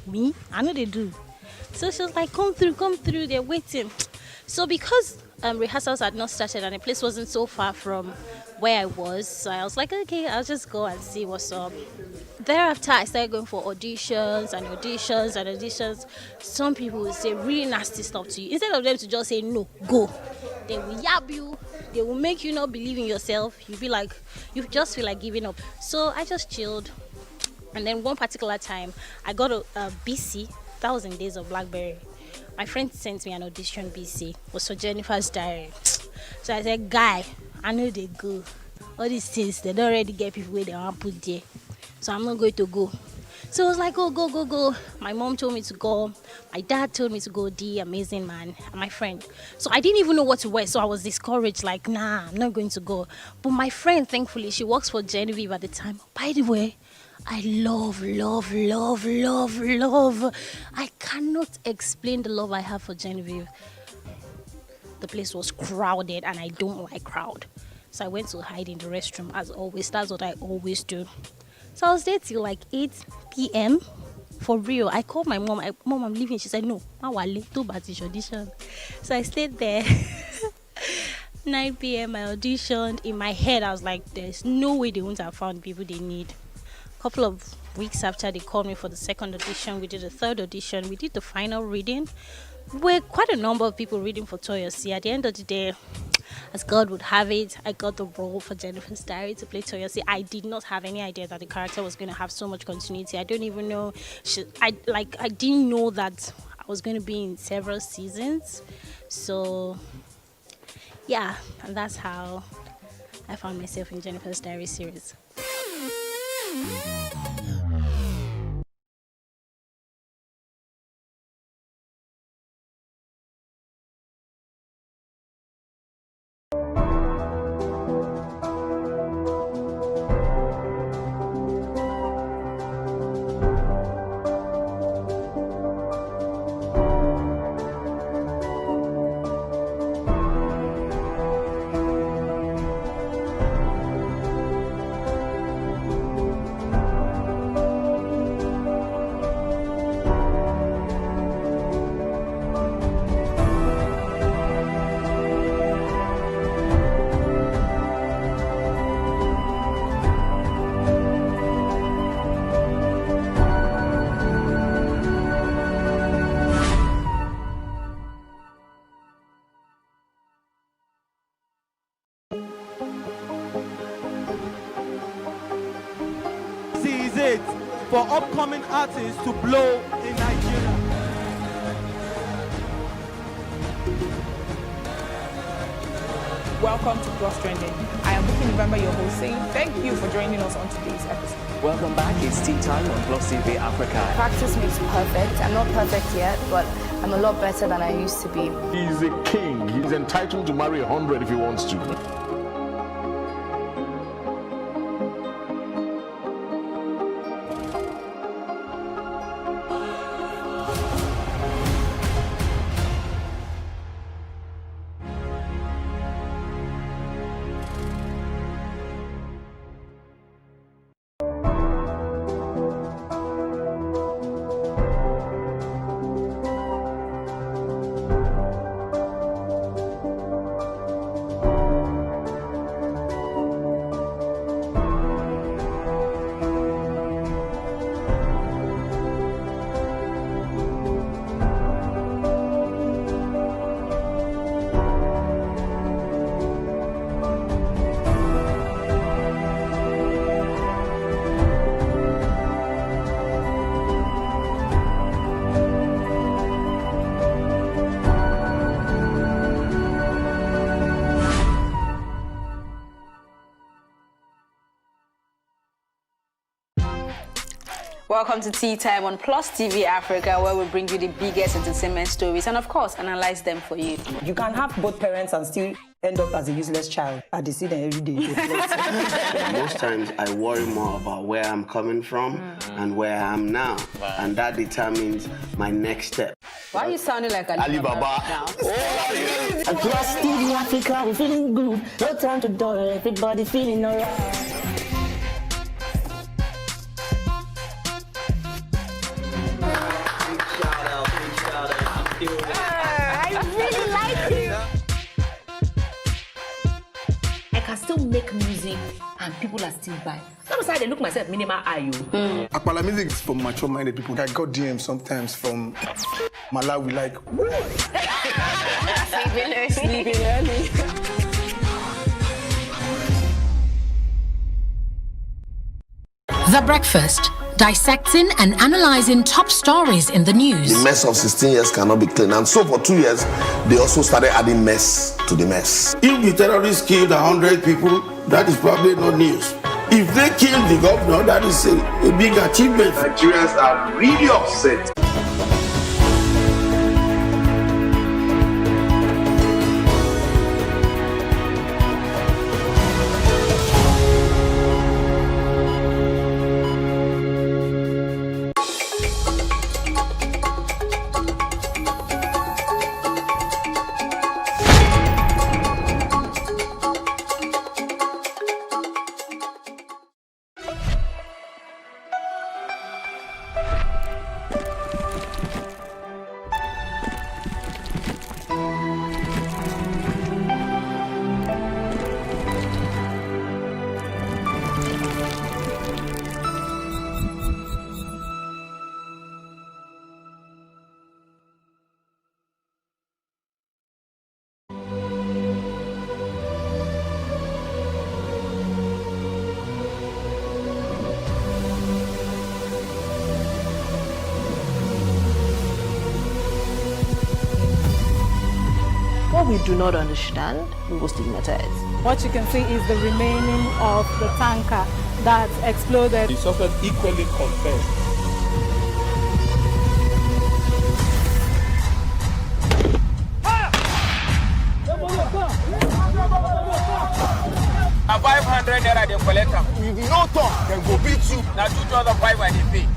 Me? I know they do. So she was like, come through, they're waiting. So because rehearsals had not started and the place wasn't so far from where I was, so I was like, okay, I'll just go and see what's up. Thereafter, I started going for auditions and auditions and auditions. Some people will say really nasty stuff to you. Instead of them to just say, no, go. They will yab you. They will make you not believe in yourself. You just feel like giving up. So I just chilled. And then one particular time, I got a BC. That was in days of BlackBerry. My friend sent me an audition BC. It was for Jennifer's Diary. So I said, guy, I know they go. All these things, they don't already get people where they want to put there. So I'm not going to go. So I was like, go. My mom told me to go. My dad told me to go, the amazing man, and my friend. So I didn't even know what to wear. So I was discouraged, like, nah, I'm not going to go. But my friend, thankfully, she works for Genevieve at the time. By the way, I love. I cannot explain the love I have for Genevieve. The place was crowded and I don't like crowd. So I went to hide in the restroom as always. That's what I always do. So I was there till like 8 p.m. For real. I called my mom. Mom, I'm leaving. She said, no, too bad it's audition. So I stayed there. 9 p.m. I auditioned. In my head, I was like, there's no way they won't have found people they need. A couple of weeks after, they called me for the second audition. We did the third audition. We did the final reading. We're quite a number of people reading for Toyosi. At the end of the day, as God would have it, I got the role for Jennifer's Diary to play Toyosi. I did not have any idea that the character was going to have so much continuity. I don't even know. I didn't know that I was going to be in several seasons. So, yeah, and that's how I found myself in Jennifer's Diary series. Is it for upcoming artists to blow in Nigeria? Welcome to Plus Trending. I am Bookie November, your host, saying thank you for joining us on today's episode. Welcome back. It's tea time on Plus TV Africa. Practice makes perfect. I'm not perfect yet, but I'm a lot better than I used to be. He's a king. He's entitled to marry 100 if he wants to. Welcome to Tea Time on Plus TV Africa, where we bring you the biggest entertainment stories and, of course, analyze them for you. You can have both parents and still end up as a useless child. I see them every day. Most times I worry more about where I'm coming from and where I am now. Wow. And that determines my next step. Why are you sounding like Alibaba now? Plus TV Africa, we're feeling good. No time to dull, everybody feeling alright. still make music and people are still buying. Sometimes I look myself minimal IU. Akpala music is for mature-minded people. I got DMs sometimes from Malawi, like, Sleeping early. The Breakfast, dissecting and analyzing top stories in the news. The mess of 16 years cannot be clean. And so for 2 years, they also started adding mess to the mess. If the terrorists killed 100 people, that is probably not news. If they killed the governor, that is a big achievement. Nigerians are really upset. What we do not understand, we will stigmatize. What you can see is the remaining of the tanker that exploded. The suspect equally confessed. A 500 naira they collect am. with no talk, then go beat you. Now 2,500 they pay.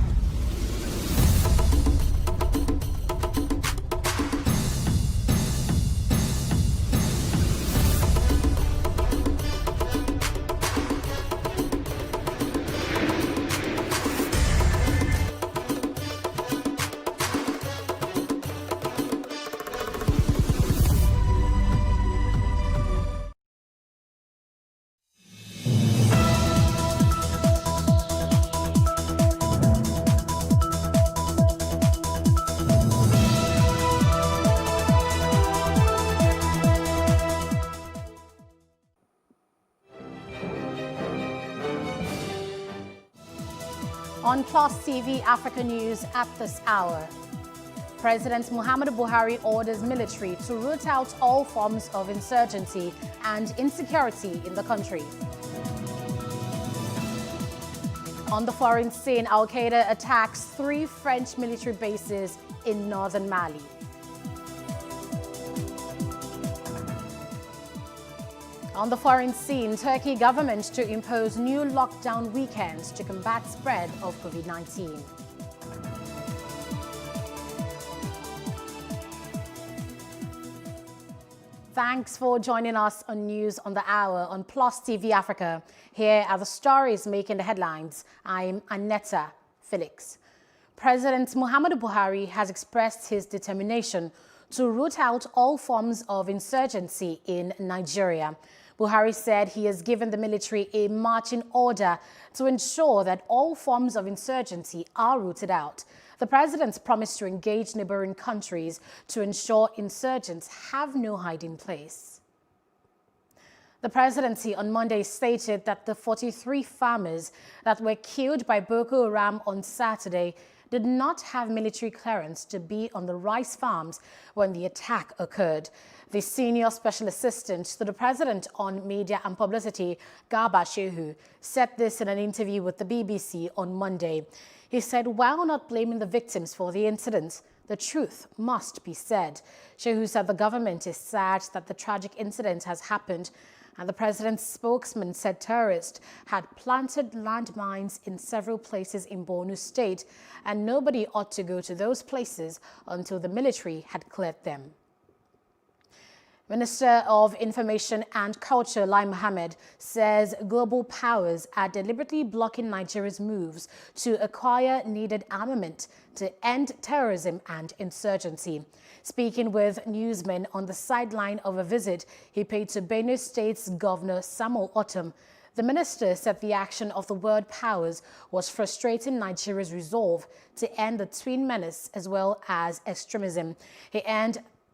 On Plus TV Africa News at this hour, President Muhammadu Buhari orders military to root out all forms of insurgency and insecurity in the country. On the foreign scene, Al-Qaeda attacks 3 French military bases in northern Mali. On the foreign scene, Turkey government to impose new lockdown weekends to combat spread of COVID-19. Thanks for joining us on News on the Hour on Plus TV Africa. Here are the stories making the headlines. I'm Annetta Felix. President Muhammadu Buhari has expressed his determination to root out all forms of insurgency in Nigeria. Buhari said he has given the military a marching order to ensure that all forms of insurgency are rooted out. The president promised to engage neighboring countries to ensure insurgents have no hiding place. The presidency on Monday stated that the 43 farmers that were killed by Boko Haram on Saturday did not have military clearance to be on the rice farms when the attack occurred. The senior special assistant to the president on media and publicity, Garba Shehu, said this in an interview with the BBC on Monday. He said, while not blaming the victims for the incident, the truth must be said. Shehu said the government is sad that the tragic incident has happened, and the president's spokesman said terrorists had planted landmines in several places in Borno State, and nobody ought to go to those places until the military had cleared them. Minister of Information and Culture, Lai Mohammed, says global powers are deliberately blocking Nigeria's moves to acquire needed armament to end terrorism and insurgency. Speaking with newsmen on the sideline of a visit he paid to Benue State's Governor Samuel Ortom, the minister said the action of the world powers was frustrating Nigeria's resolve to end the twin menace as well as extremism. He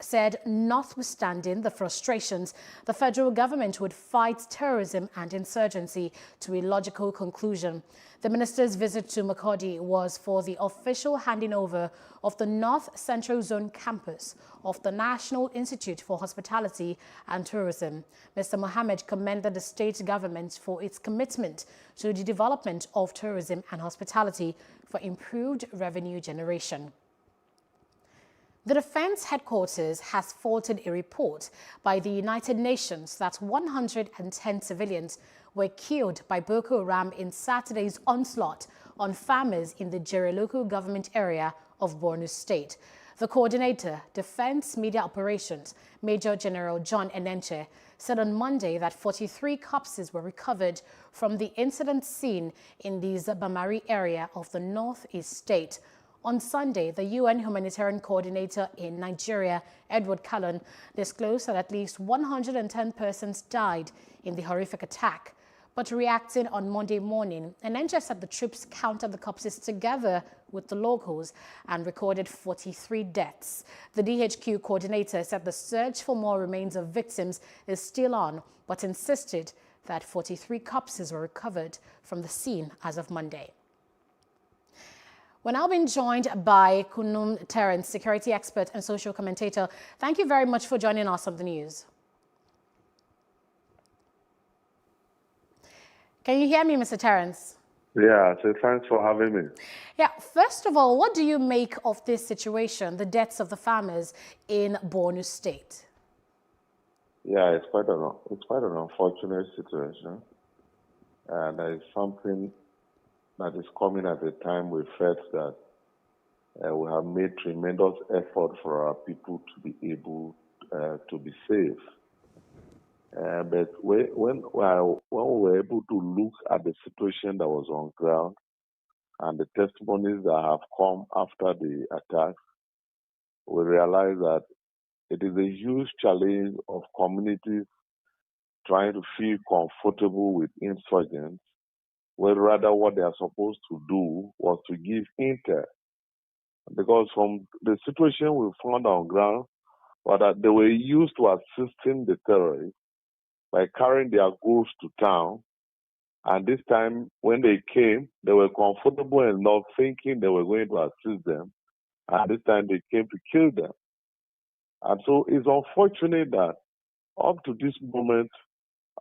said, notwithstanding the frustrations, the federal government would fight terrorism and insurgency to a logical conclusion. The minister's visit to Makurdi was for the official handing over of the North Central Zone campus of the National Institute for Hospitality and Tourism. Mr. Mohammed commended the state government for its commitment to the development of tourism and hospitality for improved revenue generation. The Defense Headquarters has faulted a report by the United Nations that 110 civilians were killed by Boko Haram in Saturday's onslaught on farmers in the Jere local government area of Borno State. The coordinator, Defense Media Operations, Major General John Enenche, said on Monday that 43 corpses were recovered from the incident scene in the Zabamari area of the northeast state. On Sunday, the UN Humanitarian Coordinator in Nigeria, Edward Callon, disclosed that at least 110 persons died in the horrific attack. But reacting on Monday morning, Enenche said the troops counted the corpses together with the locals and recorded 43 deaths. The DHQ coordinator said the search for more remains of victims is still on, but insisted that 43 corpses were recovered from the scene as of Monday. We're now being joined by Kunum Terence, security expert and social commentator. Thank you very much for joining us on the news. Can you hear me, Mr. Terence? Yeah, so thanks for having me. Yeah, first of all, what do you make of this situation, the deaths of the farmers in Borno State? Yeah, it's quite an unfortunate situation. And it's something that is coming at a time we felt that we have made tremendous effort for our people to be able to be safe. But when we were able to look at the situation that was on ground and the testimonies that have come after the attack, we realized that it is a huge challenge of communities trying to feel comfortable with insurgents, where rather what they are supposed to do was to give intel. Because from the situation we found on ground, was that they were used to assisting the terrorists by carrying their goods to town. And this time, when they came, they were comfortable enough thinking they were going to assist them. And this time, they came to kill them. And so it's unfortunate that up to this moment,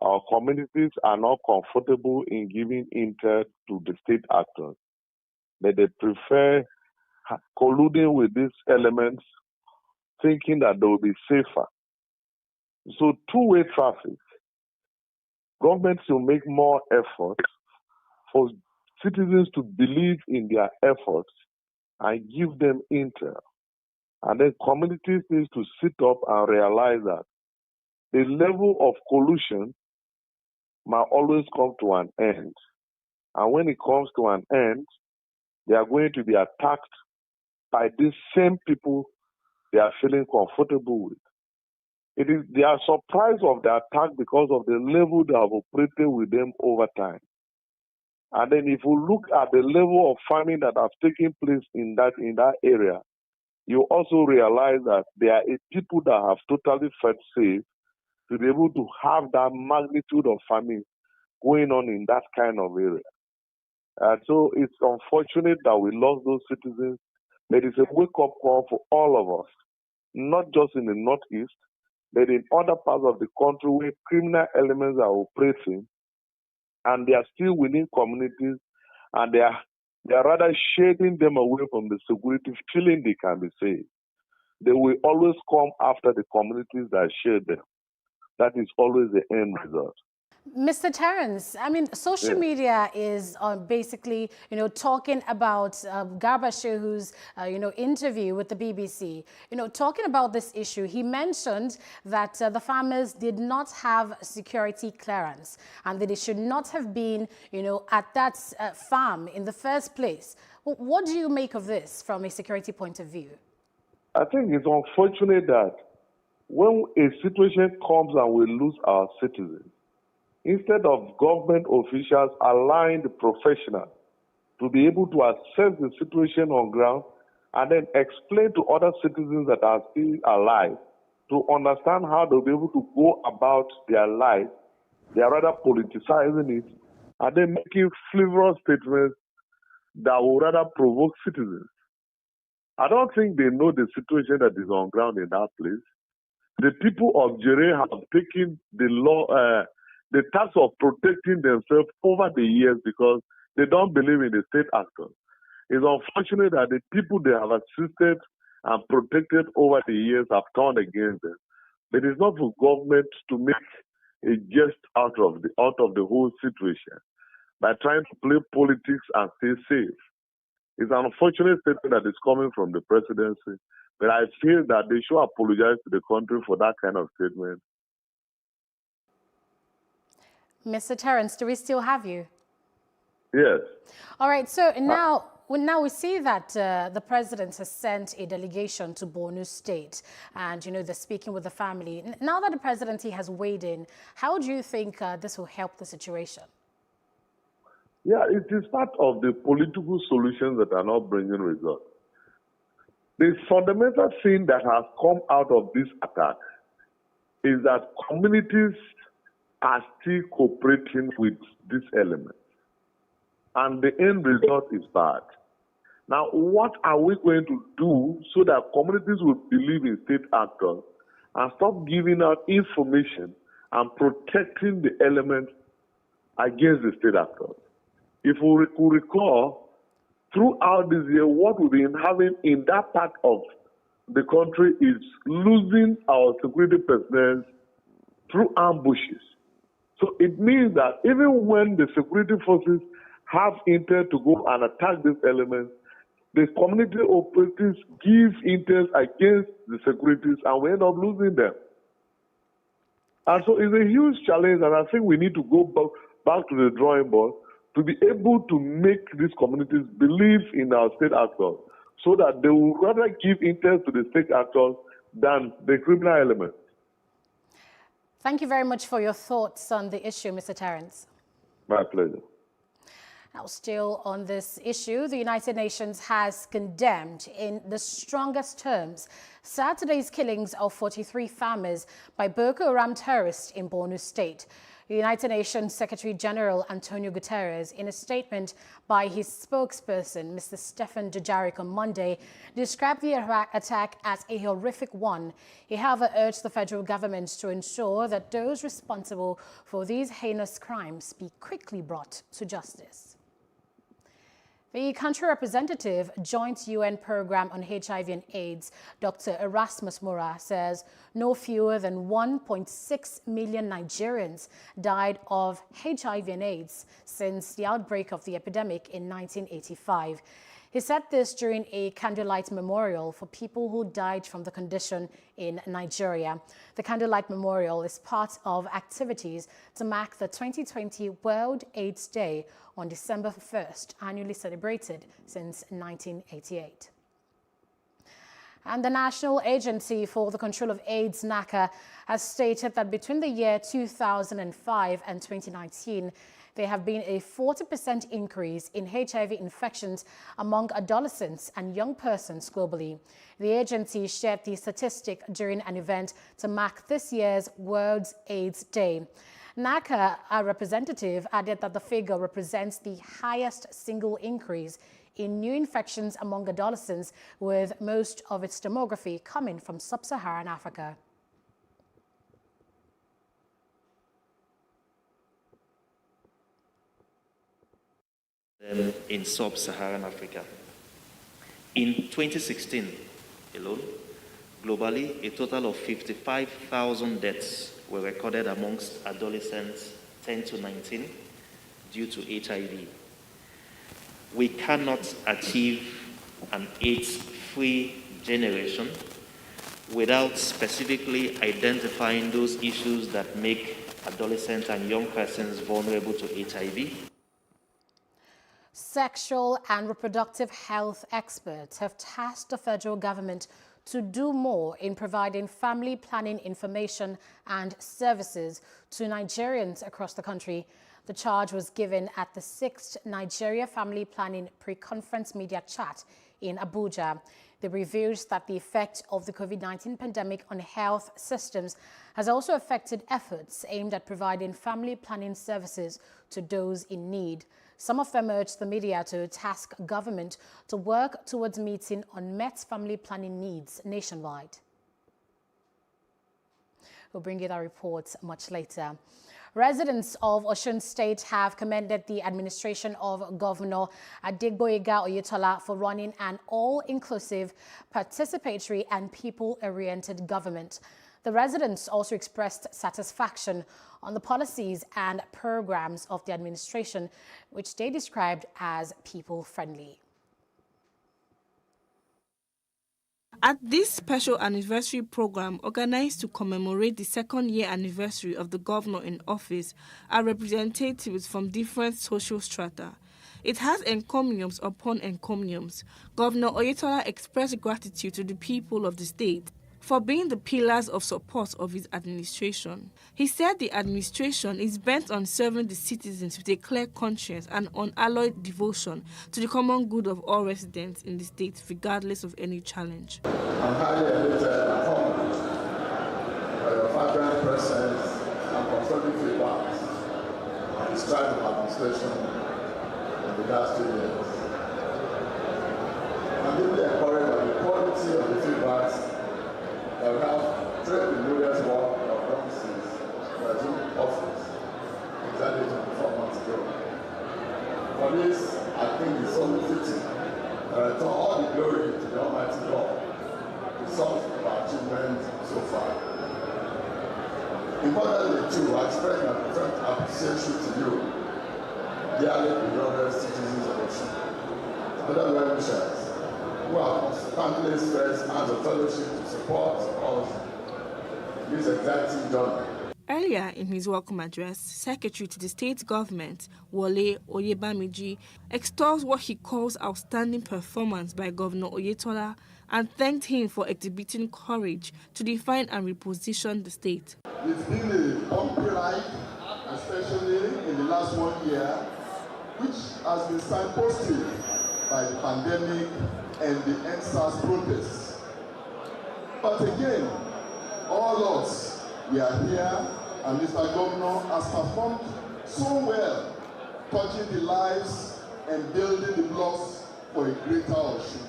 our communities are not comfortable in giving intel to the state actors. But they prefer colluding with these elements, thinking that they will be safer. So two-way traffic. Governments will make more effort for citizens to believe in their efforts and give them intel. And then communities need to sit up and realize that the level of collusion might always come to an end. And when it comes to an end, they are going to be attacked by these same people they are feeling comfortable with. They are surprised of the attack because of the level they have operated with them over time. And then if you look at the level of farming that have taken place in that area, you also realize that there are people that have totally felt safe to be able to have that magnitude of farming going on in that kind of area. And so it's unfortunate that we lost those citizens, but it's a wake-up call for all of us, not just in the Northeast, but in other parts of the country where criminal elements are operating, and they are still within communities, and they are rather shading them away from the security, feeling they can be safe. They will always come after the communities that shade them. That is always the end result. Mr. Terence, I mean, social media is basically, talking about Garba Shehu's, interview with the BBC, talking about this issue. He mentioned that the farmers did not have security clearance and that it should not have been, at that farm in the first place. What do you make of this from a security point of view? I think it's unfortunate that when a situation comes and we lose our citizens, instead of government officials allowing the professionals to be able to assess the situation on ground and then explain to other citizens that are still alive to understand how they'll be able to go about their life, they are rather politicizing it and then making frivolous statements that will rather provoke citizens. I don't think they know the situation that is on ground in that place. The people of Jere have taken the law, the task of protecting themselves over the years because they don't believe in the state actors. It's unfortunate that the people they have assisted and protected over the years have turned against them. But it's not for government to make a jest out of the whole situation by trying to play politics and stay safe. It's an unfortunate statement that is coming from the presidency, but I feel that they should apologize to the country for that kind of statement. Mr. Terence, do we still have you? Yes. All right, so now we see that the president has sent a delegation to Borno State and, they're speaking with the family. Now that the presidency has weighed in, how do you think this will help the situation? Yeah, it is part of the political solutions that are not bringing results. The fundamental thing that has come out of this attack is that communities are still cooperating with this element. And the end result is bad. Now, what are we going to do so that communities will believe in state actors and stop giving out information and protecting the element against the state actors? If we could recall, throughout this year, what we've been having in that part of the country is losing our security personnel through ambushes. So it means that even when the security forces have intent to go and attack these elements, the community operatives give intent against the securities and we end up losing them. And so it's a huge challenge, and I think we need to go back to the drawing board to be able to make these communities believe in our state actors so that they will rather give interest to the state actors than the criminal element. Thank you very much for your thoughts on the issue, Mr. Terence. My pleasure. Now, still on this issue, the United Nations has condemned in the strongest terms Saturday's killings of 43 farmers by Boko Haram terrorists in Borno State. The United Nations Secretary General Antonio Guterres, in a statement by his spokesperson, Mr. Stefan Dujarric, on Monday, described the attack as a horrific one. He, however, urged the federal government to ensure that those responsible for these heinous crimes be quickly brought to justice. The country representative, Joint UN Programme on HIV and AIDS, Dr. Erasmus Mora, says no fewer than 1.6 million Nigerians died of HIV and AIDS since the outbreak of the epidemic in 1985. He said this during a candlelight memorial for people who died from the condition in Nigeria. The candlelight memorial is part of activities to mark the 2020 World AIDS Day on December 1st, annually celebrated since 1988. And the National Agency for the Control of AIDS, NACA, has stated that between the year 2005 and 2019, there have been a 40% increase in HIV infections among adolescents and young persons globally. The agency shared the statistic during an event to mark this year's World AIDS Day. NACA, a representative, added that the figure represents the highest single increase in new infections among adolescents, with most of its demography coming from sub-Saharan Africa. In sub-Saharan Africa. In 2016 alone, globally, a total of 55,000 deaths were recorded amongst adolescents 10 to 19 due to HIV. We cannot achieve an AIDS-free generation without specifically identifying those issues that make adolescents and young persons vulnerable to HIV. Sexual and reproductive health experts have tasked the federal government to do more in providing family planning information and services to Nigerians across the country. The charge was given at the 6th Nigeria Family Planning Pre-Conference Media Chat in Abuja. They revealed that the effect of the COVID-19 pandemic on health systems has also affected efforts aimed at providing family planning services to those in need. Some of them urged the media to task government to work towards meeting unmet family planning needs nationwide. We'll bring you that report much later. Residents of Osun State have commended the administration of Governor Adegboyega Oyetola for running an all-inclusive, participatory and people-oriented government. The residents also expressed satisfaction on the policies and programs of the administration, which they described as people-friendly. At this special anniversary program organized to commemorate the second-year anniversary of the governor in office are representatives from different social strata. It has encomiums upon encomiums. Governor Oyetola expressed gratitude to the people of the state for being the pillars of support of his administration. He said the administration is bent on serving the citizens with a clear conscience and unalloyed devotion to the common good of all residents in the state, regardless of any challenge. I'm highly elated and humbled by your vibrant presence and constructive feedback on the stride of administration in the last 2 years. I'm deeply encouraged by the quality of the feedbacks that we have trained the glorious work of done since we assumed office exactly 24 months ago. For this, I think it's only fitting that I return all the glory to the Almighty God, the source of our achievements so far. Importantly, too, I express my profound appreciation to you, dearly beloved citizens of Osun, other well-wishers, who have constantly expressed acts of fellowship to support us in this exciting journey. Earlier in his welcome address, Secretary to the State Government, Wole Oyebamiji, extols what he calls outstanding performance by Governor Oyetola and thanked him for exhibiting courage to define and reposition the state. It's been a bumpy ride, especially in the last 1 year, which has been signposted by the pandemic and the NSAS protests. But again, all us, we are here, and Mr. Governor has performed so well, touching the lives and building the blocks for a greater Osun.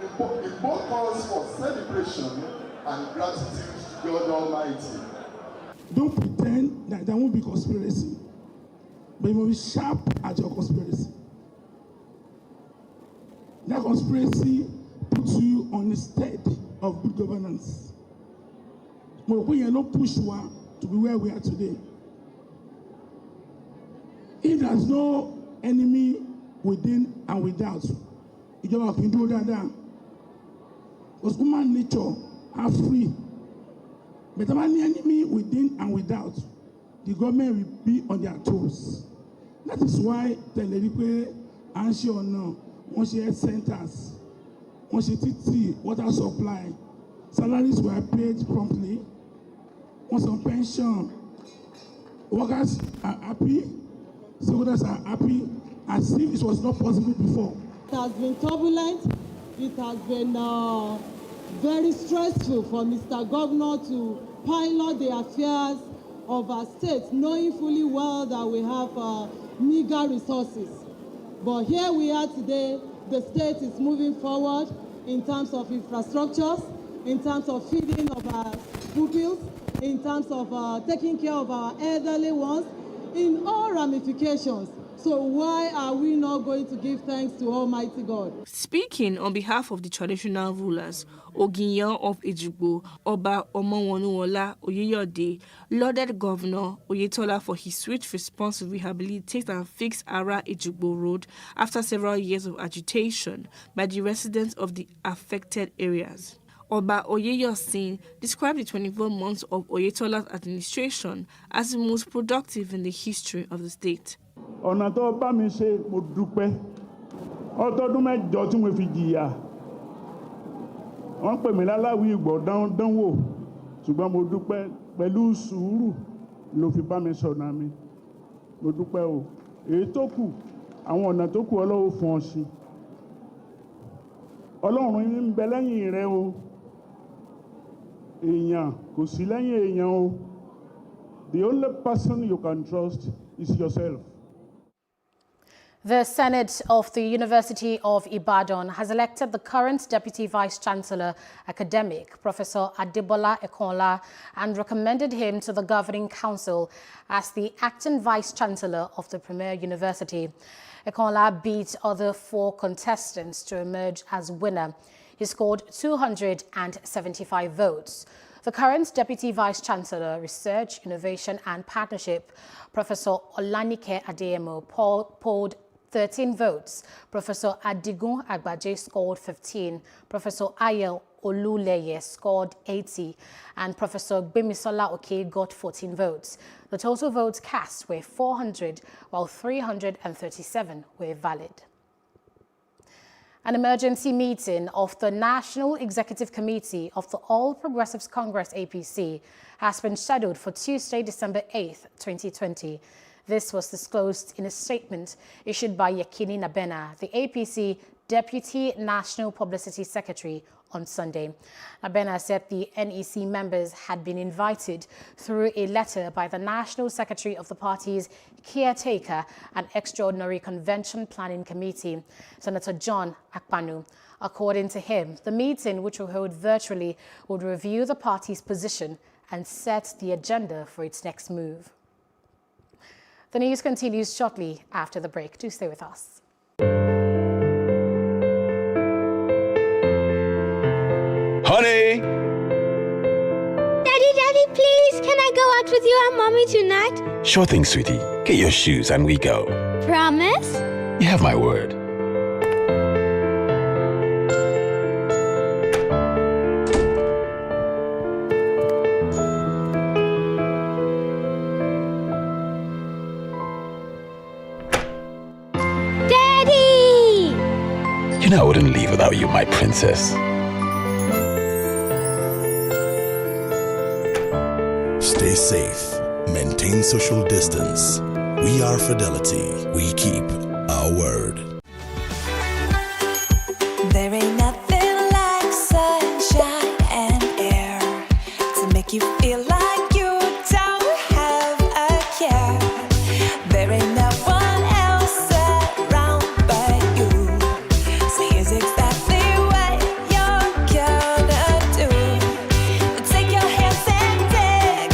It both calls for celebration and gratitude to God Almighty. Don't pretend that there won't be conspiracy, but you must be sharp at your conspiracy. That conspiracy puts you on the state of good governance. But we are not pushed to be where we are today. If there's no enemy within and without, you don't have to do that. Because human nature are free. But if any enemy within and without, the government will be on their toes. That is why Teleripe, Anshi or no, once health centers, once TT, water supply, salaries were paid promptly, once on pension, workers are happy, stakeholders are happy, as if it was not possible before. It has been turbulent, it has been very stressful for Mr. Governor to pilot the affairs of our state, knowing fully well that we have meager resources. But here we are today, the state is moving forward in terms of infrastructures, in terms of feeding of our pupils, in terms of taking care of our elderly ones, in all ramifications. So why are we not going to give thanks to Almighty God? Speaking on behalf of the traditional rulers, Oginyan of Ejigbo, Oba Omowonuwola Oyeyode, lauded Governor Oyetola for his swift response to rehabilitate and fix Ara Ejigbo Road after several years of agitation by the residents of the affected areas. Oba Oyeyosin described the 24 months of Oyetola's administration as the most productive in the history of the state. ọ̀nà tó bá mi ṣe mo dúpẹ́ ọdọọdún mẹ́jọ tí mo fi jìyà wọ́n pè mí láláwí ìgbọ̀ dánwò ṣùgbọ́n mo dúpẹ́ pẹ̀lú sùúrù ló fi bá mi sọ̀nà mi mo dúpẹ́ o èyí tó kù àwọn ọ̀nà tó kù Ọlọ́run fún ọ sí Ọlọ́run ń bẹ lẹ́yìn rẹ o èèyàn kò sí lẹ́yìn èèyàn o the only person you can trust is yourself. The Senate of the University of Ibadan has elected the current Deputy Vice-Chancellor Academic, Professor Adebola Ekonla, and recommended him to the Governing Council as the acting Vice-Chancellor of the Premier University. Ekonla beat other 4 contestants to emerge as winner. He scored 275 votes. The current Deputy Vice-Chancellor, Research, Innovation and Partnership, Professor Olanike Adeyemo, polled 13 votes. Professor Adigun Agbaje scored 15. Professor Ayel Oluleye scored 80. And Professor Gbemisola Oke got 14 votes. The total votes cast were 400, while 337 were valid. An emergency meeting of the National Executive Committee of the All Progressives Congress APC has been scheduled for Tuesday, December 8th, 2020. This was disclosed in a statement issued by Yekini Nabena, the APC Deputy National Publicity Secretary, on Sunday. Nabena said the NEC members had been invited through a letter by the National Secretary of the party's caretaker and extraordinary convention planning committee, Senator John Akpanu. According to him, the meeting, which will hold virtually, would review the party's position and set the agenda for its next move. The news continues shortly after the break. Do stay with us. Honey! Daddy, please, can I go out with you and Mommy tonight? Sure thing, sweetie. Get your shoes and we go. Promise? You have my word. Daddy! You know I wouldn't leave without you, my princess. Stay safe. Maintain social distance. We are Fidelity. We keep our word. There ain't nothing like sunshine and air to make you feel like you don't have a care. There ain't no one else around but you. So here's exactly what you're gonna do. Take your hands and dig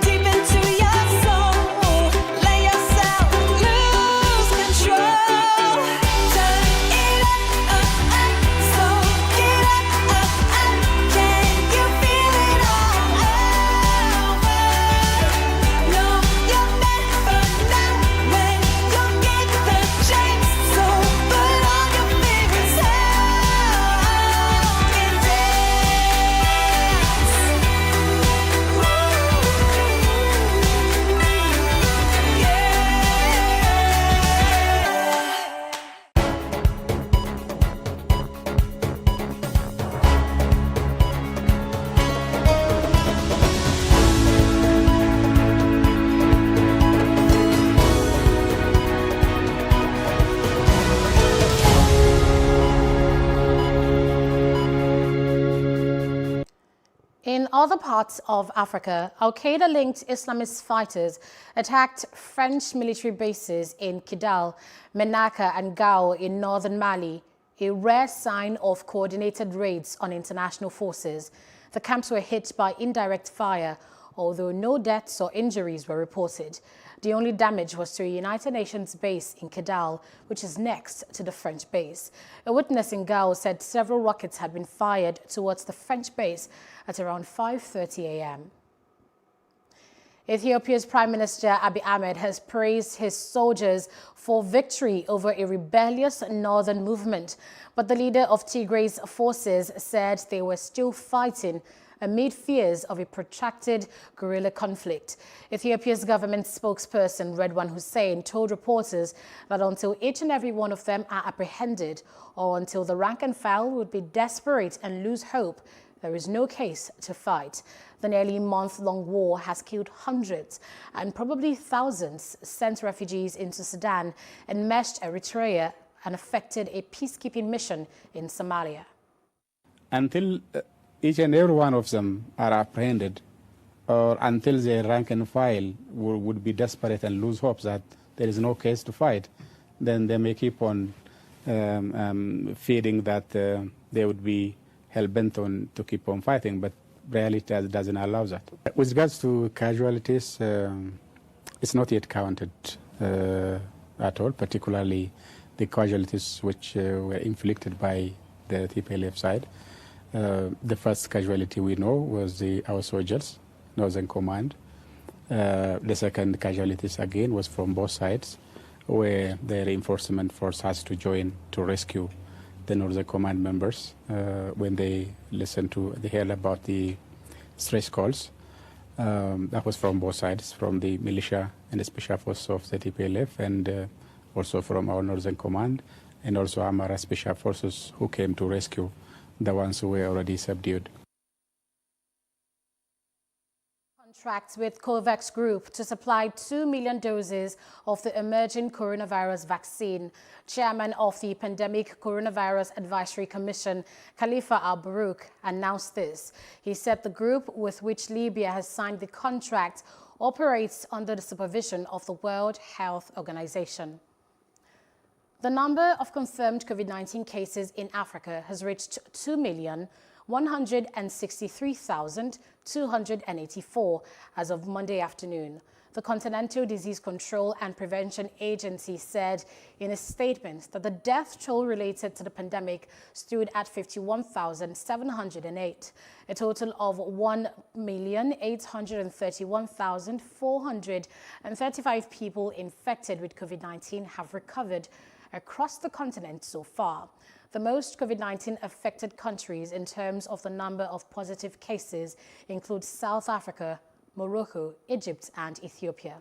deep into your soul. Let yourself lose control. Turn it up, so get up. Can you feel it all over? No, you're meant for now when you get the chance. So put on your favorite sound and In other parts of Africa, Al-Qaeda-linked Islamist fighters attacked French military bases in Kidal, Menaka and Gao in northern Mali, a rare sign of coordinated raids on international forces. The camps were hit by indirect fire, although no deaths or injuries were reported. The only damage was to a United Nations base in Kidal, which is next to the French base. A witness in Gao said several rockets had been fired towards the French base at around 5:30 a.m. Ethiopia's Prime Minister Abiy Ahmed has praised his soldiers for victory over a rebellious northern movement, but the leader of Tigray's forces said they were still fighting amid fears of a protracted guerrilla conflict. Ethiopia's government spokesperson Redwan Hussein told reporters that until each and every one of them are apprehended, or until the rank and file would be desperate and lose hope, there is no case to fight. The nearly month-long war has killed hundreds and probably thousands, sent refugees into Sudan, enmeshed Eritrea, and affected a peacekeeping mission in Somalia. Until each and every one of them are apprehended, or until their rank and file would be desperate and lose hope that there is no case to fight, then they may keep on feeding that they would be hell-bent on to keep on fighting, but reality doesn't allow that. With regards to casualties, it's not yet counted at all, particularly the casualties which were inflicted by the TPLF side. The first casualty we know was our soldiers, Northern Command. The second casualties again was from both sides, where the reinforcement force has to join to rescue the Northern Command members when they heard about the stress calls. That was from both sides, from the militia and the special force of the TPLF, and also from our Northern Command, and also Amara Special Forces, who came to rescue the ones who were already subdued. Contracts with COVAX Group to supply 2 million doses of the emerging coronavirus vaccine. Chairman of the Pandemic Coronavirus Advisory Commission, Khalifa Al-Barouk, announced this. He said the group with which Libya has signed the contract operates under the supervision of the World Health Organization. The number of confirmed COVID-19 cases in Africa has reached 2,163,284 as of Monday afternoon. The Continental Disease Control and Prevention Agency said in a statement that the death toll related to the pandemic stood at 51,708. A total of 1,831,435 people infected with COVID-19 have recovered across the continent so far. The most COVID-19 affected countries in terms of the number of positive cases include South Africa, Morocco, Egypt, and Ethiopia.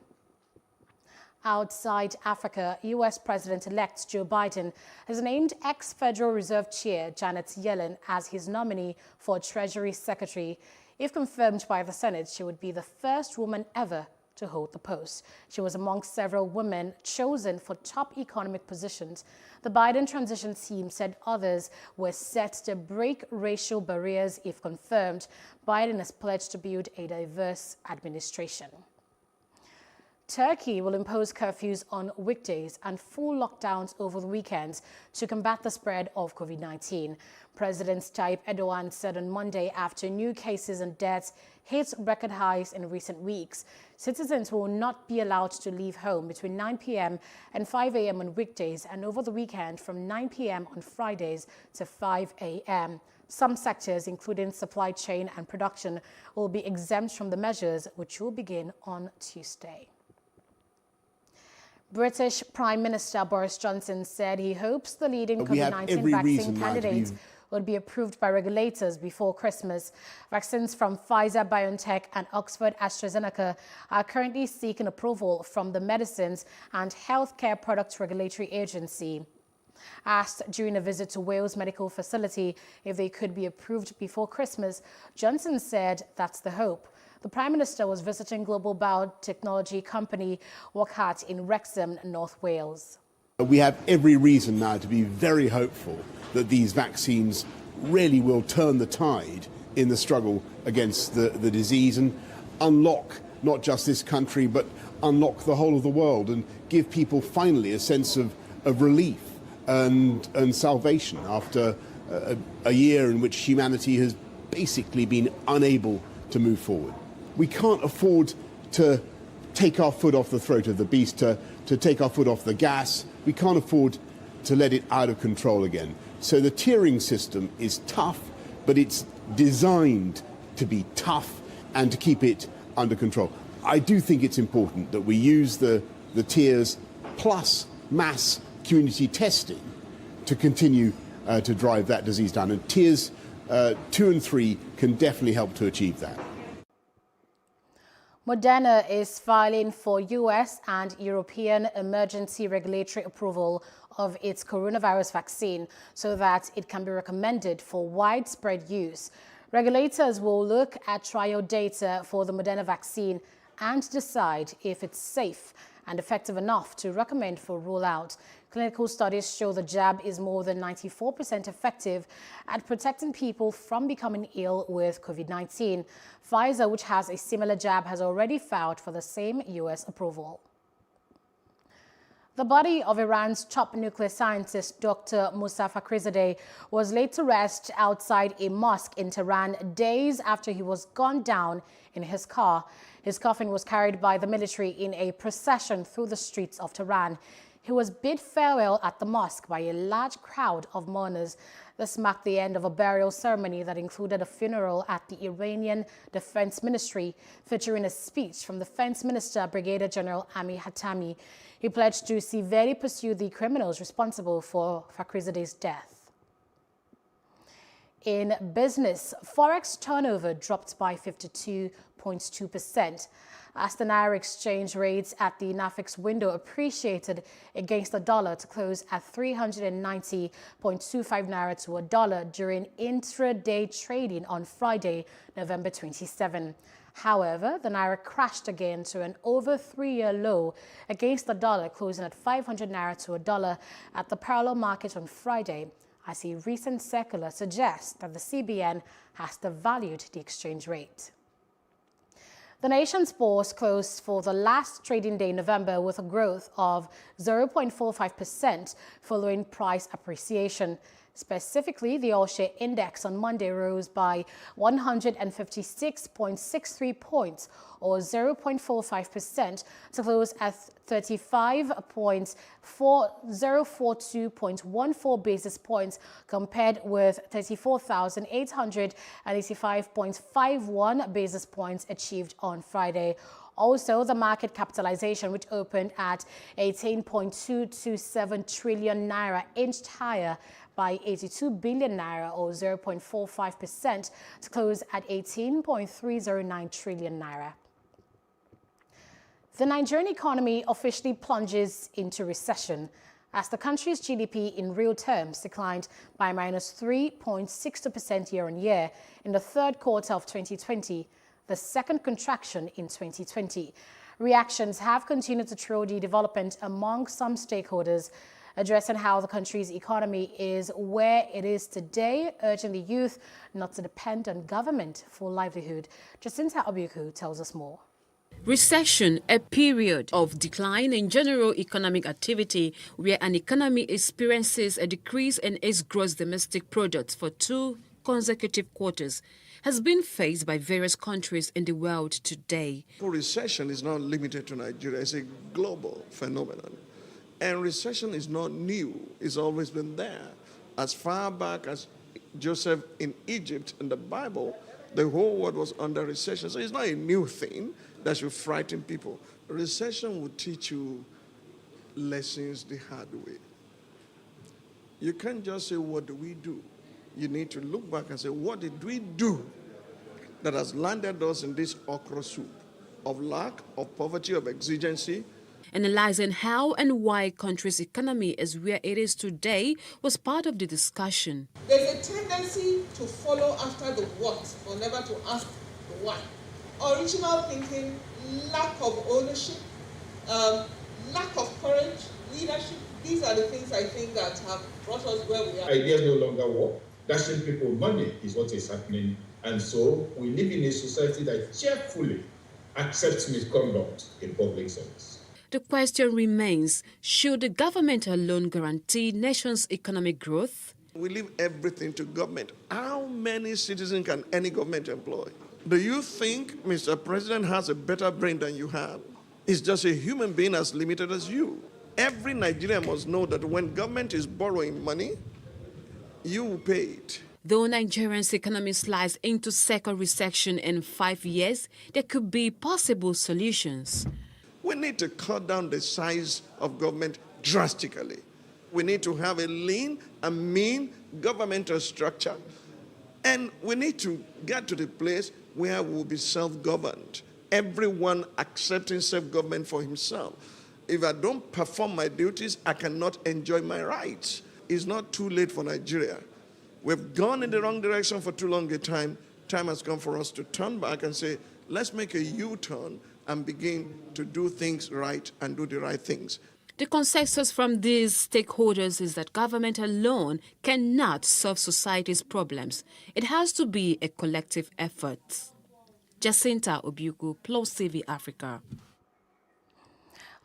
Outside Africa, U.S. President-elect Joe Biden has named ex-Federal Reserve Chair Janet Yellen as his nominee for Treasury Secretary. If confirmed by the Senate, she would be the first woman ever to hold the post. She was among several women chosen for top economic positions. The Biden transition team said others were set to break racial barriers if confirmed. Biden has pledged to build a diverse administration. Turkey will impose curfews on weekdays and full lockdowns over the weekends to combat the spread of COVID-19. President Tayyip Erdogan said on Monday, after new cases and deaths hit record highs in recent weeks, citizens will not be allowed to leave home between 9 p.m. and 5 a.m. on weekdays and over the weekend from 9 p.m. on Fridays to 5 a.m. Some sectors, including supply chain and production, will be exempt from the measures, which will begin on Tuesday. British Prime Minister Boris Johnson said he hopes the leading COVID-19 vaccine candidates will be approved by regulators before Christmas. Vaccines from Pfizer-BioNTech and Oxford-AstraZeneca are currently seeking approval from the Medicines and Healthcare Products Regulatory Agency. Asked during a visit to Wales Medical Facility if they could be approved before Christmas, Johnson said that's the hope. The Prime Minister was visiting global biotechnology company Wockhardt in Wrexham, North Wales. We have every reason now to be very hopeful that these vaccines really will turn the tide in the struggle against the disease and unlock not just this country but unlock the whole of the world and give people finally a sense of relief and salvation after a year in which humanity has basically been unable to move forward. We can't afford to take our foot off the throat of the beast, to take our foot off the gas. We can't afford to let it out of control again. So the tiering system is tough, but it's designed to be tough and to keep it under control. I do think it's important that we use the tiers plus mass community testing to continue to drive that disease down. And tiers 2 and 3 can definitely help to achieve that. Moderna is filing for US and European emergency regulatory approval of its coronavirus vaccine so that it can be recommended for widespread use. Regulators will look at trial data for the Moderna vaccine and decide if it's safe and effective enough to recommend for rollout. Clinical studies show the jab is more than 94% effective at protecting people from becoming ill with COVID-19. Pfizer, which has a similar jab, has already filed for the same US approval. The body of Iran's top nuclear scientist, Dr. Moussa Fakhrizadeh, was laid to rest outside a mosque in Tehran days after he was gunned down in his car. His coffin was carried by the military in a procession through the streets of Tehran. He was bid farewell at the mosque by a large crowd of mourners. This marked the end of a burial ceremony that included a funeral at the Iranian Defense Ministry, featuring a speech from Defense Minister Brigadier General Amir Hatami. He pledged to severely pursue the criminals responsible for Fakhrizadeh's death. In business, Forex turnover dropped by 52.2%. As the Naira exchange rates at the NAFEX window appreciated against the dollar to close at 390.25 Naira to a dollar during intraday trading on Friday, November 27. However, the Naira crashed again to an over 3-year low against the dollar, closing at 500 Naira to a dollar at the parallel market on Friday, as a recent circular suggests that the CBN has devalued the exchange rate. The nation's bourse closed for the last trading day in November with a growth of 0.45% following price appreciation. Specifically, the all-share index on Monday rose by 156.63 points, or 0.45%, to close at 35.4042.14 basis points, compared with 34,885.51 basis points achieved on Friday. Also, the market capitalization, which opened at 18.227 trillion naira, inched higher by 82 billion naira, or 0.45%, to close at 18.309 trillion naira. The Nigerian economy officially plunges into recession as the country's GDP in real terms declined by -3.62% year-on-year in the third quarter of 2020, the second contraction in 2020. Reactions have continued to trail the development among some stakeholders, addressing how the country's economy is where it is today, urging the youth not to depend on government for livelihood. Jacinta Obiku tells us more. Recession, a period of decline in general economic activity where an economy experiences a decrease in its gross domestic product for 2 consecutive quarters, has been faced by various countries in the world today. Recession is not limited to Nigeria, it's a global phenomenon. And recession is not new, it's always been there. As far back as Joseph in Egypt in the Bible, the whole world was under recession. So it's not a new thing that should frighten people. Recession will teach you lessons the hard way. You can't just say, what do we do? You need to look back and say, what did we do that has landed us in this okra soup of lack, of poverty, of exigency? Analyzing how and why a country's economy is where it is today was part of the discussion. There's a tendency to follow after the what, or never to ask the why. Original thinking, lack of ownership, lack of courage, leadership, these are the things I think that have brought us where we are. Ideas no longer work. Dashing people money is what is happening. And so we live in a society that cheerfully accepts misconduct in public service. The question remains, should the government alone guarantee nation's economic growth? We leave everything to government. How many citizens can any government employ? Do you think Mr. President has a better brain than you have? is just a human being as limited as you. Every Nigerian must know that when government is borrowing money, you will pay it. Though Nigeria's economy slides into second recession in 5 years, there could be possible solutions. We need to cut down the size of government drastically. We need to have a lean and mean governmental structure. And we need to get to the place where we'll be self-governed. Everyone accepting self-government for himself. If I don't perform my duties, I cannot enjoy my rights. It's not too late for Nigeria. We've gone in the wrong direction for too long a time. Time has come for us to turn back and say, let's make a U-turn and begin to do things right and do the right things. The consensus from these stakeholders is that government alone cannot solve society's problems. It has to be a collective effort. Jacinta Obiuku, Plus TV Africa.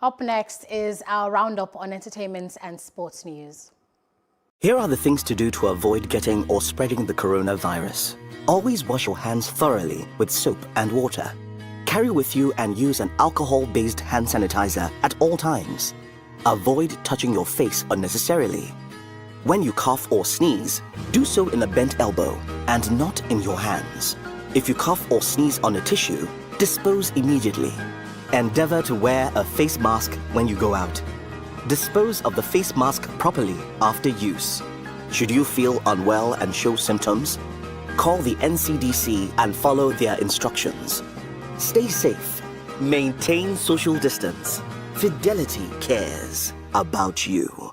Up next is our roundup on entertainment and sports news. Here are the things to do to avoid getting or spreading the coronavirus. Always wash your hands thoroughly with soap and water. Carry with you and use an alcohol-based hand sanitizer at all times. Avoid touching your face unnecessarily. When you cough or sneeze, do so in a bent elbow and not in your hands. If you cough or sneeze on a tissue, dispose immediately. Endeavor to wear a face mask when you go out. Dispose of the face mask properly after use. Should you feel unwell and show symptoms, call the NCDC and follow their instructions. Stay safe. Maintain social distance. Fidelity cares about you.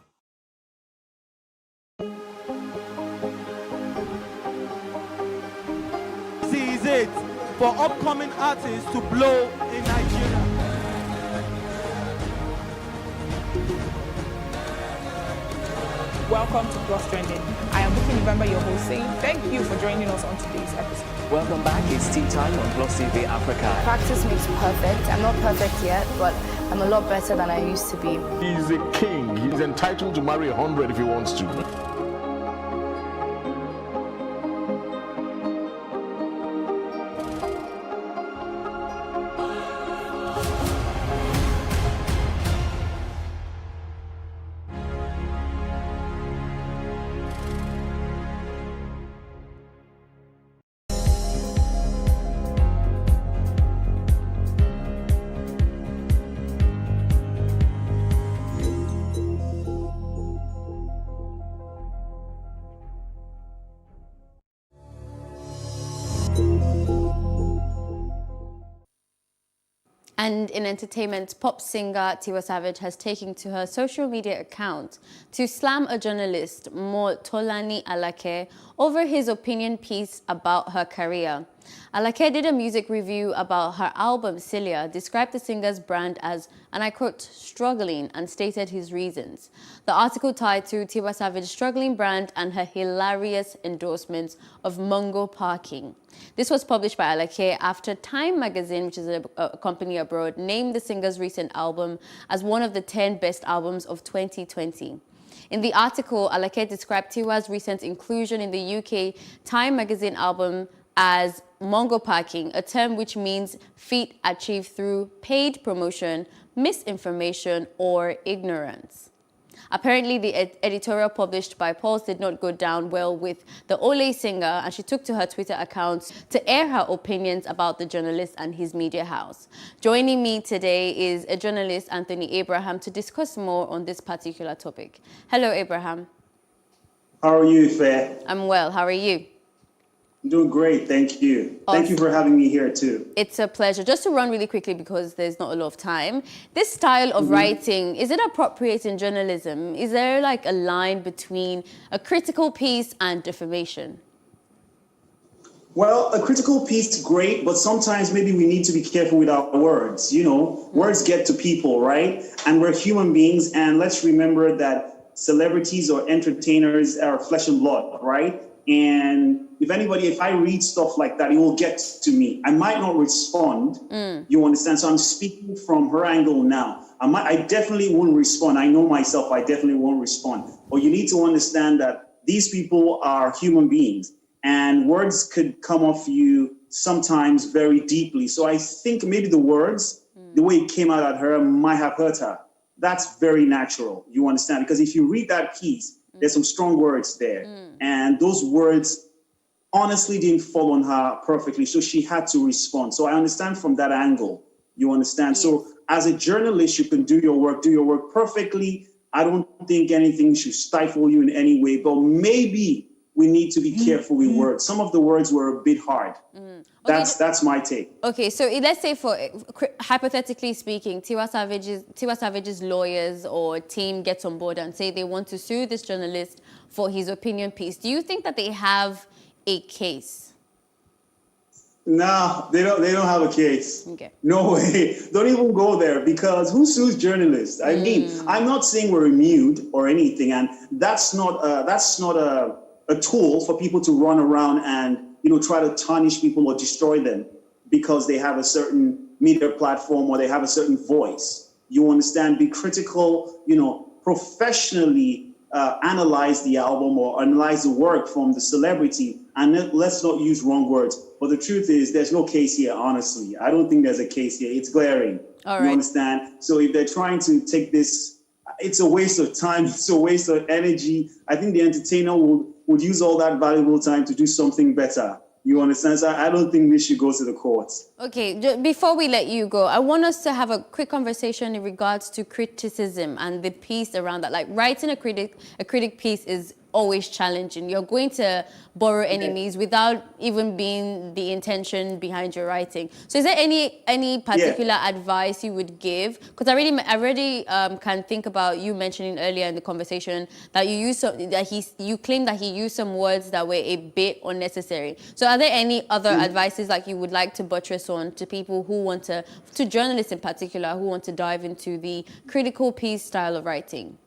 This is it for upcoming artists to blow in Nigeria. Welcome to Plus Trending. I am Buki November, your host, saying thank you for joining us on today's episode. Welcome back. It's tea time on Plus TV Africa. Practice makes perfect. I'm not perfect yet, but I'm a lot better than I used to be. He's a king. He's entitled to marry 100 if he wants to. And in entertainment, pop singer Tiwa Savage has taken to her social media account to slam a journalist, Tolani Alake, over his opinion piece about her career. Alake did a music review about her album, Celia, described the singer's brand as, and I quote, struggling, and stated his reasons. The article titled Tiwa Savage's struggling brand and her hilarious endorsements of Mungo Parking. This was published by Alake after Time magazine, which is a company abroad, named the singer's recent album as one of the 10 best albums of 2020. In the article, Alake described Tiwa's recent inclusion in the UK Time magazine album as Mungo Parking, a term which means feat achieved through paid promotion, misinformation, or ignorance. Apparently, the editorial published by Pulse did not go down well with the Ole singer, and she took to her Twitter account to air her opinions about the journalist and his media house. Joining me today is a journalist, Anthony Abraham, to discuss more on this particular topic. Hello, Abraham. How are you, Faye? I'm well. How are you? I'm doing great, thank you. Awesome. Thank you for having me here too. It's a pleasure. Just to run really quickly because there's not a lot of time. This style of writing, is it appropriate in journalism? Is there like a line between a critical piece and defamation? Well, a critical piece is great, but sometimes maybe we need to be careful with our words. You know, words get to people, right? And we're human beings, and let's remember that celebrities or entertainers are flesh and blood, right? And if I read stuff like that, it will get to me. I might not respond, you understand? So I'm speaking from her angle now. I definitely won't respond. I know myself, I definitely won't respond. But you need to understand that these people are human beings and words could come off you sometimes very deeply. So I think maybe the words the way it came out at her might have hurt her. That's very natural, you understand? Because if you read that piece, there's some strong words there. And those words honestly didn't fall on her perfectly, so she had to respond. So I understand from that angle, you understand? Yes. So as a journalist, you can do your work perfectly. I don't think anything should stifle you in any way, but maybe we need to be careful with words. Some of the words were a bit hard. Okay. That's my take. Okay, so let's say, for hypothetically speaking, Tiwa Savage's lawyers or team gets on board and say they want to sue this journalist for his opinion piece. Do you think that they have a case? No, they don't have a case. Okay. No way. Don't even go there, because who sues journalists? I mean, I'm not saying we're immune or anything, and that's not a tool for people to run around and, you know, try to tarnish people or destroy them because they have a certain media platform or they have a certain voice. You understand? Be critical, you know, professionally analyze the album or analyze the work from the celebrity, and let's not use wrong words. But the truth is, there's no case here, honestly. I don't think there's a case here. It's glaring. All right. You understand? So if they're trying to take this, it's a waste of time. It's a waste of energy. I think the entertainer would use all that valuable time to do something better. You understand? So I don't think this should go to the courts. Okay, before we let you go, I want us to have a quick conversation in regards to criticism and the piece around that. Like, writing a critic piece is always challenging. You're going to borrow enemies without even being the intention behind your writing. So is there any particular advice you would give? Because I already can think about you mentioning earlier in the conversation that you claimed that he used some words that were a bit unnecessary. So are there any other advices like you would like to buttress on to people who want to journalists in particular, who want to dive into the critical piece style of writing?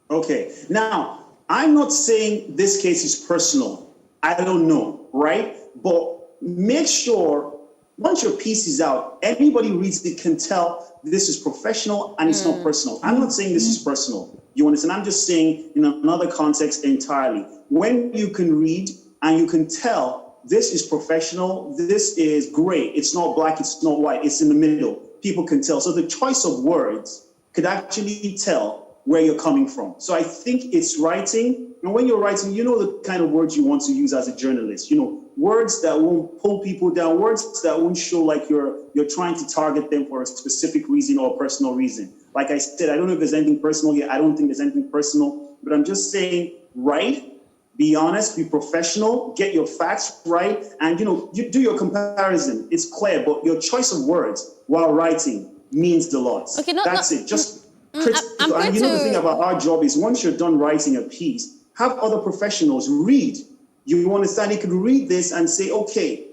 Okay, now, I'm not saying this case is personal. I don't know, right? But make sure once your piece is out, anybody reads it can tell this is professional and it's not personal. I'm not saying this is personal. You understand? I'm just saying in another context entirely. When you can read and you can tell this is professional, this is great. It's not black, it's not white, it's in the middle. People can tell. So the choice of words could actually tell where you're coming from. So I think it's writing. And when you're writing, you know the kind of words you want to use as a journalist. You know, words that won't pull people down, words that won't show like you're trying to target them for a specific reason or a personal reason. Like I said, I don't know if there's anything personal here. I don't think there's anything personal, but I'm just saying, write, be honest, be professional, get your facts right, and you do your comparison. It's clear, but your choice of words while writing means a lot. Okay, that's it. Just critical. And you know the thing about our job is once you're done writing a piece, have other professionals read. You understand? They could read this and say, okay,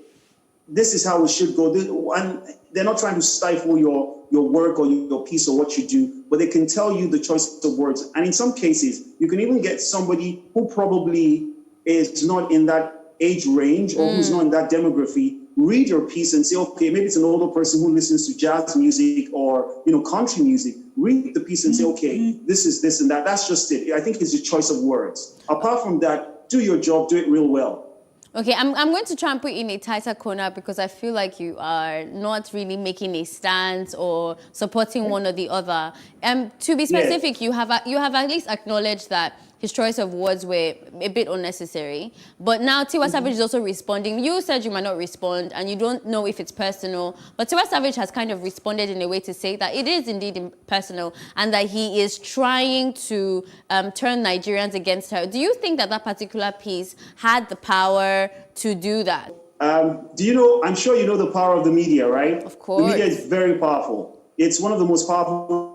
this is how it should go. And they're not trying to stifle your work or your piece or what you do, but they can tell you the choice of words. And in some cases, you can even get somebody who probably is not in that age range or who's not in that demography, read your piece and say, okay, maybe it's an older person who listens to jazz music or, country music. Read the piece and say, okay, this is this and that. That's just it. I think it's your choice of words. Apart from that, do your job, do it real well. Okay, I'm going to try and put you in a tighter corner because I feel like you are not really making a stance or supporting one or the other. To be specific, you have at least acknowledged that his choice of words were a bit unnecessary. But now Tiwa Savage is also responding. You said you might not respond and you don't know if it's personal. But Tiwa Savage has kind of responded in a way to say that it is indeed personal and that he is trying to turn Nigerians against her. Do you think that particular piece had the power to do that? I'm sure you know the power of the media, right? Of course. The media is very powerful. It's one of the most powerful.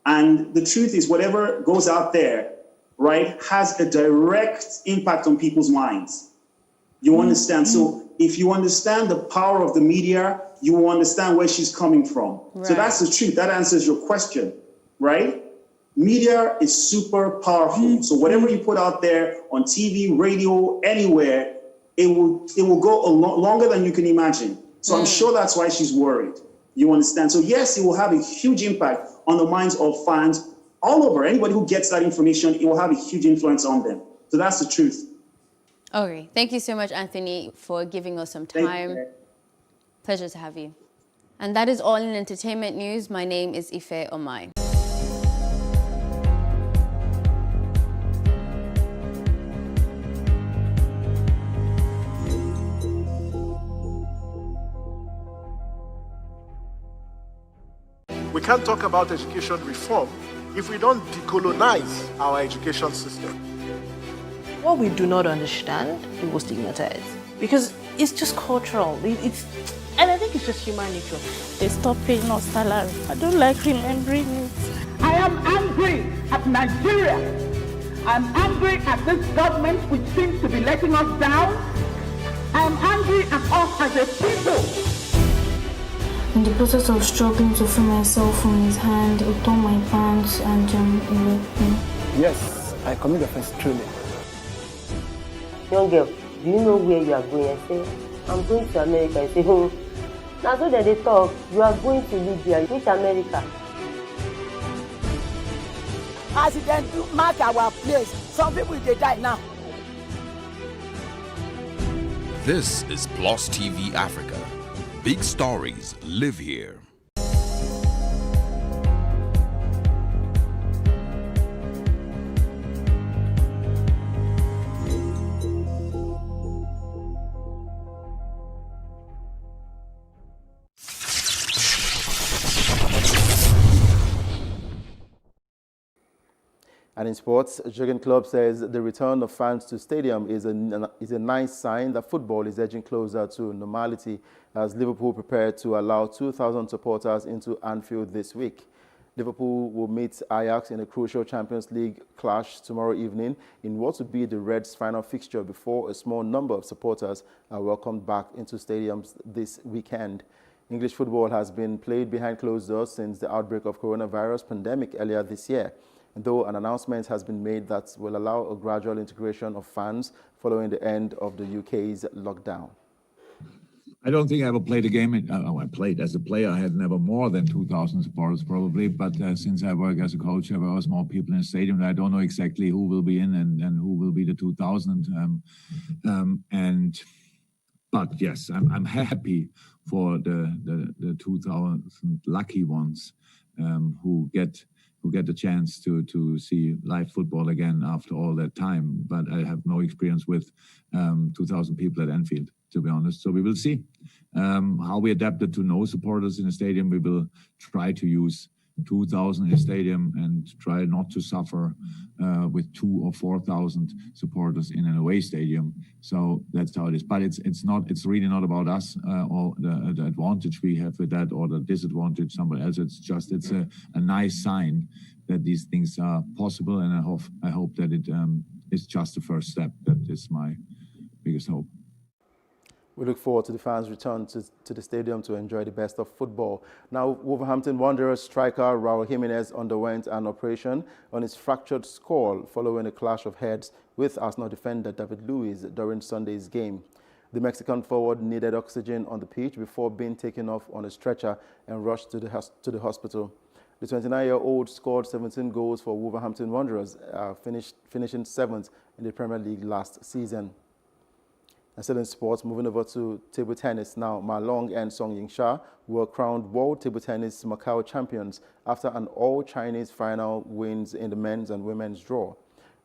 And the truth is, whatever goes out there, right, has a direct impact on people's minds. You understand? So if you understand the power of the media, you will understand where she's coming from. Right. So that's the truth. That answers your question, right? Media is super powerful. So whatever you put out there on TV, radio, anywhere, it will go longer than you can imagine. So I'm sure that's why she's worried. You understand? So yes, it will have a huge impact on the minds of fans all over. Anybody who gets that information, it will have a huge influence on them. So that's the truth. Okay. Thank you so much, Anthony, for giving us some time. Pleasure to have you. And that is all in entertainment news. My name is Ife Omai. We can't talk about education reform if we don't decolonize our education system. What we do not understand, we will stigmatize. Because it's just cultural. And I think it's just human nature. They stop paying us salary. I don't like remembering it. I am angry at Nigeria. I'm angry at this government which seems to be letting us down. I am angry at us as a people. In the process of struggling to free myself from his hand, he tore my pants and he raped me. Yes, I commit offense truly. Young girl, do you know where you are going? I say, I'm going to America. I say, now so that they talk, you are going to Libya, which America? As it then do mark our place, some people they die now. This is Plus TV Africa. Big stories live here. And in sports, Jurgen Klopp says the return of fans to stadium is a nice sign that football is edging closer to normality as Liverpool prepare to allow 2,000 supporters into Anfield this week. Liverpool will meet Ajax in a crucial Champions League clash tomorrow evening in what will be the Reds' final fixture before a small number of supporters are welcomed back into stadiums this weekend. English football has been played behind closed doors since the outbreak of coronavirus pandemic earlier this year, though an announcement has been made that will allow a gradual integration of fans following the end of the UK's lockdown. I don't think I ever played a game. I played as a player. I had never more than 2,000 supporters probably. But since I work as a coach, there was more people in the stadium. I don't know exactly who will be in and who will be the 2,000. But yes, I'm happy for the 2,000 lucky ones who get the chance to see live football again after all that time. But I have no experience with 2,000 people at Anfield, to be honest. So we will see how we adapted to no supporters in the stadium. We will try to use 2,000 in the stadium and try not to suffer with 2,000 or 4,000 supporters in an away stadium. So that's how it is. But it's really not about us or the advantage we have with that or the disadvantage somebody else. It's a nice sign that these things are possible, and I hope that it is just the first step. That is my biggest hope. We look forward to the fans' return to the stadium to enjoy the best of football. Now, Wolverhampton Wanderers striker Raul Jimenez underwent an operation on his fractured skull following a clash of heads with Arsenal defender David Luiz during Sunday's game. The Mexican forward needed oxygen on the pitch before being taken off on a stretcher and rushed to the hospital. The 29-year-old scored 17 goals for Wolverhampton Wanderers, finishing 7th in the Premier League last season. And still in sports, moving over to table tennis now. Ma Long and Song Ying-sha were crowned World Table Tennis Macau champions after an all-Chinese final wins in the men's and women's draw.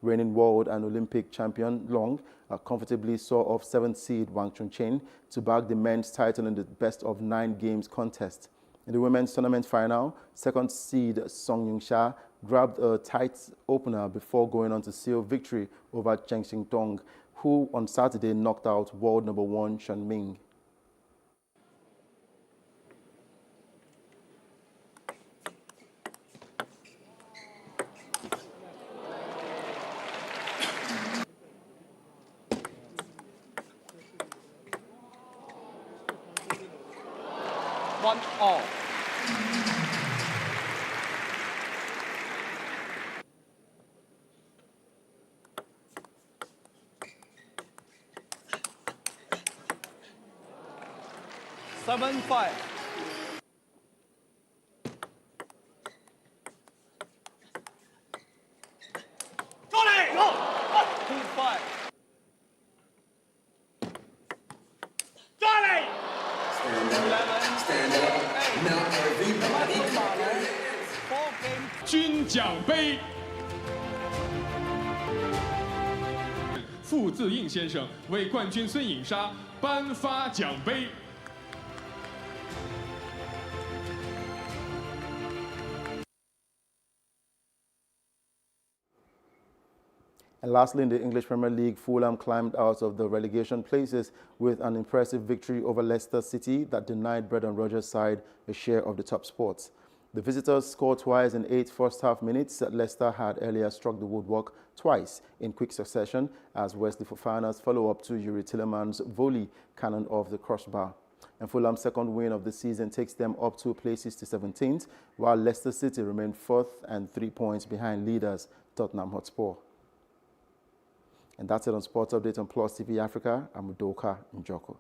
Reigning world and Olympic champion Long comfortably saw off 7th seed Wang Chunchen to bag the men's title in the best-of-9 games contest. In the women's tournament final, 2nd seed Song Ying-sha grabbed a tight opener before going on to seal victory over Chen Xingtong, who on Saturday knocked out world number 1 Shen Ming. One all. Seven, 5. Johnny! Go! 2-5. Johnny! 11. 军奖杯，傅自应先生为冠军孙颖莎颁发奖杯。And lastly, in the English Premier League, Fulham climbed out of the relegation places with an impressive victory over Leicester City that denied Brendan Rodgers' side a share of the top spots. The visitors scored twice in 8 first-half minutes. Leicester had earlier struck the woodwork twice in quick succession as Wesley Fofana's follow-up to Yuri Tillemans' volley cannoned off the crossbar. And Fulham's second win of the season takes them up 2 places to 17th, while Leicester City remain 4th and 3 points behind leaders Tottenham Hotspur. And that's it on Sports Update on Plus TV Africa. I'm Udoka Njoko.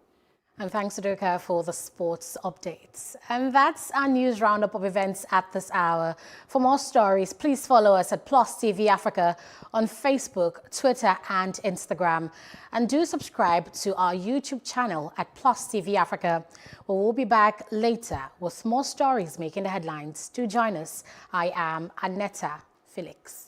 And thanks, Udoka, for the sports updates. And that's our news roundup of events at this hour. For more stories, please follow us at Plus TV Africa on Facebook, Twitter, and Instagram. And do subscribe to our YouTube channel at Plus TV Africa. We'll be back later with more stories making the headlines. Do join us. I am Annetta Felix.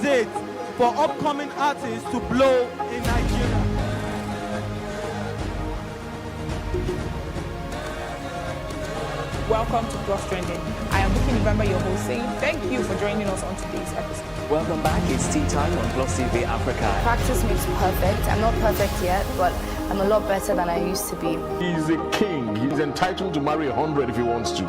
It for upcoming artists to blow in Nigeria. Welcome to Plus Trending. I am Buki November, your host, saying thank you for joining us on today's episode. Welcome back. It's tea time on Plus TV Africa. Practice makes perfect. I'm not perfect yet, but I'm a lot better than I used to be. He's a king. He's entitled to marry 100 if he wants to.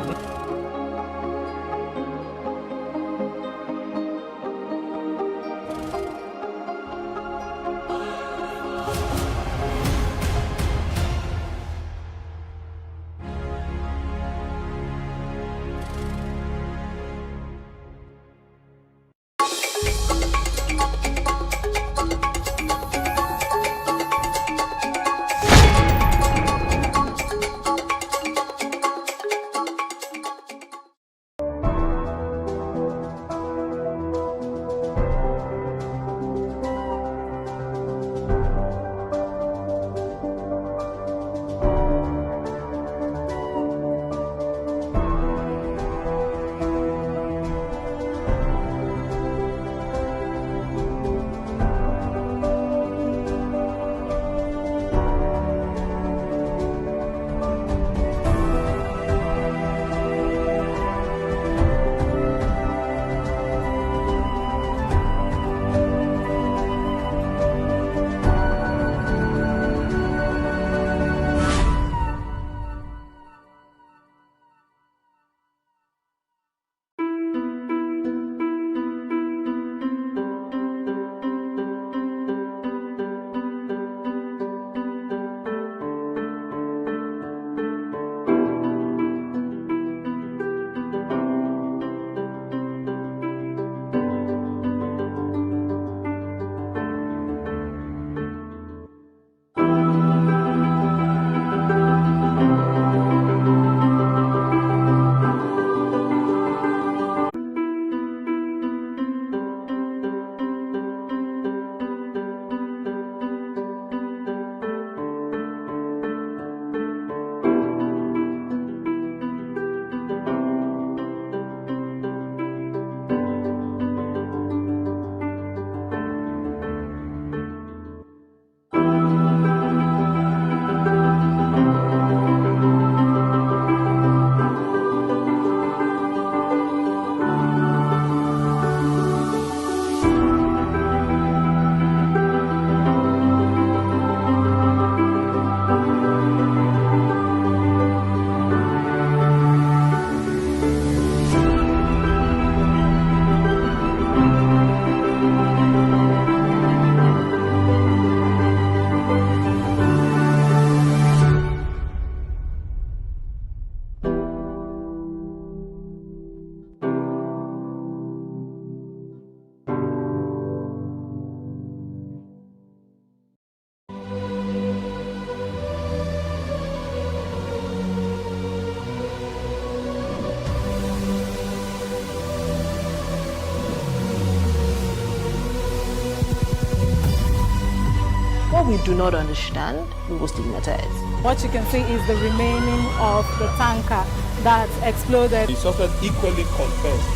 What we do not understand, we will stigmatize. What you can see is the remaining of the tanker that exploded. The suspect equally confessed.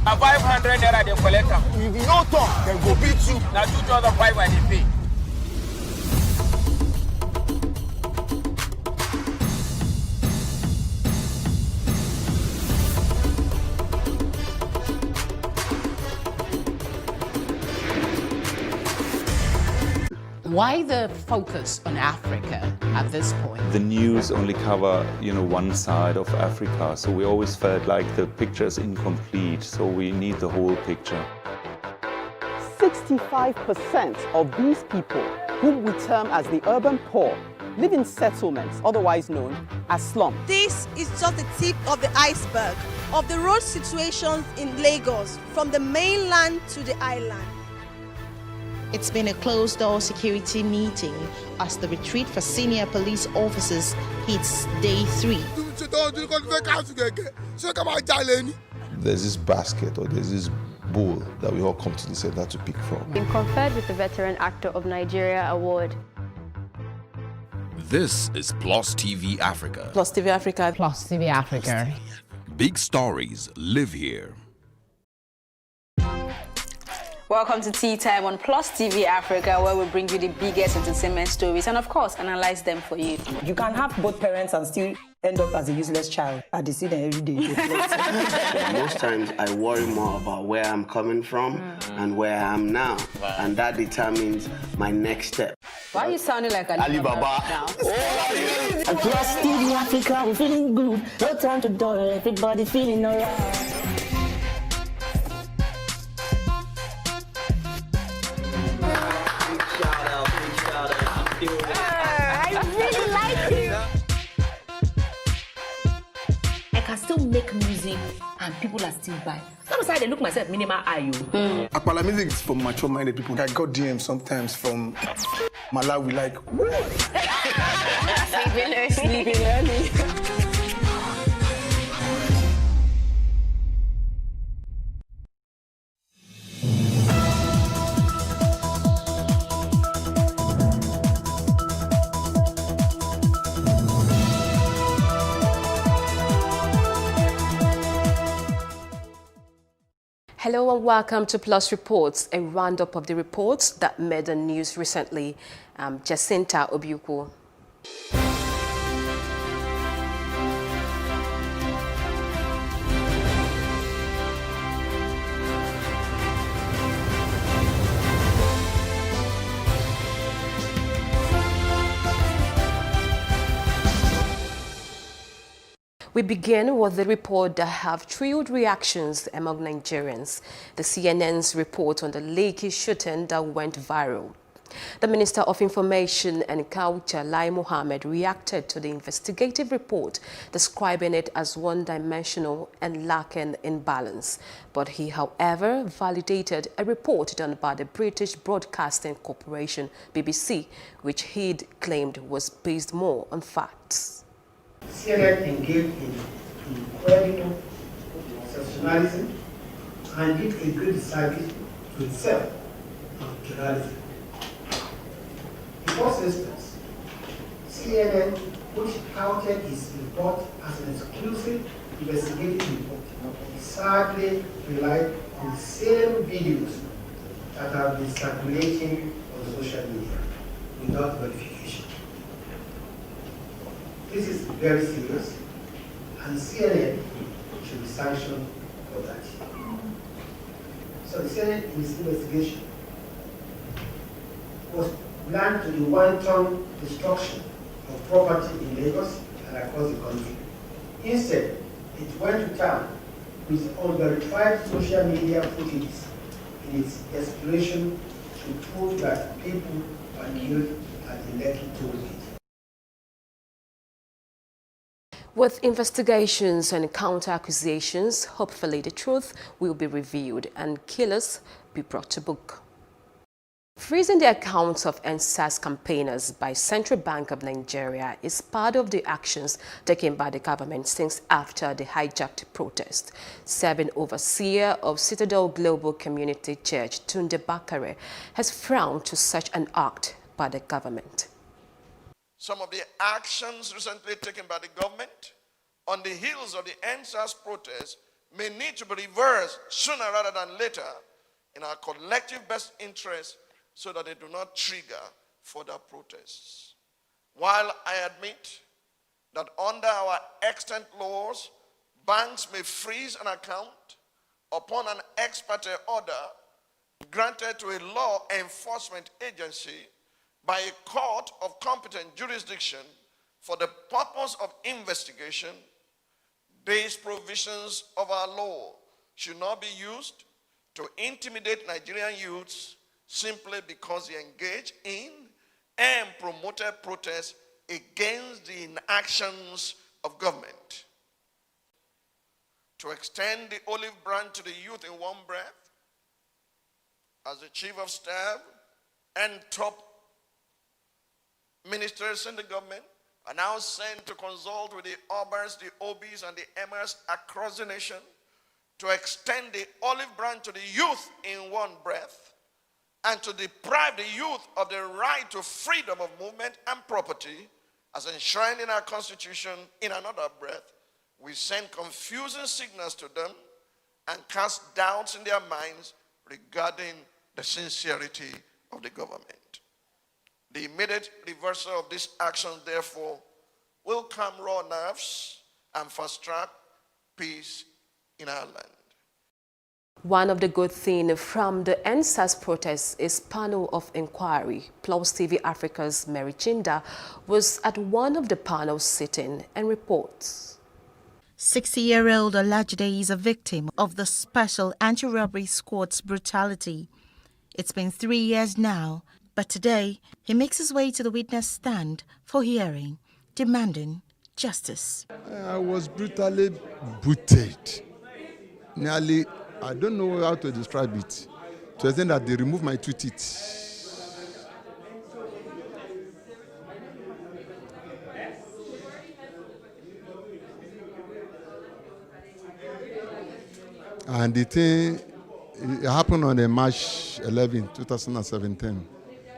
A 500 naira they collect them. If you no talk, then go beat you. Now 2,500 they pay. Why the focus on Africa at this point? The news only cover, one side of Africa, so we always felt like the picture is incomplete, so we need the whole picture. 65% of these people, whom we term as the urban poor, live in settlements, otherwise known as slums. This is just the tip of the iceberg of the road situations in Lagos, from the mainland to the island. It's been a closed-door security meeting as the retreat for senior police officers hits day 3. There's this basket or there's this bowl that we all come to the center to pick from. Been conferred with the Veteran Actor of Nigeria Award. This is Plus TV Africa. Plus TV Africa. Plus TV Africa. Big stories live here. Welcome to Tea Time on Plus TV Africa, where we bring you the biggest entertainment stories and, of course, analyze them for you. You can have both parents and still end up as a useless child. I see them every day. Most times I worry more about where I'm coming from and where I am now, and that determines my next step. Why are you sounding like an Alibaba now? Plus TV Africa, we're feeling good. No time to dull, everybody feeling alright. Still make music and people are still buying. Sometimes I look myself minimal IU. Akpala music is for mature-minded people. I got DMs sometimes from Malawi, like, sleeping early. Hello and welcome to Plus Reports, a roundup of the reports that made the news recently. I'm Jacinta Obiuku. We begin with the report that have thrilled reactions among Nigerians. The CNN's report on the Lekki shooting that went viral. The Minister of Information and Culture, Lai Mohammed, reacted to the investigative report, describing it as one-dimensional and lacking in balance. But he, however, validated a report done by the British Broadcasting Corporation, BBC, which he'd claimed was based more on facts. CNN engaged in incredible sensationalism and did a good service to itself of journalism. In first instance, CNN, which touted its report as an exclusive investigative report, sadly relied on the same videos that have been circulating on social media without verification. This is very serious, and CNN should be sanctioned for that. So the CNN in this investigation was planned to do wanton destruction of property in Lagos and across the country. Instead, it went to town with unverified social media footage in its exploration to prove that people were killed at the Lekki toll gate. With investigations and counter-accusations, hopefully the truth will be revealed and killers be brought to book. Freezing the accounts of NSAS campaigners by Central Bank of Nigeria is part of the actions taken by the government since after the hijacked protest. Serving overseer of Citadel Global Community Church, Tunde Bakare, has frowned to such an act by the government. Some of the actions recently taken by the government on the heels of the NSAS protest may need to be reversed sooner rather than later in our collective best interest, so that they do not trigger further protests. While I admit that under our extant laws, banks may freeze an account upon an ex parte order granted to a law enforcement agency by a court of competent jurisdiction for the purpose of investigation, these provisions of our law should not be used to intimidate Nigerian youths simply because they engage in and promoted protests against the inactions of government. To extend the olive branch to the youth in one breath, as the chief of staff and top ministers in the government are now sent to consult with the Obers, the OBs, and the emirs across the nation to extend the olive branch to the youth in one breath, and to deprive the youth of the right to freedom of movement and property as enshrined in our Constitution in another breath, we send confusing signals to them and cast doubts in their minds regarding the sincerity of the government. The immediate reversal of this action, therefore, will calm raw nerves and fast-track peace in our land. One of the good things from the NSAS protests is panel of inquiry. Plus TV Africa's Mary Chinda was at one of the panels sitting and reports. 60-year-old Olajide is a victim of the Special Anti-Robbery Squad's brutality. It's been 3 years now, but today he makes his way to the witness stand for hearing, demanding justice. I was brutally booted. Nearly, I don't know how to describe it, to the extent that they removed my 2 teeth. And the thing, it happened on March 11, 2017.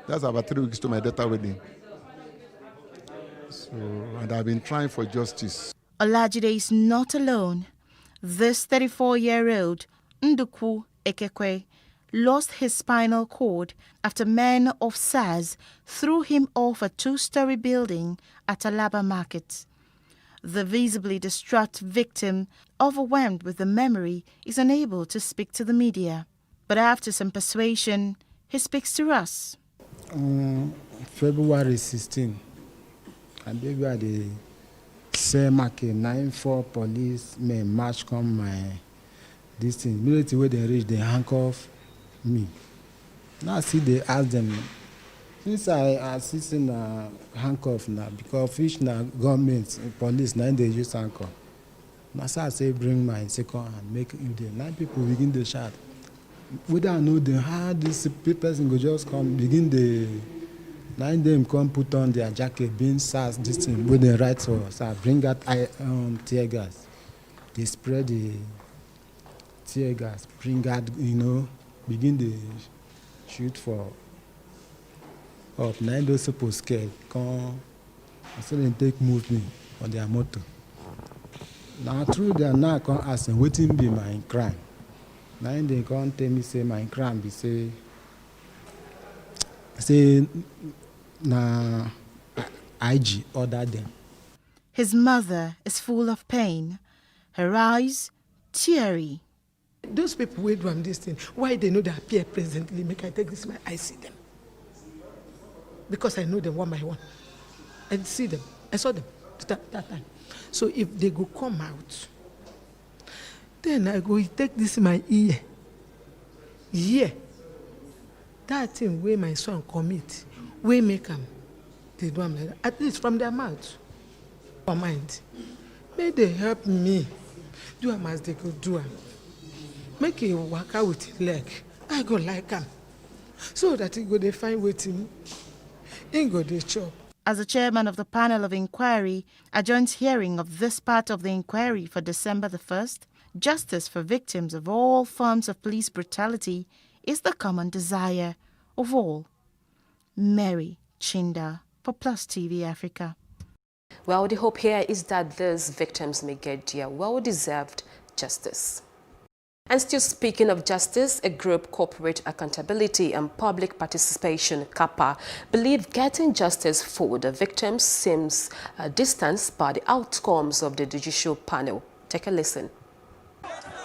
That's about 3 weeks to my daughter's wedding. So, and I've been trying for justice. Olajide is not alone. This 34-year-old Ndukwu Ekekwe lost his spinal cord after men of SARS threw him off a 2-story building at Alaba Market. The visibly distraught victim, overwhelmed with the memory, is unable to speak to the media. But after some persuasion, he speaks to us. February 16, and they were the same market 94 policemen march come my this thing. Immediately when they reach, they handcuff me. Now see they ask them. Since I assist in handcuff now, because fish now government police now they use handcuff. Now so I say bring my second hand, make it there. Now people begin to shout. Whether I know them how this person go just come begin the. Now them come put on their jacket, being SARS, this thing, with the right for us. I bring out tear gas. They spread the tear gas, bring out, begin the shoot for up. Now those people scared, come, so they take movement on their motor. Now through their now come ask them, what be my crime? Now they come tell me, say my crime be say na IG order them. His mother is full of pain, her eyes teary. Those people who do this thing, why they know they appear presently, make I take this my I see them. Because I know them one by one. I see them. I saw them that time. So if they go come out, then I go take this in my ear. Yeah. That thing where my son commit, we make them. They do them like that. At least from their mouth or mind. May they help me. Do them as they go do them. Make it work out with his leg. I go like them. so that he go dey find wetin he go dey chop. As the chairman of the panel of inquiry, adjourned hearing of this part of the inquiry for December the 1st, justice for victims of all forms of police brutality is the common desire of all. Mary Chinda for Plus TV Africa. Well, the hope here is that these victims may get their well-deserved justice. And still speaking of justice, a group, Corporate Accountability and Public Participation, CAPA, believe getting justice for the victims seems distanced by the outcomes of the judicial panel. Take a listen.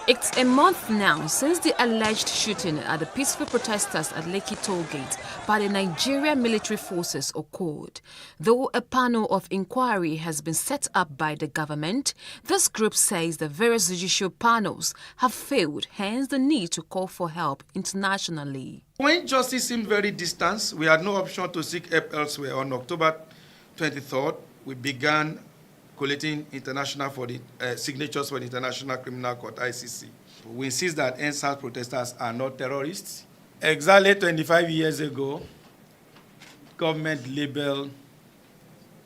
It's a month now since the alleged shooting at the peaceful protesters at Lekki Tollgate by the Nigerian military forces occurred. Though a panel of inquiry has been set up by the government, this group says the various judicial panels have failed, hence the need to call for help internationally. When justice seemed very distant, we had no option to seek help elsewhere. On October 23rd, we began collating international for the signatures for the International Criminal Court, ICC. We insist that EndSARS protesters are not terrorists. Exactly 25 years ago, government labeled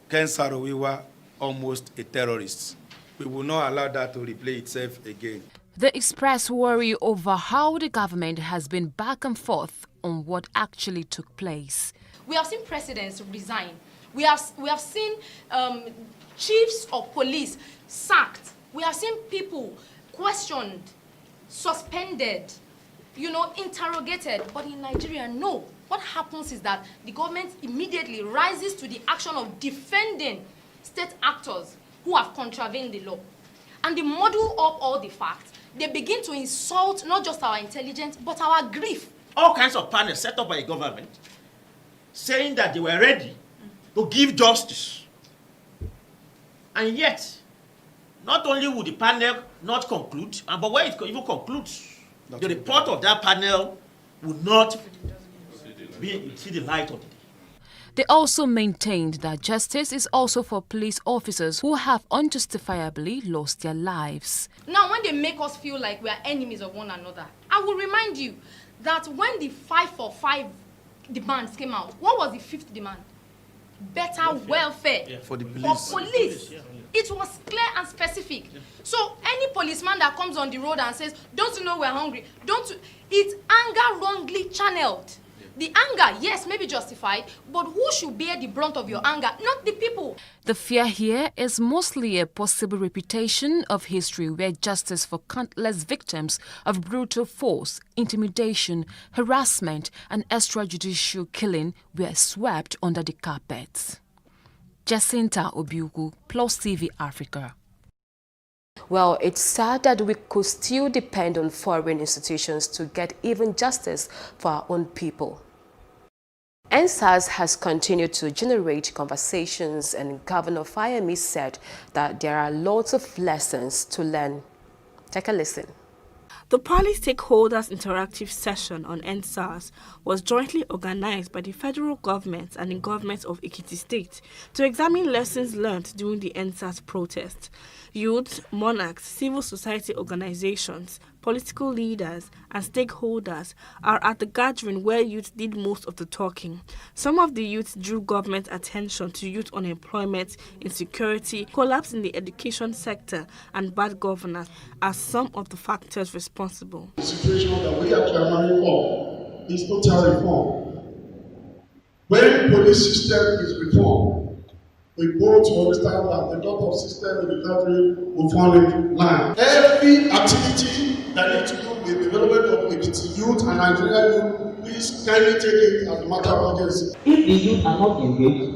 Ken Saro-Wiwa almost a terrorist. We will not allow that to replay itself again. They express worry over how the government has been back and forth on what actually took place. We have seen presidents resign. We have seen chiefs of police sacked. We have seen people questioned, suspended, interrogated. But in Nigeria, no. What happens is that the government immediately rises to the action of defending state actors who have contravened the law. And they muddle up all the facts. They begin to insult not just our intelligence, but our grief. All kinds of panels set up by the government saying that they were ready to give justice. And yet, not only would the panel not conclude, but when it even concludes, the report of that panel would not see the light of the day. They also maintained that justice is also for police officers who have unjustifiably lost their lives. Now, when they make us feel like we are enemies of one another, I will remind you that when the 5 for 5 demands came out, what was the 5th demand? Better welfare for the police. For police. It was clear and specific. So any policeman that comes on the road and says, "Don't you know we're hungry?" It's anger wrongly channeled. The anger, yes, may be justified, but who should bear the brunt of your anger? Not the people. The fear here is mostly a possible repetition of history where justice for countless victims of brutal force, intimidation, harassment, and extrajudicial killing were swept under the carpet. Jacinta Obiugu, Plus TV Africa. Well, it's sad that we could still depend on foreign institutions to get even justice for our own people. EndSARS has continued to generate conversations, and Governor Fayemi said that there are lots of lessons to learn. Take a listen. The Pali Stakeholders Interactive Session on EndSARS was jointly organized by the federal government and the government of Ekiti State to examine lessons learned during the EndSARS protest. Youth, monarchs, civil society organizations, political leaders, and stakeholders are at the gathering where youth did most of the talking. Some of the youth drew government attention to youth unemployment, insecurity, collapse in the education sector, and bad governance as some of the factors responsible. The situation that we are clamoring for is total reform. When police system is reformed, we go to understand that the lot of system in the country will fall in line. Every activity that needs to do with the development of the youth and Nigerian youth, please kindly take it as a matter of urgency. If the youth are not engaged,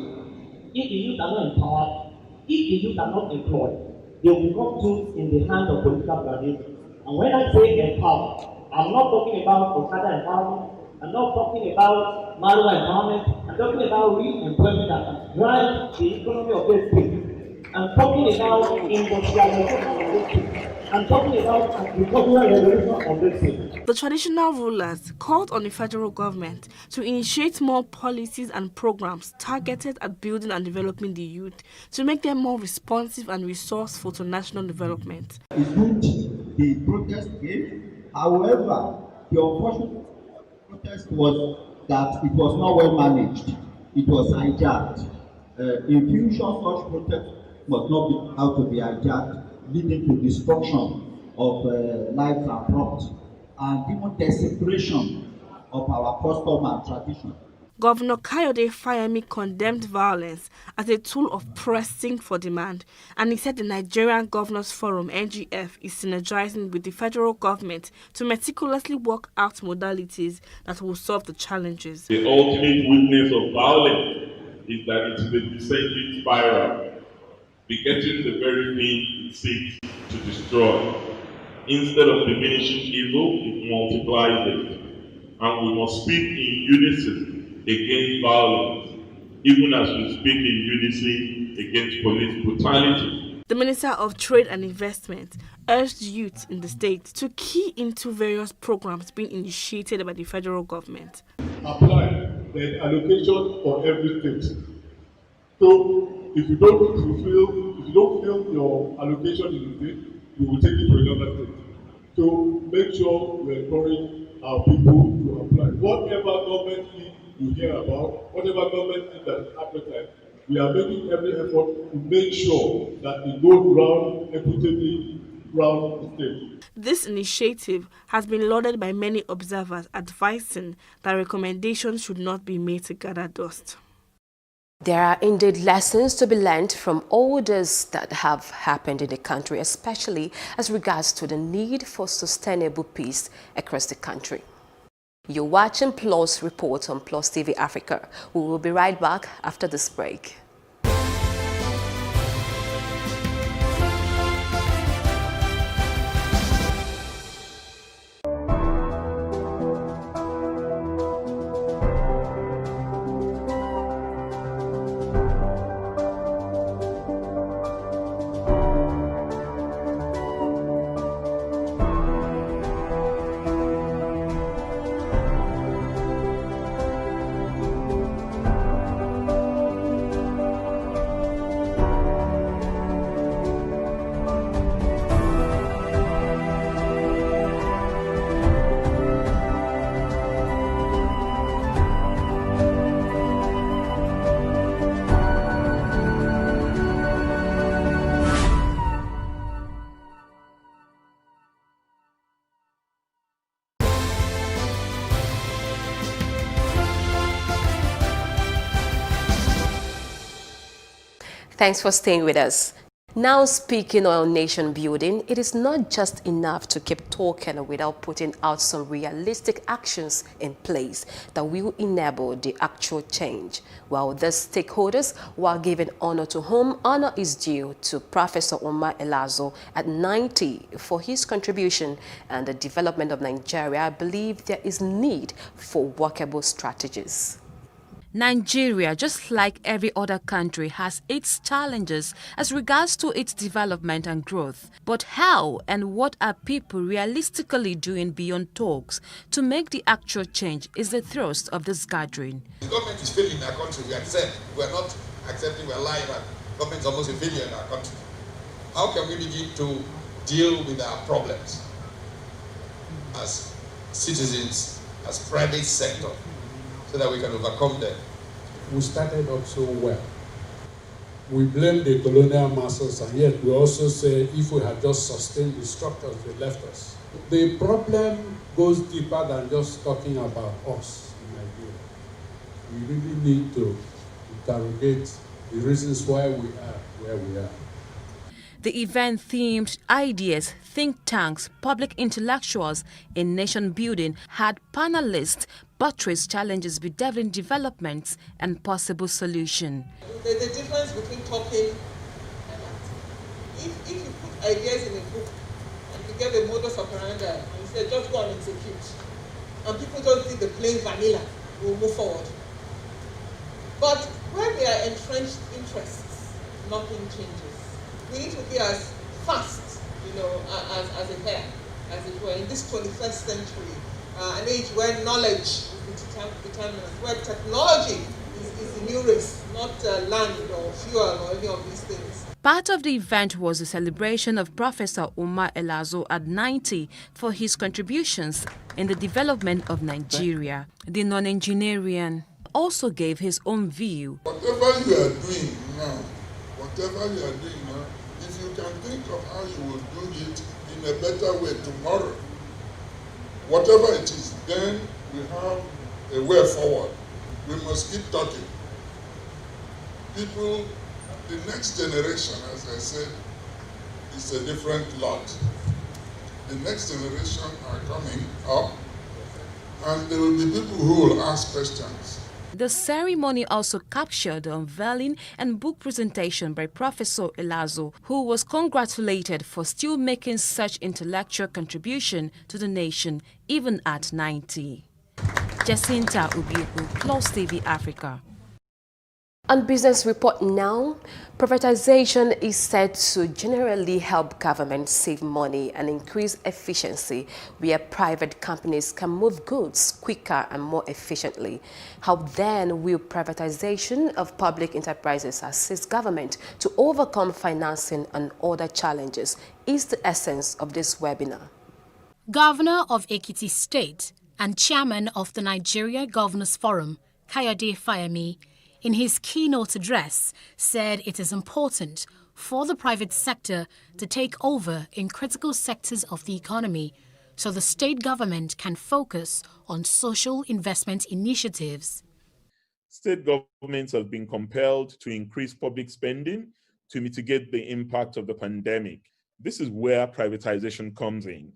if the youth are not empowered, if the youth are not employed, they will become tools in the hand of political graduates. And when I say empower, I'm not talking about Okada empowerment, I'm not talking about Marua empowerment, I'm talking about real employment that can drive the economy of this state. I'm talking about industrialization of this state. I'm talking about agricultural revolution of this state. The traditional rulers called on the federal government to initiate more policies and programs targeted at building and developing the youth to make them more responsive and resourceful to national development. It's good the protest came, however, the unfortunate protest was that it was not well managed, it was hijacked. In future, such protests must not be how to be hijacked, leading to destruction of lives and property, and even desecration of our custom and tradition. Governor Kayode Fayemi condemned violence as a tool of pressing for demand, and he said the Nigerian Governors Forum (NGF) is synergizing with the federal government to meticulously work out modalities that will solve the challenges. The ultimate weakness of violence is that it is a descending spiral, begetting the very thing it seeks to destroy. Instead of diminishing evil, it multiplies it, and we must speak in unison against violence, even as we speak in unison against police brutality. The Minister of Trade and Investment urged youth in the state to key into various programs being initiated by the federal government. Apply the allocation for every state. So if you don't feel your allocation in the state, you will take it to another state. So make sure we encourage our people to apply. Whatever government need you hear about, whatever government need that is appetite, we are making every effort to make sure that it goes round equitably round the state. This initiative has been lauded by many observers, advising that recommendations should not be made to gather dust. There are indeed lessons to be learned from all this that have happened in the country, especially as regards to the need for sustainable peace across the country. You're watching PLUS Report on PLUS TV Africa. We will be right back after this break. Thanks for staying with us. Now, speaking on nation building, it is not just enough to keep talking without putting out some realistic actions in place that will enable the actual change. While the stakeholders, while giving honor to whom honor is due to Professor Omar Elazo at 90 for his contribution and the development of Nigeria, I believe there is need for workable strategies. Nigeria, just like every other country, has its challenges as regards to its development and growth. But how and what are people realistically doing beyond talks to make the actual change is the thrust of this gathering. The government is failing in our country. We accept. We are not accepting. We are lying. Government is almost a failure in our country. How can we begin to deal with our problems as citizens, as private sector, so that we can overcome them? We started up so well. We blame the colonial masters, and yet we also say if we had just sustained the structures they left us. The problem goes deeper than just talking about us in Nigeria. We really need to interrogate the reasons why we are where we are. The event themed ideas, think tanks, public intellectuals in nation building had panelists buttress challenges with devouring developments and possible solution. There's a difference between talking and acting. If you put ideas in a book and you get a modus operandi and you say just go and execute, and people don't see the plain vanilla, we'll move forward. But where there are entrenched interests, nothing changes. We need to be as fast, as a hair, as it were, in this 21st century, an age where knowledge is determinant, where technology is the new race, not land or fuel or any of these things. Part of the event was a celebration of Professor Umar Elazo at 90 for his contributions in the development of Nigeria. The non-engineering also gave his own view. Whatever you are doing now, if you can think of how you will do it in a better way tomorrow, whatever it is, then we have a way forward. We must keep talking. People, the next generation, as I said, is a different lot. The next generation are coming up, and there will be people who will ask questions. The ceremony also captured the unveiling and book presentation by Professor Elazo, who was congratulated for still making such intellectual contribution to the nation even at 90. Jacinta Ubieku, Plus TV Africa. On Business Report now, privatization is said to generally help government save money and increase efficiency, where private companies can move goods quicker and more efficiently. How then will privatization of public enterprises assist government to overcome financing and other challenges is the essence of this webinar. Governor of Ekiti State and Chairman of the Nigeria Governors Forum, Kayode Fayemi, in his keynote address, said it is important for the private sector to take over in critical sectors of the economy so the state government can focus on social investment initiatives. State governments have been compelled to increase public spending to mitigate the impact of the pandemic. This is where privatization comes in,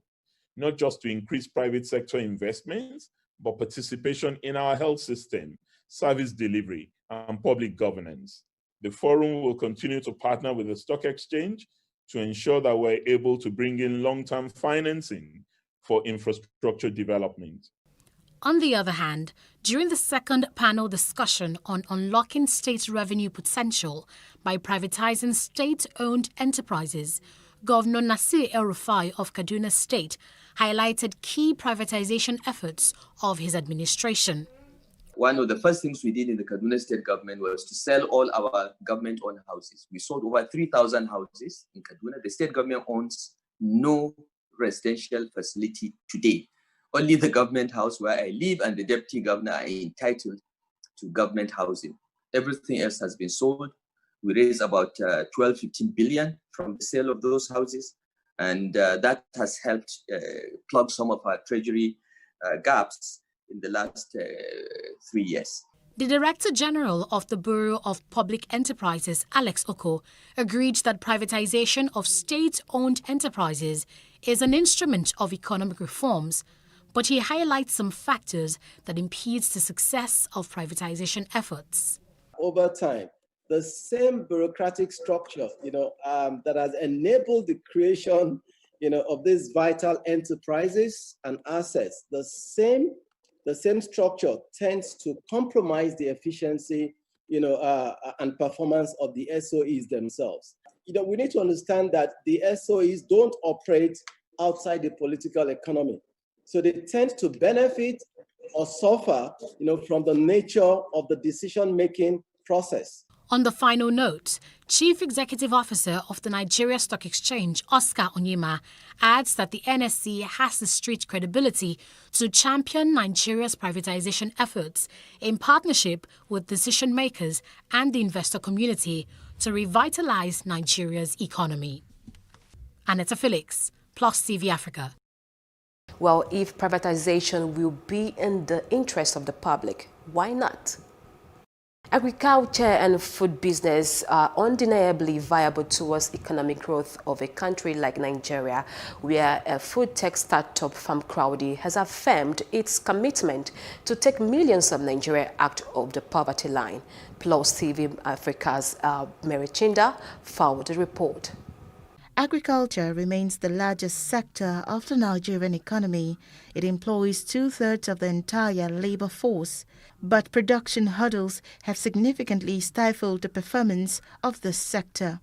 not just to increase private sector investments, but participation in our health system, service delivery, and public governance. The forum will continue to partner with the stock exchange to ensure that we're able to bring in long-term financing for infrastructure development. On the other hand, during the second panel discussion on unlocking state revenue potential by privatizing state-owned enterprises, Governor Nasir El-Rufai of Kaduna State highlighted key privatization efforts of his administration. One of the first things we did in the Kaduna State government was to sell all our government-owned houses. We sold over 3,000 houses in Kaduna. The state government owns no residential facility today. Only the government house where I live and the deputy governor are entitled to government housing. Everything else has been sold. We raised about 12-15 billion from the sale of those houses. And that has helped plug some of our treasury gaps in the last 3 years. The Director General of the Bureau of Public Enterprises, Alex Oko, agreed that privatization of state-owned enterprises is an instrument of economic reforms, but he highlights some factors that impedes the success of privatization efforts. Over time, the same bureaucratic structure, that has enabled the creation, of these vital enterprises and assets, the same structure tends to compromise the efficiency, and performance of the SOEs themselves. We need to understand that the SOEs don't operate outside the political economy. So they tend to benefit or suffer, from the nature of the decision-making process. On the final note, Chief Executive Officer of the Nigeria Stock Exchange, Oscar Onyema, adds that the NSE has the street credibility to champion Nigeria's privatization efforts in partnership with decision makers and the investor community to revitalize Nigeria's economy. Aneta Felix, Plus TV Africa. Well, if privatization will be in the interest of the public, why not? Agriculture and food business are undeniably viable towards economic growth of a country like Nigeria, where a food tech startup FarmCrowdy has affirmed its commitment to take millions of Nigeria out of the poverty line. Plus TV Africa's Mary Chinda followed the report. Agriculture remains the largest sector of the Nigerian economy. It employs 2/3 of the entire labor force, but production hurdles have significantly stifled the performance of this sector.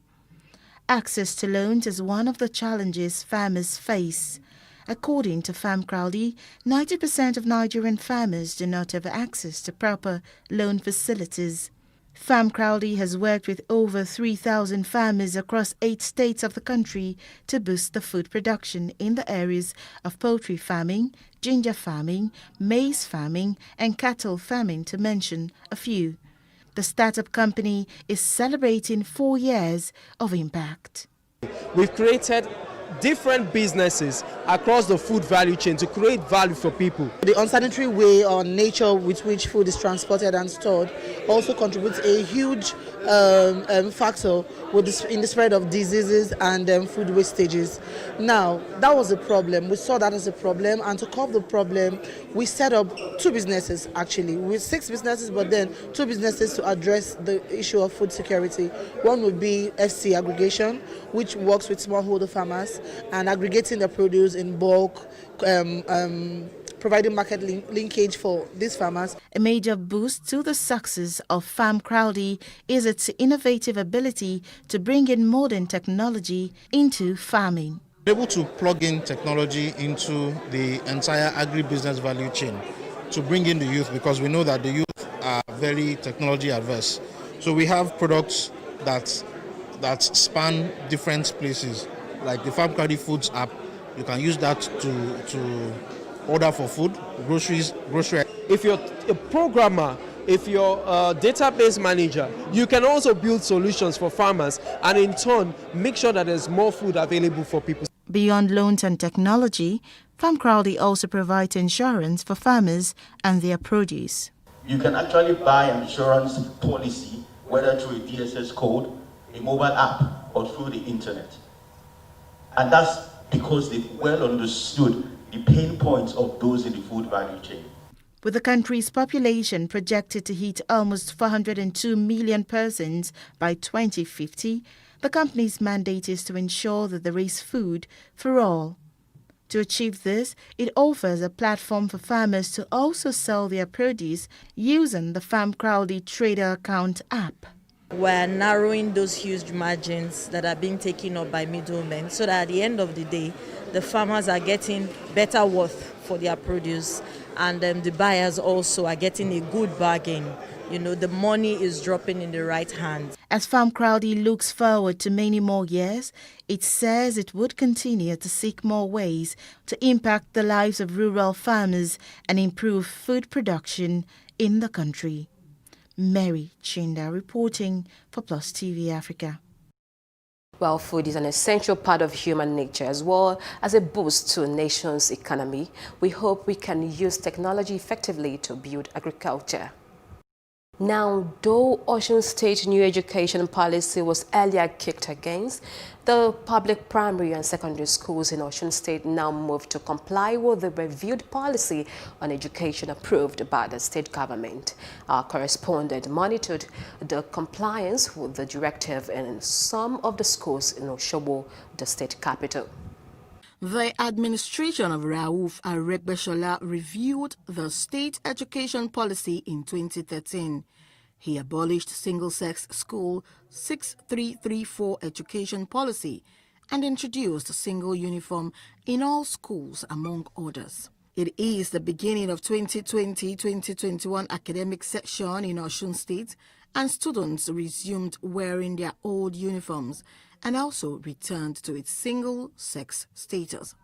Access to loans is one of the challenges farmers face. According to FarmCrowdy, 90% of Nigerian farmers do not have access to proper loan facilities. Farm Crowley has worked with over 3,000 farmers across 8 states of the country to boost the food production in the areas of poultry farming, ginger farming, maize farming, and cattle farming, to mention a few. The startup company is celebrating 4 years of impact. We've created different businesses across the food value chain to create value for people. The unsanitary way or nature with which food is transported and stored also contributes a huge factor in the spread of diseases and food wastages. Now, that was a problem. We saw that as a problem, and to solve the problem, we set up 2 businesses actually. With 6 businesses, but then 2 businesses to address the issue of food security. One would be FC Aggregation, which works with smallholder farmers and aggregating the produce in bulk, providing market linkage for these farmers. A major boost to the success of Farm Crowley is its innovative ability to bring in modern technology into farming. We're able to plug in technology into the entire agribusiness value chain to bring in the youth, because we know that the youth are very technology adverse. So we have products that span different places, like the Farm Crowley Foods app. You can use that to order for food, grocery. If you're a programmer, if you're a database manager, you can also build solutions for farmers and in turn make sure that there's more food available for people. Beyond loans and technology, Farm Crowley also provides insurance for farmers and their produce. You can actually buy an insurance policy, whether through a DSS code, a mobile app, or through the internet. And that's because they've well understood the pain points of those in the food value chain. With the country's population projected to hit almost 402 million persons by 2050, the company's mandate is to ensure that there is food for all. To achieve this, it offers a platform for farmers to also sell their produce using the Farm Crowley Trader Account app. We're narrowing those huge margins that are being taken up by middlemen so that at the end of the day, the farmers are getting better worth for their produce, and the buyers also are getting a good bargain. You know, the money is dropping in the right hands. As Farm Crowley looks forward to many more years, it says it would continue to seek more ways to impact the lives of rural farmers and improve food production in the country. Mary Chinda reporting for Plus TV Africa. Well, food is an essential part of human nature as well as a boost to a nation's economy. We hope we can use technology effectively to build agriculture. Now, though Osun State new education policy was earlier kicked against, the public primary and secondary schools in Osun State now moved to comply with the reviewed policy on education approved by the state government. Our correspondent monitored the compliance with the directive in some of the schools in Osogbo, the state capital. The administration of Rauf Aregbesola reviewed the state education policy in 2013. He abolished single-sex school 6334 education policy and introduced single uniform in all schools, among others. It is the beginning of 2020-2021 academic session in Osun State, and students resumed wearing their old uniforms and also returned to its single-sex status.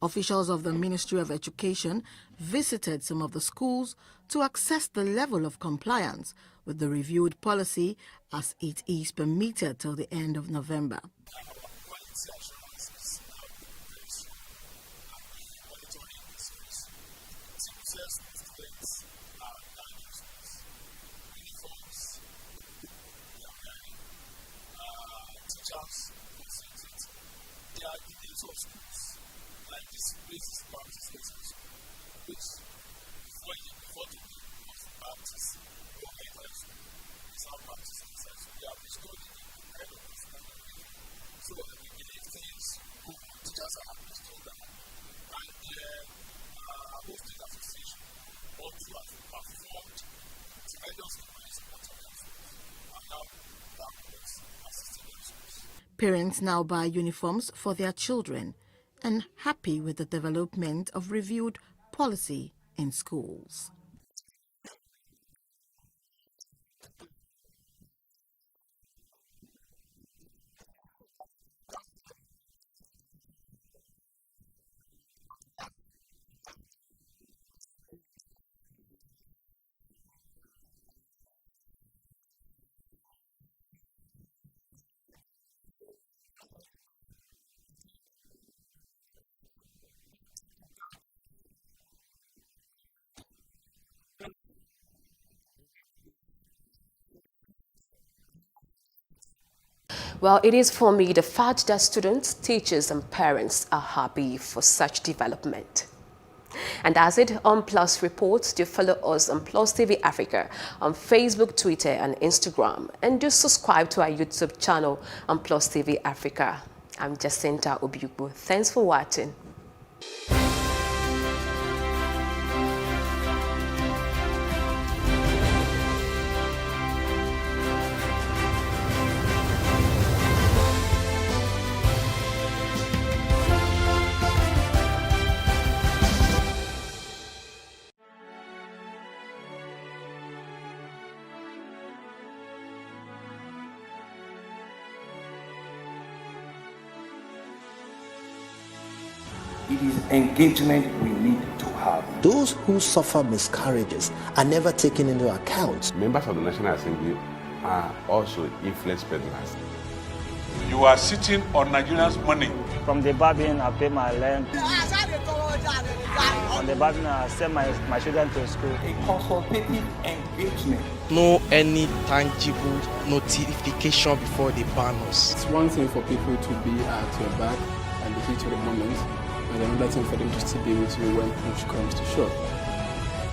Officials of the Ministry of Education visited some of the schools to assess the level of compliance with the reviewed policy as it is permitted till the end of November. Parents now buy uniforms for their children and happy with the development of reviewed policy in schools. Well, it is for me the fact that students, teachers and parents are happy for such development. And that's it on Plus Reports. Do follow us on Plus TV Africa on Facebook, Twitter and Instagram. And do subscribe to our YouTube channel on Plus TV Africa. I'm Jacinta Obiubu. Thanks for watching. It is engagement we need to have. Those who suffer miscarriages are never taken into account. Members of the National Assembly are also influence peddlers. You are sitting on Nigerians' money. From the Babin, I pay my rent. On the Babin, I send my children to school. A consultative engagement. No any tangible notification before they ban us. It's one thing for people to be at your back and the heat of the moment, and another thing for them to still be with you when push comes to shove.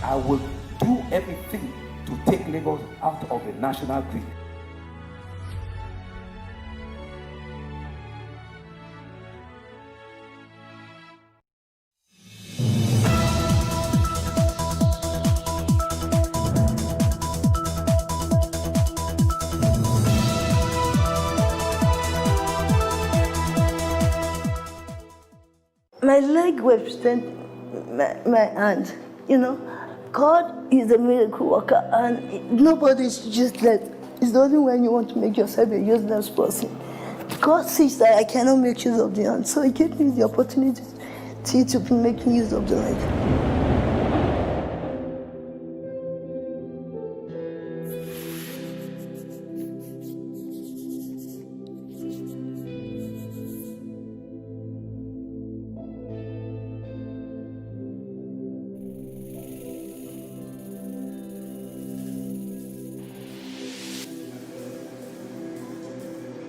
I will do everything to take Lagos out of the national grid. My leg represents my hand, you know. God is a miracle worker and nobody's useless. It's only when you want to make yourself a useless person. God sees that I cannot make use of the hand, so He gave me the opportunity to be making use of the leg.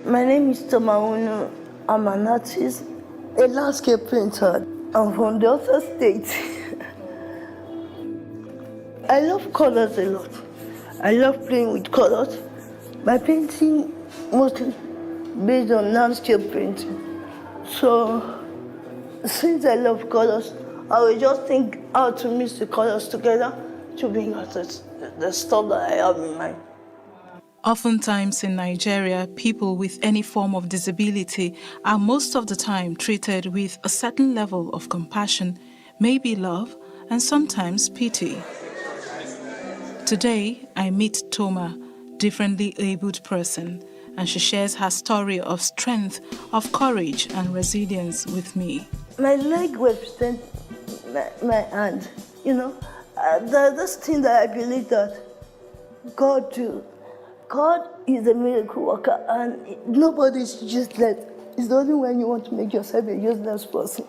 My name is Tomaunu. I'm an artist, a landscape painter. I'm from the other state. I love colors a lot. I love playing with colors. My painting mostly based on landscape painting. So since I love colors, I will just think how to mix the colors together to bring out the stuff that I have in mind. Oftentimes in Nigeria, people with any form of disability are most of the time treated with a certain level of compassion, maybe love, and sometimes pity. Today, I meet Toma, differently abled person, and she shares her story of strength, of courage and resilience with me. My leg represents my hand, you know. This thing that I believe that God do. God is a miracle worker, and nobody's useless. It's the only when you want to make yourself a useless person.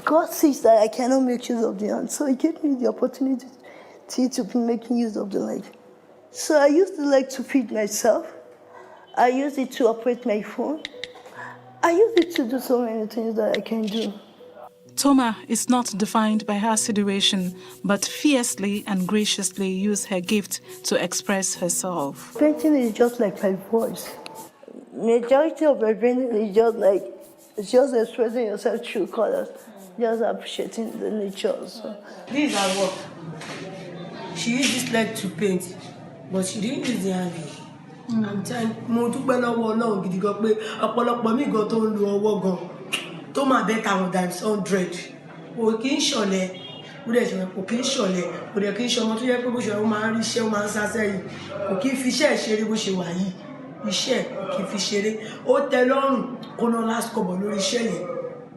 God sees that I cannot make use of the hand, so He gave me the opportunity to be making use of the leg. So I use the leg to feed myself. I use it to operate my phone. I use it to do so many things that I can do. Toma is not defined by her situation, but fiercely and graciously uses her gift to express herself. Painting is just like my voice. Majority of my painting is just expressing yourself through colors, just appreciating the nature. So. This is her work. She used this leg to paint, but she didn't use the hand. I'm telling mo dúpẹ́ lọ́wọ́ Ọlọ́run gidi gan pé ọ̀pọ̀lọpọ̀ mi gan tó ń lo ọwọ́ gan tó máa better than 100. Kò kí ń ṣọ̀lẹ, ó dẹ̀ ṣe kò kí ń ṣọ̀lẹ, kò dẹ̀ kí ń ṣọmọ tó yẹ pé bó ṣe ó máa ń rí iṣẹ́ ó máa ń sá sẹ́yìn, kò kí ń fi iṣẹ́ ṣeré bó ṣe wà yìí, iṣẹ́ kò kí ń fi ṣeré, ó tẹ́ lọ́rùn kó ná last kobo lórí iṣẹ́ yẹn,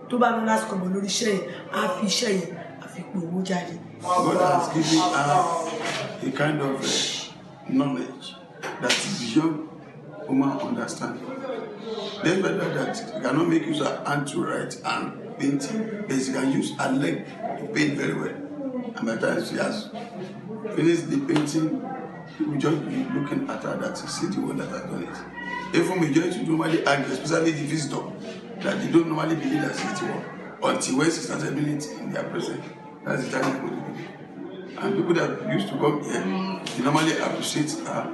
tó bá ná last kobo lórí iṣẹ́ yẹn, á fi iṣẹ́ yẹn á fi pè owó jáde. God has given her a kind of knowledge that is beyond human understanding. Despite that you cannot make use of hand to write and painting, but you can use her leg to paint very well. And by the time she has finished the painting, people just be looking at her that you see the one that has done it. Even majority normally argue, especially the visitor, that they don't normally believe that she's the one until when she started doing it in their presence. That's the time they go to do it. And people that used to come here, they normally appreciate her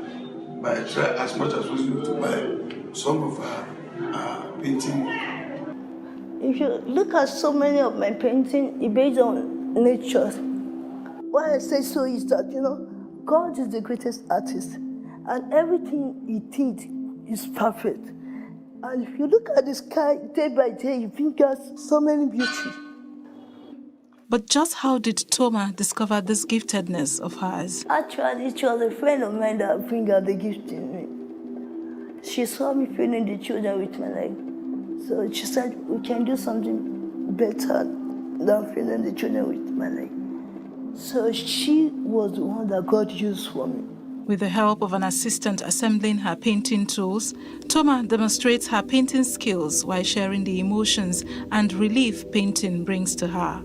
by try as much as possible to buy some of her painting. If you look at so many of my paintings, it's based on nature. Why I say so is that, you know, God is the greatest artist, and everything He did is perfect. And if you look at the sky day by day, you think there's so many beauty. But just how did Toma discover this giftedness of hers? Actually, it was a friend of mine that bring out the gift in me. She saw me feeding the children with my leg. So she said, we can do something better than feeding the children with my leg. So she was the one that God used for me. With the help of an assistant assembling her painting tools, Toma demonstrates her painting skills while sharing the emotions and relief painting brings to her.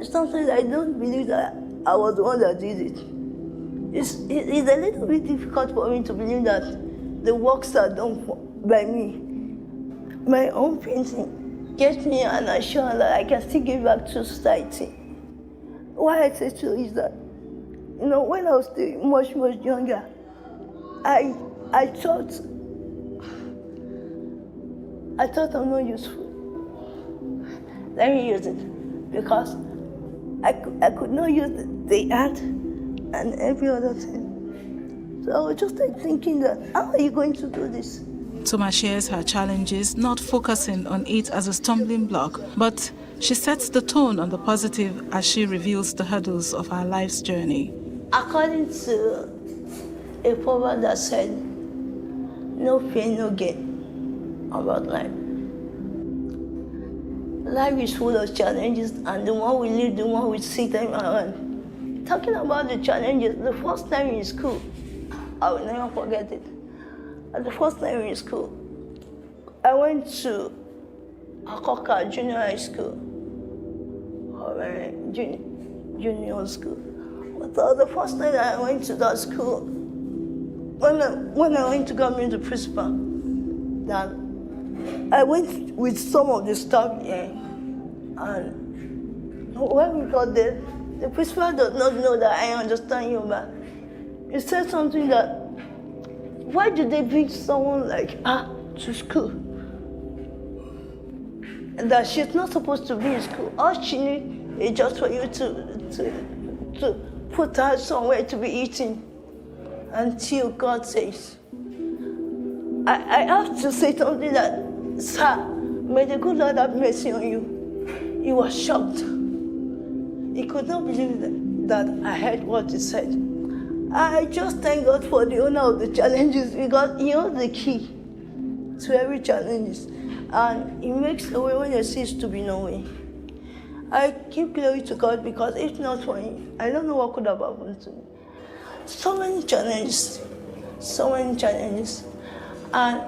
Sometimes I don't believe that I was the one that did it. It's a little bit difficult for me to believe that the works are done by me. My own painting gives me an assurance that I can still give back to society. Why I say so is that, you know, when I was still much younger, I thought I'm not useful. Let me use it, because I could not use the art and every other thing. So I was just like thinking that, how are you going to do this? Toma shares her challenges, not focusing on it as a stumbling block, but she sets the tone on the positive as she reveals the hurdles of her life's journey. According to a proverb that said, no pain, no gain about life. Life is full of challenges, and the one we live, the one we see them around. Talking about the challenges, the first time in school, I will never forget it. The first time in school, I went to Akoka Junior High School, or junior school. But the first time I went to that school, when I went to go meet the principal, that I went with some of the staff here, and when we got there, the principal does not know that I understand Yoruba. He said something that, why do they bring someone like her to school? And that she's not supposed to be in school. All she needs is just for you to put her somewhere to be eating until God says. I have to say something that, sir, may the good Lord have mercy on you. He was shocked. He could not believe that I heard what he said. I just thank God for the owner of the challenges, because He holds the key to every challenge. And He makes a way when there seems to be no way. I give glory to God because if not for Him, I don't know what could have happened to me. So many challenges. And,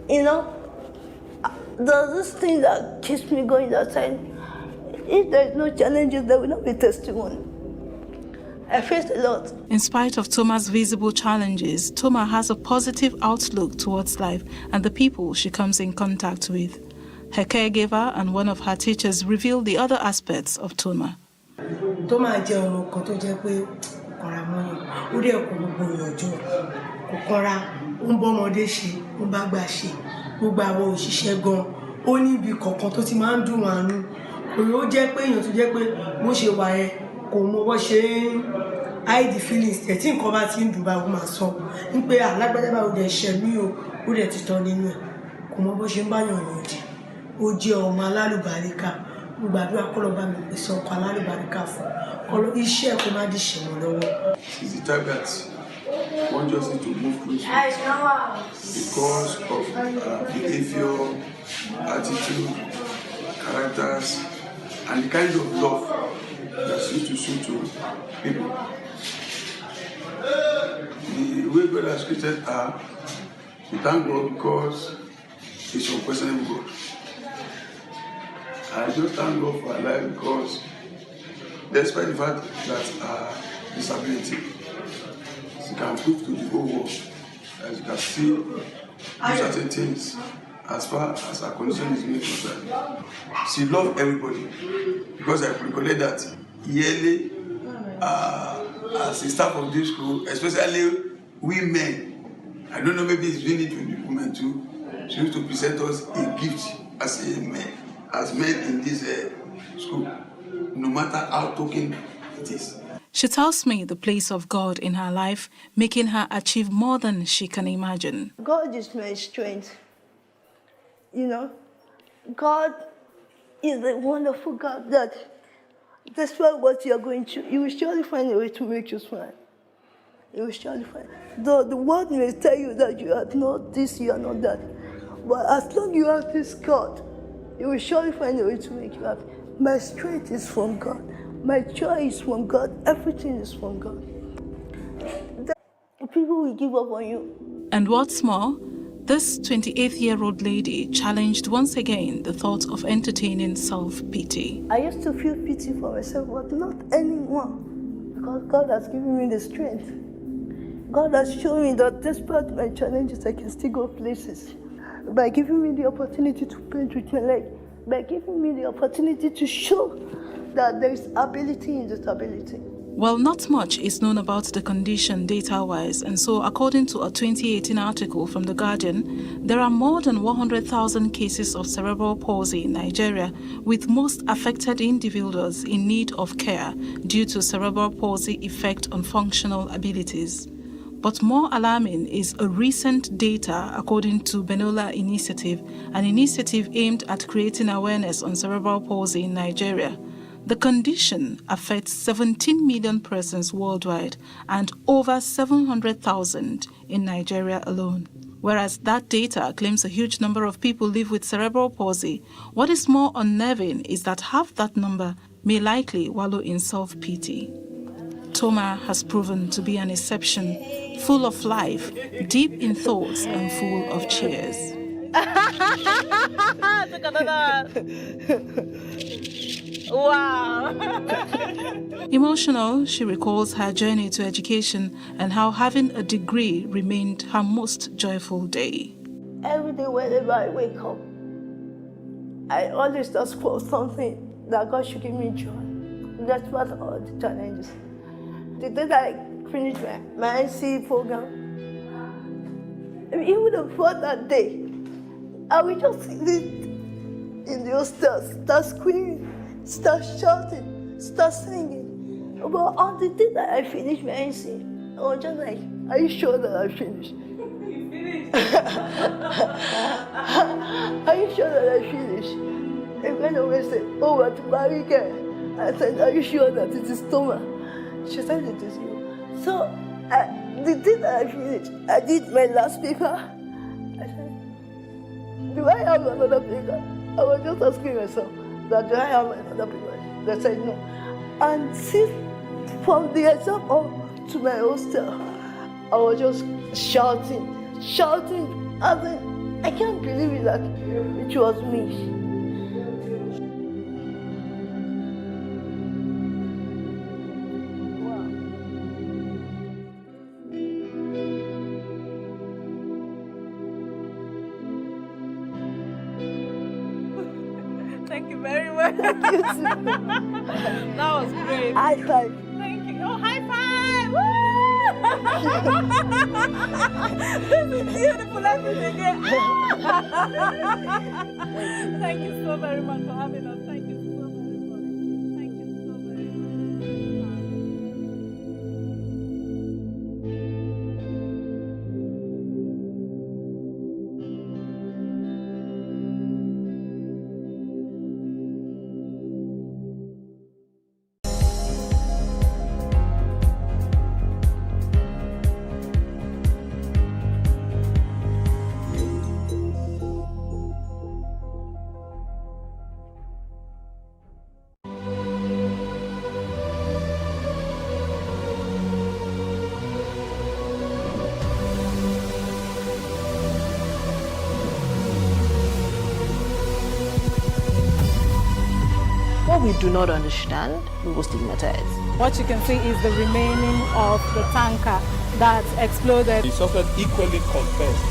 you know, there's this thing that keeps me going that time. If there's no challenges, there will not be testimony. I faced a lot. In spite of Toma's visible challenges, Toma has a positive outlook towards life and the people she comes in contact with. Her caregiver and one of her teachers reveal the other aspects of Toma. Toma jẹ́ ọmọ kan tó jẹ́ pé kọ̀ra mọ́yàn, ó dẹ̀ kó gbogbo ìyànjú, kò kọ́ra, ó ń bọ́mọdé ṣe, ó ń bá gbà ṣe, gbogbo àwọn òṣìṣẹ́ gan, ó ní ibi kọ̀ọ̀kan tó ti máa ń dùn wọ́n nú. Òye ó jẹ́ pé èèyàn tó jẹ́ pé bó ṣe wà yẹn kò mọ bó ṣe ń hide the feelings tẹ̀ tí nǹkan bá ti ń dùn bá máa sọ ń pé alágbádá bá ó dẹ̀ ṣẹ̀ mí o, ó dẹ̀ ti tán nínú ẹ̀, kò mọ bó ṣe ń bá yàn yàn jì. Ó jẹ́ ọmọ alálùbáríkà, mo gbàdúrà kó lọ bá mi pèsè ọkọ alálùbáríkà fún kó iṣẹ́ kó má di ṣẹ̀wọ̀n lọ́wọ́. She's the type that wants us to move closer because of behavior, attitude, characters, and the kind of love that she used to show to people. The way God has created her, we thank God because it's unquestionable God. I just thank God for her life because despite the fact that her disability, she can prove to the whole world that she can still do certain things as far as her condition is being concerned. She loved everybody because I recollect that yearly as the staff of this school, especially we men, I don't know, maybe it's doing it with the women too, she used to present us a gift as men in this school, no matter how token it is. She tells me the place of God in her life, making her achieve more than she can imagine. God is my strength. You know, God is a wonderful God that despite what you are going through, He will surely find a way to make you smile. He will surely find. Though the world may tell you that you are not this, you are not that. But as long as you have this God, He will surely find a way to make you happy. My strength is from God. My joy is from God. Everything is from God. The people will give up on you. And what's more, this 28-year-old lady challenged once again the thought of entertaining self-pity. I used to feel pity for myself, but not anymore, because God has given me the strength. God has shown me that despite my challenges, I can still go places. By giving me the opportunity to paint with my leg, by giving me the opportunity to show that there is ability in disability. Well, not much is known about the condition data-wise, and so according to a 2018 article from The Guardian, there are more than 100,000 cases of cerebral palsy in Nigeria, with most affected individuals in need of care due to cerebral palsy effect on functional abilities. But more alarming is a recent data according to Benola Initiative, an initiative aimed at creating awareness on cerebral palsy in Nigeria. The condition affects 17 million persons worldwide and over 700,000 in Nigeria alone. Whereas that data claims a huge number of people live with cerebral palsy, what is more unnerving is that half that number may likely wallow in self-pity. Toma has proven to be an exception, full of life, deep in thoughts and full of cheers. Wow! Emotional, she recalls her journey to education and how having a degree remained her most joyful day. Every day whenever I wake up, I always ask for something that God should give me joy. That's what all the challenges. The day that I finished my NC program, you would have thought that day, I would just sit in the hostel, start screaming, start shouting, start singing. But on the day that I finished my NC, I was just like, are you sure that I finished? You finished? Are you sure that I finished? And when I always say, oh, what marry girl? I said, are you sure that it is Toma? She said it is you. So the day that I finished, I did my last paper. I said, do I have another paper? I was just asking myself, that do I have another pregnancy? They said no. And since from the exam to my hostel, I was just shouting. I can't believe it that it was me. Thank you very much. Thank you. That was great. High five. Thank you. Oh, high five! Woo! This is beautiful. Let me again. Thank you so very much for having us. Thank you so very much. Thank you so very What we do not understand, we will stigmatize. What you can see is the remaining of the tanker that exploded. He suffered equally confessed.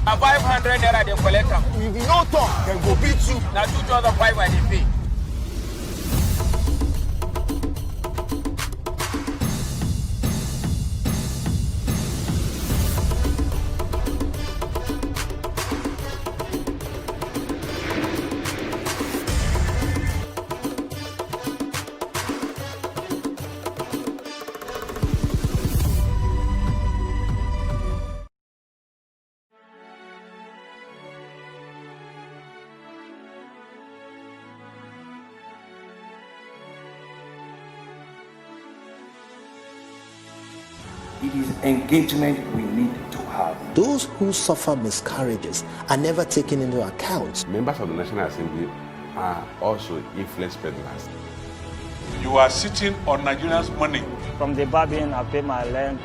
A 500 naira they collect them. If you no talk, then go beat you. Now 2,500 they pay. It is engagement we need to have. Those who suffer miscarriages are never taken into account. Members of the National Assembly are also influence peddlers. You are sitting on Nigerians' money. From the barbing, I pay my rent.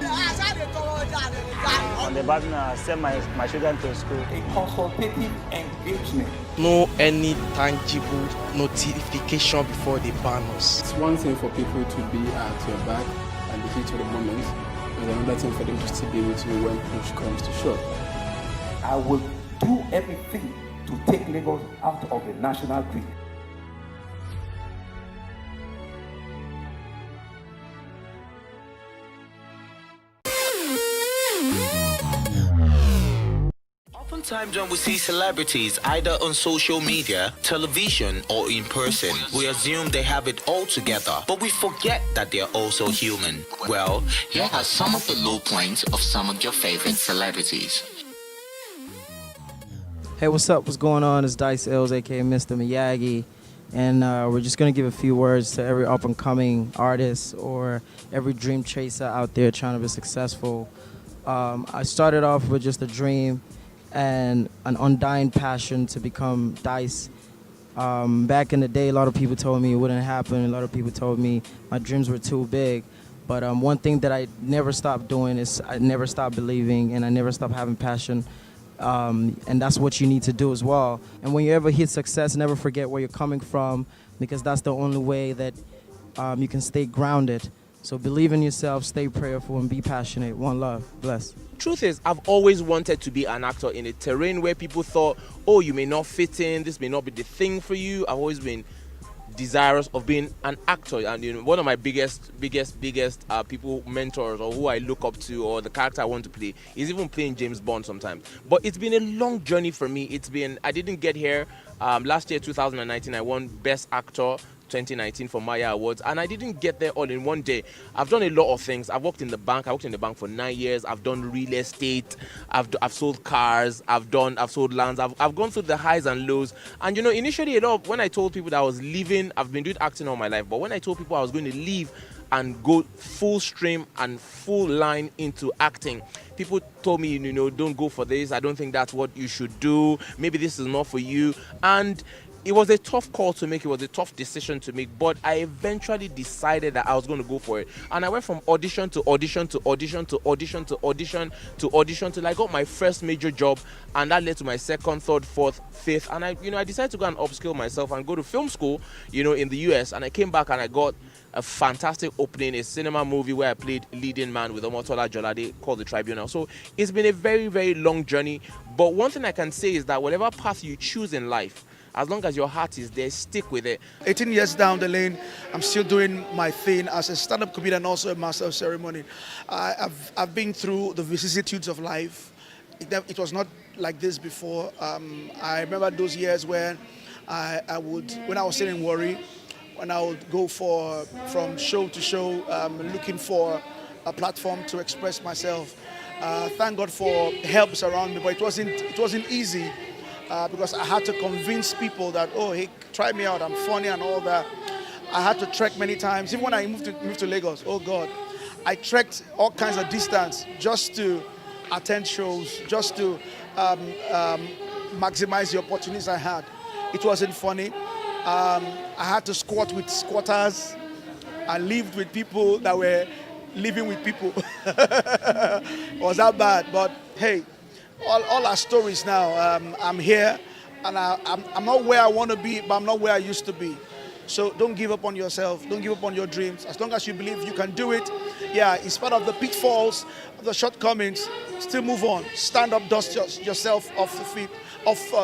On the barbing, I send my children to school. A consultative engagement. No any tangible notification before they ban us. It's one thing for people to be at your back and the heat of the moment, and another thing for them to still be with you when push comes to shove. I will do everything to take Lagos out of the national grid. Oftentimes when we see celebrities either on social media, television, or in person, we assume they have it all together, but we forget that they're also human. Well, here are some of the low points of some of your favorite celebrities. Hey, what's up? What's going on? It's Dice Ills, aka Mr. Miyagi, and we're just gonna give a few words to every up-and-coming artist or every dream chaser out there trying to be successful. I started off with just a dream and an undying passion to become Dice. Back in the day, a lot of people told me it wouldn't happen. A lot of people told me my dreams were too big. But one thing that I never stopped doing is I never stopped believing, and I never stopped having passion. And that's what you need to do as well. And when you ever hit success, never forget where you're coming from, because that's the only way that you can stay grounded. So believe in yourself, stay prayerful, and be passionate. One love. Bless. Truth is, I've always wanted to be an actor in a terrain where people thought, oh, you may not fit in, this may not be the thing for you. I've always been desirous of being an actor, and you know, one of my biggest people mentors, or who I look up to, or the character I want to play, is even playing James Bond sometimes. But it's been a long journey for me. I didn't get here. Last year, 2019, I won Best Actor 2019 for Maya Awards, and I didn't get there all in one day. I've done a lot of things. I've worked in the bank. I worked in the bank for 9 years. I've done real estate. I've sold cars. I've sold lands. I've gone through the highs and lows. And you know, initially, when I told people that I was leaving, I've been doing acting all my life, but when I told people I was going to leave and go full stream and full line into acting. People told me, don't go for this. I don't think that's what you should do. Maybe this is not for you. And it was a tough call to make. It was a tough decision to make, but I eventually decided that I was going to go for it. And I went from audition to audition to audition to audition to audition to audition till I got my first major job, and that led to my second, third, fourth, fifth. And I decided to go and upskill myself and go to film school, in the US. And I came back and I got a fantastic opening, a cinema movie where I played leading man with Omotola Jolade called The Tribunal. So it's been a very, very long journey. But one thing I can say is that whatever path you choose in life, as long as your heart is there, stick with it. 18 years down the lane, I'm still doing my thing as a stand-up comedian and also a master of ceremony. I've been through the vicissitudes of life. It was not like this before. I remember those years when I was still in Warri, when I would go from show to show, looking for a platform to express myself. Thank God for helps around me, but it wasn't easy. Because I had to convince people that, oh, hey, try me out, I'm funny and all that. I had to trek many times. Even when I moved to Lagos, oh God, I trekked all kinds of distance just to attend shows, just to maximize the opportunities I had. It wasn't funny. I had to squat with squatters. I lived with people that were living with people. It was that bad, but hey, all our stories now. I'm here, and I'm not where I want to be, but I'm not where I used to be. So don't give up on yourself. Don't give up on your dreams. As long as you believe you can do it, yeah, in spite of the pitfalls, of the shortcomings, still move on. Stand up, dust yourself off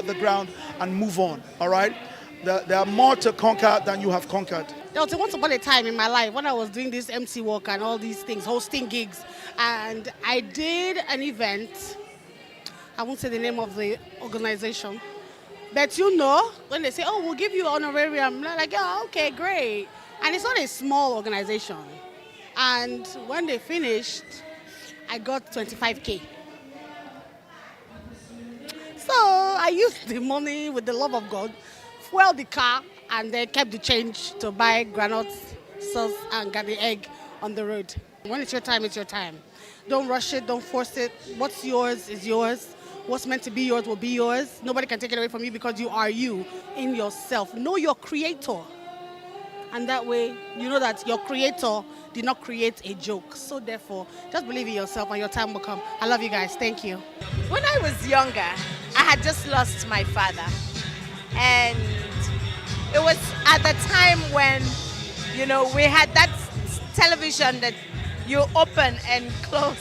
the ground, and move on. All right. There are more to conquer than you have conquered. There was once upon a time in my life when I was doing this MC work and all these things, hosting gigs, and I did an event. I won't say the name of the organization. But when they say, oh, we'll give you honorarium, I'm like, yeah, okay, great. And it's not a small organization. And when they finished, I got 25K. So I used the money with the love of God, fueled the car, and then kept the change to buy granules, sauce, and got the egg on the road. When it's your time, it's your time. Don't rush it, don't force it. What's yours is yours. What's meant to be yours will be yours. Nobody can take it away from you because you are you in yourself. Know your creator. And that way, you know that your creator did not create a joke. So therefore, just believe in yourself and your time will come. I love you guys. Thank you. When I was younger, I had just lost my father. And it was at the time when, we had that television that you open and close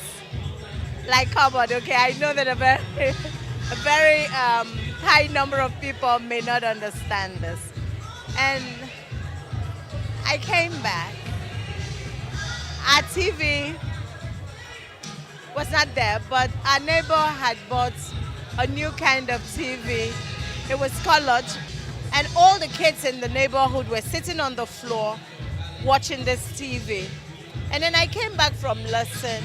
like cupboard. Okay, I know that a very high number of people may not understand this. And I came back. Our TV was not there, but our neighbor had bought a new kind of TV. It was colored, and all the kids in the neighborhood were sitting on the floor watching this TV. And then I came back from lesson,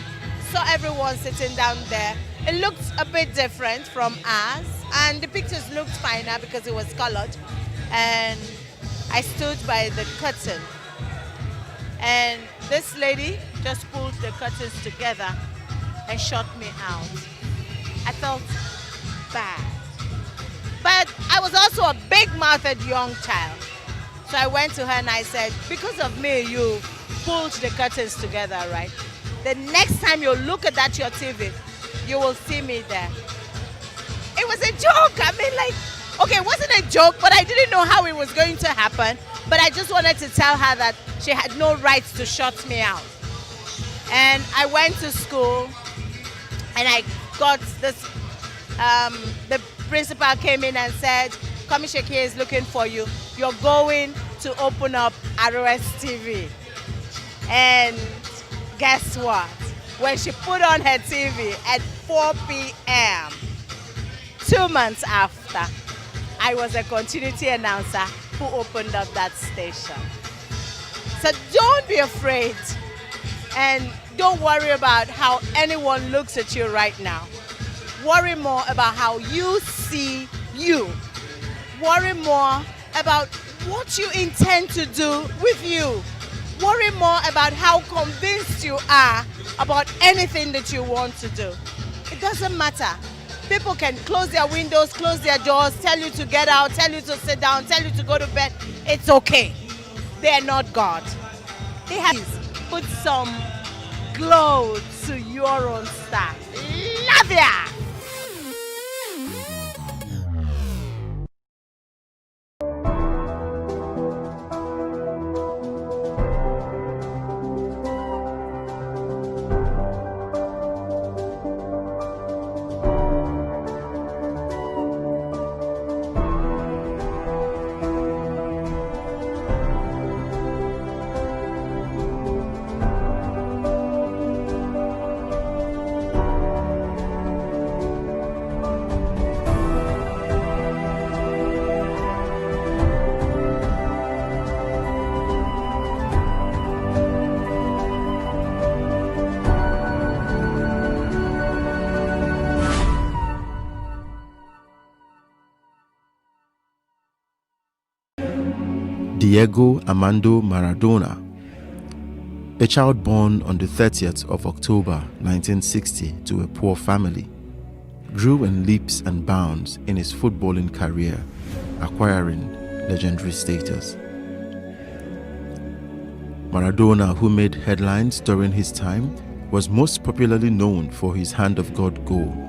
saw everyone sitting down there. It looked a bit different from ours, and the pictures looked finer because it was colored. And I stood by the curtain, and this lady just pulled the curtains together and shut me out. I felt bad. But I was also a big-mouthed young child. So I went to her and I said, because of me, you pulled the curtains together, right? The next time you look at that your TV, you will see me there. It was a joke. I mean, okay, it wasn't a joke, but I didn't know how it was going to happen. But I just wanted to tell her that she had no right to shut me out. And I went to school and I got this, the principal came in and said, Commissioner Sheke is looking for you. You're going to open up ROS TV. And guess what? When she put on her TV at 4 p.m., 2 months after, I was a continuity announcer who opened up that station. So don't be afraid and don't worry about how anyone looks at you right now. Worry more about how you see you. Worry more about what you intend to do with you. Worry more about how convinced you are about anything that you want to do. It doesn't matter. People can close their windows, close their doors, tell you to get out, tell you to sit down, tell you to go to bed. It's okay. They are not God. They have put some glow to your own star. Love ya! Diego Armando Maradona, a child born on the 30th of October 1960 to a poor family, grew in leaps and bounds in his footballing career, acquiring legendary status. Maradona, who made headlines during his time, was most popularly known for his hand of God goal,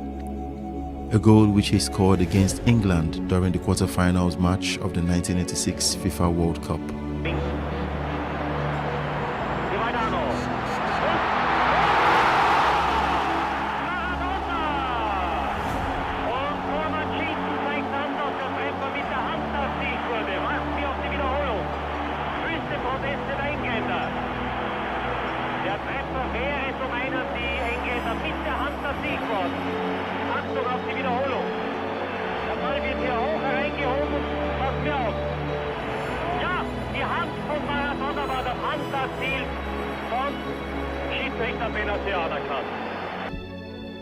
a goal which he scored against England during the quarter-finals match of the 1986 FIFA World Cup.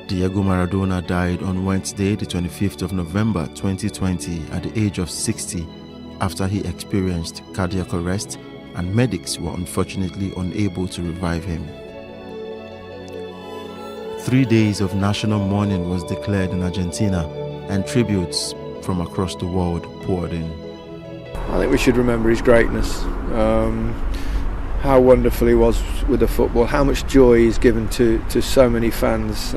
Diego Maradona died on Wednesday, the 25th of November 2020 at the age of 60 after he experienced cardiac arrest, and medics were unfortunately unable to revive him. 3 days of national mourning was declared in Argentina, and tributes from across the world poured in. I think we should remember his greatness, how wonderful he was with the football, how much joy he's given to so many fans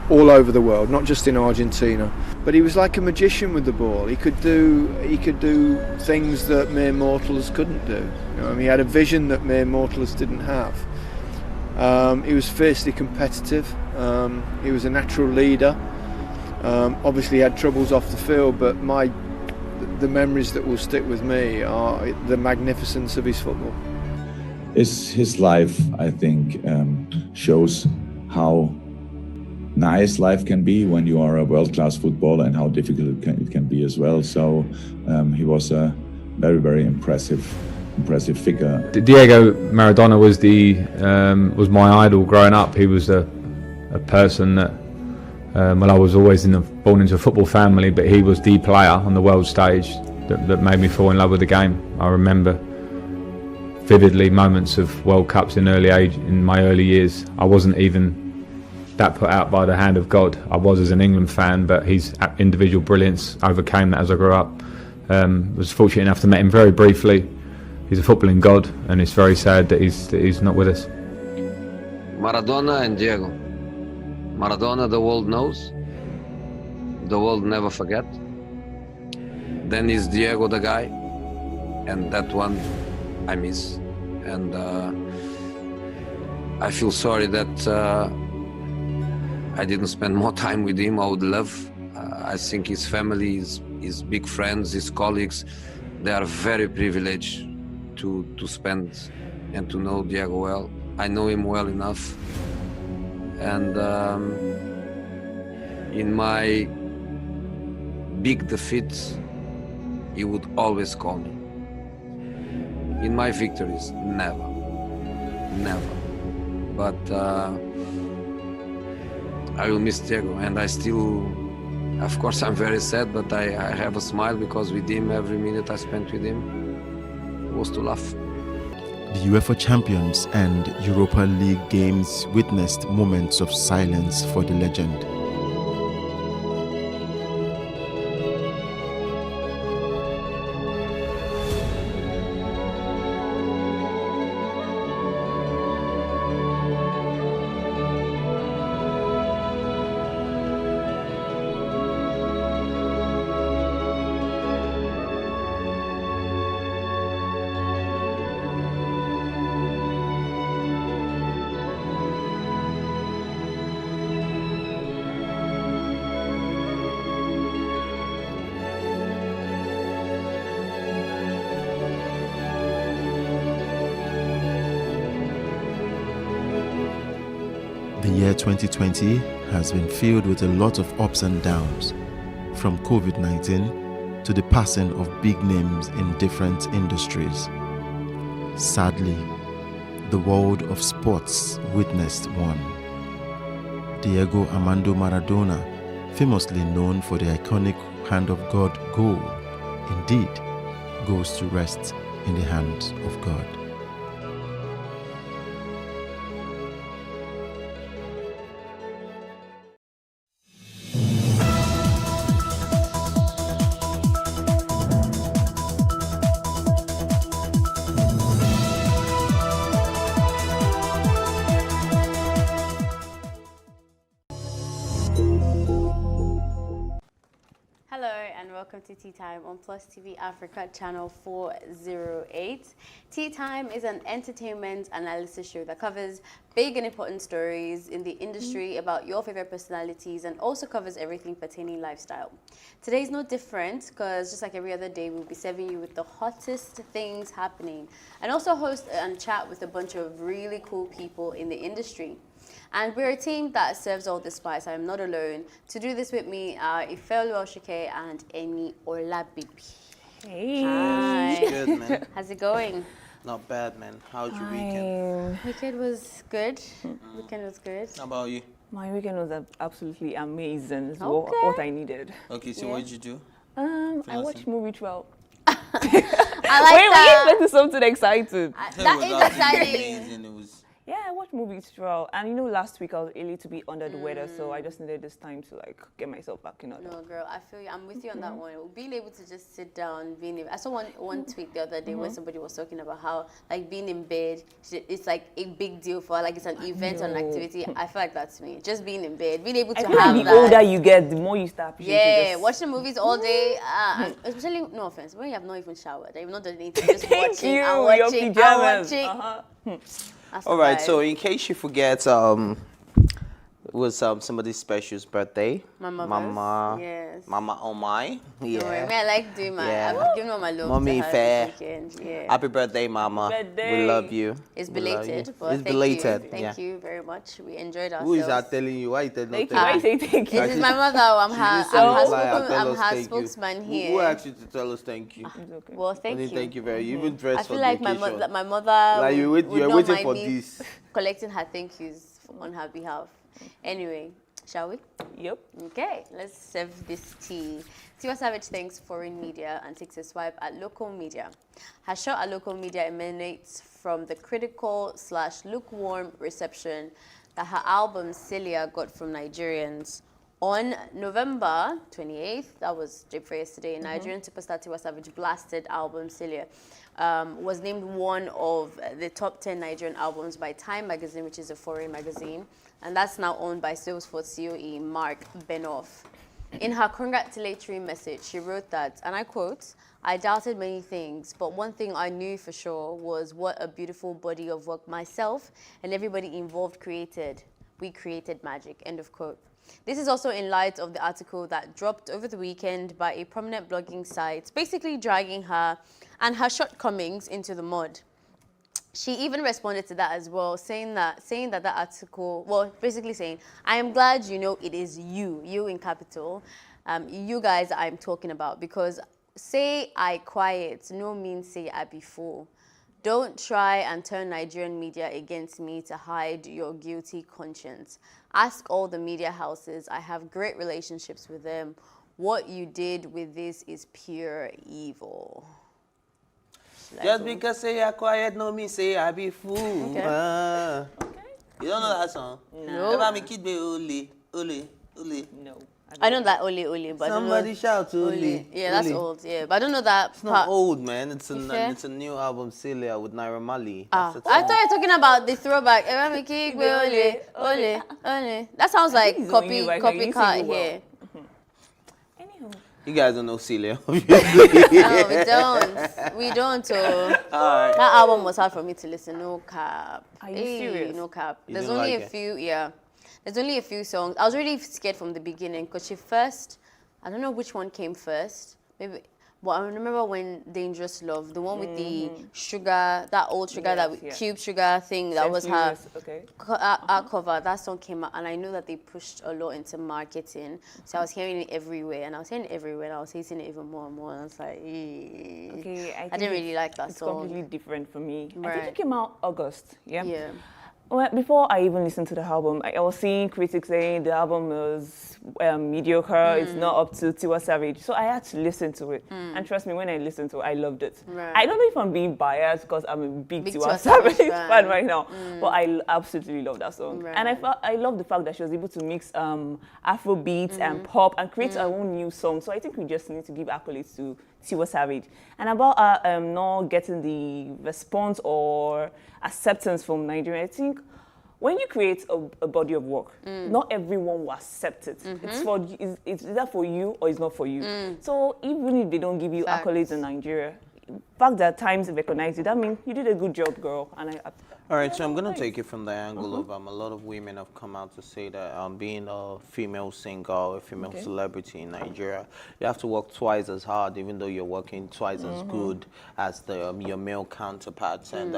all over the world, not just in Argentina. But he was like a magician with the ball. He could do things that mere mortals couldn't do. You know, he had a vision that mere mortals didn't have. He was fiercely competitive. He was a natural leader. Obviously he had troubles off the field, but the memories that will stick with me are the magnificence of his football. His life, I think, shows how nice life can be when you are a world-class footballer, and how difficult it can be as well. So he was a very, very impressive figure. Diego Maradona was my idol growing up. He was a person that, well, I was always born into a football family, but he was the player on the world stage that made me fall in love with the game. I remember vividly moments of World Cups in my early years. I wasn't even that put out by the hand of God. I was as an England fan, but his individual brilliance overcame that as I grew up. Was fortunate enough to meet him very briefly. He's a footballing god, and it's very sad that he's not with us. Maradona and Diego. Maradona, the world knows. The world never forget. Then is Diego the guy, and that one I miss. And I feel sorry that I didn't spend more time with him. I would love. I think his family, his big friends, his colleagues, they are very privileged to spend and to know Diego well. I know him well enough. And in my big defeats, he would always call me. In my victories, never. But I will miss Diego, and I still, of course, I'm very sad, but I have a smile because with him, every minute I spent with him was to laugh. The UEFA Champions and Europa League games witnessed moments of silence for the legend. The year 2020 has been filled with a lot of ups and downs, from COVID-19 to the passing of big names in different industries. Sadly, the world of sports witnessed one. Diego Armando Maradona, famously known for the iconic Hand of God goal, indeed goes to rest in the hands of God. Hello and welcome to Tea Time on Plus TV Africa channel 408. Tea Time is an entertainment analysis show that covers big and important stories in the industry about your favorite personalities and also covers everything pertaining lifestyle. Today's no different because just like every other day, we'll be serving you with the hottest things happening and also host and chat with a bunch of really cool people in the industry. And we're a team that serves all the spice. I am not alone. To do this with me are Ifeolu Oshike and Eni Olabibi. Hey. Hi. Good, man. How's it going? Not bad, man. How's your weekend? Weekend was good. Weekend was good. How about you? My weekend was absolutely amazing. It's Okay. what I needed. Okay, so what did you do? I watched movie 12. I like Wait, that. we expected something exciting. That is exciting. Amazing. It was. Yeah, I watched movies 12. And you know, last week I was a little bit under the weather, so I just needed this time to like get myself back in order. No, girl, I feel you. I'm with you on that one. Being able to just sit down, I saw one tweet the other day where somebody was talking about how like being in bed, it's like a big deal for her, like it's an event or an activity. I feel like that's me. Just being in bed, being able to I feel have like the that. older you get, the more you start appreciating Yeah, this. watching movies all day, especially, no offense, when you have not even showered, you've not done anything, just watching and your watching and pajamas. watching. That's All the right. vibe. So in case you forget, it was somebody's special's birthday. My mother's, Mama. yes. Mama Omai. Don't worry, Yeah. I like doing my, Yeah. I've given all my love Mommy to her fair. this weekend. Yeah. Happy birthday, Mama. Birthday. We love you. It's We love belated, you. but It's thank belated. you. Thank you very much. We enjoyed ourselves. Who is that telling you? Why you telling Thank not you. Why telling you say thank you? This is my mother. I'm her spokesman here. Who asked you to tell us thank you? Well, thank you. Thank you very much. You even dressed I for feel like the occasion. my mother Like you would were not waiting mind for me this. collecting her thank yous on her behalf. Anyway, shall we? Yep. Okay, let's serve this tea. Tiwa Savage thanks foreign media and takes a swipe at local media. Her shot at local media emanates from the critical/lukewarm reception that her album Celia got from Nigerians. On November 28th, that was day before yesterday, Nigerian superstar Tiwa Savage blasted album Celia. Was named one of the top 10 Nigerian albums by Time magazine, which is a foreign magazine, and that's now owned by Salesforce COE Mark Benoff. In her congratulatory message, she wrote that, and I quote, "I doubted many things, but one thing I knew for sure was what a beautiful body of work myself and everybody involved created. We created magic," end of quote. This is also in light of the article that dropped over the weekend by a prominent blogging site, basically dragging her and her shortcomings into the mud. She even responded to that as well, saying that article, well, basically saying, "I am glad you know it is you in capital, you guys I'm talking about, because say I quiet, no means say I be fool. Don't try and turn Nigerian media against me to hide your guilty conscience. Ask all the media houses. I have great relationships with them. What you did with this is pure evil." Just because say you're quiet, no me say I be fool. Okay. You don't know that song? No. Never me kid be ole. No. I know that Ole, but Somebody I don't know. shout ole. Yeah, that's Ole. old. Yeah, but I don't know that. It's not old, man. It's You sure? it's a new album, Celia with Naira Marley. I That's thought you were talking about the throwback. Ole. That sounds like he's on you, right? You sing copycat it well. here. You guys don't know Celia, No, we don't. We don't. Alright. That album was hard for me to listen. No cap. Are you serious? No cap. You There's didn't only like a it? few. Yeah. There's only a few songs. I was really scared from the beginning because I don't know which one came first. Maybe. But I remember when Dangerous Love, the one with the sugar, that old sugar, cube sugar thing, that was her cover. That song came out, and I know that they pushed a lot into marketing. So I was hearing it everywhere, and I was hearing it everywhere, and I was hating it even more and more. And I was like, Okay, I didn't really like that it's song. completely different for me. I Right. think it came out August. Yeah. Yeah. Well, before I even listened to the album, I was seeing critics saying the album was mediocre, it's not up to Tiwa Savage. So I had to listen to it. And trust me, when I listened to it, I loved it. Right. I don't know if I'm being biased because I'm a big Big Tiwa Tiwa Savage Savage fan right now. But I absolutely love that song. Right. And I love the fact that she was able to mix Afro beats and pop and create her own new song. So I think we just need to give accolades to Tiwa Savage. And about her not getting the response or acceptance from Nigeria, I think when you create a body of work, not everyone will accept it. It's either for you or it's not for you. So even if they don't give you accolades in Nigeria, the fact that Times recognize you, that means you did a good job, girl. And All right, so I'm going to take it from the angle of a lot of women have come out to say that being a female singer or a female celebrity in Nigeria, you have to work twice as hard, even though you're working twice as good as your male counterparts. And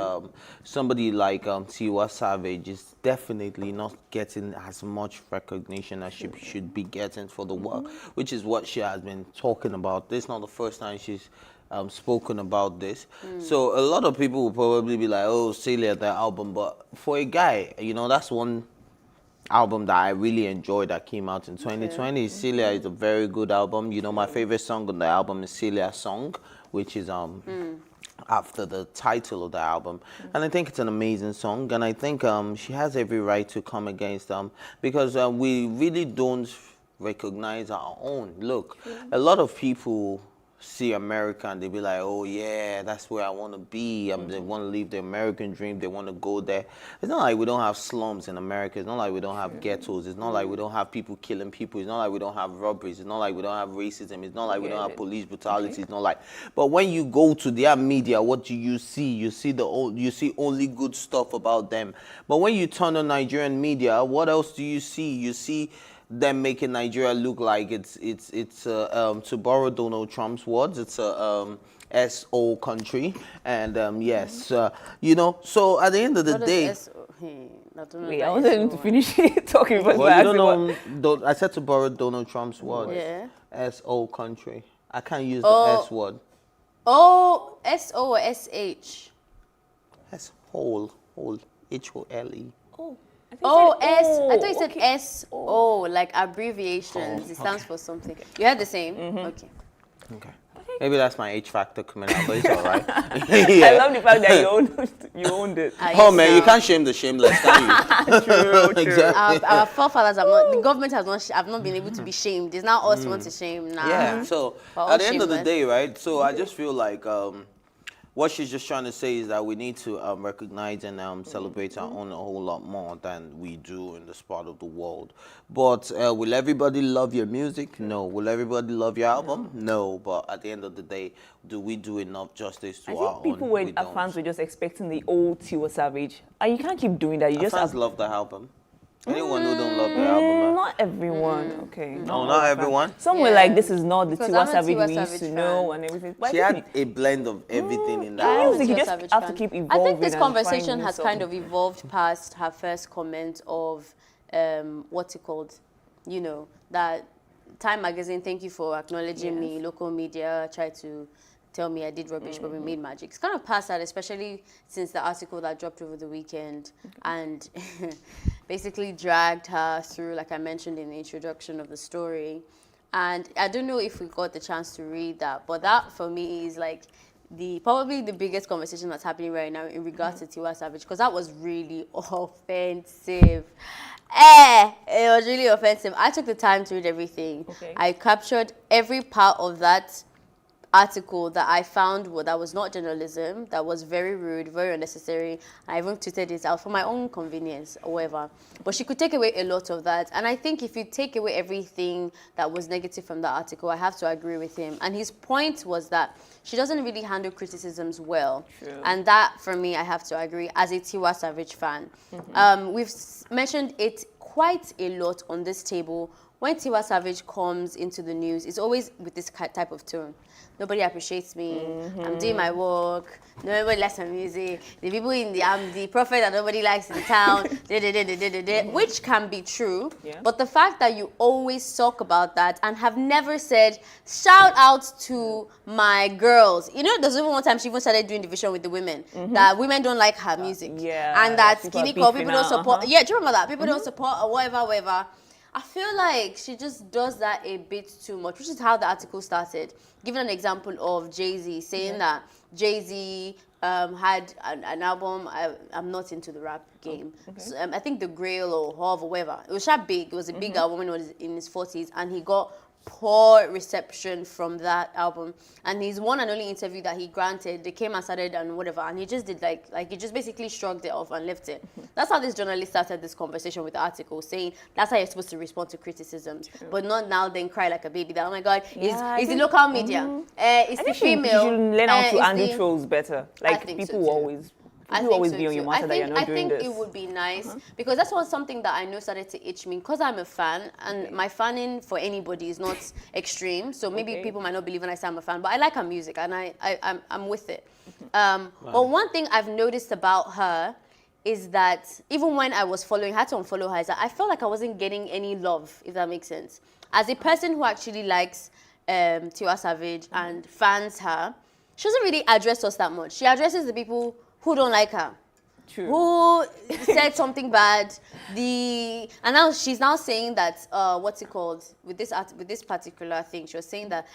somebody like Tiwa Savage is definitely not getting as much recognition as she should be getting for the work, which is what she has been talking about. This is not the first time she's spoken about this. So a lot of people will probably be like, oh, Celia, that album. But for a guy, that's one album that I really enjoyed that came out in 2020. Celia is a very good album. My favorite song on the album is Celia Song, which is after the title of the album. And I think it's an amazing song. And I think she has every right to come against them because we really don't recognize our own. Look, a lot of people see America and they be like, oh yeah, that's where I want to be. They want to live the American dream. They want to go there. It's not like we don't have slums in America. It's not like we don't have ghettos. It's not like we don't have people killing people. It's not like we don't have robberies. It's not like we don't have racism. It's not like we don't have police brutality. It's not like. But when you go to their media, what do you see? You see only good stuff about them. But when you turn on Nigerian media, what else do you see? You see them making Nigeria look like it's to borrow Donald Trump's words, it's a SO country, and yes, so at the end of the day, I wanted him to finish talking, but well, you don't know. I said to borrow Donald Trump's words. Yeah. SO country. I can't use the S word. Oh, SO or SH? S whole HOLE. I thought you said SO, like abbreviations. It stands for something. You had the same? Okay. Maybe that's my H factor coming out, but it's all right. I love the fact that you owned it. Oh man, you can't shame the shameless, can you? True. Exactly. Our forefathers the government have not been able to be shamed. It's now us want to shame now. Yeah, so at the end of the day, right, so I just feel like what she's just trying to say is that we need to recognize and celebrate our own a whole lot more than we do in this part of the world. But will everybody love your music? No. Will everybody love your album? No. But at the end of the day, do we do enough justice to our own? I think people fans were just expecting the old Tiwa Savage. And you can't keep doing that. You just fans love the album. Anyone who don't love the album, not everyone, okay. No, not everyone. Some were like, this is not the Tiwa Savage we used to know and everything. But she had a blend of everything in that album. You just have to keep evolving. I think this conversation has kind of evolved past her first comment of, what's it called? That Time Magazine, thank you for acknowledging me. Local media tried to tell me I did rubbish, but we made magic. It's kind of past that, especially since the article that dropped over the weekend and basically dragged her through, like I mentioned in the introduction of the story. And I don't know if we got the chance to read that, but that for me is like, probably the biggest conversation that's happening right now in regards to Tiwa Savage, because that was really offensive. It was really offensive. I took the time to read everything. Okay. I captured every part of that article that I found that was not journalism, that was very rude, very unnecessary. I even tweeted it out for my own convenience or whatever. But she could take away a lot of that. And I think if you take away everything that was negative from that article, I have to agree with him. And his point was that she doesn't really handle criticisms well. True. And that, for me, I have to agree as a Tiwa Savage fan. We've mentioned it quite a lot on this table. When Tiwa Savage comes into the news, it's always with this type of tone. Nobody appreciates me. I'm doing my work. Nobody likes my music. The people I'm the prophet that nobody likes in town. Which can be true. Yeah. But the fact that you always talk about that and have never said, shout out to my girls. You know, there's even one time she even started doing division with the women. That women don't like her music. And that skinny core, people don't support. Yeah, do you remember that? People don't support or whatever. I feel like she just does that a bit too much, which is how the article started. Giving an example of Jay-Z, saying that Jay-Z had an album. I'm not into the rap game. So, I think The Grail or Hov or whatever. It was sharp big. It was a big album when he was in his 40s, and he got poor reception from that album. And his one and only interview that he granted, they came and started and whatever, and he just did like he just basically shrugged it off and left it. That's how this journalist started this conversation with the article, saying that's how you're supposed to respond to criticisms, but not now then cry like a baby that, oh my God, it's the local media, it's the female. You should learn how to handle trolls better. Like, people will always... People always be on your matter that you're not doing this. I think it would be nice because that's something that I know started to itch me because I'm a fan and my fanning for anybody is not extreme. So maybe people might not believe when I say I'm a fan, but I like her music and I'm with it. But one thing I've noticed about her is that even when I was following her, I had to unfollow her, is that I felt like I wasn't getting any love, if that makes sense. As a person who actually likes Tiwa Savage and fans her, she doesn't really address us that much. She addresses the people who don't like her. True. Who said something bad. And now she's now saying that what's it called with this particular thing. She was saying that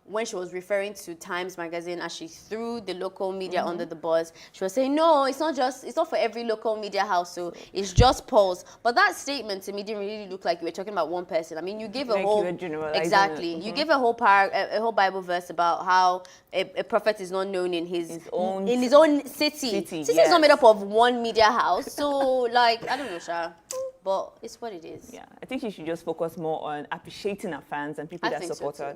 when she was referring to Times Magazine as she threw the local media under the bus, she was saying no, it's not for every local media house, so it's just Pulse. But that statement to me didn't really look like you were talking about one person. I mean, you gave a whole you gave a whole Bible verse about how a prophet is not known in his own city. City is not made up of one media house, so like I don't know, Sha, but it's what it is. Yeah, I think she should just focus more on appreciating her fans and people that support her,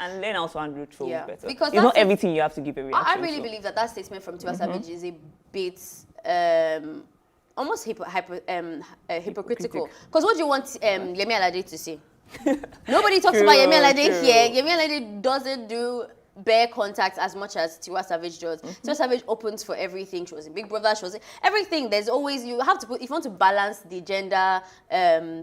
and learn how to handle trolls better. Because it's not everything you have to give a reaction. I really believe that statement from Tiwa Savage is a bit almost hypocritical. Because what do you want Yemi Alade to say? Nobody talks about Yemi Alade here. Yemi Alade doesn't do bare contact as much as Tiwa Savage does. Tiwa Savage opens for everything. She was in Big Brother. She was in everything. There's always, you have to put, if you want to balance the gender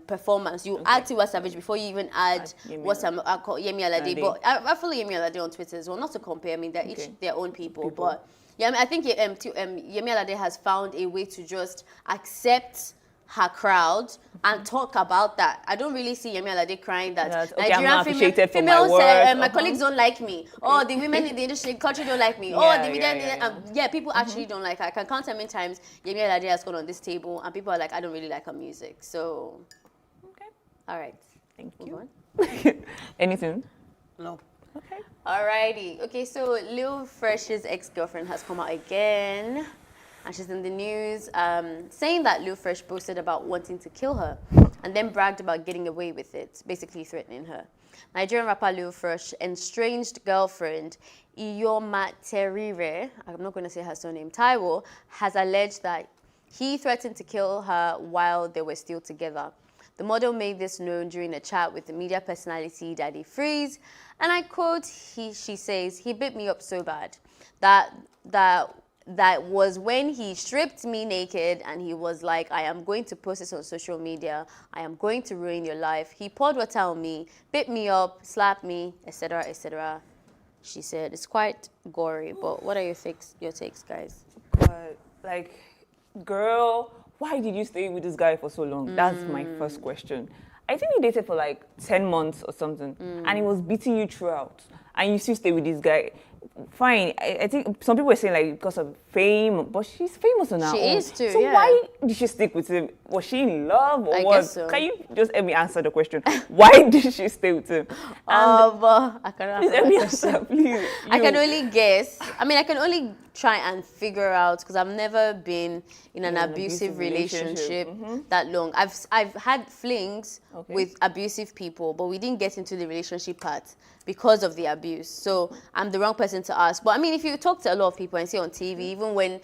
performance, you add Tiwa Savage before you even add Yemi Alade. But I follow Yemi Alade on Twitter as well. Not to compare. I mean, they're each their own people. But yeah, I mean, I think Yemi Alade has found a way to just accept her crowd and talk about that. I don't really see Yemi Alade crying that Nigerian females my colleagues don't like me. Or the women in the industry country don't like me. People actually don't like her. I can count how many times Yemi Alade has gone on this table and people are like, I don't really like her music. So, all right. Thank you. Anything? No. Okay. Alrighty. Okay, so Lil Fresh's ex-girlfriend has come out again. And she's in the news saying that Lil Fresh boasted about wanting to kill her and then bragged about getting away with it, basically threatening her. Nigerian rapper Lil Fresh estranged girlfriend Iyoma Terire, I'm not going to say her surname, Taiwo, has alleged that he threatened to kill her while they were still together. The model made this known during a chat with the media personality Daddy Freeze, and I quote, she says, "He beat me up so bad that was when he stripped me naked and he was like, I am going to post this on social media. I am going to ruin your life. He poured water on me, bit me up, slapped me, etc., etc." She said, it's quite gory, but what are your takes, guys? Like, girl, why did you stay with this guy for so long? That's my first question. I think you dated for like 10 months or something, and he was beating you throughout, and you still stay with this guy. fine. I think some people were saying like because of fame, but she's famous on her own. She is too, So yeah. why did she stick with him? Was she in love or I what? guess so. Can you just let me answer the question? Why did she stay with him? I cannot Please answer let me that answer, question. please. I can You. only guess. I mean, I can only try and figure out because I've never been in an abusive relationship that long. I've had flings with abusive people, but we didn't get into the relationship part because of the abuse. So I'm the wrong person to ask. But I mean, if you talk to a lot of people and see on TV, even when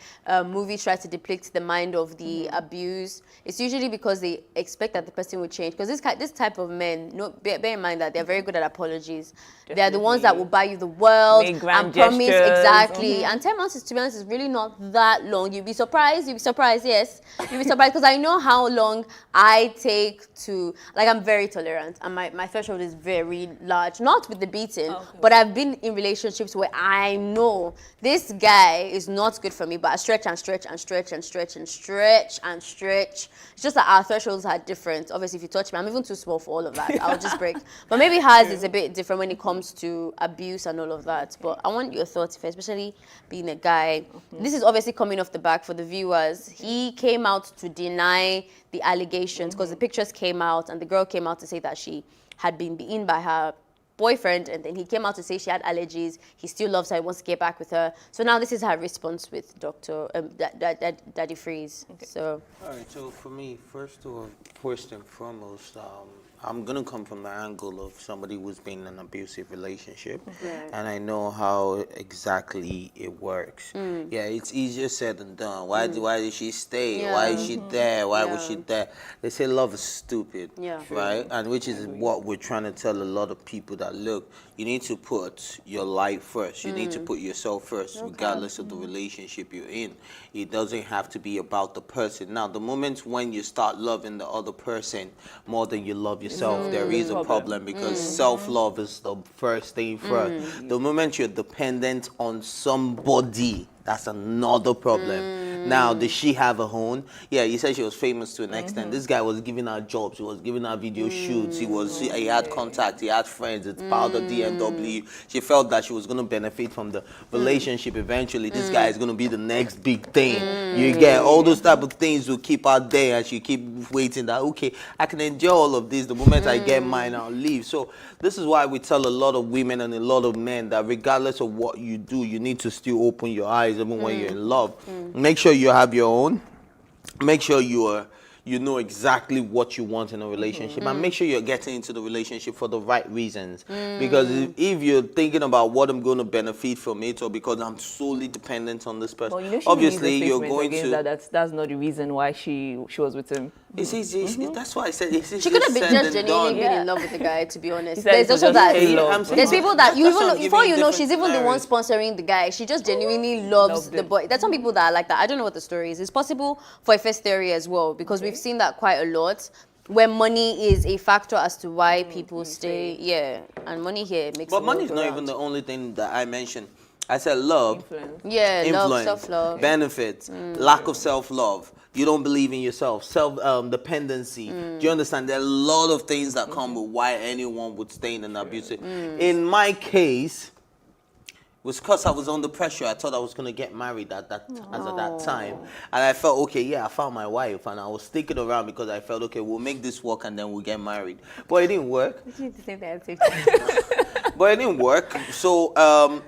movies try to depict the mind of the abuse, it's usually because they expect that the person will change. Because this type of men, bear in mind that they're very good at apologies. They're the ones that will buy you the world Make and grand promise gestures. exactly. And 10 months, to be honest, is really not that long. You'll be surprised. Yes. You'll be surprised because I know how long I take to, like, I'm very tolerant and my threshold is very large. Not with the beating, but I've been in relationships where I know this guy is not good for me, but I stretch and stretch and stretch and stretch and stretch and stretch. It's just that our thresholds are different. Obviously, if you touch me, I'm even too small for all of that. I'll just break. But maybe hers is a bit different when it comes to abuse and all of that. But I want your thoughts, especially being a guy. This is obviously coming off the back for the viewers. He came out to deny the allegations because the pictures came out and the girl came out to say that she had been beaten by her boyfriend, and then he came out to say she had allergies. He still loves her. He wants to get back with her. So now this is her response with Dr. Daddy Freeze. So. All right. So for me, first and foremost, I'm gonna come from the angle of somebody who's been in an abusive relationship, and I know how exactly it works. Yeah, it's easier said than done. Why did she stay? Yeah. Why is she there? Why was she there? They say love is stupid, right? And which is what we're trying to tell a lot of people that look, you need to put your life first. You need to put yourself first, regardless of the relationship you're in. It doesn't have to be about the person. Now, the moment when you start loving the other person more than you love yourself, there is a problem because self-love is the first thing first. The moment you're dependent on somebody, that's another problem. Now, did she have a home? Yeah, you said she was famous to an extent. This guy was giving her jobs. He was giving her video shoots. He had contacts. He had friends. It's part of the DMW. She felt that she was going to benefit from the relationship eventually. This guy is going to be the next big thing. You get all those type of things will keep her there, and she keep waiting that, okay, I can enjoy all of this. The moment I get mine, I'll leave. So this is why we tell a lot of women and a lot of men that regardless of what you do, you need to still open your eyes even when you're in love. Make sure you have your own. Make sure you know exactly what you want in a relationship, and make sure you're getting into the relationship for the right reasons. Because if you're thinking about what I'm going to benefit from it, or because I'm solely dependent on this person, Well, you know, she obviously released a you're statement going against to. that's not the reason why she was with him. It's easy. That's why I said it's She could have been said just and genuinely done. been in love with the guy, to be honest. He said There's it was also just that. fake love. There's people that you That's even what know, I'm before giving you know, different she's even the one scenarios. sponsoring the guy. She just genuinely loves the boy. There's some people that are like that. I don't know what the story is. It's possible for a first theory as well, because we've seen that quite a lot, where money is a factor as to why people stay. Yeah, and money here makes. But the money world is go not round. even the only thing that I mentioned. I said love, Yeah, love, influence, self-love. benefits, lack of self-love. You don't believe in yourself, self-dependency. Do you understand? There are a lot of things that come with why anyone would stay in an abusive. In my case, it was because I was under pressure. I thought I was going to get married at that time. And I felt, okay, yeah, I found my wife. And I was sticking around because I felt, okay, we'll make this work and then we'll get married. But it didn't work. But it didn't work. So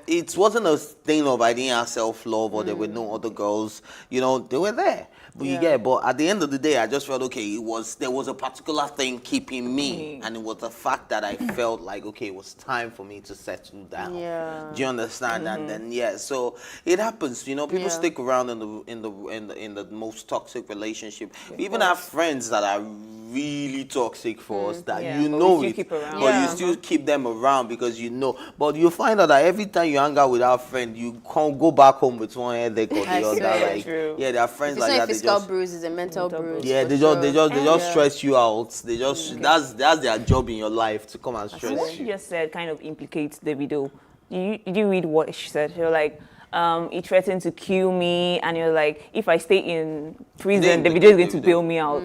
it wasn't a thing of I didn't have self-love or there were no other girls. You know, they were there. But you get, but at the end of the day, I just felt, okay, there was a particular thing keeping me. And it was the fact that I felt like, okay, it was time for me to settle down. Yeah. Do you understand? And then, so it happens. You know, people stick around in the most toxic relationship. We even have friends that are really toxic for us that you know it, but you still keep them around because you know. But you find out that every time you hang out with our friend, you can't go back home with one headache or the other. Like, yeah, there are friends like that. It's not a physical bruise, it's a mental bruise. Yeah, they just stress you out. They just that's their job in your life, to come and stress What you. you just said kind of implicates the video. Did you read what she said? She was like, he threatened to kill me, and you're like, if I stay in prison, the video is going to bail me out.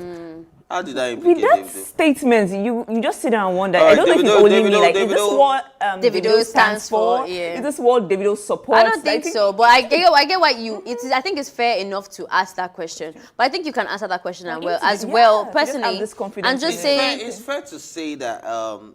How did I implicate With that Davido? statement, you just sit down and wonder. All I right, don't know if it's Davido, only me. Davido, Like, is this Davido. what Davido stands for? Is this what Davido supports? I don't think so, but I get why you. I think it's fair enough to ask that question, but I think you can answer that question as well, personally, and just say It's fair to say that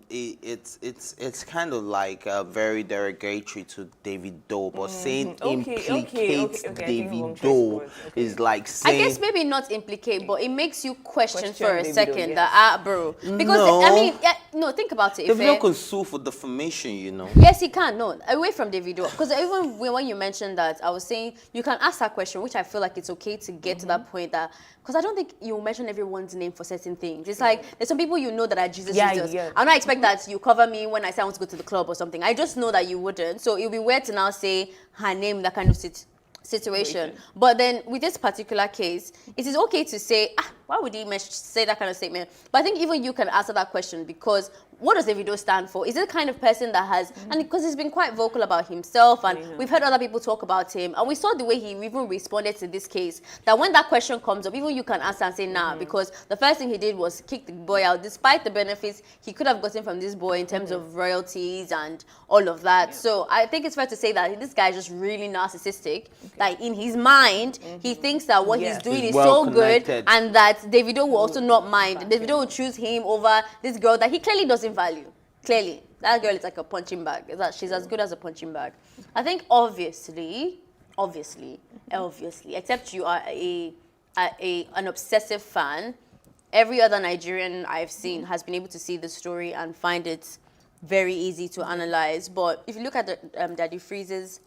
it's kind of like very derogatory to Davido, but saying implicates Davido is like saying. I guess maybe not implicate, but it makes you question for a Davido, second yes. that bro, because No. I mean, no, think about it. Davido can sue for defamation, you know. Yes, he can. No, away from Davido, because even when you mentioned that, I was saying you can ask that question, which I feel like it's okay to get to that point that. Because I don't think you mention everyone's name for certain things. It's like there's some people you know that are Jesus. Yeah. I don't expect that you cover me when I say I want to go to the club or something. I just know that you wouldn't. So it would be weird to now say her name in that kind of situation. But then with this particular case, it is okay to say, why would he say that kind of statement? But I think even you can answer that question, because what does Davido stand for? Is it the kind of person that has, and because he's been quite vocal about himself, and we've heard other people talk about him, and we saw the way he even responded to this case, that when that question comes up, even you can answer and say, nah, because the first thing he did was kick the boy out, despite the benefits he could have gotten from this boy in terms of royalties and all of that. So I think it's fair to say that this guy is just really narcissistic, that in his mind, he thinks that what he's doing is so good, and that Davido will also not mind. Davido will choose him over this girl that he clearly doesn't value. Clearly, that girl is like a punching bag. She's as good as a punching bag. I think obviously, except you are an obsessive fan, every other Nigerian I've seen has been able to see the story and find it very easy to analyze. But if you look at the, Daddy Freeze's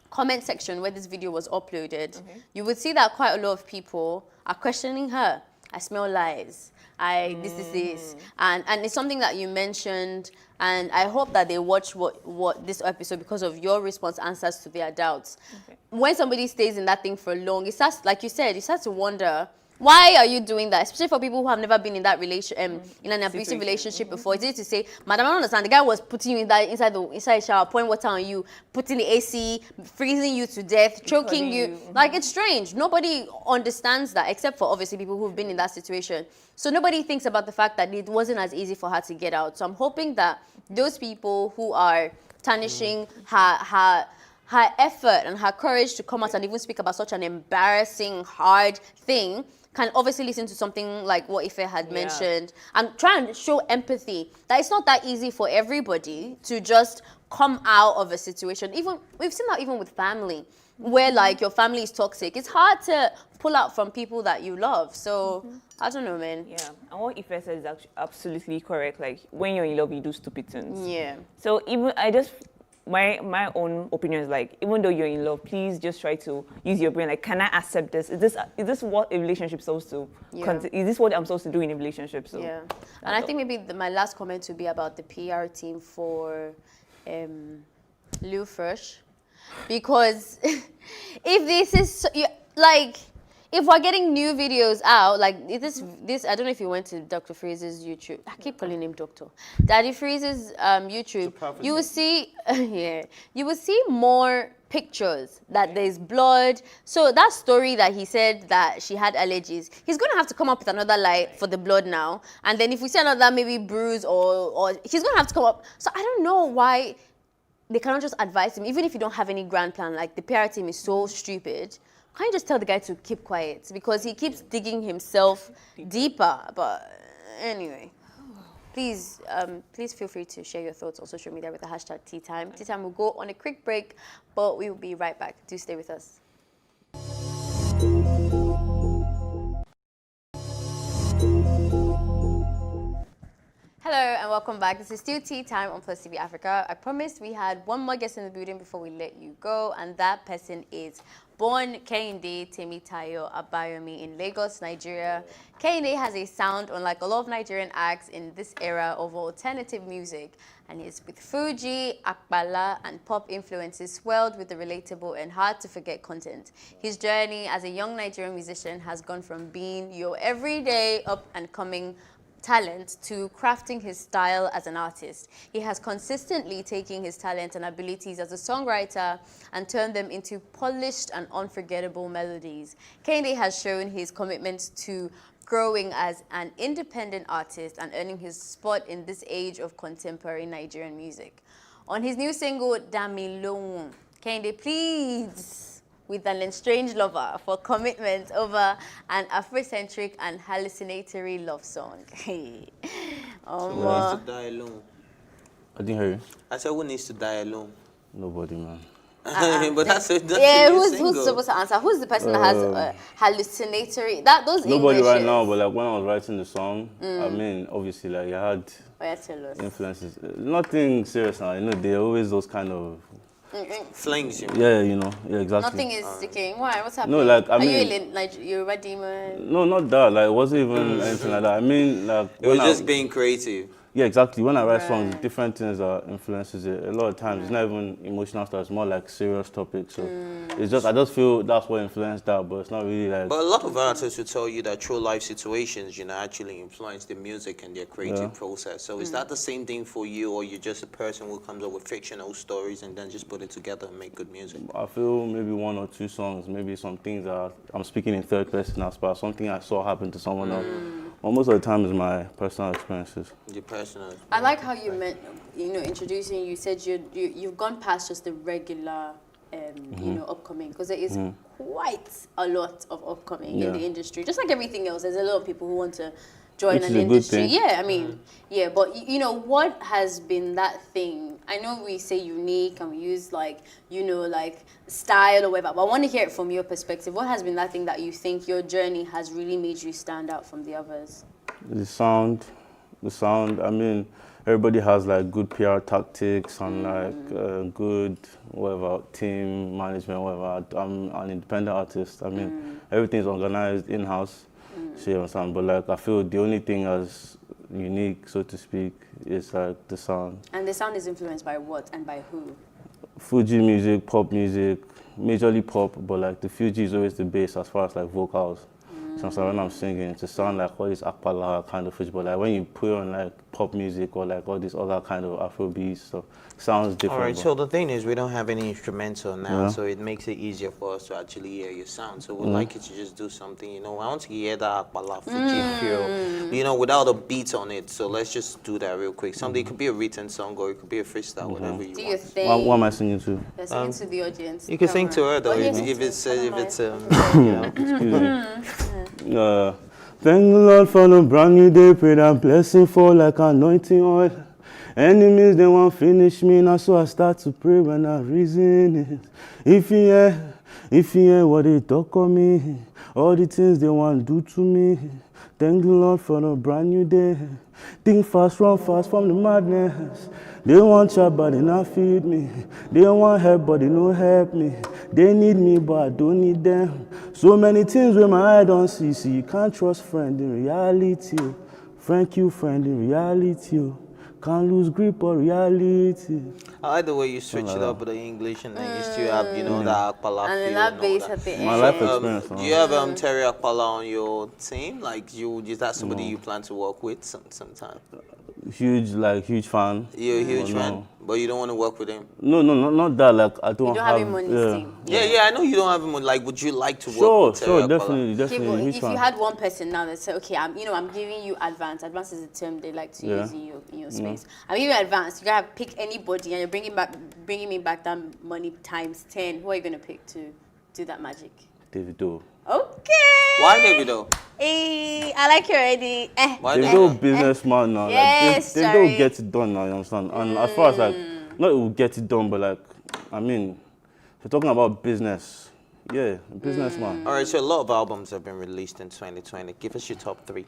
comment section where this video was uploaded, you would see that quite a lot of people are questioning her. I smell lies. This. And it's something that you mentioned, and I hope that they watch what this episode, because of your response answers to their doubts. When somebody stays in that thing for long, it starts, like you said, you start to wonder, why are you doing that? Especially for people who have never been in that in an abusive relationship before. It's easy to say, madam, I don't understand. The guy was putting you in that inside the shower, pouring water on you, putting the AC, freezing you to death, choking you. Like, it's strange. Nobody understands that, except for obviously people who've been in that situation. So nobody thinks about the fact that it wasn't as easy for her to get out. So I'm hoping that those people who are tarnishing her effort and her courage to come out and even speak about such an embarrassing, hard thing can obviously listen to something like what Ife had mentioned and try and show empathy. That it's not that easy for everybody to just come out of a situation. Even we've seen that even with family, where like your family is toxic. It's hard to pull out from people that you love. So I don't know, man. Yeah, and what Ife said is actually absolutely correct. Like, when you're in love, you do stupid things. Yeah. So even my own opinion is like, even though you're in love, please just try to use your brain. Like, can I accept this? Is this what a relationship is supposed to? Is this what I'm supposed to do in a relationship? So and I think maybe my last comment would be about the PR team for Lou Fresh, because if this is like, if we're getting new videos out, like this, I don't know if you went to Dr. Freeze's YouTube. I keep calling him Doctor. Daddy Freeze's YouTube. You will see, you will see more pictures that there's blood. So that story that he said that she had allergies, he's gonna have to come up with another lie for the blood now. And then if we see another maybe bruise or he's gonna have to come up. So I don't know why they cannot just advise him, even if you don't have any grand plan. Like, the PR team is so stupid. Can't you just tell the guy to keep quiet? Because he keeps digging himself deeper. But anyway, please feel free to share your thoughts on social media with the hashtag Tea Time. Tea Time will go on a quick break, but we will be right back. Do stay with us. Hello and welcome back. This is still Tea Time on Plus TV Africa. I promised we had one more guest in the building before we let you go, and that person is born Kehinde Temitayo Abayomi in Lagos, Nigeria. Kehinde has a sound unlike a lot of Nigerian acts in this era of alternative music, and he's with Fuji, Akbala, and pop influences swelled with the relatable and hard-to-forget content. His journey as a young Nigerian musician has gone from being your everyday up-and-coming talent to crafting his style as an artist. He has consistently taken his talent and abilities as a songwriter and turned them into polished and unforgettable melodies. Kehinde has shown his commitment to growing as an independent artist and earning his spot in this age of contemporary Nigerian music. On his new single, Damilohun, Kehinde pleads with an estranged lover for commitment over an Afrocentric and hallucinatory love song. Who needs to die alone? I didn't hear you. I said, who needs to die alone? Nobody, man. But that's a who's supposed to answer? Who's the person that has hallucinatory? Those Nobody English right is- now, but like when I was writing the song, I mean, obviously, like I had Oh, yeah, tell us. influences. Nothing serious now, you know. There are always those kind of flings you. yeah, you know, yeah, exactly. Nothing is sticking. Why? What's happening? No, like, I Are mean- you like Yoruba demon? No, not that. Like, it wasn't even anything like that. I mean, like, It was when just being creative. Yeah, exactly. When I write songs, different things that influences it. A lot of times, it's not even emotional stuff. It's more like serious topics. So it's just, I just feel that's what influenced that, but it's not really like. But a lot of artists will tell you that true life situations, actually influence the music and their creative process. So is that the same thing for you, or you're just a person who comes up with fictional stories and then just put it together and make good music? I feel maybe one or two songs, maybe some things that I'm speaking in third person as far as something I saw happen to someone else. Well, most of the time is my personal experiences. Your personal. I like how you meant, introducing. You said you've gone past just the regular, upcoming, because there is quite a lot of upcoming in the industry. Just like everything else, there's a lot of people who want to join Which an is a good industry. thing. Yeah, I mean, but what has been that thing? I know we say unique and we use like style or whatever, but I want to hear it from your perspective. What has been that thing that you think your journey has really made you stand out from the others? The sound. I mean, everybody has like good PR tactics and like good whatever team management, whatever. I'm an independent artist. I mean, everything's organized in-house. So you understand? But like, I feel the only thing as unique, so to speak, is like the sound. And the sound is influenced by what and by who? Fuji music, pop music, majorly pop, but like the Fuji is always the base as far as like vocals. So when I'm singing, it sound like all this akpala kind of Fuji, but like when you put on like pop music or like all these other kind of Afro beats, so it sounds different. All right, but- so the thing is, we don't have any instrumental now, Yeah. so it makes it easier for us to actually hear your sound. So we'd like you to just do something, I want to hear that Akbala Fuji feel, without a beat on it. So let's just do that real quick. Something, it could be a written song or it could be a freestyle, whatever you Do want. your thing. What am I singing to? You're singing to the audience. You can sing to her though, Audience if it's Excuse me. Thank the Lord for the brand new day. Pray that blessing fall like anointing oil. Enemies, they won't finish me now, so I start to pray when I reason it. If you hear what they talk of me, all the things they want to do to me. Thank the Lord for the brand new day. Think fast, run fast from the madness. They want chop, but they not feed me. They want help, but they don't help me. They need me, but I don't need them. So many things where my eye don't see. See, you can't trust friend in reality. Thank you, friend in reality. Can't lose grip on reality. I like the way you switch it up with the English and then you still have, the Akbala And then feel that and all bass that. at the end. My life experience. Do you have Terry Akbala on your team? Like, is that somebody you plan to work with sometime? Huge fan. You're a huge Oh, fan, no. but you don't want to work with him? No, not that. Like, I don't, You don't have him on his team. Yeah, I know you don't have him on. Like, would you like to work Sure, with Terry Akbala? definitely, Okay, but huge if fan. you had one person now that said, okay, I'm giving you advance. Advance is a term they like to use in your space. I'm giving you advance. You gotta pick anybody, and you're bringing me back that money times 10. Who are you gonna pick to do that magic? Davido. Okay. Why Davido? Hey, I like you already. Why Davido businessman now. Yes, like, sorry. Davido gets it done now. You understand? And as far as like, not it will get it done, but like, I mean, if you're talking about business, businessman. All right, so a lot of albums have been released in 2020. Give us your top 3.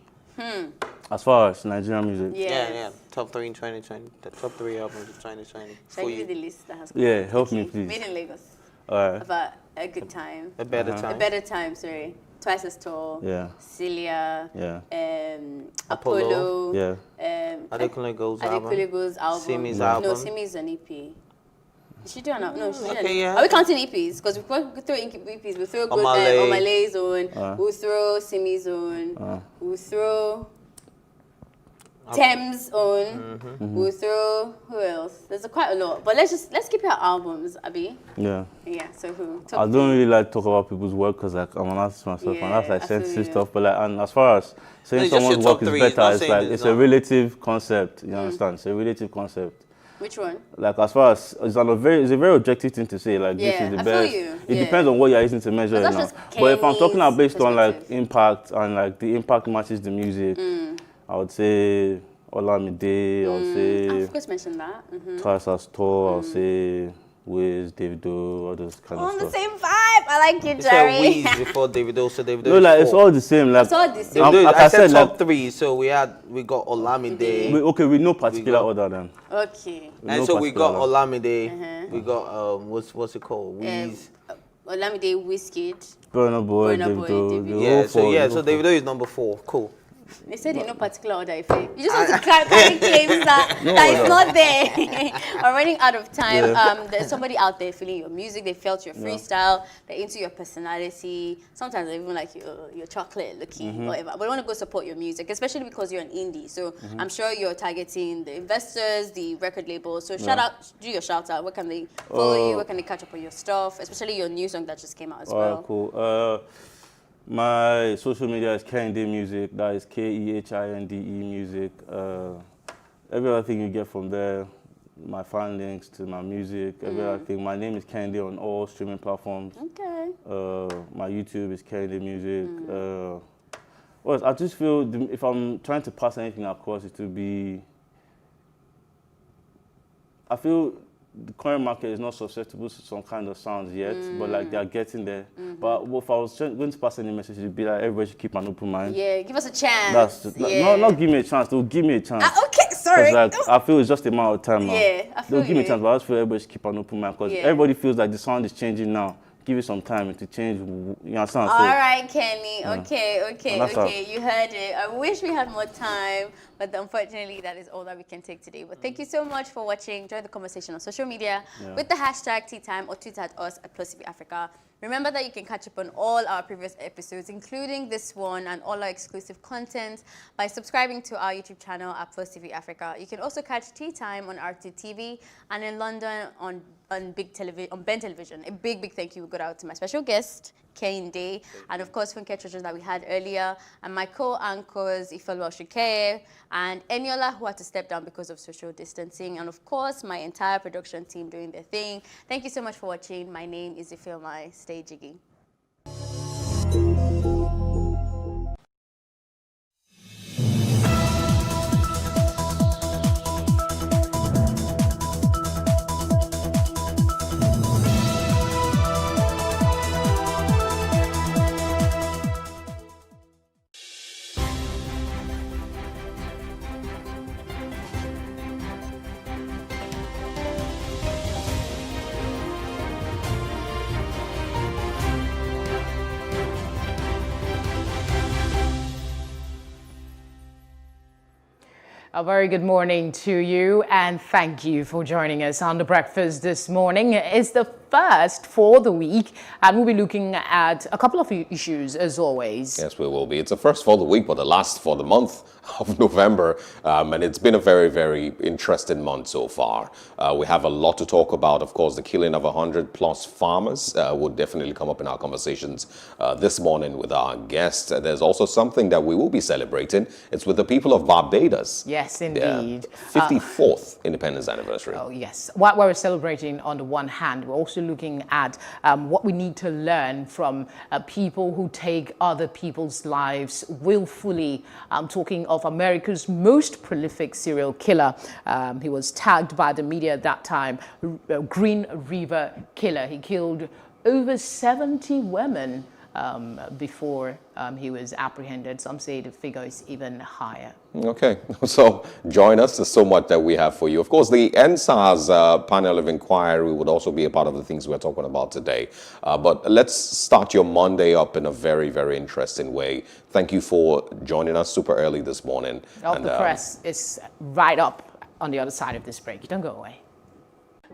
As far as Nigerian music. Yeah. Top 3 in 2020. The top 3 albums of 2020. Shall I give you the list that has Yeah, help me, please. Made in Lagos. All right. About a good time. A better time. A better time, sorry. Twice as tall. Yeah. Celia. Yeah. Apollo. Yeah. Adekunle Gold's album. Adekunle Gold's album. Simi's No, album. Simi's an EP. Did she do an album? No, she didn't. Okay, yeah. Are we counting EPs? Because we throw EPs. We throw good Omale. Omale's own. We'll throw Simi's own. We'll throw. Thames own. We'll throw who else? There's quite a lot, but let's keep our albums, Abi. Yeah. Yeah. So who? I don't really like to talk about people's work because like I'm an artist myself, and that's like sensitive stuff. But like, and as far as saying it's just someone's your work top is three, better, it's not saying it's it's a not. relative concept. You understand? It's a relative concept. Which one? Like as far as it's a very objective thing to say. Like this is the I best. feel you. It depends on what you're using to measure it That's now. just But if I'm talking about Kenny's based on like impact and like the impact matches the music, I would say Olamide. I would say Of course, mention that. Twice as Tall. I would say Wiz, Davido, all those kind of On the stuff. same vibe. I like you, You said Jerry. Weez before Davido, so Davido No, is like it's 4. all the same. Like It's all the same. Davido, like I said top like, 3, so we got Olamide. okay, with no particular order then. Okay. With And no so we got particular order. Olamide, we got what's it called? Weez. Olamide, Wizkid. Burna Boy, Burna Boy, Davido. the Yeah, whole four, so Davido is number 4. Cool. They said in no particular order. If you just want to carry claims that it's not there. I'm running out of time. Yeah. There's somebody out there feeling your music. They felt your freestyle. They're into your personality. Sometimes they even like your chocolate looking, whatever. But I want to go support your music, especially because you're an indie. So I'm sure you're targeting the investors, the record labels. So do your shout out. Where can they follow you? Where can they catch up on your stuff? Especially your new song that just came out as well. Cool. My social media is Kehinde Music. That is KEHINDE Music. Every other thing you get from there, my fan links to my music, every other thing. My name is Kehinde on all streaming platforms. Okay. My YouTube is Kehinde Music. Well, I just feel if I'm trying to pass anything across, it will be. I feel the current market is not susceptible to some kind of sounds yet, but like they're getting there. But if I was going to pass any message, it'd be like everybody should keep an open mind. Yeah, give us a chance. That's just, not give me a chance. They'll give me a chance. Okay, sorry. Like I feel it's just a matter of time now. Yeah, I feel They'll give me a you. chance, but I just feel everybody should keep an open mind because everybody feels like the sound is changing now. Give it some time to change. You understand? All right, Kenny. Okay. You heard it. I wish we had more time, but unfortunately, that is all that we can take today. But thank you so much for watching. Join the conversation on social media with the hashtag #TeaTime or tweet at us at +TV Africa. Remember that you can catch up on all our previous episodes, including this one and all our exclusive content by subscribing to our YouTube channel at +TV Africa. You can also catch Tea Time on RTTV and in London on Ben Television. A big thank you go out to my special guest, Kehinde, and of course Funke Treasures that we had earlier, and my co-anchors Ifeoluwa Oshikeye and Eniola, who had to step down because of social distancing, and of course my entire production team doing their thing. Thank you so much for watching. My name is Ifeoma. Stay jiggy. A very good morning to you, and thank you for joining us on The Breakfast this morning. It's the first for the week, and we'll be looking at a couple of issues as always. Yes, we will be. It's the first for the week, but the last for the month of November, and it's been a very, very interesting month so far. We have a lot to talk about. Of course, the killing of 100+ farmers will definitely come up in our conversations this morning with our guests. There's also something that we will be celebrating. It's with the people of Barbados. Yes, indeed. 54th independence anniversary. Oh, yes. What we're celebrating on the one hand, we're also looking at what we need to learn from people who take other people's lives willfully. I'm talking of America's most prolific serial killer. He was tagged by the media at that time, Green River Killer. He killed over 70 women before he was apprehended. Some say the figure is even higher. Okay, so join us. There's so much that we have for you. Of course, the NSAS panel of inquiry would also be a part of the things we're talking about today. But let's start your Monday up in a very, very interesting way. Thank you for joining us super early this morning. The press is right up on the other side of this break. Don't go away.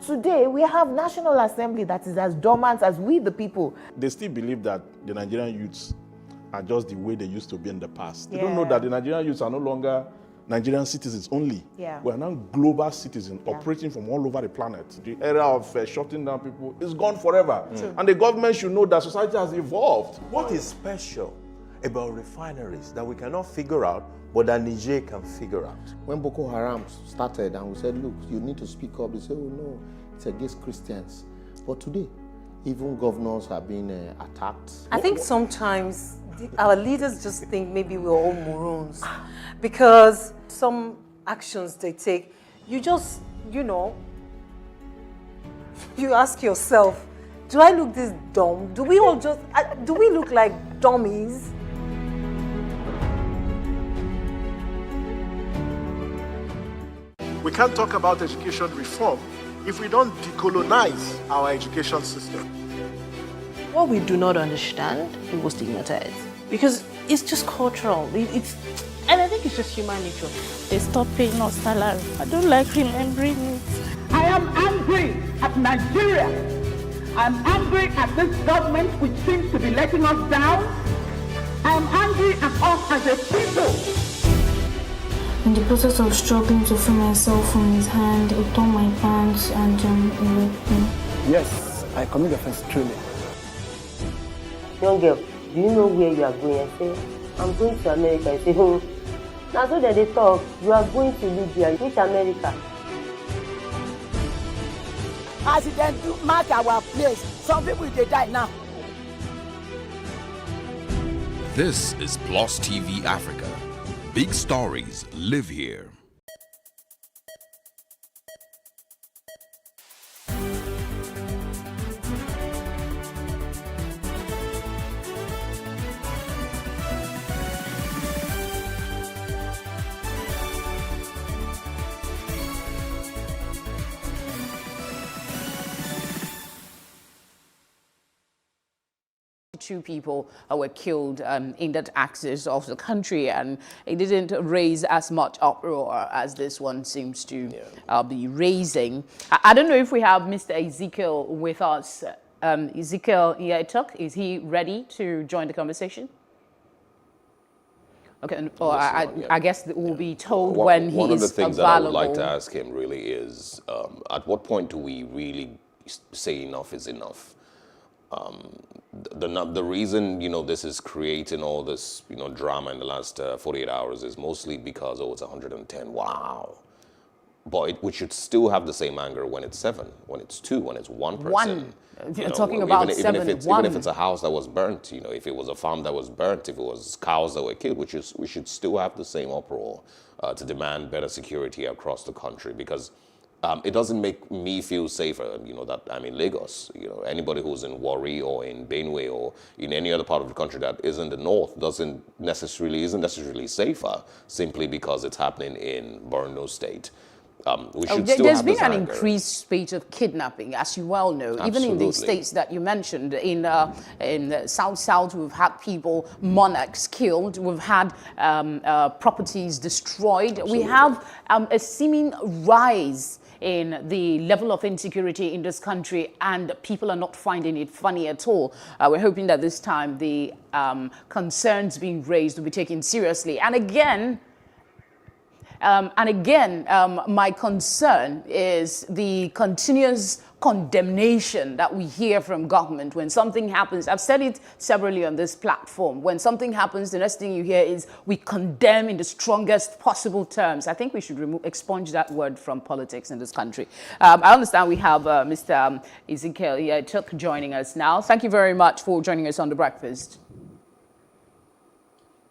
Today, we have National Assembly that is as dormant as we, the people. They still believe that the Nigerian youths are just the way they used to be in the past. They don't know that the Nigerian youths are no longer Nigerian citizens only. Yeah. We are now global citizens operating from all over the planet. The era of shutting down people is gone forever. And the government should know that society has evolved. What is special about refineries that we cannot figure out, but that Niger can figure out? When Boko Haram started and we said, look, you need to speak up, they said, oh no, it's against Christians. But today, even governors are being attacked. I think sometimes our leaders just think maybe we're all morons because some actions they take, you just, you ask yourself, do I look this dumb? Do we all just, do we look like dummies? We can't talk about education reform if we don't decolonize our education system. What we do not understand, we will stigmatize because it's just cultural. And I think it's just human nature. They stop paying us salary. I don't like remembering it. I am angry at Nigeria. I'm angry at this government which seems to be letting us down. I am angry at us as a people. In the process of struggling to free myself from his hand, he tore my pants and he raped me. Yes, I commit offense truly. Young girl, do you know where you are going? I say, I'm going to America. I say, now so that they talk, you are going to Libya, which America? As they do mark our place, some people they die now. This is Plus TV Africa. Big stories live here. Two people were killed in that axis of the country, and it didn't raise as much uproar as this one seems to be raising. I don't know if we have Mr. Ezekiel with us. Ezekiel Iyatok, is he ready to join the conversation? Okay, or I guess we'll be told when he is available. One of the things that I would like to ask him really is, at what point do we really say enough is enough? The reason, this is creating all this, drama in the last 48 hours is mostly because, it's 110, wow. But we should still have the same anger when it's 7, when it's 2, when it's 1 person. One. You're talking about even if it's a house that was burnt, if it was a farm that was burnt, if it was cows that were killed, we should still have the same uproar to demand better security across the country, because it doesn't make me feel safer, that I'm in Lagos. Anybody who's in Warri or in Benue or in any other part of the country that isn't the north isn't necessarily safer simply because it's happening in Borno State. We should still There's have been this an anger. increased spate of kidnapping, as you well know. Absolutely. Even in the states that you mentioned, in South, we've had people, monarchs killed. We've had properties destroyed. Absolutely. We have a seeming rise in the level of insecurity in this country, and people are not finding it funny at all. We're hoping that this time the concerns being raised will be taken seriously. And again, my concern is the continuous condemnation that we hear from government when something happens. I've said it severally on this platform. When something happens, the next thing you hear is we condemn in the strongest possible terms. I think we should expunge that word from politics in this country. I understand we have Mr. Ezekiel Iyatok joining us now. Thank you very much for joining us on The Breakfast.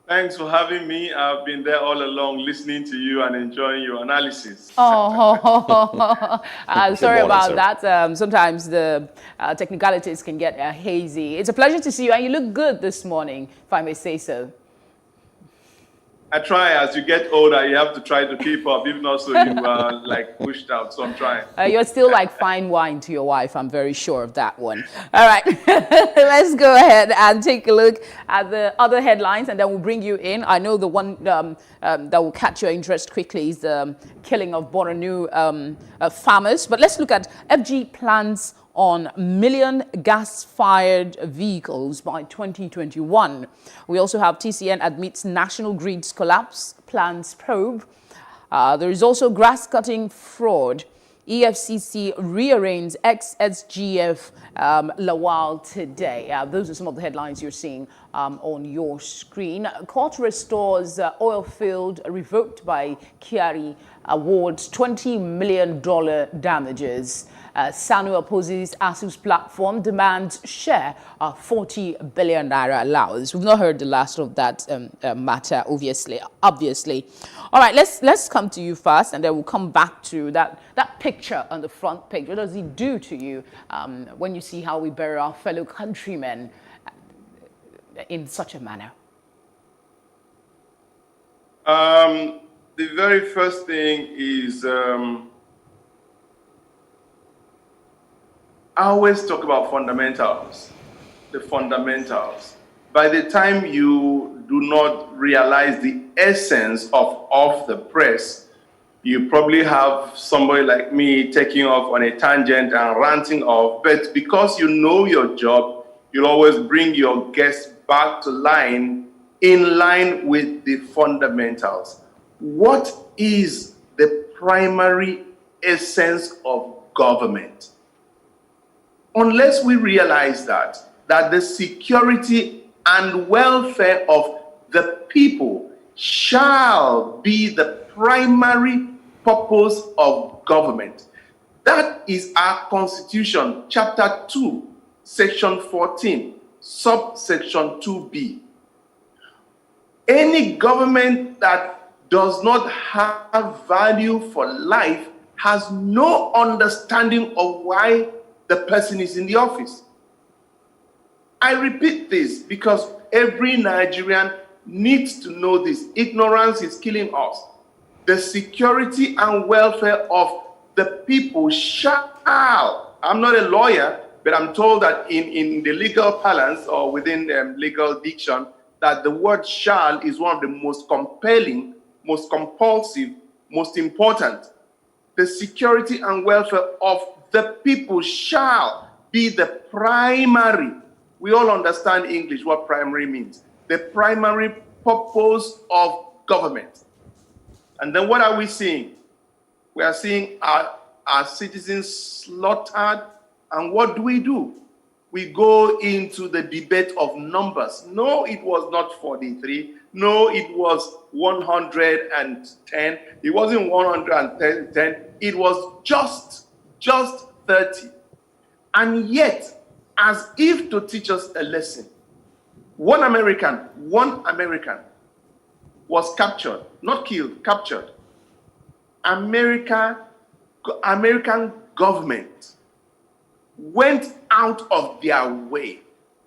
Thanks for having me. I've been there all along listening to you and enjoying your analysis. Sorry about that. Sometimes the technicalities can get hazy. It's a pleasure to see you, and you look good this morning, if I may say so. I try. As you get older, you have to try to keep up. If not, so you are pushed out. So I'm trying. You're still like fine wine to your wife. I'm very sure of that one. All right, let's go ahead and take a look at the other headlines, and then we'll bring you in. I know the one that will catch your interest quickly is the killing of Borno farmers. But let's look at FG plans on million gas-fired vehicles by 2021. We also have TCN admits national grid's collapse, plans probe. There is also grass-cutting fraud. EFCC rearraigns ex-SGF Lawal today. Those are some of the headlines you're seeing on your screen. Court restores oil field revoked by Kyari, awards $20 million damages. SANU opposes ASU's platform, demands share of 40 billion naira allowance. We've not heard the last of that matter, obviously. All right, let's come to you first, and then we'll come back to that picture on the front page. What does it do to you when you see how we bury our fellow countrymen in such a manner? The very first thing is I always talk about fundamentals, the fundamentals. By the time you do not realize the essence of the press, you probably have somebody like me taking off on a tangent and ranting off. But because you know your job, you'll always bring your guests back to line, in line with the fundamentals. What is the primary essence of government? Unless we realize that the security and welfare of the people shall be the primary purpose of government. That is our Constitution, Chapter 2, Section 14, subsection 2B. Any government that does not have value for life has no understanding of why the person is in the office. I repeat this because every Nigerian needs to know this. Ignorance is killing us. The security and welfare of the people shall, I'm not a lawyer, but I'm told that in the legal parlance or within the legal diction, that the word shall is one of the most compelling, most compulsive, most important. The security and welfare of the people shall be the primary. We all understand English, what primary means. The primary purpose of government. And then what are we seeing? We are seeing our citizens slaughtered. And what do? We go into the debate of numbers. No, it was not 43. No, it was 110. It wasn't 110. It was just 30. And yet, as if to teach us a lesson, one American was captured, not killed, captured. American government went out of their way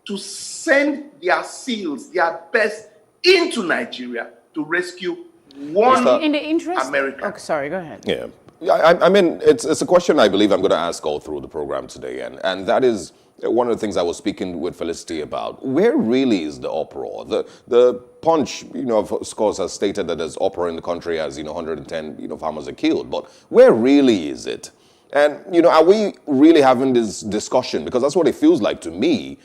to send their SEALs, their best, into Nigeria to rescue one in the interest American. Oh, sorry, go ahead. Yeah. I mean, it's a question I believe I'm going to ask all through the program today, and that is one of the things I was speaking with Felicity about. Where really is the uproar? The Punch, of course, has stated that there's uproar in the country as 110 farmers are killed, but where really is it? And are we really having this discussion? Because that's what it feels like to me.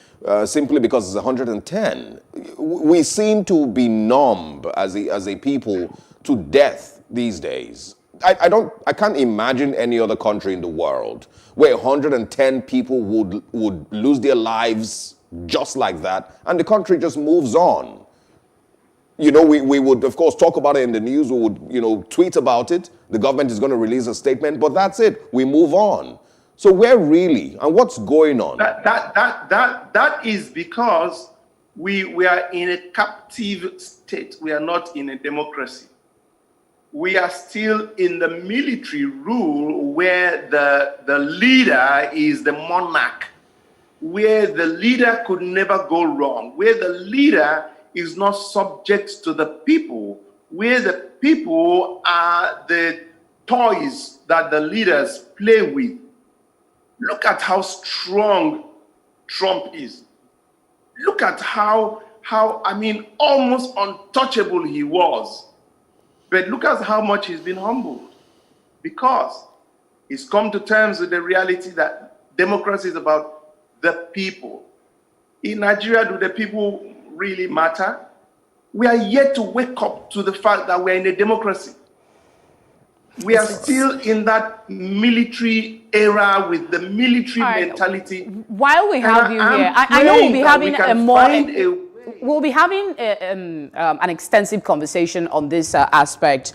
Simply because it's 110, we seem to be numb as a people to death these days. I can't imagine any other country in the world where 110 people would lose their lives just like that, and the country just moves on. We would, of course, talk about it in the news. We would, tweet about it. The government is going to release a statement, but that's it. We move on. So where really, and what's going on? That is because we are in a captive state. We are not in a democracy. We are still in the military rule where the leader is the monarch, where the leader could never go wrong, where the leader is not subject to the people, where the people are the toys that the leaders play with. Look at how strong Trump is. Look at how almost untouchable he was. But look at how much he's been humbled, because he's come to terms with the reality that democracy is about the people. In Nigeria, do the people really matter? We are yet to wake up to the fact that we're in a democracy. We are still in that military era with the military mentality. While we have you here, I know we'll be having we'll be having an extensive conversation on this aspect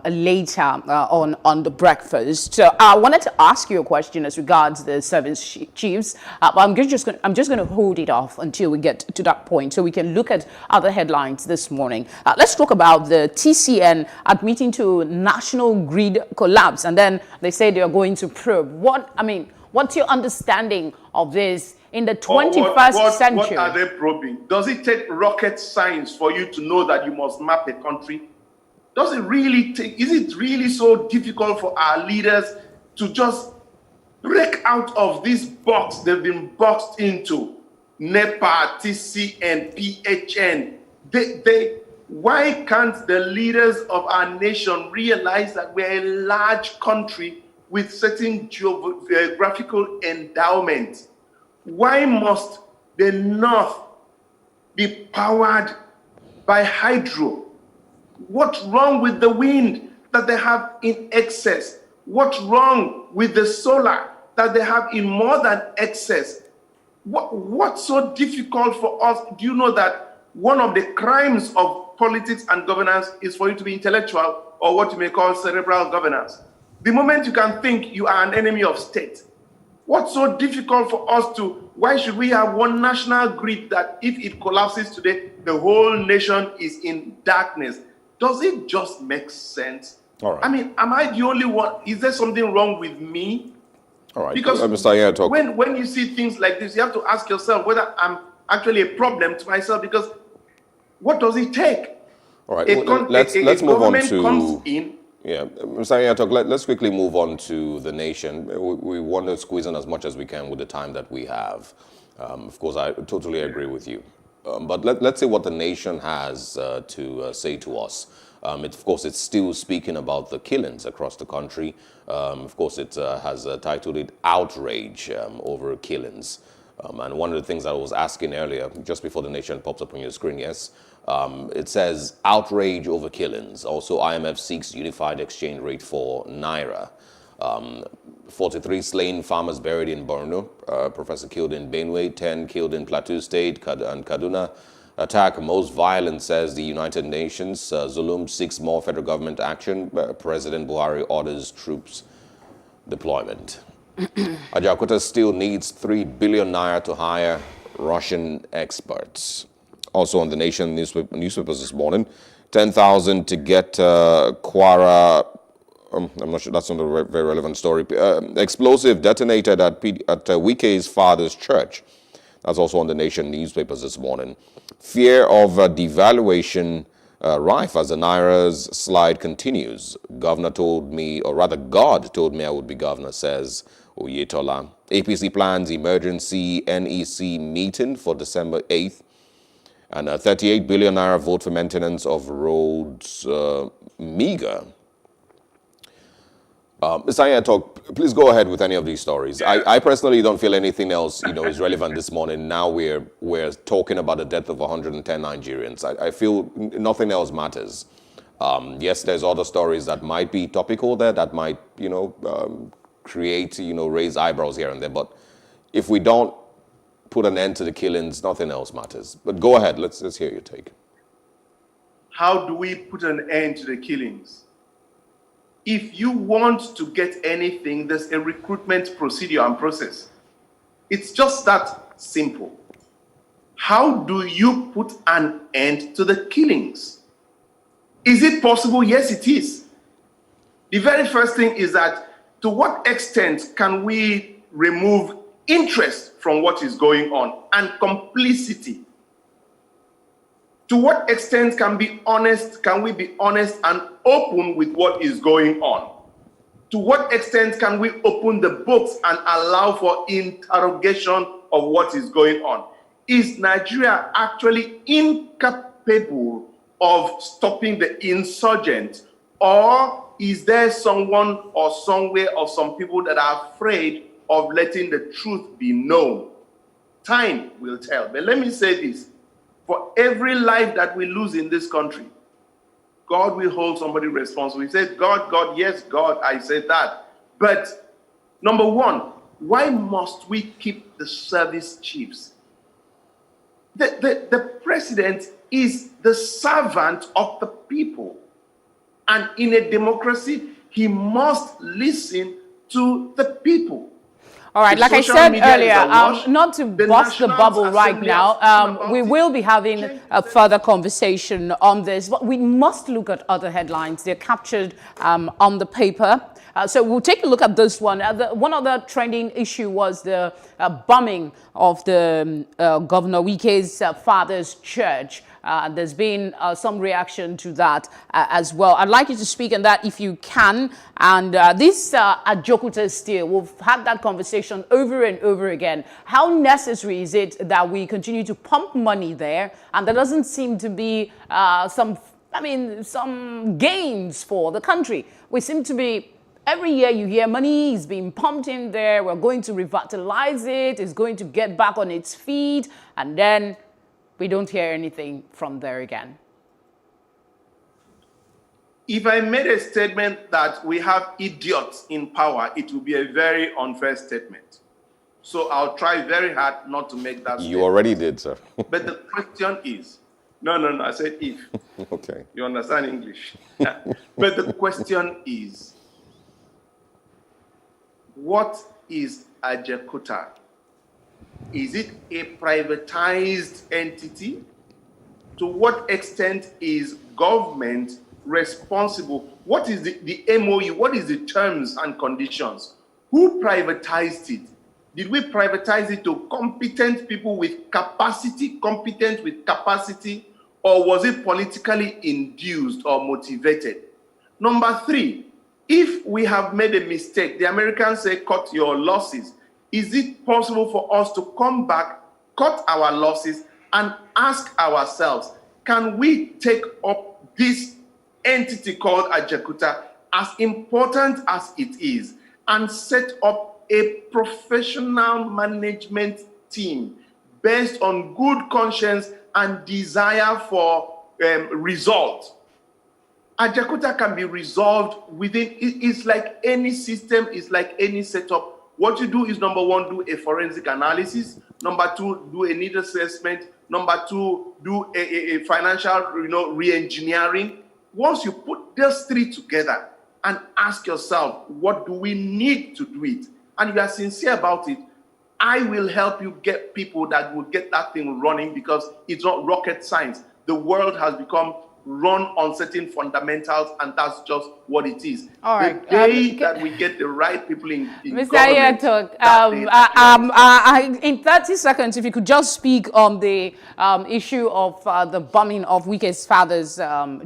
later on the breakfast. So I wanted to ask you a question as regards the service chiefs. But I'm just going to hold it off until we get to that point, so we can look at other headlines this morning. Let's talk about the TCN admitting to national grid collapse, and then they say they are going to probe. What's your understanding of this in the 21st century? What are they probing? Does it take rocket science for you to know that you must map a country? Is it really so difficult for our leaders to just break out of this box they've been boxed into? NEPA, TCN, PHN. Why can't the leaders of our nation realize that we're a large country with certain geographical endowments? Why must the North be powered by hydro? What's wrong with the wind that they have in excess? What's wrong with the solar that they have in more than excess? What's so difficult for us? Do you know that one of the crimes of politics and governance is for you to be intellectual, or what you may call cerebral governance? The moment you can think, you are an enemy of state. What's so difficult for us to, why should we have one national grid that if it collapses today, the whole nation is in darkness? Does it just make sense? All right. I mean, am I the only one? Is there something wrong with me? All right. Because Mr. when you see things like this, you have to ask yourself whether I'm actually a problem to myself, because what does it take? All right. Let's move on to... comes in. Yeah, Mr. Yatok, let's quickly move on to the nation. We want to squeeze in as much as we can with the time that we have. Of course, I totally agree with you. But let's say what the nation has to say to us. Of course, it's still speaking about the killings across the country. Of course, it has titled it Outrage over Killings. And one of the things I was asking earlier, just before the nation pops up on your screen, yes, it says outrage over killings. Also, IMF seeks unified exchange rate for Naira. 43 slain farmers buried in Borno, professor killed in Benue, 10 killed in Plateau State and Kaduna. Attack most violent, says the United Nations. Zulum seeks more federal government action. President Buhari orders troops deployment. Ajaokuta still needs 3 billion naira to hire Russian experts. Also on the Nation newspapers this morning, 10,000 to get Kwara. I'm not sure, that's not a very relevant story. Explosive detonated at Wike's father's church. That's also on the Nation newspapers this morning. Fear of devaluation rife as the Naira's slide continues. Governor told me, or rather God told me I would be governor, says Oyetola. APC plans emergency NEC meeting for December 8th. And 38 billion naira vote for maintenance of roads meager. Mr. Yatok, please go ahead with any of these stories. I personally don't feel anything else, is relevant this morning. Now we're talking about the death of 110 Nigerians. I feel nothing else matters. Yes, there's other stories that might be topical there, that might, create, raise eyebrows here and there. But if we don't put an end to the killings, nothing else matters. But go ahead, let's hear your take. How do we put an end to the killings? If you want to get anything, there's a recruitment procedure and process. It's just that simple. How do you put an end to the killings? Is it possible? Yes, it is. The very first thing is that to what extent can we remove interest from what is going on and complicity? To what extent can we be honest and open with what is going on? To what extent can we open the books and allow for interrogation of what is going on? Is Nigeria actually incapable of stopping the insurgent, or is there someone or somewhere or some people that are afraid of letting the truth be known. Time will tell. But let me say this. For every life that we lose in this country, God will hold somebody responsible. He said, God, yes, God, I said that. But number one, why must we keep the service chiefs? The president is the servant of the people. And in a democracy, he must listen to the people. All right, like I said earlier, not to bust the bubble right now, we will be having a further conversation on this, but we must look at other headlines. They're captured on the paper. So we'll take a look at this one. One other trending issue was the bombing of the Governor Wike's father's church. There's been some reaction to that as well. I'd like you to speak on that if you can. And this Ajokuta steel, we've had that conversation over and over again. How necessary is it that we continue to pump money there? And there doesn't seem to be some gains for the country. We seem to be, every year you hear money is being pumped in there. We're going to revitalize it. It's going to get back on its feet. And then we don't hear anything from there again. If I made a statement that we have idiots in power, it would be a very unfair statement. So I'll try very hard not to make that statement. You already did, sir. But the question is, no, I said if. Okay. You understand English. But the question is, what is Ajaokuta? Is it a privatized entity? To what extent is government responsible? What is the MOU? What is the terms and conditions? Who privatized it? Did we privatize it to competent people with capacity, or was it politically induced or motivated? Number three, if we have made a mistake, the Americans say cut your losses. Is it possible for us to come back, cut our losses, and ask ourselves, can we take up this entity called Ajaokuta, as important as it is, and set up a professional management team based on good conscience and desire for result? Ajaokuta can be resolved within, it's like any system, it's like any setup. What you do is, number one, do a forensic analysis. Number two, do a need assessment. Number two, do a financial re-engineering. Once you put those three together and ask yourself, what do we need to do it? And you are sincere about it, I will help you get people that will get that thing running, because it's not rocket science. The world has become run on certain fundamentals, and that's just what it is. All right. The day that we get the right people in Mr. government, Ayatok, in 30 seconds, if you could just speak on the issue of the bombing of Wike's father's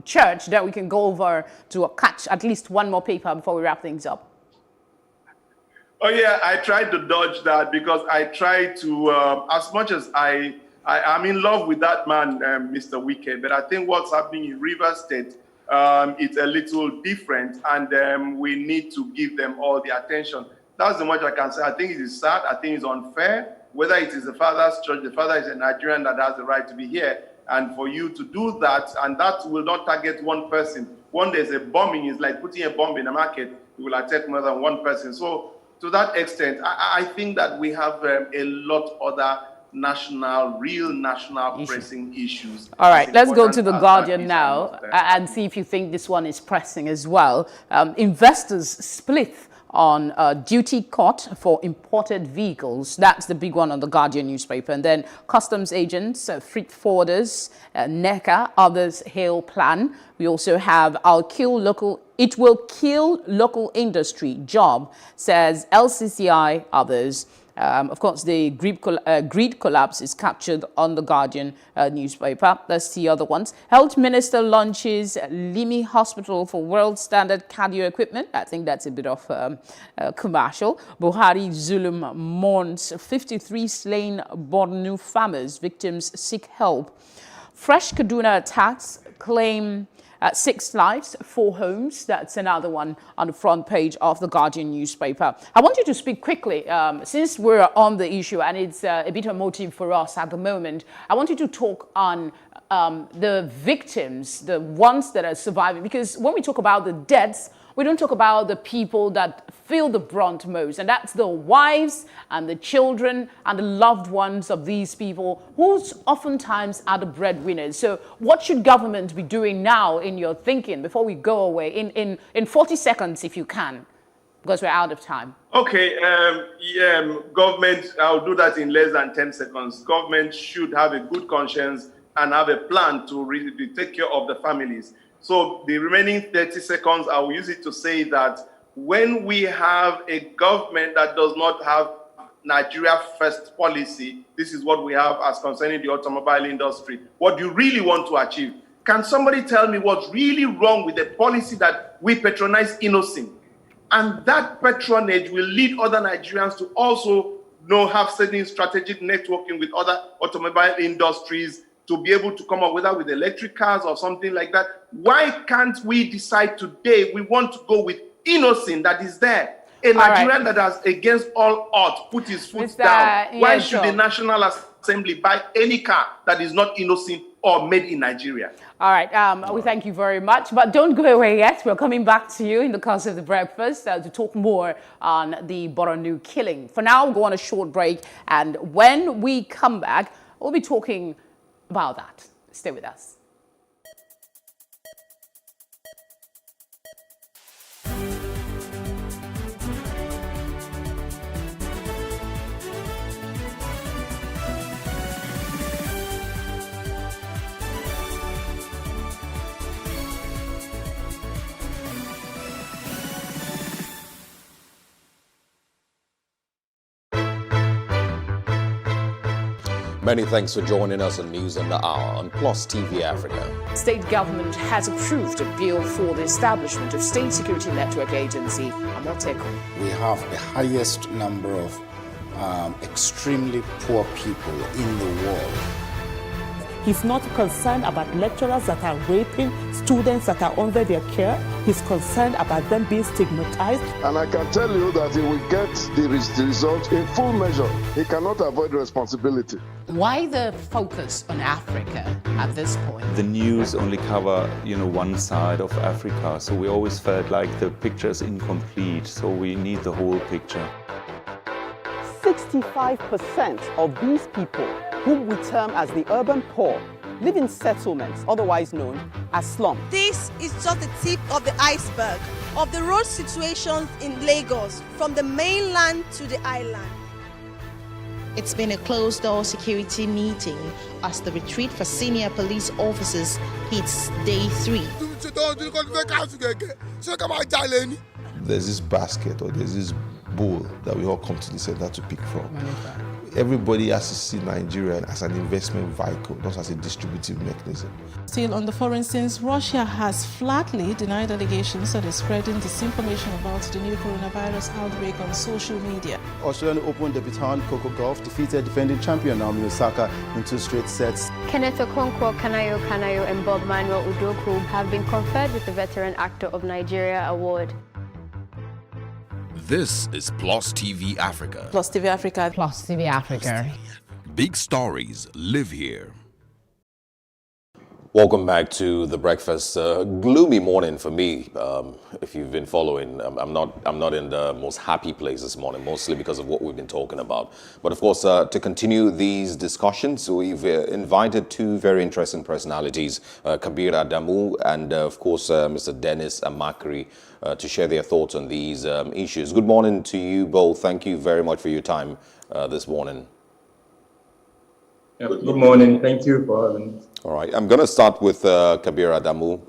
church, that we can go over to catch at least one more paper before we wrap things up. Oh yeah, I tried to dodge that because I tried to, as much as I'm in love with that man, Mr. Wike, but I think what's happening in Rivers State, it's a little different, and we need to give them all the attention. That's the much I can say. I think it is sad. I think it's unfair. Whether it is the father's church, the father is a Nigerian that has the right to be here, and for you to do that, and that will not target one person. When there's a bombing, it's like putting a bomb in a market. It will attack more than one person. So to that extent, I think that we have a lot other real national pressing issues. All right, let's go to The Guardian now and see if you think this one is pressing as well. Investors split on duty cut for imported vehicles. That's the big one on The Guardian newspaper. And then customs agents, freight forwarders, NECA, others hail plan. We also have it will kill local industry job, says LCCI, others. Of course, the greed collapse is captured on The Guardian newspaper. Let's see other ones. Health Minister launches Limi Hospital for world standard cardio equipment. I think that's a bit of commercial. Buhari Zulum mourns 53 slain Borno farmers. Victims seek help. Fresh Kaduna attacks claim 6 lives, 4 homes. That's another one on the front page of the Guardian newspaper. I want you to speak quickly, since we're on the issue and it's a bit emotive for us at the moment. I want you to talk on the victims, the ones that are surviving, because when we talk about the deaths, we don't talk about the people that feel the brunt most, and that's the wives and the children and the loved ones of these people who oftentimes are the breadwinners. So what should government be doing now in your thinking before we go away in 40 seconds if you can, because we're out of time? Okay, government, I'll do that in less than 10 seconds. Government should have a good conscience and have a plan to really take care of the families. So the remaining 30 seconds, I will use it to say that when we have a government that does not have Nigeria first policy, this is what we have as concerning the automobile industry. What do you really want to achieve? Can somebody tell me what's really wrong with the policy that we patronize innocent? And that patronage will lead other Nigerians to also have certain strategic networking with other automobile industries to be able to come up whether with electric cars or something like that. Why can't we decide today we want to go with innocent that is there? A Nigerian that has, against all odds, put his foot down. Why should the National Assembly buy any car that is not innocent or made in Nigeria? All right, we thank you very much, but don't go away yet. We're coming back to you in the course of the breakfast to talk more on the Borno killing. For now, we'll go on a short break, and when we come back, we'll be talking about that. Stay with us. Many thanks for joining us on News on the Hour on Plus TV Africa. State government has approved a bill for the establishment of State Security Network Agency, Amoteco. We have the highest number of extremely poor people in the world. He's not concerned about lecturers that are raping students that are under their care. He's concerned about them being stigmatized. And I can tell you that he will get the result in full measure. He cannot avoid responsibility. Why the focus on Africa at this point? The news only cover, one side of Africa, so we always felt like the picture is incomplete, so we need the whole picture. 65% of these people, whom we term as the urban poor, live in settlements, otherwise known as slums. This is just the tip of the iceberg of the road situations in Lagos, from the mainland to the island. It's been a closed-door security meeting as the retreat for senior police officers hits day 3. There's this basket or there's this bowl that we all come to the center to pick from. Everybody has to see Nigeria as an investment vehicle, not as a distributive mechanism. Still on the foreign scenes, Russia has flatly denied allegations that is spreading disinformation about the new coronavirus outbreak on social media. Australian Open debutant Coco Gauff defeated defending champion Naomi Osaka in 2 straight sets. Kenneth Okonkwo, Kanayo Kanayo and Bob Manuel Udoku have been conferred with the Veteran Actor of Nigeria Award. This is Plus TV Africa. Plus TV Africa. Plus TV Africa. Big stories live here. Welcome back to The Breakfast. Gloomy morning for me. If you've been following, I'm not in the most happy place this morning, mostly because of what we've been talking about. But of course, to continue these discussions, we've invited 2 very interesting personalities, Kabir Adamu and of course, Mr. Dennis Amakri, to share their thoughts on these issues. Good morning to you both. Thank you very much for your time this morning. Yeah, good morning. Thank you for having me. All right. I'm going to start with Kabir Adamu.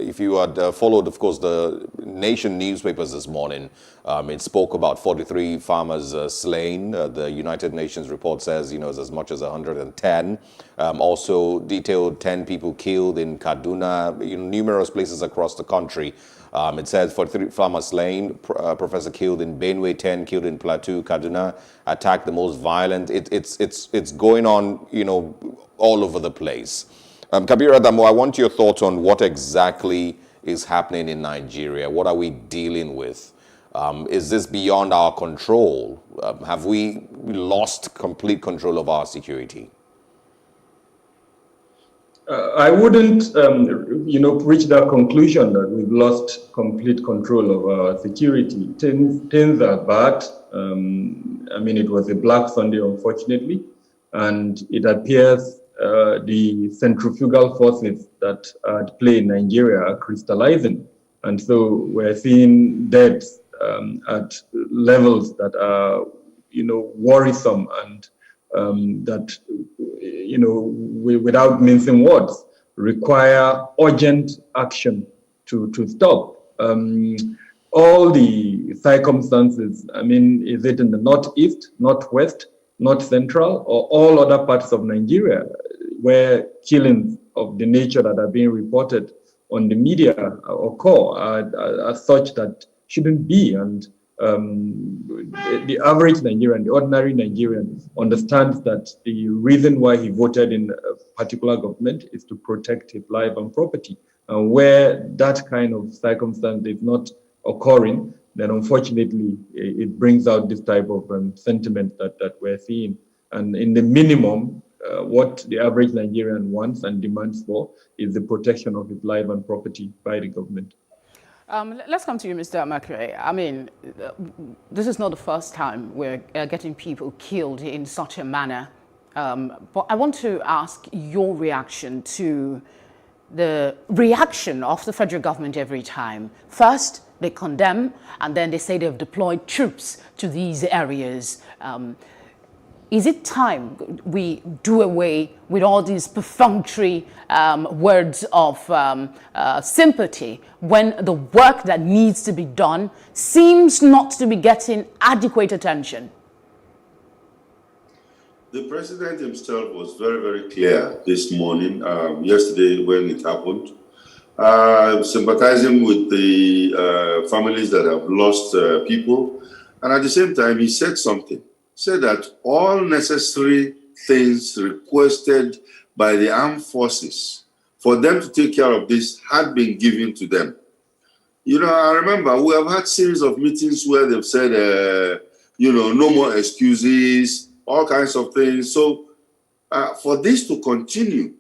If you had followed, of course, the Nation newspapers this morning, it spoke about 43 farmers slain. The United Nations report says, it's as much as 110. Also detailed 10 people killed in Kaduna, numerous places across the country. It says 43 farmers slain, professor killed in Benue, 10 killed in Plateau, Kaduna, attack the most violent. It's going on, all over the place. Kabir Adamu, I want your thoughts on what exactly is happening in Nigeria. What are we dealing with? Is this beyond our control? Have we lost complete control of our security? I wouldn't, reach that conclusion that we've lost complete control of our security. Things are bad. It was a Black Sunday, unfortunately, and it appears the centrifugal forces that are at play in Nigeria are crystallizing. And so we're seeing deaths at levels that are, worrisome, and that, without mincing words, require urgent action to stop. All the circumstances, is it in the northeast, northwest, north central, or all other parts of Nigeria where killings of the nature that are being reported on the media occur are such that shouldn't be. And the average Nigerian, the ordinary Nigerian, understands that the reason why he voted in a particular government is to protect his life and property. And where that kind of circumstance is not occurring, then unfortunately it brings out this type of sentiment that we're seeing. And in the minimum, what the average Nigerian wants and demands for is the protection of his life and property by the government. Let's come to you, Mr. Makere. This is not the first time we're getting people killed in such a manner. But I want to ask your reaction to the reaction of the federal government every time. First, they condemn, and then they say they've deployed troops to these areas. Is it time we do away with all these perfunctory words of sympathy when the work that needs to be done seems not to be getting adequate attention? The president himself was very, very clear this morning, yesterday when it happened, sympathizing with the families that have lost people. And at the same time, he said something. Said that all necessary things requested by the armed forces for them to take care of this had been given to them. I remember we have had series of meetings where they've said, no more excuses, all kinds of things. So for this to continue,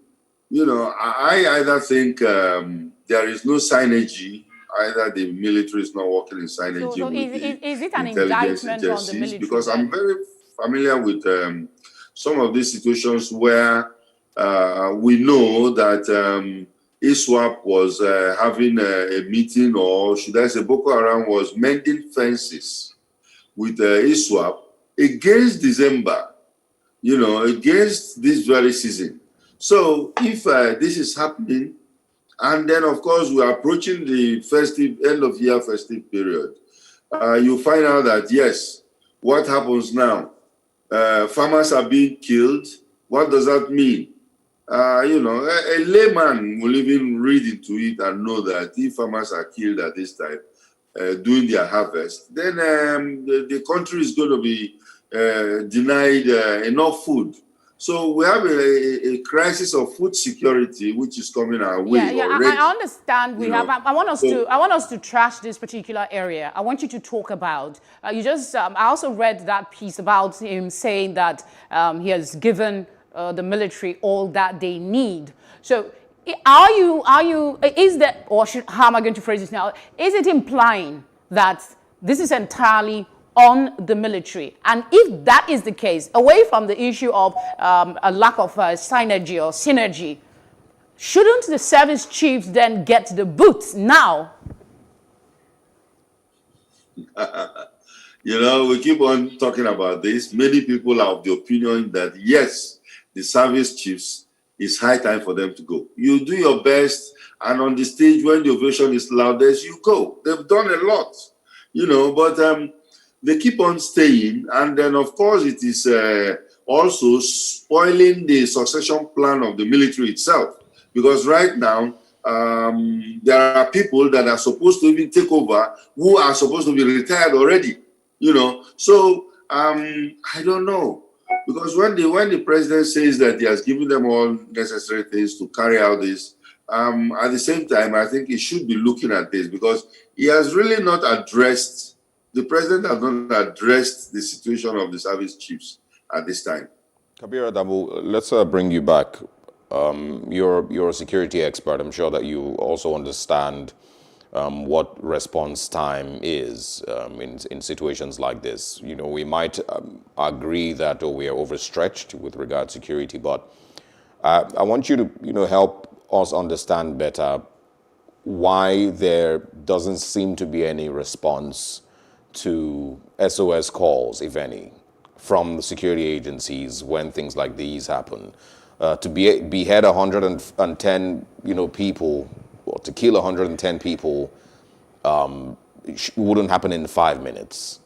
I either think there is no synergy, either the military is not working in synergy So with is it an intelligence indictment on the agencies, military? because I'm very familiar with some of these situations where we know that ISWAP was having a meeting, or should I say Boko Haram was mending fences with ISWAP against December, against this very season. So if this is happening, and then of course we are approaching the festive, end of year festive period, you find out that yes, what happens now? Farmers are being killed. What does that mean? A layman will even read into it and know that if farmers are killed at this time, doing their harvest, then the country is going to be denied enough food. So we have a crisis of food security, which is coming our way already. I understand. I want us to trash this particular area. I want you to talk about. I also read that piece about him saying that he has given the military all that they need. So, how am I going to phrase this now? Is it implying that this is entirely on the military? And if that is the case, away from the issue of a lack of synergy, shouldn't the service chiefs then get the boots now? We keep on talking about this. Many people are of the opinion that yes, the service chiefs, it's high time for them to go. You do your best, and on the stage when the ovation is loudest, you go. They've done a lot, but they keep on staying, and then of course it is also spoiling the succession plan of the military itself, because right now there are people that are supposed to even take over who are supposed to be retired already, So I don't know. Because when the president says that he has given them all necessary things to carry out this, at the same time, I think he should be looking at this, because he has really not addressed, the president has not addressed the situation of the service chiefs at this time. Kabir Adamu, let's bring you back. You're a security expert. I'm sure that you also understand what response time is in situations like this. You know, we might agree that we are overstretched with regard to security, but I want you to help us understand better why there doesn't seem to be any response to SOS calls, if any, from the security agencies when things like these happen. To behead 110 people, or to kill 110 people, wouldn't happen in 5 minutes.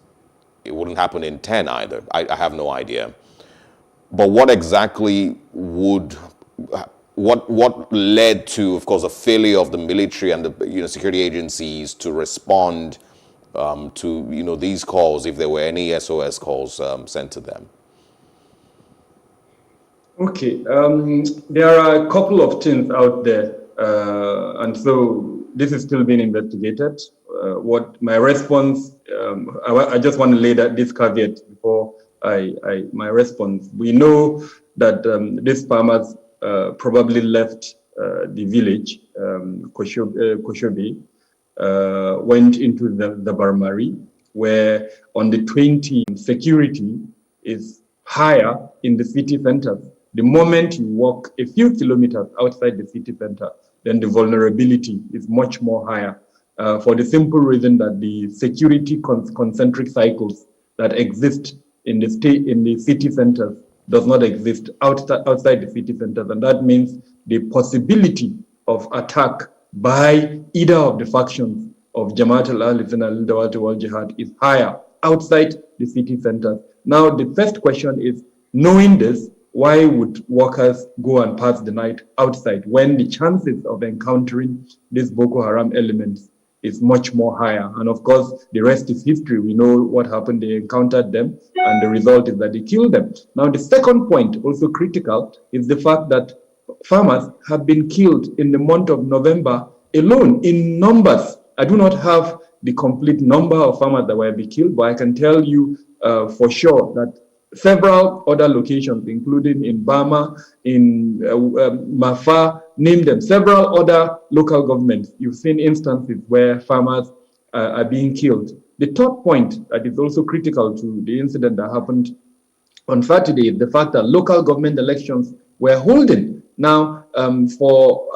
It wouldn't happen in 10 either. I have no idea. But what exactly what led to, of course, a failure of the military and the security agencies to respond to these calls, if there were any SOS calls sent to them? Okay, there are a couple of things out there, and so this is still being investigated. What my response, I just want to lay this caveat before my response. We know that these farmers probably left the village, Koshobe, went into the Barmari, where on the 20th, security is higher in the city center. The moment you walk a few kilometers outside the city center, then the vulnerability is much more higher, for the simple reason that the security concentric cycles that exist in the city centers does not exist outside the city centers. And that means the possibility of attack by either of the factions of Jamaat al-Ahl and al-Dawat wal-Jihad is higher outside the city centers. Now, the first question is, knowing this, why would workers go and pass the night outside when the chances of encountering these Boko Haram elements is much more higher? And of course, the rest is history. We know what happened. They encountered them, and the result is that they killed them. Now, the second point, also critical, is the fact that farmers have been killed in the month of November alone in numbers. I do not have the complete number of farmers that were killed, but I can tell you for sure that several other locations, including in Bama, in Mafa, name them, several other local governments, you've seen instances where farmers are being killed. The third point that is also critical to the incident that happened on Saturday is the fact that local government elections were holding. Now, for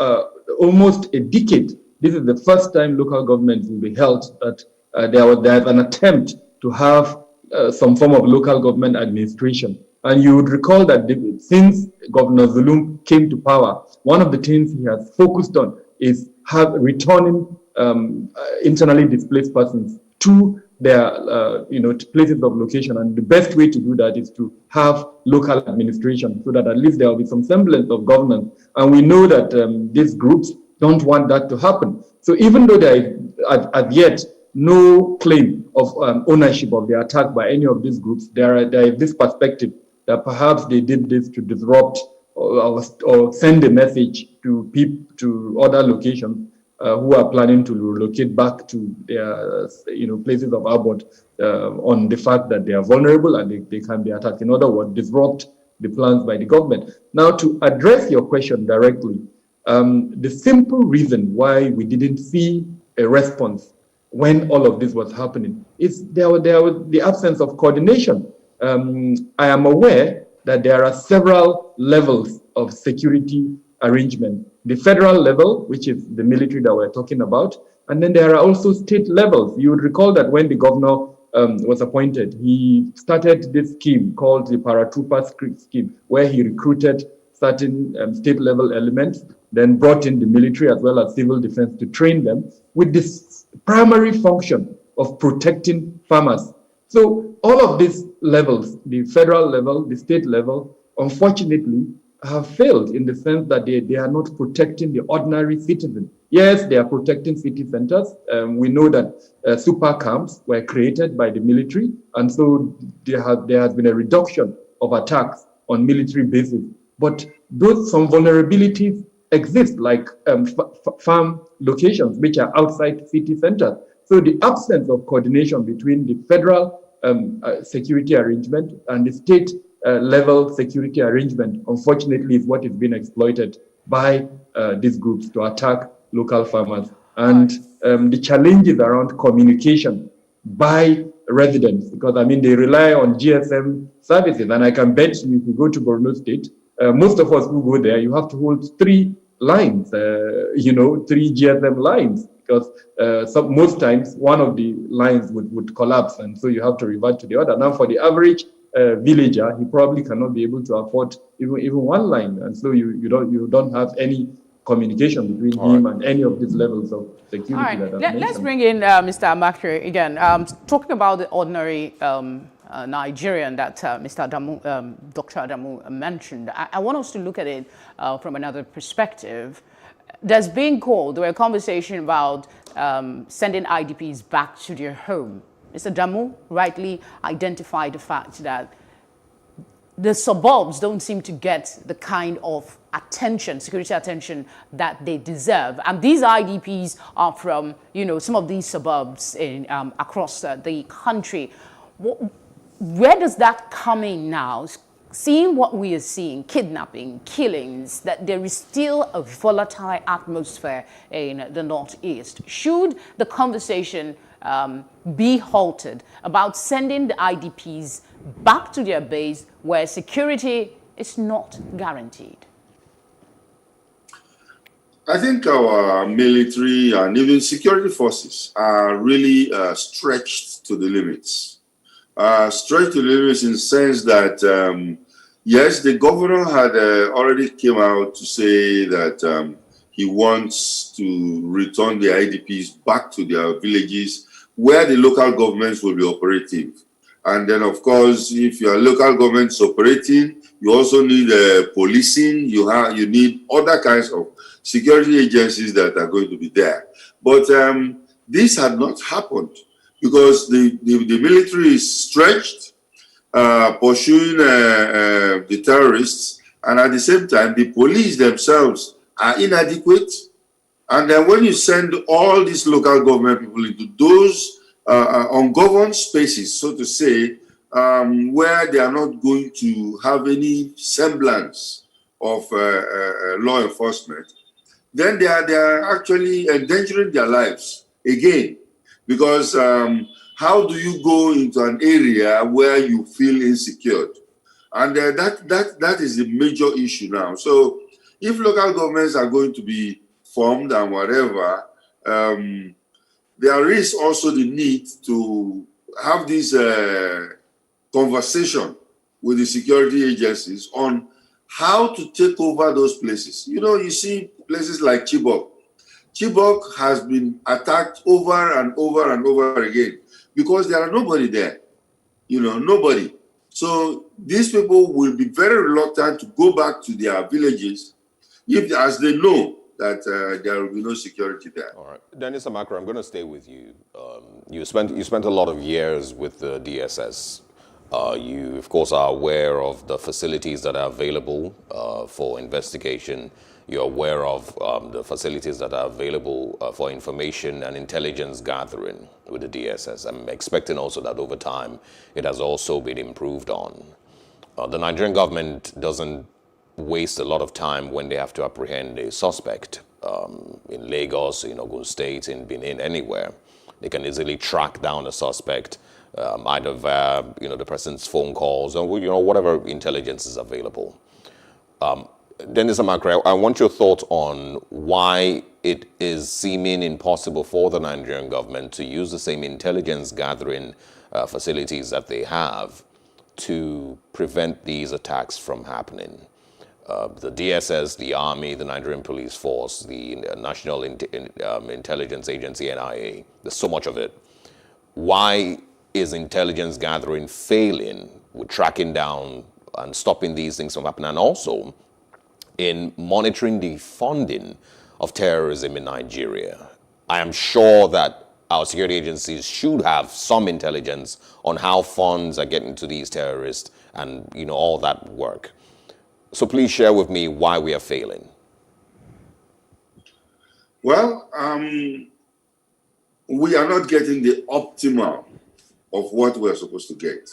almost a decade, this is the first time local governments will be held that there's an attempt to have some form of local government administration. And you would recall that since Governor Zulum came to power, one of the things he has focused on is returning internally displaced persons to their places of location. And the best way to do that is to have local administration, so that at least there will be some semblance of governance. And we know that these groups don't want that to happen. So even though there is as yet no claim of ownership of the attack by any of these groups, there is this perspective that perhaps they did this to disrupt or send a message to other locations who are planning to relocate back to their places of abode on the fact that they are vulnerable and they can be attacked. In other words, disrupt the plans by the government. Now, to address your question directly, the simple reason why we didn't see a response when all of this was happening is there was the absence of coordination. I am aware that there are several levels of security arrangement. The federal level, which is the military that we're talking about, and then there are also state levels. You would recall that when the governor was appointed, he started this scheme called the Paratrooper scheme, where he recruited certain state level elements, then brought in the military as well as civil defense to train them with this primary function of protecting farmers. So all of these levels, the federal level, the state level, unfortunately have failed in the sense that they are not protecting the ordinary citizen. Yes, they are protecting city centers. We know that super camps were created by the military, and so there has been a reduction of attacks on military bases. But some vulnerabilities exist, like farm locations, which are outside city centers. So the absence of coordination between the federal security arrangement and the state level security arrangement, unfortunately, is what is being exploited by these groups to attack local farmers. And the challenges around communication by residents, because I mean, they rely on GSM services. And I can bet you, if you go to Borno State, most of us who go there, you have to hold 3 lines, 3 GSM lines, because most times one of the lines would collapse, and so you have to revert to the other. Now, for the average villager, he probably cannot be able to afford even one line, and so you don't have any communication between him and any of these levels of security. All right, let's bring in Mr. Amakre again. Talking about the ordinary Nigerian that Mr. Adamu, Dr. Adamu mentioned, I want us to look at it from another perspective. There's been called, there were conversation about sending IDPs back to their home. Mr. Adamu rightly identified the fact that the suburbs don't seem to get the kind of attention, security attention that they deserve. And these IDPs are from, some of these suburbs in, across the country. Where does that come in now? Seeing what we are seeing, kidnapping, killings, that there is still a volatile atmosphere in the Northeast. Should the conversation be halted about sending the IDPs back to their base where security is not guaranteed? I think our military and even security forces are really stretched to the limits. Stretched to the limits in the sense that, yes, the governor had already came out to say that he wants to return the IDPs back to their villages where the local governments will be operative. And then, of course, if your local government is operating, you also need policing, you need other kinds of security agencies that are going to be there. But this had not happened because the military is stretched, pursuing the terrorists, and at the same time, the police themselves are inadequate. And then when you send all these local government people into those ungoverned spaces, so to say, where they are not going to have any semblance of law enforcement, then they are actually endangering their lives again. Because how do you go into an area where you feel insecure? And that is the major issue now. So if local governments are going to be formed and whatever, there is also the need to have this conversation with the security agencies on how to take over those places. You see places like Chibok. Chibok has been attacked over and over and over again because there are nobody there, nobody. So these people will be very reluctant to go back to their villages as they know that there will be no security there. All right. Dennis Amakre, I'm going to stay with you. You spent a lot of years with the DSS. You, of course, are aware of the facilities that are available for investigation. You're aware of the facilities that are available for information and intelligence gathering with the DSS. I'm expecting also that over time it has also been improved on. The Nigerian government doesn't waste a lot of time when they have to apprehend a suspect in Lagos, in Ogun State, in Benin, anywhere. They can easily track down a suspect either via the person's phone calls or whatever intelligence is available. Dennis Amakre, I want your thoughts on why it is seeming impossible for the Nigerian government to use the same intelligence gathering facilities that they have to prevent these attacks from happening. The DSS, the Army, the Nigerian Police Force, the National Intelligence Agency, NIA, there's so much of it. Why is intelligence gathering failing with tracking down and stopping these things from happening, and also in monitoring the funding of terrorism in Nigeria? I am sure that our security agencies should have some intelligence on how funds are getting to these terrorists and, you know, all that work. So please share with me why we are failing. Well, we are not getting the optimal of what we're supposed to get.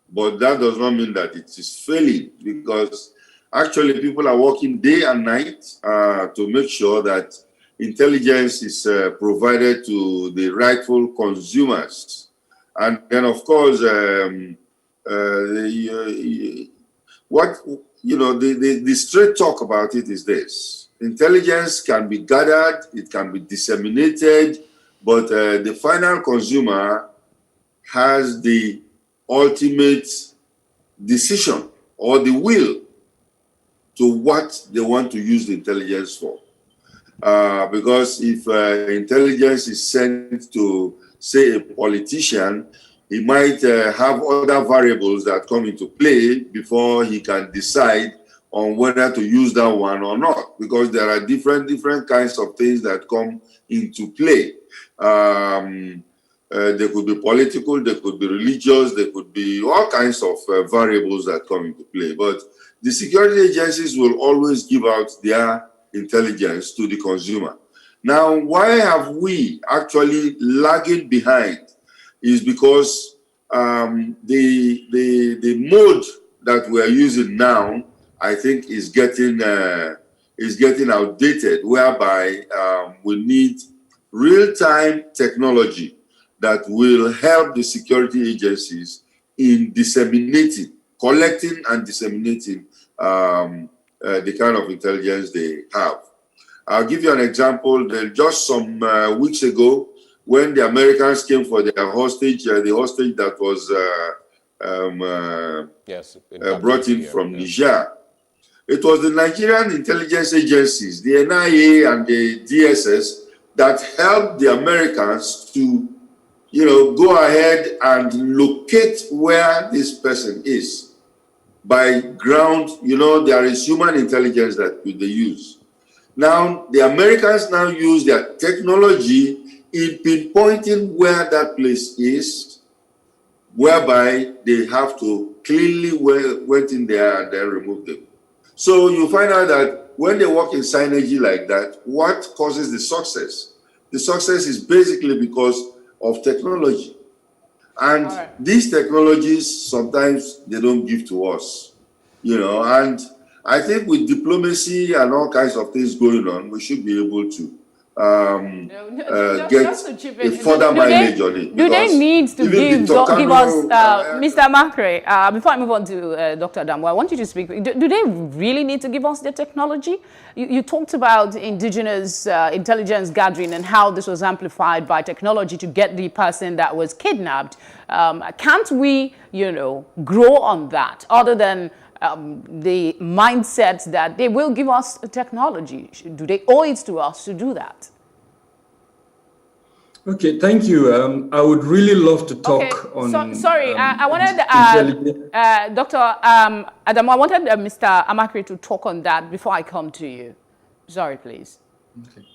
But that does not mean that it is failing, because actually people are working day and night to make sure that intelligence is provided to the rightful consumers. And then, of course, the straight talk about it is this. Intelligence can be gathered, it can be disseminated, but the final consumer has the ultimate decision or the will to what they want to use the intelligence for. Because if intelligence is sent to, say, a politician, he might have other variables that come into play before he can decide on whether to use that one or not, because there are different kinds of things that come into play. They could be political, they could be religious, there could be all kinds of variables that come into play. But the security agencies will always give out their intelligence to the consumer. Now, why have we actually lagging behind? Is because the mode that we are using now, I think, is getting outdated, whereby we need real-time technology that will help the security agencies in disseminating, collecting and disseminating the kind of intelligence they have. I'll give you an example. Just some weeks ago, when the Americans came for their hostage, the hostage that was brought in from Niger, it was the Nigerian intelligence agencies, the NIA and the DSS, that helped the Americans to, go ahead and locate where this person is. By ground, there is human intelligence that they use. Now, the Americans now use their technology in pinpointing where that place is, whereby they have to cleanly went in there and then remove them. So you find out that when they work in synergy like that, what causes the success? The success is basically because of technology. And these technologies, sometimes they don't give to us, and I think with diplomacy and all kinds of things going on, we should be able to get a further mileage on it. Do they need to give us, Mr. Amakre, before I move on to Dr. Adamo, I want you to speak. Do they really need to give us the technology? You talked about indigenous intelligence gathering and how this was amplified by technology to get the person that was kidnapped. Can't we, grow on that other than the mindset that they will give us technology? Do they owe it to us to do that? Okay, thank you. I would really love to talk on. Sorry, I wanted Dr. Adamo, I wanted Mr. Amakre to talk on that before I come to you. Sorry, please. Okay.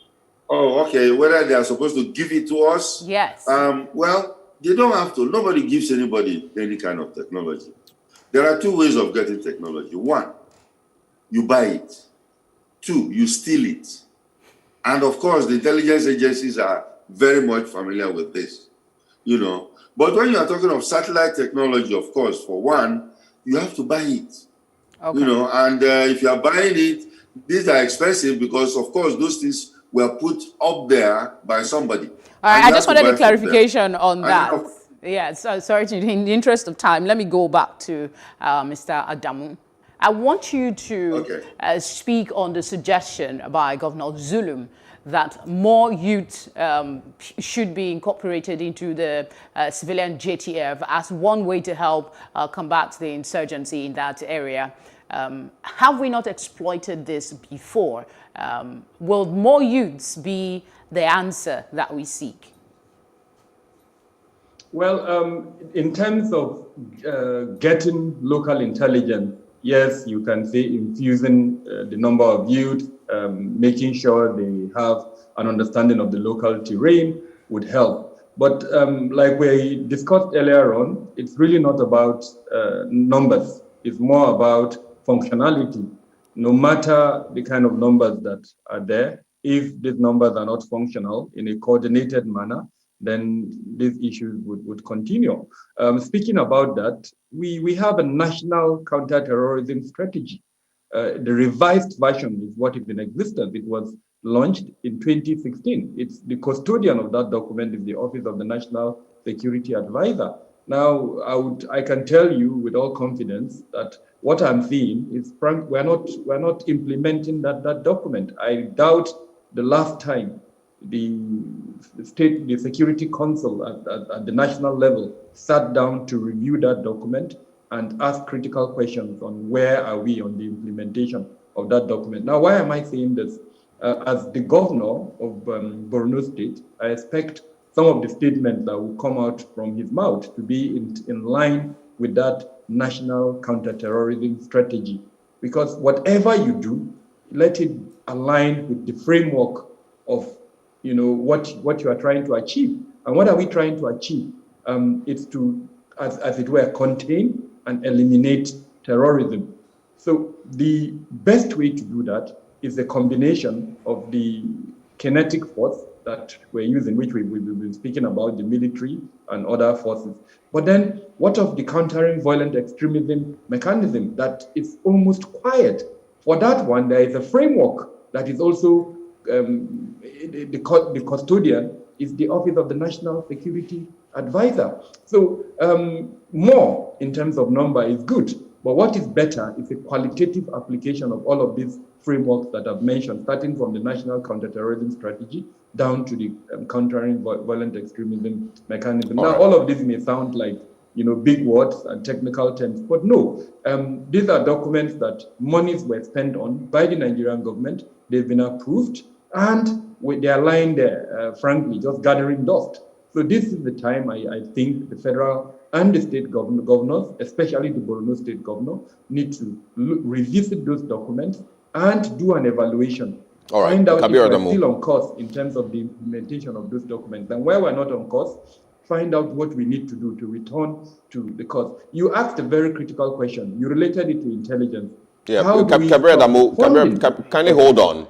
Oh, okay. Whether they are supposed to give it to us? Yes. Well, they don't have to. Nobody gives anybody any kind of technology. There are two ways of getting technology. One, you buy it. Two, you steal it. And of course, the intelligence agencies are very much familiar with this, But when you are talking of satellite technology, of course, for one, you have to buy it, okay. And if you are buying it, these are expensive because, of course, those things were put up there by somebody. I just wanted a clarification on that. Yeah, so sorry, in the interest of time, let me go back to Mr. Adamo. I want you to speak on the suggestion by Governor Zulum that more youth should be incorporated into the civilian JTF as one way to help combat the insurgency in that area. Have we not exploited this before? Will more youths be the answer that we seek? Well, in terms of getting local intelligence, yes, you can say infusing the number of youth, making sure they have an understanding of the local terrain would help. But like we discussed earlier on, it's really not about numbers. It's more about functionality. No matter the kind of numbers that are there, if these numbers are not functional in a coordinated manner, then these issues would continue. Speaking about that, we have a national counterterrorism strategy. The revised version is what is in existence. It was launched in 2016. It's the custodian of that document is the Office of the National Security Advisor. Now, I can tell you with all confidence that what I'm seeing is, Frank, we're not implementing that document. I doubt the last time the Security Council at the national level sat down to review that document and ask critical questions on where are we on the implementation of that document. Now, why am I saying this? As the governor of Borno State, I expect some of the statements that will come out from his mouth to be in line with that national counterterrorism strategy. Because whatever you do, let it align with the framework of what you are trying to achieve. And what are we trying to achieve? It's to, as it were, contain and eliminate terrorism. So the best way to do that is a combination of the kinetic force that we're using, which we've been speaking about, the military and other forces. But then what of the countering violent extremism mechanism that is almost quiet? For that one, there is a framework that is also the custodian is the Office of the National Security Advisor. So more in terms of number is good, but what is better is a qualitative application of all of these frameworks that I've mentioned, starting from the National Counterterrorism Strategy down to the countering violent extremism mechanism. Now, all of this may sound like big words and technical terms, but no, these are documents that monies were spent on by the Nigerian government. They've been approved, and they are lying there, frankly, just gathering dust. So this is the time I think the federal and the state governors, especially the Borno State governor, need to revisit those documents and do an evaluation. All right. Find out if we're still on course in terms of the implementation of those documents. And where we're not on course, find out what we need to do to return to the course. You asked a very critical question. You related it to intelligence. Yeah, Kabir Adamu, kindly hold on.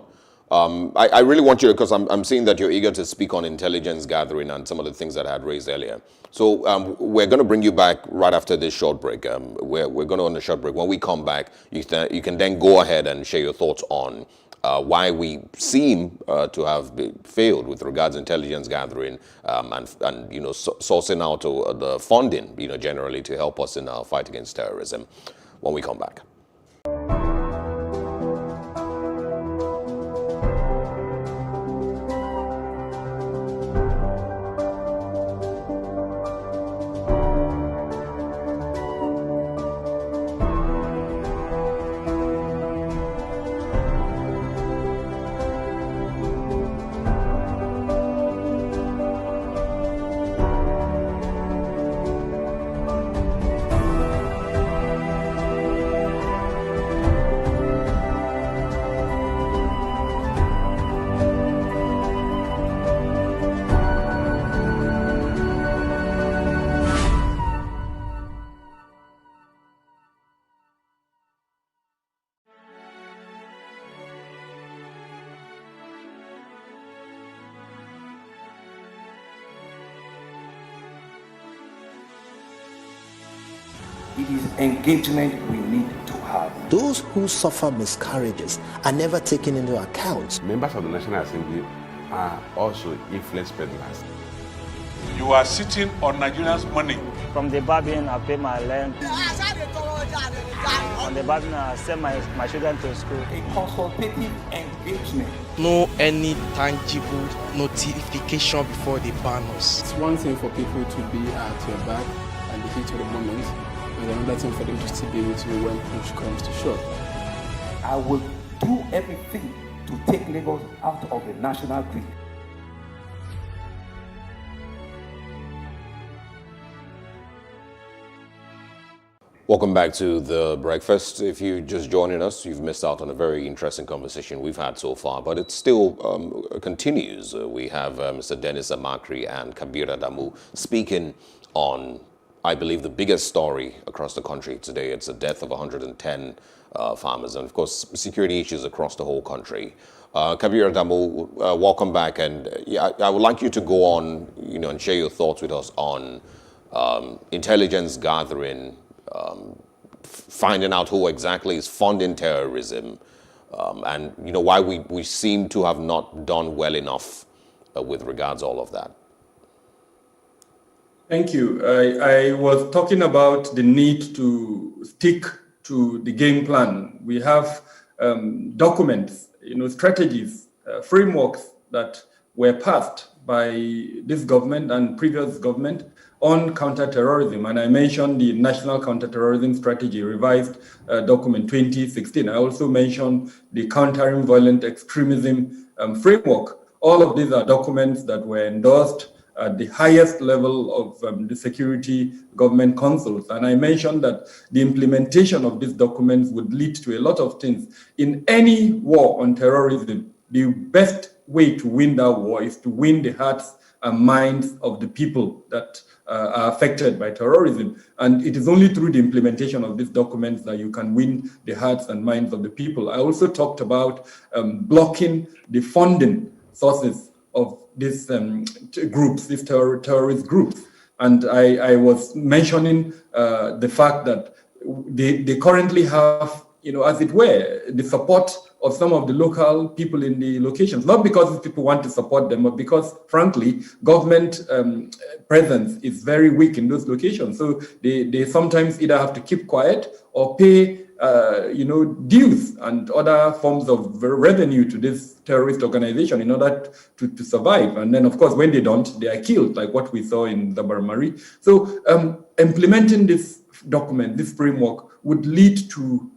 I really want you to, because I'm seeing that you're eager to speak on intelligence gathering and some of the things that I had raised earlier. So we're going to bring you back right after this short break. We're going to on a short break. When we come back, you can then go ahead and share your thoughts on why we seem to have failed with regards to intelligence gathering and sourcing out the funding, generally to help us in our fight against terrorism. When we come back. It is engagement we need to have. Those who suffer miscarriages are never taken into account. Members of the National Assembly are also influence peddlers. You are sitting on Nigerians' money. From the Babin, I pay my rent. On the Babin, I send my children to school. A consultative engagement. No any tangible notification before they ban us. It's one thing for people to be at your back and the heat of the moment, and another thing for them to still be with you when push comes to shove. I will do everything to take Lagos out of the national grid. Welcome back to The Breakfast. If you're just joining us, you've missed out on a very interesting conversation we've had so far, but it still continues. We have Mr. Dennis Amakri and Kabir Adamu speaking on, I believe, the biggest story across the country today. It's the death of 110 farmers and, of course, security issues across the whole country. Kabir Adamu, welcome back. And I would like you to go on, and share your thoughts with us on intelligence gathering, finding out who exactly is funding terrorism, and why we seem to have not done well enough with regards to all of that. Thank you. I was talking about the need to stick to the game plan. We have documents, strategies, frameworks that were passed by this government and previous government on counterterrorism. And I mentioned the National Counterterrorism Strategy, revised document 2016. I also mentioned the Countering Violent Extremism framework. All of these are documents that were endorsed at the highest level of the Security Government Councils. And I mentioned that the implementation of these documents would lead to a lot of things. In any war on terrorism, the best way to win that war is to win the hearts and minds of the people that are affected by terrorism. And it is only through the implementation of these documents that you can win the hearts and minds of the people. I also talked about blocking the funding sources of these groups, these terrorist groups. And I was mentioning the fact that they currently have, as it were, the support of some of the local people in the locations, not because people want to support them, but because, frankly, government presence is very weak in those locations. So they sometimes either have to keep quiet or pay, dues and other forms of revenue to this terrorist organization in order to survive. And then, of course, when they don't, they are killed, like what we saw in Zabarmari. So implementing this document, this framework, would lead to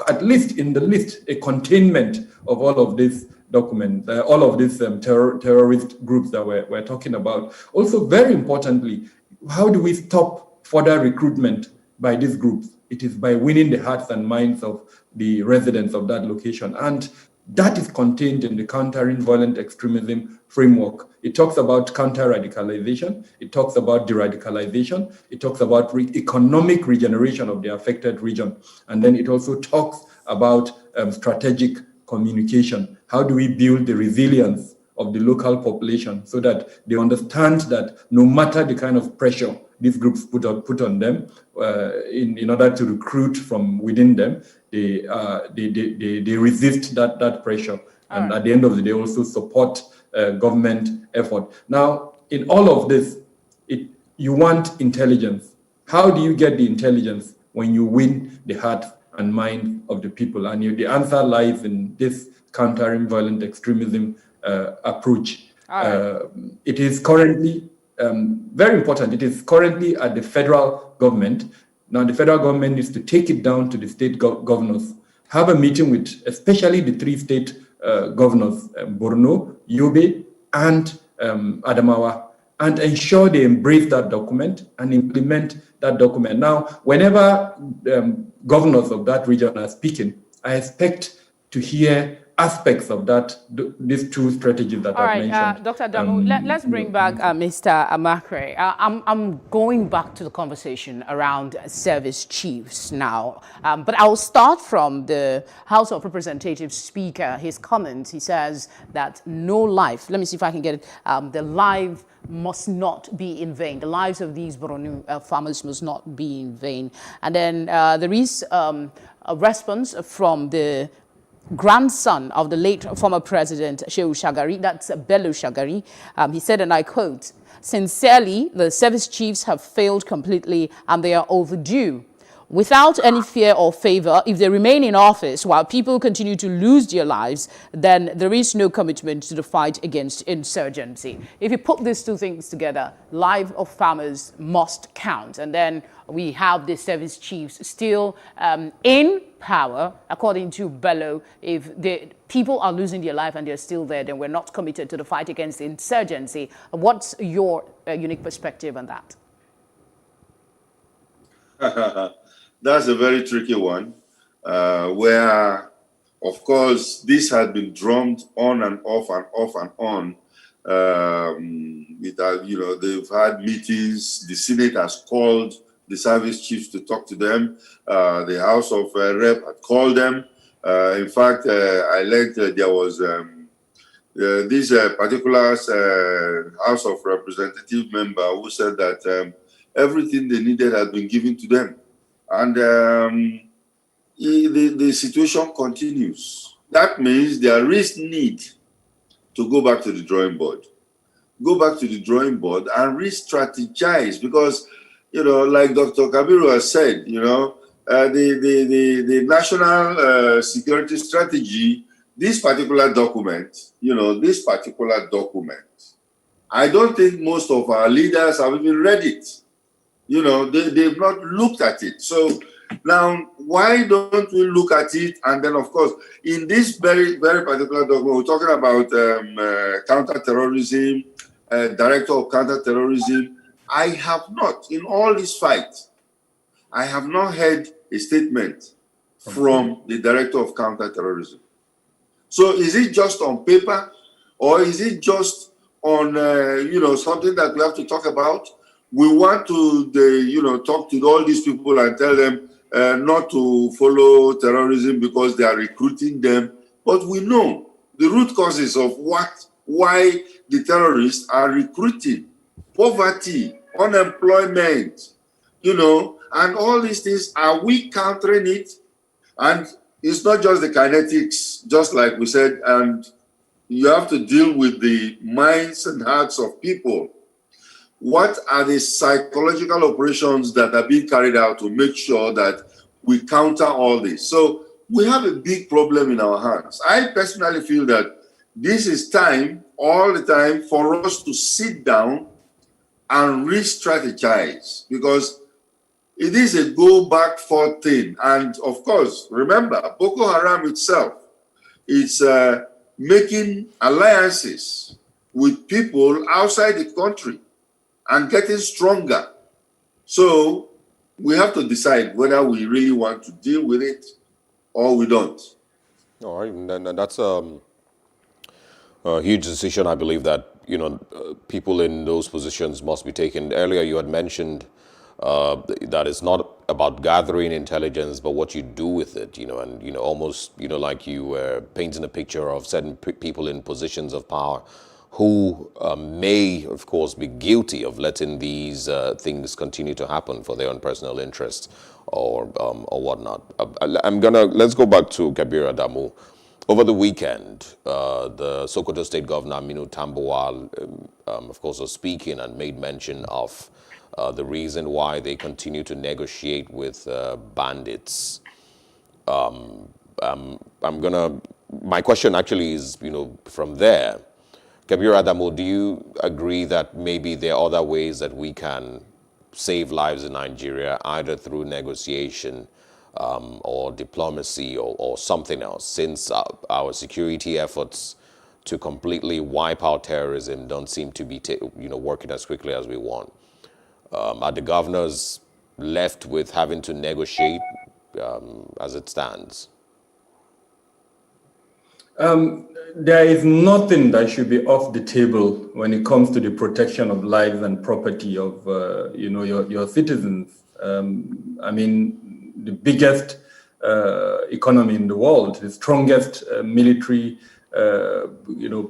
at least in the list, a containment of all of these documents, all of these terrorist groups that we're talking about. Also, very importantly, how do we stop further recruitment by these groups? It is by winning the hearts and minds of the residents of that location. And that is contained in the Countering Violent Extremism framework. It talks about counter-radicalization. It talks about de-radicalization. It talks about economic regeneration of the affected region. And then it also talks about strategic communication. How do we build the resilience of the local population so that they understand that no matter the kind of pressure these groups put on them in order to recruit from within them, they resist that pressure. And at the end of the day, also support government effort. Now, in all of this, you want intelligence. How do you get the intelligence when you win the heart and mind of the people? And the answer lies in this countering violent extremism approach. It is currently very important. It is currently at the federal government. Now, the federal government needs to take it down to the state governors, have a meeting with especially the three state governors, Borno, Yobe, and Adamawa, and ensure they embrace that document and implement that document. Now, whenever governors of that region are speaking, I expect to hear aspects of these two strategies that I've mentioned. Dr. Adamu, let's bring back Mr. Amakre. I'm going back to the conversation around service chiefs now, but I'll start from the House of Representatives Speaker, his comments. He says that no life, let me see if I can get it, the life must not be in vain. The lives of these Borno farmers must not be in vain. And then there is a response from the grandson of the late former president, Shehu Shagari, that's Bello Shagari. He said, and I quote, "Sincerely, the service chiefs have failed completely and they are overdue. Without any fear or favor, if they remain in office while people continue to lose their lives, then there is no commitment to the fight against insurgency." If you put these two things together, life of farmers must count. And then we have the service chiefs still in power, according to Bello. If the people are losing their life and they're still there, then we're not committed to the fight against insurgency. What's your unique perspective on that? that's a very tricky one, where, of course, this had been drummed on and off and off and on. They've had meetings. The Senate has called the service chiefs to talk to them. The House of Rep had called them. In fact, I learned there was this particular House of Representative member who said that everything they needed had been given to them. And the situation continues. That means there is need to go back to the drawing board. Go back to the drawing board and re-strategize, because, like Dr. Kabiru has said, the national security strategy, this particular document, I don't think most of our leaders have even read it. They've not looked at it. So now, why don't we look at it? And then, of course, in this very, very particular document, we're talking about counterterrorism, director of counterterrorism. I have not, in all this fight, I have not heard a statement from the director of counterterrorism. So is it just on paper, or is it just on, something that we have to talk about? We want to, talk to all these people and tell them not to follow terrorism because they are recruiting them. But we know the root causes of why the terrorists are recruiting: poverty, unemployment, and all these things. Are we countering it? And it's not just the kinetics, just like we said, and you have to deal with the minds and hearts of people. What are the psychological operations that are being carried out to make sure that we counter all this? So we have a big problem in our hands. I personally feel that this is time, all the time, for us to sit down and re-strategize, because it is a go-back forth thing. And of course, remember, Boko Haram itself is making alliances with people outside the country and getting stronger. So we have to decide whether we really want to deal with it or we don't. All right, and that's a huge decision. I believe that people in those positions must be taken. Earlier, you had mentioned that it's not about gathering intelligence, but what you do with it. And almost like you were painting a picture of certain people in positions of power who may, of course, be guilty of letting these things continue to happen for their own personal interests or whatnot. Let's go back to Kabir Adamu. Over the weekend, the Sokoto State Governor Aminu Tambuwal, of course, was speaking and made mention of the reason why they continue to negotiate with bandits. My question actually is, from there, Kabir Adamu, do you agree that maybe there are other ways that we can save lives in Nigeria, either through negotiation or diplomacy or something else, since our security efforts to completely wipe out terrorism don't seem to be working as quickly as we want? Are the governors left with having to negotiate as it stands? There is nothing that should be off the table when it comes to the protection of lives and property of your citizens. The biggest economy in the world, the strongest military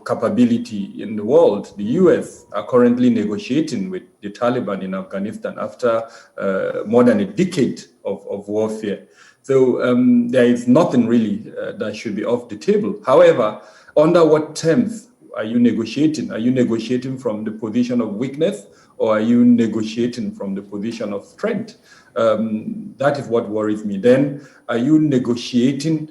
capability in the world, the US, are currently negotiating with the Taliban in Afghanistan after more than a decade of warfare. So there is nothing really that should be off the table. However, under what terms are you negotiating? Are you negotiating from the position of weakness, or are you negotiating from the position of strength? That is what worries me. Then, are you negotiating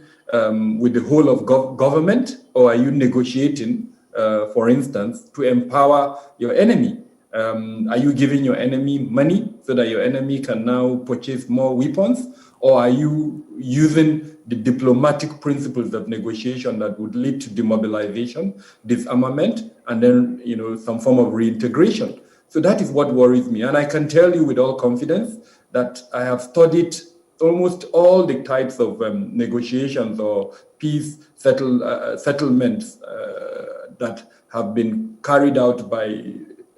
with the whole of government, or are you negotiating, for instance, to empower your enemy? Are you giving your enemy money so that your enemy can now purchase more weapons? Or are you using the diplomatic principles of negotiation that would lead to demobilization, disarmament, and then some form of reintegration? So that is what worries me. And I can tell you with all confidence that I have studied almost all the types of negotiations or peace settlements that have been carried out by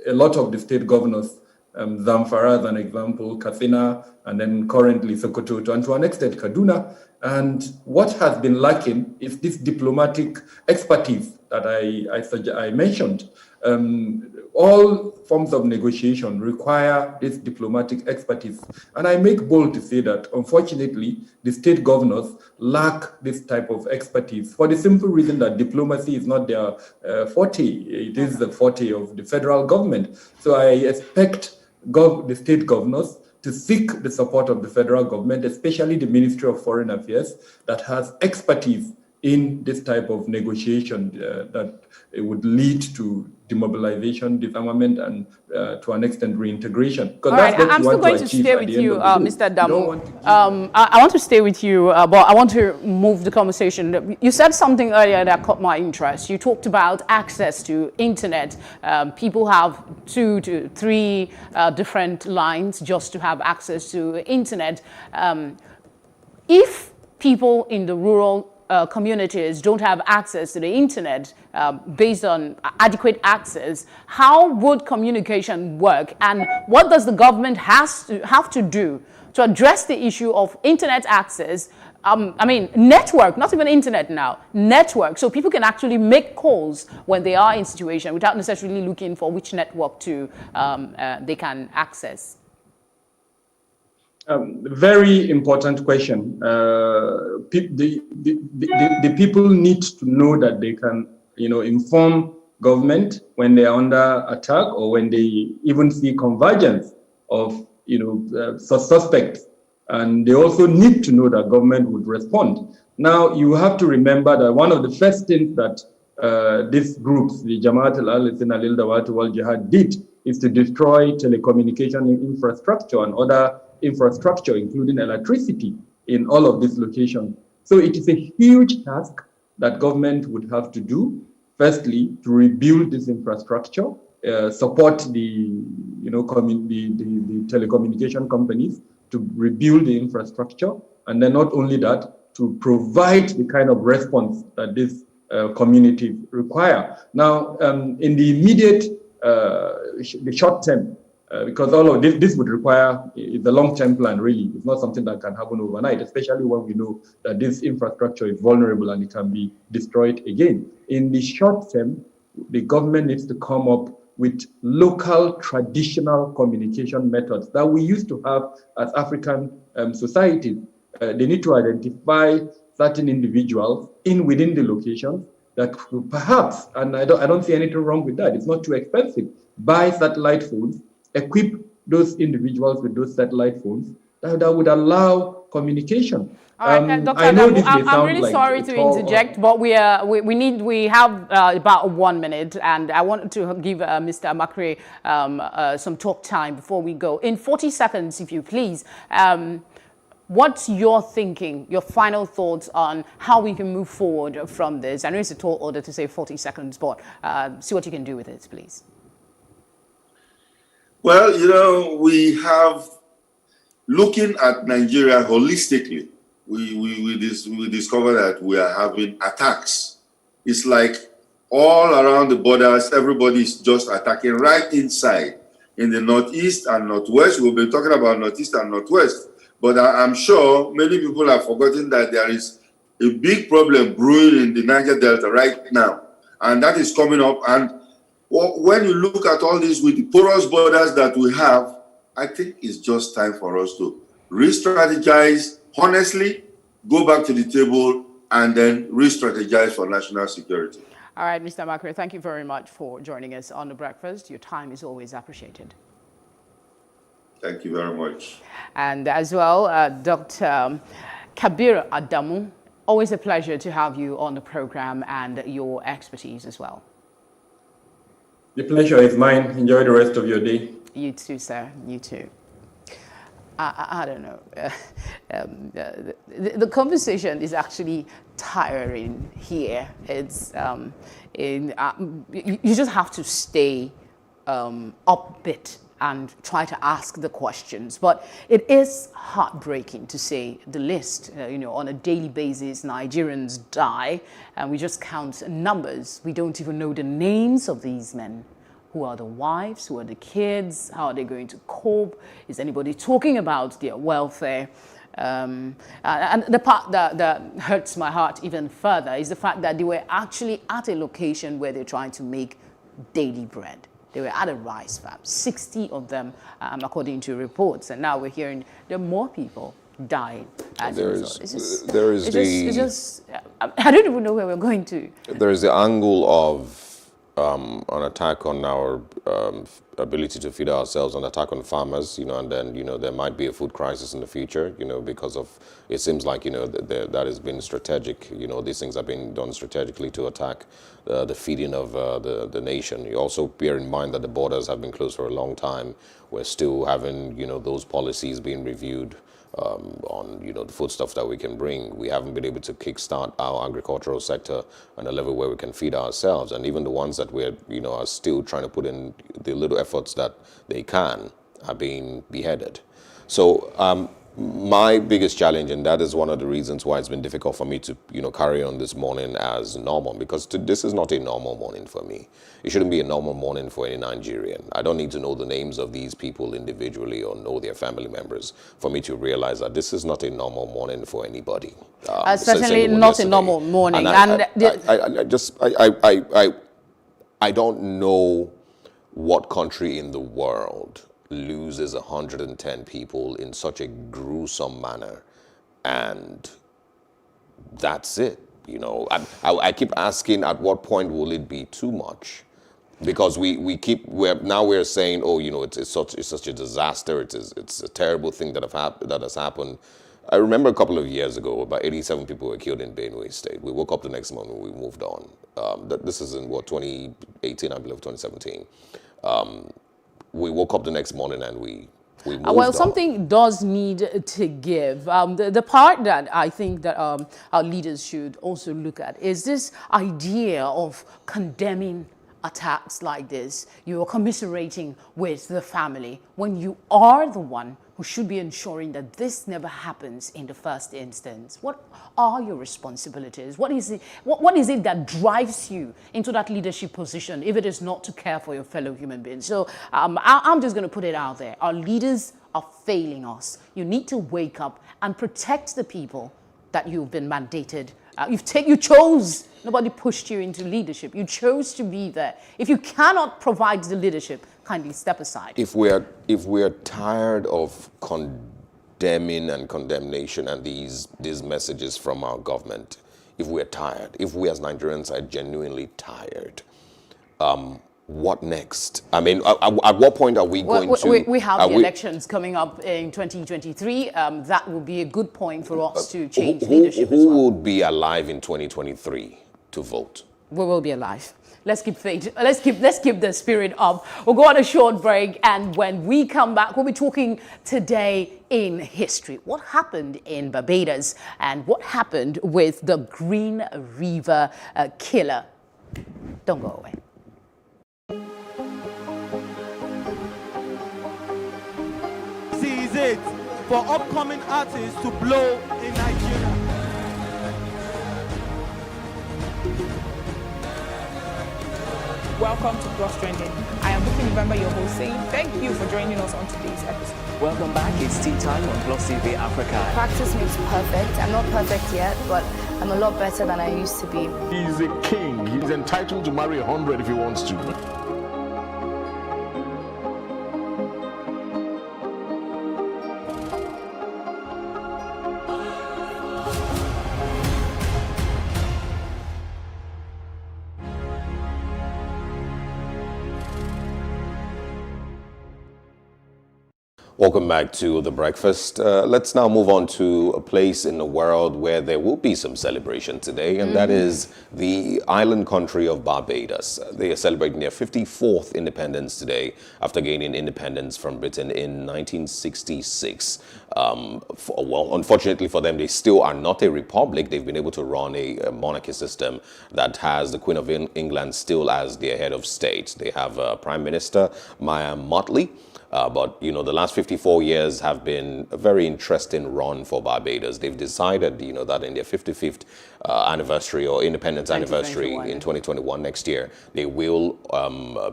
a lot of the state governors, Zamfara as an example, Katsina, and then currently Sokoto, and to an extent Kaduna. And what has been lacking is this diplomatic expertise that I mentioned. All forms of negotiation require this diplomatic expertise. And I make bold to say that, unfortunately, the state governors lack this type of expertise for the simple reason that diplomacy is not their forte. It is the forte of the federal government. So I expect the state governors to seek the support of the federal government, especially the Ministry of Foreign Affairs, that has expertise in this type of negotiation that it would lead to demobilization, disarmament, and to an extent reintegration. Because that's what I'm still going to stay with you, Mr. Damu. I want to stay with you, but I want to move the conversation. You said something earlier that caught my interest. You talked about access to internet. People have 2 to 3 different lines just to have access to internet. If people in the rural communities don't have access to the internet based on adequate access, how would communication work? And what does the government have to do to address the issue of internet access? I mean, network, not even internet now, network, so people can actually make calls when they are in situation without necessarily looking for which network to they can access. Very important question. The people need to know that they can, inform government when they are under attack or when they even see convergence of, suspects. And they also need to know that government would respond. Now, you have to remember that one of the first things that these groups, the Jamaat al-Islam al-Dawat wal-Jihad, did is to destroy telecommunication infrastructure and other infrastructure, including electricity, in all of these locations. So it is a huge task that government would have to do. Firstly, to rebuild this infrastructure, support the telecommunication companies to rebuild the infrastructure, and then not only that, to provide the kind of response that this community require. Now, in the immediate, the short term, because all of this would require the long-term plan, really. It's not something that can happen overnight, especially when we know that this infrastructure is vulnerable and it can be destroyed again. In the short term, the government needs to come up with local traditional communication methods that we used to have as African societies. They need to identify certain individuals within the location that could perhaps, and I don't see anything wrong with that, it's not too expensive, buy satellite phones, equip those individuals with those satellite phones that would allow communication. All right, Dr. Adamu, I'm really sorry to interject, but we have about 1 minute, and I want to give Mr. Makere some talk time before we go. In 40 seconds, if you please, what's your thinking, your final thoughts on how we can move forward from this? I know it's a tall order to say 40 seconds, but see what you can do with it, please. Well, we have, looking at Nigeria holistically, we discover that we are having attacks. It's like all around the borders, everybody is just attacking right inside. In the northeast and northwest, we'll be talking about northeast and northwest. But I'm sure many people have forgotten that there is a big problem brewing in the Niger Delta right now. And that is coming up. And when you look at all this with the porous borders that we have, I think it's just time for us to re-strategize, honestly, go back to the table, and then re-strategize for national security. All right, Mr. Makere, thank you very much for joining us on The Breakfast. Your time is always appreciated. Thank you very much. And as well, Dr. Kabir Adamu, always a pleasure to have you on the program and your expertise as well. The pleasure is mine. Enjoy the rest of your day. You too, sir. You too. I don't know. The conversation is actually tiring here. It's you just have to stay upbeat and try to ask the questions. But it is heartbreaking to say the list. On a daily basis, Nigerians die, and we just count numbers. We don't even know the names of these men. Who are the wives? Who are the kids? How are they going to cope? Is anybody talking about their welfare? And the part that hurts my heart even further is the fact that they were actually at a location where they're trying to make daily bread. They were at a rice farm, 60 of them, according to reports. And now we're hearing there are more people dying. I don't even know where we're going to. There is the angle of an attack on our ability to feed ourselves, an attack on farmers, and then, there might be a food crisis in the future, because of, it seems like, that has been strategic, these things have been done strategically to attack the feeding of the nation. You also bear in mind that the borders have been closed for a long time. We're still having, those policies being reviewed on the foodstuff that we can bring. We haven't been able to kickstart our agricultural sector on a level where we can feed ourselves, and even the ones that we're are still trying to put in the little efforts that they can are being beheaded. So my biggest challenge, and that is one of the reasons why it's been difficult for me to carry on this morning as normal, because this is not a normal morning for me. It shouldn't be a normal morning for any Nigerian. I don't need to know the names of these people individually or know their family members for me to realize that this is not a normal morning for anybody. Certainly not a normal morning. I don't know what country in the world loses 110 people in such a gruesome manner, and that's it. I keep asking, at what point will it be too much? Because we're saying, it's such a disaster. It's a terrible thing that has happened. I remember a couple of years ago, about 87 people were killed in Benue State. We woke up the next morning, we moved on. This is in 2018, I believe, 2017. We woke up the next morning and we moved on. Something does need to give. The part that I think that our leaders should also look at is this idea of condemning attacks like this. You're commiserating with the family when you are the one who should be ensuring that this never happens in the first instance. What are your responsibilities? What is it that drives you into that leadership position if it is not to care for your fellow human beings? So I'm just going to put it out there. Our leaders are failing us. You need to wake up and protect the people that you've been mandated. You chose. Nobody pushed you into leadership. You chose to be there. If you cannot provide the leadership, kindly step aside. If we're tired of condemning and condemnation and these messages from our government, if we're tired, if we as Nigerians are genuinely tired, what next? I mean, at what point are we going to... We have the elections coming up in 2023. That will be a good point for us to change leadership as well. Who would be alive in 2023 to vote? We will be alive. Let's keep faith. Let's keep the spirit up. We'll go on a short break, and when we come back, we'll be talking today in history. What happened in Barbados and what happened with the Green River killer. Don't go away. This is it for upcoming artists to blow in Nigeria. Welcome to Plus Trending. I am Bukky November, your host, saying thank you for joining us on today's episode. Welcome back. It's tea time on Plus TV Africa. Practice makes perfect. I'm not perfect yet, but I'm a lot better than I used to be. He's a king. He's entitled to marry 100 if he wants to. Welcome back to The Breakfast. Let's now move on to a place in the world where there will be some celebration today, and that is the island country of Barbados. They are celebrating their 54th independence today after gaining independence from Britain in 1966. Well, unfortunately for them, they still are not a republic. They've been able to run a monarchy system that has the Queen of England still as their head of state. They have Prime Minister Maya Mottley. But, you know, the last 54 years have been a very interesting run for Barbados. They've decided, you know, that in their 55th anniversary or independence anniversary in 2021 next year, they will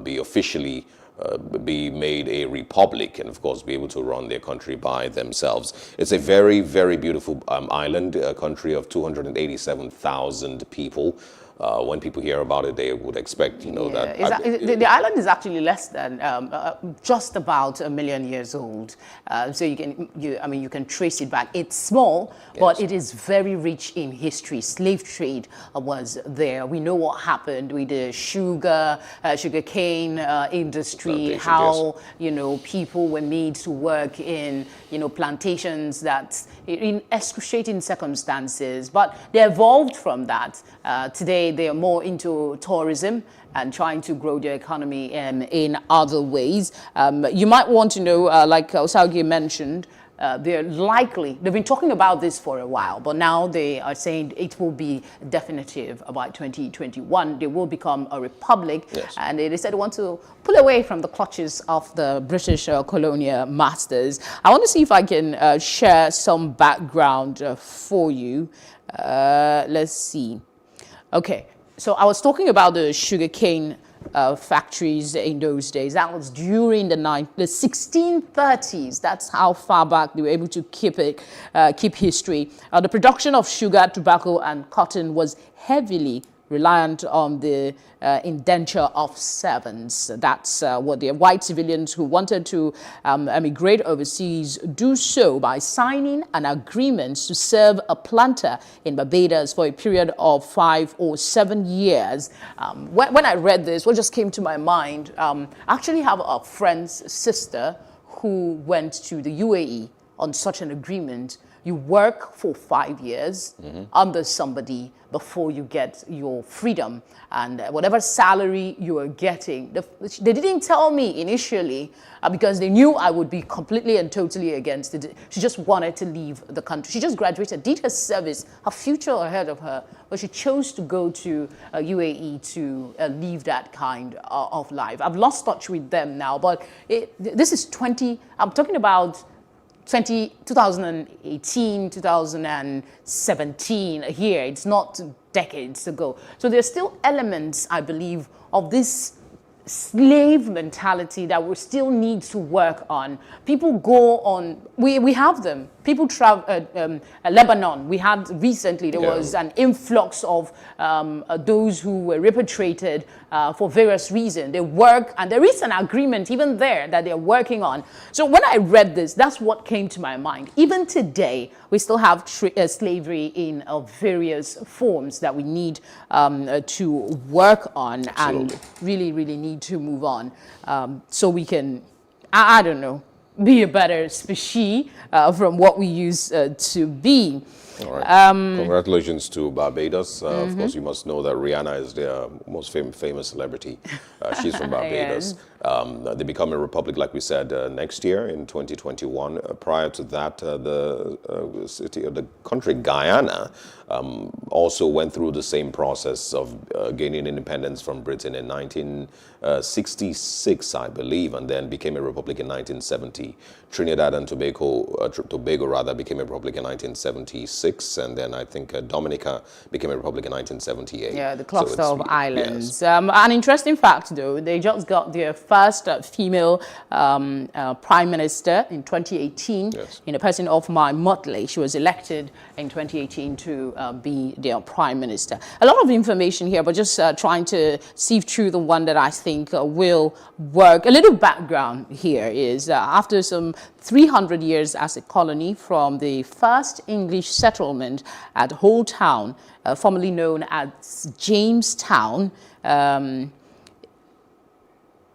be officially be made a republic and, of course, be able to run their country by themselves. It's a very, very beautiful island, a country of 287,000 people. When people hear about it, they would expect, you know, that... the island is actually less than just about 1 million years old. So you can trace it back. It's small, but it is very rich in history. Slave trade was there. We know what happened with the sugarcane industry, how, you know, people were made to work in, you know, plantations that in excruciating circumstances, but they evolved from that. Today, they are more into tourism and trying to grow their economy in other ways. You might want to know, like Osaugie mentioned, they've been talking about this for a while, but now they are saying it will be definitive by 2021. They will become a republic, and they said they want to pull away from the clutches of the British colonial masters. I want to see if I can share some background for you. Let's see. Okay, so I was talking about the sugarcane factories in those days. That was during the 1630s. That's how far back they were able to keep history. The production of sugar, tobacco, and cotton was heavily reliant on the indenture of servants. That's what the white civilians who wanted to emigrate overseas do so by signing an agreement to serve a planter in Barbados for a period of 5 or 7 years. When I read this, what just came to my mind, I actually have a friend's sister who went to the UAE on such an agreement. You work for 5 years under somebody before you get your freedom, and whatever salary you are getting, they didn't tell me initially because they knew I would be completely and totally against it. She just wanted to leave the country. She just graduated, did her service, her future ahead of her, but she chose to go to UAE to leave that kind of life. I've lost touch with them now, but this is I'm talking about 2018, 2017 here. It's not decades ago. So there's still elements, I believe, of this slave mentality that we still need to work on. People go on, we have them. People travel, Lebanon, we had recently, there was an influx of those who were repatriated for various reasons. They work, and there is an agreement even there that they're working on. So when I read this, that's what came to my mind. Even today, we still have slavery in various forms that we need to work on and really, really need to move on so we can, I don't know, be a better species from what we used to be. All right. Congratulations to Barbados. Of course, you must know that Rihanna is their most famous celebrity. She's from Barbados. They become a republic, like we said, next year in 2021. Prior to that, the country Guyana also went through the same process of gaining independence from Britain in 1966, I believe, and then became a republic in 1970. Trinidad and Tobago rather became a republic in 1976, and then I think Dominica became a republic in 1978. Yeah, the cluster of islands. An interesting fact, though, they just got their first female prime minister in 2018 in the person of Maya Mottley. She was elected in 2018 to be their prime minister. A lot of information here, but just trying to sieve through the one that I think will work. A little background here is after some 300 years as a colony from the first English settlement at Hull Town, formerly known as Jamestown,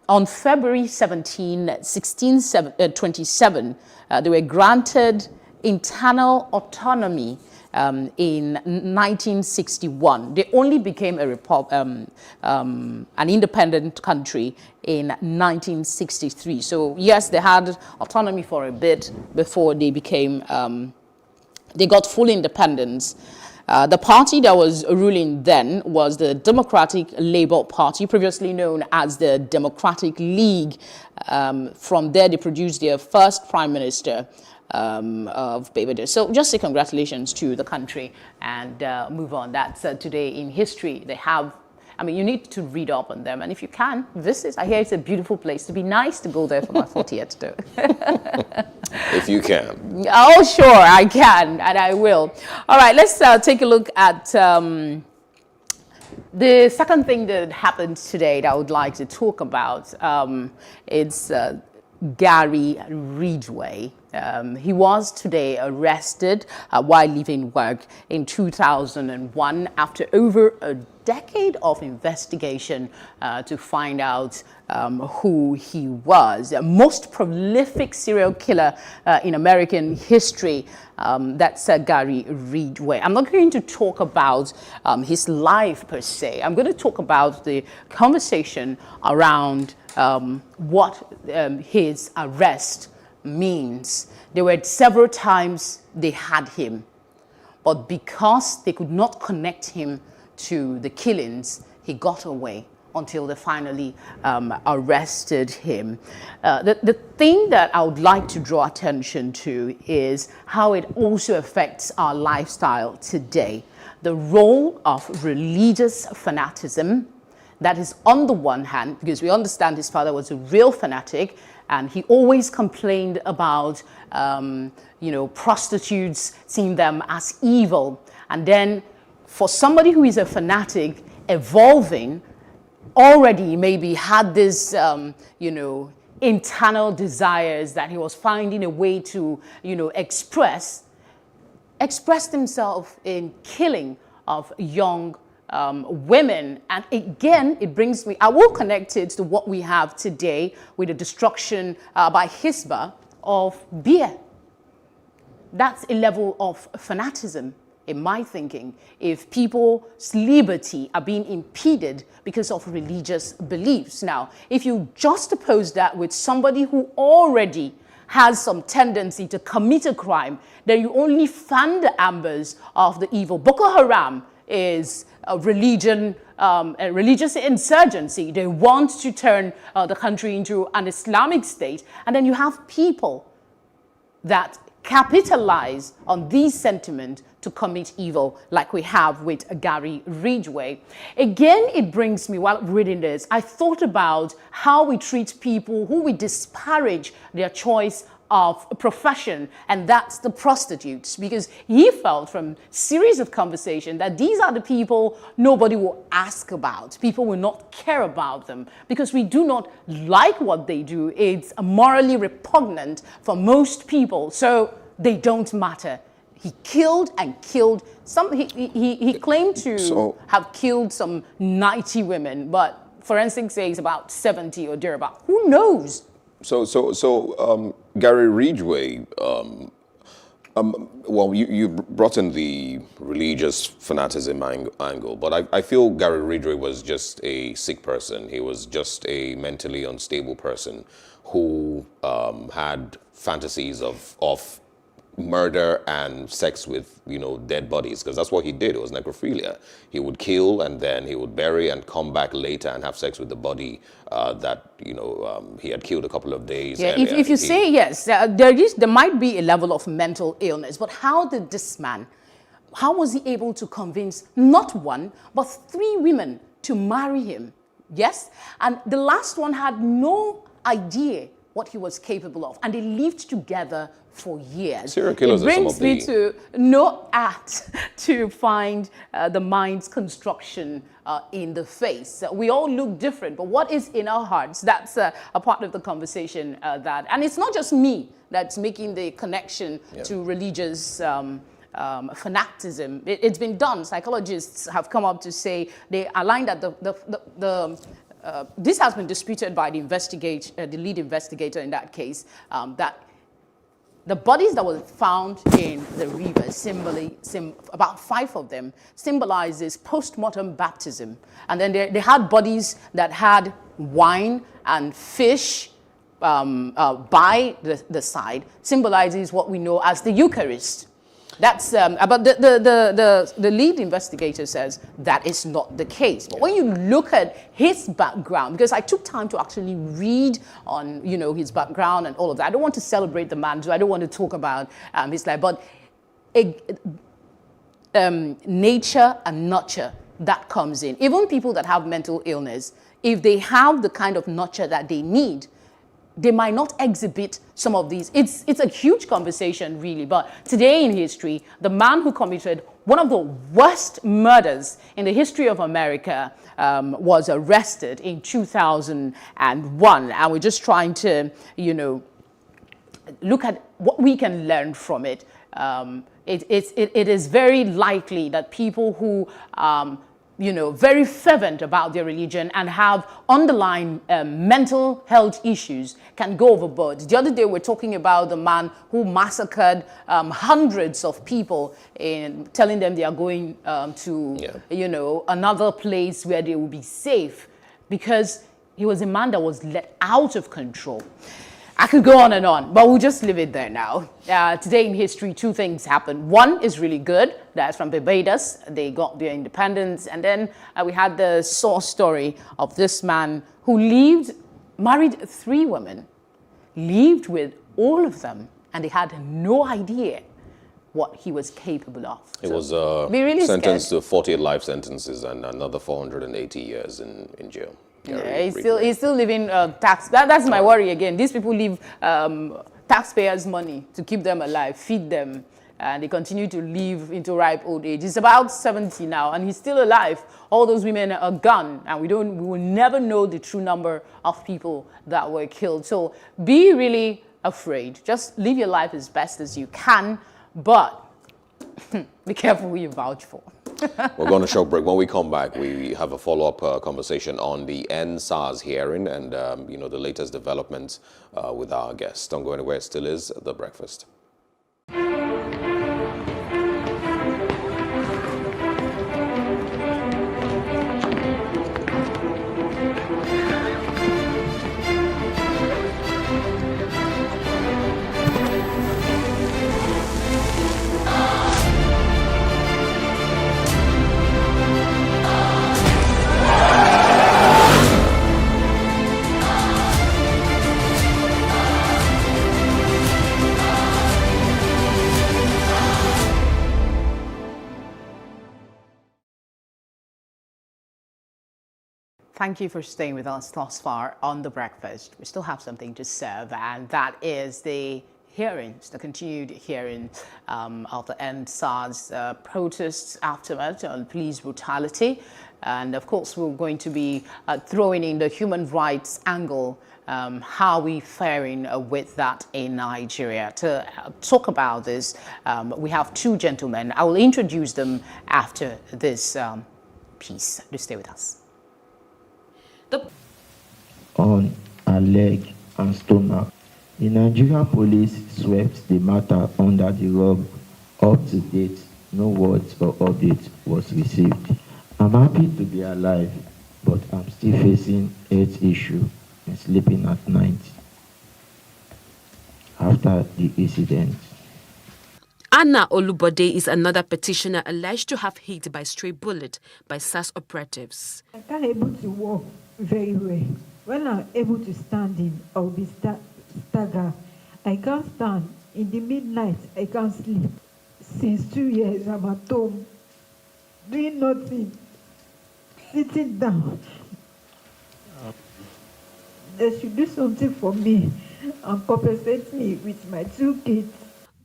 on February 17, 1627, they were granted internal autonomy in 1961. They only became an independent country in 1963. So yes, they had autonomy for a bit before they became, they got full independence. The party that was ruling then was the Democratic Labour Party, previously known as the Democratic League. From there, they produced their first prime minister of Barbados. So just say congratulations to the country and move on. That's today in history. They have, I mean, you need to read up on them. And if you can, visit. I hear it's a beautiful place. It'd be nice to go there for my 40th though. If you can. Oh, sure, I can, and I will. All right, let's take a look at the second thing that happened today that I would like to talk about. It's Gary Ridgway. He was today arrested while leaving work in 2001 after over a decade of investigation to find out who he was. The most prolific serial killer in American history. That's Gary Ridgway. I'm not going to talk about his life per se. I'm going to talk about the conversation around what his arrest means. There were several times they had him, but because they could not connect him to the killings, he got away until they finally arrested him. The thing that I would like to draw attention to is how it also affects our lifestyle today. The role of religious fanaticism, that is on the one hand, because we understand his father was a real fanatic, and he always complained about, prostitutes, seeing them as evil. And then for somebody who is a fanatic, evolving, already maybe had this, internal desires that he was finding a way to, expressed himself in killing of young women. And again, it brings me, I will connect it to what we have today with the destruction by Hisbah of beer. That's a level of fanaticism in my thinking, if people's liberty are being impeded because of religious beliefs. Now, if you juxtapose that with somebody who already has some tendency to commit a crime, then you only fan the embers of the evil. Boko Haram is a religious insurgency. They want to turn the country into an Islamic state. And then you have people that capitalize on these sentiments to commit evil, like we have with Gary Ridgway. Again, it brings me, while reading this, I thought about how we treat people who we disparage their choice of profession, and that's the prostitutes, because he felt from series of conversation that these are the people nobody will ask about. People will not care about them because we do not like what they do. It's morally repugnant for most people, so they don't matter. He killed and killed some. He claimed to have killed some 90 women, but forensics says about 70 or thereabout. Who knows? So Gary Ridgway, well, you brought in the religious fanaticism angle, but I feel Gary Ridgway was just a sick person. He was just a mentally unstable person who had fantasies of murder and sex with, dead bodies, because that's what he did. It was necrophilia. He would kill and then he would bury and come back later and have sex with the body that, he had killed a couple of days earlier. If you say yes, there might be a level of mental illness, but how did this man, how was he able to convince not one, but 3 women to marry him? Yes? And the last one had no idea what he was capable of, and they lived together for years. Serial killers it brings me to no act to find the mind's construction in the face. We all look different, but what is in our hearts? That's a part of the conversation and it's not just me that's making the connection to religious fanaticism. It's been done. Psychologists have come up to say they align that this has been disputed by the lead investigator in that case, that the bodies that were found in the river, about 5 of them, symbolizes post-mortem baptism. And then they had bodies that had wine and fish by the side, symbolizes what we know as the Eucharist. That's but the lead investigator says that is not the case. But when you look at his background, because I took time to actually read on his background and all of that. I don't want to celebrate the man, so I don't want to talk about his life. But nature and nurture that comes in. Even people that have mental illness, if they have the kind of nurture that they need, they might not exhibit some of these. It's a huge conversation, really. But today in history, the man who committed one of the worst murders in the history of America was arrested in 2001. And we're just trying to, look at what we can learn from it. It is very likely that people who very fervent about their religion and have underlying mental health issues can go overboard. The other day we're talking about the man who massacred hundreds of people in telling them they are going to, another place where they will be safe, because he was a man that was let out of control. I could go on and on, but we'll just leave it there now. Today in history, 2 things happened. One is really good. That's from Barbados. They got their independence. And then we had the source story of this man who married 3 women, lived with all of them, and they had no idea what he was capable of. He was really sentenced to 48 life sentences and another 480 years in jail. Yeah, he's still living tax. That's my worry again. These people leave taxpayers' money to keep them alive, feed them, and they continue to live into ripe old age. He's about 70 now, and he's still alive. All those women are gone, and we will never know the true number of people that were killed. So be really afraid. Just live your life as best as you can, but be careful who you vouch for. We're going to short break. When we come back, we have a follow-up conversation on the NSAS hearing and the latest developments with our guests. Don't go anywhere. It still is The Breakfast. Thank you for staying with us thus far on The Breakfast. We still have something to serve, and that is the hearings, the continued hearing of the NSAS protests aftermath on police brutality. And of course, we're going to be throwing in the human rights angle. How are we faring with that in Nigeria? To talk about this, we have 2 gentlemen. I will introduce them after this piece. Do stay with us. On her leg and stomach, the Nigerian police swept the matter under the rug. Up to date, no words or update was received. I'm happy to be alive, but I'm still facing health issue and sleeping at night after the incident. Anna Olubode is another petitioner alleged to have hit by stray bullet by SAS operatives. I can't able to walk very well. When I'm able to stand in, I'll be stagger. I can't stand. In the midnight, I can't sleep. Since 2 years, I'm at home, doing nothing, sitting down. They should do something for me and compensate me with my 2 kids.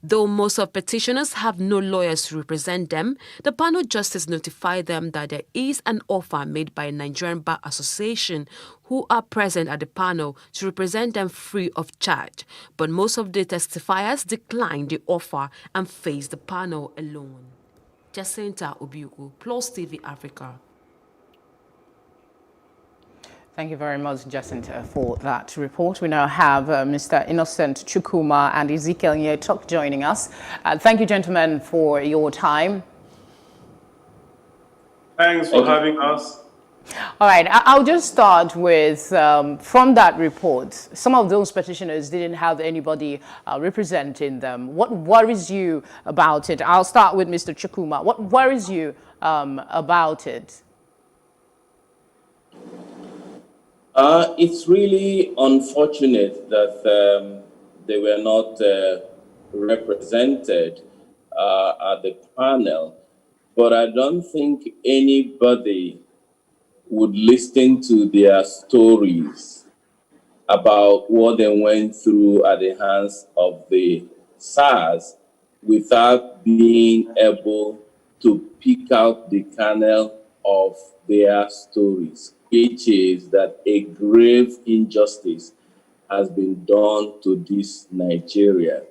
Though most of petitioners have no lawyers to represent them, the panel justice notified them that there is an offer made by Nigerian Bar Association who are present at the panel to represent them free of charge. But most of the testifiers declined the offer and faced the panel alone. Jacinta Obiuku, Plus TV Africa. Thank you very much, Jacinta, for that report. We now have Mr. Innocent Chukwuma and Ezekiel Nyetok joining us. Thank you, gentlemen, for your time. Thanks for having us. All right, I'll just start with, from that report, some of those petitioners didn't have anybody representing them. What worries you about it? I'll start with Mr. Chukwuma. What worries you about it? It's really unfortunate that they were not represented at the panel, but I don't think anybody would listen to their stories about what they went through at the hands of the SARS without being able to pick out the kernel of their stories, which is that a grave injustice has been done to this Nigeria.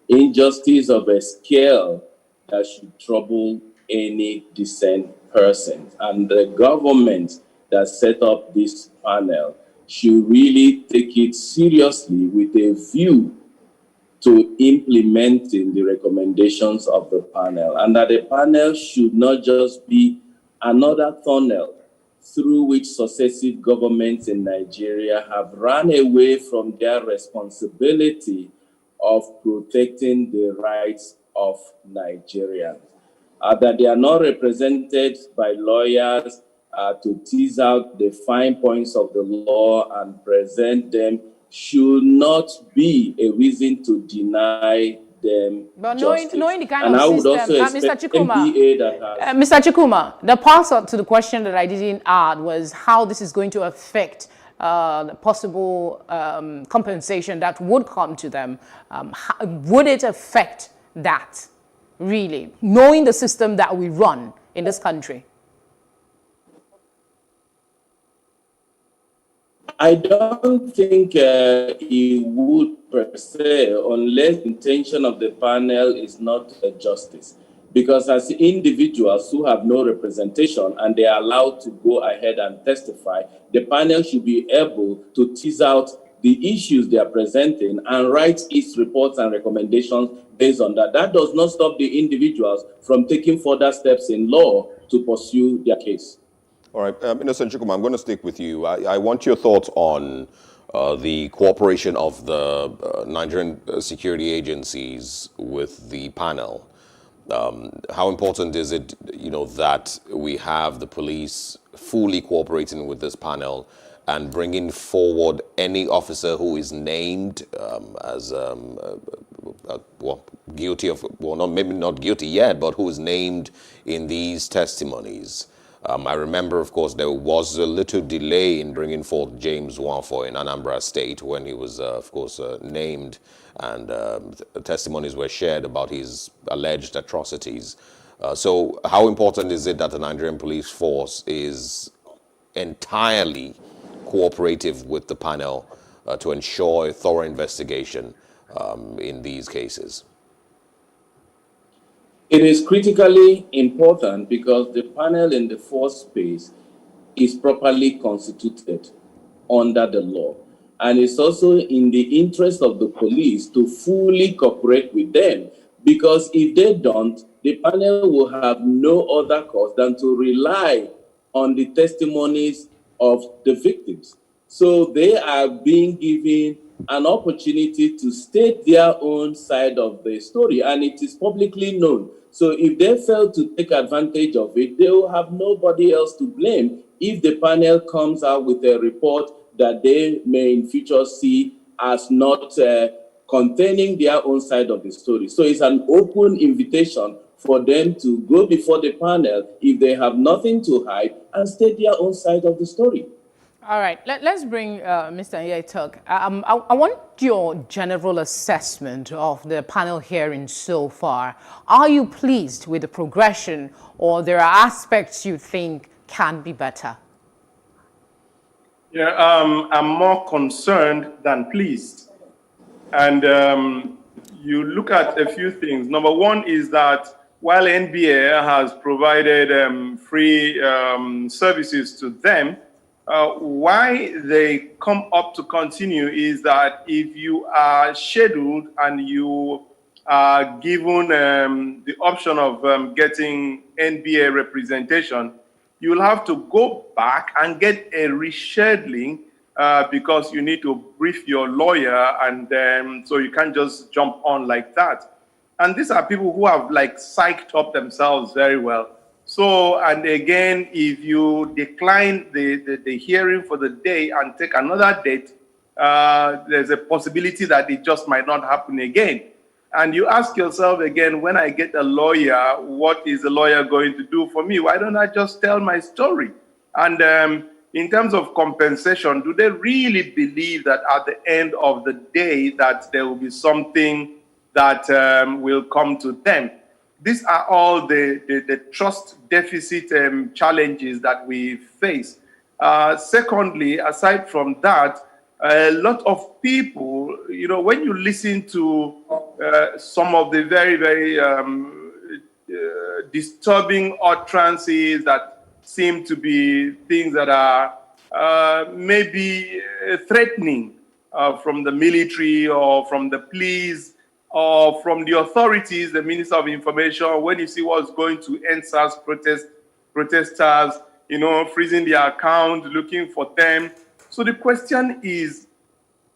Injustice of a scale that should trouble any decent person. And the government that set up this panel should really take it seriously with a view to implementing the recommendations of the panel. And that the panel should not just be another tunnel through which successive governments in Nigeria have run away from their responsibility of protecting the rights of Nigerians. That they are not represented by lawyers to tease out the fine points of the law and present them should not be a reason to deny them but justice. knowing the kind and of I would system, also expect Mr. Chukwuma, NBA that has Mr. Chukwuma, the part to the question that I didn't add was how this is going to affect the possible compensation that would come to them. Would it affect that, really, knowing the system that we run in this country? I don't think it would per se, unless the intention of the panel is not justice. Because as individuals who have no representation and they are allowed to go ahead and testify, the panel should be able to tease out the issues they are presenting and write its reports and recommendations based on that. That does not stop the individuals from taking further steps in law to pursue their case. All right, Innocent Chukwuma, I'm going to stick with you. I want your thoughts on the cooperation of the Nigerian security agencies with the panel. How important is it, that we have the police fully cooperating with this panel and bringing forward any officer who is named as guilty of, maybe not guilty yet, but who is named in these testimonies? I remember, of course, there was a little delay in bringing forth James Nwafor in Anambra State when he was, of course, named, and testimonies were shared about his alleged atrocities. So how important is it that the Nigerian police force is entirely cooperative with the panel to ensure a thorough investigation in these cases? It is critically important because the panel in the first space is properly constituted under the law. And it's also in the interest of the police to fully cooperate with them, because if they don't, the panel will have no other cause than to rely on the testimonies of the victims. So they are being given an opportunity to state their own side of the story, and it is publicly known. So if they fail to take advantage of it, they will have nobody else to blame if the panel comes out with a report that they may in future see as not containing their own side of the story. So it's an open invitation for them to go before the panel if they have nothing to hide and state their own side of the story. All right, let's bring Mr. Nyetok. I want your general assessment of the panel hearing so far. Are you pleased with the progression, or there are aspects you think can be better? Yeah, I'm more concerned than pleased. And you look at a few things. Number one is that while NBA has provided free services to them, Why they come up to continue is that if you are scheduled and you are given the option of getting NBA representation, you'll have to go back and get a rescheduling because you need to brief your lawyer, and so you can't just jump on like that. And these are people who have like psyched up themselves very well. So, and again, if you decline the hearing for the day and take another date, there's a possibility that it just might not happen again. And you ask yourself again, when I get a lawyer, what is the lawyer going to do for me? Why don't I just tell my story? And in terms of compensation, do they really believe that at the end of the day that there will be something that will come to them? These are all the trust deficit challenges that we face. Secondly, aside from that, a lot of people, you know, when you listen to some of the very, very disturbing utterances that seem to be things that are maybe threatening from the military or from the police, or from the authorities, the Minister of Information, when you see what's going to EndSARS protesters, you know, freezing their account, looking for them. So the question is,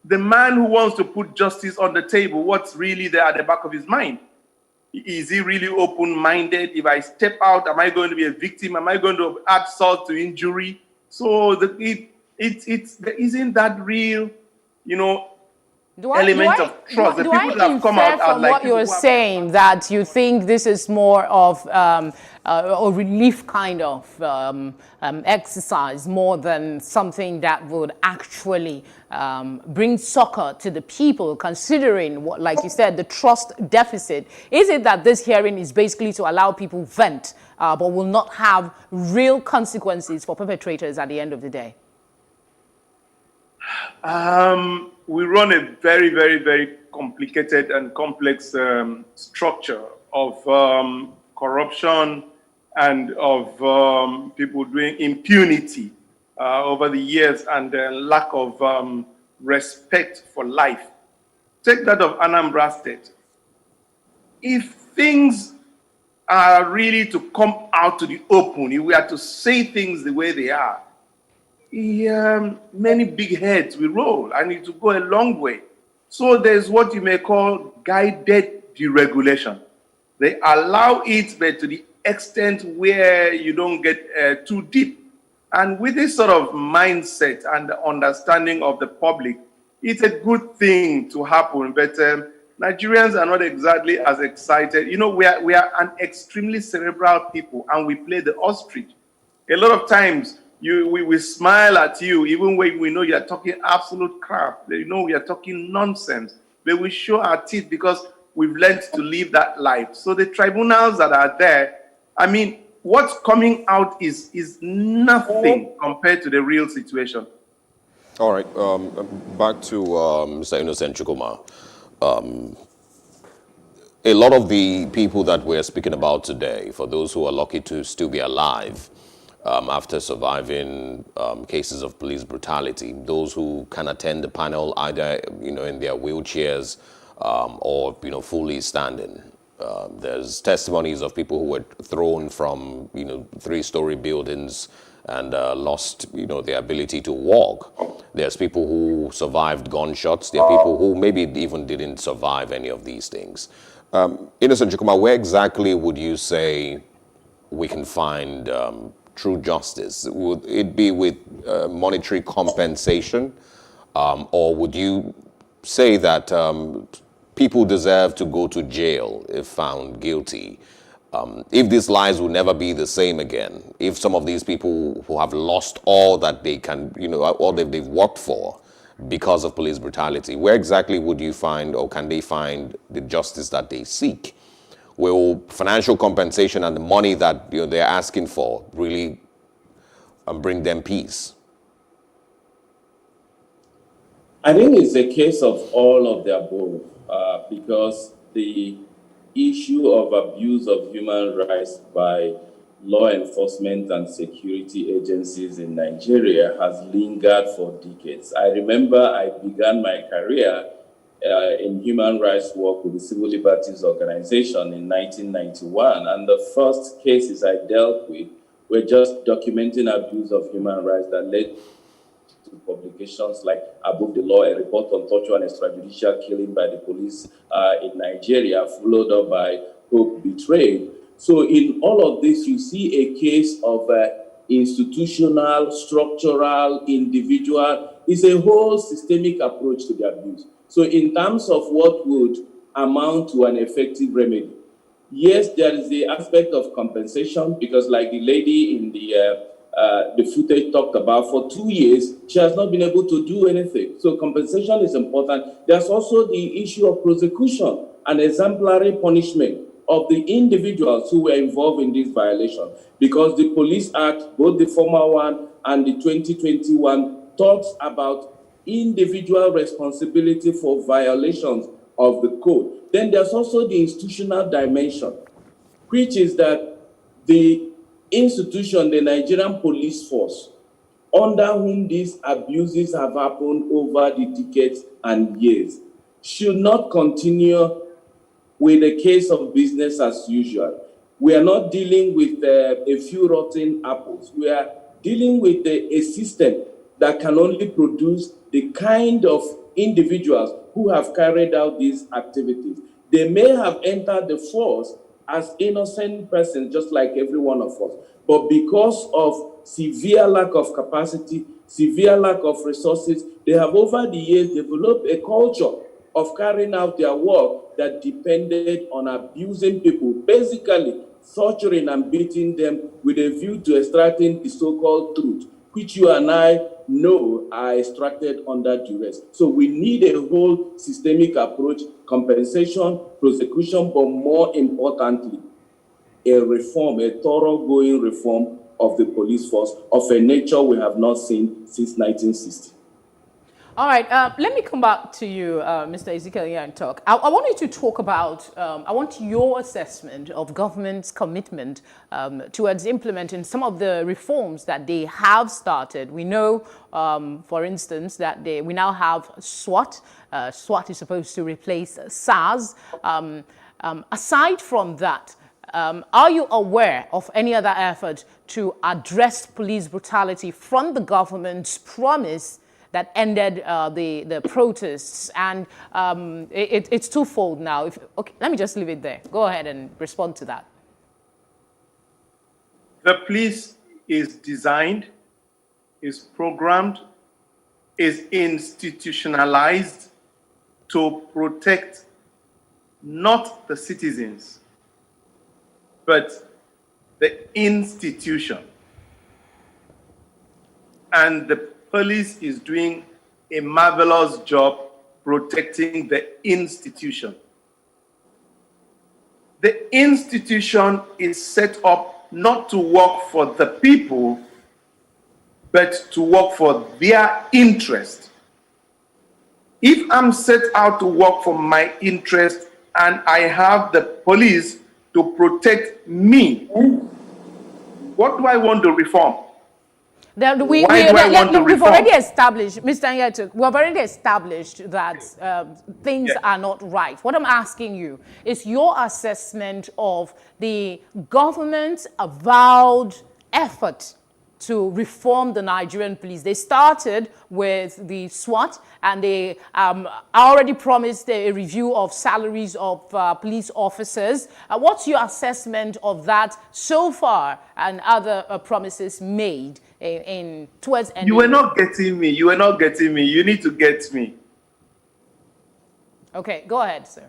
the man who wants to put justice on the table, what's really there at the back of his mind? Is he really open-minded? If I step out, am I going to be a victim? Am I going to add salt to injury? So there isn't that real, you know, element of trust. The people that have come out are like what you're saying, that you think this is more of a relief kind of exercise more than something that would actually bring succor to the people, considering what, like you said, the trust deficit. Is it that this hearing is basically to allow people vent, but will not have real consequences for perpetrators at the end of the day? We run a very, very, very complicated and complex structure of corruption and of people doing impunity over the years, and lack of respect for life. Take that of Anambra State. If things are really to come out to the open, if we are to say things the way they are, many big heads will roll, and it will go a long way. So there's what you may call guided deregulation. They allow it, but to the extent where you don't get too deep. And with this sort of mindset and the understanding of the public, it's a good thing to happen. But Nigerians are not exactly as excited. You know, we are an extremely cerebral people, and we play the ostrich. A lot of times, we smile at you, even when we know you're talking absolute crap. You know we are talking nonsense. But we show our teeth because we've learned to live that life. So the tribunals that are there, I mean, what's coming out is nothing compared to the real situation. All right. Back to Mr. Innocent Chukwuma. A lot of the people that we're speaking about today, for those who are lucky to still be alive, after surviving cases of police brutality, those who can attend the panel either in their wheelchairs or fully standing. There's testimonies of people who were thrown from 3-story buildings and lost their ability to walk. There's people who survived gunshots. There are people who maybe even didn't survive any of these things. Innocent Chukwuma, where exactly would you say we can find true justice? Would it be with monetary compensation, or would you say that people deserve to go to jail if found guilty? If these lives will never be the same again, if some of these people who have lost all that they can, all that they've worked for because of police brutality, where exactly would you find, or can they find, the justice that they seek? Will financial compensation and the money that they're asking for really bring them peace? I think it's a case of all of the above, because the issue of abuse of human rights by law enforcement and security agencies in Nigeria has lingered for decades. I remember I began my career in human rights work with the Civil Liberties Organization in 1991, and the first cases I dealt with were just documenting abuse of human rights that led to publications like Above the Law, a report on torture and extrajudicial killing by the police in Nigeria, followed up by Hope Betrayed. So in all of this, you see a case of institutional, structural, individual. It's a whole systemic approach to the abuse. So in terms of what would amount to an effective remedy, yes, there is the aspect of compensation, because like the lady in the footage talked about, for 2 years, she has not been able to do anything. So compensation is important. There's also the issue of prosecution and exemplary punishment of the individuals who were involved in this violation, because the Police Act, both the former one and the 2021, talks about individual responsibility for violations of the code. Then there's also the institutional dimension, which is that the institution, the Nigerian police force, under whom these abuses have happened over the decades and years, should not continue with a case of business as usual. We are not dealing with a few rotten apples. We are dealing with a system that can only produce the kind of individuals who have carried out these activities. They may have entered the force as innocent persons, just like every one of us. But because of severe lack of capacity, severe lack of resources, they have over the years developed a culture of carrying out their work that depended on abusing people, basically torturing and beating them with a view to extracting the so-called truth, which you and I know are extracted under duress. So we need a whole systemic approach, compensation, prosecution, but more importantly, a reform, a thoroughgoing reform of the police force of a nature we have not seen since 1960. All right, let me come back to you, Mr. Ezekiel Nyantok. I want you to talk about, I want your assessment of government's commitment towards implementing some of the reforms that they have started. We know, for instance, that we now have SWAT. SWAT is supposed to replace SARS. Aside from that, are you aware of any other effort to address police brutality from the government's promise that ended the protests? And it's twofold now. Okay, let me just leave it there. Go ahead and respond to that. The police is designed, is programmed, is institutionalized to protect not the citizens, but the institution. And the police is doing a marvelous job protecting the institution. The institution is set up not to work for the people, but to work for their interest. If I'm set out to work for my interest and I have the police to protect me, what do I want to reform? We've already established, Mr. Nyantok, we've already established that things are not right. What I'm asking you is your assessment of the government's avowed effort to reform the Nigerian police. They started with the SWAT, and they already promised a review of salaries of police officers. What's your assessment of that so far and other promises made towards ending? You were not getting me. You were not getting me. You need to get me. Okay, go ahead, sir.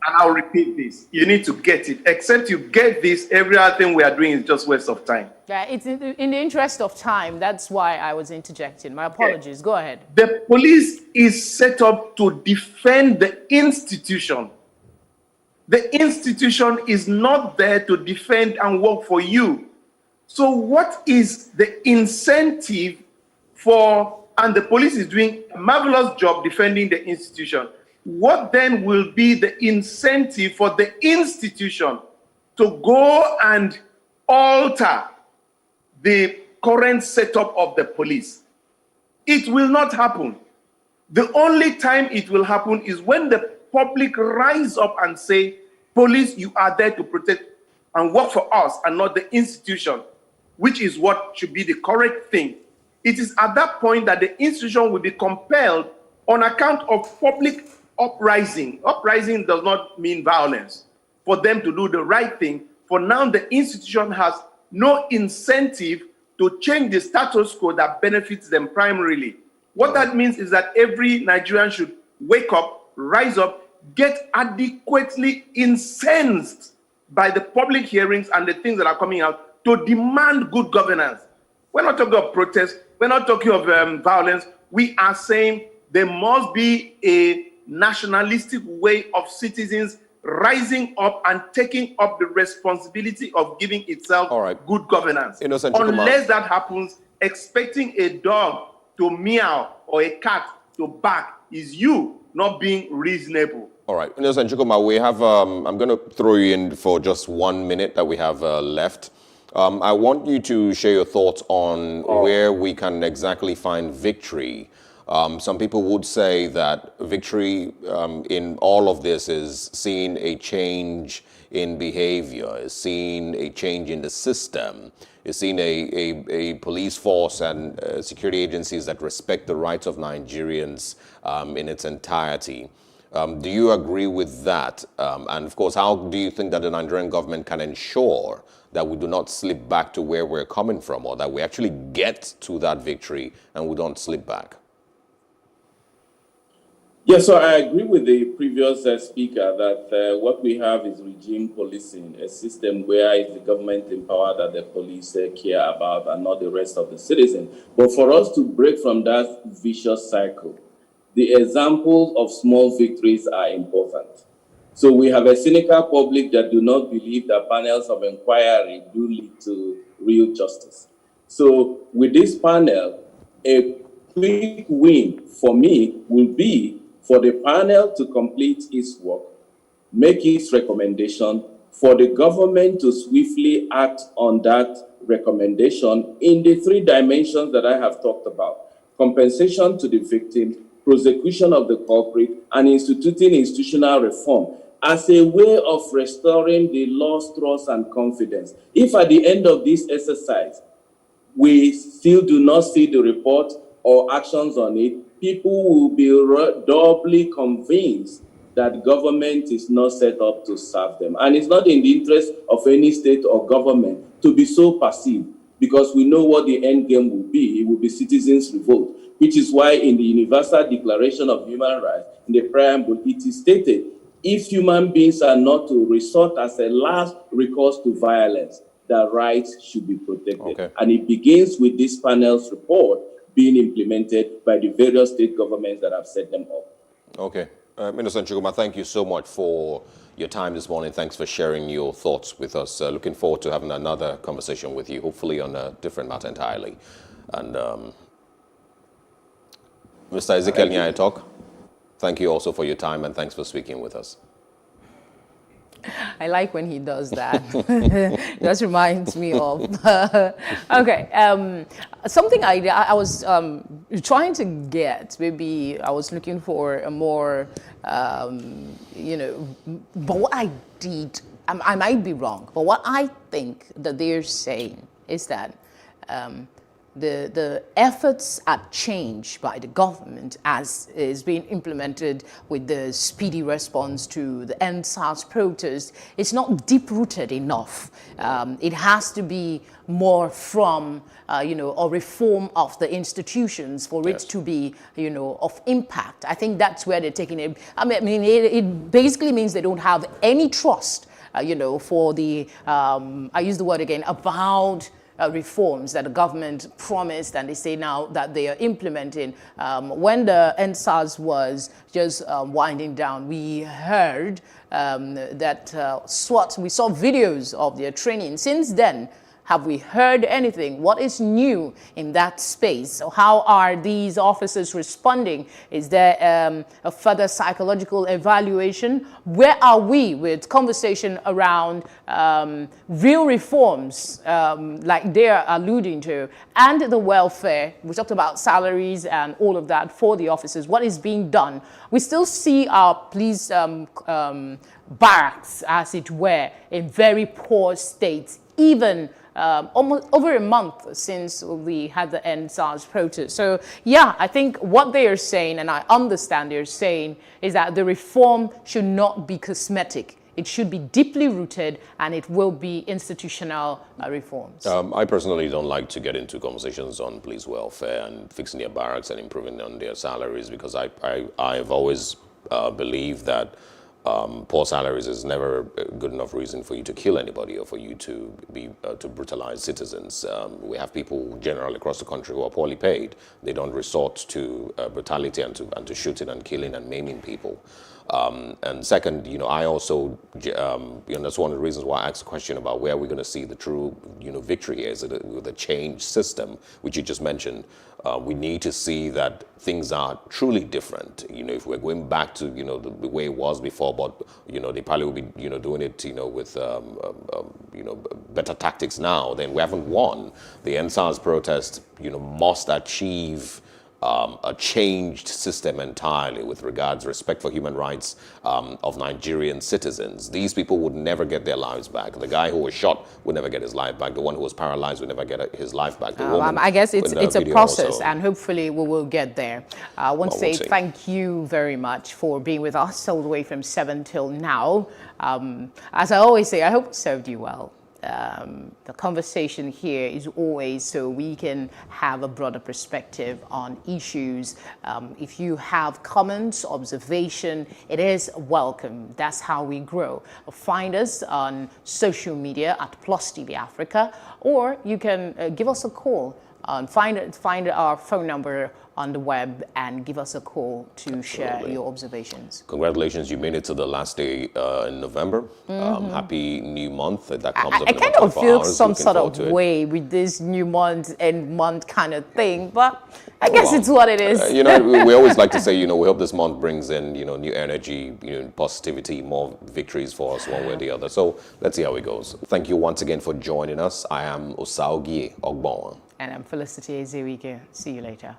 And I'll repeat this. You need to get it. Except you get this, every other thing we are doing is just waste of time. Yeah, it's in the interest of time. That's why I was interjecting. My apologies. Yeah. Go ahead. The police is set up to defend the institution. The institution is not there to defend and work for you. So what is the incentive for, and the police is doing a marvelous job defending the institution. What then will be the incentive for the institution to go and alter the current setup of the police. It will not happen. The only time it will happen is when the public rise up and say, police, you are there to protect and work for us and not the institution, which is what should be the correct thing. It is at that point that the institution will be compelled on account of public uprising. Uprising does not mean violence. For them to do the right thing, for now the institution has no incentive to change the status quo that benefits them primarily. What that means is that every Nigerian should wake up, rise up, get adequately incensed by the public hearings and the things that are coming out to demand good governance. We're not talking of protest. We're not talking of violence. We are saying there must be a nationalistic way of citizens rising up and taking up the responsibility of giving itself good governance. Unless that happens, expecting a dog to meow or a cat to bark is you not being reasonable. All right, Innocent Chukwuma, we have, I'm going to throw you in for just 1 minute that we have left. I want you to share your thoughts on where we can exactly find victory. Some people would say that victory in all of this is seeing a change in behavior, is seeing a change in the system, is seeing a police force and security agencies that respect the rights of Nigerians in its entirety. Do you agree with that? And of course, how do you think that the Nigerian government can ensure that we do not slip back to where we're coming from, or that we actually get to that victory and we don't slip back? Yes, so I agree with the previous speaker that what we have is regime policing, a system where it's the government in power that the police care about and not the rest of the citizens. But for us to break from that vicious cycle, the examples of small victories are important. So we have a cynical public that do not believe that panels of inquiry do lead to real justice. So with this panel, a quick win for me will be for the panel to complete its work, make its recommendation, for the government to swiftly act on that recommendation in the 3 dimensions that I have talked about: compensation to the victim, prosecution of the culprit, and instituting institutional reform as a way of restoring the lost trust and confidence. If at the end of this exercise, we still do not see the report or actions on it, people will be doubly convinced that government is not set up to serve them. And it's not in the interest of any state or government to be so passive, because we know what the end game will be. It will be citizens' revolt, which is why in the Universal Declaration of Human Rights, in the preamble, it is stated, if human beings are not to resort as a last recourse to violence, their rights should be protected. Okay. And it begins with this panel's report being implemented by the various state governments that have set them up. Okay. Innocent Chukwuma, thank you so much for your time this morning. Thanks for sharing your thoughts with us. Looking forward to having another conversation with you, hopefully on a different matter entirely. And Mr. Ezekiel Nyayitok, thank you also for your time, and thanks for speaking with us. I like when he does that. It just reminds me of. Okay, something I was trying to get. Maybe I was looking for a more, you know. But what I did, I might be wrong. But what I think that they're saying is that the efforts at change by the government as is being implemented with the speedy response to the EndSARS protest, it's not deep-rooted enough. It has to be more from, you know, a reform of the institutions for it to be, you know, of impact. I think that's where they're taking it. I mean, it basically means they don't have any trust, you know, for the, I use the word again, avowed reforms that the government promised and they say now that they are implementing. When the EndSARS was just winding down, we heard that SWAT, we saw videos of their training. Since then, Have we heard anything? What is new in that space? So how are these officers responding? Is there a further psychological evaluation? Where are we with conversation around real reforms like they're alluding to, and the welfare? We talked about salaries and all of that for the officers. What is being done? We still see our police barracks, as it were, in very poor states, even almost over a month since we had the EndSARS protest. So yeah, I think what they are saying, and I understand they're saying, is that the reform should not be cosmetic. It should be deeply rooted, and it will be institutional reforms. I personally don't like to get into conversations on police welfare and fixing their barracks and improving on their salaries, because I've always believed that poor salaries is never a good enough reason for you to kill anybody or for you to brutalize citizens. We have people generally across the country who are poorly paid. They don't resort to brutality and to shooting and killing and maiming people. And second, I also, that's one of the reasons why I asked a question about where we're going to see the true, victory here. Is it with the change system, which you just mentioned? We need to see that things are truly different. If we're going back to, the way it was before, but, they probably will be, doing it, with, better tactics now, then we haven't won. The EndSARS protest, must achieve a changed system entirely with regards respect for human rights of Nigerian citizens. These people would never get their lives back. The guy who was shot would never get his life back. The one who was paralyzed would never get his life back. The woman I guess it's a process, also. And hopefully we will get there. I want to say thank you very much for being with us all the way from 7 till now. As I always say, I hope it served you well. The conversation here is always so we can have a broader perspective on issues. If you have comments, observation, it is welcome. That's how we grow. Find us on social media at Plus TV Africa, or you can give us a call. Find our phone number on the web and give us a call to share your observations. Congratulations, you made it to the last day in November. Happy new month. That comes up I in kind about of 24 feel hours. some Looking sort forward of to it. way with this new month and month kind of thing, but I guess it's what it is. We always like to say, we hope this month brings in, new energy, positivity, more victories for us one way or the other. So let's see how it goes. Thank you once again for joining us. I am Osaogie Ogbon. And I'm Felicity Ezewike. See you later.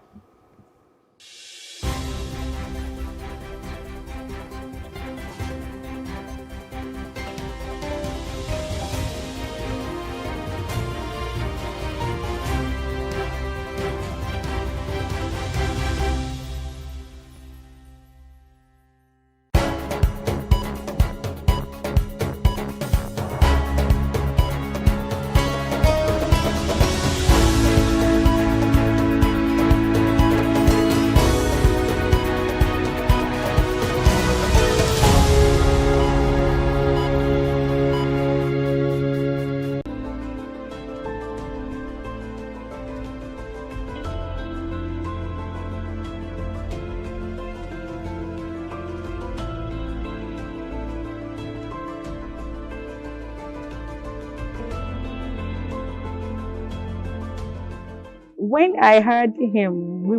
When I heard him,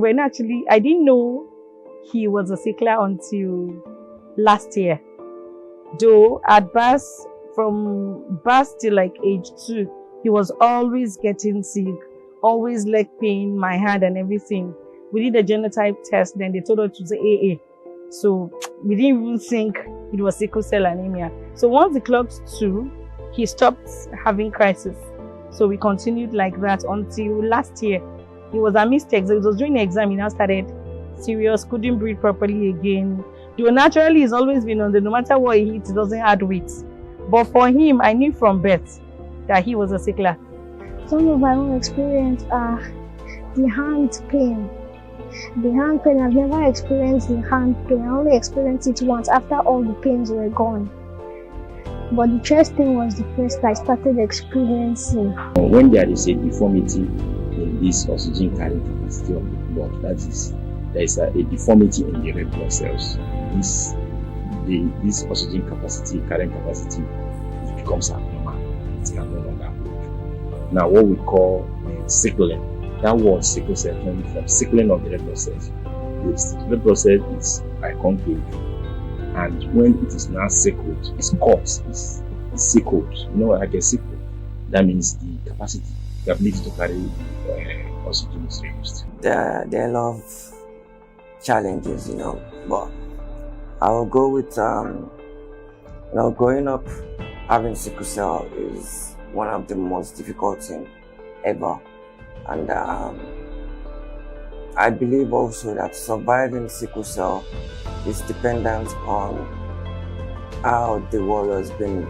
I didn't know he was a sickler until last year. Though at birth, from birth till like age 2, he was always getting sick, always leg pain, my hand and everything. We did a genotype test, then they told us to say AA. So we didn't even think it was sickle cell anemia. So once it clocked 2, he stopped having crisis. So we continued like that until last year. It was a mistake. So it was during the exam, he now started serious, couldn't breathe properly again. Though naturally, he's always been on no matter what he eats, he doesn't add weight. But for him, I knew from birth that he was a sickler. Some of my own experience are the hand pain. The hand pain, I've never experienced the hand pain. I only experienced it once after all the pains were gone. But the chest thing was the first I started experiencing. When there is a deformity in this oxygen carrying capacity of the blood, that is, there is a deformity in the red blood cells. This oxygen capacity, carrying capacity, it becomes abnormal. It can no longer hold. Now, what we call sickling, that word sickle cell comes from sickling of the red blood cells. The red blood cell is biconcave, and when it is now sickled, it's cut, it's sickled. Like a sickle. That means the ability to carry oxygen is reduced. There are a lot of challenges, but I will go with, growing up having sickle cell is one of the most difficult things ever. And I believe also that surviving sickle cell is dependent on how the warrior has been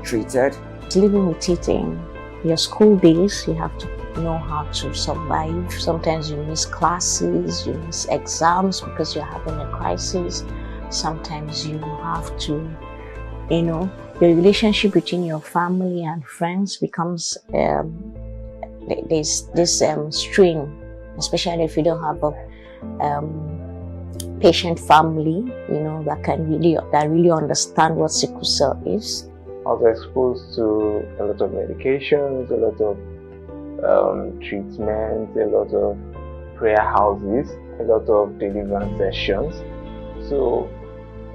treated. Living with it in your school days, you have to know how to survive. Sometimes you miss classes, you miss exams because you're having a crisis. Sometimes you have to, the relationship between your family and friends becomes, there's this strain, especially if you don't have a patient family, that really understand what sickle cell is. I was exposed to a lot of medications, a lot of treatments, a lot of prayer houses, a lot of deliverance sessions. So,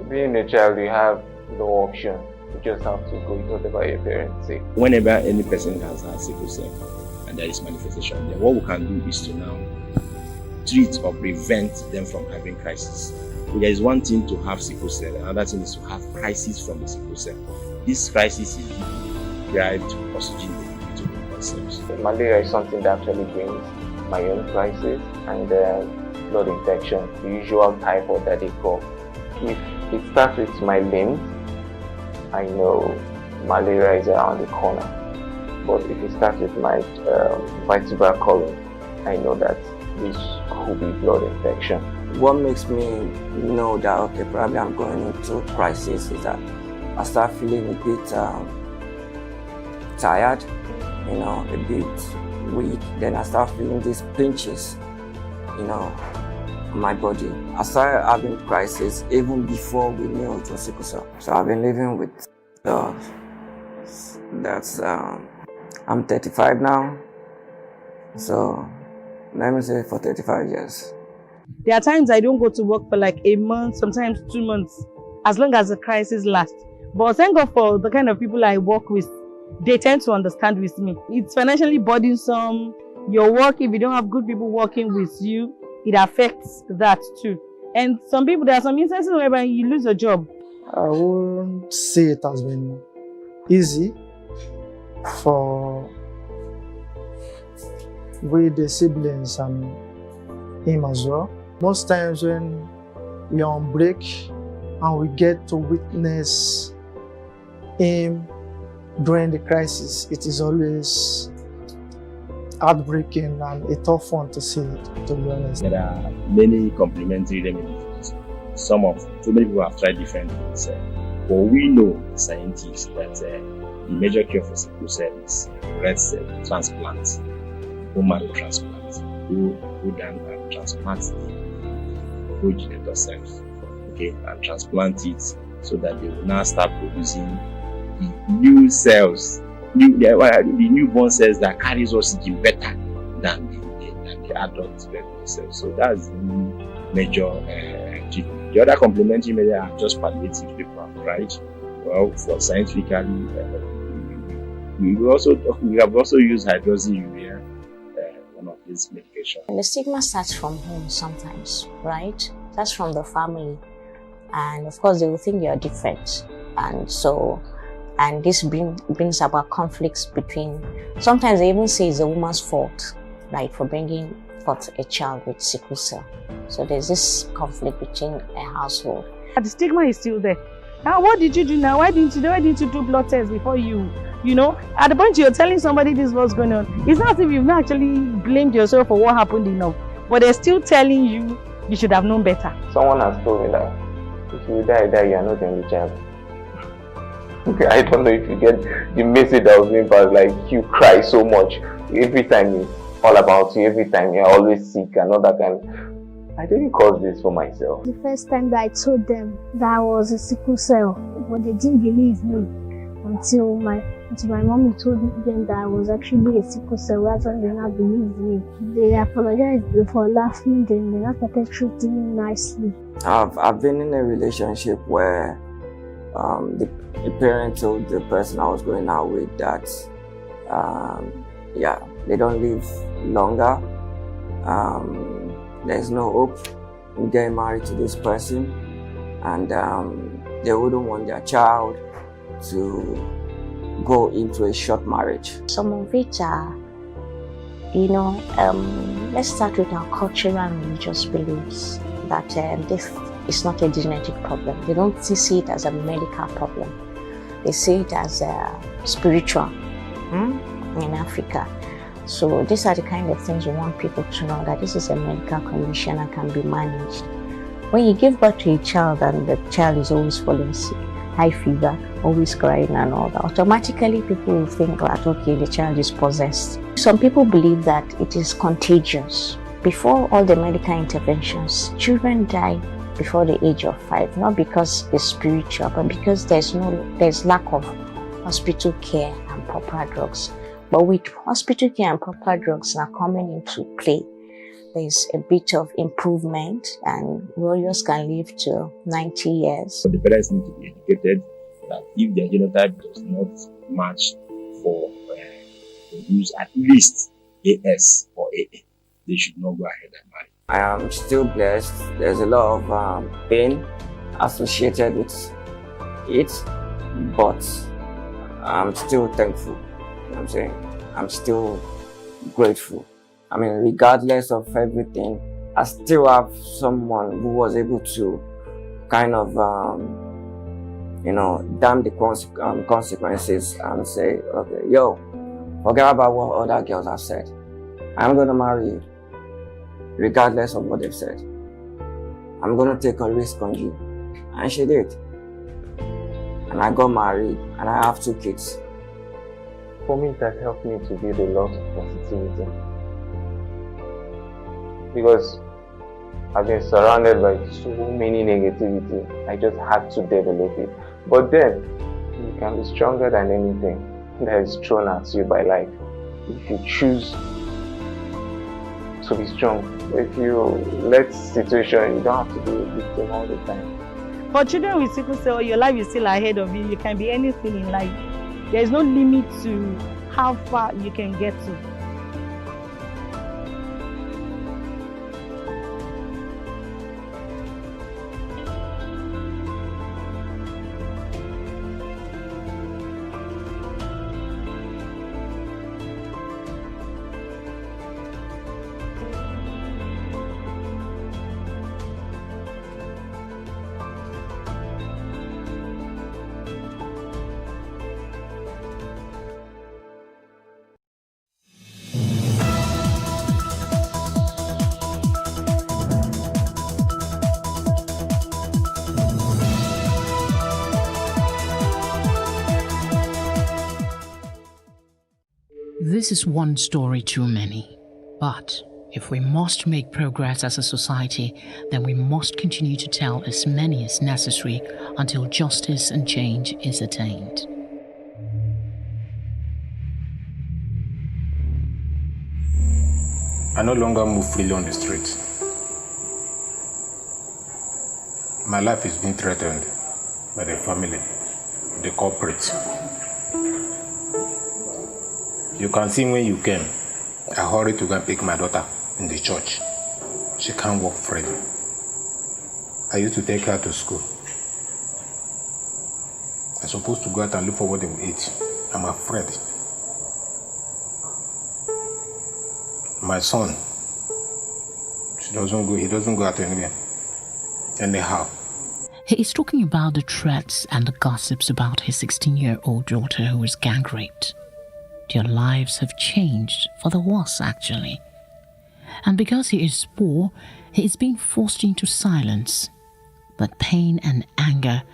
being a child, you have no option. You just have to go with whatever your parents say. Whenever any person has had sickle cell and there is manifestation, then what we can do is to now treat or prevent them from having crisis. There is one thing to have sickle cell, another thing is to have crisis from the sickle cell. This crisis is derived to oxygen to the blood cells. Malaria is something that actually brings my own crisis and blood infection, the usual typhoid that they call. If it starts with my limbs, I know malaria is around the corner. But if it starts with my vertebral column, I know that this could be blood infection. What makes me know that, okay, probably I'm going into crisis is that I start feeling a bit tired, a bit weak. Then I start feeling these pinches, on my body. I started having crisis even before we knew it was sickle cell. So I've been living with I'm 35 now. So let me say for 35 years. There are times I don't go to work for like a month, sometimes 2 months, as long as the crisis lasts. But thank God for the kind of people I work with. They tend to understand with me. It's financially burdensome. Your work, if you don't have good people working with you, it affects that too. And some people, there are some instances where you lose a job. I wouldn't say it has been easy for with the siblings and him as well. Most times when we are on break and we get to witness him during the crisis, it is always heartbreaking and a tough one to see, to be honest. There are many complementary remedies. So many people have tried different things. But we know, scientists, that the major cure for sickle cell is red cell transplant, bone marrow transplant. Go down and transplant the progenitor cells, and transplant it so that they will now start producing the new cells, the newborn cells that carries oxygen better than the adult red blood cells. So that's the major treatment. The other complementary measures are just palliative people have tried. Well, for scientifically, we have also used hydroxyurea, one of these medications. And the stigma starts from home sometimes, right? That's from the family. And of course, they will think you're different. And this brings about conflicts between, sometimes they even say it's a woman's fault, right, for bringing forth a child with sickle cell. So there's this conflict between a household. The stigma is still there. Now, what did you do now? Why didn't you do blood tests before at the point you're telling somebody this was going on? It's not as if you've not actually blamed yourself for what happened enough, but they're still telling you should have known better. Someone has told me that if you die, you are not the only child. Okay, I don't know if you get the message that was being passed, like you cry so much. Every time it's all about you, every time you're always sick and all that kind of. I didn't cause this for myself. The first time that I told them that I was a sickle cell, but they didn't believe me until my So my mommy told them that I was actually a sickle cell, rather than not believe me. They apologized for laughing, then they not started treating me nicely. I've been in a relationship where the parent told the person I was going out with that they don't live longer. There's no hope in getting married to this person, and they wouldn't want their child to go into a short marriage. Some of it are, let's start with our cultural and religious beliefs that this is not a genetic problem. They don't see it as a medical problem. They see it as a spiritual in Africa. So these are the kind of things we want people to know, that this is a medical condition and can be managed. When you give birth to a child and the child is always falling sick, high fever, always crying and all that, automatically people will think that, okay, the child is possessed. Some people believe that it is contagious. Before all the medical interventions, children die before the age of 5, not because it's spiritual, but because there's lack of hospital care and proper drugs. But with hospital care and proper drugs now coming into play, there's a bit of improvement, and warriors can live to 90 years. So the parents need to be educated that if their genotype does not match for use at least AS or AA, they should not go ahead and marry. I am still blessed. There's a lot of pain associated with it, but I'm still thankful. You know what I'm saying? I'm still grateful. I mean, regardless of everything, I still have someone who was able to kind of, damn the consequences and say, okay, yo, forget about what other girls have said. I'm going to marry you, regardless of what they've said. I'm going to take a risk on you. And she did. And I got married, and I have 2 kids. For me, that helped me to build a lot of positivity. Because I've been surrounded by so many negativity. I just had to develop it. But then, you can be stronger than anything that is thrown at you by life. If you choose to be strong. If you let situation, you don't have to be a victim all the time. For children with sickle cell, your life is still ahead of you. You can be anything in life. There is no limit to how far you can get to. This is one story too many, but if we must make progress as a society, then we must continue to tell as many as necessary until justice and change is attained. I no longer move freely on the street. My life is being threatened by the family, the corporate. You can see when you came, I hurried to go and pick my daughter in the church. She can't walk freely. I used to take her to school. I'm supposed to go out and look for what they will eat. I'm afraid. My son, he doesn't go out anywhere. Anyhow. He is talking about the threats and the gossips about his 16-year-old daughter who was gang raped. Their lives have changed for the worse, actually. And because he is poor, he is being forced into silence. But pain and anger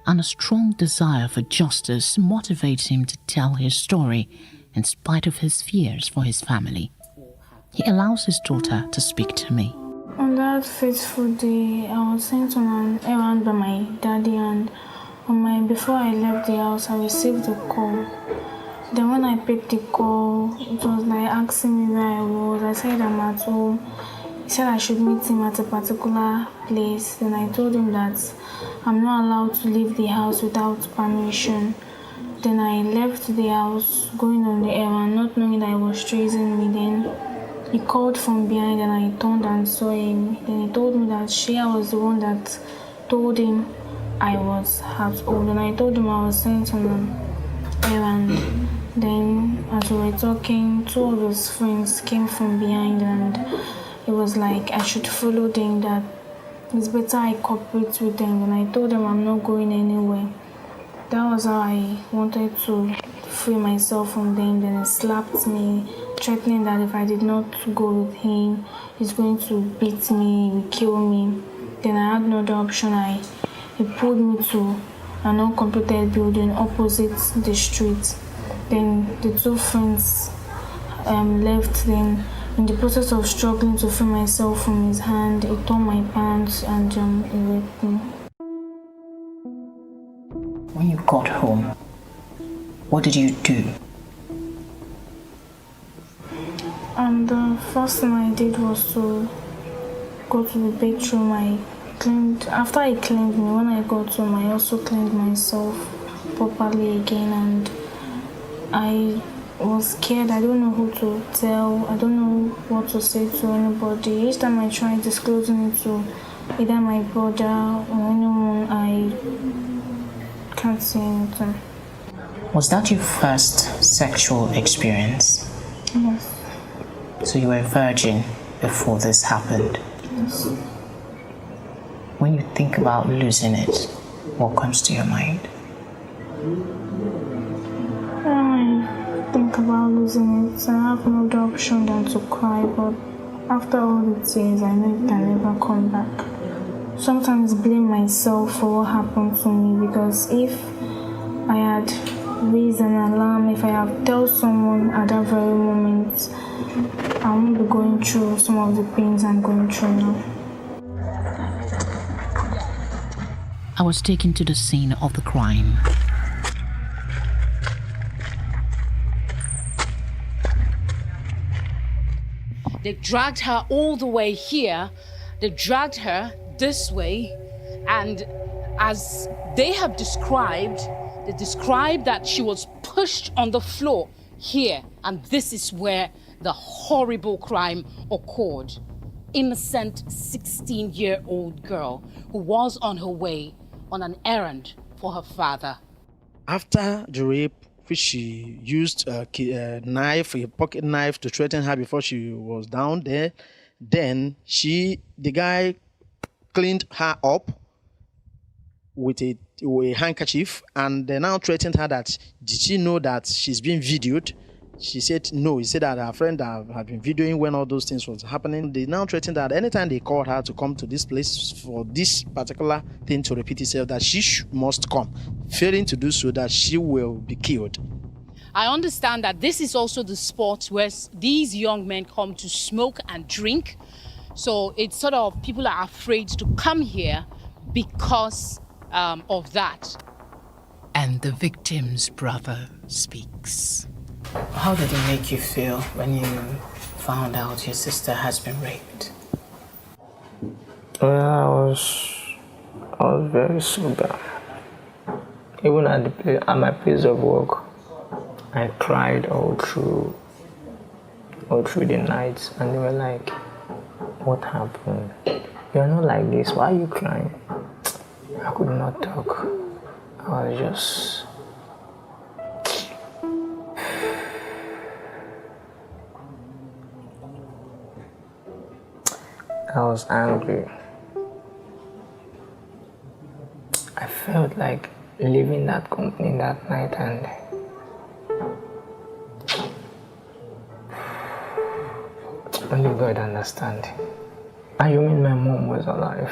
and a strong desire for justice motivates him to tell his story in spite of his fears for his family. He allows his daughter to speak to me. On that fateful day, I was sent on an errand by my daddy, and before I left the house, I received a call. Then when I picked the call, it was like asking me where I was. I said I'm at home. He said I should meet him at a particular place. Then I told him that I'm not allowed to leave the house without permission. Then I left the house, going on the errand, not knowing that he was chasing me. Then he called from behind and I turned and saw him. Then he told me that I was the one that told him I was at home. And I told him I was sent on an errand. Then as we were talking, two of his friends came from behind and it was like I should follow them, that it's better I cooperate with them. And I told them I'm not going anywhere. That was how I wanted to free myself from them. Then he slapped me, threatening that if I did not go with him, he's going to beat me, he will kill me. Then I had no other option. He pulled me to an uncompleted building opposite the street. Then the two friends left. Then in the process of struggling to free myself from his hand, he tore my pants and he raped me. When you got home, what did you do? And the first thing I did was to go to the bedroom. After I cleaned me, when I got home, I also cleaned myself properly again, and I was scared. I don't know who to tell. I don't know what to say to anybody. Each time I tried disclosing it to either my brother or anyone, I can't say anything. Was that your first sexual experience? Yes. So you were a virgin before this happened? Yes. When you think about losing it, what comes to your mind? When I think about losing it, I have no other option than to cry, but after all the tears, I know it can never come back. Sometimes blame myself for what happened to me, because if I had raised an alarm, if I had told someone at that very moment, I won't be going through some of the pains I'm going through now. I was taken to the scene of the crime. They dragged her all the way here. They dragged her this way. And as they have described, they described that she was pushed on the floor here. And this is where the horrible crime occurred. Innocent 16-year-old girl who was on her way on an errand for her father. After the rape, which she used a pocket knife to threaten her before she was down there, then the guy cleaned her up with a handkerchief, and they now threatened her that, did she know that she's being videoed? She said no. He said that her friend had been videoing when all those things was happening. They now threatened that anytime they called her to come to this place for this particular thing to repeat itself, that she must come. Failing to do so, that she will be killed. I understand that this is also the spot where these young men come to smoke and drink. So it's sort of, people are afraid to come here because of that. And the victim's brother speaks. How did it make you feel when you found out your sister has been raped? Well, I was very sober. Even at my place of work, I cried all through the night, and they were like, "What happened? You're not like this. Why are you crying?" I could not talk. I was just... I was angry. I felt like leaving that company that night, and only God understands. And you mean my mom was alive?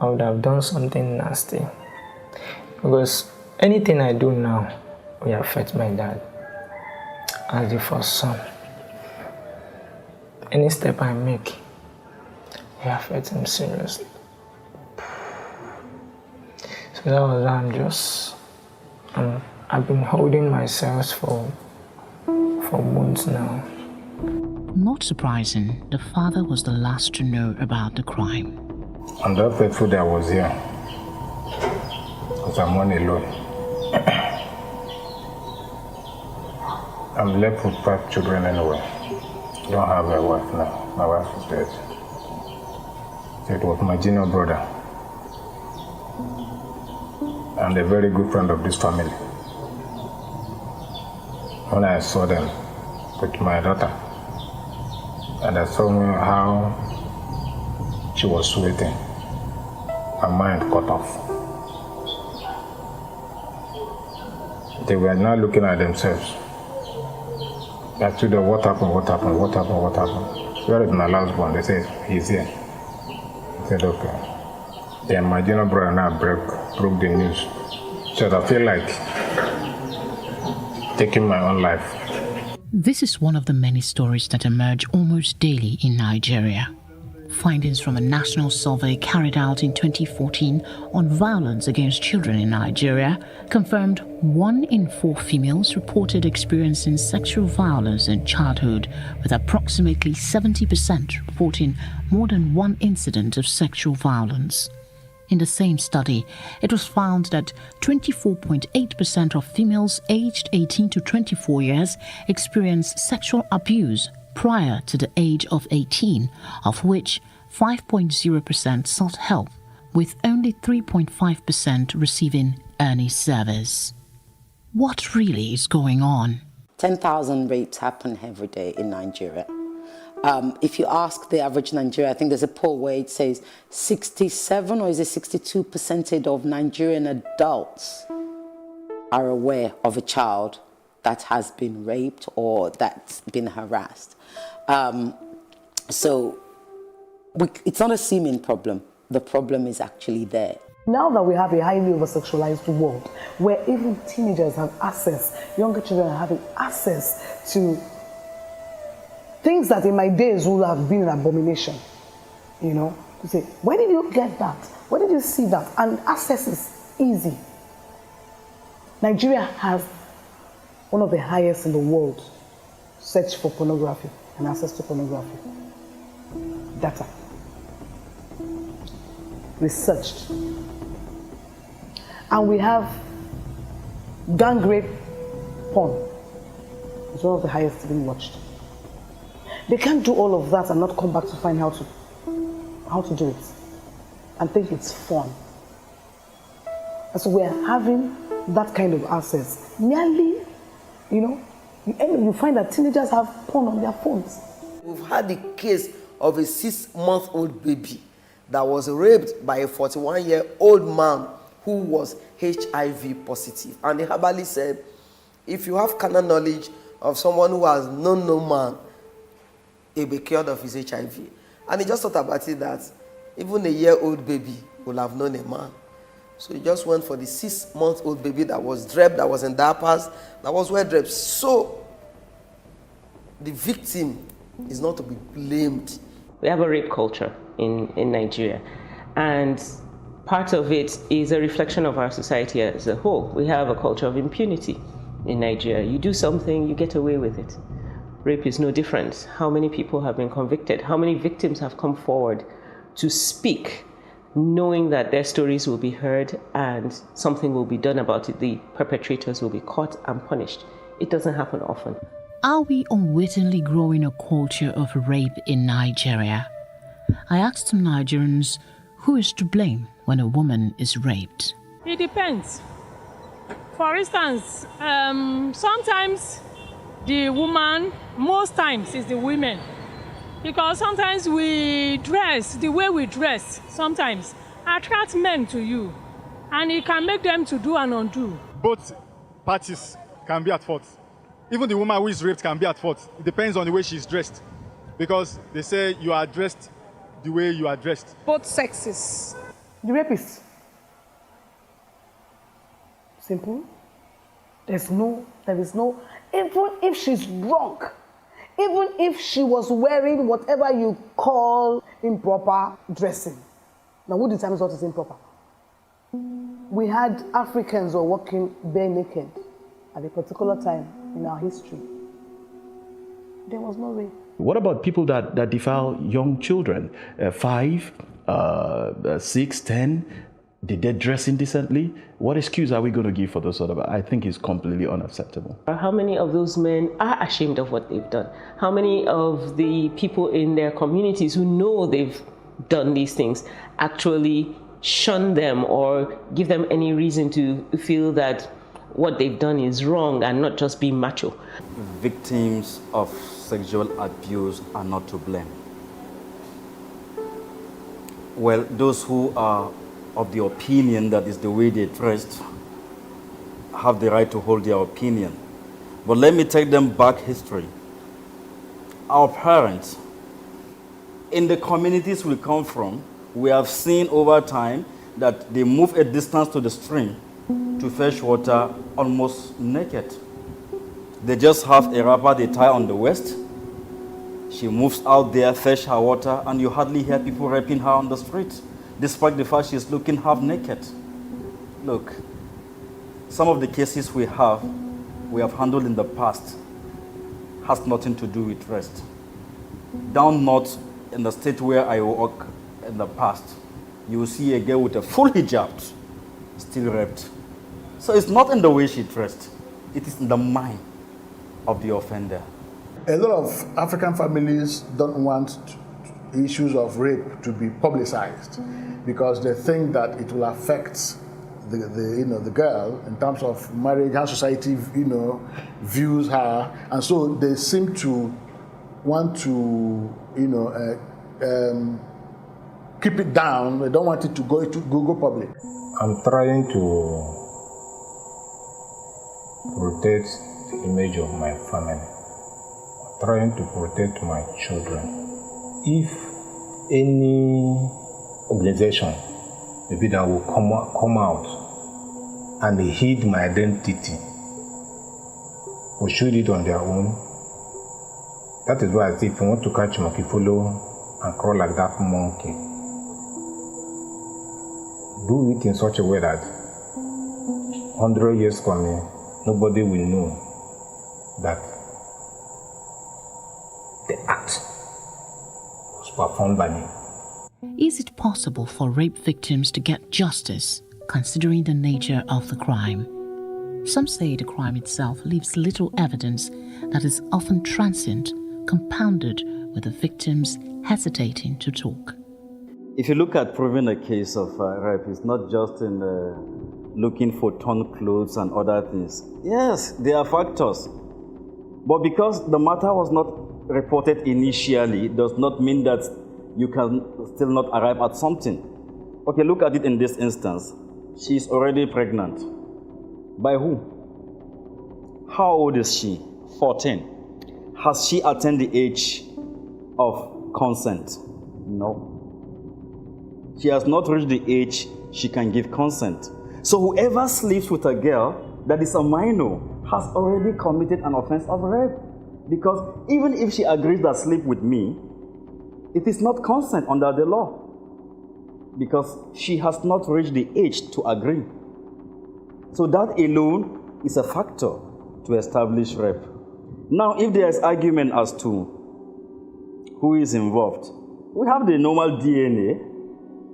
I would have done something nasty. Because anything I do now will affect my dad as the first son. Any step I make will affect him seriously. So that was why I've been holding myself for months now. Not surprising, the father was the last to know about the crime. On that fateful day I was here, because I'm on alone. I'm left with 5 children anyway. I don't have a wife now. My wife is dead. So it was my junior brother and a very good friend of this family. When I saw them with my daughter, and I saw how she was sweating, my mind cut off. They were now looking at themselves. I told them, what happened? Where is my last born? They said, he's here. I said, okay. Then my junior brother now broke the news. So I feel like taking my own life. This is one of the many stories that emerge almost daily in Nigeria. Findings from a national survey carried out in 2014 on violence against children in Nigeria confirmed 1 in 4 females reported experiencing sexual violence in childhood, with approximately 70% reporting more than 1 incident of sexual violence. In the same study, it was found that 24.8% of females aged 18 to 24 years experienced sexual abuse prior to the age of 18, of which 5.0% sought help, with only 3.5% receiving any service. What really is going on? 10,000 rapes happen every day in Nigeria. If you ask the average Nigerian, I think there's a poll where it says 67 or is it 62% of Nigerian adults are aware of a child that has been raped or that's been harassed. It's not a seeming problem. The problem is actually there. Now that we have a highly over-sexualized world, where even teenagers have access, younger children are having access to things that in my days would have been an abomination, you know, to say, where did you get that? Where did you see that? And access is easy. Nigeria has one of the highest in the world search for pornography and access to pornography. Data. Researched. And we have gang rape porn. It's one of the highest being watched. They can't do all of that and not come back to find how to do it and think it's fun. And so we're having that kind of access. Nearly, you find that teenagers have porn on their phones. We've had the case of a 6-month-old baby that was raped by a 41-year-old man who was HIV positive. And the herbalist said, if you have carnal knowledge of someone who has known no man, he'll be cured of his HIV. And he just thought about it that even a year-old baby will have known a man. So he just went for the 6-month-old baby that was draped, that was in diapers, that was well draped. So the victim is not to be blamed. We have a rape culture in Nigeria, and part of it is a reflection of our society as a whole. We have a culture of impunity in Nigeria. You do something, you get away with it. Rape is no different. How many people have been convicted? How many victims have come forward to speak, knowing that their stories will be heard and something will be done about it? The perpetrators will be caught and punished. It doesn't happen often. Are we unwittingly growing a culture of rape in Nigeria? I asked some Nigerians who is to blame when a woman is raped. It depends. For instance, sometimes the woman, most times it's the women. Because sometimes we dress, the way we dress, sometimes attracts men to you. And it can make them to do and undo. Both parties can be at fault. Even the woman who is raped can be at fault. It depends on the way she's dressed. Because they say you are dressed the way you are dressed. Both sexes. The rapist. Simple. There is no, even if she's drunk, even if she was wearing whatever you call improper dressing. Now, who determines what is improper? We had Africans who were walking bare naked at a particular time in our history, there was no rape. What about people that defile young children? 5, 6, 10, did they dress indecently? What excuse are we going to give for those sort of? I think it's completely unacceptable. How many of those men are ashamed of what they've done? How many of the people in their communities who know they've done these things actually shun them or give them any reason to feel that what they've done is wrong and not just be macho? Victims of sexual abuse are not to blame. Well, those who are of the opinion that is the way they dressed have the right to hold their opinion. But let me take them back history. Our parents, in the communities we come from, we have seen over time that they move a distance to the stream to fetch water almost naked. They just have a wrapper they tie on the waist. She moves out there, fetch her water, and you hardly hear people raping her on the street, despite the fact she's looking half naked. Look, some of the cases we have handled in the past has nothing to do with rest. Down north, in the state where I work in the past, you will see a girl with a full hijab still raped. So it's not in the way she dressed, it is in the mind of the offender. A lot of African families don't want issues of rape to be publicized because they think that it will affect the girl in terms of marriage, how society views her, and so they seem to want to keep it down. They don't want it to go public. I'm trying to protect the image of my family. I'm trying to protect my children. If any organization maybe that will come out and they hid my identity or shoot it on their own, that is why I say if you want to catch monkey, follow and crawl like that monkey. Do it in such a way that 100 years coming, nobody will know that the act was performed by me. Is it possible for rape victims to get justice, considering the nature of the crime? Some say the crime itself leaves little evidence that is often transient, compounded with the victims hesitating to talk. If you look at proving a case of rape, it's not just in looking for torn clothes and other things. Yes, there are factors. But because the matter was not reported initially, does not mean that you can still not arrive at something. Okay, look at it in this instance. She's already pregnant. By who? How old is she? 14. Has she attained the age of consent? No. She has not reached the age she can give consent. So whoever sleeps with a girl that is a minor has already committed an offense of rape. Because even if she agrees that sleep with me, it is not consent under the law. Because she has not reached the age to agree. So that alone is a factor to establish rape. Now, if there is argument as to who is involved, we have the normal DNA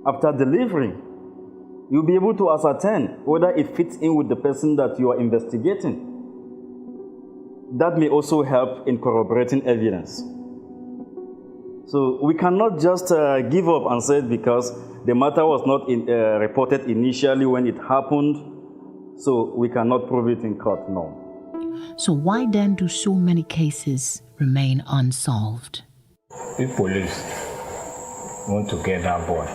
after delivering. You'll be able to ascertain whether it fits in with the person that you are investigating. That may also help in corroborating evidence. So we cannot just give up and say because the matter was not reported initially when it happened, so we cannot prove it in court, no. So why then do so many cases remain unsolved? If police want to get that boy,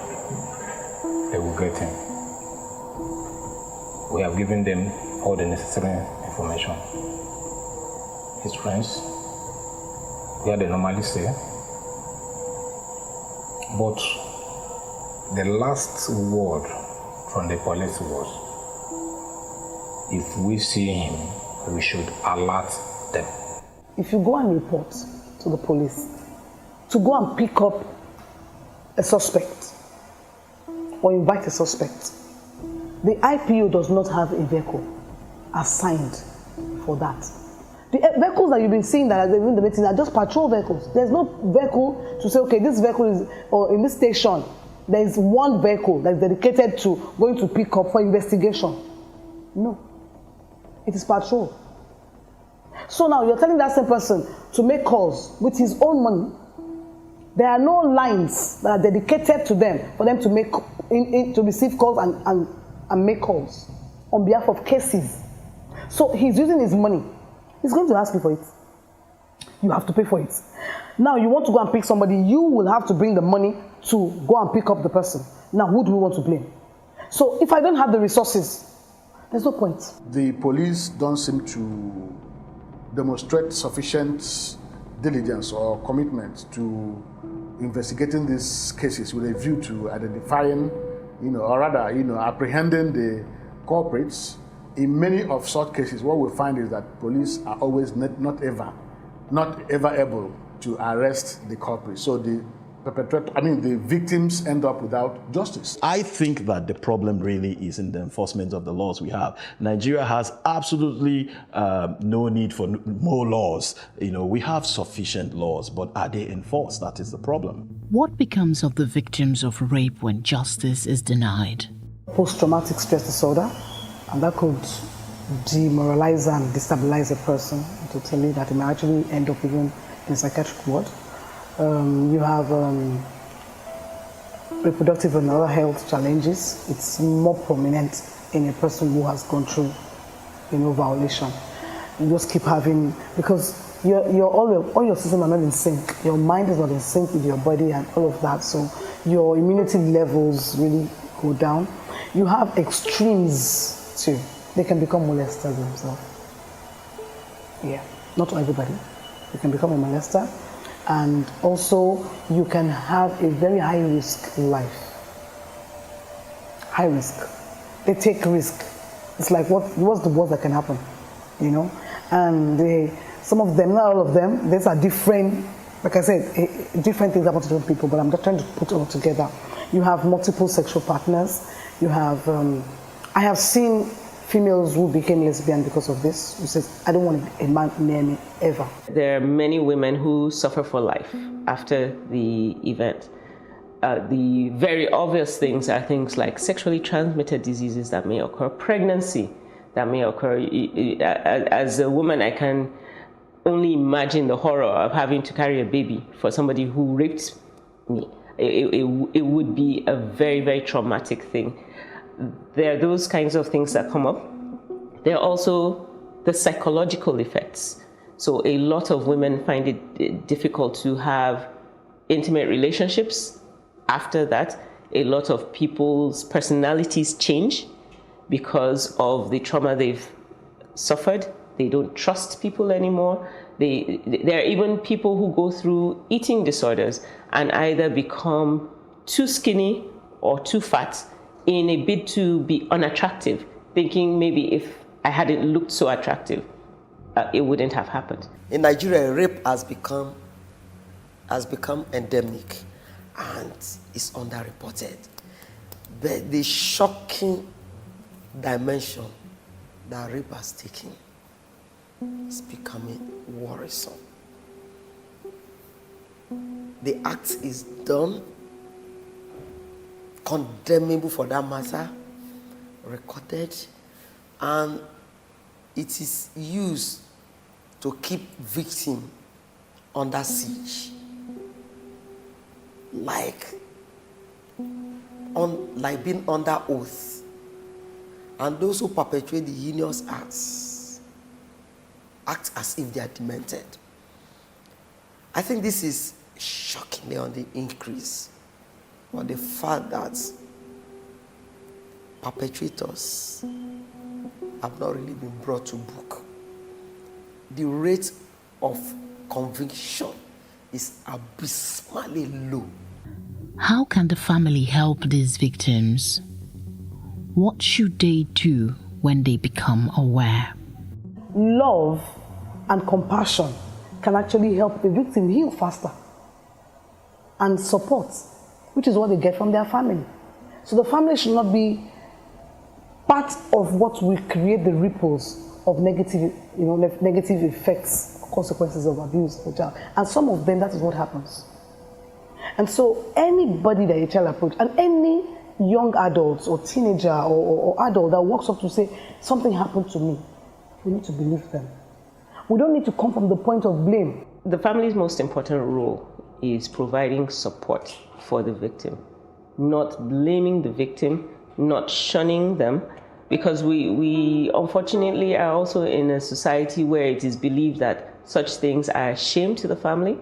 they will get him. We have given them all the necessary information. His friends, where they normally stay. But the last word from the police was, if we see him, we should alert them. If you go and report to the police, to go and pick up a suspect or invite a suspect, the IPO does not have a vehicle assigned for that. The vehicles that you've been seeing that are in the meeting are just patrol vehicles. There's no vehicle to say, okay, this vehicle is, or in this station, there is one vehicle that's dedicated to going to pick up for investigation. No. It is patrol. So now you're telling that same person to make calls with his own money. There are no lines that are dedicated to them for them to make to receive calls and make calls on behalf of cases. So he's using his money. He's going to ask you for it. You have to pay for it. Now you want to go and pick somebody, you will have to bring the money to go and pick up the person. Now who do we want to blame? So if I don't have the resources, there's no point. The police don't seem to demonstrate sufficient diligence or commitment to investigating these cases with a view to identifying, or rather, apprehending the culprits. In many of such cases, what we find is that police are always not ever able to arrest the culprits. So the victims end up without justice. I think that the problem really is in the enforcement of the laws we have. Nigeria has absolutely no need for more laws. We have sufficient laws, but are they enforced? That is the problem. What becomes of the victims of rape when justice is denied? Post-traumatic stress disorder, and that could demoralize and destabilize a person totally, that it may actually end up even in a psychiatric ward. You have reproductive and other health challenges. It's more prominent in a person who has gone through, violation. You just keep having, because all your systems are not in sync. Your mind is not in sync with your body and all of that. So your immunity levels really go down. You have extremes too. They can become molesters themselves. Yeah, not everybody. You can become a molester. And also, you can have a very high risk life. High risk. They take risk. It's like, what's the worst that can happen? And some of them, not all of them, these are different, like I said, different things happen to different people, but I'm just trying to put it all together. You have multiple sexual partners. You have, I have seen females who became lesbian because of this, who says, I don't want a man near me ever. There are many women who suffer for life after the event. The very obvious things are things like sexually transmitted diseases that may occur, pregnancy that may occur. As a woman, I can only imagine the horror of having to carry a baby for somebody who raped me. It would be a very, very traumatic thing. There are those kinds of things that come up. There are also the psychological effects. So a lot of women find it difficult to have intimate relationships. After that, a lot of people's personalities change because of the trauma they've suffered. They don't trust people anymore. There are even people who go through eating disorders and either become too skinny or too fat in a bid to be unattractive, thinking maybe if I hadn't looked so attractive, it wouldn't have happened. In Nigeria, rape has become endemic and is underreported. But the shocking dimension that rape has taken is becoming worrisome. The act is done, condemnable for that matter, recorded, and it is used to keep victim under siege, like being under oath. And those who perpetrate the heinous acts act as if they are demented. I think this is shockingly on the increase, or the fact that perpetrators have not really been brought to book. The rate of conviction is abysmally low. How can the family help these victims? What should they do when they become aware? Love and compassion can actually help the victim heal faster. And support, which is what they get from their family. So the family should not be part of what will create the ripples of negative effects, consequences of abuse for a child. And some of them, that is what happens. And so anybody that a child approaches, and any young adult or teenager or adult that walks up to say, something happened to me, we need to believe them. We don't need to come from the point of blame. The family's most important role is providing support for the victim, not blaming the victim, not shunning them, because we unfortunately are also in a society where it is believed that such things are a shame to the family,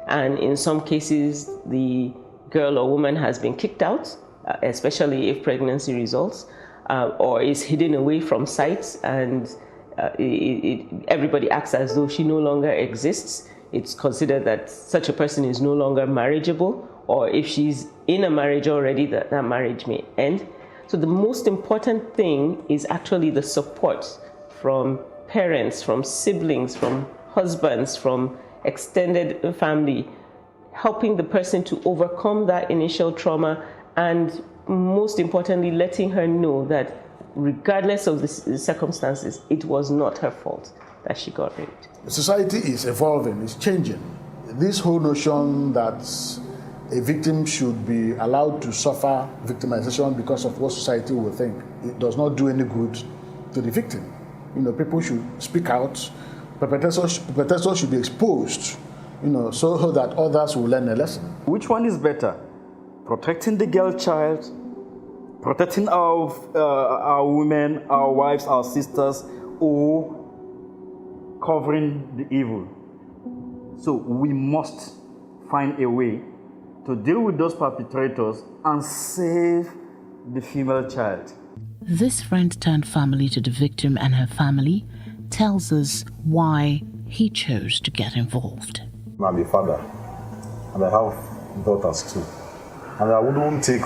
and in some cases the girl or woman has been kicked out, especially if pregnancy results, or is hidden away from sight, and everybody acts as though she no longer exists. It's considered that such a person is no longer marriageable, or if she's in a marriage already, that marriage may end. So the most important thing is actually the support from parents, from siblings, from husbands, from extended family, helping the person to overcome that initial trauma, and most importantly, letting her know that regardless of the circumstances, it was not her fault that she got raped. Society is evolving, it's changing. This whole notion that a victim should be allowed to suffer victimization because of what society will think, it does not do any good to the victim. People should speak out. Perpetrators should be exposed, so that others will learn a lesson. Which one is better? Protecting the girl child, protecting our women, our wives, our sisters, or covering the evil? So we must find a way to deal with those perpetrators and save the female child. This friend turned family to the victim and her family tells us why he chose to get involved. I'm a father, and I have daughters too. And I wouldn't take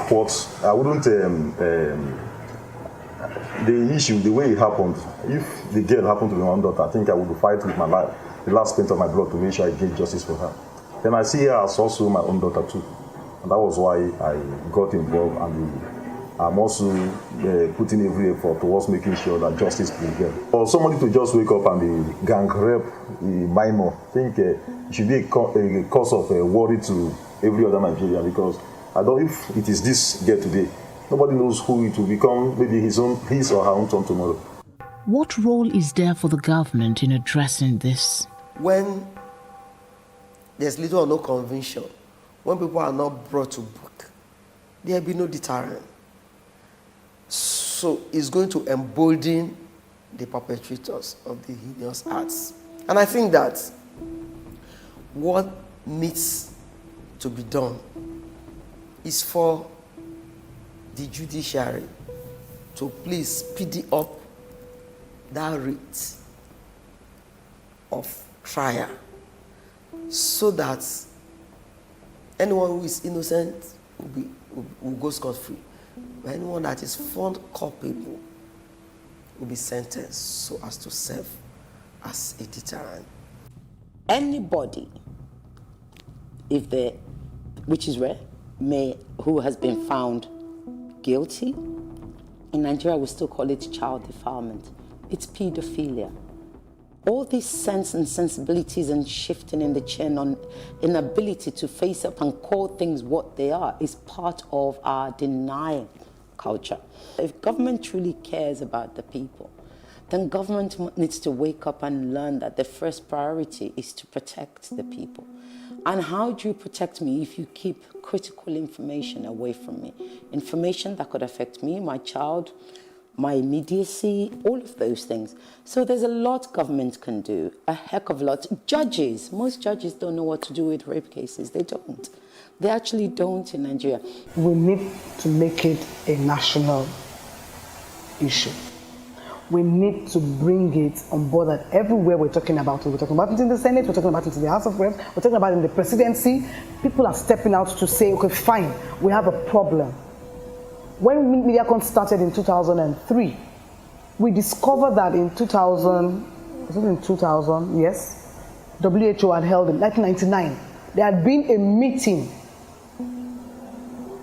the issue, the way it happened. If the girl happened to be my own daughter, I think I would fight with my life, the last pint of my blood, to make sure I get justice for her. Then I see her as also my own daughter too. And that was why I got involved, and I'm also putting every effort towards making sure that justice prevails. For somebody to just wake up and be gang rape a minor, I think it should be a cause of worry to every other Nigerian, because if it is this girl today, nobody knows who it will become, maybe his or her own son tomorrow. What role is there for the government in addressing this? When there's little or no conviction, when people are not brought to book, there will be no deterrent. So it's going to embolden the perpetrators of the heinous acts. And I think that what needs to be done is for the judiciary to please speed up that rate of trial, so that anyone who is innocent will go scot-free. Anyone that is found culpable will be sentenced so as to serve as a deterrent. Anybody, which is rare, who has been found guilty, in Nigeria we still call it child defilement. It's pedophilia. All these sense and sensibilities and shifting in the chin on inability to face up and call things what they are is part of our denial culture. If government truly cares about the people, then government needs to wake up and learn that the first priority is to protect the people. And how do you protect me if you keep critical information away from me? Information that could affect me, my child, my immediacy, all of those things. So there's a lot government can do, a heck of a lot. Judges, most judges don't know what to do with rape cases. They don't. They actually don't in Nigeria. We need to make it a national issue. We need to bring it on board that everywhere we're talking about it. We're talking about it in the Senate, we're talking about it in the House of Reps, we're talking about it in the presidency. People are stepping out to say, okay, fine, we have a problem. When Mediacon started in 2003, we discovered that in 2000, yes, WHO had held in 1999. There had been a meeting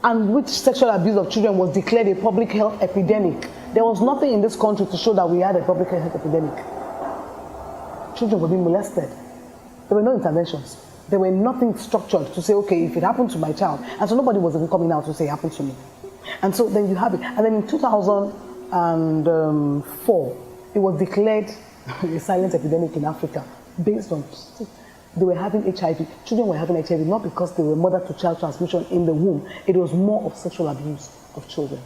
and which sexual abuse of children was declared a public health epidemic. There was nothing in this country to show that we had a public health epidemic. children were being molested. There were no interventions. There were nothing structured to say, okay, if it happened to my child, and so nobody was even coming out to say it happened to me. And so then you have it. And then in 2004, it was declared a silent epidemic in Africa based on they were having HIV. Children were having HIV not because they were mother-to-child transmission in the womb. It was more of sexual abuse of children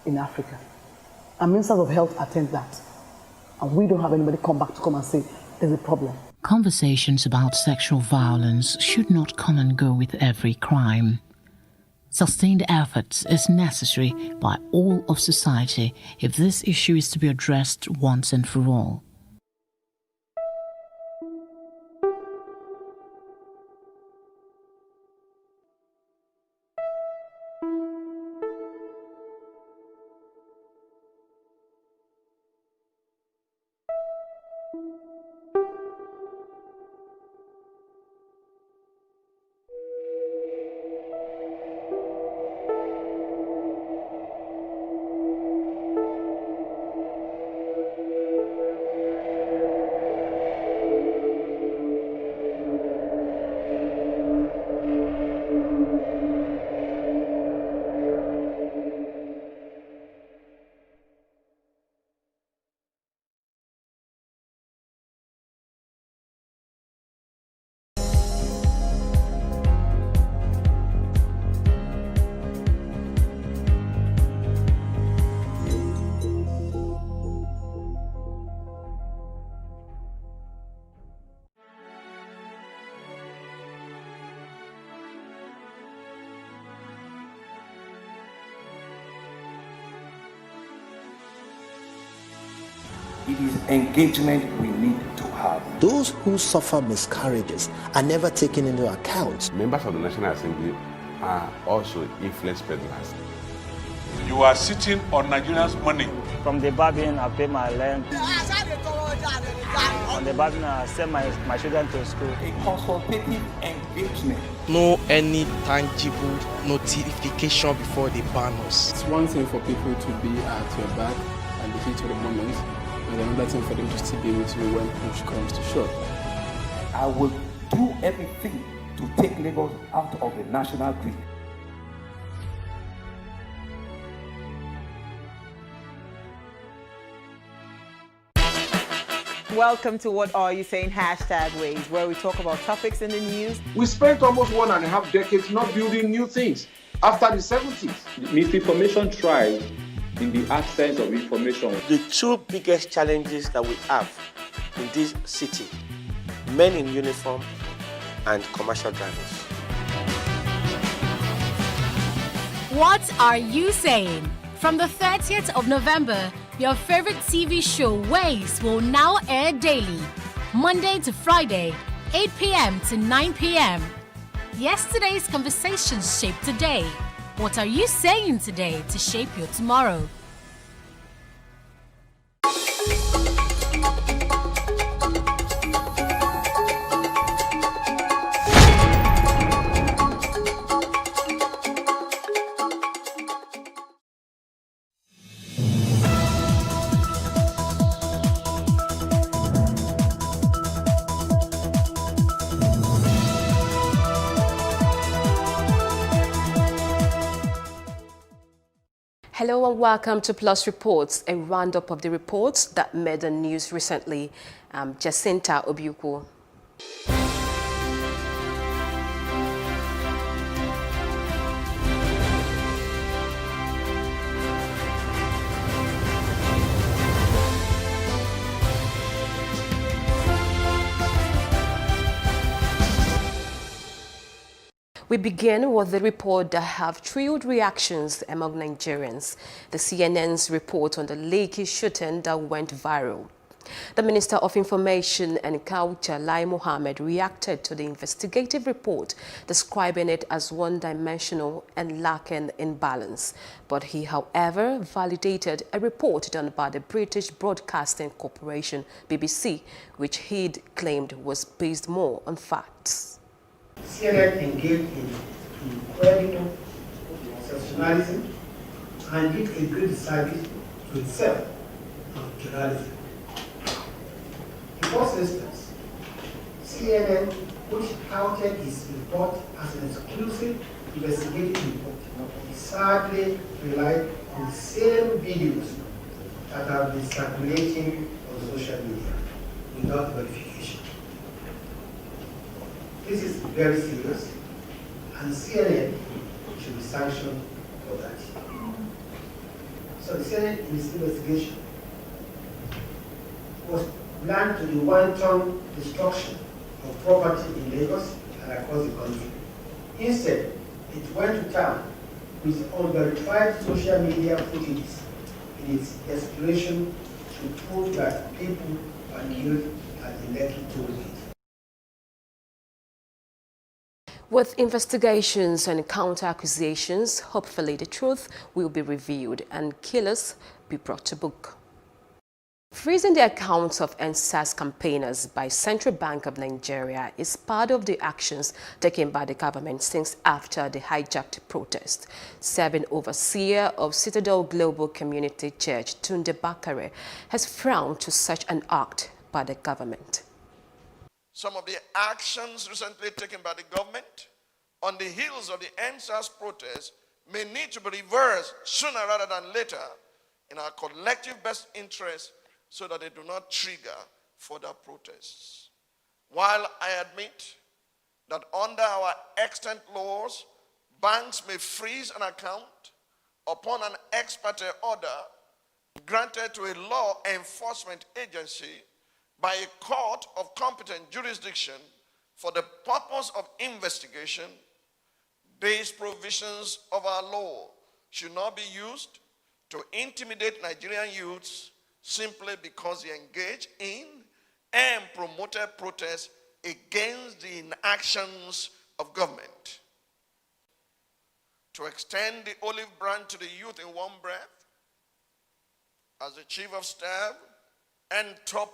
in Africa. And ministers of health attend that. And we don't have anybody come and say there's a problem. Conversations about sexual violence should not come and go with every crime. Sustained efforts is necessary by all of society if this issue is to be addressed once and for all. It is engagement we need to have. Those who suffer miscarriages are never taken into account. Members of the National Assembly are also influence peddlers. You are sitting on Nigerians' money. From the Babin, I pay my rent. On the Babin, I send my children to school. A consultative engagement. No any tangible notification before they ban us. It's one thing for people to be at your back and the heat of the moment, and another thing for them to still be with you when push comes to shove. I will do everything to take Lagos out of the national grid. Welcome to What Are You Saying? #Ways, where we talk about topics in the news. We spent almost 1.5 decades not building new things. After the 70s, misinformation thrives in the absence of information. The two biggest challenges that we have in this city, men in uniform and commercial drivers. What Are You Saying? From the 30th of November, your favorite TV show Ways will now air daily, Monday to Friday, 8 p.m. to 9 p.m. Yesterday's conversations shape today. What are you saying today to shape your tomorrow? Hello and welcome to Plus Reports, a roundup of the reports that made the news recently. I'm Jacinta Obiuku. We begin with the report that have thrilled reactions among Nigerians. The CNN's report on the Lekki shooting that went viral. The Minister of Information and Culture, Lai Mohammed, reacted to the investigative report, describing it as one-dimensional and lacking in balance. But he, however, validated a report done by the British Broadcasting Corporation, BBC, which he'd claimed was based more on facts. CNN engaged in incredible sensationalism and did a good service to itself and journalism. first instance, CNN, which touted its report as an exclusive investigative report, sadly relied on the same videos that have been circulating on social media without verification. This is very serious, and CNN should be sanctioned for that. So the CNN in its investigation was planned to the wanton destruction of property in Lagos and across the country. Instead, it went to town with unverified social media footages in its desperation to prove that people were killed at the Lekki toll gate. With investigations and counter-accusations, hopefully the truth will be revealed and killers be brought to book. Freezing the accounts of NSAS campaigners by Central Bank of Nigeria is part of the actions taken by the government since after the hijacked protest. Serving overseer of Citadel Global Community Church, Tunde Bakare, has frowned to such an act by the government. Some of the actions recently taken by the government on the heels of the NSAS protest may need to be reversed sooner rather than later in our collective best interest, so that they do not trigger further protests. While I admit that under our extant laws, banks may freeze an account upon an ex parte order granted to a law enforcement agency by a court of competent jurisdiction for the purpose of investigation, these provisions of our law should not be used to intimidate Nigerian youths simply because they engage in and promoted protests against the inactions of government. To extend the olive branch to the youth in one breath, as the chief of staff and top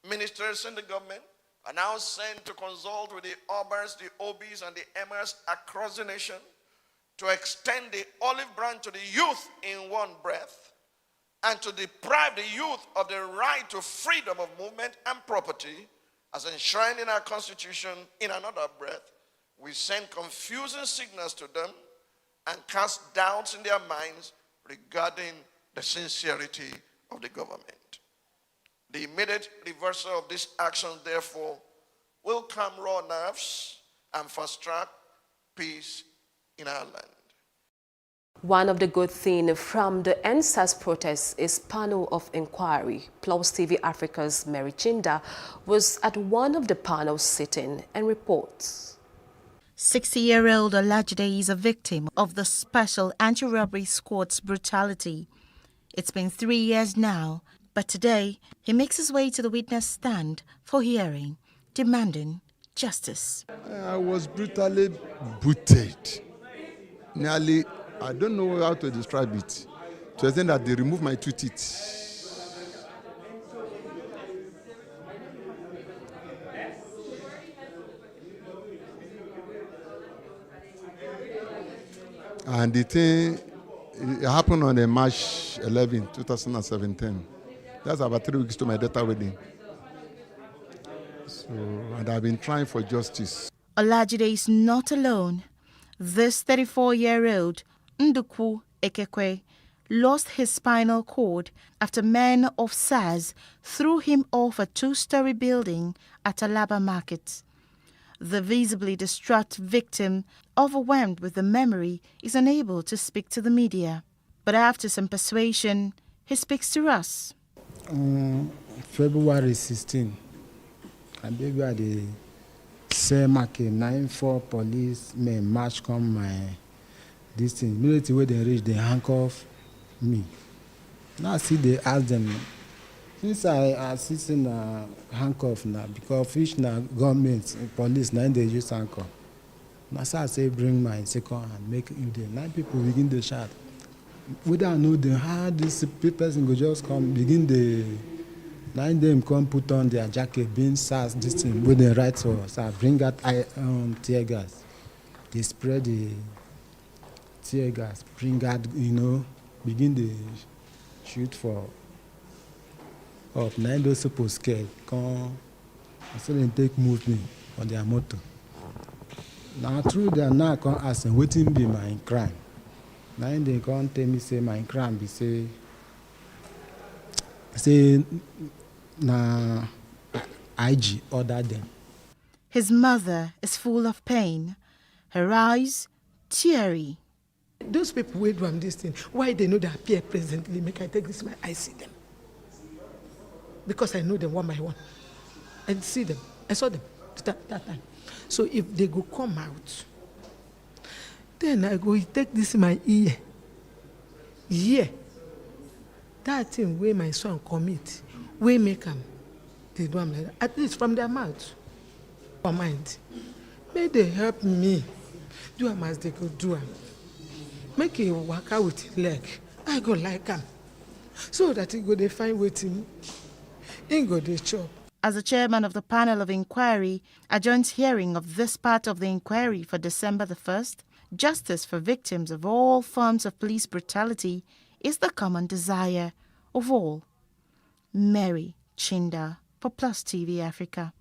ministers in the government are now sent to consult with the Obas, the Obis, and the Emirs across the nation to extend the olive branch to the youth in one breath, and to deprive the youth of the right to freedom of movement and property as enshrined in our Constitution in another breath, we send confusing signals to them and cast doubts in their minds regarding the sincerity of the government. The immediate reversal of this action, therefore, will calm raw nerves and fast-track peace in our land. One of the good things from the NSAS protests is panel of inquiry. Plus TV Africa's Mary Chinda was at one of the panels sitting and reports. 60-year-old Olajide is a victim of the Special Anti-Robbery Squad's brutality. It's been 3 years now, but today he makes his way to the witness stand for hearing, demanding justice. I was brutally booted. Nearly, I don't know how to describe it, to the extent that they removed my 2 teeth. And the thing, it happened on March 11, 2017. That's about 3 weeks to my daughter's wedding. So, and I've been trying for justice. Olajide is not alone. This 34-year-old, Ndukwu Ekekwe, lost his spinal cord after men of SARS threw him off a 2-story building at Alaba Market. The visibly distraught victim, overwhelmed with the memory, is unable to speak to the media. But after some persuasion, he speaks to us. February 16, I believe at the same market, 9-4 police men march come my this thing. Immediately when they reach, they handcuff me. Now see, they ask them, since I sit in a handcuff now, because each now government, police, now they use handcuff. Now so I say, bring my second hand, make you there. Now people begin to shout. Without know them, how this person go just come, begin the, now them come put on their jacket, being SARS, this thing, with the right for us. I bring out tear gas. They spread the tear gas, bring out, begin the shoot for up. Now those supposed scared. Come, so they take movement on their motor. Now through their now come ask them wetin be my crime. Now they come tell me say my crime be say na IG order them. His mother is full of pain, her eyes teary. Those people who do this thing, why they know they appear presently, make I take this, I see them. Because I know them one by one. I see them. I saw them that time. So if they go come out, then I go take this in my ear. Yeah. That thing where my son commit, where make them, they do them like that. At least from their mouth or mind. May they help me do them as they go do them. Make it work out with his leg. I go like him. So that he go they find waiting. He go they chop. As the chairman of the panel of inquiry adjourns hearing of this part of the inquiry for December the 1st, justice for victims of all forms of police brutality is the common desire of all. Mary Chinda for Plus TV Africa.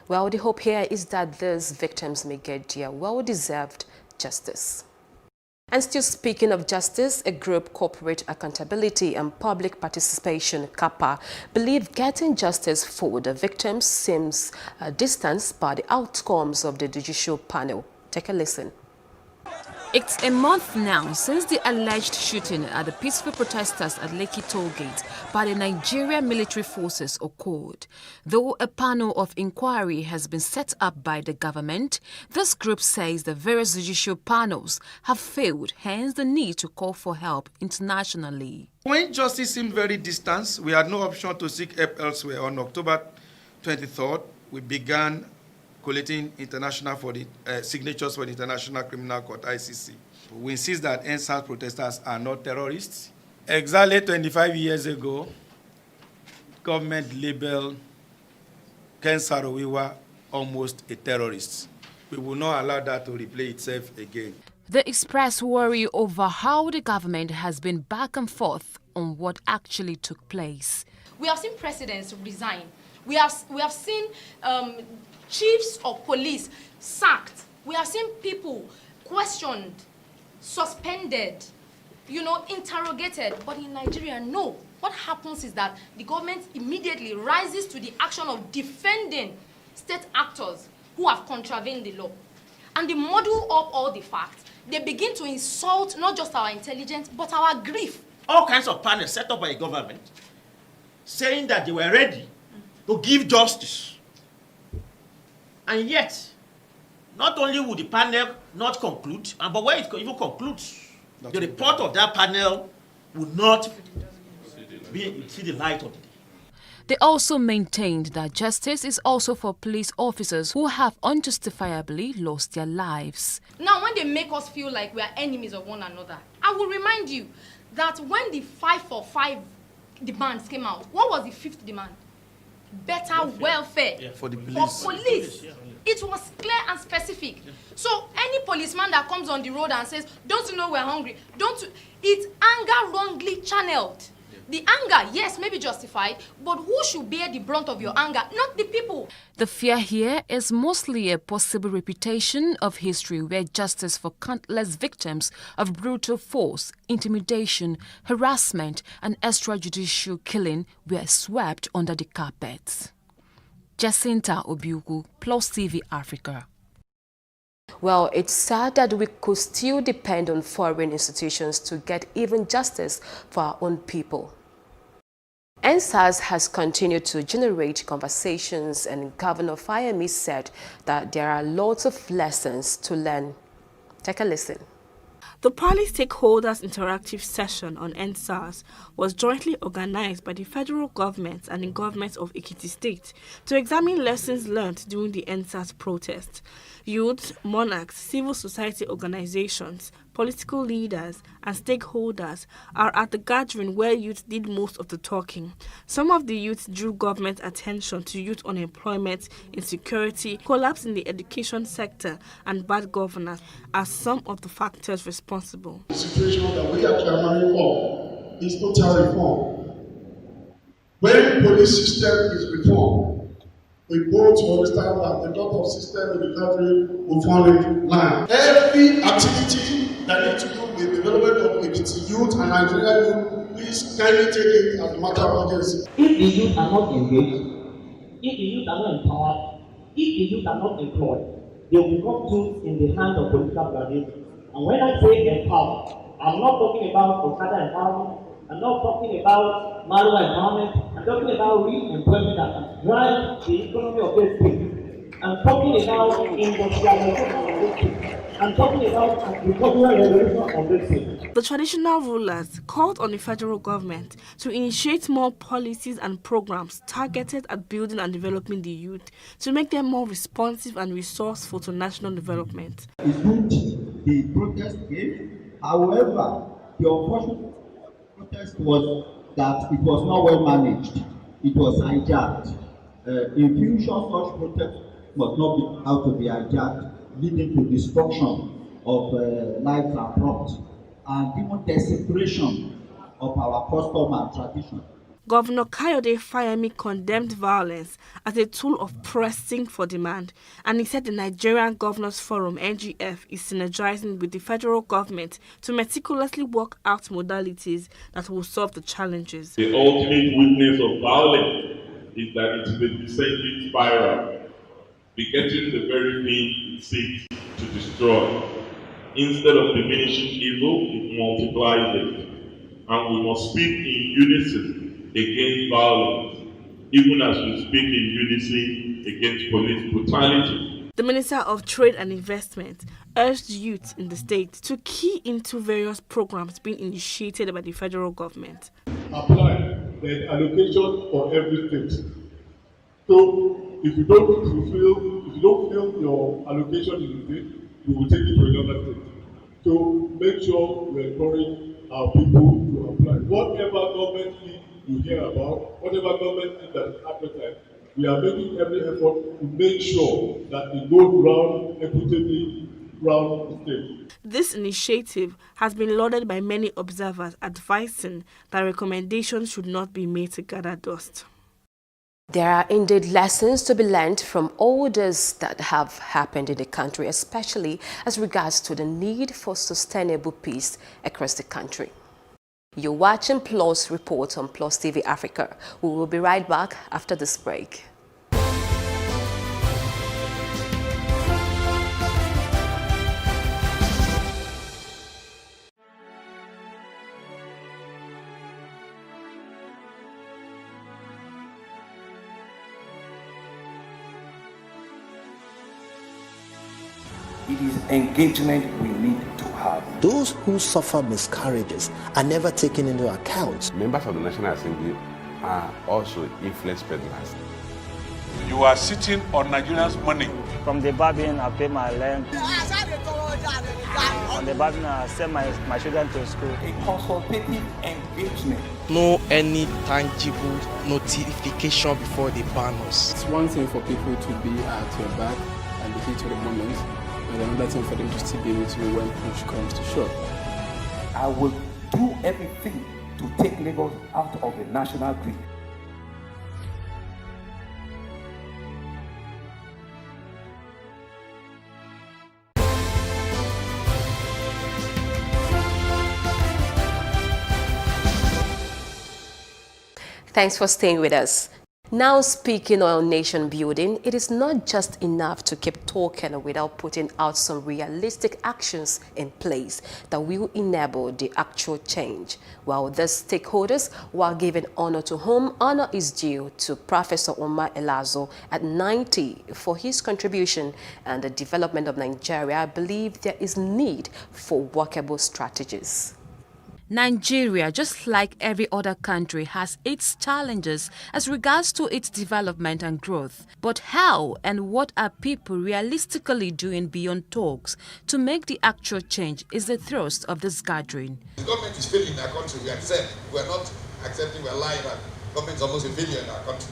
Well, the hope here is that these victims may get their well-deserved justice. And still speaking of justice, a group, Corporate Accountability and Public Participation, CAPA, believe getting justice for the victims seems distanced by the outcomes of the judicial panel. Take a listen. It's a month now since the alleged shooting at the peaceful protesters at Lekki Tollgate by the Nigerian military forces occurred. Though a panel of inquiry has been set up by the government, this group says the various judicial panels have failed, hence the need to call for help internationally. When justice seemed very distant, we had no option to seek help elsewhere. On October 23rd, we began collating international for the signatures for the International Criminal Court, ICC. We insist that EndSARS protesters are not terrorists. Exactly 25 years ago, government labeled Ken Saro-Wiwa almost a terrorist. We will not allow that to replay itself again. They express worry over how the government has been back and forth on what actually took place. We have seen presidents resign. We have seen chiefs of police sacked. We have seen people questioned, suspended, interrogated. But in Nigeria, no. What happens is that the government immediately rises to the action of defending state actors who have contravened the law. And they muddle up all the facts. They begin to insult not just our intelligence, but our grief. All kinds of panels set up by the government saying that they were ready to give justice. And yet, not only would the panel not conclude, but when it even concludes, the report of that panel would not see the light of the day. They also maintained that justice is also for police officers who have unjustifiably lost their lives. Now, when they make us feel like we are enemies of one another, I will remind you that when the 5 for 5 demands came out, what was the 5th demand? Better welfare for the police. For police. It was clear and specific. So any policeman that comes on the road and says, "Don't you know we're hungry?" It's anger wrongly channeled. The anger, yes, may be justified, but who should bear the brunt of your anger? Not the people. The fear here is mostly a possible reputation of history where justice for countless victims of brutal force, intimidation, harassment, and extrajudicial killing were swept under the carpet. Jacinta Obiugu, Plus TV Africa. Well, it's sad that we could still depend on foreign institutions to get even justice for our own people. EndSARS has continued to generate conversations, and Governor Fayemi said that there are lots of lessons to learn. Take a listen. The Pali Stakeholders Interactive Session on EndSARS was jointly organized by the federal government and the government of Ekiti State to examine lessons learned during the EndSARS protest. Youth, monarchs, civil society organizations, political leaders, and stakeholders are at the gathering where youth did most of the talking. Some of the youth drew government attention to youth unemployment, insecurity, collapse in the education sector, and bad governance as some of the factors responsible. The situation that we are clamoring for is total reform. When police system is reformed, we both understand that a lot of system in the country will fall in line. Every activity that needs to do with the development of the youth and Nigerian youth, please kindly take it as a matter of urgency. If the youth are not engaged, if the youth are not empowered, if the youth are not employed, they will become tools in the hands of political graduates. And when I say empower, I'm not talking about Okada empowerment, I'm not talking about Maruwa empowerment, I'm talking about real employment that can drive the economy of this state. I'm talking about industrialization of this state. I'm talking about agricultural revolution of this state. The traditional rulers called on the federal government to initiate more policies and programs targeted at building and developing the youth to make them more responsive and resourceful to national development. It's good the protest gave. However, the unfortunate protest was that it was not well managed. It was hijacked. In future, such protests must not be how to be hijacked, leading to destruction of lives and property, and even desecration of our custom and tradition. Governor Kayode Fayemi condemned violence as a tool of pressing for demand, and he said the Nigerian Governors Forum (NGF) is synergizing with the federal government to meticulously work out modalities that will solve the challenges. The ultimate weakness of violence is that it is a descending spiral, begetting the very thing it seeks to destroy. Instead of diminishing evil, it multiplies it. And we must speak in unison against violence, even as we speak in unison against police brutality. The Minister of Trade and Investment urged youth in the state to key into various programs being initiated by the federal government. Apply the allocation for every state. So if you don't feel your allocation in the state, we will take it to another state. So make sure we encourage our people to apply. Whatever government need you hear about, whatever government need that is advertised, we are making every effort to make sure that it goes round equitably round the state. This initiative has been lauded by many observers, advising that recommendations should not be made to gather dust. There are indeed lessons to be learned from all this that have happened in the country, especially as regards to the need for sustainable peace across the country. You're watching PLUS Report on PLUS TV Africa. We will be right back after this break. It is engagement we need to have. Those who suffer miscarriages are never taken into account. Members of the National Assembly are also influence peddlers. You are sitting on Nigerians' money. From the Babin, I pay my rent. From the Babin, I send my children to school. A consultative engagement. No any tangible notification before they ban us. It's one thing for people to be at your back and the heat of the moment, and another thing for them to still be with you when push comes to shove. I will do everything to take Lagos out of the national grid. Thanks for staying with us. Now, speaking on nation building, it is not just enough to keep talking without putting out some realistic actions in place that will enable the actual change. While the stakeholders, while giving honor to whom honor is due to Professor Omar Elazo at 90 for his contribution and the development of Nigeria, I believe there is need for workable strategies. Nigeria, just like every other country, has its challenges as regards to its development and growth. But how and what are people realistically doing beyond talks to make the actual change is the thrust of this gathering. The government is failing in our country. We accept. We are not accepting. We are lying. Our government is almost a failure in our country.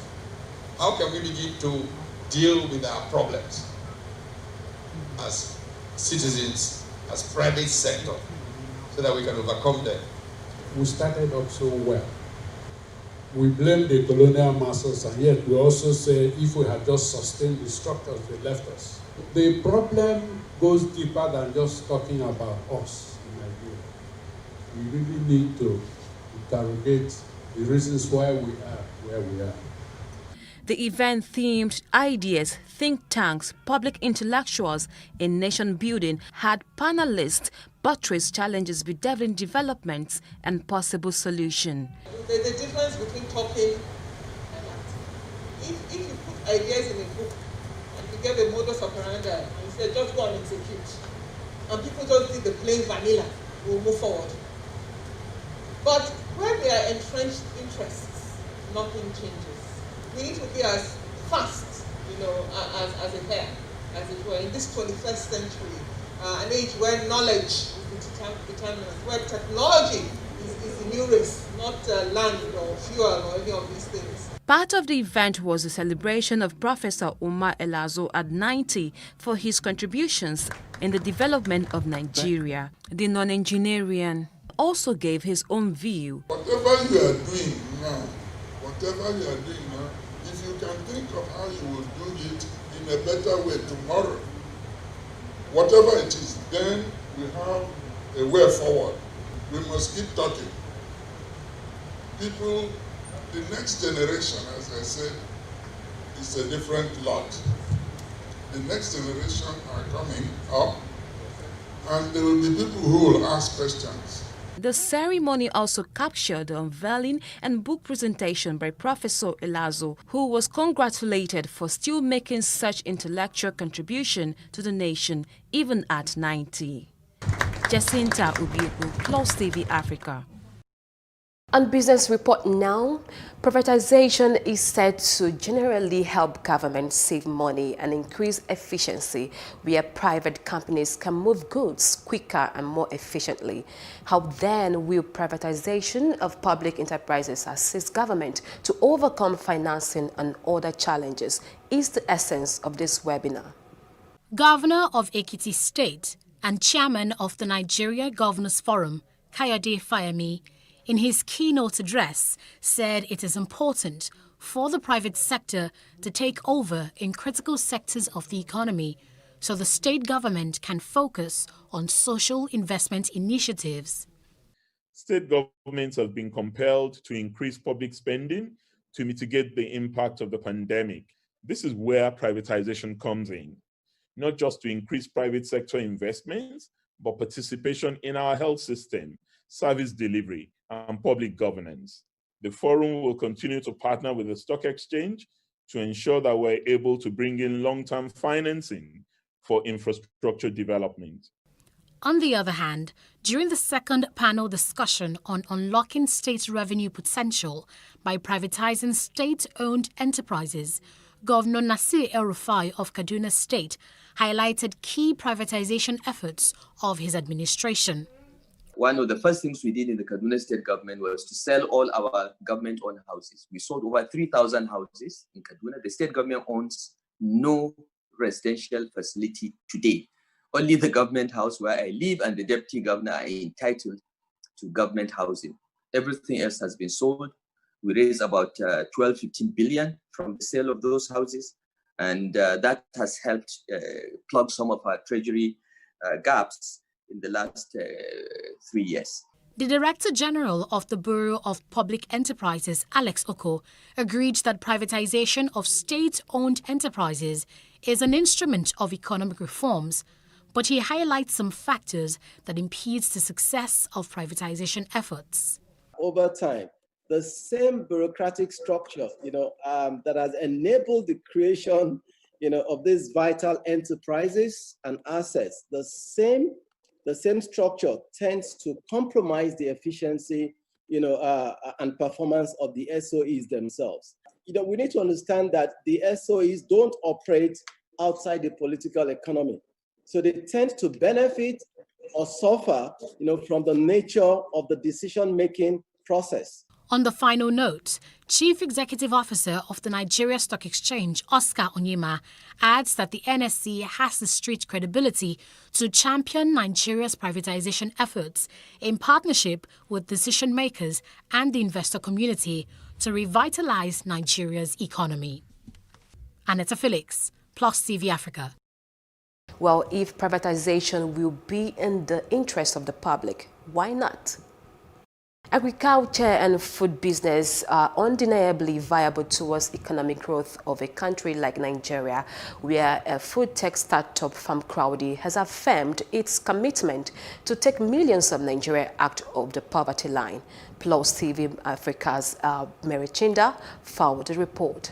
How can we begin to deal with our problems as citizens, as private sector, so that we can overcome them? We started off so well. we blame the colonial masters, and yet we also say if we had just sustained the structures they left us. The problem goes deeper than just talking about us in Nigeria. We really need to interrogate the reasons why we are where we are. The event themed ideas, think tanks, public intellectuals in nation building had panelists buttress challenges with developing developments and possible solution. There's a difference between talking and acting. If you put ideas in a book and you get the modus operandi and you say just go and execute, and people just do the plain vanilla, we'll move forward. But where there are entrenched interests, nothing changes. We need to be as fast, as a hair, as it were, in this 21st century, an age where knowledge is the determinant, where technology is the new race, not land or fuel or any of these things. Part of the event was a celebration of Professor Umar Elazo at 90 for his contributions in the development of Nigeria. The non-engineering also gave his own view. Whatever you are doing now, if you can think of how you will do it in a better way tomorrow, whatever it is, then we have a way forward. We must keep talking. People, the next generation, as I said, is a different lot. The next generation are coming up, and there will be people who will ask questions. The ceremony also captured the unveiling and book presentation by Professor Elazo, who was congratulated for still making such intellectual contribution to the nation, even at 90. Jacinta Ubieku, Plus TV Africa. On Business Report now, privatization is said to generally help governments save money and increase efficiency, where private companies can move goods quicker and more efficiently. How then will privatization of public enterprises assist government to overcome financing and other challenges is the essence of this webinar. Governor of Ekiti State and Chairman of the Nigeria Governors Forum, Kayode Fayemi, in his keynote address, said it is important for the private sector to take over in critical sectors of the economy so the state government can focus on social investment initiatives. State governments have been compelled to increase public spending to mitigate the impact of the pandemic. This is where privatization comes in, not just to increase private sector investments, but participation in our health system, service delivery, and public governance. The forum will continue to partner with the stock exchange to ensure that we're able to bring in long-term financing for infrastructure development. On the other hand, during the second panel discussion on unlocking state revenue potential by privatizing state-owned enterprises, Governor Nasir El-Rufai of Kaduna State highlighted key privatization efforts of his administration. One of the first things we did in the Kaduna State government was to sell all our government-owned houses. We sold over 3,000 houses in Kaduna. The state government owns no residential facility today. Only the government house where I live and the deputy governor are entitled to government housing. Everything else has been sold. We raised about 12-15 billion from the sale of those houses. And that has helped plug some of our treasury gaps in the last 3 years. The Director General of the Bureau of Public Enterprises, Alex Oko, agreed that privatization of state-owned enterprises is an instrument of economic reforms, but he highlights some factors that impedes the success of privatization efforts. Over time, the same bureaucratic structure, that has enabled the creation, of these vital enterprises and assets, the same structure tends to compromise the efficiency, and performance of the SOEs themselves. We need to understand that the SOEs don't operate outside the political economy. So they tend to benefit or suffer, from the nature of the decision-making process. On the final note, Chief Executive Officer of the Nigeria Stock Exchange, Oscar Onyema, adds that the NSE has the street credibility to champion Nigeria's privatization efforts in partnership with decision makers and the investor community to revitalize Nigeria's economy. Aneta Felix, Plus TV Africa. Well, if privatization will be in the interest of the public, why not? Agriculture and food business are undeniably viable towards economic growth of a country like Nigeria, where a food tech startup FarmCrowdy has affirmed its commitment to take millions of Nigeria out of the poverty line. Plus TV Africa's Mary Chinda followed the report.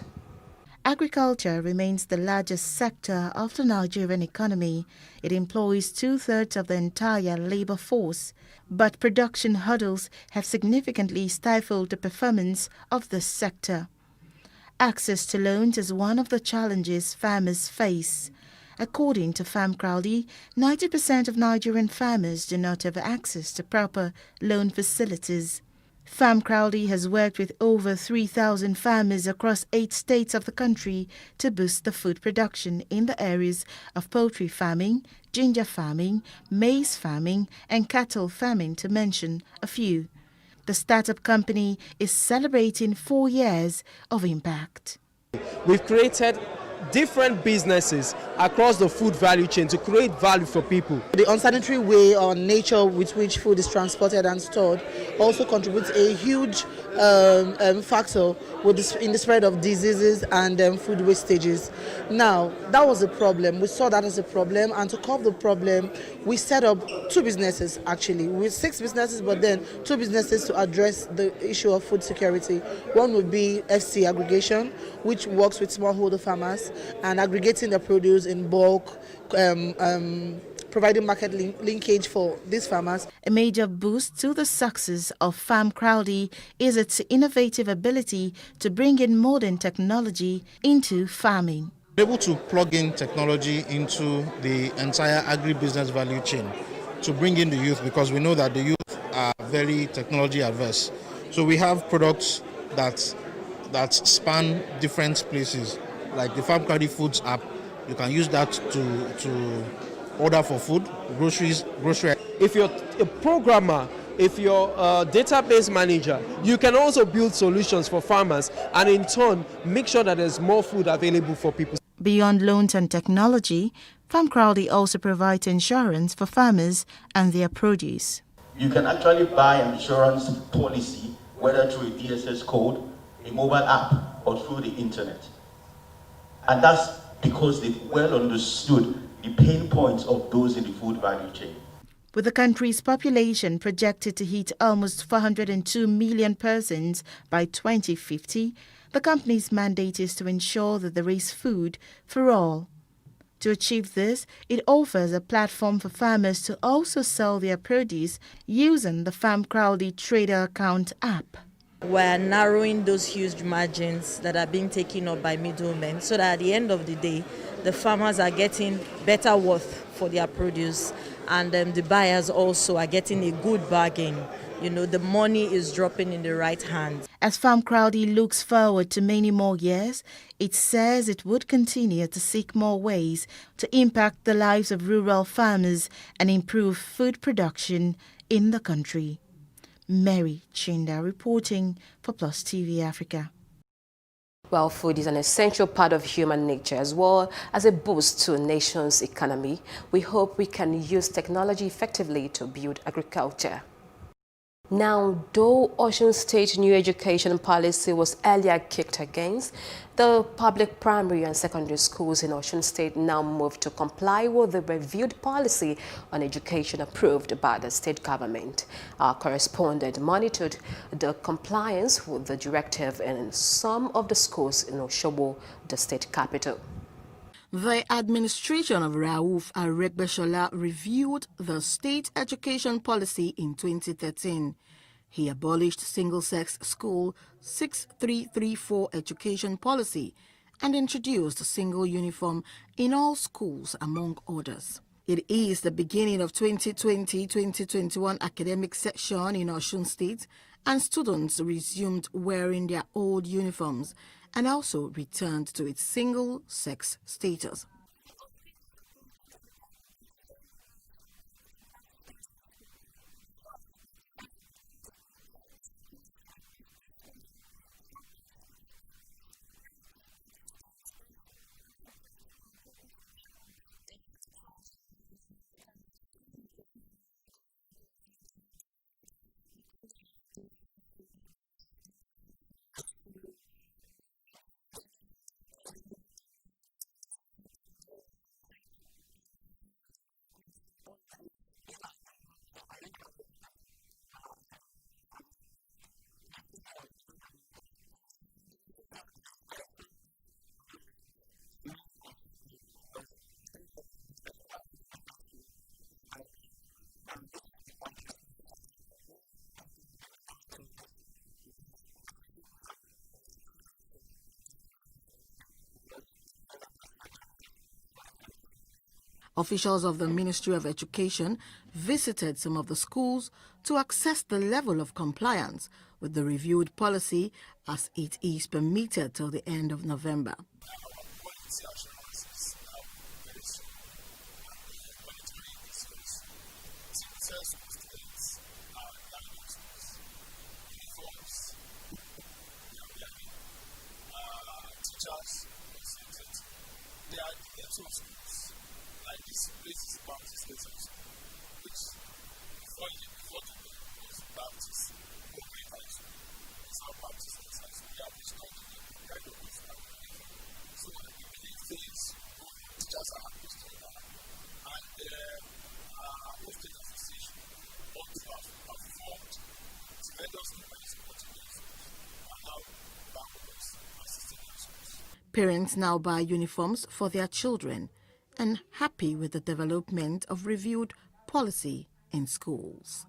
Agriculture remains the largest sector of the Nigerian economy. It employs 2/3 of the entire labor force, but production hurdles have significantly stifled the performance of this sector. Access to loans is one of the challenges farmers face. According to FarmCrowdy, 90% of Nigerian farmers do not have access to proper loan facilities. FarmCrowdy has worked with over 3,000 farmers across 8 states of the country to boost the food production in the areas of poultry farming, ginger farming, maize farming, and cattle farming, to mention a few. The startup company is celebrating 4 years of impact. We've created different businesses across the food value chain to create value for people. The unsanitary way or nature with which food is transported and stored also contributes a huge factor in the spread of diseases and food wastages. Now, that was a problem. We saw that as a problem, and to solve the problem, we set up 2 businesses actually. With 6 businesses, but then 2 businesses to address the issue of food security. One would be FC Aggregation, which works with smallholder farmers and aggregating the produce in bulk, providing market linkage for these farmers. A major boost to the success of FarmCrowdy is its innovative ability to bring in modern technology into farming. We're able to plug in technology into the entire agribusiness value chain to bring in the youth, because we know that the youth are very technology averse. So we have products that span different places, like the FarmCrowdy Foods app. You can use that to order for food, grocery. If you're a programmer, if you're a database manager, you can also build solutions for farmers and in turn make sure that there's more food available for people. Beyond loans and technology, FarmCrowdy also provides insurance for farmers and their produce. You can actually buy an insurance policy, whether through a DSS code, a mobile app, or through the internet. And that's because they've well understood the pain points of those in the food value chain. With the country's population projected to hit almost 402 million persons by 2050, the company's mandate is to ensure that there is food for all. To achieve this, it offers a platform for farmers to also sell their produce using the FarmCrowdy Trader Account app. We're narrowing those huge margins that are being taken up by middlemen so that at the end of the day, the farmers are getting better worth for their produce, and the buyers also are getting a good bargain. You know, the money is dropping in the right hands. As FarmCrowdy looks forward to many more years, it says it would continue to seek more ways to impact the lives of rural farmers and improve food production in the country. Mary Chinda reporting for Plus TV Africa. Well, food is an essential part of human nature as well as a boost to a nation's economy. We hope we can use technology effectively to build agriculture. Now, though Osun State new education policy was earlier kicked against, the public primary and secondary schools in Osun State now moved to comply with the reviewed policy on education approved by the state government. Our correspondent monitored the compliance with the directive in some of the schools in Osogbo, the state capital. The administration of Rauf Aregbesola reviewed the state education policy in 2013. He abolished single-sex school 6334 education policy and introduced a single uniform in all schools, among others. It is the beginning of 2020-2021 academic session in Osun State, and students resumed wearing their old uniforms and also returned to its single-sex status. Officials of the Ministry of Education visited some of the schools to assess the level of compliance with the reviewed policy as it is permitted till the end of November. Parents now buy uniforms for their children and happy with the development of reviewed policy in schools.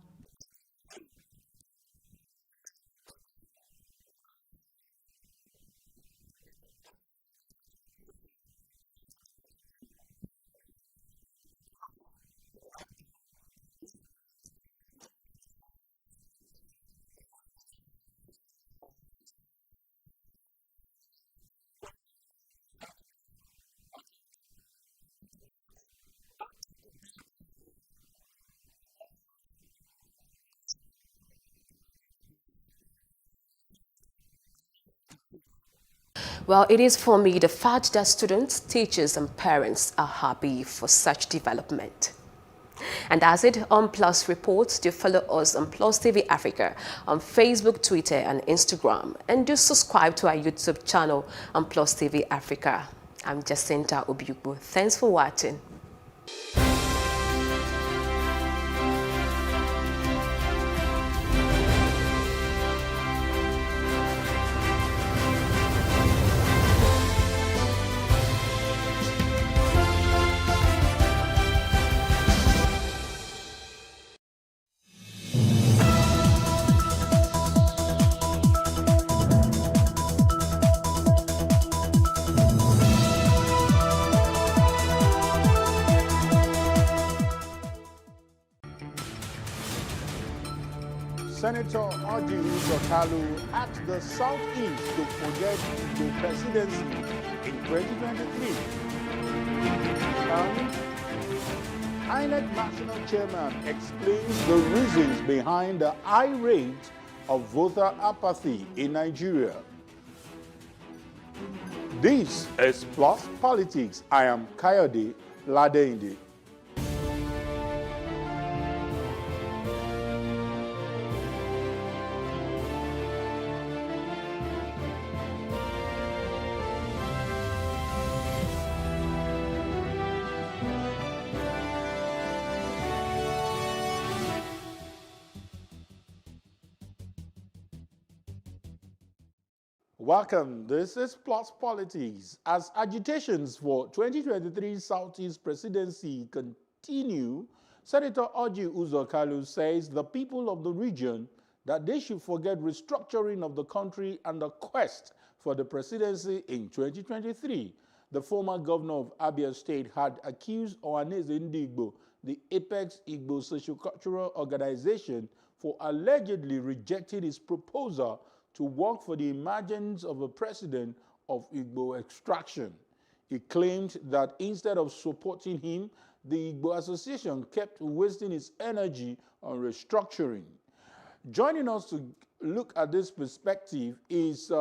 Well, it is for me the fact that students, teachers and parents are happy for such development. And that's it on Plus Reports. Do follow us on Plus TV Africa on Facebook, Twitter and Instagram. And do subscribe to our YouTube channel on Plus TV Africa. I'm Jacinta Obiukwu. Thanks for watching. Senator Orji Uzor Kalu asked the Southeast to forget the presidency in 2023. And INEC National Chairman explains the reasons behind the high rate of voter apathy in Nigeria. This is Plus Politics. I am Kayode Ladeinde. Welcome. This is Plus Politics. As agitations for 2023 Southeast presidency continue, Senator Orji Uzor Kalu says the people of the region that they should forget restructuring of the country and the quest for the presidency in 2023. The former governor of Abia State had accused Ohanaeze Ndigbo, the Apex Igbo Sociocultural Organization, for allegedly rejecting his proposal to work for the emergence of a president of Igbo extraction. He claimed that instead of supporting him, the Igbo Association kept wasting its energy on restructuring. Joining us to look at this perspective is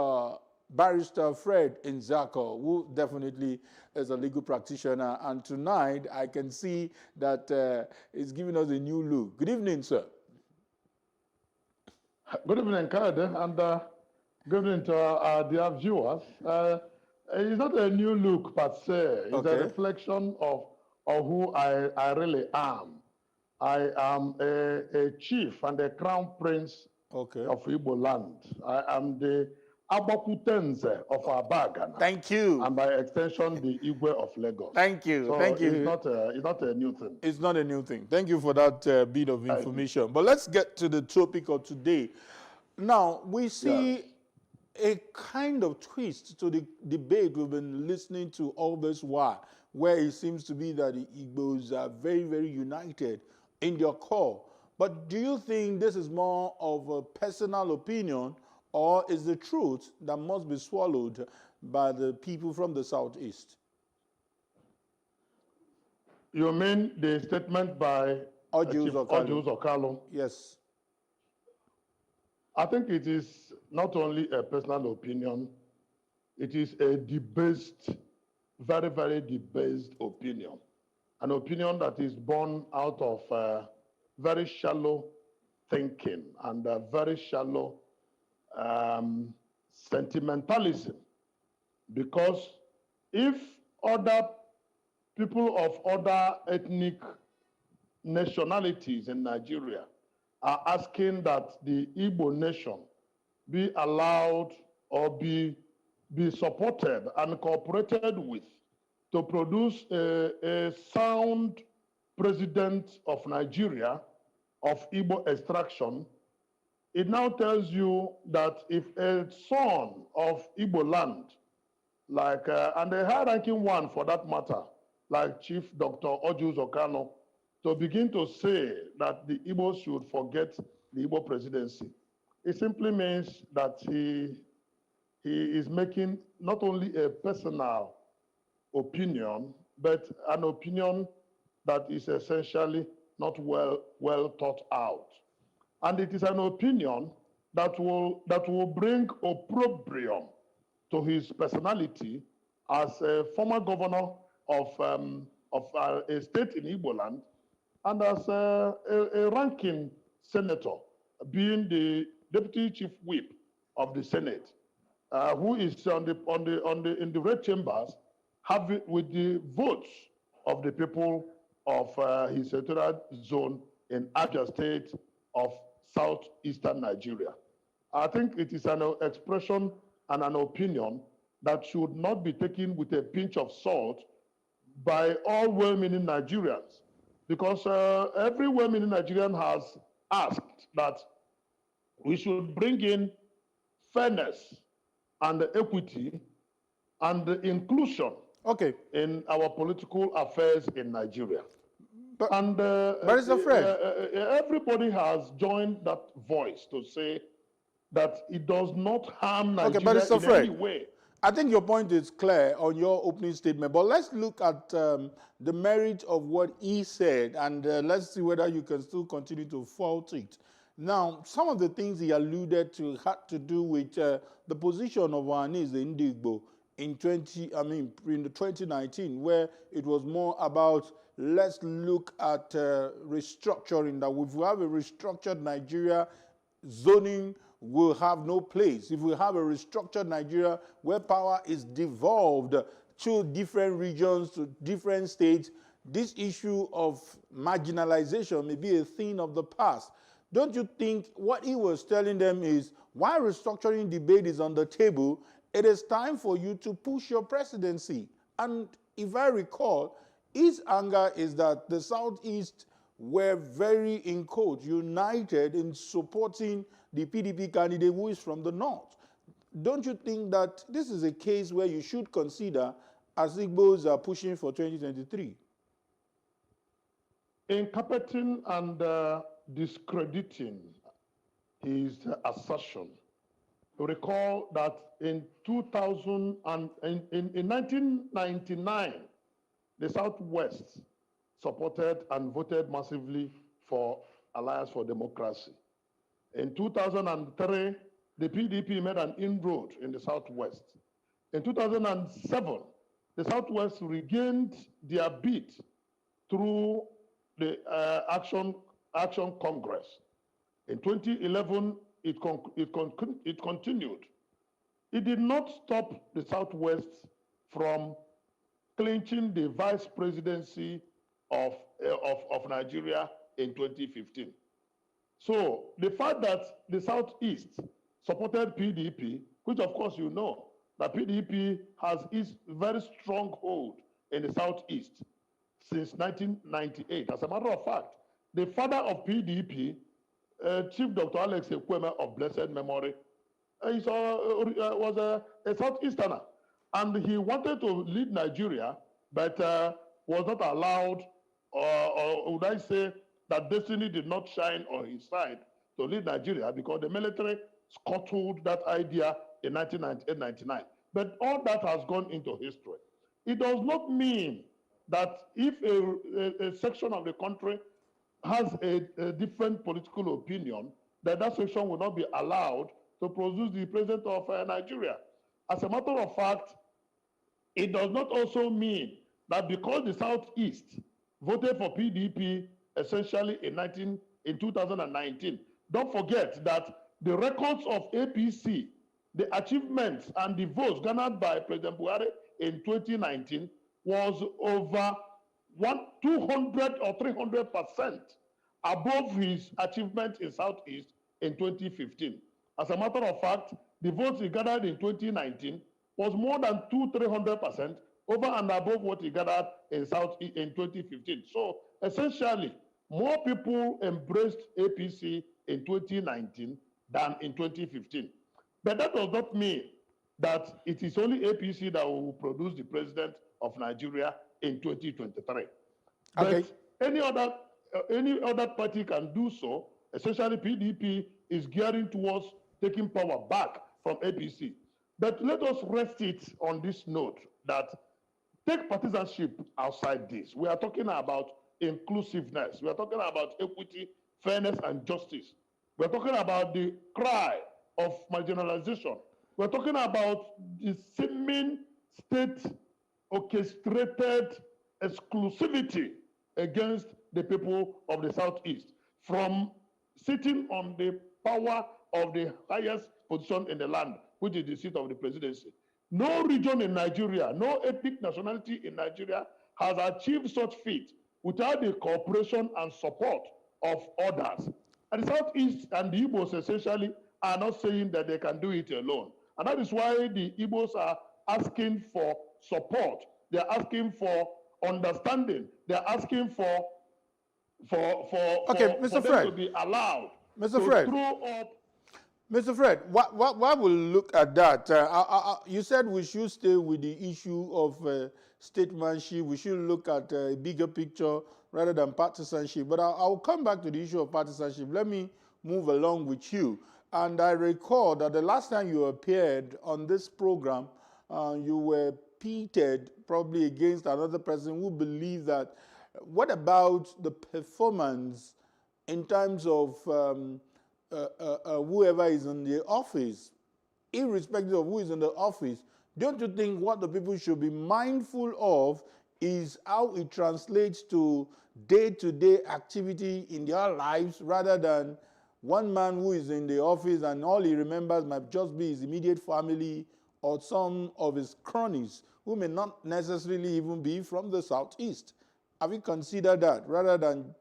Barrister Fred Nzako, who definitely is a legal practitioner. And tonight, I can see that he's giving us a new look. Good evening, sir. Good evening, Kayode, and good evening to our dear viewers. It's not a new look per se. It's a reflection of who I really am. I am a chief and a crown prince of Igbo land. I am the Abokutenze of Abagana. Thank you. And by extension, the Igwe of Lagos. Thank you. So Thank you. It's not a new thing. It's not a new thing. Thank you for that bit of information. But let's get to the topic of today. Now, we see a kind of twist to the debate we've been listening to all this while where it seems to be that the Igbos are very, very united in their core. But do you think this is more of a personal opinion, or is the truth that must be swallowed by the people from the Southeast? You mean the statement by Orji Chief Uzor Kalu? Orji Uzor Kalu? Yes. I think it is not only a personal opinion, it is a debased, very, very debased opinion. An opinion that is born out of very shallow thinking and very shallow sentimentalism. Because if other people of other ethnic nationalities in Nigeria are asking that the Igbo nation be allowed or be supported and cooperated with to produce a sound president of Nigeria of Igbo extraction, it now tells you that if a son of Igbo land, like, and a high-ranking one for that matter, like Chief Dr. Orji Uzor Kalu, to begin to say that the Igbos should forget the Igbo presidency, it simply means that he is making not only a personal opinion, but an opinion that is essentially not well thought out. And it is an opinion that will bring opprobrium to his personality as a former governor of a state in Igbo land, and as a ranking senator, being the deputy chief whip of the Senate, who is in the red chambers, having with the votes of the people of his senatorial zone in Abia State of southeastern Nigeria. I think it is an expression and an opinion that should not be taken with a pinch of salt by all well-meaning Nigerians, because every well-meaning Nigerian has asked that we should bring in fairness and equity and inclusion in our political affairs in Nigeria. And everybody has joined that voice to say that it does not harm Nigeria in any way. I think your point is clear on your opening statement, but let's look at the merit of what he said, and let's see whether you can still continue to fault it. Now, some of the things he alluded to had to do with the position of Ohanaeze Ndigbo in 2019, where it was more about let's look at restructuring, that if we have a restructured Nigeria, zoning will have no place. If we have a restructured Nigeria where power is devolved to different regions, to different states, this issue of marginalization may be a thing of the past. Don't you think what he was telling them is, while restructuring debate is on the table, it is time for you to push your presidency? And if I recall, his anger is that the Southeast were very, in quote, united in supporting the PDP candidate who is from the North. Don't you think that this is a case where you should consider, as Igbos are pushing for 2023? In carpeting and discrediting his assertion, recall that in 1999, the Southwest supported and voted massively for Alliance for Democracy. In 2003, the PDP made an inroad in the Southwest. In 2007, the Southwest regained their beat through the Action Congress. In 2011, it continued. It did not stop the Southwest from clinching the vice presidency of Nigeria in 2015. So the fact that the Southeast supported PDP, which of course you know, that PDP has its very strong hold in the Southeast since 1998. As a matter of fact, the father of PDP, Chief Dr. Alex Ekwueme of blessed memory, was a Southeasterner. And he wanted to lead Nigeria but was not allowed, or would I say that destiny did not shine on his side to lead Nigeria because the military scuttled that idea in 1998-99. But all that has gone into history. It does not mean that if a section of the country has a different political opinion, that section will not be allowed to produce the president of Nigeria. As a matter of fact, it does not also mean that because the Southeast voted for PDP essentially in 2019, don't forget that the records of APC, the achievements and the votes garnered by President Buhari in 2019 was over 200 or 300% above his achievement in Southeast in 2015. As a matter of fact, the votes he gathered in 2019 was more than 200-300% over and above what he gathered in Southeast in 2015. So essentially, more people embraced APC in 2019 than in 2015. But that does not mean that it is only APC that will produce the president of Nigeria in 2023. Okay. But any other party can do so. Essentially, PDP is gearing towards taking power back from APC. But let us rest it on this note that take partisanship outside this. We are talking about inclusiveness. We are talking about equity, fairness, and justice. We are talking about the cry of marginalization. We are talking about the seeming state-orchestrated exclusivity against the people of the Southeast from sitting on the power of the highest position in the land, which is the seat of the presidency. No region in Nigeria, no ethnic nationality in Nigeria has achieved such feat without the cooperation and support of others. And the Southeast and the Igbos essentially are not saying that they can do it alone. And that is why the Igbos are asking for support. They're asking for understanding. They're asking for them to be allowed to throw up. Mr. Fred, why we'll look at that? You said we should stay with the issue of statesmanship. We should look at a bigger picture rather than partisanship. But I'll come back to the issue of partisanship. Let me move along with you. And I recall that the last time you appeared on this program, you were pitted probably against another person who believed that, what about the performance in terms of whoever is in the office, irrespective of who is in the office? Don't you think what the people should be mindful of is how it translates to day-to-day activity in their lives, rather than one man who is in the office and all he remembers might just be his immediate family or some of his cronies who may not necessarily even be from the Southeast? Have you considered that, rather than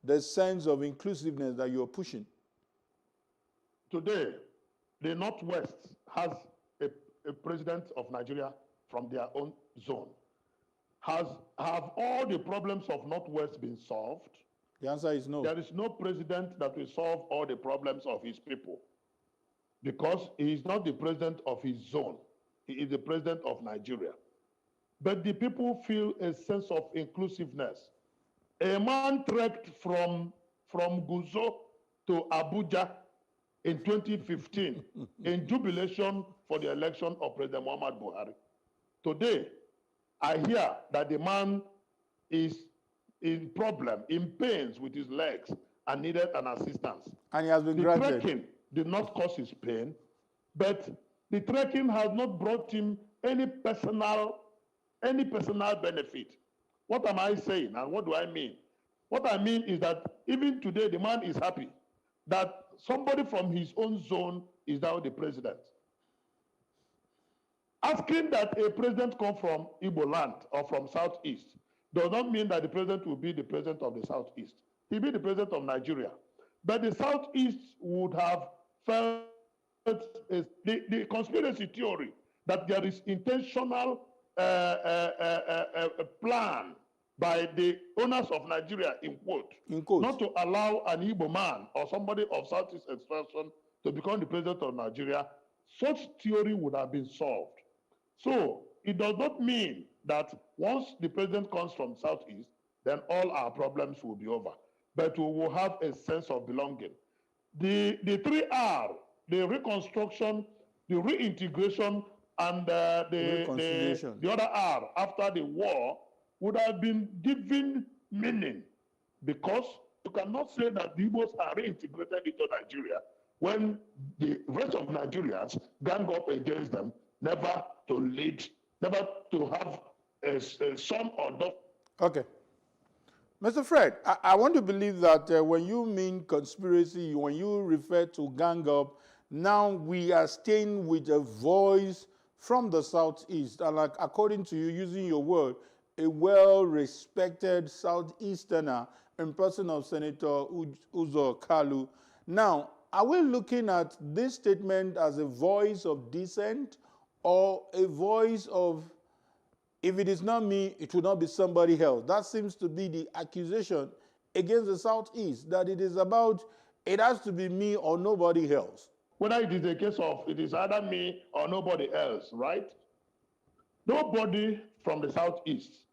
the sense of inclusiveness that you're pushing? Today, the Northwest has a president of Nigeria from their own zone. Have all the problems of Northwest been solved? The answer is no. There is no president that will solve all the problems of his people, because he is not the president of his zone. He is the president of Nigeria. But the people feel a sense of inclusiveness. A man trekked from Guzo to Abuja in 2015 in jubilation for the election of President Muhammad Buhari. Today, I hear that the man is in pains with his legs and needed an assistance. And he has been granted. The trekking did not cause his pain, but the trekking has not brought him any personal benefit. What am I saying, and what do I mean? What I mean is that even today, the man is happy that somebody from his own zone is now the president. Asking that a president come from Igbo land or from Southeast does not mean that the president will be the president of the Southeast. He'll be the president of Nigeria. But the Southeast would have felt the conspiracy theory that there is intentional plan by the owners of Nigeria, in quote, not to allow an Igbo man or somebody of Southeast extraction to become the president of Nigeria. Such theory would have been solved. So it does not mean that once the president comes from Southeast, then all our problems will be over. But we will have a sense of belonging. The 3R, the reconstruction, the reintegration, and the other R after the war would have been given meaning, because you cannot say that the Igbos are reintegrated into Nigeria when the rest of Nigerians gang up against them, never to lead, never to have a son or daughter. Okay. Mr. Fred, I want to believe that when you mean conspiracy, when you refer to gang up, now we are staying with a voice from the Southeast, and like according to you, using your word, a well-respected Southeasterner in person of Senator Uzo Kalu. Now, are we looking at this statement as a voice of dissent or a voice of, if it is not me, it will not be somebody else? That seems to be the accusation against the Southeast, that it is about, it has to be me or nobody else. Whether it is a case of it is either me or nobody else, right? Nobody from the Southeast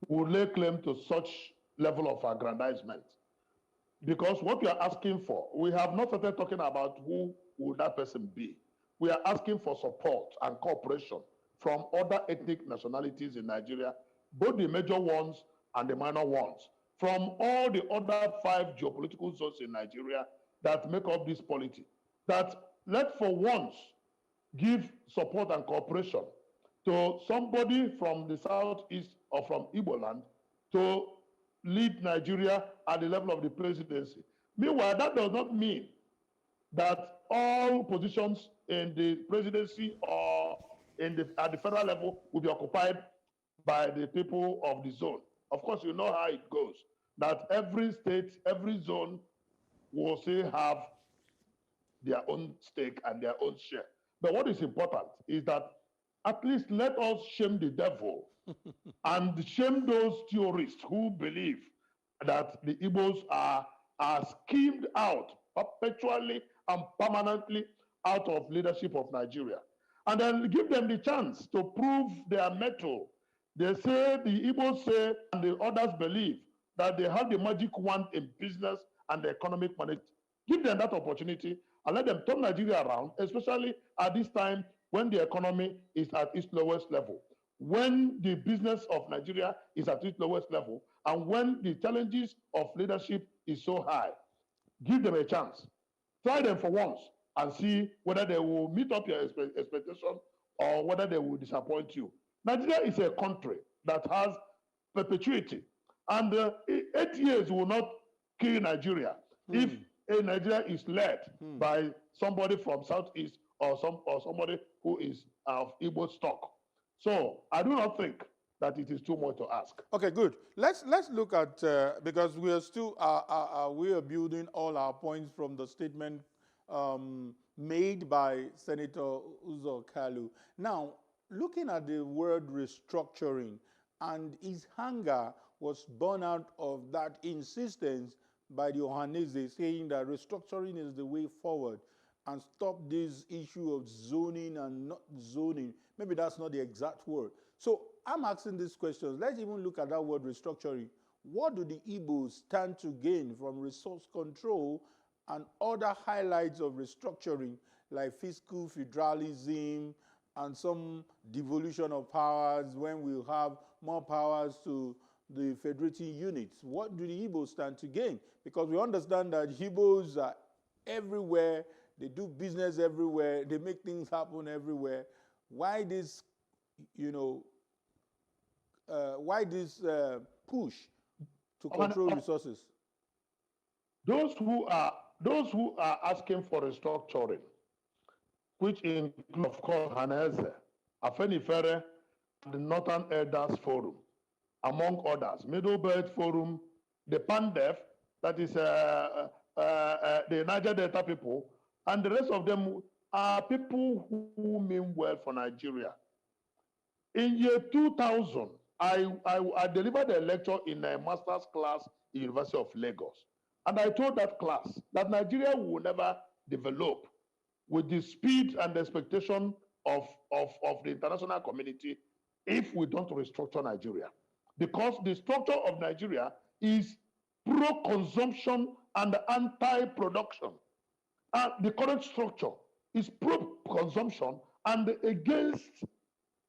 will lay claim to such level of aggrandizement. Because what we are asking for, we have not started talking about who would that person be. We are asking for support and cooperation from other ethnic nationalities in Nigeria, both the major ones and the minor ones, from all the other 5 geopolitical zones in Nigeria that make up this polity. That let for once give support and cooperation to somebody from the Southeast or from Igbo land to lead Nigeria at the level of the presidency. Meanwhile, that does not mean that all positions in the presidency or at the federal level will be occupied by the people of the zone. Of course, you know how it goes, that every state, every zone will still have their own stake and their own share. But what is important is that at least let us shame the devil and shame those theorists who believe that the Igbos are schemed out perpetually and permanently out of leadership of Nigeria. And then give them the chance to prove their mettle. They say, the Igbos say, and the others believe, that they have the magic wand in business and the economic management. Give them that opportunity and let them turn Nigeria around, especially at this time when the economy is at its lowest level, when the business of Nigeria is at its lowest level, and when the challenges of leadership is so high. Give them a chance. Try them for once and see whether they will meet up your expectation or whether they will disappoint you. Nigeria is a country that has perpetuity, and 8 years will not kill Nigeria if Nigeria is led by somebody from Southeast or somebody who is of Igbo stock. So I do not think that it is too much to ask. Okay, good. Let's look at, because we are still, we are building all our points from the statement made by Senator Uzo Kalu. Now, looking at the word restructuring, and his hunger was born out of that insistence by the Ohanaeze saying that restructuring is the way forward and stop this issue of zoning and not zoning. Maybe that's not the exact word. So I'm asking these questions. Let's even look at that word restructuring. What do the Igbos stand to gain from resource control and other highlights of restructuring like fiscal federalism and some devolution of powers when we'll have more powers to the federating units? What do the Igbos stand to gain? Because we understand that Igbos are everywhere, they do business everywhere, they make things happen everywhere. Why this, push to control resources? Those who are asking for restructuring, which include, of course, Ohanaeze, Afenifere, the Northern Elders Forum, among others, Middle Belt Forum, the PANDEF, that is the Niger Delta people, and the rest of them are people who mean well for Nigeria. In year 2000, I delivered a lecture in a master's class in the University of Lagos. And I told that class that Nigeria will never develop with the speed and expectation of the international community if we don't restructure Nigeria. Because the structure of Nigeria is pro-consumption and anti-production. And the current structure is pro-consumption and against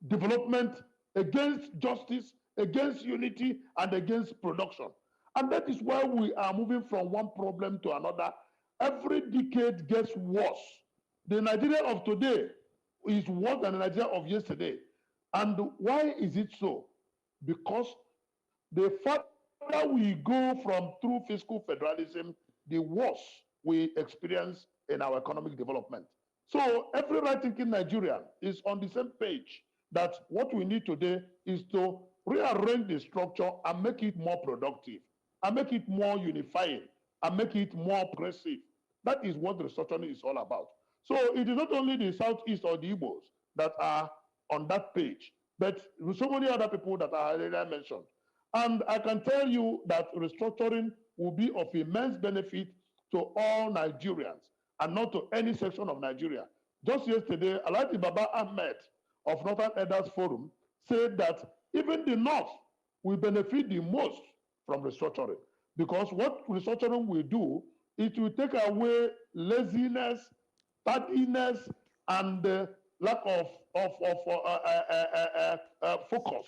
development, against justice, against unity, and against production. And that is why we are moving from one problem to another. Every decade gets worse. The Nigeria of today is worse than the Nigeria of yesterday. And why is it so? Because the further we go from true fiscal federalism, the worse we experience in our economic development. So every right-thinking Nigerian is on the same page that what we need today is to rearrange the structure and make it more productive, and make it more unifying, and make it more progressive. That is what restructuring is all about. So it is not only the Southeast or the Igbos that are on that page, but so many other people that I already mentioned. And I can tell you that restructuring will be of immense benefit to all Nigerians and not to any section of Nigeria. Just yesterday, Alhaji Baba Ahmed of Northern Elders Forum said that even the North will benefit the most from restructuring, because what restructuring will do, it will take away laziness, tardiness, and lack of focus.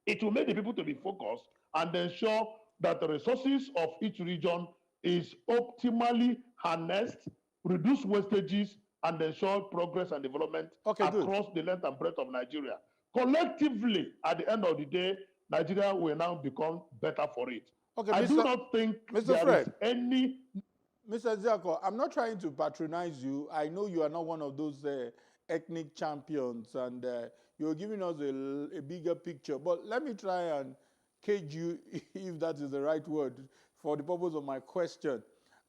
It will make the people to be focused and ensure that the resources of each region is optimally harnessed, reduce wastages, and ensure progress and development across the length and breadth of Nigeria. Collectively, at the end of the day, Nigeria will now become better for it. Okay, I do not think there is any... Mr. Ezeakoh, I'm not trying to patronize you. I know you are not one of those ethnic champions, and you're giving us a bigger picture. But let me try and cage you, if that is the right word, for the purpose of my question.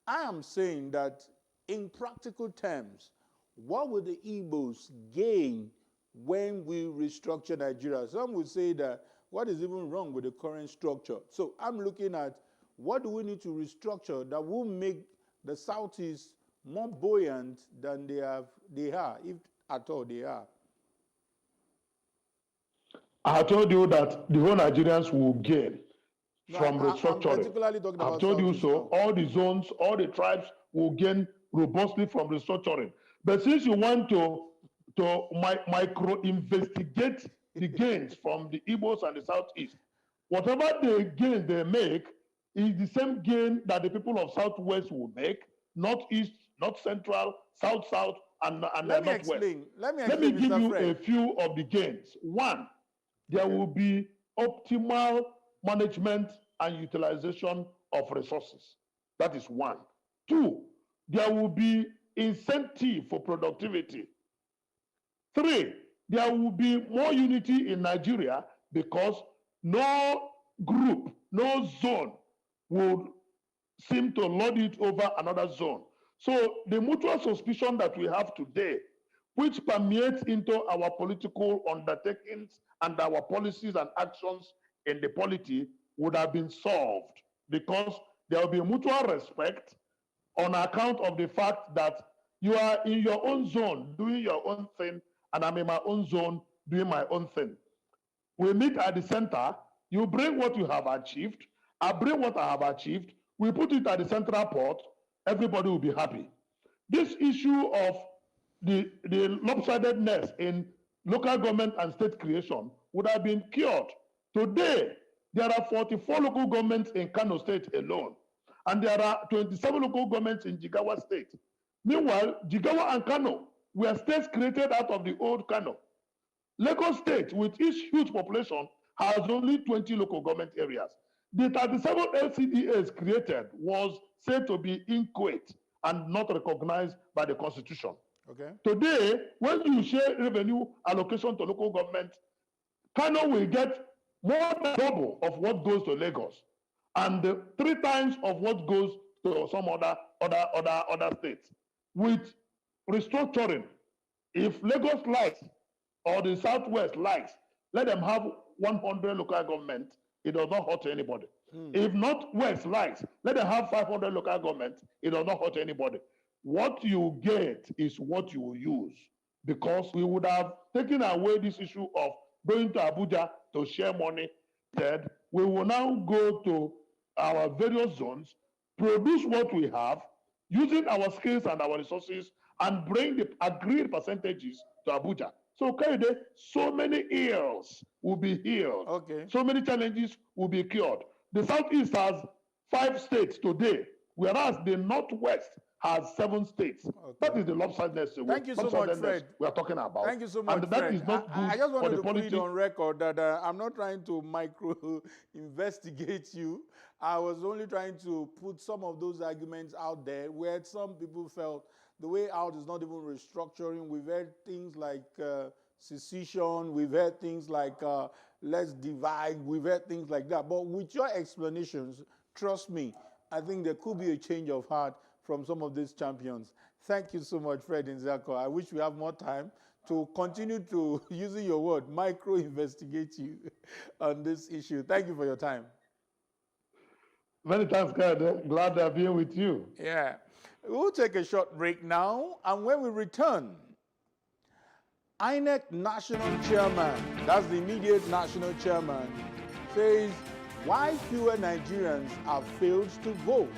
I am saying that in practical terms, what will the Igbos gain when we restructure Nigeria? Some would say that what is even wrong with the current structure? So I'm looking at what do we need to restructure that will make the Southeast more buoyant than they are, if at all they are. I told you that the whole Nigerians will gain from restructuring. I've told you so. Now. All the zones, all the tribes will gain robustly from restructuring. But since you want to micro-investigate the gains from the Igbos and the Southeast, whatever the gain they make is the same gain that the people of Southwest will make, Northeast, North Central, South, and Northwest. Let me give you a few of the gains. One, there will be optimal management and utilization of resources. That is one. Two, there will be incentive for productivity. Three, there will be more unity in Nigeria because no group, no zone would seem to lord it over another zone. So the mutual suspicion that we have today, which permeates into our political undertakings and our policies and actions in the polity, would have been solved because there will be mutual respect on account of the fact that you are in your own zone doing your own thing, and I'm in my own zone doing my own thing. We meet at the center, you bring what you have achieved, I bring what I have achieved, we put it at the central port, everybody will be happy. This issue of the lopsidedness in local government and state creation would have been cured. Today, there are 44 local governments in Kano State alone, and there are 27 local governments in Jigawa State. Meanwhile, Jigawa and Kano were states created out of the old Kano. Lagos State, with its huge population, has only 20 local government areas. The 37 LCDAs created was said to be inchoate and not recognized by the Constitution. Okay. Today, when you share revenue allocation to local government, Kano will get more than double of what goes to Lagos, and 3 times of what goes to some other states. With restructuring, if Lagos likes or the Southwest likes, let them have 100 local government. It does not hurt anybody. If Northwest likes, let them have 500 local government. It does not hurt anybody. What you get is what you will use, because we would have taken away this issue of going to Abuja to share money. Instead, we will now go to our various zones, produce what we have, using our skills and our resources, and bring the agreed percentages to Abuja. So, Kayode, so many ills will be healed. Okay. So many challenges will be cured. The Southeast has 5 states today, whereas the Northwest has 7 states. Okay. That is the lopsidedness. Thank you so much, Fred. We are talking about. Thank you so much, and that Fred. is not good I just wanted for the to put it politics. on record that I'm not trying to micro-investigate you. I was only trying to put some of those arguments out there where some people felt the way out is not even restructuring. We've heard things like secession. We've heard things like let's divide. We've heard things like that. But with your explanations, trust me, I think there could be a change of heart from some of these champions. Thank you so much, Fred Nzako. I wish we have more time to continue to, using your word, micro-investigate you on this issue. Thank you for your time. Many thanks, God. Glad to be here with you. Yeah. We'll take a short break now, and when we return, INEC National Chairman, that's the immediate National Chairman, says why fewer Nigerians have failed to vote.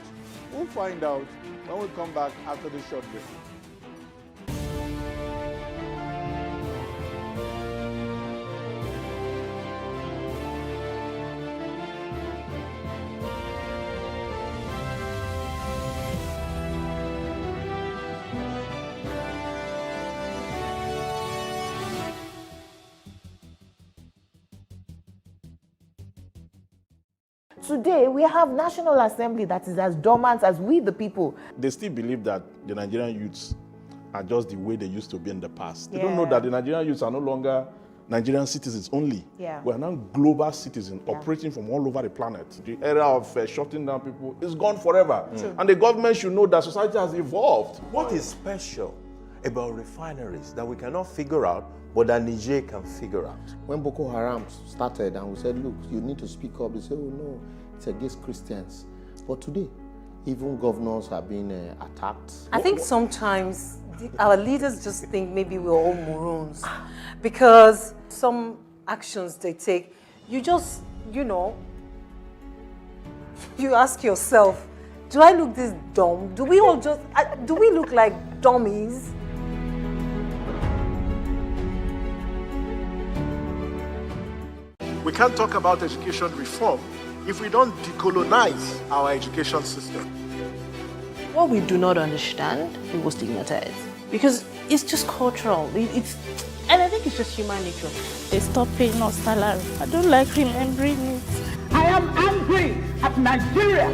We'll find out when we come back after this short break. Today, we have National Assembly that is as dormant as we, the people. They still believe that the Nigerian youths are just the way they used to be in the past. They Yeah. don't know that the Nigerian youths are no longer Nigerian citizens only. Yeah. We are now global citizens operating from all over the planet. The era of shutting down people is gone forever. True. And the government should know that society has evolved. What is special about refineries that we cannot figure out, but that Niger can figure out? When Boko Haram started and we said, look, you need to speak up, they said, oh no, it's against Christians. But today, even governors are being attacked. I think sometimes our leaders just think maybe we're all morons because some actions they take, you just, you ask yourself, do I look this dumb? Do we all just, do we look like dummies? We can't talk about education reform if we don't decolonize our education system. What we do not understand, we will stigmatize. Because it's just cultural. And I think it's just human nature. They stop paying us salary. I don't like remembering it. I am angry at Nigeria.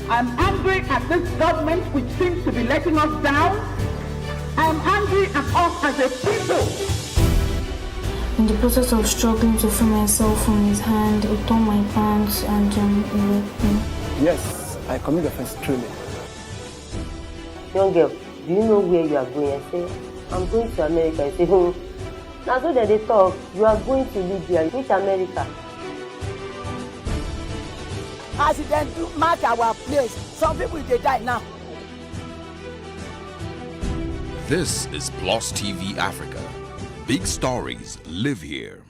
I'm angry at this government which seems to be letting us down. I'm angry at us as a people. In the process of struggling to free myself from his hand, he tore my pants and he raped me. Yes, I commit offense truly. Young girl, do you know where you are going? I say, I'm going to America. I say, now so that they talk, you are going to Libya. Which America? As it then do mark our place, some people they die now. This is Plus TV Africa. Big stories live here.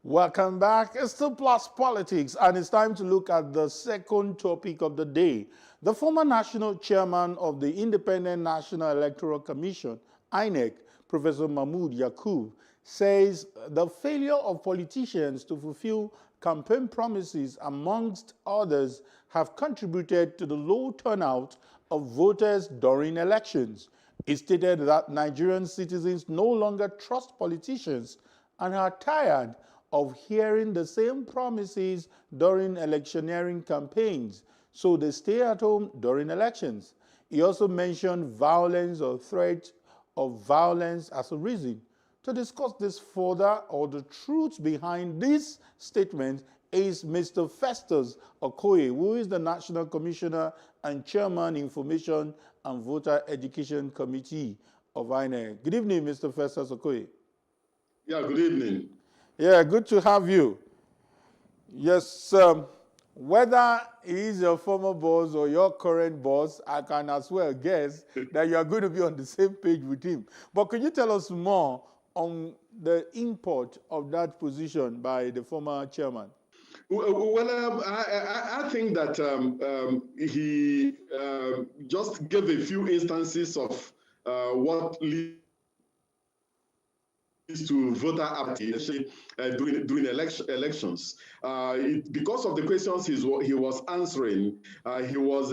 Welcome back. It's still Plus Politics, and it's time to look at the second topic of the day. The former national chairman of the Independent National Electoral Commission, INEC, Professor Mahmood Yakub, says the failure of politicians to fulfill campaign promises, amongst others, have contributed to the low turnout of voters during elections. He stated that Nigerian citizens no longer trust politicians and are tired of hearing the same promises during electioneering campaigns, so they stay at home during elections. He also mentioned violence or threat of violence as a reason. To discuss this further, or the truth behind this statement, is Mr. Festus Okoye, who is the National Commissioner and Chairman, Information and Voter Education Committee of INEC. Good evening, Mr. Festus Okoye. Yeah, good evening. Yeah, good to have you. Yes, whether he is your former boss or your current boss, I can as well guess that you are going to be on the same page with him. But could you tell us more on the import of that position by the former chairman? Well, I think that he just gave a few instances of what leads to voter apathy during elections. Because of the questions he was answering, he was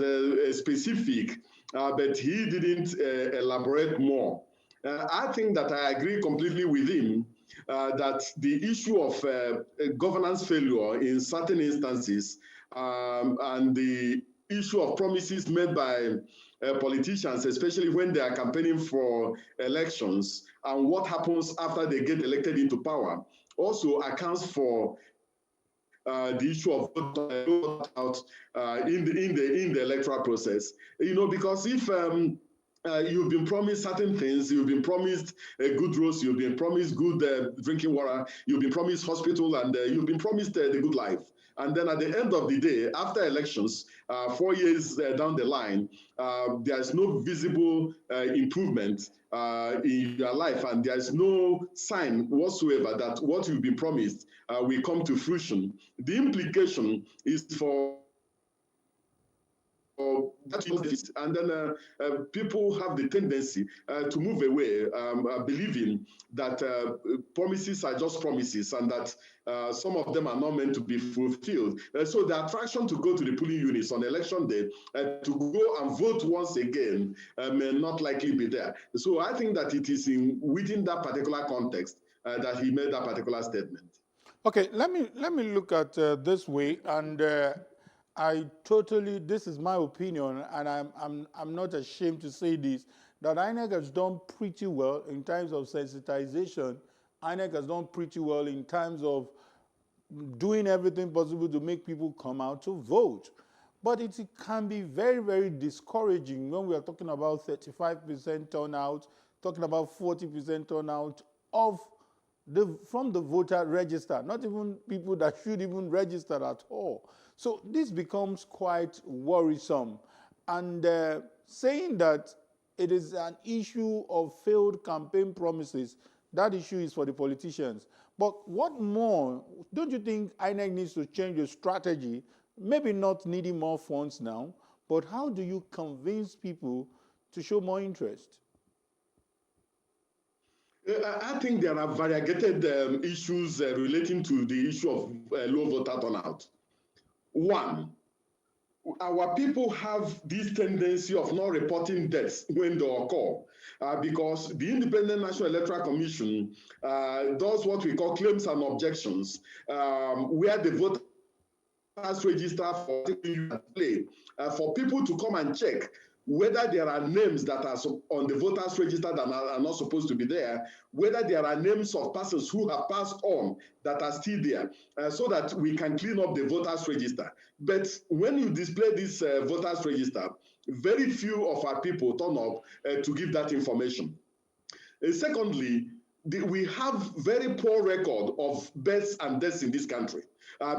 specific, but he didn't elaborate more. I think that I agree completely with him that the issue of governance failure in certain instances and the issue of promises made by politicians, especially when they are campaigning for elections, and what happens after they get elected into power, also accounts for the issue of vote out in the electoral process. You know, because if you've been promised certain things, you've been promised good roads, you've been promised good drinking water, you've been promised hospital, and you've been promised the good life. And then at the end of the day, after elections, 4 years down the line, there is no visible improvement in your life, and there is no sign whatsoever that what you've been promised will come to fruition. The implication is for and then people have the tendency to move away, believing that promises are just promises and that some of them are not meant to be fulfilled. So the attraction to go to the polling units on election day to go and vote once again may not likely be there. So I think that it is within that particular context that he made that particular statement. Okay, let me look at this way, and this is my opinion, and I'm not ashamed to say this, that INEC has done pretty well in terms of sensitization. INEC has done pretty well in terms of doing everything possible to make people come out to vote. But it can be very, very discouraging when we are talking about 35% turnout, talking about 40% turnout from the voter register, not even people that should even register at all. So this becomes quite worrisome. And saying that it is an issue of failed campaign promises, that issue is for the politicians. But what more? Don't you think INEC needs to change the strategy? Maybe not needing more funds now, but how do you convince people to show more interest? I think there are variegated issues relating to the issue of low voter turnout. One, our people have this tendency of not reporting deaths when they occur because the Independent National Electoral Commission does what we call claims and objections, where the voters register for people to come and check whether there are names that are on the voters register that are not supposed to be there, whether there are names of persons who have passed on that are still there, so that we can clean up the voters register. But when you display this voters register, very few of our people turn up to give that information. Secondly, we have very poor record of births and deaths in this country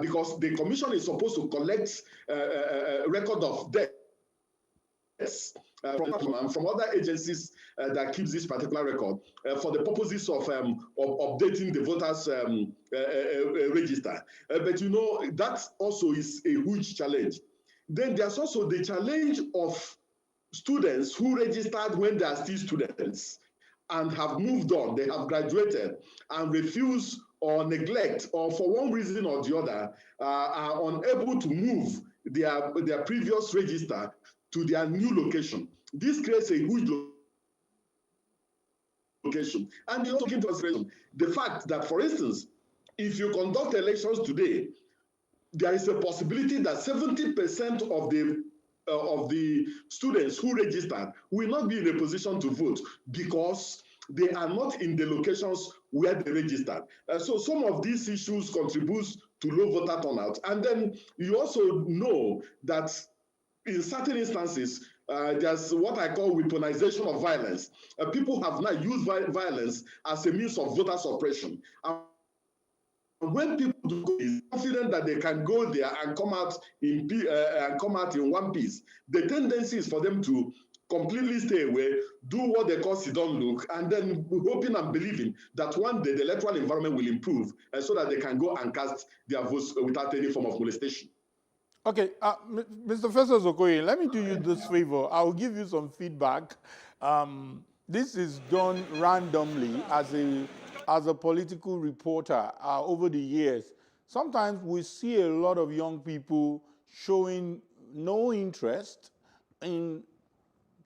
because the commission is supposed to collect a record of deaths from other agencies that keeps this particular record for the purposes of updating the voters register. But you know, that also is a huge challenge. Then there's also the challenge of students who registered when they are still students and have moved on, they have graduated and refuse or neglect or for one reason or the other are unable to move their previous register to their new location. This creates a huge location. And you also take into consideration the fact that, for instance, if you conduct elections today, there is a possibility that 70% of the students who registered will not be in a position to vote because they are not in the locations where they registered. So some of these issues contribute to low voter turnout. And then you also know that in certain instances, there's what I call weaponization of violence. People have now used violence as a means of voter suppression. When people are confident that they can go there and come out in one piece, the tendency is for them to completely stay away, do what they call sit-down look, and then hoping and believing that one day the electoral environment will improve so that they can go and cast their votes without any form of molestation. Okay, Mr. Festus Okoye, let me do you this favor. I'll give you some feedback. This is done randomly as a political reporter over the years. Sometimes we see a lot of young people showing no interest in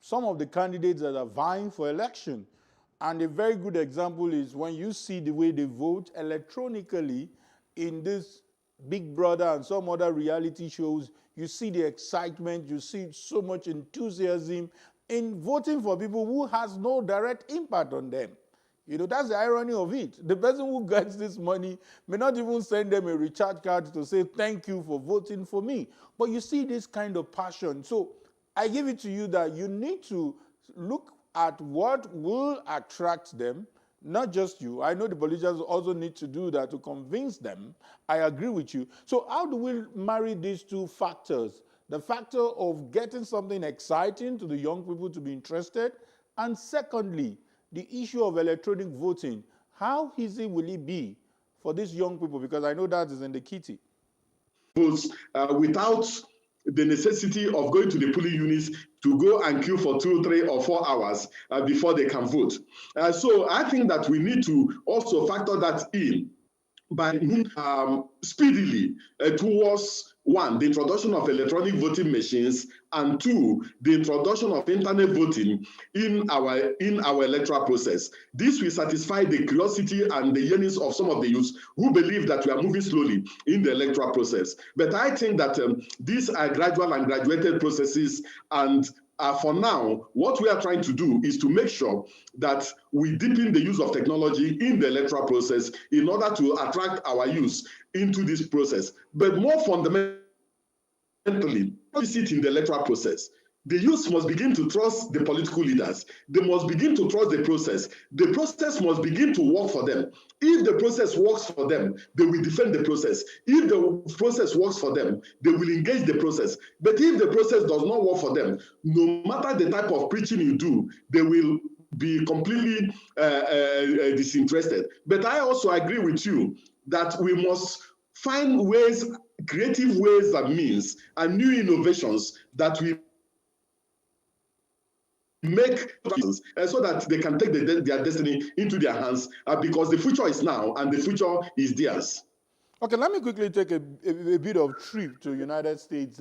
some of the candidates that are vying for election. And a very good example is when you see the way they vote electronically in this Big Brother and some other reality shows, you see the excitement, you see so much enthusiasm in voting for people who has no direct impact on them. You know, that's the irony of it. The person who gets this money may not even send them a recharge card to say, thank you for voting for me. But you see this kind of passion. So I give it to you that you need to look at what will attract them, not just you. I know the politicians also need to do that to convince them. I agree with you. So how do we marry these two factors? The factor of getting something exciting to the young people to be interested, and secondly, the issue of electronic voting. How easy will it be for these young people? Because I know that is in the kitty. Without the necessity of going to the polling units to go and queue for 2, 3, or 4 hours before they can vote. So I think that we need to also factor that in by speedily towards, one, the introduction of electronic voting machines, and two, the introduction of internet voting in our electoral process. This will satisfy the curiosity and the yearnings of some of the youths who believe that we are moving slowly in the electoral process. But I think that these are gradual and graduated processes, and for now, what we are trying to do is to make sure that we deepen the use of technology in the electoral process in order to attract our youth into this process. But more fundamentally, we sit in the electoral process. The youth must begin to trust the political leaders. They must begin to trust the process. The process must begin to work for them. If the process works for them, they will defend the process. If the process works for them, they will engage the process. But if the process does not work for them, no matter the type of preaching you do, they will be completely disinterested. But I also agree with you that we must find ways, creative ways and means, and new innovations that we make so that they can take their destiny into their hands, because the future is now and the future is theirs. Okay, let me quickly take a bit of trip to United States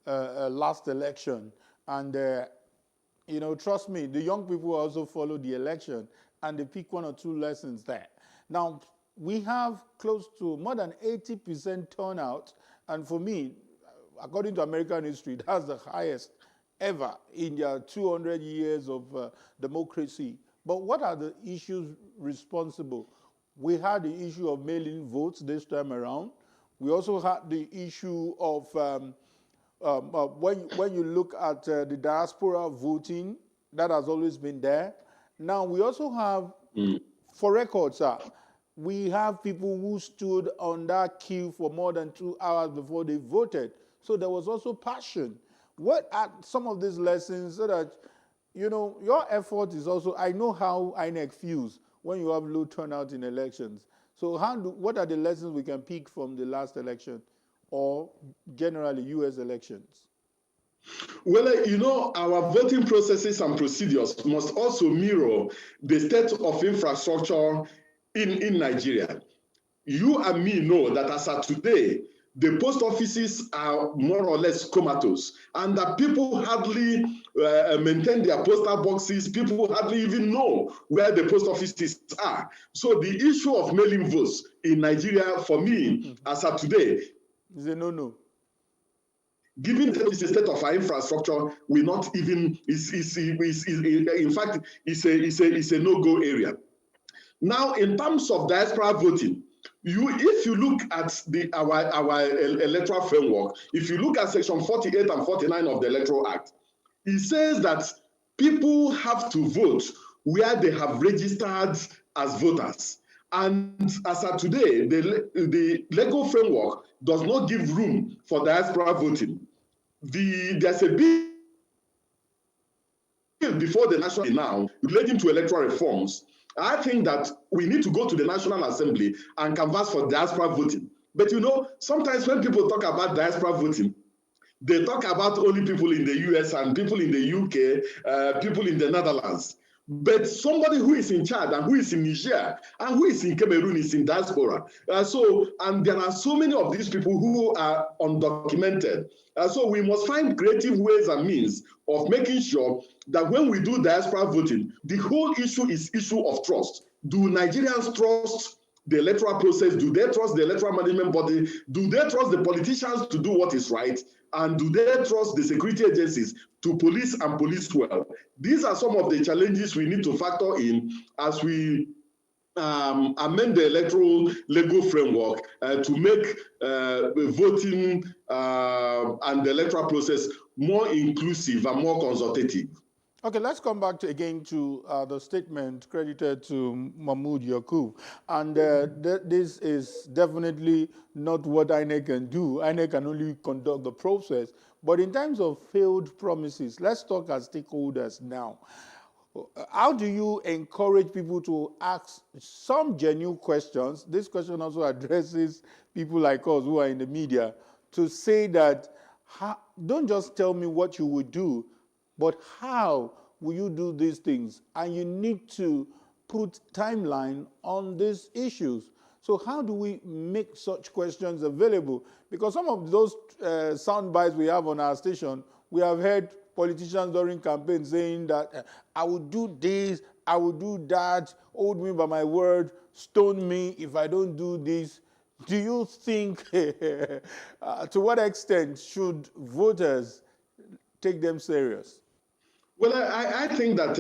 last election. And, you know, trust me, the young people also follow the election and they pick 1 or 2 lessons there. Now, we have close to more than 80% turnout. And for me, according to American history, that's the highest ever in their 200 years of democracy. But what are the issues responsible? We had the issue of mail-in votes this time around. We also had the issue of when you look at the diaspora voting, that has always been there. Now we also have, for records, we have people who stood on that queue for more than 2 hours before they voted. So there was also passion. What are some of these lessons so that, you know, your effort is also, I know how INEC feels when you have low turnout in elections. So what are the lessons we can pick from the last election or generally U.S. elections? Well, you know, our voting processes and procedures must also mirror the state of infrastructure in Nigeria. You and me know that as of today, the post offices are more or less comatose, and that people hardly maintain their postal boxes. People hardly even know where the post offices are. So the issue of mailing votes in Nigeria, for me, as of today, is a no-no. Given the state of our infrastructure, we not even in fact, it's a no-go area. Now, in terms of diaspora voting, If you look at our electoral framework, if you look at section 48 and 49 of the Electoral Act, it says that people have to vote where they have registered as voters. And as of today, the legal framework does not give room for diaspora voting. There's a bill before the National now relating to electoral reforms. I think that we need to go to the National Assembly and canvass for diaspora voting. But sometimes when people talk about diaspora voting, they talk about only people in the US and people in the UK, people in the Netherlands. But somebody who is in Chad and who is in Niger and who is in Cameroon is in diaspora. And there are so many of these people who are undocumented. So we must find creative ways and means of making sure that when we do diaspora voting, the whole issue is issue of trust. Do Nigerians trust the electoral process? Do they trust the electoral management body? Do they trust the politicians to do what is right? And do they trust the security agencies to police and police well? These are some of the challenges we need to factor in as we amend the electoral legal framework to make voting and the electoral process more inclusive and more consultative. Okay, let's come back again to the statement credited to Mahmoud Yakub. And this is definitely not what INEC can do. INEC can only conduct the process. But in terms of failed promises, let's talk as stakeholders now. How do you encourage people to ask some genuine questions? This question also addresses people like us who are in the media to say that, don't just tell me what you would do, but how will you do these things? And you need to put timeline on these issues. So how do we make such questions available? Because some of those sound bites we have on our station, we have heard politicians during campaign saying that I will do this, I will do that, hold me by my word, stone me if I don't do this. Do you think, to what extent should voters take them serious? Well, I think that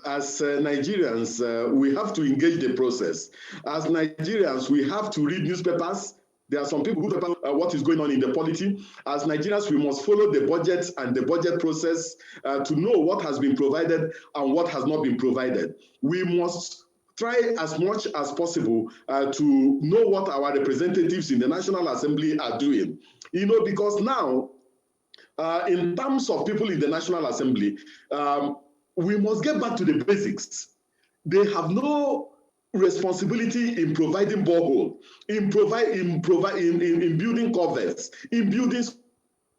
as Nigerians, we have to engage the process. As Nigerians, we have to read newspapers. There are some people who talk about what is going on in the polity. As Nigerians, we must follow the budget and the budget process to know what has been provided and what has not been provided. We must try as much as possible to know what our representatives in the National Assembly are doing. Because now, in terms of people in the National Assembly, we must get back to the basics. They have no responsibility in providing borehole, in building covers, in building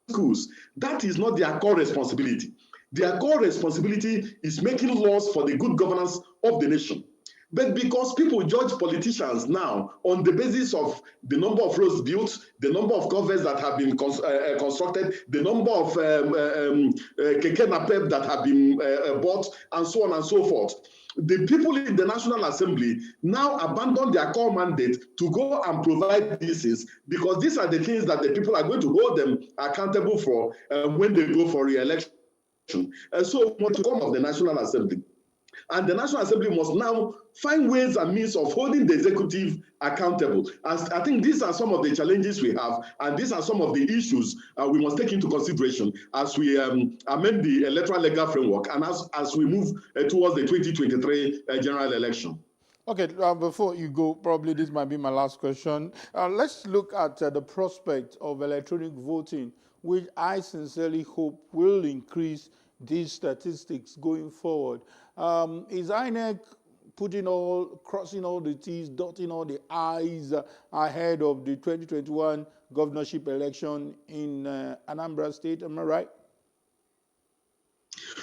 schools. That is not their core responsibility. Their core responsibility is making laws for the good governance of the nation. But because people judge politicians now on the basis of the number of roads built, the number of covers that have been constructed, the number of keke napep that have been bought, and so on and so forth, the people in the National Assembly now abandon their core mandate to go and provide these things, because these are the things that the people are going to hold them accountable for when they go for re-election. So much to come of the National Assembly. And the National Assembly must now find ways and means of holding the executive accountable. As I think these are some of the challenges we have, and these are some of the issues we must take into consideration as we amend the electoral legal framework and as we move towards the 2023 general election. Okay, before you go, probably this might be my last question. Let's look at the prospect of electronic voting, which I sincerely hope will increase these statistics going forward. Is INEC crossing all the T's, dotting all the I's ahead of the 2021 governorship election in Anambra State? Am I right?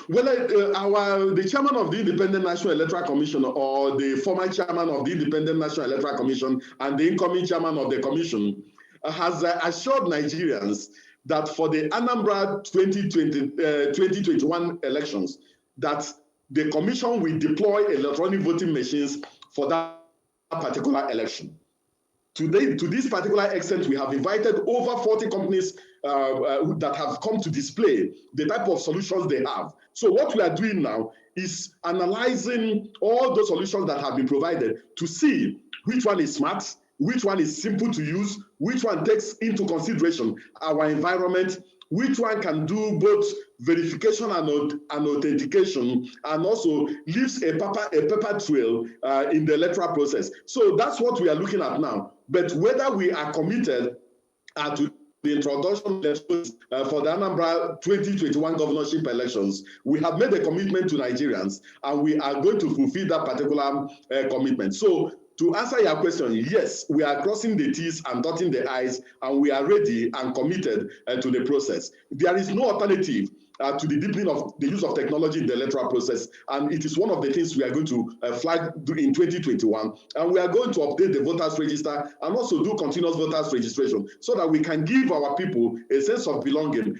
Well, the chairman of the Independent National Electoral Commission, or the former chairman of the Independent National Electoral Commission and the incoming chairman of the commission, has assured Nigerians that for the Anambra 2021 elections, that the commission will deploy electronic voting machines for that particular election. To this particular extent, we have invited over 40 companies that have come to display the type of solutions they have. So what we are doing now is analyzing all those solutions that have been provided to see which one is smart, which one is simple to use, which one takes into consideration our environment, which one can do both verification and authentication, and also leaves a paper trail in the electoral process. So that's what we are looking at now. But whether we are committed to the introduction for the Anambra 2021 governorship elections, we have made a commitment to Nigerians, and we are going to fulfill that particular commitment. So to answer your question, yes, we are crossing the T's and dotting the I's, and we are ready and committed to the process. There is no alternative to the deepening of the use of technology in the electoral process, and it is one of the things we are going to flag in 2021. And we are going to update the voters register and also do continuous voters registration so that we can give our people a sense of belonging.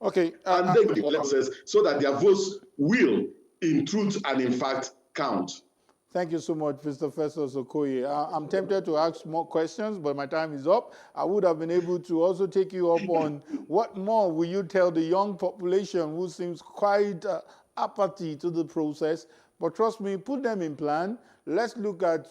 Okay. And then the process so that their votes will, in truth and in fact, count. Thank you so much, Mr. Festus Okoye. I'm tempted to ask more questions, but my time is up. I would have been able to also take you up on what more will you tell the young population who seems quite apathy to the process. But trust me, put them in plan. Let's look at,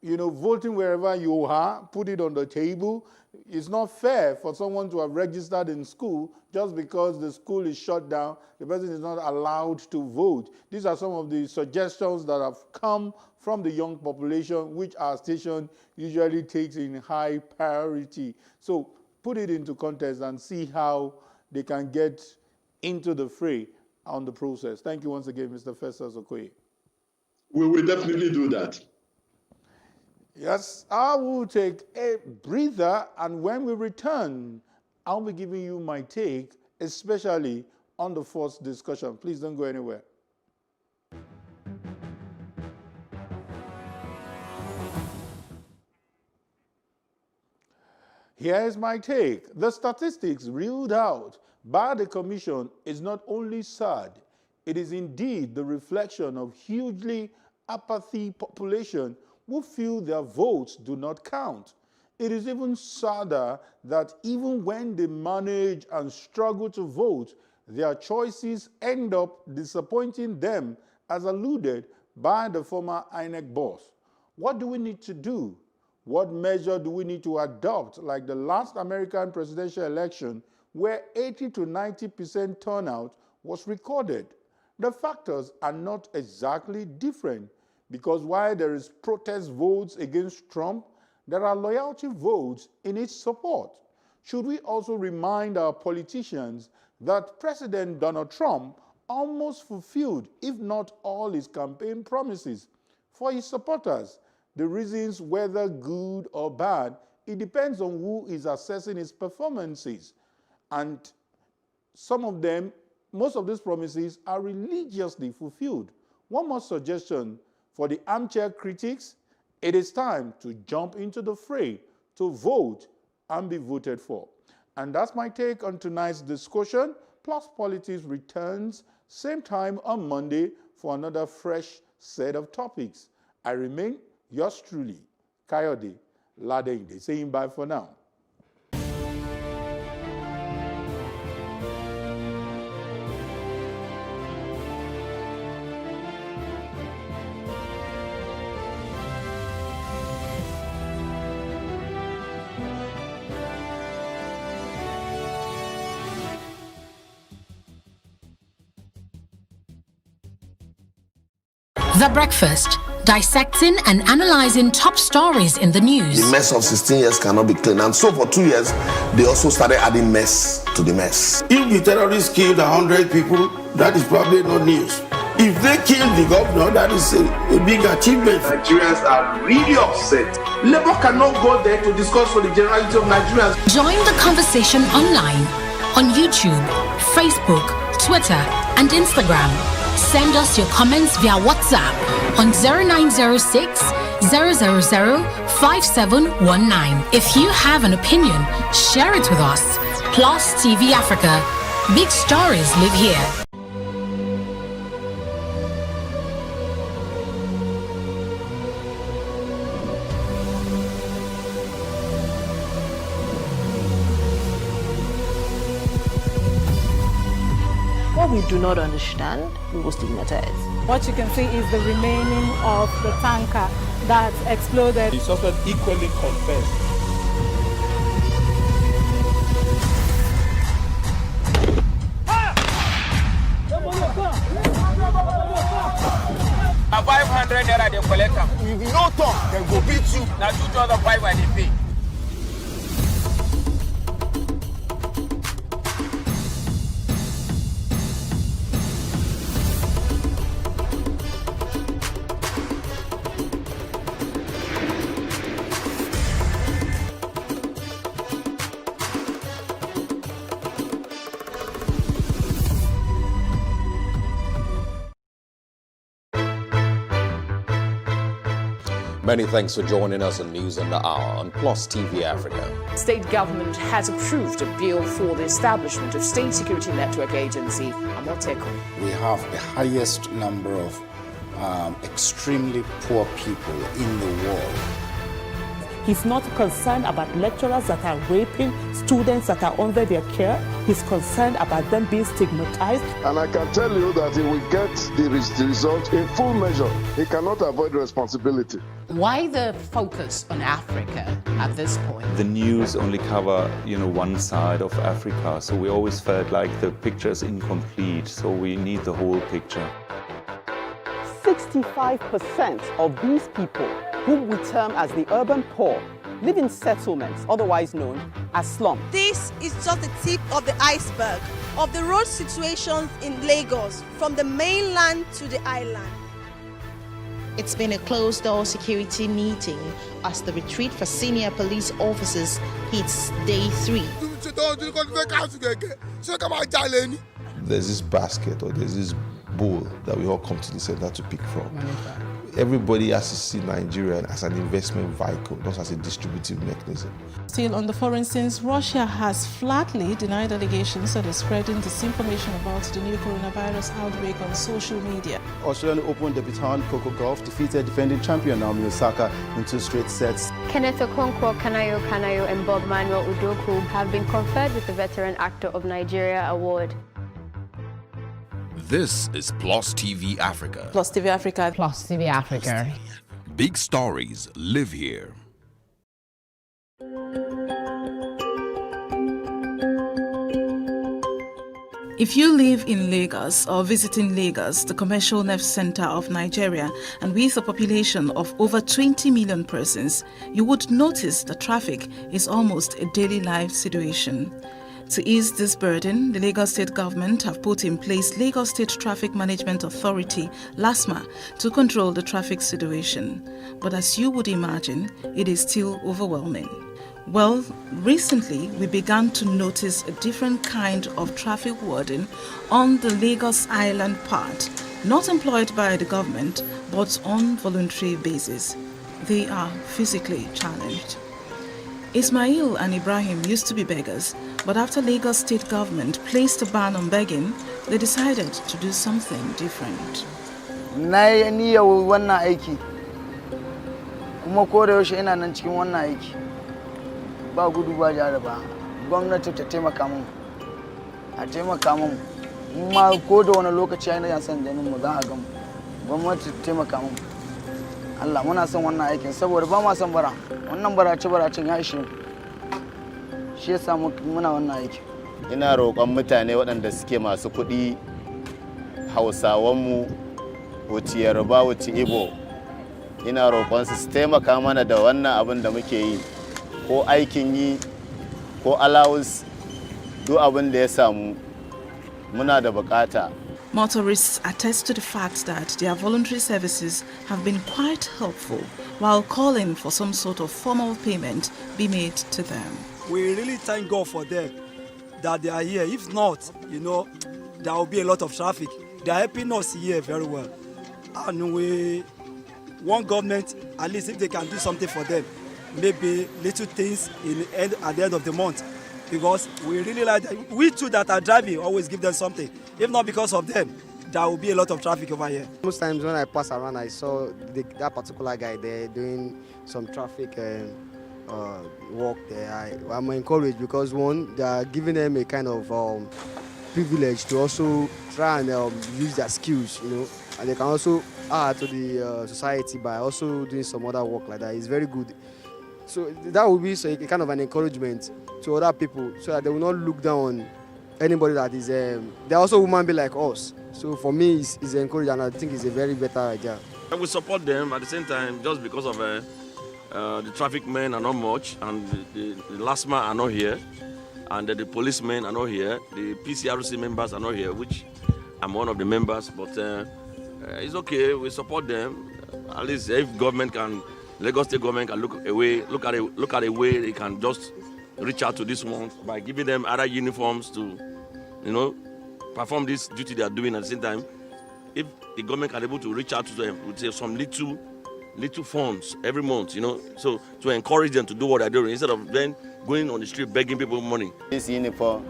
voting wherever you are, put it on the table. It's not fair for someone to have registered in school just because the school is shut down, the person is not allowed to vote. These are some of the suggestions that have come from the young population, which our station usually takes in high priority. So put it into context and see how they can get into the fray on the process. Thank you once again, Mr. Festus Okoye. We will definitely do that. Yes, I will take a breather, and when we return, I'll be giving you my take, especially on the first discussion. Please don't go anywhere. Here is my take. The statistics reeled out by the Commission is not only sad, it is indeed the reflection of hugely apathy population who feel their votes do not count. It is even sadder that even when they manage and struggle to vote, their choices end up disappointing them, as alluded by the former INEC boss. What do we need to do? What measure do we need to adopt, like the last American presidential election, where 80 to 90% turnout was recorded? The factors are not exactly different, because while there is protest votes against Trump, there are loyalty votes in its support. Should we also remind our politicians that President Donald Trump almost fulfilled, if not all, his campaign promises? For his supporters, the reasons, whether good or bad, it depends on who is assessing his performances. And some of them, most of these promises are religiously fulfilled. One more suggestion for the armchair critics: it is time to jump into the fray, to vote and be voted for. And that's my take on tonight's discussion. Plus Politics returns same time on Monday for another fresh set of topics. I remain yours truly, Kayode Ladende, saying bye for now. The Breakfast, dissecting and analyzing top stories in the news. The mess of 16 years cannot be clean, and so for 2 years, they also started adding mess to the mess. If the terrorists killed 100 people, that is probably no news. If they killed the governor, that is a big achievement. Nigerians are really upset. Labour cannot go there to discuss for the generality of Nigerians. Join the conversation online on YouTube, Facebook, Twitter, and Instagram. Send us your comments via WhatsApp on 0906 000 5719. If you have an opinion, share it with us. Plus TV Africa. Big stories live here. What What we do not understand, we will stigmatize. What you can see is the remaining of the tanker that exploded. The suspect equally confessed. A 500 naira they collect them. If you don't talk, then go beat you. Now 2,500 and they pay. Many thanks for joining us on News on the Hour on Plus TV Africa. State government has approved a bill for the establishment of State Security Network Agency, Amotekun. We have the highest number of extremely poor people in the world. He's not concerned about lecturers that are raping students that are under their care. He's concerned about them being stigmatized. And I can tell you that he will get the result in full measure. He cannot avoid responsibility. Why the focus on Africa at this point? The news only cover, one side of Africa, so we always felt like the picture is incomplete, so we need the whole picture. 65% of these people, whom we term as the urban poor, live in settlements, otherwise known as slums. This is just the tip of the iceberg of the road situations in Lagos, from the mainland to the island. It's been a closed-door security meeting as the retreat for senior police officers hits day 3. There's this basket or there's this bowl that we all come to the center to pick from. Everybody has to see Nigeria as an investment vehicle, not as a distributive mechanism. Still on the foreign scenes, Russia has flatly denied allegations that is spreading disinformation about the new coronavirus outbreak on social media. Australian Open debutant Coco Gauff defeated defending champion Naomi Osaka in 2 straight sets. Kenneth Okonkwo, Kanayo Kanayo and Bob Manuel Udoku have been conferred with the Veteran Actor of Nigeria Award. This is Plus TV Africa. Plus TV Africa. Plus TV Africa. Big stories live here. If you live in Lagos or visiting Lagos, the commercial nerve center of Nigeria, and with a population of over 20 million persons, you would notice the traffic is almost a daily life situation. To ease this burden, the Lagos State government have put in place Lagos State Traffic Management Authority, LASMA, to control the traffic situation. But as you would imagine, it is still overwhelming. Well, recently we began to notice a different kind of traffic warden on the Lagos Island part, not employed by the government, but on voluntary basis. They are physically challenged. Ismail and Ibrahim used to be beggars, but after Lagos State government placed a ban on begging, they decided to do something different. Na yi niyyar wannan aiki, kuma ko da yaushe ina nan cikin wannan aiki. Ba gudu ba jara ba. Gwamnati ta taimaka mun. A taimaka mun. Ma ko da wani lokaci ai na san ganin mu za a ga mu. Gwamnati ta taimaka mun. Allah muna son wannan aikin saboda ba ma son bara. Wannan barace-baracen ya ishe mu. Shi yasa muna wannan aiki. Ina roƙon mutane waɗanda suke masu kuɗi, Hausawanmu, wuce Yoruba, wuce Igbo. Ina roƙon su taimaka mana da wannan abin da muke yi, ko aikin yi, ko allowance, duk abin da ya samu muna da bukata. Motorists attest to the fact that their voluntary services have been quite helpful, while calling for some sort of formal payment be made to them. We really thank God for them, that they are here. If not, there will be a lot of traffic. They are helping us here very well. And we want government, at least if they can do something for them, maybe little things at the end of the month. Because we really like that. We too that are driving always give them something. If not because of them, there will be a lot of traffic over here. Most times when I pass around, I saw that particular guy there doing some traffic work there. I'm encouraged because one, they are giving them a kind of privilege to also try and use their skills, and they can also add to the society by also doing some other work like that. It's very good. So that will be a kind of an encouragement to other people, so that they will not look down on anybody that is. They're also human beings like us. So for me, it's encouraging, and I think it's a very better idea. I will support them at the same time, just because of the traffic men are not much, and the last man are not here, and the policemen are not here, the PCRC members are not here, which I'm one of the members, but it's okay, we support them. At least if Lagos State government can look at a way they can just reach out to this one by giving them other uniforms to, perform this duty they are doing at the same time. If the government can be able to reach out to them with some little funds every month, so to encourage them to do what they're doing instead of then going on the street begging people money. This uniform,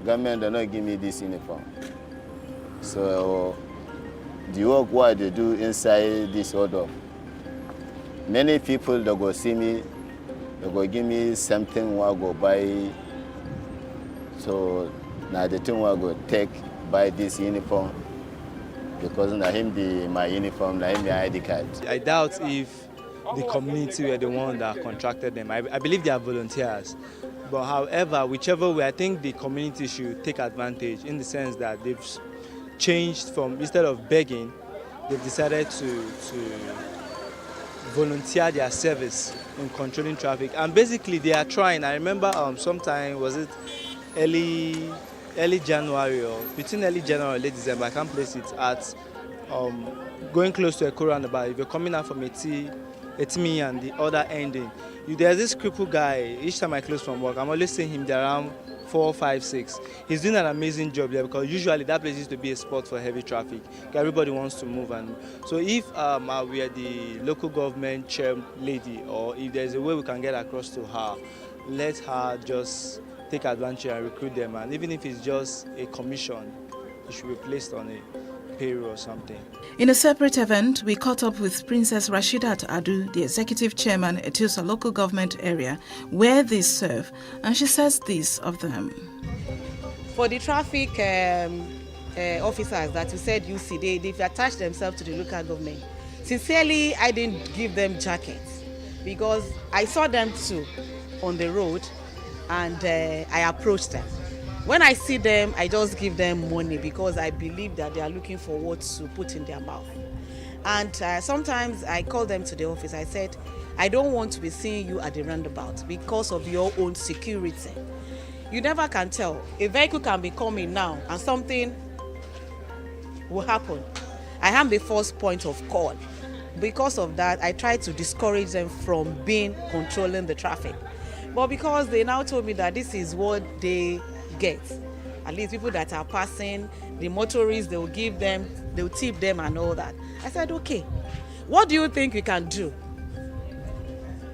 government does not give me this uniform. So the work what they do inside this order, many people that go see me, they go give me something what I go buy. So now the thing what I go take buy this uniform. Because na him my uniform, na him my ID card. I doubt if the community were the one that contracted them. I believe they are volunteers. But however, whichever way, I think the community should take advantage in the sense that they've changed from, instead of begging, they've decided to volunteer their service in controlling traffic. And basically they are trying. I remember sometime, was it early January or between early January and late December, I can't place it, at going close to a roundabout. If you're coming out from Etimi and the other ending, there's this crippled guy. Each time I close from work, I'm always seeing him there around 4, 5, 6. He's doing an amazing job there, because usually that place used to be a spot for heavy traffic. Everybody wants to move, and so if we are the local government chair lady, or if there's a way we can get across to her, let her just take advantage and recruit them, and even if it's just a commission, it should be placed on a payroll or something. In a separate event, we caught up with Princess Rashidat Adu, the executive chairman at Etiosa local government area, where they serve, and she says this of them. For the traffic officers that you said you see, they've attached themselves to the local government. Sincerely, I didn't give them jackets, because I saw them too on the road, and I approached them. When I see them, I just give them money, because I believe that they are looking for what to put in their mouth. And sometimes I call them to the office. I said, I don't want to be seeing you at the roundabout because of your own security. You never can tell. A vehicle can be coming now and something will happen. I am the first point of call. Because of that, I try to discourage them from controlling the traffic. But because they now told me that this is what they get, at least people that are passing, the motorists, they'll give them, they'll tip them and all that. I said, okay, what do you think we can do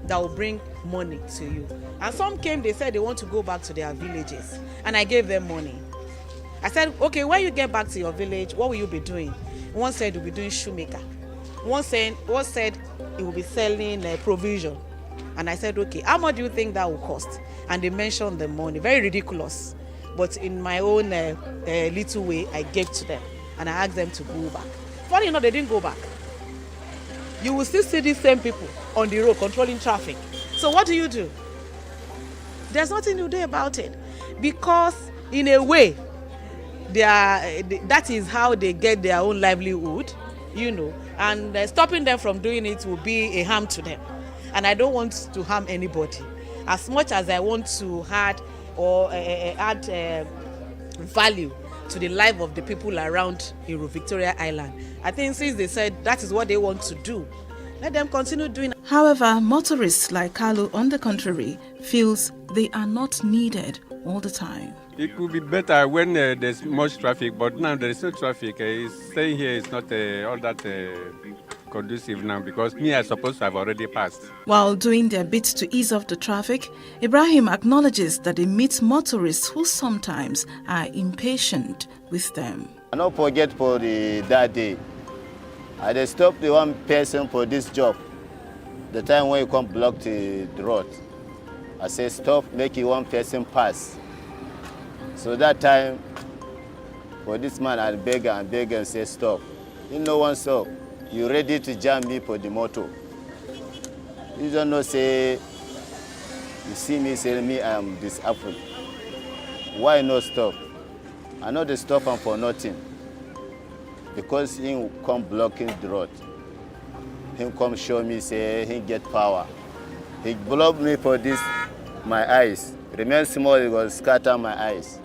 that will bring money to you? And some came, they said they want to go back to their villages, and I gave them money. I said, okay, when you get back to your village, what will you be doing? One said you'll be doing shoemaker. One said he will be selling provision. And I said, okay, how much do you think that will cost? And they mentioned the money, very ridiculous. But in my own little way, I gave to them. And I asked them to go back. Funny enough, they didn't go back. You will still see these same people on the road controlling traffic. So what do? There's nothing you do about it. Because in a way, that is how they get their own livelihood, and stopping them from doing it will be a harm to them. And I don't want to harm anybody. As much as I want to add value to the life of the people around Victoria Island, I think since they said that is what they want to do, let them continue doing. However, motorists like Carlo, on the contrary, feels they are not needed all the time. It could be better when there's much traffic, but now there is no traffic. Staying here is not all that conducive now, because I suppose to have already passed. While doing their bit to ease off the traffic, Ibrahim acknowledges that they meet motorists who sometimes are impatient with them. I don't forget for that day. I just stopped the one person for this job. The time when you come block the road, I say stop, make one person pass. So that time For this man, I beg and say stop. You no one stop. You ready to jam me for the motor. You don't know, say, you see me, say me, I am disabled. Why not stop? I know they stop him for nothing. Because he come blocking the road. He come show me, say, he get power. He blocked me for this, my eyes. Remain small, it will scatter my eyes.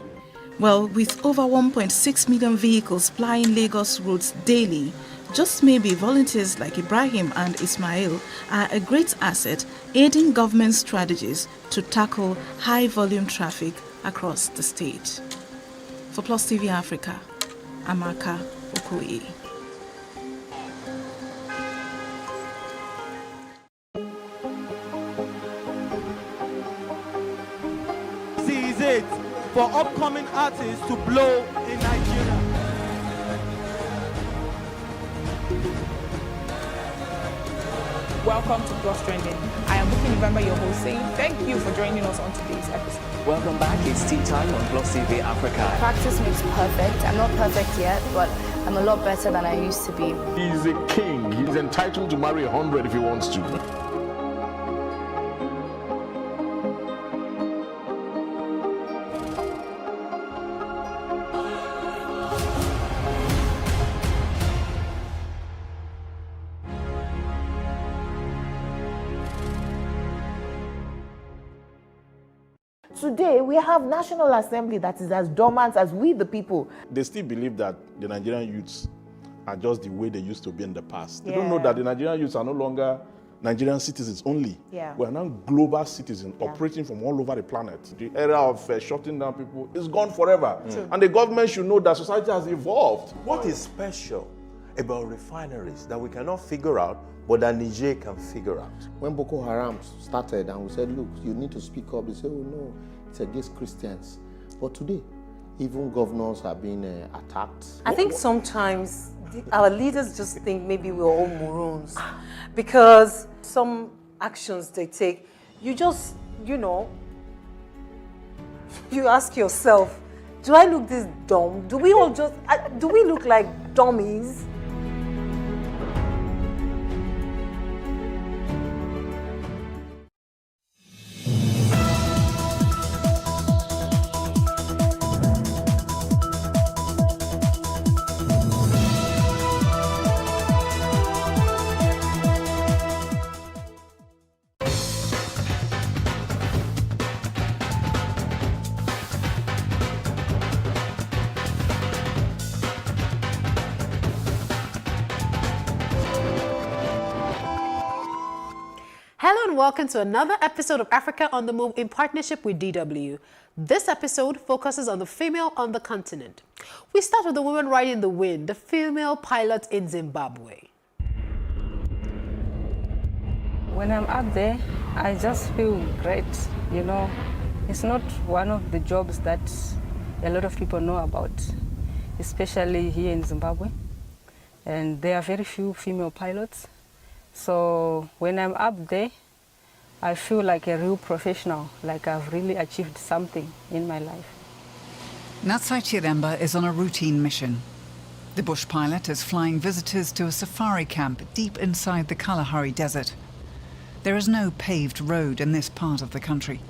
Well, with over 1.6 million vehicles plying Lagos roads daily, just maybe volunteers like Ibrahim and Ismail are a great asset aiding government strategies to tackle high-volume traffic across the state. For Plus TV Africa, Amaka Okoye. This is it for upcoming artists to blow in Nigeria. Welcome to Plus Trending. I am Buki November, your host, saying thank you for joining us on today's episode. Welcome back. It's tea time on Plus TV Africa. Practice makes perfect. I'm not perfect yet, but I'm a lot better than I used to be. He's a king. He's entitled to marry 100 if he wants to. Today, we have National Assembly that is as dormant as we, the people. They still believe that the Nigerian youths are just the way they used to be in the past. They don't know that the Nigerian youths are no longer Nigerian citizens only. We are now global citizens operating from all over the planet. The era of shutting down people is gone forever. And the government should know that society has evolved. What is special about refineries that we cannot figure out, but that Niger can figure out? When Boko Haram started and we said, look, you need to speak up, they said, oh no, it's against Christians. But today, even governors are being attacked. I think sometimes our leaders just think maybe we're all morons because some actions they take, you just, you know, you ask yourself, do I look this dumb? Do we all just, do we look like dummies? Hello and welcome to another episode of Africa on the Move in partnership with DW. This episode focuses on the female on the continent. We start with the woman riding the wind, the female pilot in Zimbabwe. When I'm up there, I just feel great, you know. It's not one of the jobs that a lot of people know about, especially here in Zimbabwe. And there are very few female pilots. So when I'm up there, I feel like a real professional, like I've really achieved something in my life. Natsai Chiremba is on a routine mission. The bush pilot is flying visitors to a safari camp deep inside the Kalahari Desert. There is no paved road in this part of the country.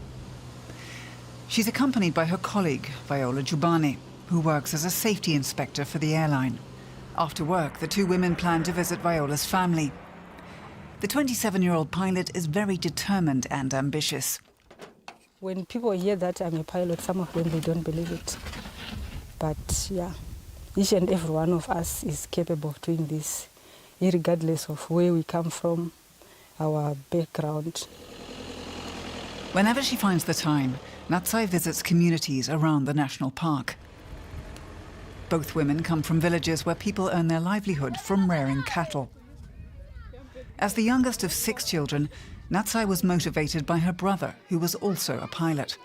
She's accompanied by her colleague, Viola Jubani, who works as a safety inspector for the airline. After work, the two women plan to visit Viola's family. The 27-year-old pilot is very determined and ambitious. When people hear that I'm a pilot, some of them, they don't believe it. But yeah, each and every one of us is capable of doing this, regardless of where we come from, our background. Whenever she finds the time, Natsai visits communities around the national park. Both women come from villages where people earn their livelihood from rearing cattle. As the youngest of 6 children, Natsai was motivated by her brother, who was also a pilot.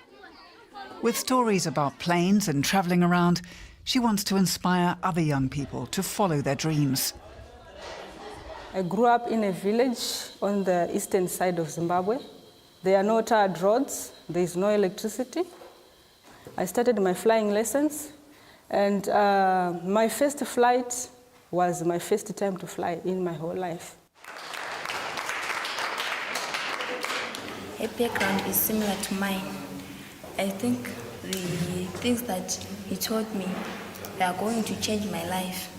With stories about planes and traveling around, she wants to inspire other young people to follow their dreams. I grew up in a village on the eastern side of Zimbabwe. There are no tarred roads, there is no electricity. I started my flying lessons And my first flight was my first time to fly in my whole life. Her background is similar to mine. I think the things that he taught me, they are going to change my life.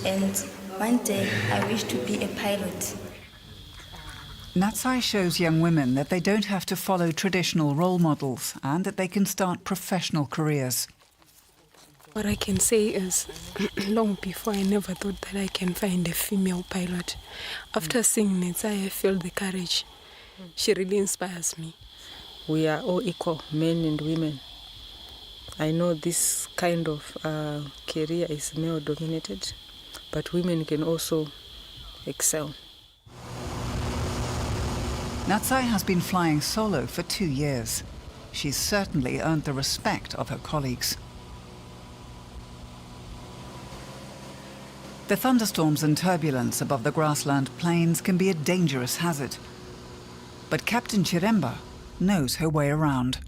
And one day, I wish to be a pilot. Natsai shows young women that they don't have to follow traditional role models and that they can start professional careers. What I can say is, long before I never thought that I can find a female pilot. After seeing Natsai, I feel the courage. She really inspires me. We are all equal, men and women. I know this kind of career is male-dominated, but women can also excel. Natsai has been flying solo for 2 years. She's certainly earned the respect of her colleagues. The thunderstorms and turbulence above the grassland plains can be a dangerous hazard. But Captain Chiremba knows her way around.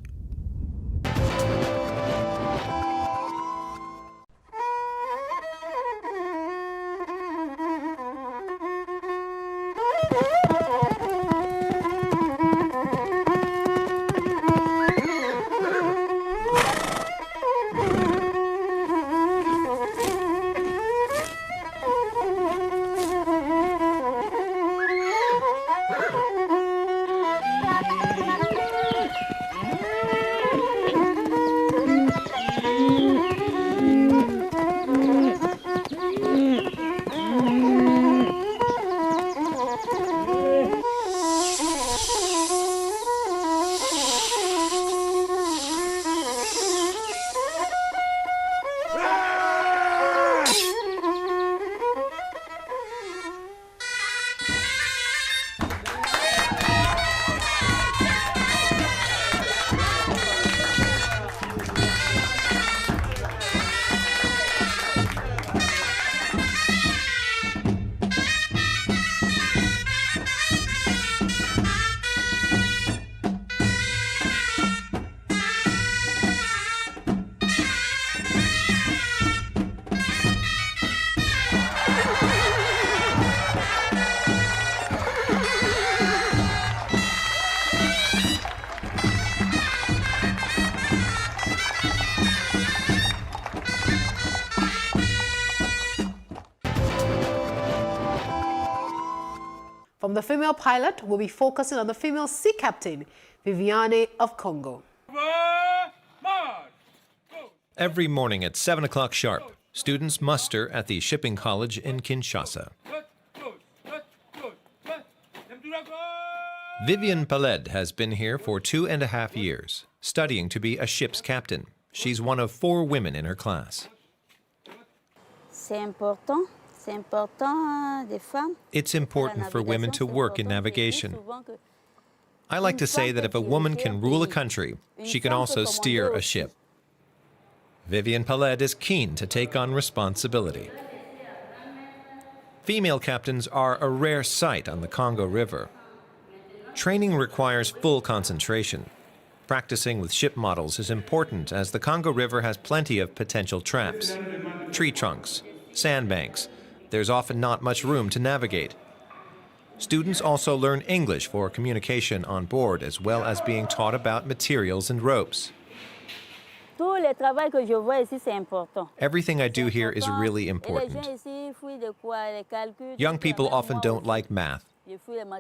From the female pilot, we'll be focusing on the female sea captain, Viviane of Congo. Every morning at 7 o'clock sharp, students muster at the shipping college in Kinshasa. Viviane Paled has been here for 2.5 years, studying to be a ship's captain. She's one of 4 women in her class. It's important for women to work in navigation. I like to say that if a woman can rule a country, she can also steer a ship. Viviane Paled is keen to take on responsibility. Female captains are a rare sight on the Congo River. Training requires full concentration. Practicing with ship models is important as the Congo River has plenty of potential traps, tree trunks, sandbanks. There's often not much room to navigate. Students also learn English for communication on board, as well as being taught about materials and ropes. Everything I do here is really important. Young people often don't like math.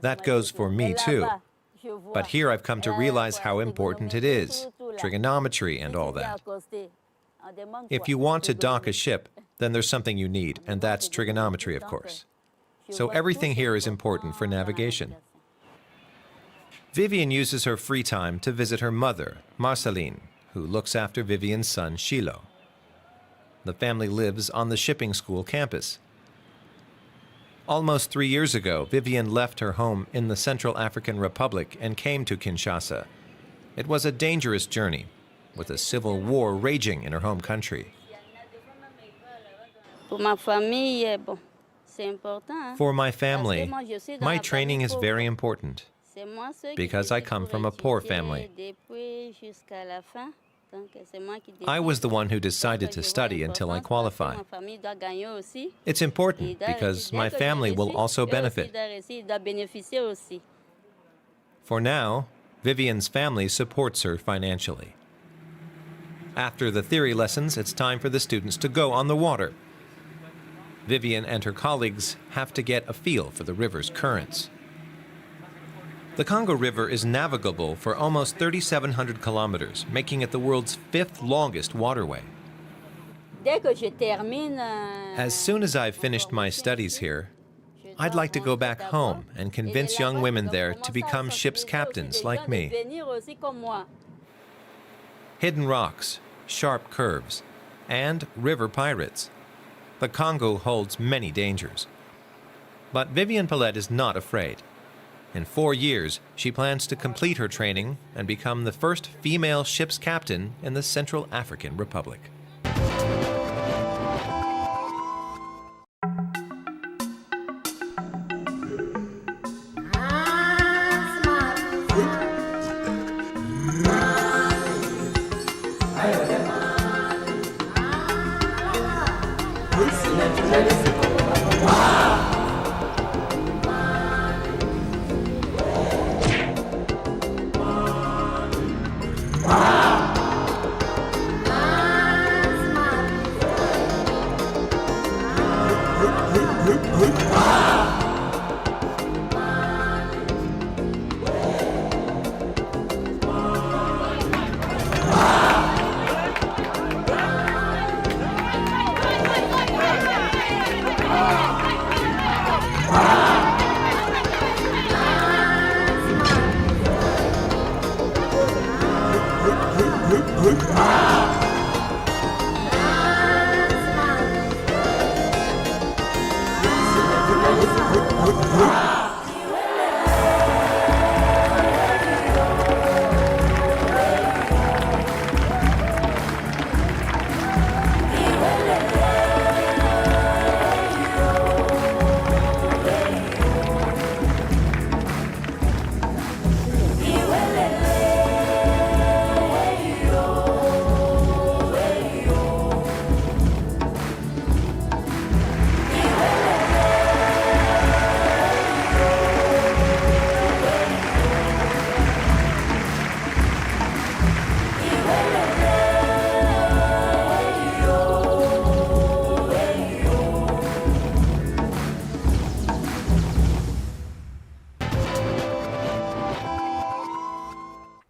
That goes for me too. But here I've come to realize how important it is, trigonometry and all that. If you want to dock a ship, then there's something you need, and that's trigonometry, of course. So everything here is important for navigation. Viviane uses her free time to visit her mother, Marceline, who looks after Viviane's son, Shilo. The family lives on the shipping school campus. Almost 3 years ago, Viviane left her home in the Central African Republic and came to Kinshasa. It was a dangerous journey, with a civil war raging in her home country. For my family, my training is very important because I come from a poor family. I was the one who decided to study until I qualify. It's important because my family will also benefit. For now, Vivian's family supports her financially. After the theory lessons, it's time for the students to go on the water. Vivian and her colleagues have to get a feel for the river's currents. The Congo River is navigable for almost 3,700 kilometers, making it the world's 5th longest waterway. As soon as I've finished my studies here, I'd like to go back home and convince young women there to become ship's captains like me. Hidden rocks, sharp curves, and river pirates. The Congo holds many dangers. But Vivian Paulette is not afraid. In 4 years, she plans to complete her training and become the first female ship's captain in the Central African Republic.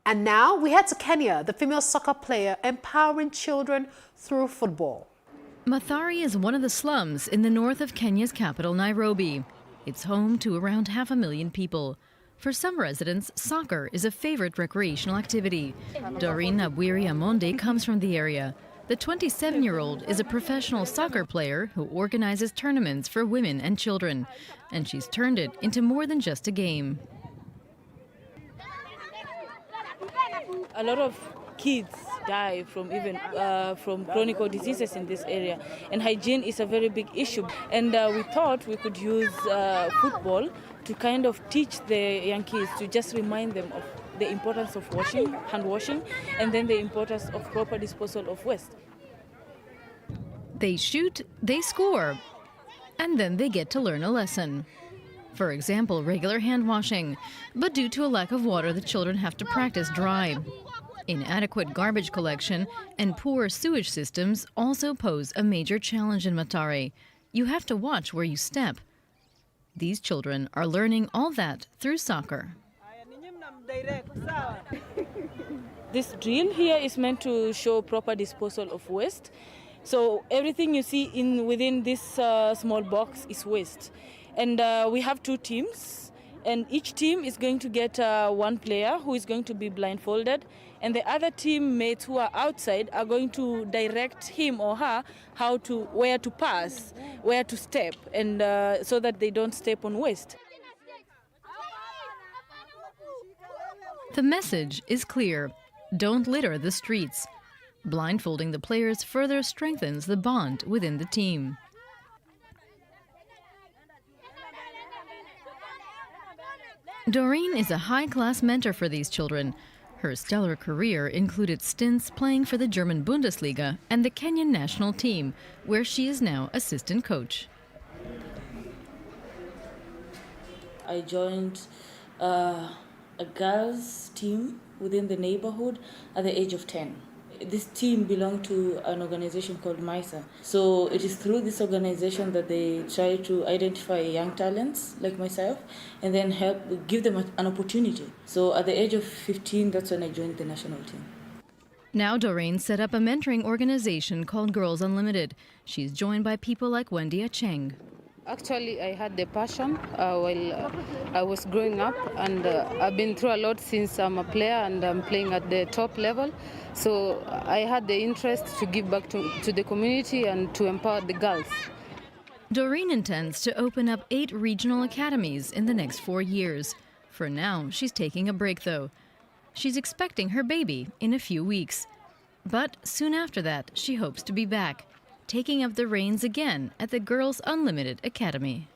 And now we head to Kenya, the female soccer player empowering children through football. Mathare is one of the slums in the north of Kenya's capital, Nairobi. It's home to around 500,000 people. For some residents, soccer is a favorite recreational activity. Doreen Abwiri Amonde comes from the area. The 27-year-old is a professional soccer player who organizes tournaments for women and children, and she's turned it into more than just a game. A lot of kids die from from chronic diseases in this area, and hygiene is a very big issue. And we thought we could use football to kind of teach the young kids, to just remind them of the importance of hand washing, and then the importance of proper disposal of waste. They shoot, they score, and then they get to learn a lesson. For example, regular hand washing, but due to a lack of water, the children have to practice dry. Inadequate garbage collection and poor sewage systems also pose a major challenge in Mathare. You have to watch where you step. These children are learning all that through soccer. This drill here is meant to show proper disposal of waste. So everything you see within this small box is waste. And we have 2 teams, and each team is going to get one player who is going to be blindfolded, and the other teammates who are outside are going to direct him or her where to pass, where to step, and so that they don't step on waste. The message is clear: don't litter the streets. Blindfolding the players further strengthens the bond within the team. Doreen is a high-class mentor for these children. Her stellar career included stints playing for the German Bundesliga and the Kenyan national team, where she is now assistant coach. I joined a girls' team within the neighborhood at the age of 10. This team belonged to an organization called MISA. So it is through this organization that they try to identify young talents like myself and then give them an opportunity. So at the age of 15, that's when I joined the national team. Now Doreen set up a mentoring organization called Girls Unlimited. She's joined by people like Wendy Acheng. Actually, I had the passion while I was growing up, and I've been through a lot since I'm a player and I'm playing at the top level. So I had the interest to give back to the community and to empower the girls. Doreen intends to open up 8 regional academies in the next 4 years. For now, she's taking a break, though. She's expecting her baby in a few weeks. But soon after that, she hopes to be back, taking up the reins again at the Girls Unlimited Academy.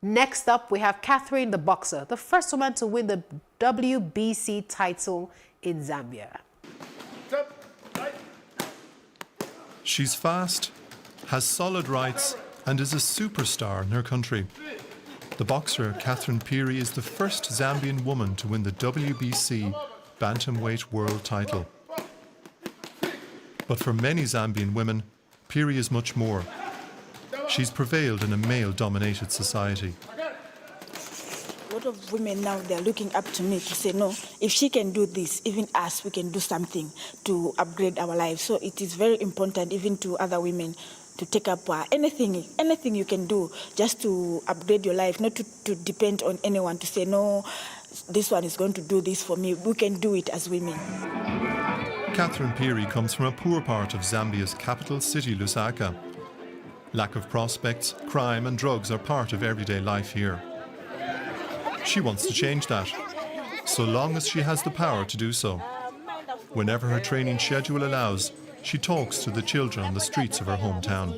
Next up, we have Catherine the boxer, the first woman to win the WBC title in Zambia. She's fast, has solid rights, and is a superstar in her country. The boxer Catherine Phiri is the first Zambian woman to win the WBC bantamweight world title. But for many Zambian women, Phiri is much more. She's prevailed in a male-dominated society. A lot of women now, they're looking up to me to say, no, if she can do this, even us, we can do something to upgrade our lives. So it is very important, even to other women, to take up anything you can do just to upgrade your life, not to depend on anyone to say, no, this one is going to do this for me. We can do it as women. Catherine Phiri comes from a poor part of Zambia's capital city, Lusaka. Lack of prospects, crime and drugs are part of everyday life here. She wants to change that, so long as she has the power to do so. Whenever her training schedule allows, she talks to the children on the streets of her hometown.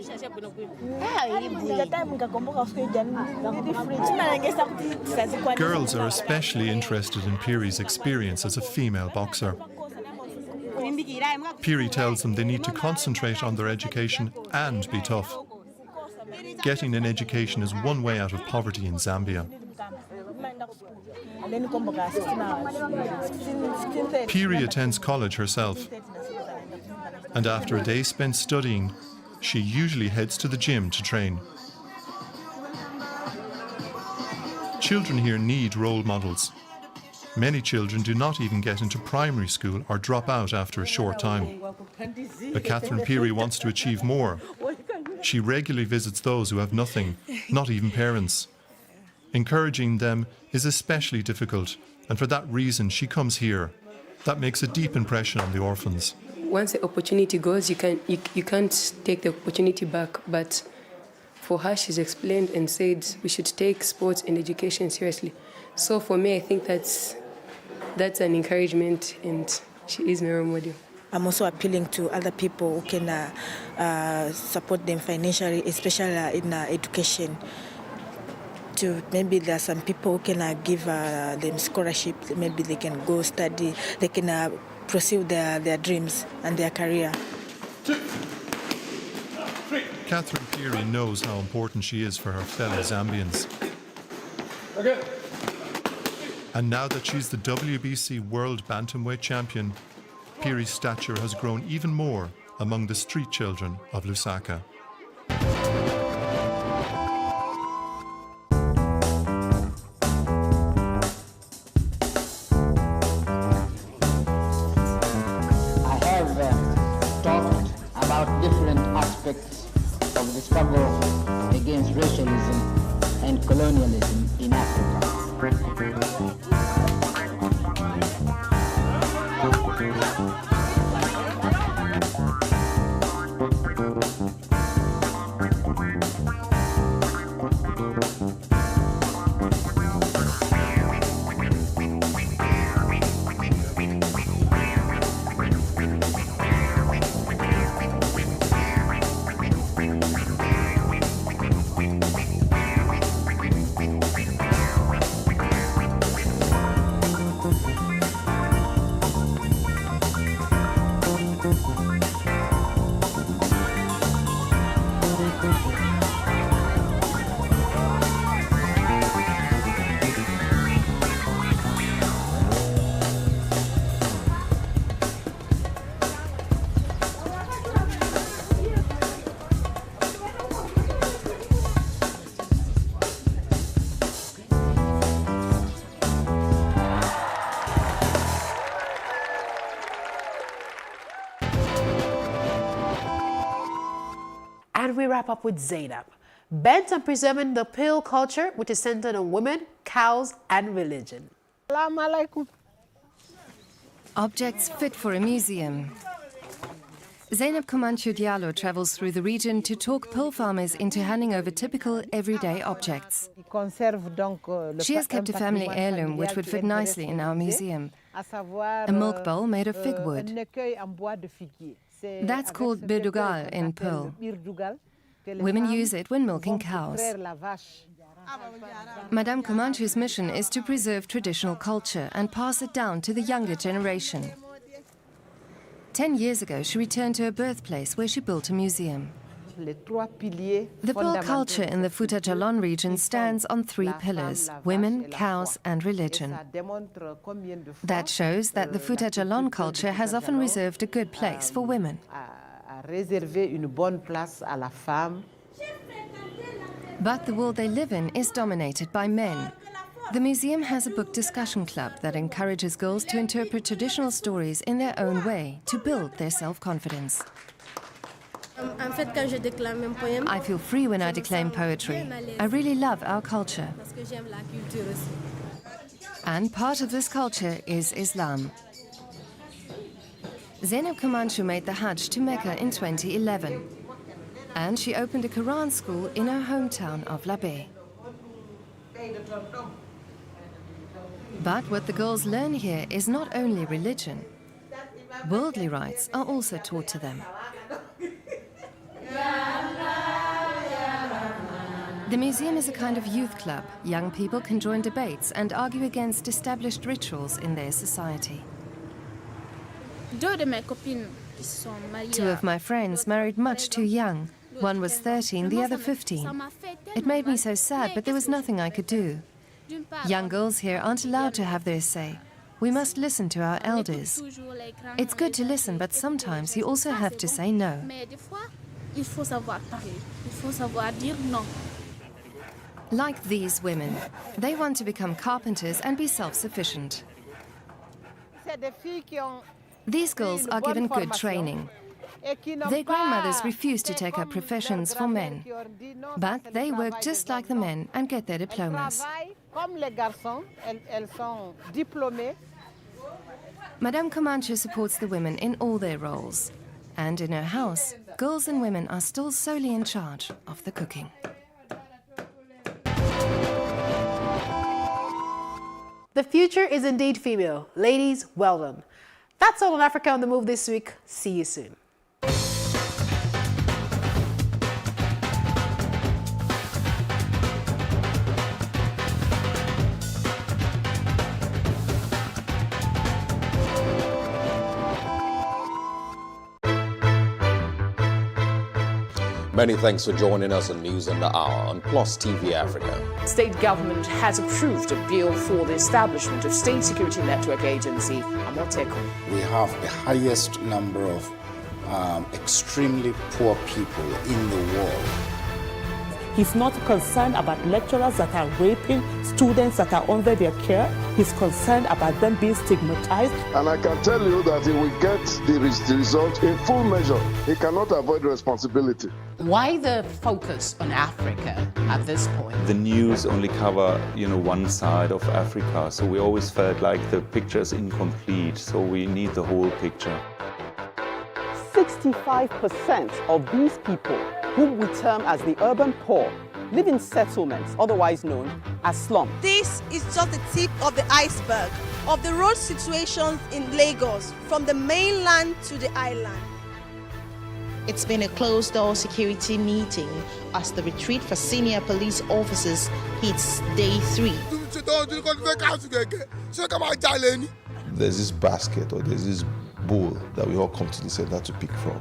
Girls are especially interested in Phiri's experience as a female boxer. Phiri tells them they need to concentrate on their education and be tough. Getting an education is one way out of poverty in Zambia. Phiri attends college herself, and after a day spent studying, she usually heads to the gym to train. Children here need role models. Many children do not even get into primary school or drop out after a short time. But Catherine Phiri wants to achieve more. She regularly visits those who have nothing, not even parents. Encouraging them is especially difficult, and for that reason she comes here. That makes a deep impression on the orphans. Once the opportunity goes, you can't take the opportunity back. But for her, she's explained and said we should take sports and education seriously. So for me, I think that's an encouragement, and she is my role model. I'm also appealing to other people who can support them financially, especially in education. Maybe there are some people who can give them scholarships. Maybe they can go study. They can pursue their dreams and their career. Catherine Peary knows how important she is for her fellow Zambians. And now that she's the WBC World Bantamweight Champion, Peary's stature has grown even more among the street children of Lusaka. I have talked about different aspects of the struggle against racialism and colonialism in Africa. And we wrap up with Zainab, bent on preserving the Pearl culture, which is centered on women, cows, and religion. Objects fit for a museum. Zainab Kumanchu Diallo travels through the region to talk Pearl farmers into handing over typical everyday objects. She has kept a family heirloom which would fit nicely in our museum. A milk bowl made of fig wood. That's called birdugal in Pearl. Women use it when milking cows. Madame Kumanchu's mission is to preserve traditional culture and pass it down to the younger generation. 10 years ago, she returned to her birthplace where she built a museum. The Pearl culture in the Futa Jalon region stands on 3 pillars: women, cows, and religion. That shows that the Futa Jalon culture has often reserved a good place for women. But the world they live in is dominated by men. The museum has a book discussion club that encourages girls to interpret traditional stories in their own way to build their self-confidence. I feel free when I declaim poetry. I really love our culture. And part of this culture is Islam. Zainab Kumanchu made the Hajj to Mecca in 2011. And she opened a Quran school in her hometown of Labé. But what the girls learn here is not only religion. Worldly rights are also taught to them. The museum is a kind of youth club. Young people can join debates and argue against established rituals in their society. 2 of my friends married much too young. One was 13, the other 15. It made me so sad, but there was nothing I could do. Young girls here aren't allowed to have their say. We must listen to our elders. It's good to listen, but sometimes you also have to say no. Like these women, they want to become carpenters and be self-sufficient. These girls are given good training. Their grandmothers refuse to take up professions for men, but they work just like the men and get their diplomas. Madame Kumanchu supports the women in all their roles. And in her house, girls and women are still solely in charge of the cooking. The future is indeed female. Ladies, well done. That's all on Africa on the Move this week. See you soon. Many thanks for joining us on News on the Hour on Plus TV Africa. State government has approved a bill for the establishment of State Security Network Agency, Amoteco. We have the highest number of extremely poor people in the world. He's not concerned about lecturers that are raping students that are under their care. He's concerned about them being stigmatized. And I can tell you that he will get the result in full measure. He cannot avoid responsibility. Why the focus on Africa at this point? The news only cover, one side of Africa, so we always felt like the picture is incomplete, so we need the whole picture. 65% of these people, whom we term as the urban poor, live in settlements, otherwise known as slums. This is just the tip of the iceberg of the road situations in Lagos, from the mainland to the island. It's been a closed-door security meeting as the retreat for senior police officers hits day 3. There's this basket or there's this bowl that we all come to the center to pick from.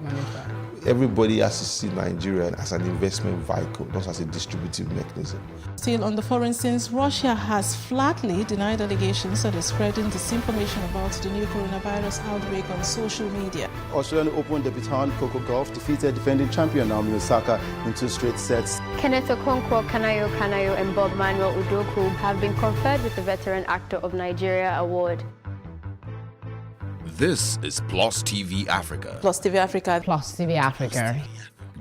Everybody has to see Nigeria as an investment vehicle, not as a distributive mechanism. Still on the foreign scenes, Russia has flatly denied allegations that are spreading disinformation about the new coronavirus outbreak on social media. Australian Open debutant Coco Gauff defeated defending champion Naomi Osaka in 2 straight sets. Kenneth Okonkwo, Kanayo Kanayo and Bob Manuel Udoku have been conferred with the Veteran Actor of Nigeria Award. This is Plus TV Africa. Plus TV Africa. Plus TV Africa.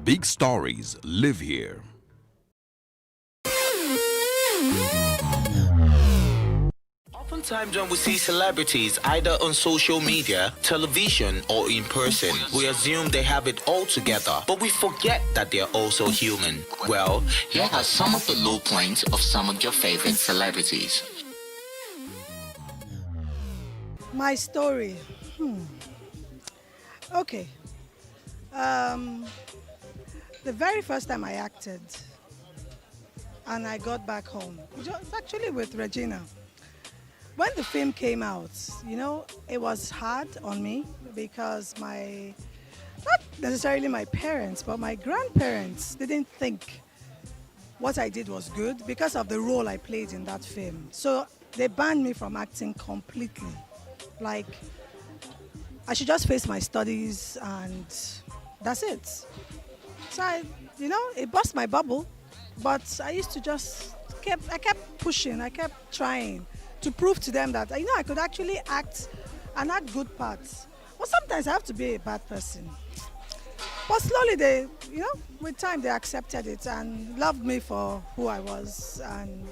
Big stories live here. Oftentimes when we see celebrities either on social media, television, or in person, we assume they have it all together, but we forget that they're also human. Well, here are some of the low points of some of your favorite celebrities. My story. Okay. The very first time I acted and I got back home, it was actually with Regina. When the film came out, it was hard on me because not necessarily my parents, but my grandparents didn't think what I did was good because of the role I played in that film. So they banned me from acting completely. Like, I should just face my studies and that's it. So it burst my bubble, but I used to I kept pushing, I kept trying to prove to them that, I could actually act and act good parts. Well, sometimes I have to be a bad person. But slowly they, with time they accepted it and loved me for who I was, and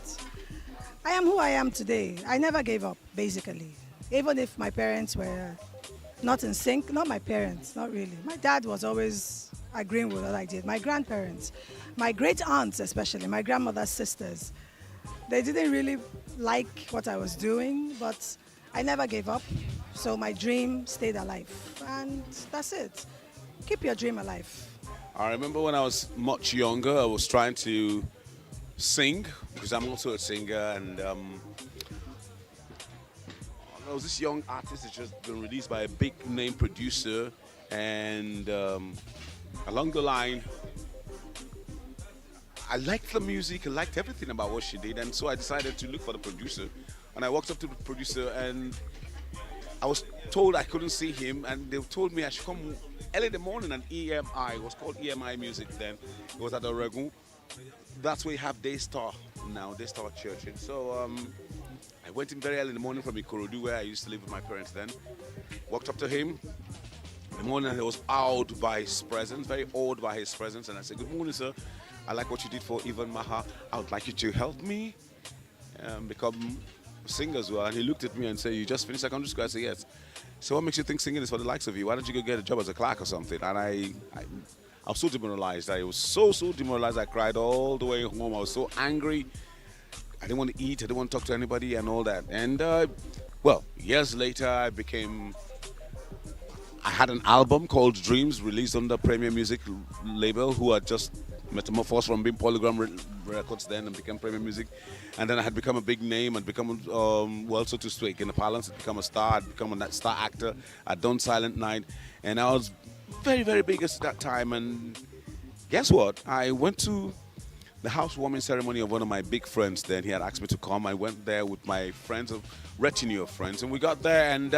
I am who I am today. I never gave up, basically. Even if my parents were not in sync, not my parents, not really. My dad was always agreeing with what I did. My grandparents, my great aunts especially, my grandmother's sisters, they didn't really like what I was doing, but I never gave up. So my dream stayed alive, and that's it. Keep your dream alive. I remember when I was much younger, I was trying to sing, because I'm also a singer, and there was this young artist that just been released by a big name producer, and along the line, I liked the music, I liked everything about what she did, and so I decided to look for the producer. And I walked up to the producer, and I was told I couldn't see him, and they told me I should come early in the morning at EMI. It was called EMI Music then. It was at Oregon. That's where you have Daystar now, Daystar Church. And so I went in very early in the morning from Ikorodu, where I used to live with my parents then. Walked up to him. In the morning, I was awed by his presence, very awed by his presence. And I said, "Good morning, sir. I like what you did for Ivan Maha. I would like you to help me become a singer as well." And he looked at me and said, "You just finished secondary school?" I said, "Yes." So what makes you think singing is for the likes of you? Why don't you go get a job as a clerk or something? And I was so demoralized. I was so demoralized. I cried all the way home. I was so angry. I didn't want to eat. I didn't want to talk to anybody and all that. And well, years later, I became I had an album called Dreams released on the Premier Music label, who had just metamorphosed from being Polygram Records then and became Premier Music. And then I had become a big name and become, well, so to speak, in the parlance, I'd become a star. I'd become a star actor. I'd done Silent Night. And I was very, very big at that time. And guess what? I went to the housewarming ceremony of one of my big friends then. He had asked me to come. I went there with my friends, a retinue of friends. And we got there, and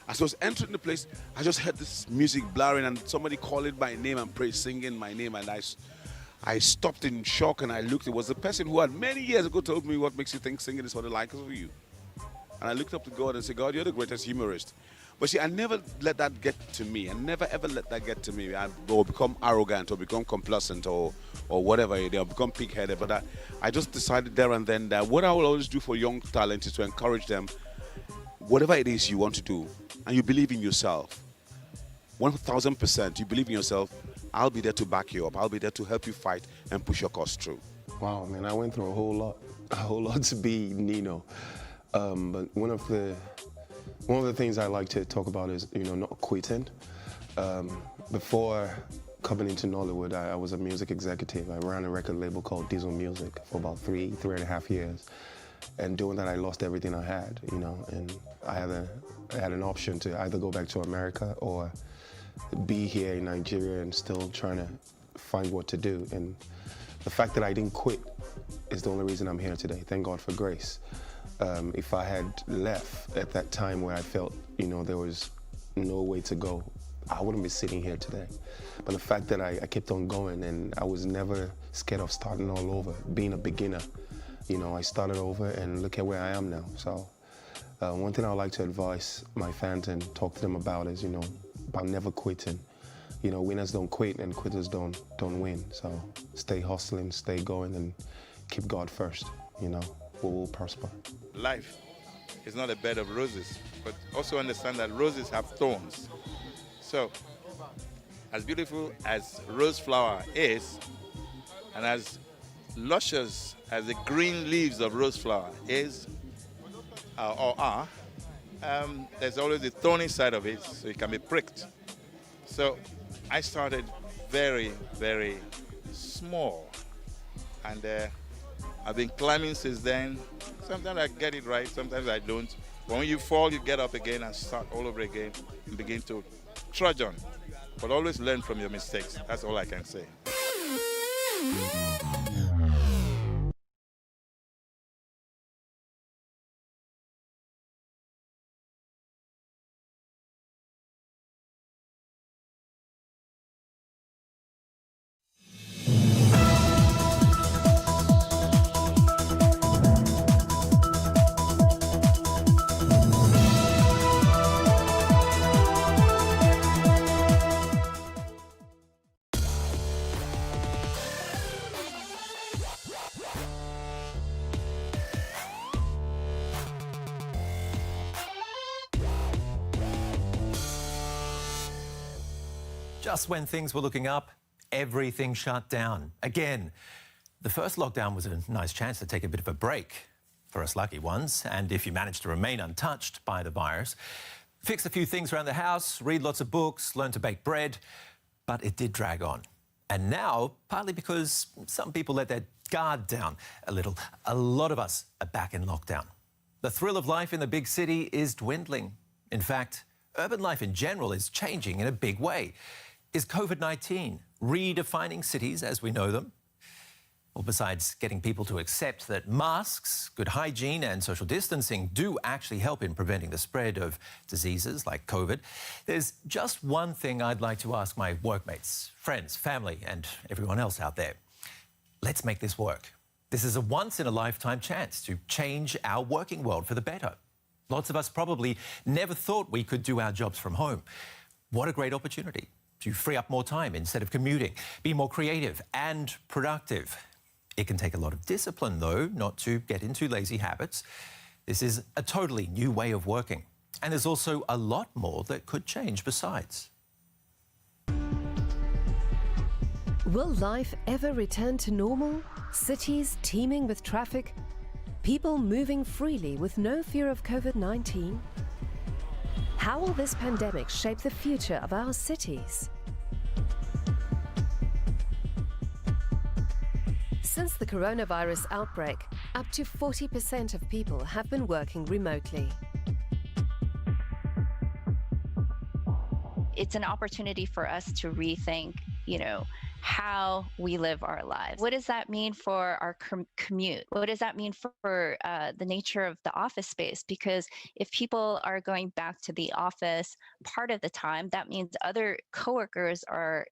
as I was entering the place, I just heard this music blaring and somebody calling my name and singing my name. And I stopped in shock and I looked. It was the person who had many years ago told me, what makes you think singing is for the likes of you? And I looked up to God and said, God, you're the greatest humorist. But see, I never let that get to me. I never ever let that get to me. Or become arrogant or become complacent or whatever. Or become pig-headed. But I just decided there and then that what I will always do for young talent is to encourage them, whatever it is you want to do, and you believe in yourself, 1,000%, you believe in yourself, I'll be there to back you up. I'll be there to help you fight and push your cause through. Wow, man, I went through a whole lot to be Nino. But one of the things I like to talk about is, not quitting. Before coming into Nollywood, I was a music executive. I ran a record label called Diesel Music for about three and a half years. And doing that, I lost everything I had, and I had an option to either go back to America or be here in Nigeria and still trying to find what to do. And the fact that I didn't quit is the only reason I'm here today. Thank God for grace. If I had left at that time where I felt, there was no way to go, I wouldn't be sitting here today. But the fact that I kept on going, and I was never scared of starting all over, being a beginner. I started over and look at where I am now. So one thing I would like to advise my fans and talk to them about is, about never quitting. Winners don't quit and quitters don't win. So stay hustling, stay going, and keep God first. We'll prosper. Life is not a bed of roses, but also understand that roses have thorns. So as beautiful as rose flower is, and as luscious as the green leaves of rose flower is or are, there's always the thorny side of it, so it can be pricked. So I started very, very small, and I've been climbing since then. Sometimes I get it right, sometimes I don't. But when you fall, you get up again and start all over again and begin to trudge on. But always learn from your mistakes. That's all I can say. Just when things were looking up, everything shut down again. The first lockdown was a nice chance to take a bit of a break for us lucky ones, and if you managed to remain untouched by the virus, fix a few things around the house, read lots of books, learn to bake bread, but it did drag on. And now, partly because some people let their guard down a little, a lot of us are back in lockdown. The thrill of life in the big city is dwindling. In fact, urban life in general is changing in a big way. Is COVID-19 redefining cities as we know them? Well, besides getting people to accept that masks, good hygiene and social distancing do actually help in preventing the spread of diseases like COVID, there's just one thing I'd like to ask my workmates, friends, family and everyone else out there. Let's make this work. This is a once-in-a-lifetime chance to change our working world for the better. Lots of us probably never thought we could do our jobs from home. What a great opportunity to free up more time instead of commuting, be more creative and productive. It can take a lot of discipline, though, not to get into lazy habits. This is a totally new way of working. And there's also a lot more that could change besides. Will life ever return to normal? Cities teeming with traffic? People moving freely with no fear of COVID-19? How will this pandemic shape the future of our cities? Since the coronavirus outbreak, up to 40% of people have been working remotely. It's an opportunity for us to rethink, how we live our lives. What does that mean for our commute? What does that mean for the nature of the office space? Because if people are going back to the office part of the time, that means other coworkers are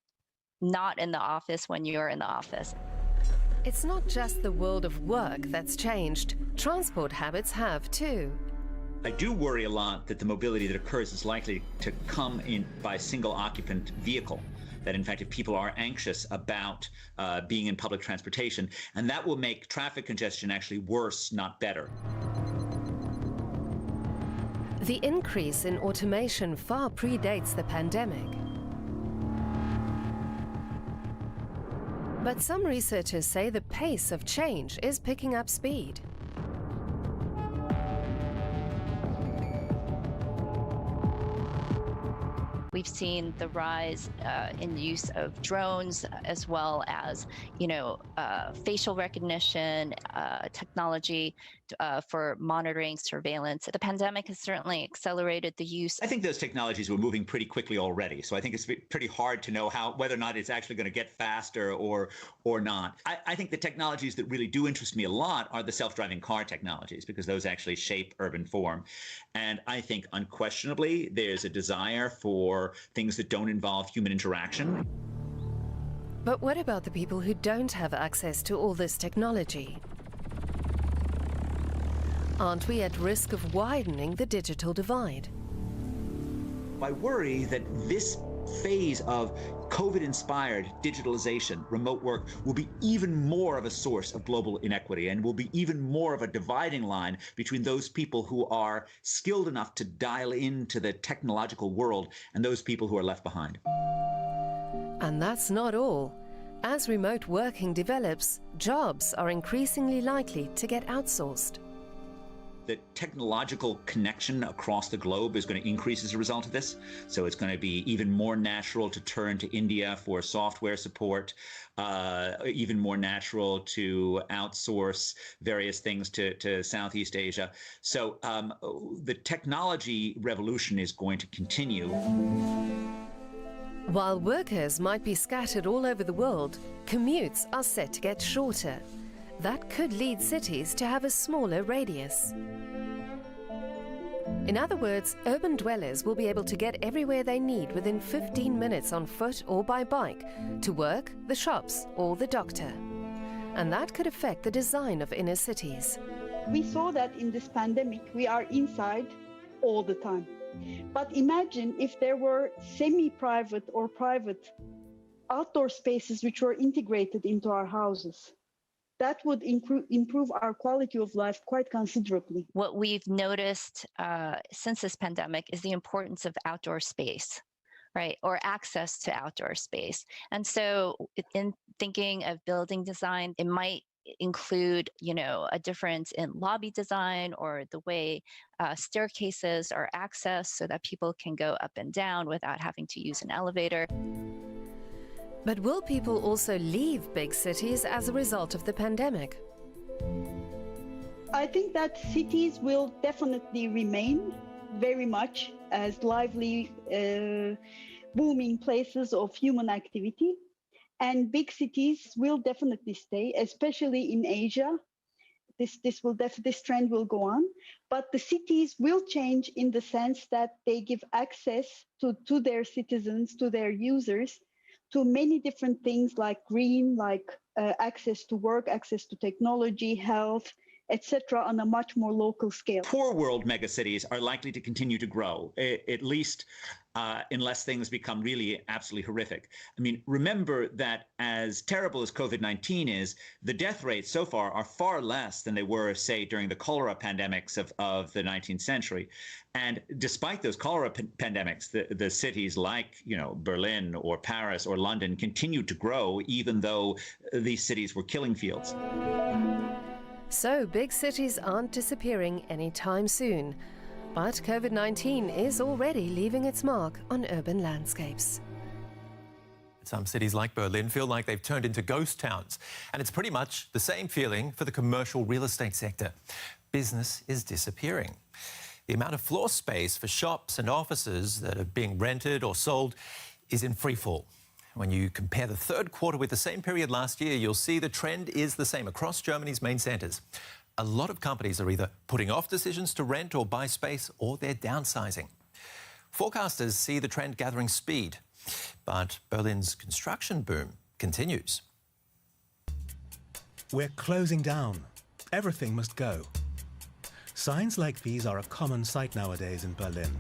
not in the office when you're in the office. It's not just the world of work that's changed. Transport habits have too. I do worry a lot that the mobility that occurs is likely to come in by single occupant vehicle. That in fact, if people are anxious about being in public transportation, and that will make traffic congestion actually worse, not better. The increase in automation far predates the pandemic. But some researchers say the pace of change is picking up speed. We've seen the rise in the use of drones, as well as, facial recognition technology for monitoring surveillance. The pandemic has certainly accelerated the use. I think those technologies were moving pretty quickly already. So I think it's pretty hard to know whether or not it's actually going to get faster or not. I think the technologies that really do interest me a lot are the self-driving car technologies, because those actually shape urban form. And I think unquestionably there's a desire for things that don't involve human interaction. But what about the people who don't have access to all this technology? Aren't we at risk of widening the digital divide? I worry that this phase of COVID-inspired digitalization, remote work, will be even more of a source of global inequity and will be even more of a dividing line between those people who are skilled enough to dial into the technological world and those people who are left behind. And that's not all. As remote working develops, jobs are increasingly likely to get outsourced. The technological connection across the globe is going to increase as a result of this. So it's going to be even more natural to turn to India for software support, even more natural to outsource various things to Southeast Asia. So the technology revolution is going to continue. While workers might be scattered all over the world, commutes are set to get shorter. That could lead cities to have a smaller radius. In other words, urban dwellers will be able to get everywhere they need within 15 minutes on foot or by bike, to work, the shops, or the doctor. And that could affect the design of inner cities. We saw that in this pandemic, we are inside all the time. But imagine if there were semi-private or private outdoor spaces which were integrated into our houses. That would improve our quality of life quite considerably. What we've noticed since this pandemic is the importance of outdoor space, right? Or access to outdoor space. And so in thinking of building design, it might include, a difference in lobby design or the way staircases are accessed so that people can go up and down without having to use an elevator. But will people also leave big cities as a result of the pandemic? I think that cities will definitely remain very much as lively, booming places of human activity. And big cities will definitely stay, especially in Asia. This trend will go on. But the cities will change in the sense that they give access to their citizens, to their users, to many different things like green, like access to work, access to technology, health, etc., on a much more local scale. Poor world megacities are likely to continue to grow, at least unless things become really absolutely horrific. I mean, remember that as terrible as COVID-19 is, the death rates so far are far less than they were, say, during the cholera pandemics of the 19th century. And despite those cholera pandemics, the cities like, Berlin or Paris or London continued to grow, even though these cities were killing fields. So big cities aren't disappearing anytime soon. But COVID-19 is already leaving its mark on urban landscapes. Some cities like Berlin feel like they've turned into ghost towns. And it's pretty much the same feeling for the commercial real estate sector. Business is disappearing. The amount of floor space for shops and offices that are being rented or sold is in free fall. When you compare the third quarter with the same period last year, you'll see the trend is the same across Germany's main centres. A lot of companies are either putting off decisions to rent or buy space, or they're downsizing. Forecasters see the trend gathering speed, but Berlin's construction boom continues. We're closing down. Everything must go. Signs like these are a common sight nowadays in Berlin.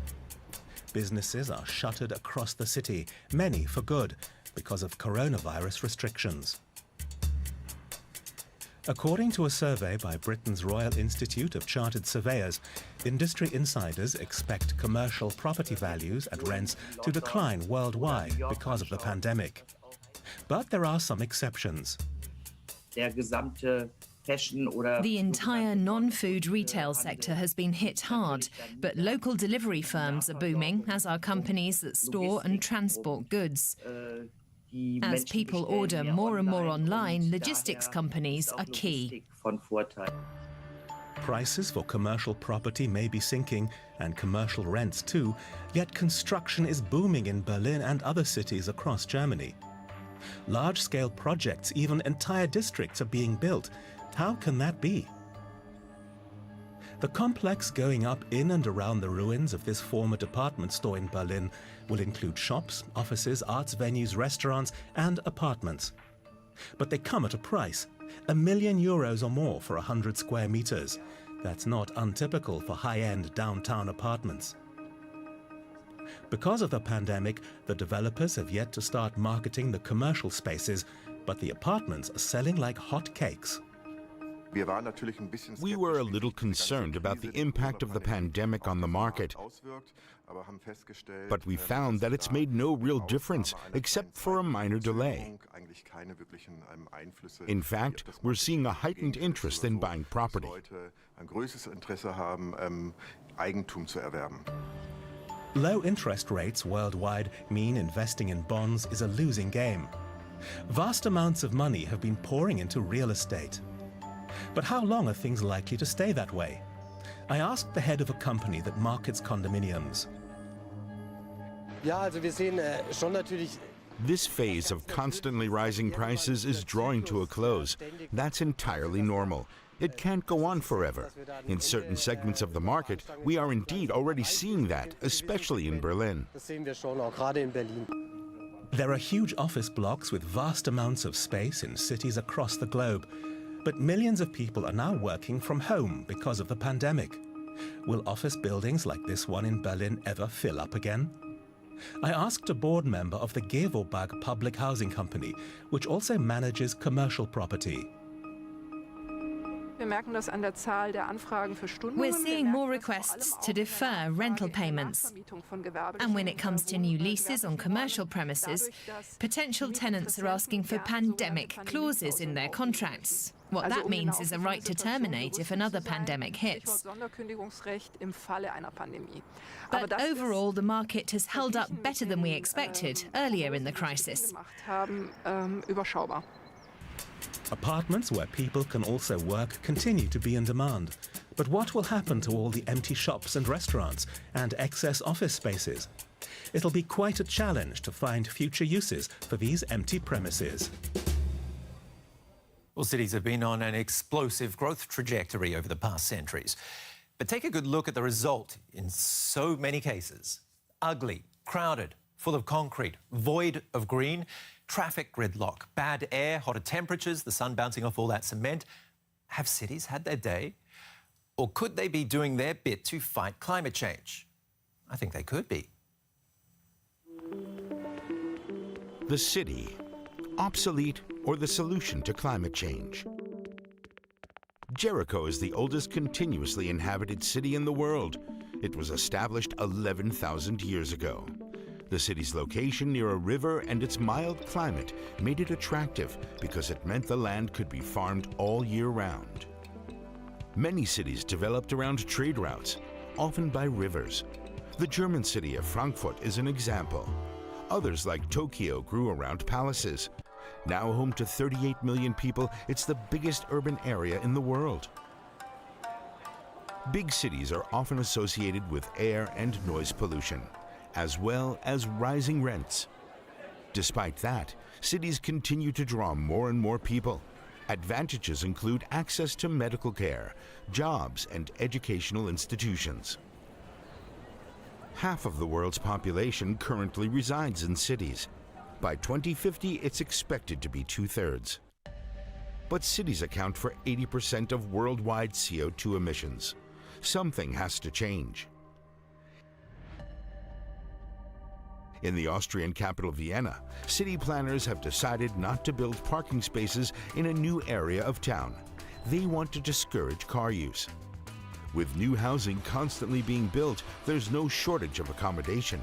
Businesses are shuttered across the city, many for good, because of coronavirus restrictions. According to a survey by Britain's Royal Institute of Chartered Surveyors, industry insiders expect commercial property values and rents to decline worldwide because of the pandemic. But there are some exceptions. The entire non-food retail sector has been hit hard, but local delivery firms are booming, as are companies that store and transport goods. As people order more and more online, logistics companies are key. Prices for commercial property may be sinking, and commercial rents too, yet construction is booming in Berlin and other cities across Germany. Large-scale projects, even entire districts, are being built. How can that be? The complex going up in and around the ruins of this former department store in Berlin will include shops, offices, arts venues, restaurants and apartments. But they come at a price, €1 million or more for 100 square meters. That's not untypical for high-end downtown apartments. Because of the pandemic, the developers have yet to start marketing the commercial spaces, but the apartments are selling like hotcakes. We were a little concerned about the impact of the pandemic on the market, but we found that it's made no real difference except for a minor delay. In fact, we're seeing a heightened interest in buying property. Low interest rates worldwide mean investing in bonds is a losing game. Vast amounts of money have been pouring into real estate. But how long are things likely to stay that way? I asked the head of a company that markets condominiums. This phase of constantly rising prices is drawing to a close. That's entirely normal. It can't go on forever. In certain segments of the market, we are indeed already seeing that, especially in Berlin. There are huge office blocks with vast amounts of space in cities across the globe. But millions of people are now working from home because of the pandemic. Will office buildings like this one in Berlin ever fill up again? I asked a board member of the Gewobag public housing company, which also manages commercial property. We're seeing more requests to defer rental payments. And when it comes to new leases on commercial premises, potential tenants are asking for pandemic clauses in their contracts. What that means is a right to terminate if another pandemic hits. But overall, the market has held up better than we expected earlier in the crisis. Apartments where people can also work continue to be in demand. But what will happen to all the empty shops and restaurants and excess office spaces? It'll be quite a challenge to find future uses for these empty premises. Well, cities have been on an explosive growth trajectory over the past centuries. But take a good look at the result in so many cases. Ugly, crowded, full of concrete, void of green, traffic gridlock, bad air, hotter temperatures, the sun bouncing off all that cement. Have cities had their day? Or could they be doing their bit to fight climate change? I think they could be. The city, obsolete or the solution to climate change? Jericho is the oldest continuously inhabited city in the world. It was established 11,000 years ago. The city's location near a river and its mild climate made it attractive because it meant the land could be farmed all year round. Many cities developed around trade routes. often by rivers. The German city of Frankfurt is an example. Others like Tokyo grew around palaces. Now home to 38 million people, it's the biggest urban area in the world. Big cities are often associated with air and noise pollution, as well as rising rents. Despite that, cities continue to draw more and more people. Advantages include access to medical care, jobs, and educational institutions. Half of the world's population currently resides in cities. By 2050, it's expected to be 2/3. But cities account for 80% of worldwide CO2 emissions. Something has to change. In the Austrian capital Vienna, city planners have decided not to build parking spaces in a new area of town. They want to discourage car use. With new housing constantly being built, there's no shortage of accommodation.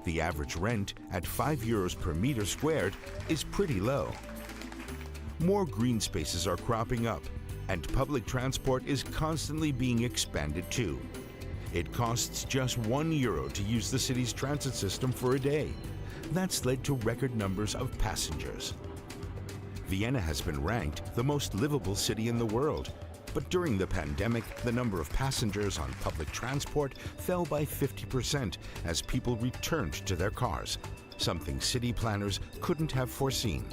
The average rent at €5 per meter squared is pretty low. More green spaces are cropping up, and public transport is constantly being expanded too. It costs just €1 to use the city's transit system for a day. That's led to record numbers of passengers. Vienna has been ranked the most livable city in the world, but during the pandemic, the number of passengers on public transport fell by 50% as people returned to their cars, something city planners couldn't have foreseen.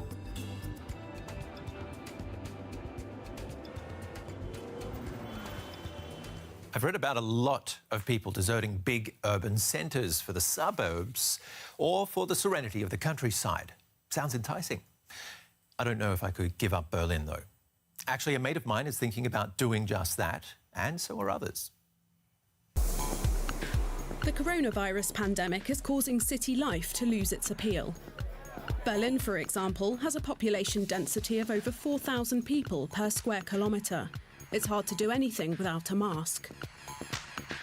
I've read about a lot of people deserting big urban centres for the suburbs or for the serenity of the countryside. Sounds enticing. I don't know if I could give up Berlin, though. Actually, a mate of mine is thinking about doing just that, and so are others. The coronavirus pandemic is causing city life to lose its appeal. Berlin, for example, has a population density of over 4,000 people per square kilometre. It's hard to do anything without a mask.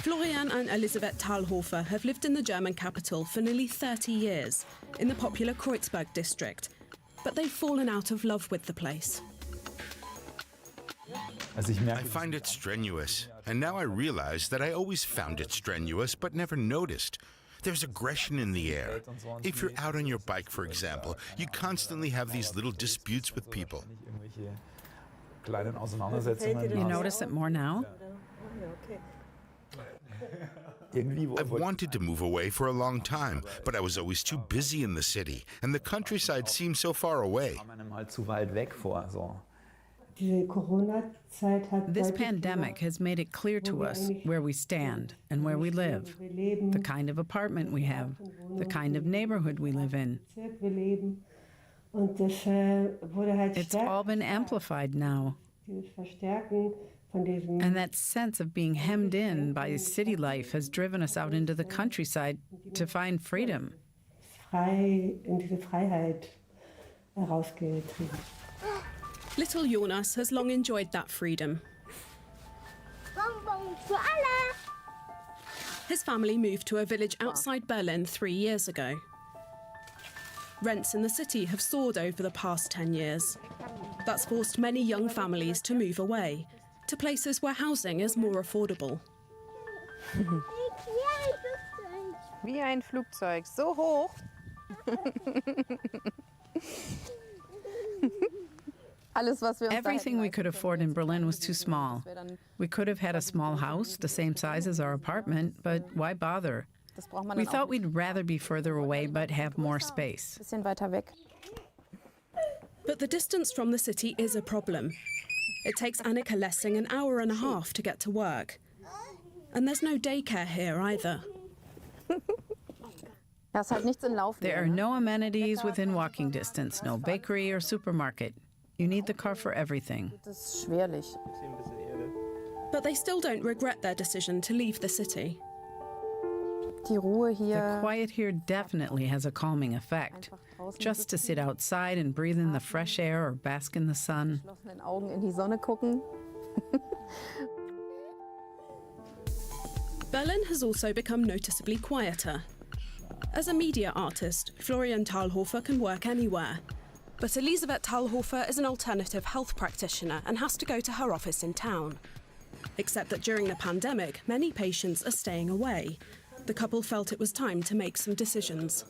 Florian and Elisabeth Thalhofer have lived in the German capital for nearly 30 years, in the popular Kreuzberg district, but they've fallen out of love with the place. I find it strenuous, and now I realize that I always found it strenuous but never noticed. There's aggression in the air. If you're out on your bike, for example, you constantly have these little disputes with people. You notice it more now? I've wanted to move away for a long time, but I was always too busy in the city, and the countryside seemed so far away. This pandemic has made it clear to us where we stand and where we live, the kind of apartment we have, the kind of neighborhood we live in. It's all been amplified now. And that sense of being hemmed in by city life has driven us out into the countryside to find freedom. Little Jonas has long enjoyed that freedom. His family moved to a village outside Berlin 3 years ago. Rents in the city have soared over the past 10 years. That's forced many young families to move away, to places where housing is more affordable. Wie ein Flugzeug, so hoch. Everything we could afford in Berlin was too small. We could have had a small house, the same size as our apartment, but why bother? We thought we'd rather be further away but have more space. But the distance from the city is a problem. It takes Annika Lessing an hour and a half to get to work. And there's no daycare here either. There are no amenities within walking distance, no bakery or supermarket. You need the car for everything. But they still don't regret their decision to leave the city. The quiet here definitely has a calming effect. Just to sit outside and breathe in the fresh air or bask in the sun. Berlin has also become noticeably quieter. As a media artist, Florian Thalhofer can work anywhere. But Elisabeth Thalhofer is an alternative health practitioner and has to go to her office in town. Except that during the pandemic, many patients are staying away. The couple felt it was time to make some decisions.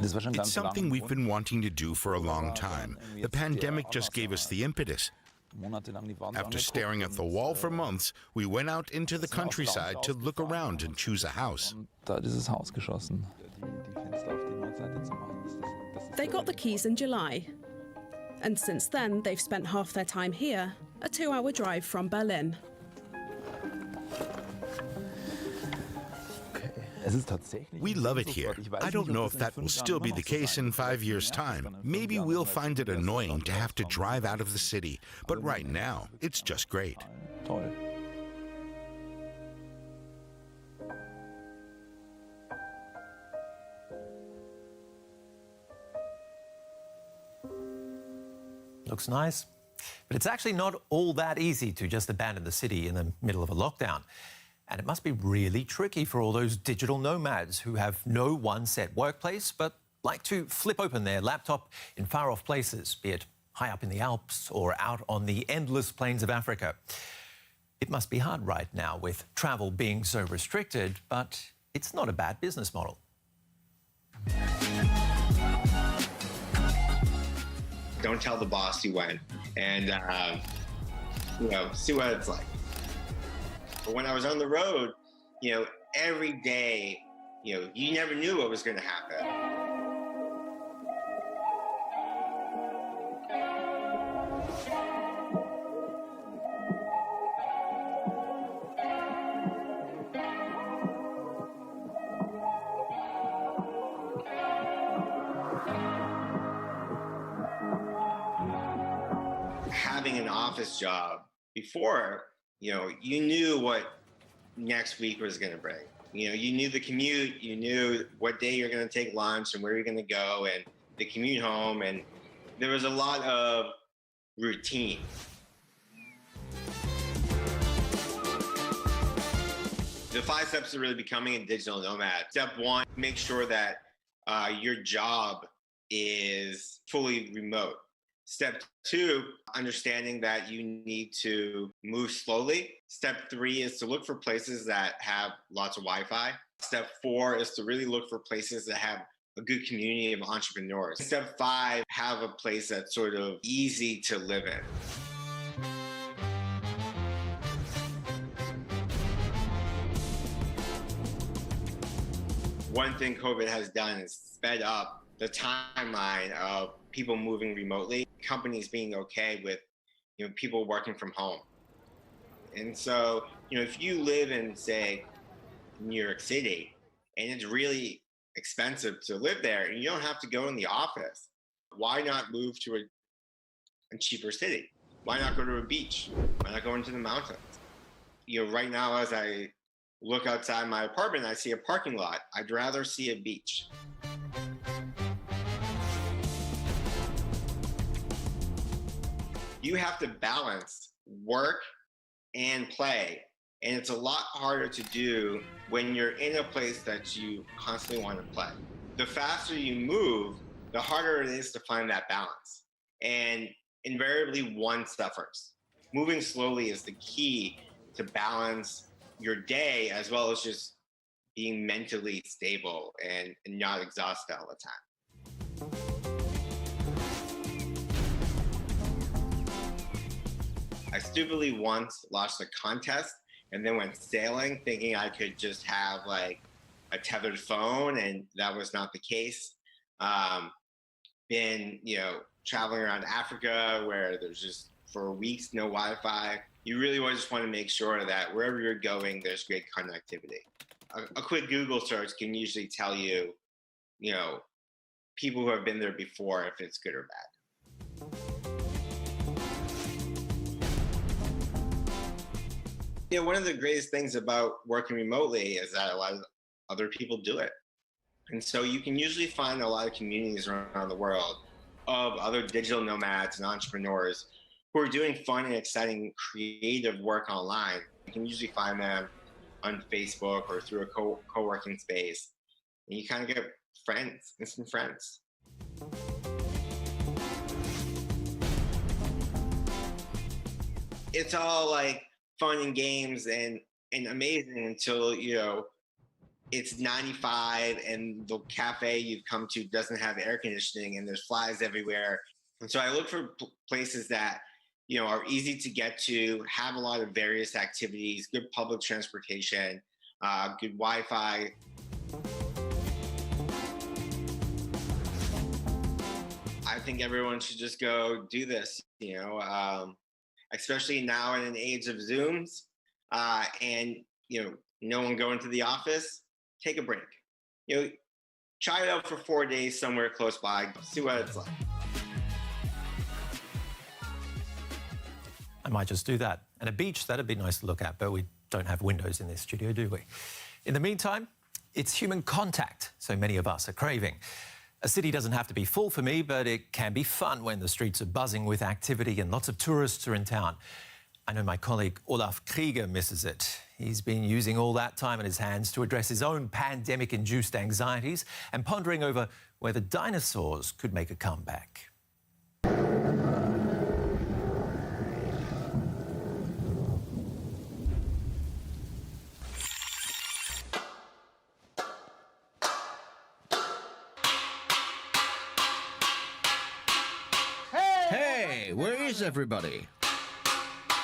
It's something we've been wanting to do for a long time. The pandemic just gave us the impetus. After staring at the wall for months, we went out into the countryside to look around and choose a house. They got the keys in July. And since then, they've spent half their time here, a 2-hour drive from Berlin. We love it here. I don't know if that will still be the case in 5 years' time. Maybe we'll find it annoying to have to drive out of the city, but right now, it's just great. Looks nice, but it's actually not all that easy to just abandon the city in the middle of a lockdown. And it must be really tricky for all those digital nomads who have no one set workplace, but like to flip open their laptop in far-off places, be it high up in the Alps or out on the endless plains of Africa. It must be hard right now with travel being so restricted, but it's not a bad business model. Don't tell the boss you went, and see what it's like. But when I was on the road, every day, you never knew what was going to happen. Having an office job before, you knew what next week was going to bring. You knew the commute, you knew what day you're going to take lunch and where you're going to go and the commute home. And there was a lot of routine. The 5 steps to really becoming a digital nomad. Step 1, make sure that your job is fully remote. Step 2, understanding that you need to move slowly. Step 3 is to look for places that have lots of Wi-Fi. Step 4 is to really look for places that have a good community of entrepreneurs. Step 5, have a place that's sort of easy to live in. One thing COVID has done is sped up the timeline of people moving remotely, companies being okay with, people working from home. And so, if you live in, say, New York City, and it's really expensive to live there, and you don't have to go in the office, why not move to a cheaper city? Why not go to a beach? Why not go into the mountains? Right now, as I look outside my apartment, I see a parking lot. I'd rather see a beach. You have to balance work and play, and it's a lot harder to do when you're in a place that you constantly want to play. The faster you move, the harder it is to find that balance, and invariably one suffers. Moving slowly is the key to balance your day, as well as just being mentally stable and not exhausted all the time. I stupidly once lost a contest and then went sailing thinking I could just have like a tethered phone, and that was not the case. Been, traveling around Africa where there's just for weeks no Wi-Fi. You really just want to make sure that wherever you're going, there's great connectivity. A quick Google search can usually tell you, people who have been there before, if it's good or bad. One of the greatest things about working remotely is that a lot of other people do it. And so you can usually find a lot of communities around the world of other digital nomads and entrepreneurs who are doing fun and exciting creative work online. You can usually find them on Facebook or through a co-working space. And you kind of get friends, instant friends. It's all like fun and games and amazing until, you know, it's 95 and the cafe you've come to doesn't have air conditioning and there's flies everywhere. And so I look for places that, you know, are easy to get to, have a lot of various activities, good public transportation, good Wi-Fi. I think everyone should just go do this, you know, especially now in an age of Zooms and, you know, no one going to the office. Take a break. You know, try it out for 4 days somewhere close by. See what it's like. I might just do that. And a beach, that'd be nice to look at, but we don't have windows in this studio, do we? In the meantime, it's human contact so many of us are craving. A city doesn't have to be full for me, but it can be fun when the streets are buzzing with activity and lots of tourists are in town. I know my colleague Olaf Krieger misses it. He's been using all that time on his hands to address his own pandemic-induced anxieties and pondering over whether dinosaurs could make a comeback. Hey, where is everybody?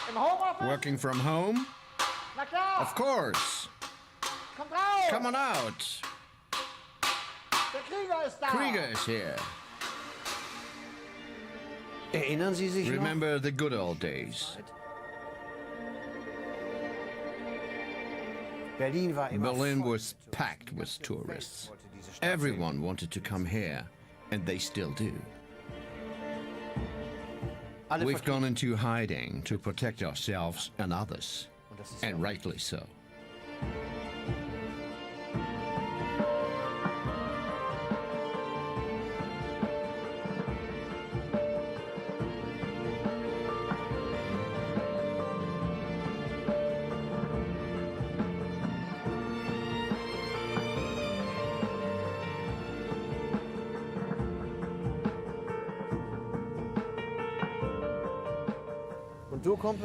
In the home office? Working from home? Of course. Come on out. Krieger is here. Remember the good old days. Berlin was packed with tourists. Everyone wanted to come here, and they still do. We've gone into hiding to protect ourselves and others, and rightly so.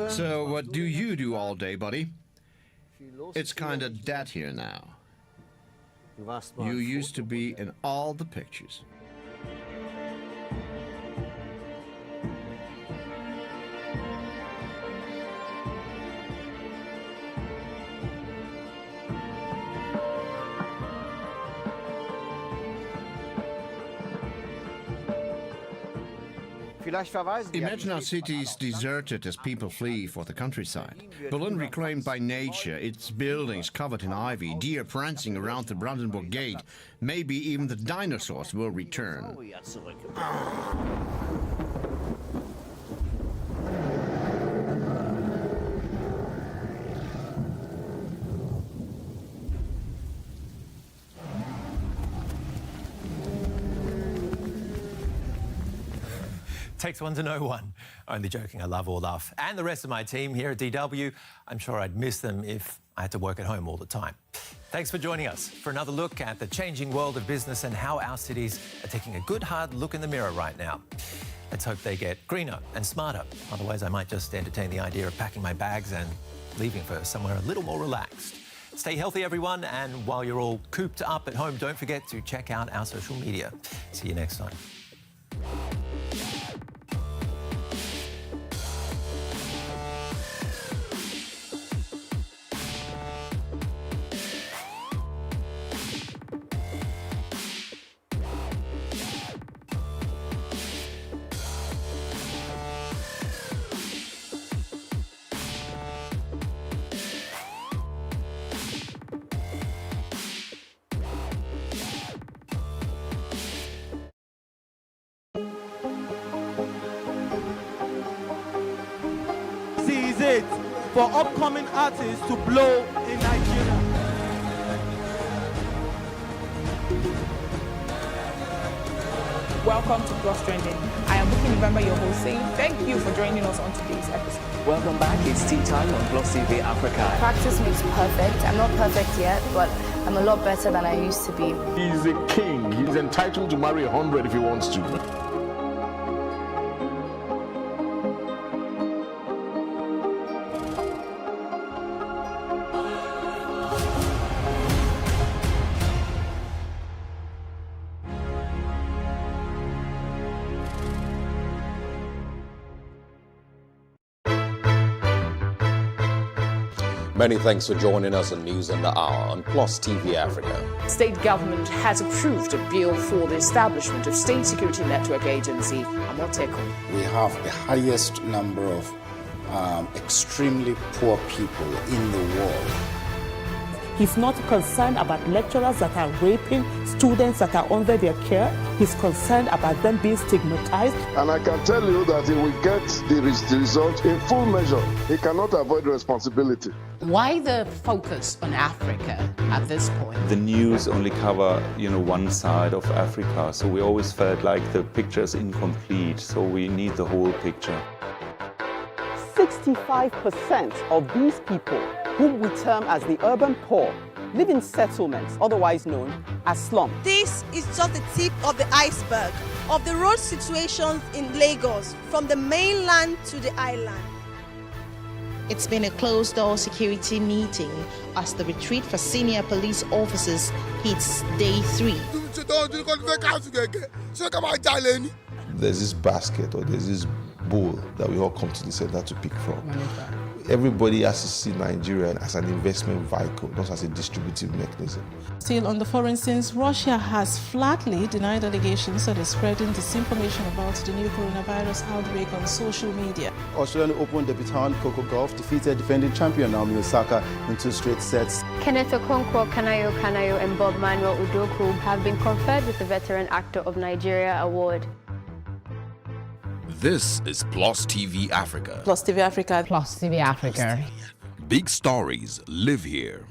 So what do you do all day, buddy? It's kinda dead here now. You used to be in all the pictures. Imagine our cities deserted as people flee for the countryside. Berlin reclaimed by nature, its buildings covered in ivy, deer prancing around the Brandenburg Gate. Maybe even the dinosaurs will return. Takes one to know one. Only joking, I love Olaf. And the rest of my team here at DW. I'm sure I'd miss them if I had to work at home all the time. Thanks for joining us for another look at the changing world of business and how our cities are taking a good hard look in the mirror right now. Let's hope they get greener and smarter. Otherwise, I might just entertain the idea of packing my bags and leaving for somewhere a little more relaxed. Stay healthy, everyone, and while you're all cooped up at home, don't forget to check out our social media. See you next time. It for upcoming artists to blow in Nigeria. Welcome to Plus Trending. I am Bookie November, your host, saying thank you for joining us on today's episode. Welcome back. It's tea time on Plus TV Africa. Practice makes perfect. I'm not perfect yet, but I'm a lot better than I used to be. He's a king. He's entitled to marry 100 if he wants to. Many thanks for joining us on News on the Hour on Plus TV Africa. State government has approved a bill for the establishment of state security network agency, Amotekun. We have the highest number of extremely poor people in the world. He's not concerned about lecturers that are raping students that are under their care. He's concerned about them being stigmatized. And I can tell you that he will get the result in full measure. He cannot avoid responsibility. Why the focus on Africa at this point? The news only cover, one side of Africa, so we always felt like the picture is incomplete, so we need the whole picture. 65% of these people, whom we term as the urban poor, live in settlements, otherwise known as slums. This is just the tip of the iceberg of the road situations in Lagos, from the mainland to the island. It's been a closed-door security meeting as the retreat for senior police officers hits day 3. There's this basket or there's this bowl that we all come to the center to pick from. Everybody has to see Nigeria as an investment vehicle, not as a distributive mechanism. Still on the foreign scenes, Russia has flatly denied allegations that is spreading disinformation about the new coronavirus outbreak on social media. Australian Open debutant Coco Gauff defeated defending champion Naomi Osaka in 2 straight sets. Kenneth Okonkwo Kanayo and Bob Manuel Udoku have been conferred with the Veteran Actor of Nigeria Award. This is Plus TV Africa. Plus TV Africa. Plus TV Africa. Big stories live here.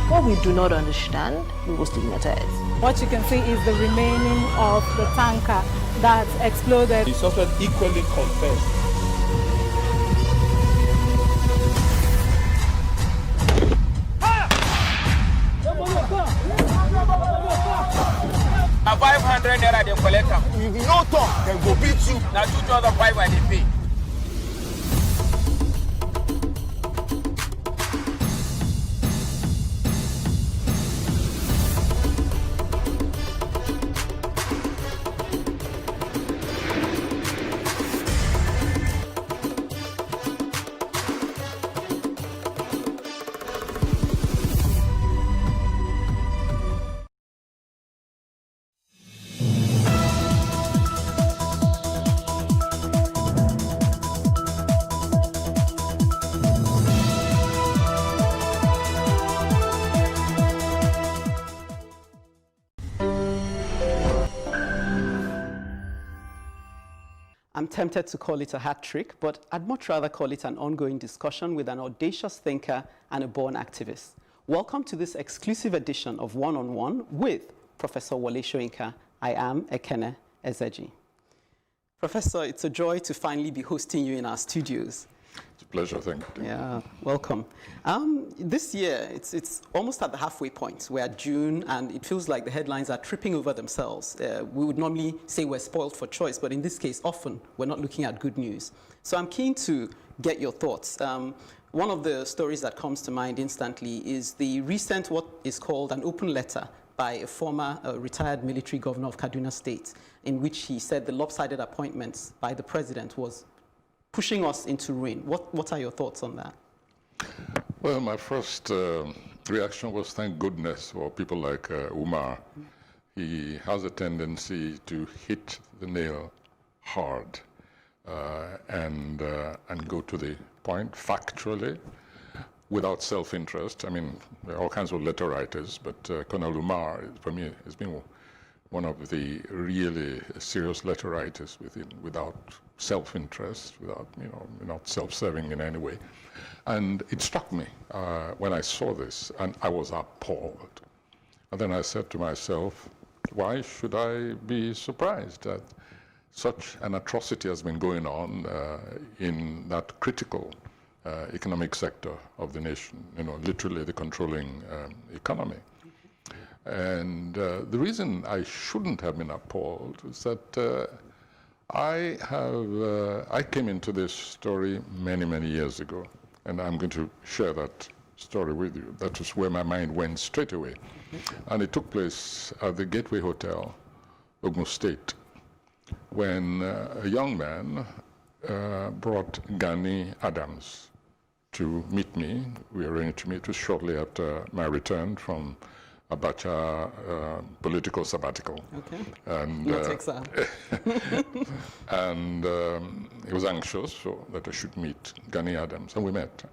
What we do not understand, we will stigmatize. What you can see is the remaining of the tanker that exploded. The suspect equally confessed. A 500 naira they collect them. If you no talk, then go beat you. Now 2,500 they pay. I'm tempted to call it a hat trick, but I'd much rather call it an ongoing discussion with an audacious thinker and a born activist. Welcome to this exclusive edition of One-on-One with Professor Wole Soyinka. I am Ekene Ezeji. Professor, it's a joy to finally be hosting you in our studios. It's a pleasure, thank you. Yeah, welcome. This year, it's almost at the halfway point. We're at June, and it feels like the headlines are tripping over themselves. We would normally say we're spoiled for choice, but in this case, often we're not looking at good news. So I'm keen to get your thoughts. One of the stories that comes to mind instantly is the recent, what is called an open letter by a former retired military governor of Kaduna State, in which he said the lopsided appointments by the president was pushing us into ruin. What are your thoughts on that? Well, my first reaction was thank goodness for people like Umar. He has a tendency to hit the nail hard and go to the point factually without self-interest. I mean, there are all kinds of letter writers, but Colonel Umar, for me, has been one of the really serious letter writers without self-interest, without, not self-serving in any way. And it struck me when I saw this, and I was appalled. And then I said to myself, why should I be surprised that such an atrocity has been going on in that critical economic sector of the nation, literally the controlling economy. And the reason I shouldn't have been appalled is that I came into this story many, many years ago And I'm going to share that story with you. That was where my mind went straight away. And it took place at the Gateway Hotel, Ogun State, when a young man brought Gani Adams to meet me. We arranged to meet. It was shortly after my return from Abacha political sabbatical. Okay. And, and he was anxious so that I should meet Gani Adams, and we met.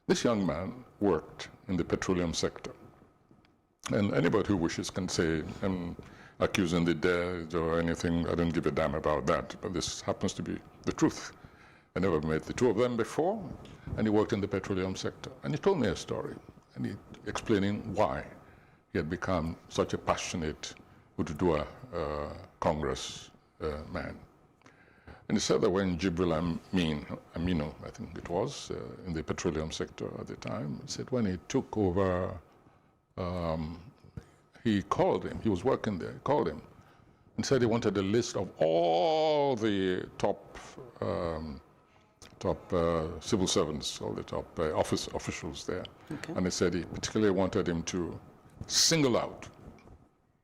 This young man worked in the petroleum sector. And anybody who wishes can say, I'm accusing the dead or anything, I don't give a damn about that, but this happens to be the truth. I never met the two of them before, and he worked in the petroleum sector. And he told me a story, and he explaining why he had become such a passionate Ududua Congress man. And he said that when Jibril Amino, I think it was, in the petroleum sector at the time, he said when he took over, he called him, he was working there, he called him and said he wanted a list of all the top civil servants, all the top officials there. Okay. And he said he particularly wanted him to single out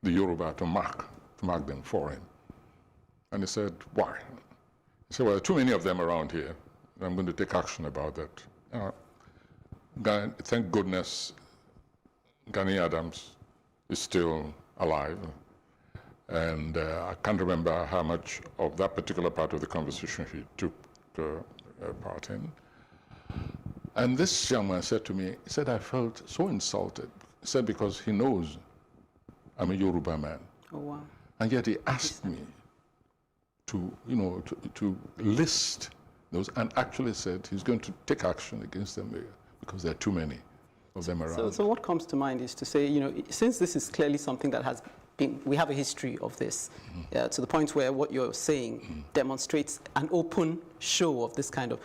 the Yoruba to mark them for him. And he said, why? He said, well, there are too many of them around here, and I'm going to take action about that. Thank goodness Gani Adams is still alive. And I can't remember how much of that particular part of the conversation he took part in. And this young man said to me, he said, I felt so insulted. He said, because he knows I'm a Yoruba man. Oh, wow. And yet he asked me to, to list those, and actually said he's going to take action against them because there are too many of them around. So what comes to mind is to say, since this is clearly something that has been, we have a history of this, to the point where what you're saying demonstrates an open show of this kind of,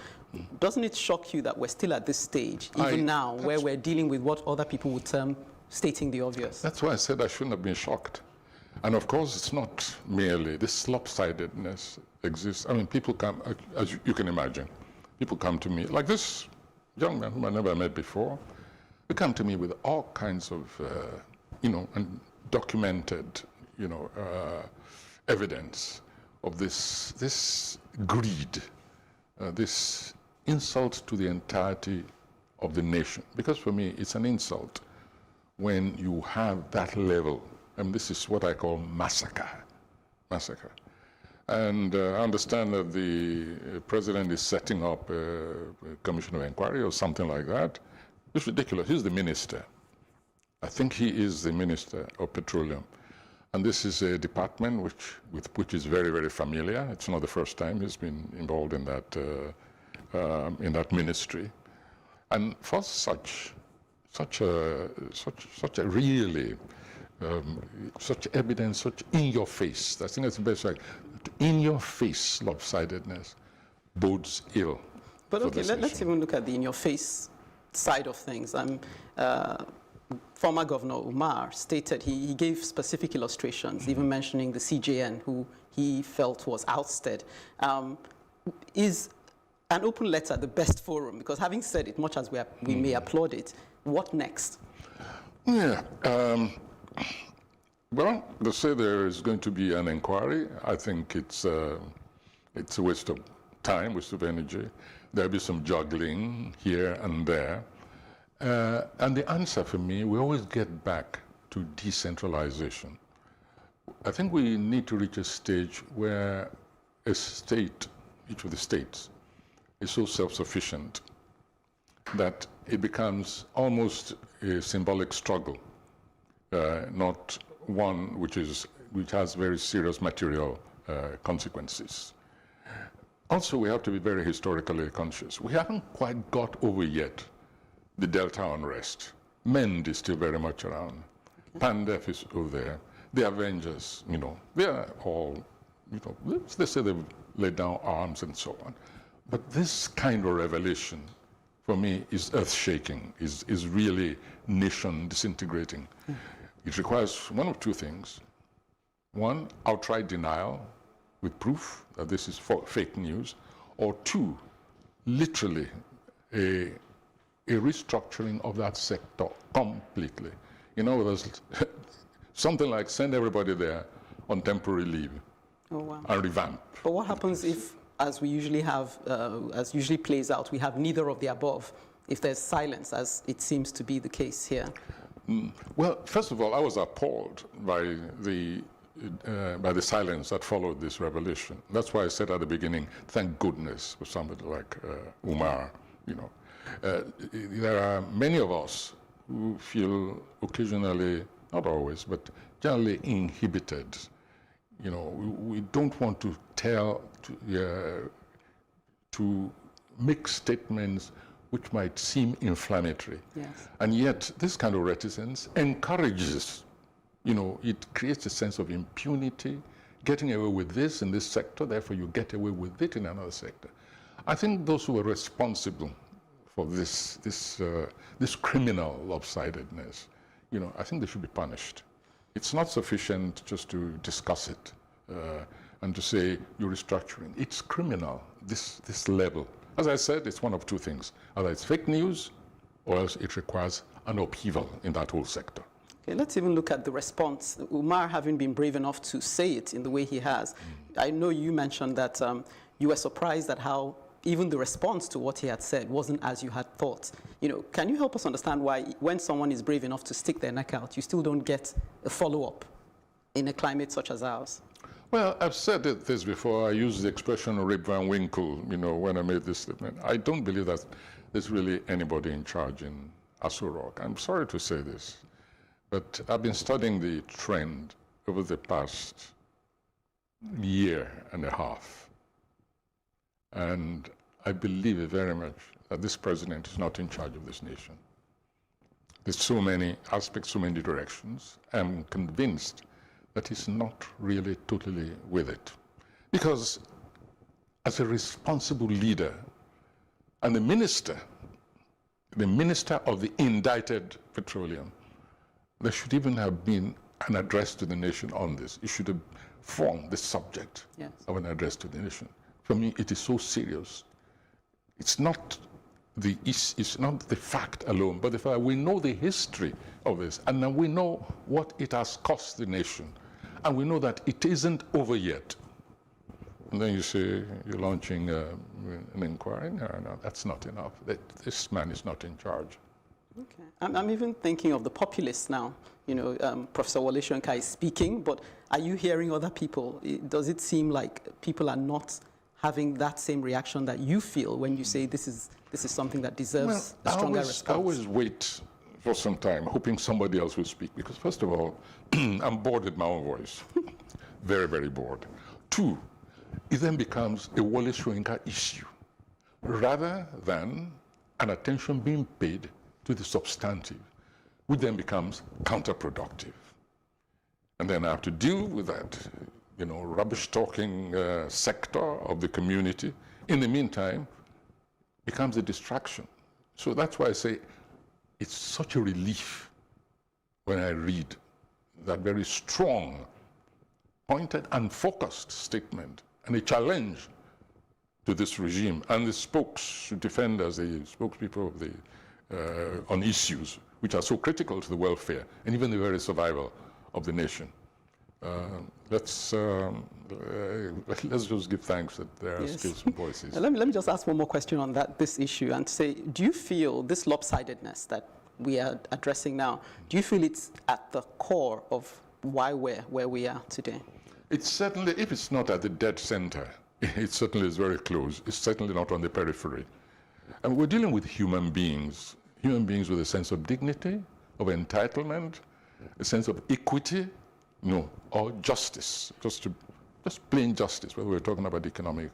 doesn't it shock you that we're still at this stage, even now, where we're dealing with what other people would term stating the obvious? That's why I said I shouldn't have been shocked. And of course, it's not merely this lopsidedness exists. I mean, people come, as you can imagine, people come to me, like this young man whom I never met before, they come to me with all kinds of, and documented, evidence of this greed, this insult to the entirety of the nation. Because for me, it's an insult when you have that level. And this is what I call massacre. And I understand that the president is setting up a commission of inquiry or something like that. It's ridiculous. He's the minister. I think he is the minister of petroleum. And this is a department with which is very, very familiar. It's not the first time he's been involved in that ministry. And for such evidence, such in-your-face, I think that's the best way, in-your-face lopsidedness bodes ill. But okay, let's even look at the in-your-face side of things. Former Governor Umar stated, he gave specific illustrations, even mentioning the CJN, who he felt was ousted. Is an open letter the best forum? Because having said it, much as we may applaud it, what next? Yeah. Well, they say there is going to be an inquiry. I think it's a waste of time, waste of energy. There'll be some juggling here and there. And the answer for me, we always get back to decentralization. I think we need to reach a stage where a state, each of the states, is so self-sufficient that it becomes almost a symbolic struggle, not one which has very serious material consequences. Also, we have to be very historically conscious. We haven't quite got over yet the Delta unrest. MEND is still very much around. PANDEF is over there. The Avengers, they are all, they say they've laid down arms and so on. But this kind of revelation, for me, is earth-shaking, is really nation disintegrating. It requires one of two things. One, outright denial with proof that this is fake news, or two, literally a restructuring of that sector completely. In other words, something like send everybody there on temporary leave and revamp. But what happens if, as we usually have, as usually plays out, we have neither of the above, if there's silence, as it seems to be the case here? Well, first of all, I was appalled by the silence that followed this revelation. That's why I said at the beginning, thank goodness for somebody like Umar. You know, there are many of us who feel occasionally, not always, but generally inhibited. You know, we don't want to to make statements which might seem inflammatory. Yes. And yet, this kind of reticence encourages, you know, it creates a sense of impunity, getting away with this in this sector, therefore you get away with it in another sector. I think those who were responsible for this criminal lopsidedness, you know, I think they should be punished. It's not sufficient just to discuss it and to say you're restructuring. It's criminal, this level. As I said, it's one of two things. Either it's fake news, or else it requires an upheaval in that whole sector. Okay, let's even look at the response. Umar having been brave enough to say it in the way he has. I know you mentioned that you were surprised at how even the response to what he had said wasn't as you had thought. You know, can you help us understand why when someone is brave enough to stick their neck out, you still don't get a follow-up in a climate such as ours? Well, I've said this before. I used the expression Rip Van Winkle, you know, when I made this statement. I don't believe that there's really anybody in charge in Aso Rock. I'm sorry to say this, but I've been studying the trend over the past year and a half. And I believe very much that this president is not in charge of this nation. There's so many aspects, so many directions. I'm convinced that he's not really totally with it. Because as a responsible leader and the minister of the indicted petroleum, there should even have been an address to the nation on this. It should have formed the subject of an address to the nation. For me, it is so serious. It's not the fact alone, but the fact we know the history of this, and then we know what it has cost the nation, and we know that it isn't over yet. And then you say you're launching an inquiry. No, that's not enough. This man is not in charge. Okay. I'm even thinking of the populists now. You know, Professor Wole Soyinka is speaking, but are you hearing other people? Does it seem like people are not having that same reaction that you feel when you say this is something that deserves a stronger response? I always wait for some time, hoping somebody else will speak, because first of all, I'm bored with my own voice. Very, very bored. Two, it then becomes a Wole Soyinka issue, rather than an attention being paid to the substantive, which then becomes counterproductive. And then I have to deal with that, you know, rubbish-talking sector of the community. In the meantime, becomes a distraction. So that's why I say it's such a relief when I read that very strong, pointed and focused statement and a challenge to this regime and the defenders, the spokespeople of the on issues which are so critical to the welfare and even the very survival of the nation. Let's just give thanks that there are still some voices. Let me just ask one more question on this issue and say, do you feel this lopsidedness that we are addressing now, do you feel it's at the core of why we're where we are today? It's certainly, if it's not at the dead center, it certainly is very close. It's certainly not on the periphery. And we're dealing with human beings with a sense of dignity, of entitlement, a sense of equity, or justice, just plain justice, whether we're talking about economic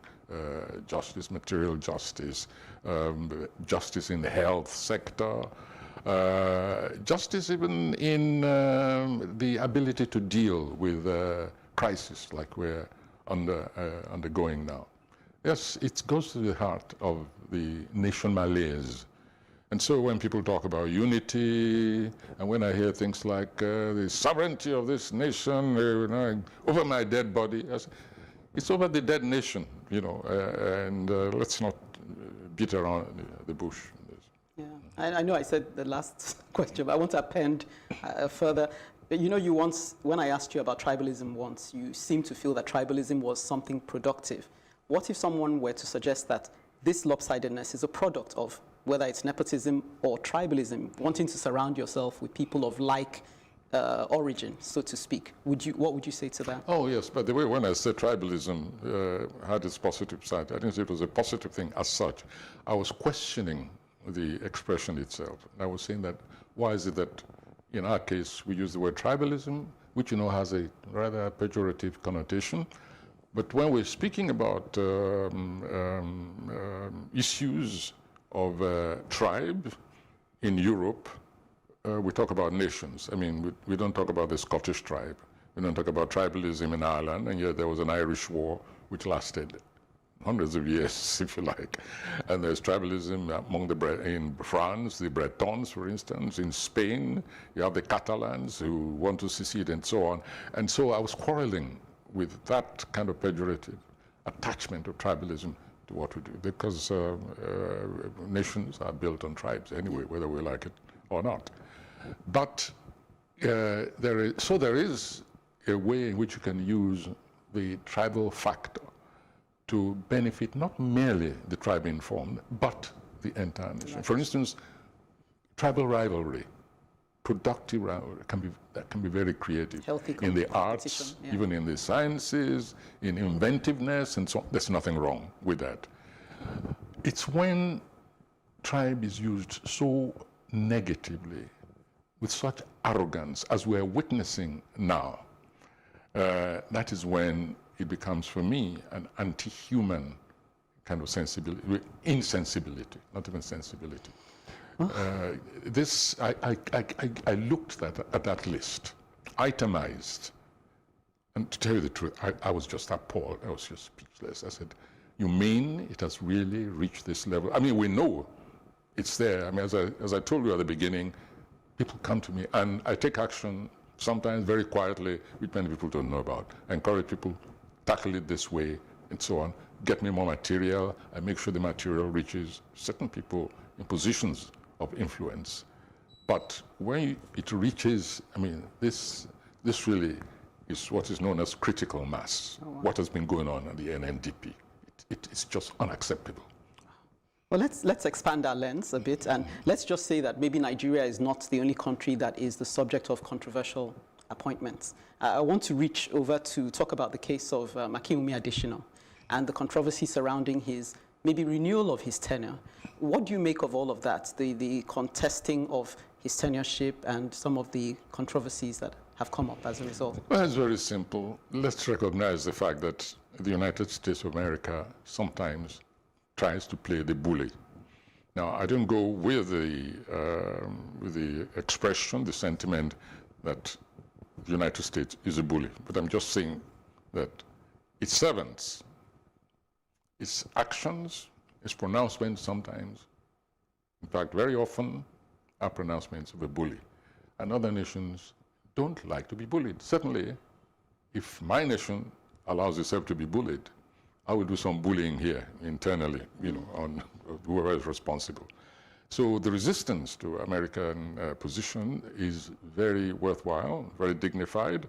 justice, material justice, justice in the health sector, justice even in the ability to deal with crisis like we're undergoing now. Yes, it goes to the heart of the nation malaise. And so when people talk about unity, and when I hear things like the sovereignty of this nation over my dead body, it's over the dead nation, and let's not beat around the bush. Yeah, I know I said the last question, but I want to append further. You know, you once, when I asked you about tribalism once, you seemed to feel that tribalism was something productive. What if someone were to suggest that this lopsidedness is a product of whether it's nepotism or tribalism, wanting to surround yourself with people of like origin, so to speak? What would you say to that? Oh, yes, by the way, when I said tribalism had its positive side, I didn't say it was a positive thing as such. I was questioning the expression itself. I was saying that, why is it that in our case we use the word tribalism, which, you know, has a rather pejorative connotation, but when we're speaking about issues of tribe in Europe, we talk about nations. I mean, we don't talk about the Scottish tribe. We don't talk about tribalism in Ireland, and yet there was an Irish war which lasted hundreds of years, if you like. And there's tribalism among in France, the Bretons, for instance. In Spain, you have the Catalans who want to secede and so on. And so I was quarreling with that kind of pejorative attachment of tribalism to what we do, because nations are built on tribes anyway, whether we like it or not. But there is a way in which you can use the tribal factor to benefit not merely the tribe informed, but the entire nation. For instance, tribal rivalry, productive rivalry, can be very creative. Healthy in the arts, yeah. Even in the sciences, in inventiveness, and so on. There's nothing wrong with that. It's when tribe is used so negatively, with such arrogance, as we're witnessing now, that is when it becomes, for me, an anti-human kind of sensibility, insensibility, not even sensibility. I looked at that list, itemized, and to tell you the truth, I was just appalled. I was just speechless. I said, you mean it has really reached this level? I mean, we know it's there. I mean, as I told you at the beginning, people come to me, and I take action, sometimes very quietly, which many people don't know about. I encourage people, tackle it this way, and so on. Get me more material. I make sure the material reaches certain people in positions of influence. But when it reaches, I mean, this really is what is known as critical mass, what has been going on at the NNDP. It's just unacceptable. Well, let's expand our lens a bit, and let's just say that maybe Nigeria is not the only country that is the subject of controversial appointments. I want to reach over to talk about the case of Akinwumi Adesina and the controversy surrounding his maybe renewal of his tenure. What do you make of all of that, the contesting of his tenureship and some of the controversies that have come up as a result? Well, it's very simple. Let's recognize the fact that the United States of America sometimes tries to play the bully. Now, I don't go with the expression, the sentiment that the United States is a bully, but I'm just saying that its servants, its actions, its pronouncements sometimes, in fact, very often, are pronouncements of a bully. And other nations don't like to be bullied. Certainly, if my nation allows itself to be bullied, I will do some bullying here internally, you know, on whoever is responsible. So the resistance to American position is very worthwhile, very dignified.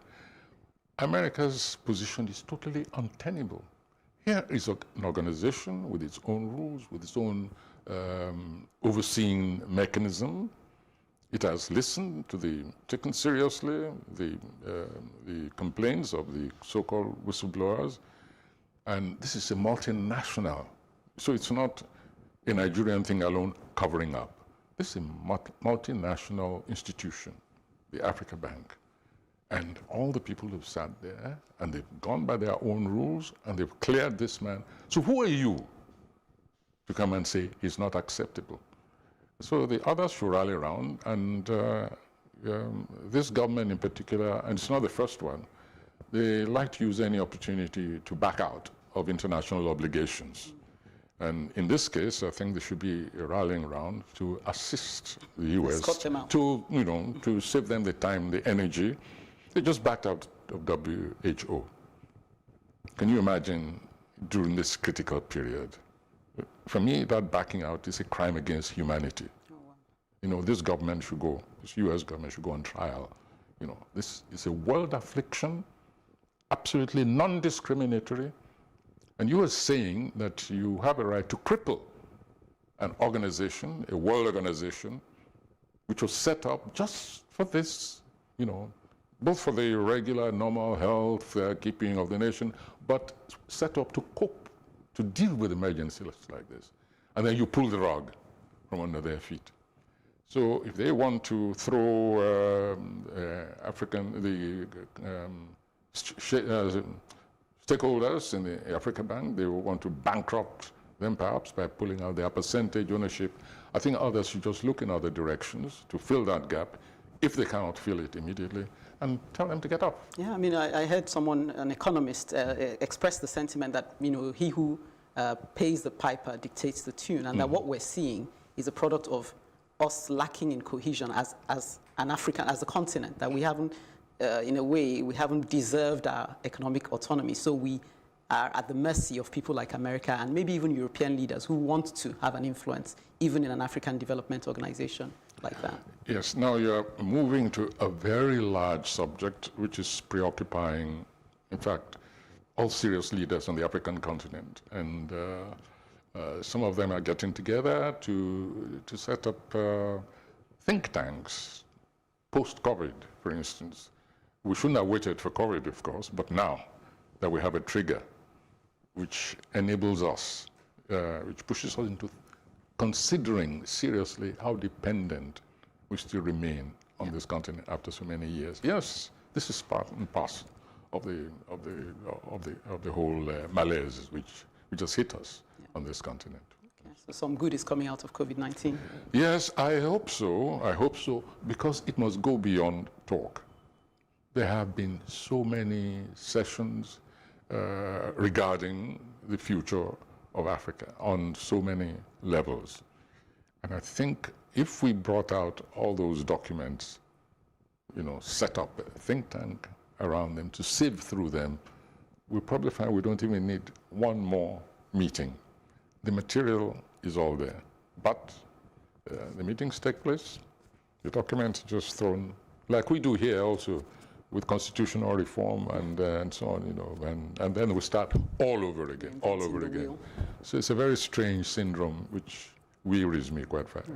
America's position is totally untenable. Here is an organization with its own rules, with its own overseeing mechanism. It has listened to taken seriously the complaints of the so-called whistleblowers. And this is a multinational. So it's not a Nigerian thing alone covering up. This is a multinational institution, the Africa Bank. And all the people who've sat there, and they've gone by their own rules, and they've cleared this man. So who are you to come and say he's not acceptable? So the others should rally around, and this government in particular, and it's not the first one, they like to use any opportunity to back out of international obligations. And in this case, I think there should be a rallying around to assist the U.S. to, you know, to save them the time, the energy. They just backed out of WHO. Can you imagine during this critical period, For me, that backing out is a crime against humanity. You know, this government should go, this U.S. government should go on trial. You know, this is a world affliction, absolutely non-discriminatory. And you are saying that you have a right to cripple an organization, a world organization, which was set up just for this, you know, both for the regular, normal health keeping of the nation, but set up to cope, to deal with emergencies like this. And then you pull the rug from under their feet. So if they want to throw stakeholders in the Africa Bank, they will want to bankrupt them perhaps by pulling out their percentage ownership. I think others should just look in other directions to fill that gap if they cannot fill it immediately, and tell them to get up. Yeah, I mean, I heard someone, an economist, express the sentiment that, you know, he who pays the piper dictates the tune, and that what we're seeing is a product of us lacking in cohesion as an African, as a continent, that we haven't, in a way, we haven't deserved our economic autonomy. So we are at the mercy of people like America and maybe even European leaders who want to have an influence, even in an African development organization like that. Yes, now you're moving to a very large subject which is preoccupying, in fact, all serious leaders on the African continent. And some of them are getting together to set up think tanks, post-COVID, for instance. We shouldn't have waited for COVID, of course, but now that we have a trigger which enables us, which pushes us into considering seriously how dependent we still remain on this continent after so many years. Yes, this is part and parcel of the whole malaise which has hit us on this continent. Okay. So some good is coming out of COVID-19. Yes, I hope so. I hope so, because it must go beyond talk. There have been so many sessions regarding the future of Africa on so many levels. And I think if we brought out all those documents, you know, set up a think tank around them to sieve through them, we'll probably find we don't even need one more meeting. The material is all there. But the meetings take place, the documents just thrown, like we do here also, with constitutional reform and so on, you know, and then we start all over again, all over again. So it's a very strange syndrome which wearies me quite frankly.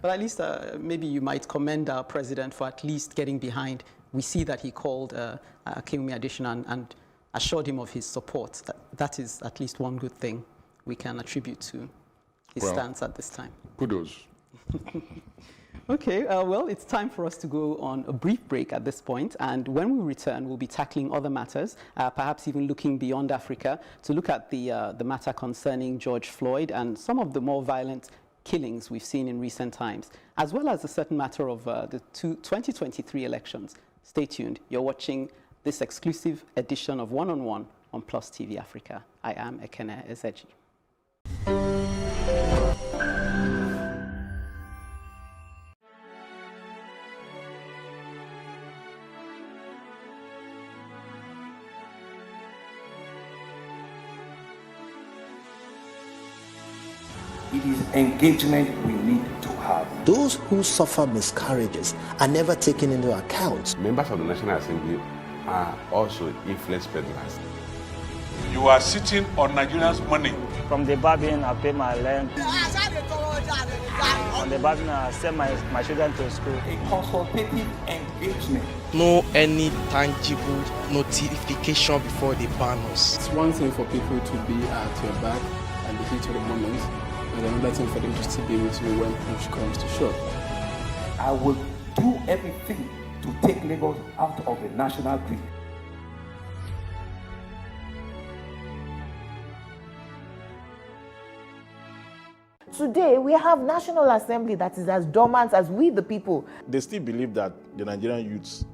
But at least maybe you might commend our president for at least getting behind. We see that he called Akinwumi Adesina and assured him of his support. That is at least one good thing we can attribute to his stance at this time. Kudos. Okay, well, it's time for us to go on a brief break at this point, and when we return, we'll be tackling other matters, perhaps even looking beyond Africa to look at the matter concerning George Floyd and some of the more violent killings we've seen in recent times, as well as a certain matter of the 2023 elections. Stay tuned. You're watching this exclusive edition of One on One on Plus TV Africa. I am Ekene Ezeji. It is engagement we need to have. Those who suffer miscarriages are never taken into account. Members of the National Assembly are also influence peddlers. You are sitting on Nigerians' money. From the barbing, I pay my rent. On the barbing, I send my children to school. A consultative engagement. No any tangible notification before they ban us. It's one thing for people to be at your back and the heat of the moment, and another thing for them to still be with you when push comes to shove. I will do everything to take Lagos out of the national grid. Today, we have National Assembly that is as dormant as we, the people. They still believe that the Nigerian youths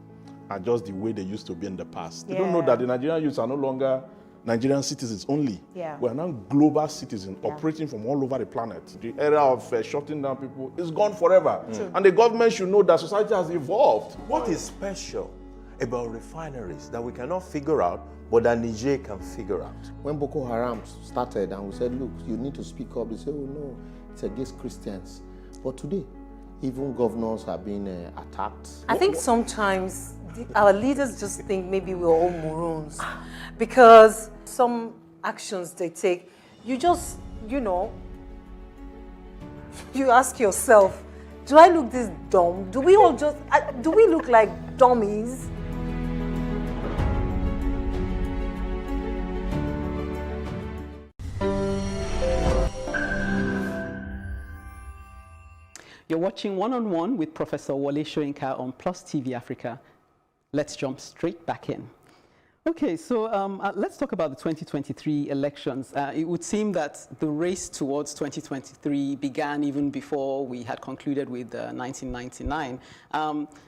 are just the way they used to be in the past. They don't know that the Nigerian youths are no longer Nigerian citizens only. We are now global citizens operating from all over the planet. The era of shutting down people is gone forever. And the government should know that society has evolved. What is special about refineries that we cannot figure out, but that Niger can figure out. When Boko Haram started and we said, look, you need to speak up, they said, oh no, it's against Christians. But today, even governors are being attacked. I think sometimes our leaders just think maybe we're all morons because some actions they take, you just, you know, you ask yourself, do I look this dumb? Do we all just, do we look like dummies? You're watching One-on-One with Professor Wole Soyinka on Plus TV Africa. Let's jump straight back in. Okay, so let's talk about the 2023 elections. It would seem that the race towards 2023 began even before we had concluded with 1999.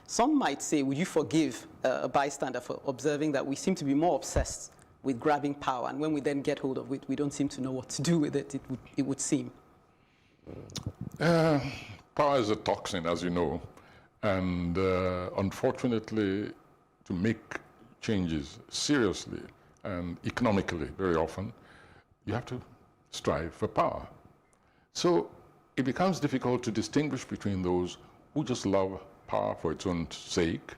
Some might say, would you forgive a bystander for observing that we seem to be more obsessed with grabbing power, and when we then get hold of it, we don't seem to know what to do with it, it would seem? Power is a toxin, as you know, and unfortunately, to make changes seriously and economically very often, you have to strive for power. So it becomes difficult to distinguish between those who just love power for its own sake,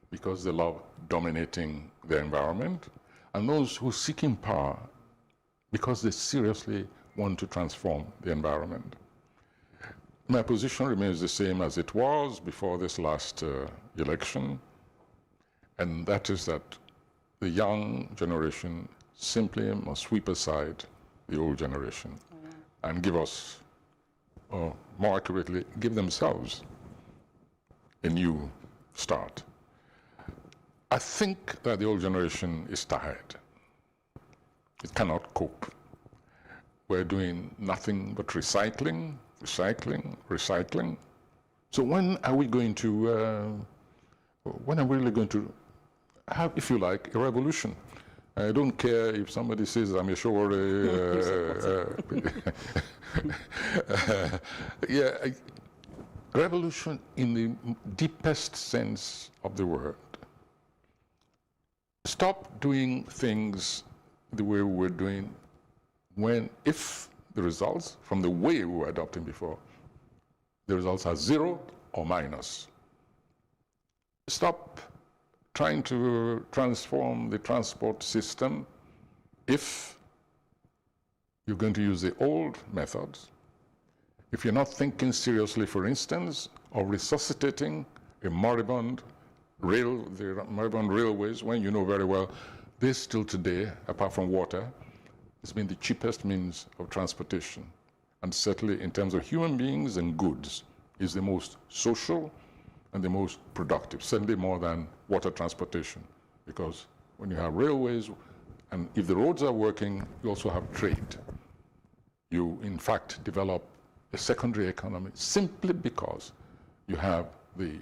because they love dominating their environment, and those who are seeking power because they seriously want to transform the environment. My position remains the same as it was before this last election, and that is that the young generation simply must sweep aside the old generation and give us, or more accurately, give themselves a new start. I think that the old generation is tired. It cannot cope. We're doing nothing but recycling, recycling, recycling. So when are we going to, when are we really going to have, if you like, a revolution? I don't care if somebody says I'm a Showore. Revolution in the deepest sense of the word. Stop doing things the way we were doing if the results from the way we were adopting before, the results are 0 or minus. Stop trying to transform the transport system if you're going to use the old methods. If you're not thinking seriously, for instance, of resuscitating a moribund railways, when you know very well this still today, apart from water, has been the cheapest means of transportation. And certainly in terms of human beings and goods, is the most social and the most productive, certainly more than water transportation. Because when you have railways, and if the roads are working, you also have trade. You, in fact, develop a secondary economy simply because you have the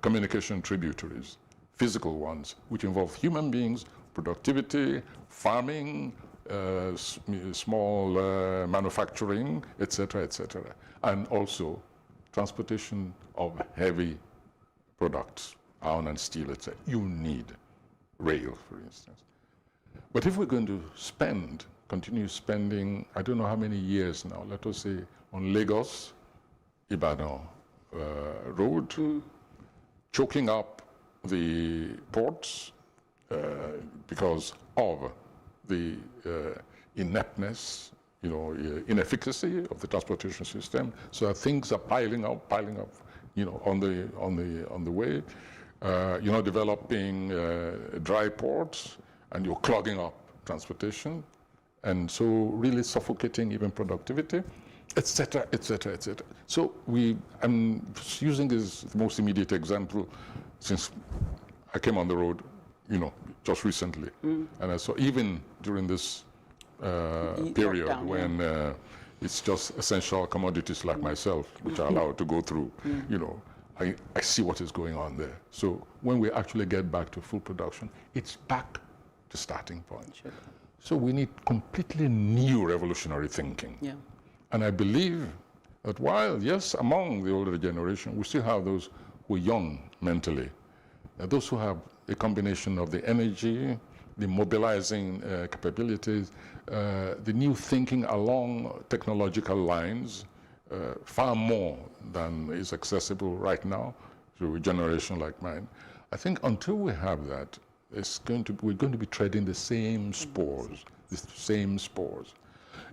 communication tributaries, physical ones, which involve human beings, productivity, farming, small manufacturing, etc., etc., and also transportation of heavy products, iron and steel, etc. You need rail, for instance. But if we're going to continue spending, I don't know how many years now, let us say, on Lagos-Ibadan road, choking up the ports because of the ineptness, inefficacy of the transportation system. So that things are piling up, on the way. You're not developing dry ports, and you're clogging up transportation, and so really suffocating even productivity, etc., etc., etc. So I'm using this the most immediate example since I came on the road, just recently. And I saw even during this period when it's just essential commodities like myself, which are allowed to go through, I see what is going on there. So when we actually get back to full production, it's back to starting point. Sure. So we need completely new revolutionary thinking. Yeah. And I believe that while, yes, among the older generation, we still have those who are young mentally, those who have a combination of the energy, the mobilizing capabilities, the new thinking along technological lines, far more than is accessible right now to a generation like mine. I think until we have that, we're going to be treading the same spores, the same spores.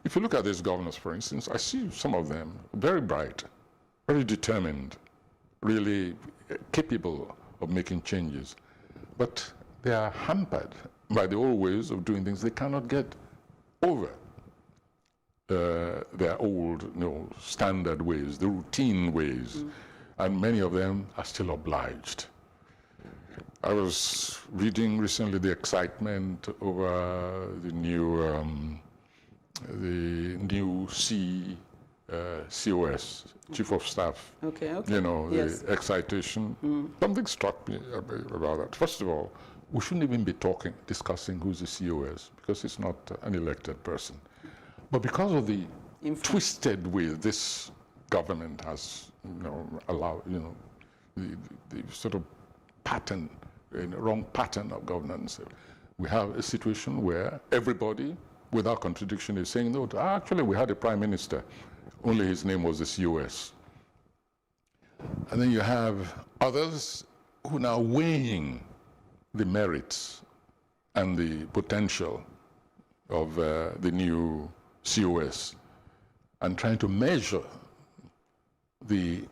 If you look at these governors, for instance, I see some of them very bright, very determined, really capable of making changes, but they are hampered by the old ways of doing things. They cannot get over their old, standard ways, the routine ways, and many of them are still obliged. I was reading recently the excitement over the new COS, Chief of Staff. Okay. Yes. The excitation. Something struck me about that. First of all, we shouldn't even be discussing who's the COS, because he's not an elected person. But because of the twisted way this government has, allowed, the sort of pattern, wrong pattern of governance, we have a situation where everybody, without contradiction, is saying, no, actually we had a prime minister, only his name was the COS. And then you have others who are now weighing the merits and the potential of the new COS and trying to measure the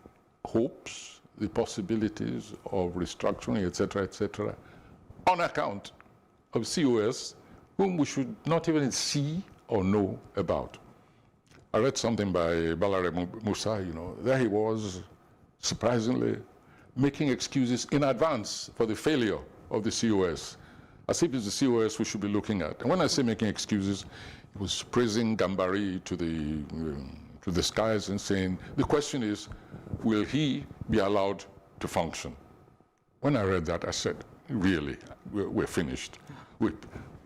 hopes, the possibilities of restructuring, etc., on account of COS whom we should not even see or know about. I read something by Balare Musa, there he was, surprisingly, making excuses in advance for the failure of the COS, as if it's the COS we should be looking at. And when I say making excuses, he was praising Gambari to the skies and saying, the question is, will he be allowed to function? When I read that, I said, really, we're finished.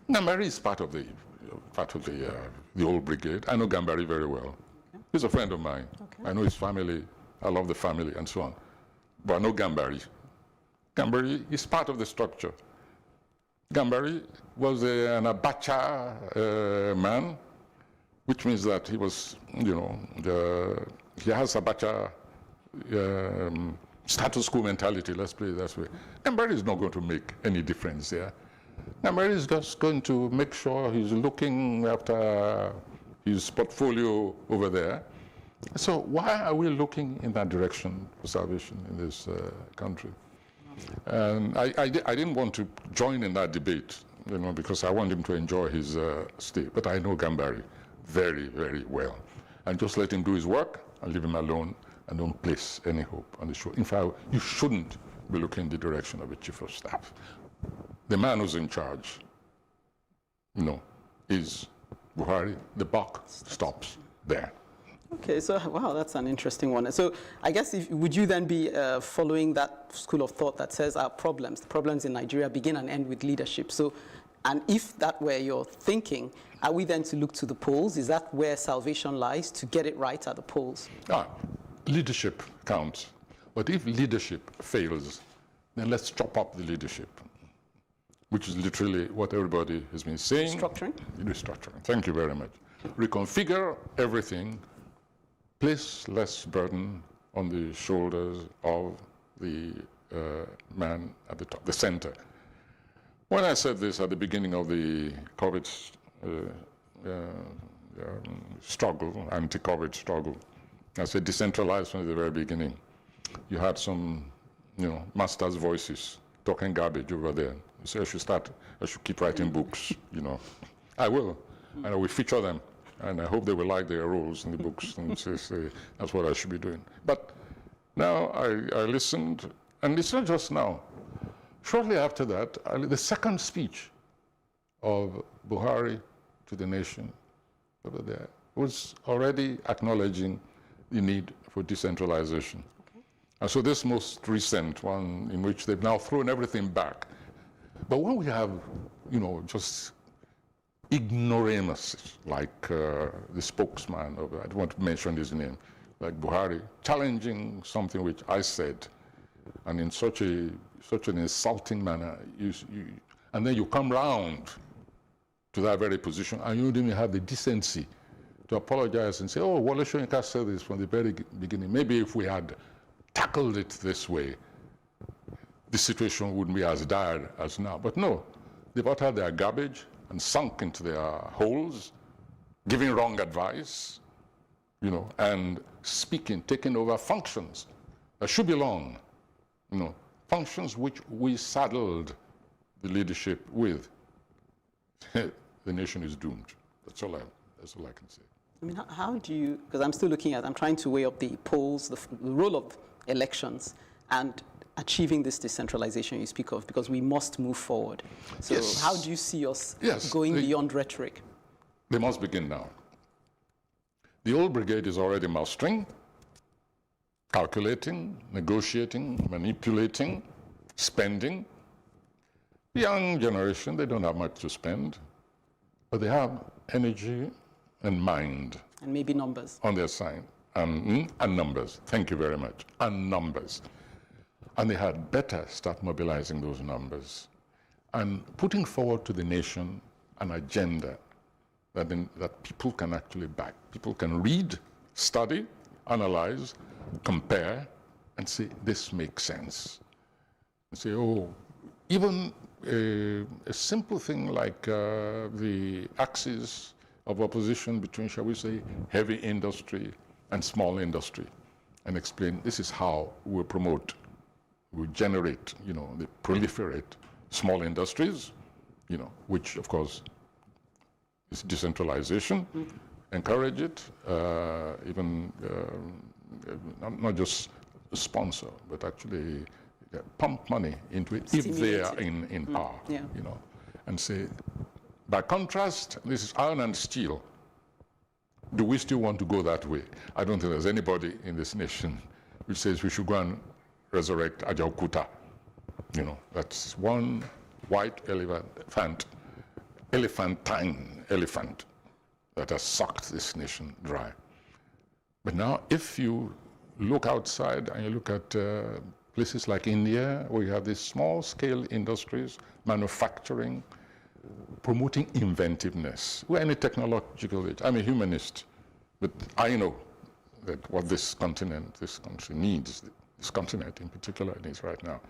Gambari is part of the old brigade. I know Gambari very well. Okay. He's a friend of mine. Okay. I know his family. I love the family and so on. But I know Gambari. Gambari is part of the structure. Gambari was an Abacha man, which means that he was, he has Abacha status quo mentality, let's put it that way. Gambari is not going to make any difference there. Gambari is just going to make sure he's looking after his portfolio over there. So why are we looking in that direction for salvation in this country? And I didn't want to join in that debate, because I want him to enjoy his stay. But I know Gambari very, very well. And just let him do his work and leave him alone and don't place any hope on the show. In fact, you shouldn't be looking in the direction of a chief of staff. The man who's in charge, is Buhari. The buck stops there. Okay, so wow, that's an interesting one. So I guess would you then be following that school of thought that says the problems in Nigeria begin and end with leadership? So, and if that were your thinking, are we then to look to the polls? Is that where salvation lies, to get it right at the polls? Leadership counts. But if leadership fails, then let's chop up the leadership, which is literally what everybody has been saying. Restructuring. Thank you very much. Reconfigure everything. Place less burden on the shoulders of the man at the top, the center. When I said this at the beginning of the COVID struggle, anti-COVID struggle, I said decentralized from the very beginning. You had some, masters' voices talking garbage over there. You say I should keep writing books, I will, and I will feature them. And I hope they will like their roles in the books and say that's what I should be doing. But now I listened, and it's not just now. Shortly after that, the second speech of Buhari to the nation over there was already acknowledging the need for decentralization. Okay. And so this most recent one, in which they've now thrown everything back. But when we have, just ignoramuses, like the spokesman of, I don't want to mention his name, like Buhari, challenging something which I said and in such an insulting manner, and then you come round to that very position, and you don't even have the decency to apologize and say, oh, Wole Soyinka said this from the very beginning. Maybe if we had tackled it this way, the situation wouldn't be as dire as now. But no, they've uttered their garbage and sunk into their holes, giving wrong advice, and speaking, taking over functions that should belong, functions which we saddled the leadership with. The nation is doomed. That's all I can say. I mean, how do you, because I'm trying to weigh up the polls, the role of elections, and achieving this decentralization you speak of, because we must move forward. So yes. How do you see us going beyond rhetoric? They must begin now. The old brigade is already mustering, calculating, negotiating, manipulating, spending. The young generation, they don't have much to spend, but they have energy and mind. And maybe numbers. On their side. And numbers. Thank you very much. And numbers. And they had better start mobilizing those numbers and putting forward to the nation an agenda that people can actually back. People can read, study, analyze, compare, and say, this makes sense. And say, oh, even a simple thing like the axis of opposition between, shall we say, heavy industry and small industry, and explain this is how we promote, we generate, they proliferate small industries, which of course is decentralization, encourage it, even not just sponsor, but actually pump money into it if they are in power, and say, by contrast, this is iron and steel. Do we still want to go that way? I don't think there's anybody in this nation which says we should go and resurrect Ajaokuta. That's one white elephantine elephant that has sucked this nation dry. But now, if you look outside and you look at places like India, where you have these small-scale industries, manufacturing, promoting inventiveness. We're in a technological age. I'm a humanist, but I know that what this country needs, this continent in particular needs right now,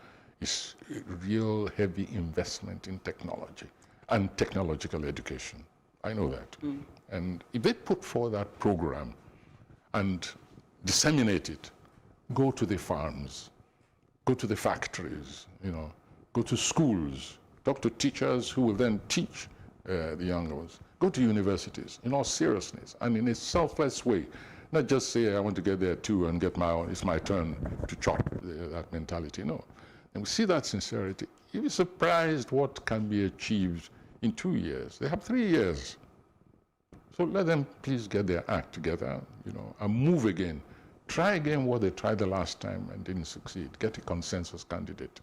is real heavy investment in technology and technological education. I know that. And if they put forward that program and disseminate it, go to the farms, go to the factories, go to schools, talk to teachers who will then teach the younger ones. Go to universities in all seriousness and in a selfless way. Not just say, I want to get there too and get my own, it's my turn to chop, that mentality. No. And we see that sincerity. You'll be surprised what can be achieved in 2 years. They have 3 years. So let them please get their act together, and move again. Try again what they tried the last time and didn't succeed. Get a consensus candidate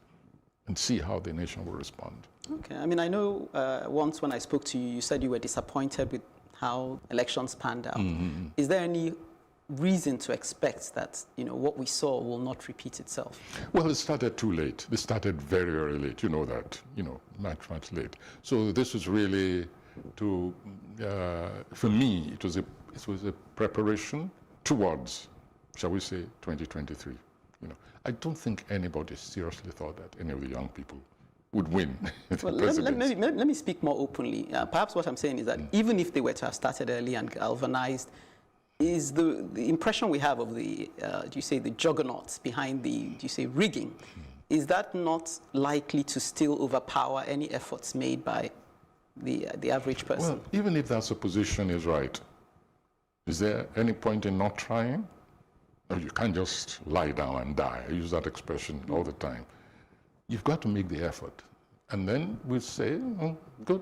and see how the nation will respond. Okay. I mean, I know once when I spoke to you, you said you were disappointed with how elections panned out. Mm-hmm. Is there any reason to expect that, what we saw will not repeat itself? Well, it started too late. It started very, very late. You know that, much, much late. So this was really for me, it was a preparation towards, shall we say, 2023. I don't think anybody seriously thought that any of the young people would win. Well, let me speak more openly. Perhaps what I'm saying is that even if they were to have started early and galvanized, is the impression we have of the, the juggernauts behind the, rigging, is that not likely to still overpower any efforts made by the average person? Well, even if that supposition is right, is there any point in not trying? No, you can't just lie down and die. I use that expression all the time. You've got to make the effort. And then we'll say, good.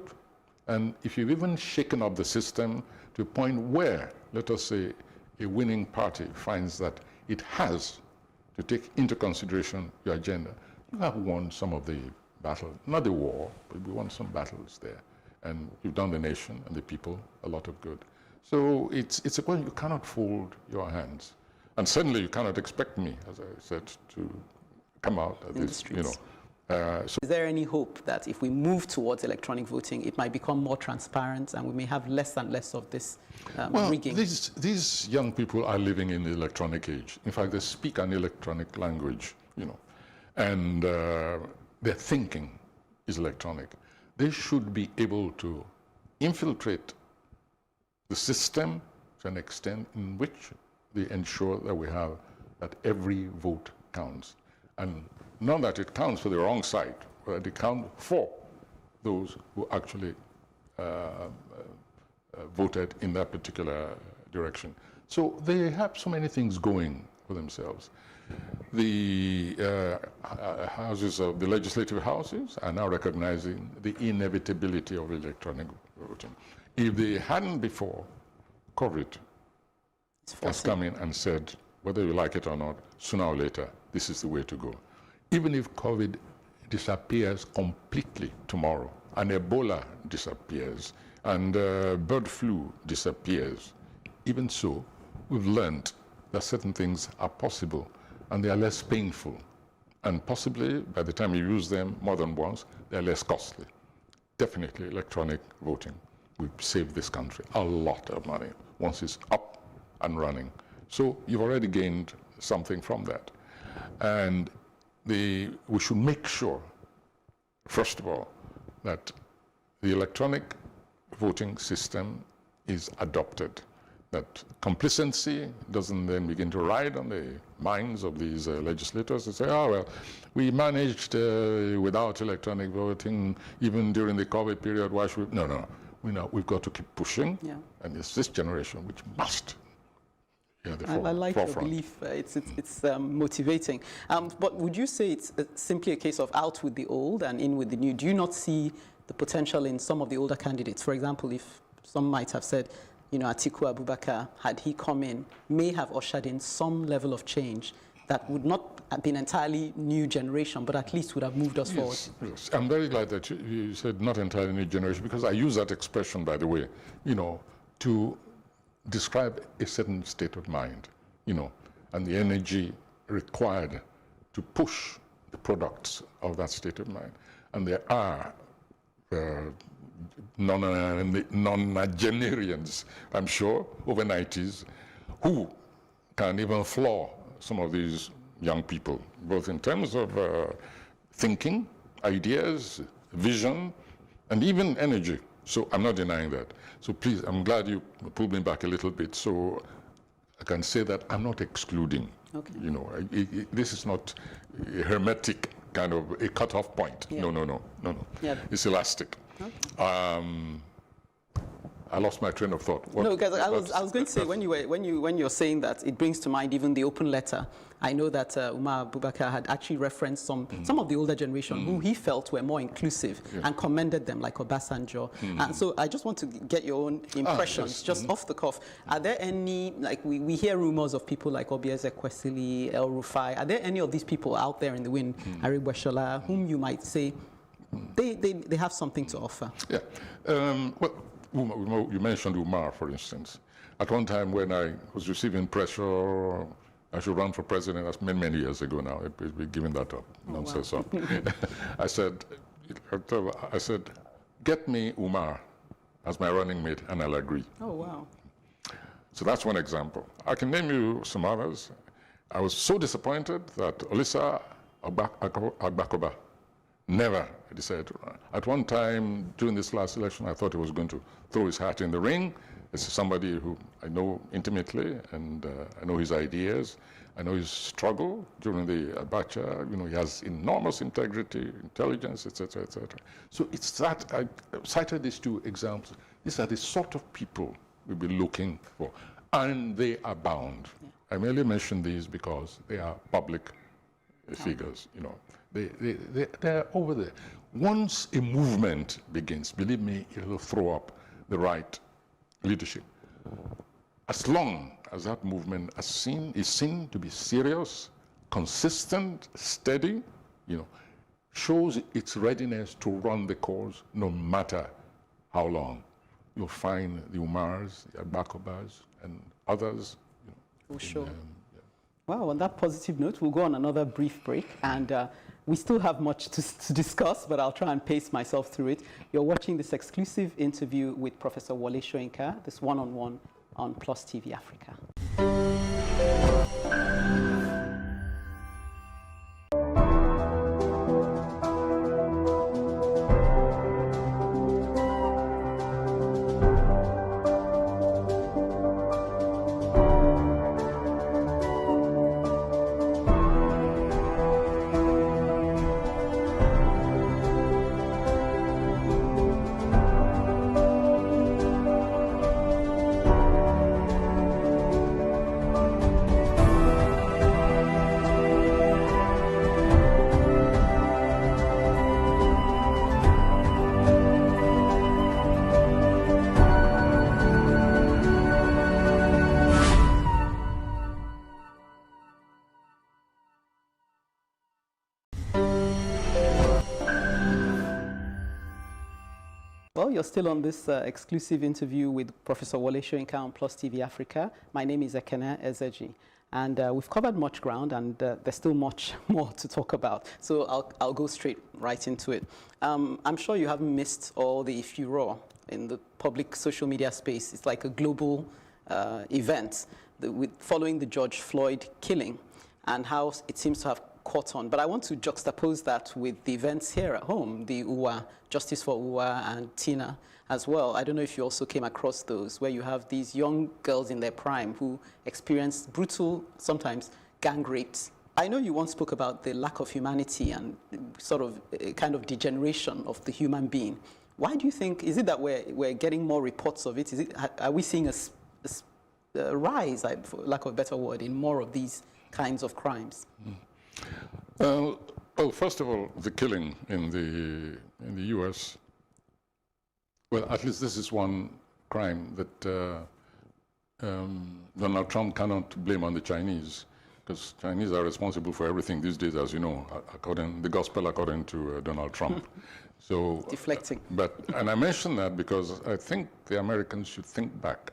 And if you've even shaken up the system to a point where, let us say, a winning party finds that it has to take into consideration your agenda, you have won some of the battle, not the war, but we won some battles there. And you've done the nation and the people a lot of good. So it's a point you cannot fold your hands. And certainly you cannot expect me, as I said, to come out at in this, the streets. So is there any hope that if we move towards electronic voting, it might become more transparent and we may have less and less of this rigging? These young people are living in the electronic age. In fact, they speak an electronic language, and their thinking is electronic. They should be able to infiltrate the system to an extent in which they ensure that every vote counts. And not that it counts for the wrong side, but that it counts for those who actually voted in that particular direction. So they have so many things going for themselves. The houses of the legislative houses are now recognizing the inevitability of electronic voting. If they hadn't before, COVID has come in and said, whether you like it or not, sooner or later, this is the way to go. Even if COVID disappears completely tomorrow, and Ebola disappears, and bird flu disappears, even so, we've learned that certain things are possible, and they are less painful. And possibly, by the time you use them more than once, they're less costly. Definitely electronic voting will save this country a lot of money once it's up and running. So you've already gained something from that. And we should make sure, first of all, that the electronic voting system is adopted, that complacency doesn't then begin to ride on the minds of these legislators and say, oh, well, we managed without electronic voting even during the COVID period, why should we? No. We've got to keep pushing, and it's this generation which must. I like your belief. It's motivating. But would you say it's simply a case of out with the old and in with the new? Do you not see the potential in some of the older candidates? For example, if some might have said, Atiku Abubakar, had he come in, may have ushered in some level of change that would not have been entirely new generation, but at least would have moved us forward. Yes. I'm very glad that you said not entirely new generation, because I use that expression, by the way, to describe a certain state of mind, and the energy required to push the products of that state of mind. And there are nonagenarians, I'm sure, over 90s, who can even floor some of these young people, both in terms of thinking, ideas, vision, and even energy. So I'm not denying that. So please, I'm glad you pulled me back a little bit so I can say that I'm not excluding. Okay. This is not a hermetic kind of a cutoff point. Yeah. No. Yeah. It's elastic. Okay. I lost my train of thought. No, because I was going to say, when you're saying that, it brings to mind even the open letter. I know that Umar Abubakar had actually referenced some of the older generation who he felt were more inclusive and commended them, like Obasanjo. And so I just want to get your own impressions, just off the cuff. Are there any, like we hear rumors of people like Obieze Kwesili, El Rufai, are there any of these people out there in the wind, Aribweshola, whom you might say they have something to offer? Yeah. Well, you mentioned Umar, for instance. At one time when I was receiving pressure, I should run for president, that's many years ago now, we're giving that up, nonsense. Wow. I said, get me Umar as my running mate, and I'll agree. Oh, wow. So that's one example. I can name you some others. I was so disappointed that Olisa Agbakoba never decided to run. At one time, during this last election, I thought he was going to throw his hat in the ring. This is somebody who I know intimately, and I know his ideas. I know his struggle during the Abacha. He has enormous integrity, intelligence, etc., etc. So it's that, I cited these two examples. These are the sort of people we'll be looking for, and they abound. Yeah. I merely mention these because they are public figures, They're over there. Once a movement begins, believe me, it will throw up the right leadership. As long as that movement is seen to be serious, consistent, steady, shows its readiness to run the cause no matter how long. You'll find the Umars, the Agbakobas, and others. For sure. Well, on that positive note, we'll go on another brief break, and we still have much to discuss, but I'll try and pace myself through it. You're watching this exclusive interview with Professor Wole Soyinka, this one-on-one on Plus TV Africa. Well, you're still on this exclusive interview with Professor Wole Soyinka on Plus TV Africa. My name is Ekene Ezeji, and we've covered much ground, and there's still much more to talk about. So I'll go right into it. I'm sure you haven't missed all the furore in the public social media space. It's like a global event following the George Floyd killing and how it seems to have caught on. But I want to juxtapose that with the events here at home, the UWA, Justice for UWA and Tina as well. I don't know if you also came across those, where you have these young girls in their prime who experience brutal, sometimes gang rapes. I know you once spoke about the lack of humanity and sort of a kind of degeneration of the human being. Why do you think, is it that we're getting more reports of it? Are we seeing a rise, for lack of a better word, in more of these kinds of crimes? Well, first of all, the killing in the U.S., well, at least this is one crime that Donald Trump cannot blame on the Chinese, because Chinese are responsible for everything these days, as you know, the gospel according to Donald Trump. So deflecting. And I mention that because I think the Americans should think back.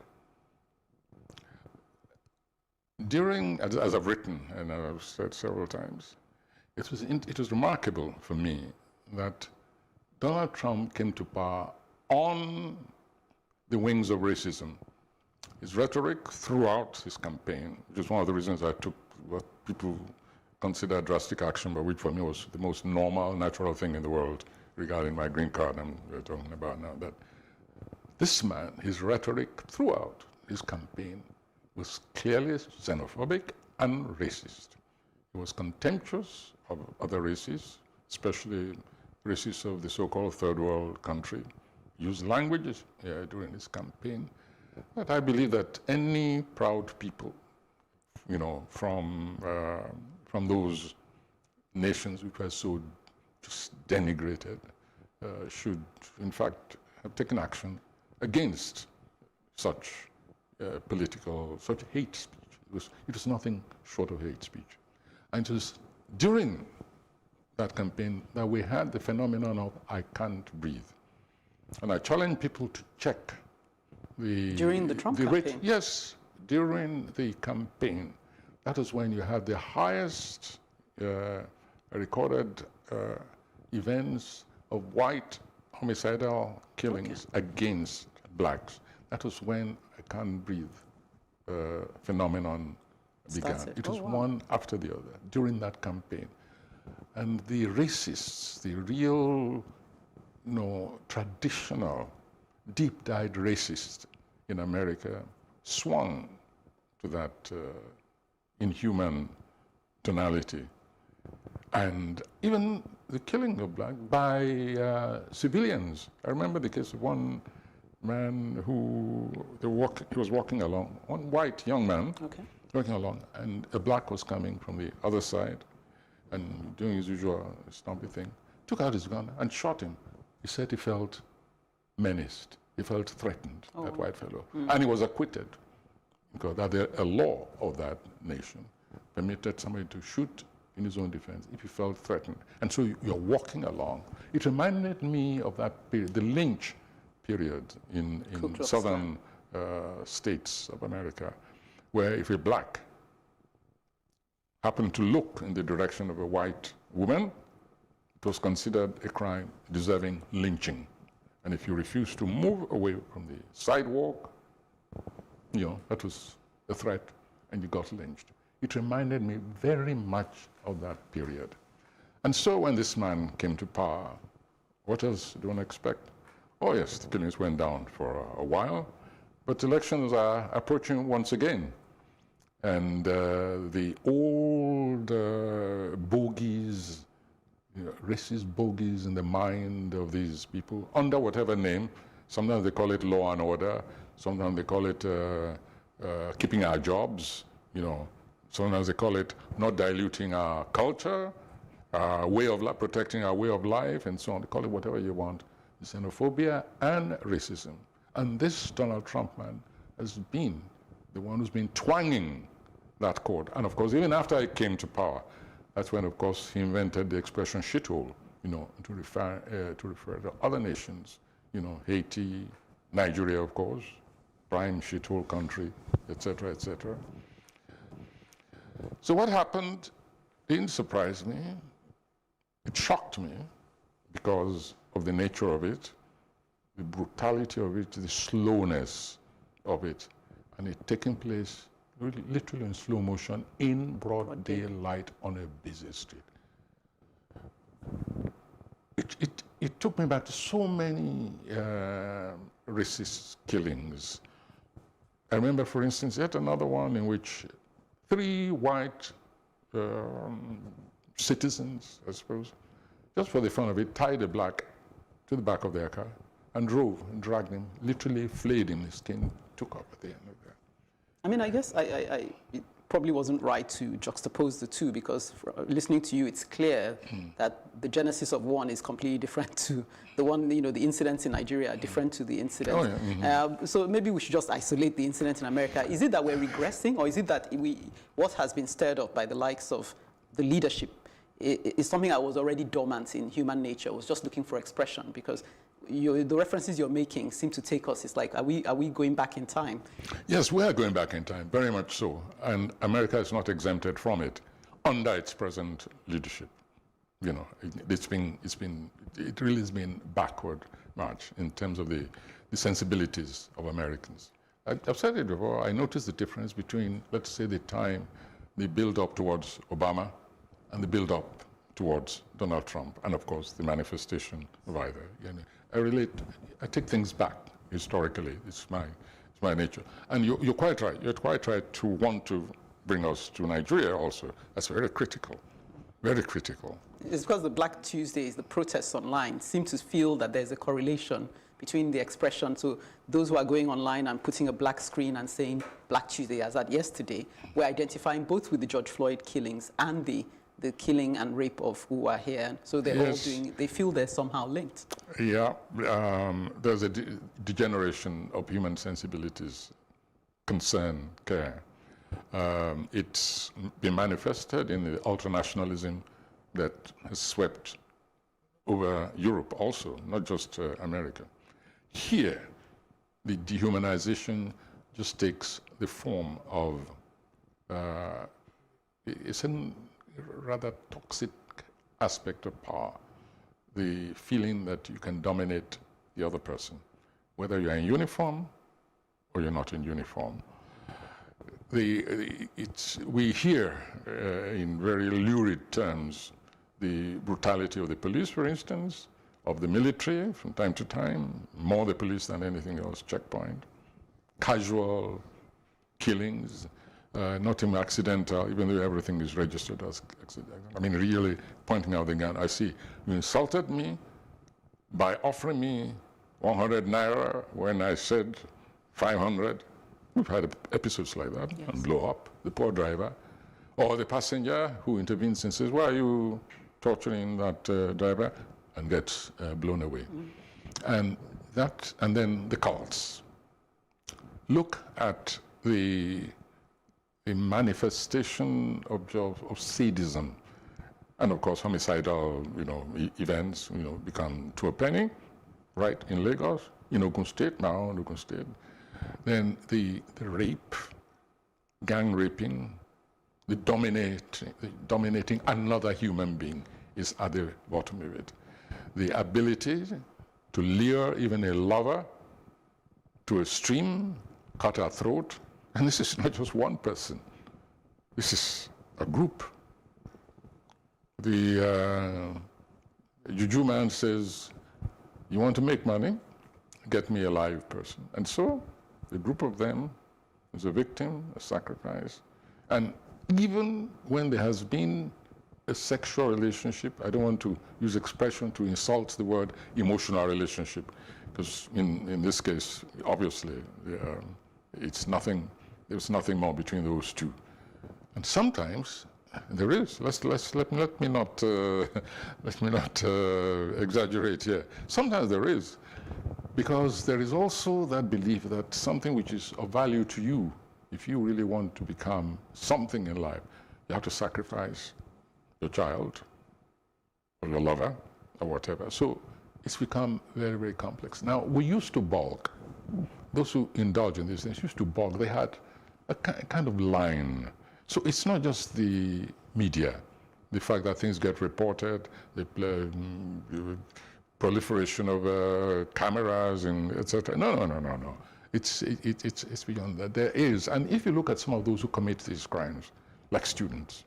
During, as I've written and I've said several times, it was remarkable for me that Donald Trump came to power on the wings of racism. His rhetoric throughout his campaign, which is one of the reasons I took what people consider drastic action, but which for me was the most normal, natural thing in the world regarding my green card we're talking about now, that this man, his rhetoric throughout his campaign was clearly xenophobic and racist. He was contemptuous of other races, especially races of the so-called third world country, used languages during his campaign that I believe that any proud people, you know, from those nations which were so just denigrated, should in fact have taken action against such such hate speech. It was nothing short of hate speech. And it was during that campaign that we had the phenomenon of I can't breathe. And I challenge people to check during the Trump campaign? Yes, during the campaign. That is when you had the highest recorded events of white homicidal killings against blacks. That was when I can't breathe phenomenon began. It was one after the other during that campaign. And the racists, the real, traditional, deep-dyed racists in America swung to that inhuman tonality. And even the killing of black by civilians. I remember the case of one man who he was walking along, one white young man walking along, and a black was coming from the other side and doing his usual stompy thing, took out his gun and shot him. He said he felt menaced, he felt threatened, that white fellow. And he was acquitted because a law of that nation permitted somebody to shoot in his own defense if he felt threatened. And so you're walking along. It reminded me of that period, the lynch period in southern states of America, where if a black happened to look in the direction of a white woman, it was considered a crime deserving lynching. And if you refused to move away from the sidewalk, that was a threat, and you got lynched. It reminded me very much of that period. And so when this man came to power, what else do you expect? Oh yes, the killings went down for a while, but elections are approaching once again. And the old bogies, racist bogies in the mind of these people, under whatever name, sometimes they call it law and order, sometimes they call it keeping our jobs, sometimes they call it not diluting our culture, our way of life, protecting our way of life, and so on. They call it whatever you want. Xenophobia and racism. And this Donald Trump man has been the one who's been twanging that chord. And of course, even after he came to power, that's when, of course, he invented the expression shithole, to refer to other nations, Haiti, Nigeria, of course, prime shithole country, etc., etc. So what happened didn't surprise me. It shocked me because of the nature of it, the brutality of it, the slowness of it, and it taking place literally in slow motion in broad daylight on a busy street. It took me back to so many racist killings. I remember, for instance, yet another one in which 3 white citizens, I suppose, just for the fun of it, tied a black to the back of their car and drove and dragged him, literally flayed him, his skin took up at the end of that. I mean, I guess it probably wasn't right to juxtapose the two, because listening to you, it's clear that the genesis of one is completely different to the one, the incidents in Nigeria are different to the incidents. Oh, yeah. So maybe we should just isolate the incident in America. Is it that we're regressing, or is it that what has been stirred up by the likes of the leadership is something that was already dormant in human nature, was just looking for expression? Because the references you're making seem to take us, it's like, are we going back in time? Yes, we are going back in time, very much so. And America is not exempted from it under its present leadership. It really has been backward march in terms of the sensibilities of Americans. I've said it before, I noticed the difference between, let's say, the build-up towards Obama and the build-up towards Donald Trump, and of course the manifestation of either. I take things back historically. It's my nature. And you're quite right. You're quite right to want to bring us to Nigeria also. That's very critical. Very critical. It's because the Black Tuesdays, the protests online, seem to feel that there's a correlation between the expression. So those who are going online and putting a black screen and saying Black Tuesday, as at yesterday, we're identifying both with the George Floyd killings and the killing and rape of who are here. So they're all they feel they're somehow linked. Yeah, there's a degeneration of human sensibilities, concern, care. It's been manifested in the ultranationalism that has swept over Europe also, not just America. Here, the dehumanization just takes the form of, it's a rather toxic aspect of power, the feeling that you can dominate the other person, whether you're in uniform or you're not in uniform. We hear in very lurid terms the brutality of the police, for instance, of the military from time to time, more the police than anything else, checkpoint, casual killings, not even accidental, even though everything is registered as accidental. I mean, really pointing out the gun. I see, you insulted me by offering me 100 naira when I said 500. We've had episodes like that, yes, and blow up the poor driver. Or the passenger who intervenes and says, why are you torturing that driver? And gets blown away. And then the cults. Look at the manifestation of sadism. And of course, homicidal, events, become to a penny, right in Lagos, in Ogun State, now in Ogun State. Then the rape, gang raping, the dominating another human being is at the bottom of it. The ability to lure even a lover to a stream, cut her throat, and this is not just one person. This is a group. The juju man says, you want to make money? Get me a live person. And so the group of them is a victim, a sacrifice. And even when there has been a sexual relationship, I don't want to use expression to insult the word emotional relationship, because in this case, obviously, there's nothing more between those two. And sometimes there is. Let me not exaggerate here. Sometimes there is, because there is also that belief that something which is of value to you, if you really want to become something in life, you have to sacrifice your child or your lover or whatever. So it's become very, very complex. Now, we used to balk. Those who indulge in these things used to balk. They had a kind of line. So it's not just the media, the fact that things get reported, the proliferation of cameras and etc. No. It's beyond that. There is, and if you look at some of those who commit these crimes, like students,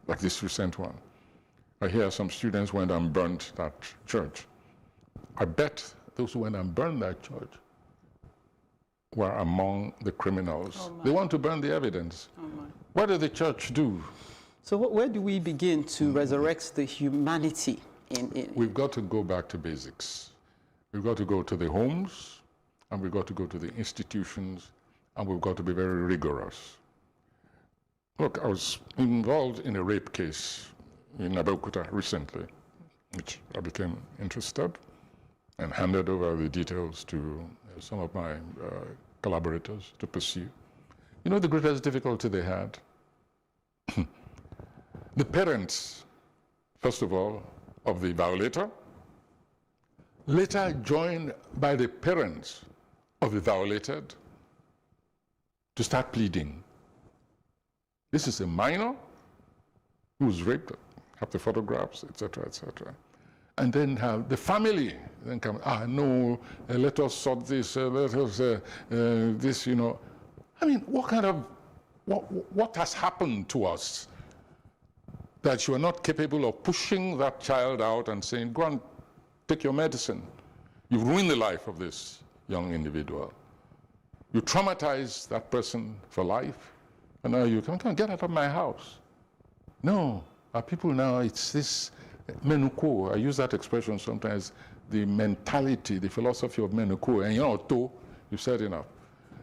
like this recent one, I hear some students went and burnt that church. I bet those who went and burned that church were among the criminals. Oh, they want to burn the evidence. Oh, my. What did the church do? So where do we begin to resurrect the humanity in? We've got to go back to basics. We've got to go to the homes, and we've got to go to the institutions, and we've got to be very rigorous. Look, I was involved in a rape case in Abeokuta recently, which I became interested and handed over the details to some of my collaborators to pursue. You know the greatest difficulty they had? The parents, first of all, of the violator, later joined by the parents of the violated to start pleading. This is a minor who was raped, have the photographs, etc., etc. And then have the family then come, no, let us sort this, let us, this, you know. I mean, what has happened to us that you are not capable of pushing that child out and saying, go and take your medicine. You've ruined the life of this young individual. You traumatize that person for life, and now you can't get out of my house. No, our people now, it's this menuko. I use that expression sometimes, the mentality, the philosophy of menuko. And you've said enough.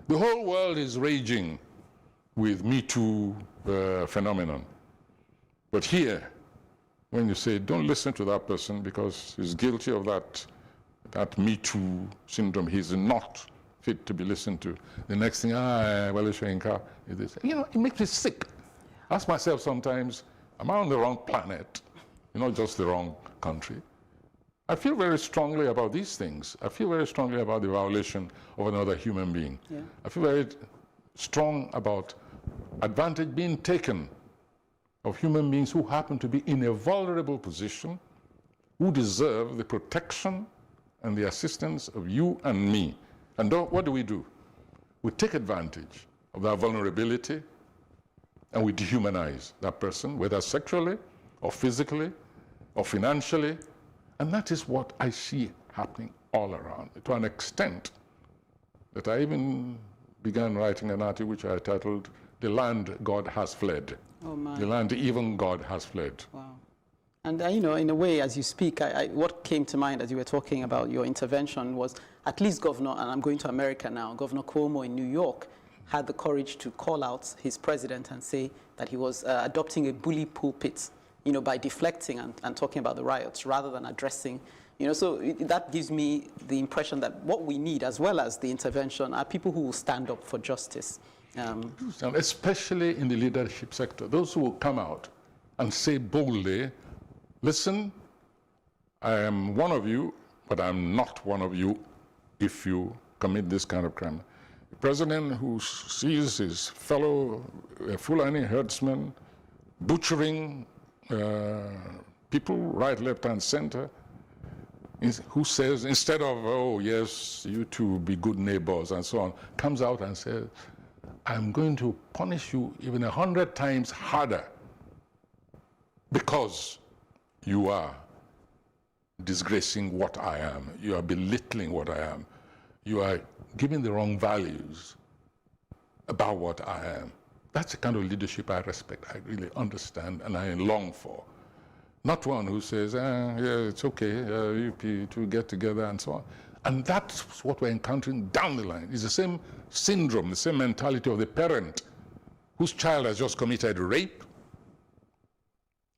The whole world is raging with Me Too phenomenon. But here, when you say, don't listen to that person because he's guilty of that Me Too syndrome, he's not fit to be listened to. The next thing, it makes me sick. I ask myself sometimes, am I on the wrong planet? Not just the wrong country. I feel very strongly about these things. I feel very strongly about the violation of another human being. Yeah. I feel very strong about advantage being taken of human beings who happen to be in a vulnerable position, who deserve the protection and the assistance of you and me. And what do? We take advantage of that vulnerability and we dehumanize that person, whether sexually or physically or financially. And that is what I see happening all around, to an extent that I even began writing an article which I titled, The Land God Has Fled. Oh, my. The land even God has fled. Wow. And, in a way, as you speak, what came to mind as you were talking about your intervention was at least Governor, and I'm going to America now, Governor Cuomo in New York had the courage to call out his president and say that he was adopting a bully pulpit, by deflecting and talking about the riots rather than addressing, so that gives me the impression that what we need, as well as the intervention, are people who will stand up for justice. Especially in the leadership sector, those who will come out and say boldly, listen, I am one of you, but I'm not one of you if you commit this kind of crime. A president who sees his fellow Fulani herdsmen butchering people right, left, and center, who says, instead of, oh, yes, you two be good neighbors and so on, comes out and says, I'm going to punish you even 100 times harder because you are disgracing what I am. You are belittling what I am. You are giving the wrong values about what I am. That's the kind of leadership I respect, I really understand, and I long for. Not one who says, yeah, it's okay, you two get together and so on. And that's what we're encountering down the line. It's the same syndrome, the same mentality of the parent whose child has just committed rape,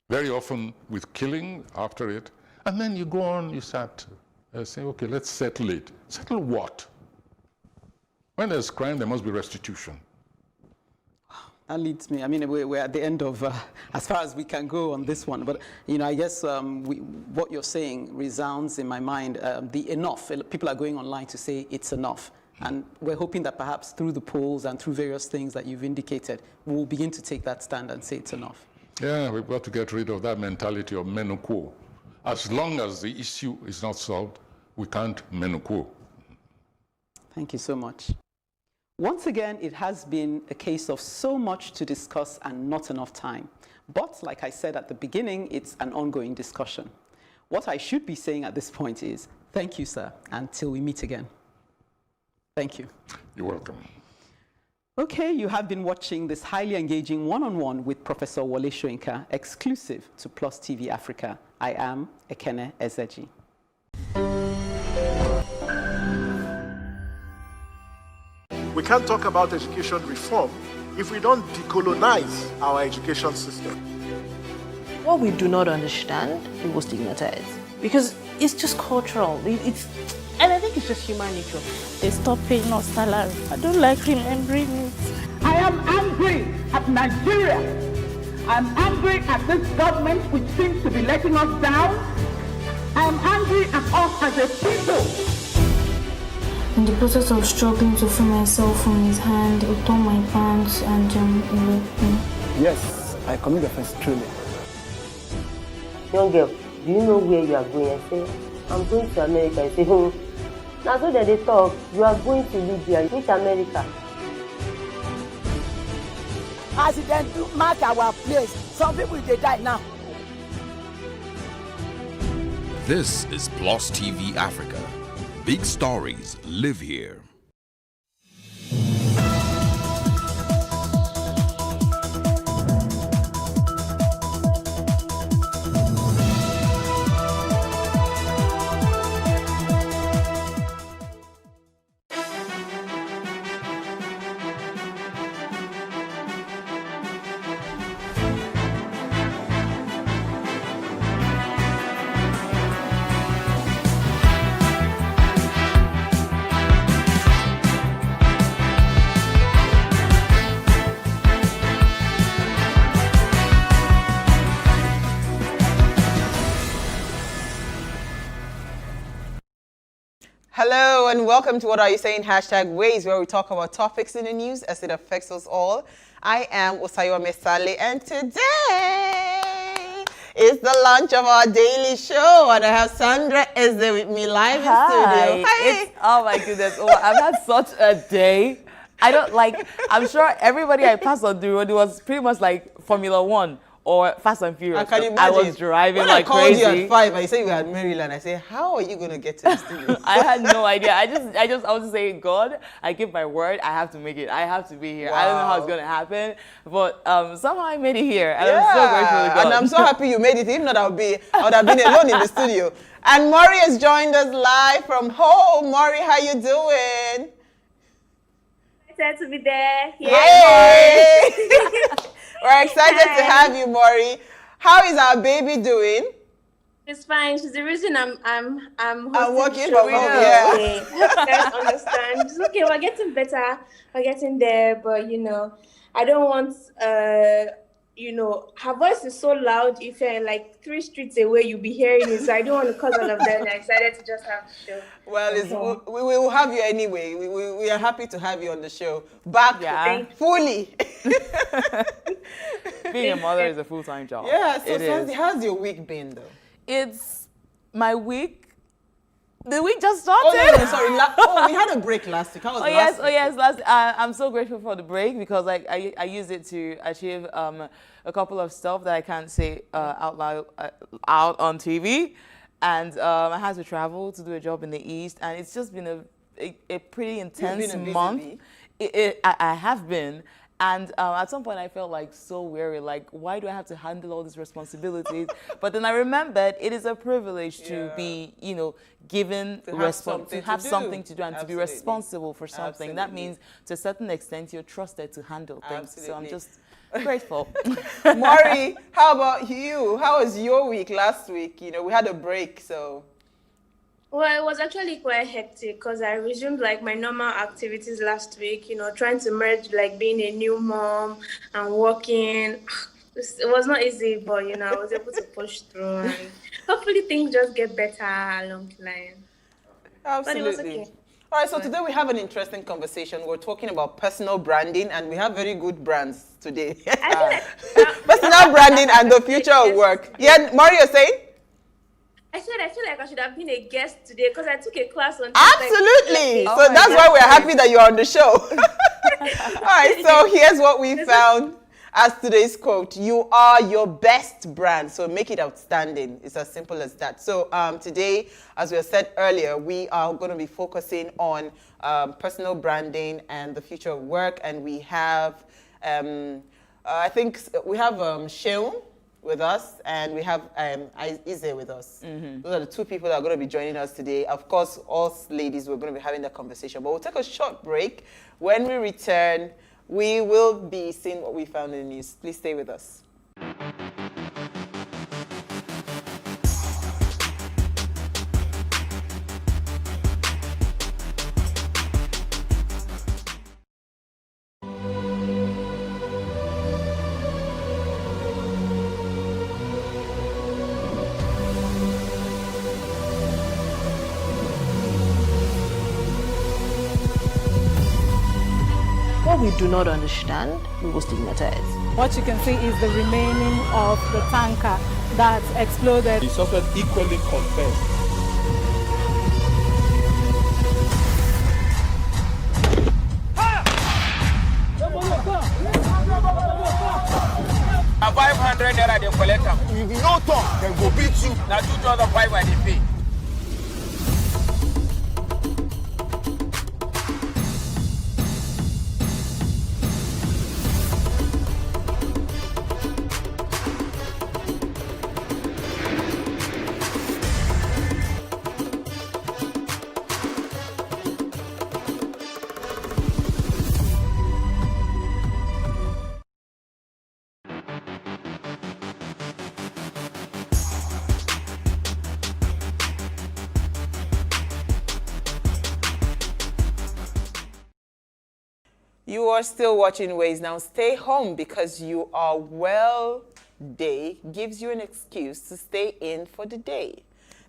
very often with killing after it. And then you go on, you start saying, okay, let's settle it. Settle what? When there's crime, there must be restitution. That leads me, I mean, we're at the end of, as far as we can go on this one, but, you know, I guess what you're saying resounds in my mind, the enough. People are going online to say it's enough. And we're hoping that perhaps through the polls and through various things that you've indicated, we'll begin to take that stand and say it's enough. Yeah, we've got to get rid of that mentality of menu quo. As long as the issue is not solved, we can't menu quo. Thank you so much. Once again, it has been a case of so much to discuss and not enough time. But like I said at the beginning, it's an ongoing discussion. What I should be saying at this point is, thank you, sir, until we meet again. Thank you. You're welcome. Okay, you have been watching this highly engaging one-on-one with Professor Wole Soyinka, exclusive to Plus TV Africa. I am Ekene Ezeji. We can't talk about education reform if we don't decolonize our education system. What we do not understand, we will stigmatize. Because it's just cultural. And I think it's just human nature. They stop paying us salary. I don't like remembering it. I am angry at Nigeria. I'm angry at this government which seems to be letting us down. I'm angry at us as a people. In the process of struggling to free myself from his hand, he tore my pants and he raped me. Yes, I commit the first truly. Young girl, do you know where you are going? I say, I'm going to America. I say, oh. Now so that they talk, you are going to Libya, which America? As it then do mark our place, some people they die now. This is Plus TV Africa. Big stories live here. Hello and welcome to What Are You Saying? #Ways, where we talk about topics in the news as it affects us all. I am Osayome Sale, and today is the launch of our daily show, and I have Sandra Eze with me live in studio. Hi. Oh my goodness. Oh, I've had such a day. I'm sure everybody I passed on the road, it was pretty much like Formula One or Fast and Furious. I can imagine. I was driving like crazy. When I called you at 5, I said you were at Maryland. I said, how are you going to get to the studio? I had no idea. I was saying, God, I give my word. I have to make it. I have to be here. Wow. I don't know how it's going to happen, but somehow I made it here. And I'm so grateful to God. And I'm so happy you made it. If not, I would have been alone in the studio. And Maury has joined us live from home. Maury, how you doing? Excited to be there. Yay! We're excited to have you, Maury. How is our baby doing? She's fine. She's the reason I'm working from home. Yeah. You guys understand? It's okay. We're getting better. We're getting there, but I don't want you know, her voice is so loud. If you're like 3 streets away, you'll be hearing it. So I don't want to cause all of that. And I decided to just have the show. Well, we will have you anyway. We are happy to have you on the show. Back fully. Being a mother is a full-time job. Yeah, so Sandy, how's your week been though? It's my week. The week just started. Oh, no, sorry. We had a break last week. How was last week? I'm so grateful for the break because I used it to achieve a couple of stuff that I can't say out loud out on TV. And I had to travel to do a job in the East. And it's just been a pretty intense month. I have been. And at some point I felt like so weary, like why do I have to handle all these responsibilities? But then I remembered it is a privilege to be, you know, given to have something to do and to be responsible for something. That means to a certain extent you're trusted to handle things. So I'm just grateful. Maury, how about you? How was your week last week? You know, we had a break, so. Well, it was actually quite hectic because I resumed like my normal activities last week, you know, trying to merge like being a new mom and working. It was not easy, but, you know, I was able to push through and hopefully things just get better along the line. Absolutely. But it was okay. All right, so today we have an interesting conversation. We're talking about personal branding and we have very good brands today. Personal branding and the future of work. Yeah, Maury, you're saying? I feel like I should have been a guest today because I took a class on Absolutely. So that's why we're happy that you're on the show. All right, so here's what we found as today's quote. You are your best brand, so make it outstanding. It's as simple as that. So today, as we said earlier, we are going to be focusing on personal branding and the future of work. And we have, I think we have Sheung with us, and we have Ize with us. Those are the 2 people that are going to be joining us today. Of course, us ladies, we're going to be having that conversation, but we'll take a short break. When we return, we will be seeing what we found in the news. Please stay with us. What we do not understand, we will stigmatize. What you can see is the remaining of the tanker that exploded. He suffered equally confessed. Now 500 naira they collect them. If you no talk, then go beat you. Now 2,500 they pay. You are still watching Ways. Now stay home because you are well. Day gives you an excuse to stay in for the day.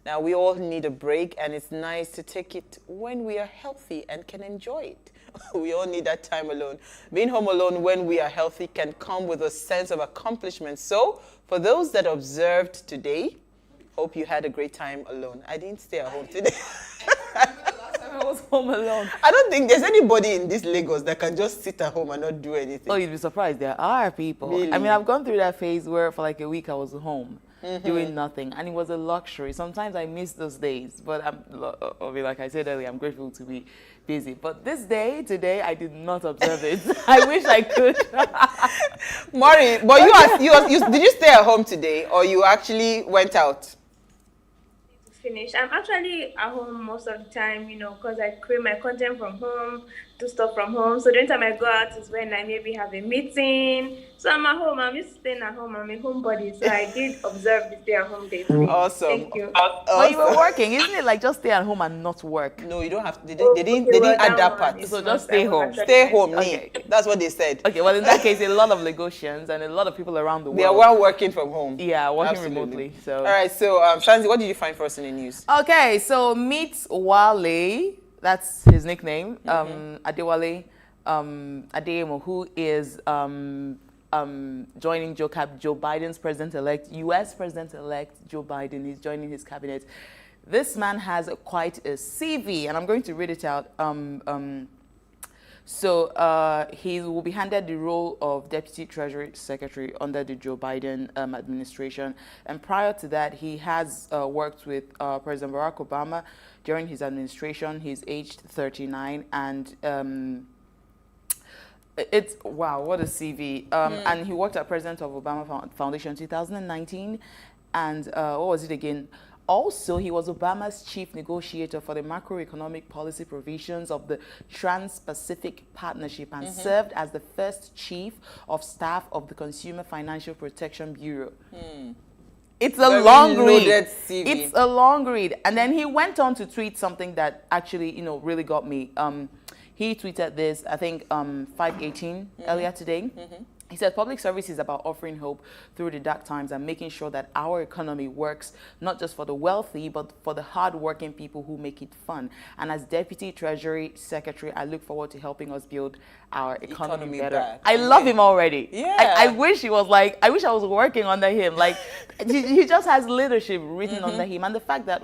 Now we all need a break, and it's nice to take it when we are healthy and can enjoy it. We all need that time alone. Being home alone when we are healthy can come with a sense of accomplishment. So for those that observed today, hope you had a great time alone. I didn't stay at home today. I was home alone. I don't think there's anybody in this Lagos that can just sit at home and not do anything. Oh, you'd be surprised. There are people. Really? I mean, I've gone through that phase where for like a week I was home doing nothing, and it was a luxury. Sometimes I miss those days, but like I said earlier, I'm grateful to be busy. But this day, today, I did not observe it. I wish I could. Maury, but did you stay at home today, or you actually went out? Finish. I'm actually at home most of the time, you know, because I create my content from home. do stuff from home. So the only time I go out is when I maybe have a meeting. So I'm at home. I'm used to staying at home. I'm a homebody. So I did observe the stay-at-home day today. Awesome. Thank you. But you were working, isn't it? Like just stay at home and not work. No, you don't have to. They didn't add that part. So just stay home. Stay home. Okay. That's what they said. Okay, well in that case, a lot of Lagosians and a lot of people around the world. They are well working from home. Yeah, working Absolutely. remotely. So. All right. So Shanzi, what did you find for us in the news? Okay, so meet Wale. That's his nickname. Adewale Adeyemo, who is joining Joe Biden's president-elect, U.S. president-elect Joe Biden. He's joining his cabinet. This man has quite a CV, and I'm going to read it out. So he will be handed the role of Deputy Treasury Secretary under the Joe Biden administration. And prior to that, he has worked with President Barack Obama during his administration. He's aged 39, and it's, wow, what a CV. And he worked at President of Obama Foundation in 2019. And what was it again? Also, he was Obama's chief negotiator for the macroeconomic policy provisions of the Trans-Pacific Partnership and served as the first chief of staff of the Consumer Financial Protection Bureau. It's a long read. CV. It's a long read. And then he went on to tweet something that actually, you know, really got me. He tweeted this, I think, 5/18 earlier today. He said, public service is about offering hope through the dark times and making sure that our economy works, not just for the wealthy, but for the hardworking people who make it fun. And as Deputy Treasury Secretary, I look forward to helping us build our economy better. Back. I love him already. Yeah. I wish he was like, I wish I was working under him. Like, he just has leadership written under him. And the fact that,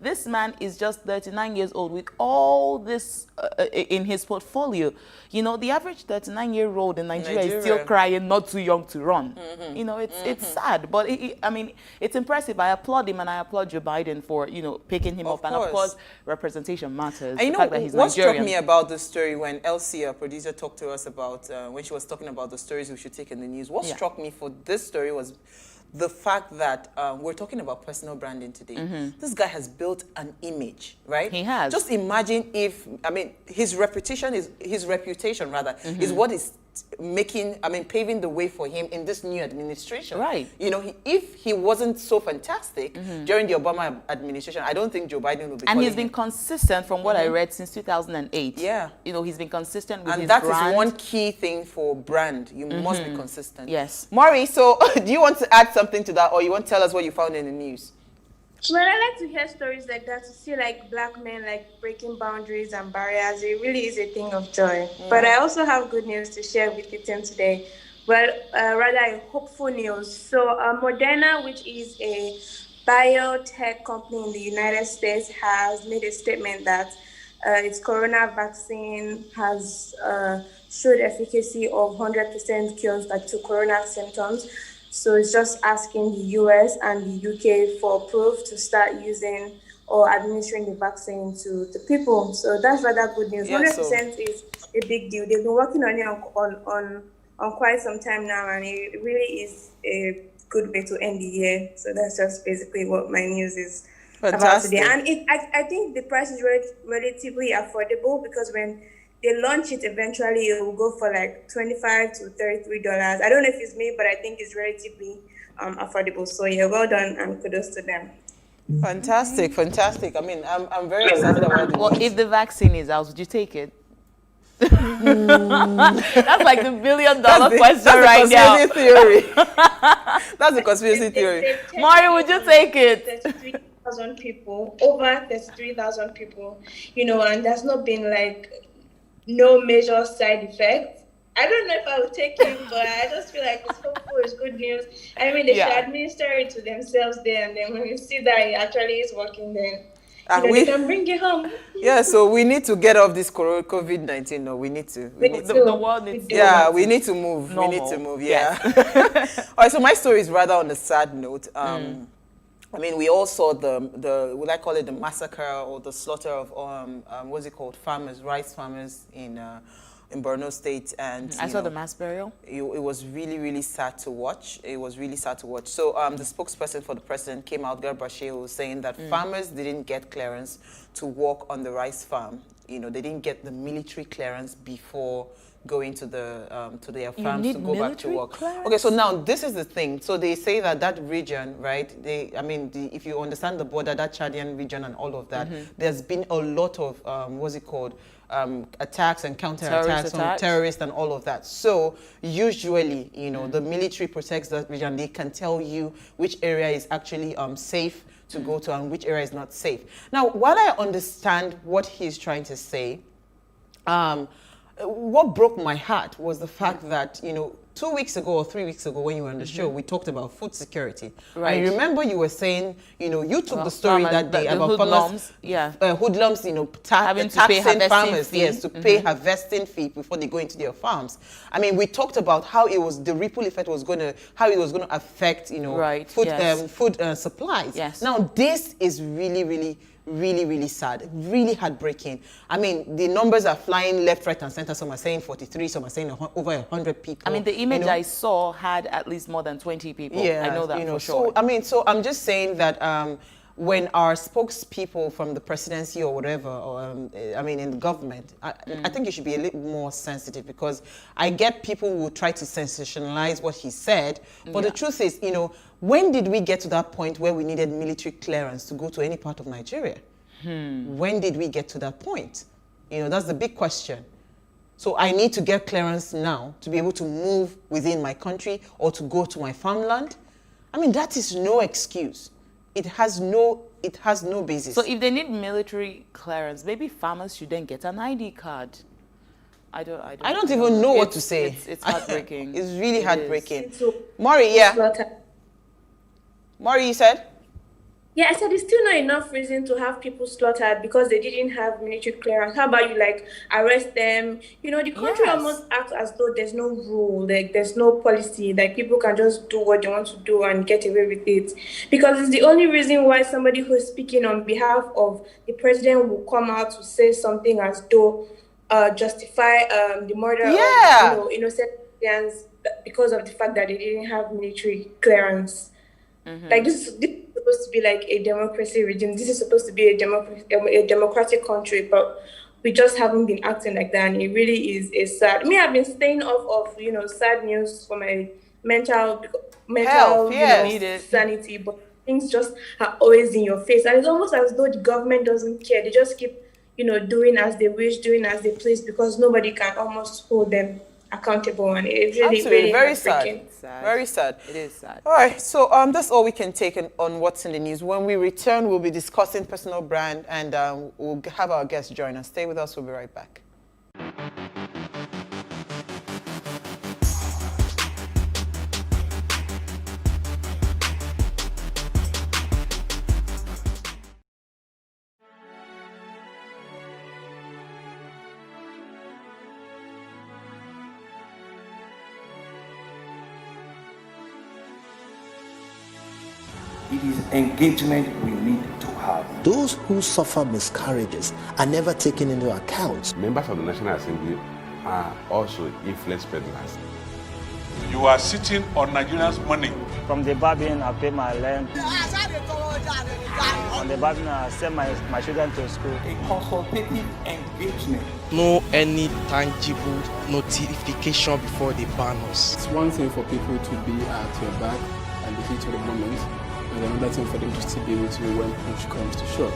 this man is just 39 years old with all this in his portfolio. You know, the average 39-year-old in Nigeria is still crying, not too young to run. You know, it's sad, but I mean, it's impressive. I applaud him and I applaud Joe Biden for, you know, picking him up. And of course, representation matters. And you know, what struck me about this story when Elsie, our producer, talked to us about, when she was talking about the stories we should take in the news, what struck me for this story was the fact that we're talking about personal branding today. This guy has built an image, right? He has. Just imagine if, I mean, his reputation is what is paving the way for him in this new administration. Right. You know, if he wasn't so fantastic during the Obama administration, I don't think Joe Biden would be. And he's been consistent from what I read since 2008. Yeah. You know, he's been consistent with his brand. brand. And that is one key thing for brand. You must be consistent. Yes. Maury, so do you want to add something to that, or you want to tell us what you found in the news? Well, I like to hear stories like that, to see like black men like breaking boundaries and barriers. It really is a thing of joy. But I also have good news to share with you today. Well, rather a hopeful news. So Moderna, which is a biotech company in the United States, has made a statement that its corona vaccine has showed efficacy of 100% cures to corona symptoms. So it's just asking the US and the UK for proof to start using or administering the vaccine to the people. So that's rather good news. 100% is a big deal. They've been working on it on quite some time now, and it really is a good way to end the year. So that's just basically what my news is about today. And I think the price is relatively affordable, because when they launch it, eventually it will go for like $25 to $33. I don't know if it's me, but I think it's relatively affordable. So yeah, well done and kudos to them. Fantastic, fantastic. I mean, I'm very excited about it. Well, if the vaccine is out, would you take it? That's like the $1 billion question right now. That's a conspiracy theory. That's a conspiracy theory. Mari, would you take it? 33,000 people, over 33,000 people, you know, and there's not been like no major side effects. I don't know if I would take it, but I just feel like it's hopeful, it's good news. I mean, they should administer it to themselves there, and then when we see that it actually is working, then they can bring it home. Yeah, so we need to get off this COVID-19. No, we need to. The world needs to. Yeah, we need to move. Normal. We need to move. Yeah. All right. So my story is rather on a sad note. I mean, we all saw the would I call it the massacre or the slaughter of what's it called, rice farmers in in Borno State, and I saw the mass burial. It was really, really sad to watch. It was really sad to watch. So the spokesperson for the president came out, Garba Shehu, was saying that farmers didn't get clearance to work on the rice farm. You know, they didn't get the military clearance before going to their farms to go back to work. Clearance? Okay, so now this is the thing. So they say that region, right? If you understand the border, that Chadian region and all of that, there's been a lot of what's it called? Attacks and counterattacks from terrorists and all of that. So usually, you know, the military protects that region. They can tell you which area is actually safe to go to and which area is not safe. Now, while I understand what he's trying to say, what broke my heart was the fact that, you know, 2 weeks ago or 3 weeks ago when you were on the show, we talked about food security. Right. I remember you were saying, you know, you took the story that day about farmers, hoodlums, you know, having to pay farmers, fee. yes, to pay harvesting fee before they go into their farms. I mean, we talked about how it was, the ripple effect was going to, how it was going to affect, you know, food supplies. Yes. Now, this is really, really sad, really heartbreaking. I mean, the numbers are flying left, right, and center. Some are saying 43, some are saying over 100 people. I mean, the image I saw had at least more than 20 people. Yeah, I know that for So, sure. I mean, so I'm just saying that when our spokespeople from the presidency or whatever, or I mean, in the government, I think you should be a little more sensitive, because I get people who try to sensationalize what he said, but the truth is, you know, when did we get to that point where we needed military clearance to go to any part of Nigeria? When did we get to that point? You know, that's the big question. So I need to get clearance now to be able to move within my country or to go to my farmland. I mean, that is no excuse. It has no basis. So if they need military clearance, maybe farmers should then get an ID card. I don't even know what to say. It's heartbreaking. It's really heartbreaking. Maury, Maury, you said? Yeah, I said it's still not enough reason to have people slaughtered because they didn't have military clearance. How about you, like, arrest them? You know, the country almost acts as though there's no rule, like there's no policy, like people can just do what they want to do and get away with it. Because it's the only reason why somebody who is speaking on behalf of the president will come out to say something as though justify the murder of innocent civilians because of the fact that they didn't have military clearance. Like this is supposed to be like a democracy regime. This is supposed to be a democratic country, but we just haven't been acting like that, and it really is sad. Me, I've been staying off of, you know, sad news for my mental health, sanity, but things just are always in your face, and it's almost as though the government doesn't care. They just keep, you know, doing as they wish, doing as they please, because nobody can almost hold them accountable, and it's really, really very sad. Very sad. It is sad. All right, so that's all we can take on what's in the news. When we return, we'll be discussing personal brand, and we'll have our guests join us. Stay with us. We'll be right back. It is engagement we need to have. Those who suffer miscarriages are never taken into account. Members of the National Assembly are also influence peddlers. You are sitting on Nigerians' money. From the barbing, I pay my rent. On the barbing, I send my children to school. A consultative engagement. No any tangible notification before they ban us. It's one thing for people to be at your back and the heat of the moment, and another thing for them to still be with you when push comes to shove.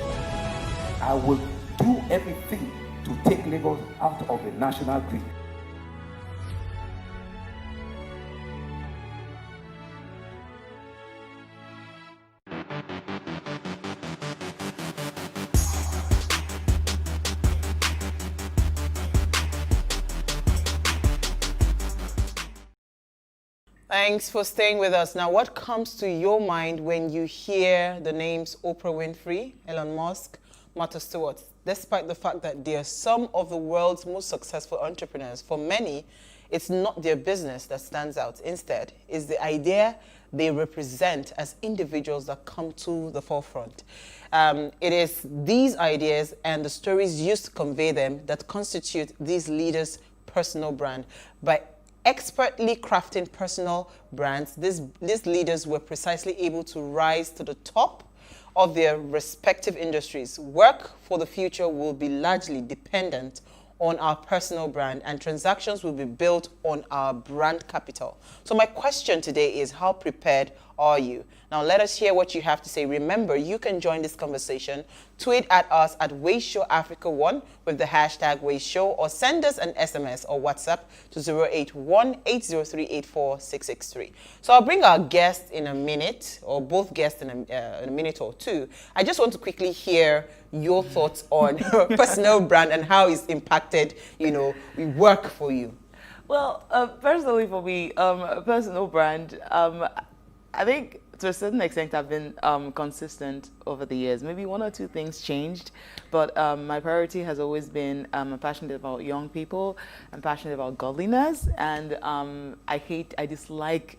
I will do everything to take Lagos out of the national grid. Thanks for staying with us. Now, what comes to your mind when you hear the names Oprah Winfrey, Elon Musk, Martha Stewart? Despite the fact that they are some of the world's most successful entrepreneurs, for many, it's not their business that stands out. Instead, it's the idea they represent as individuals that come to the forefront. It is these ideas and the stories used to convey them that constitute these leaders' personal brand. By expertly crafting personal brands, these leaders were precisely able to rise to the top of their respective industries. Work for the future will be largely dependent on our personal brand, and transactions will be built on our brand capital. So my question today is, how prepared are you? Now let us hear what you have to say. Remember, you can join this conversation. Tweet at us at Ways Show Africa 1 with the hashtag Ways Show, or send us an SMS or WhatsApp to 081-803-84663. So I'll bring our guests in a minute, or both guests in a minute or two. I just want to quickly hear your thoughts on personal brand and how it's impacted, work for you. Well, personally for me, personal brand, I think to a certain extent I've been consistent over the years. Maybe one or two things changed, but my priority has always been, I'm passionate about young people, I'm passionate about godliness, and I dislike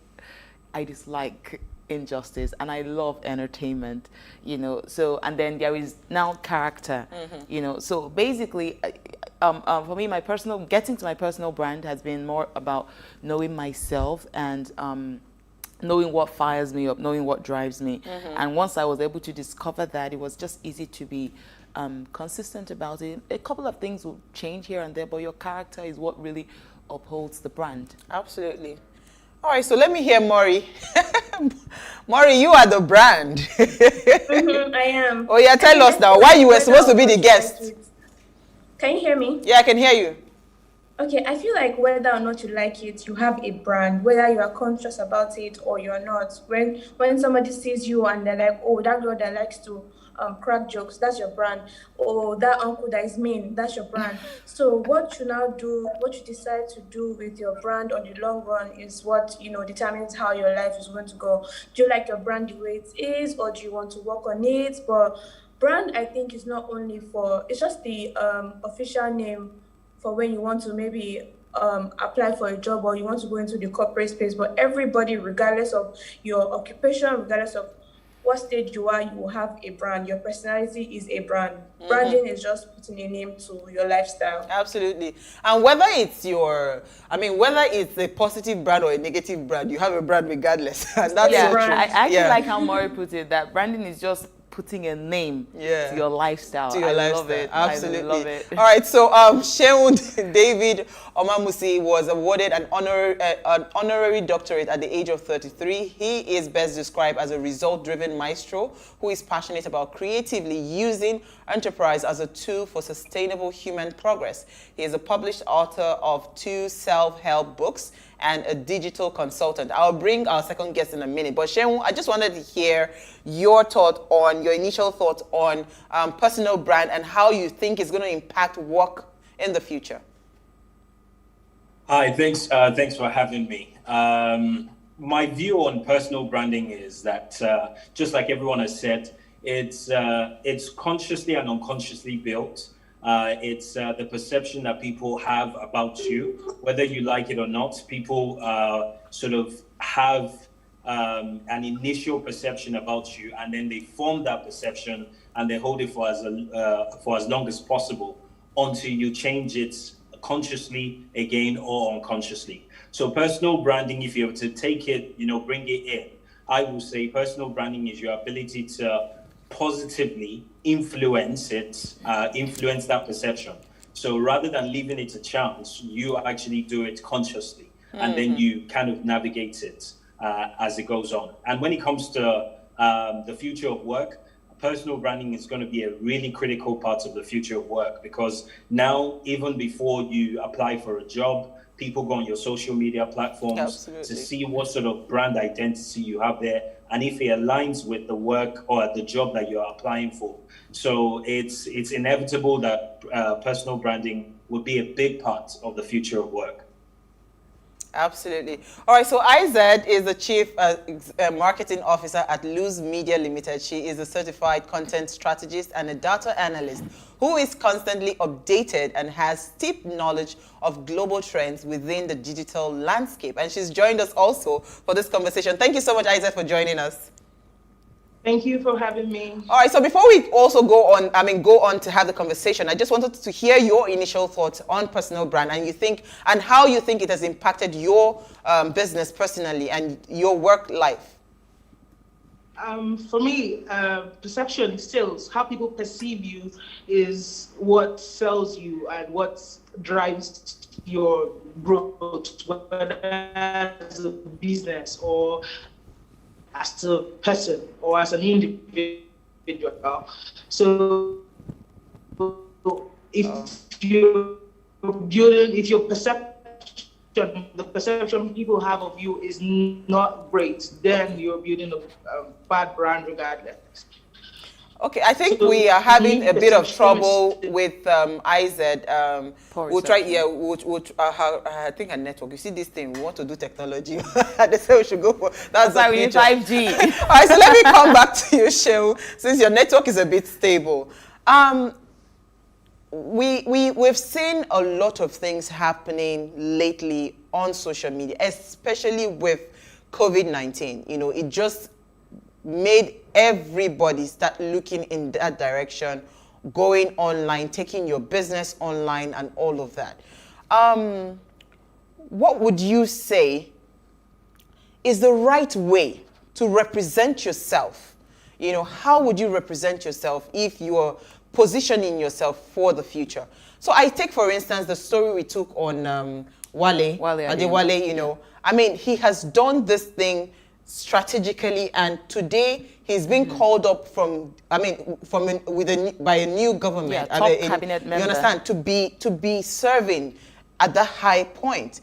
injustice, and I love entertainment, so, and then there is now character, so basically for me, getting to my personal brand has been more about knowing myself and knowing what fires me up, knowing what drives me. And once I was able to discover that, it was just easy to be consistent about it. A couple of things will change here and there, but your character is what really upholds the brand. Absolutely. All right, so let me hear Maury. Maury, you are the brand. I am. Oh yeah, tell us now why you were supposed to be the guest. Can you hear me? Yeah, I can hear you. Okay, I feel like whether or not you like it, you have a brand, whether you are conscious about it or you're not. When somebody sees you and they're like, oh, that girl that likes to crack jokes, that's your brand. Or that uncle that is mean, that's your brand. So what you now do, what you decide to do with your brand on the long run is what, determines how your life is going to go. Do you like your brand the way it is, or do you want to work on it? But brand, I think, is not only it's just the official name for when you want to maybe apply for a job or you want to go into the corporate space. But everybody, regardless of your occupation, regardless of what stage you are, you will have a brand. Your personality is a brand. Branding is just putting a name to your lifestyle. Absolutely. And whether it's whether it's a positive brand or a negative brand, you have a brand regardless. And that's so true. I actually like how Maury put it, that branding is just putting a name to your lifestyle. Love it. Absolutely. I love it. All right, so Shehu David Omamusi was awarded an honorary doctorate at the age of 33. He is best described as a result-driven maestro who is passionate about creatively using enterprise as a tool for sustainable human progress. He is a published author of 2 self-help books and a digital consultant. I'll bring our second guest in a minute, but Shehu, I just wanted to hear your initial thoughts on personal brand and how you think it's going to impact work in the future. Hi, thanks for having me. My view on personal branding is that, just like everyone has said, it's consciously and unconsciously built. It's the perception that people have about you, whether you like it or not. People sort of have an initial perception about you, and then they form that perception and they hold it for as long as possible until you change it consciously again or unconsciously. So personal branding, if you were to take it, bring it in, I will say personal branding is your ability to positively influence that perception. So rather than leaving it to chance, you actually do it consciously, and then you kind of navigate it as it goes on. And when it comes to the future of work, personal branding is going to be a really critical part of the future of work, because now, even before you apply for a job, people go on your social media platforms to see what sort of brand identity you have there, and if it aligns with the work or the job that you're applying for. So it's inevitable that personal branding will be a big part of the future of work. Absolutely. All right, so IZ is the Chief Marketing Officer at Luz Media Limited. She is a certified content strategist and a data analyst who is constantly updated and has deep knowledge of global trends within the digital landscape. And she's joined us also for this conversation. Thank you so much, IZ, for joining us. Thank you for having me. All right, so before we also go on to have the conversation, I just wanted to hear your initial thoughts on personal brand and how you think it has impacted your business personally and your work life. For me, perception, sales, how people perceive you is what sells you and what drives your growth, whether as a business or as a person or as an individual. So if your perception, the perception people have of you is not great, then you're building a bad brand regardless. Okay, I think we are having a bit of trouble with IZ. We'll try, I think a network. You see this thing, we want to do technology. They say we should go for, that's the future. 5G. All right, so let me come back to you, Shehu, since your network is a bit stable. We've seen a lot of things happening lately on social media, especially with COVID-19. You know, it just made everybody start looking in that direction, going online, taking your business online and all of that. What would you say is the right way to represent yourself? You know, how would you represent yourself if you're positioning yourself for the future? So I take, for instance, the story we took on Wale Adewale, you know, I mean, he has done this thing strategically, and today he's been called up by a new government, top cabinet member. You understand, to be serving at that high point.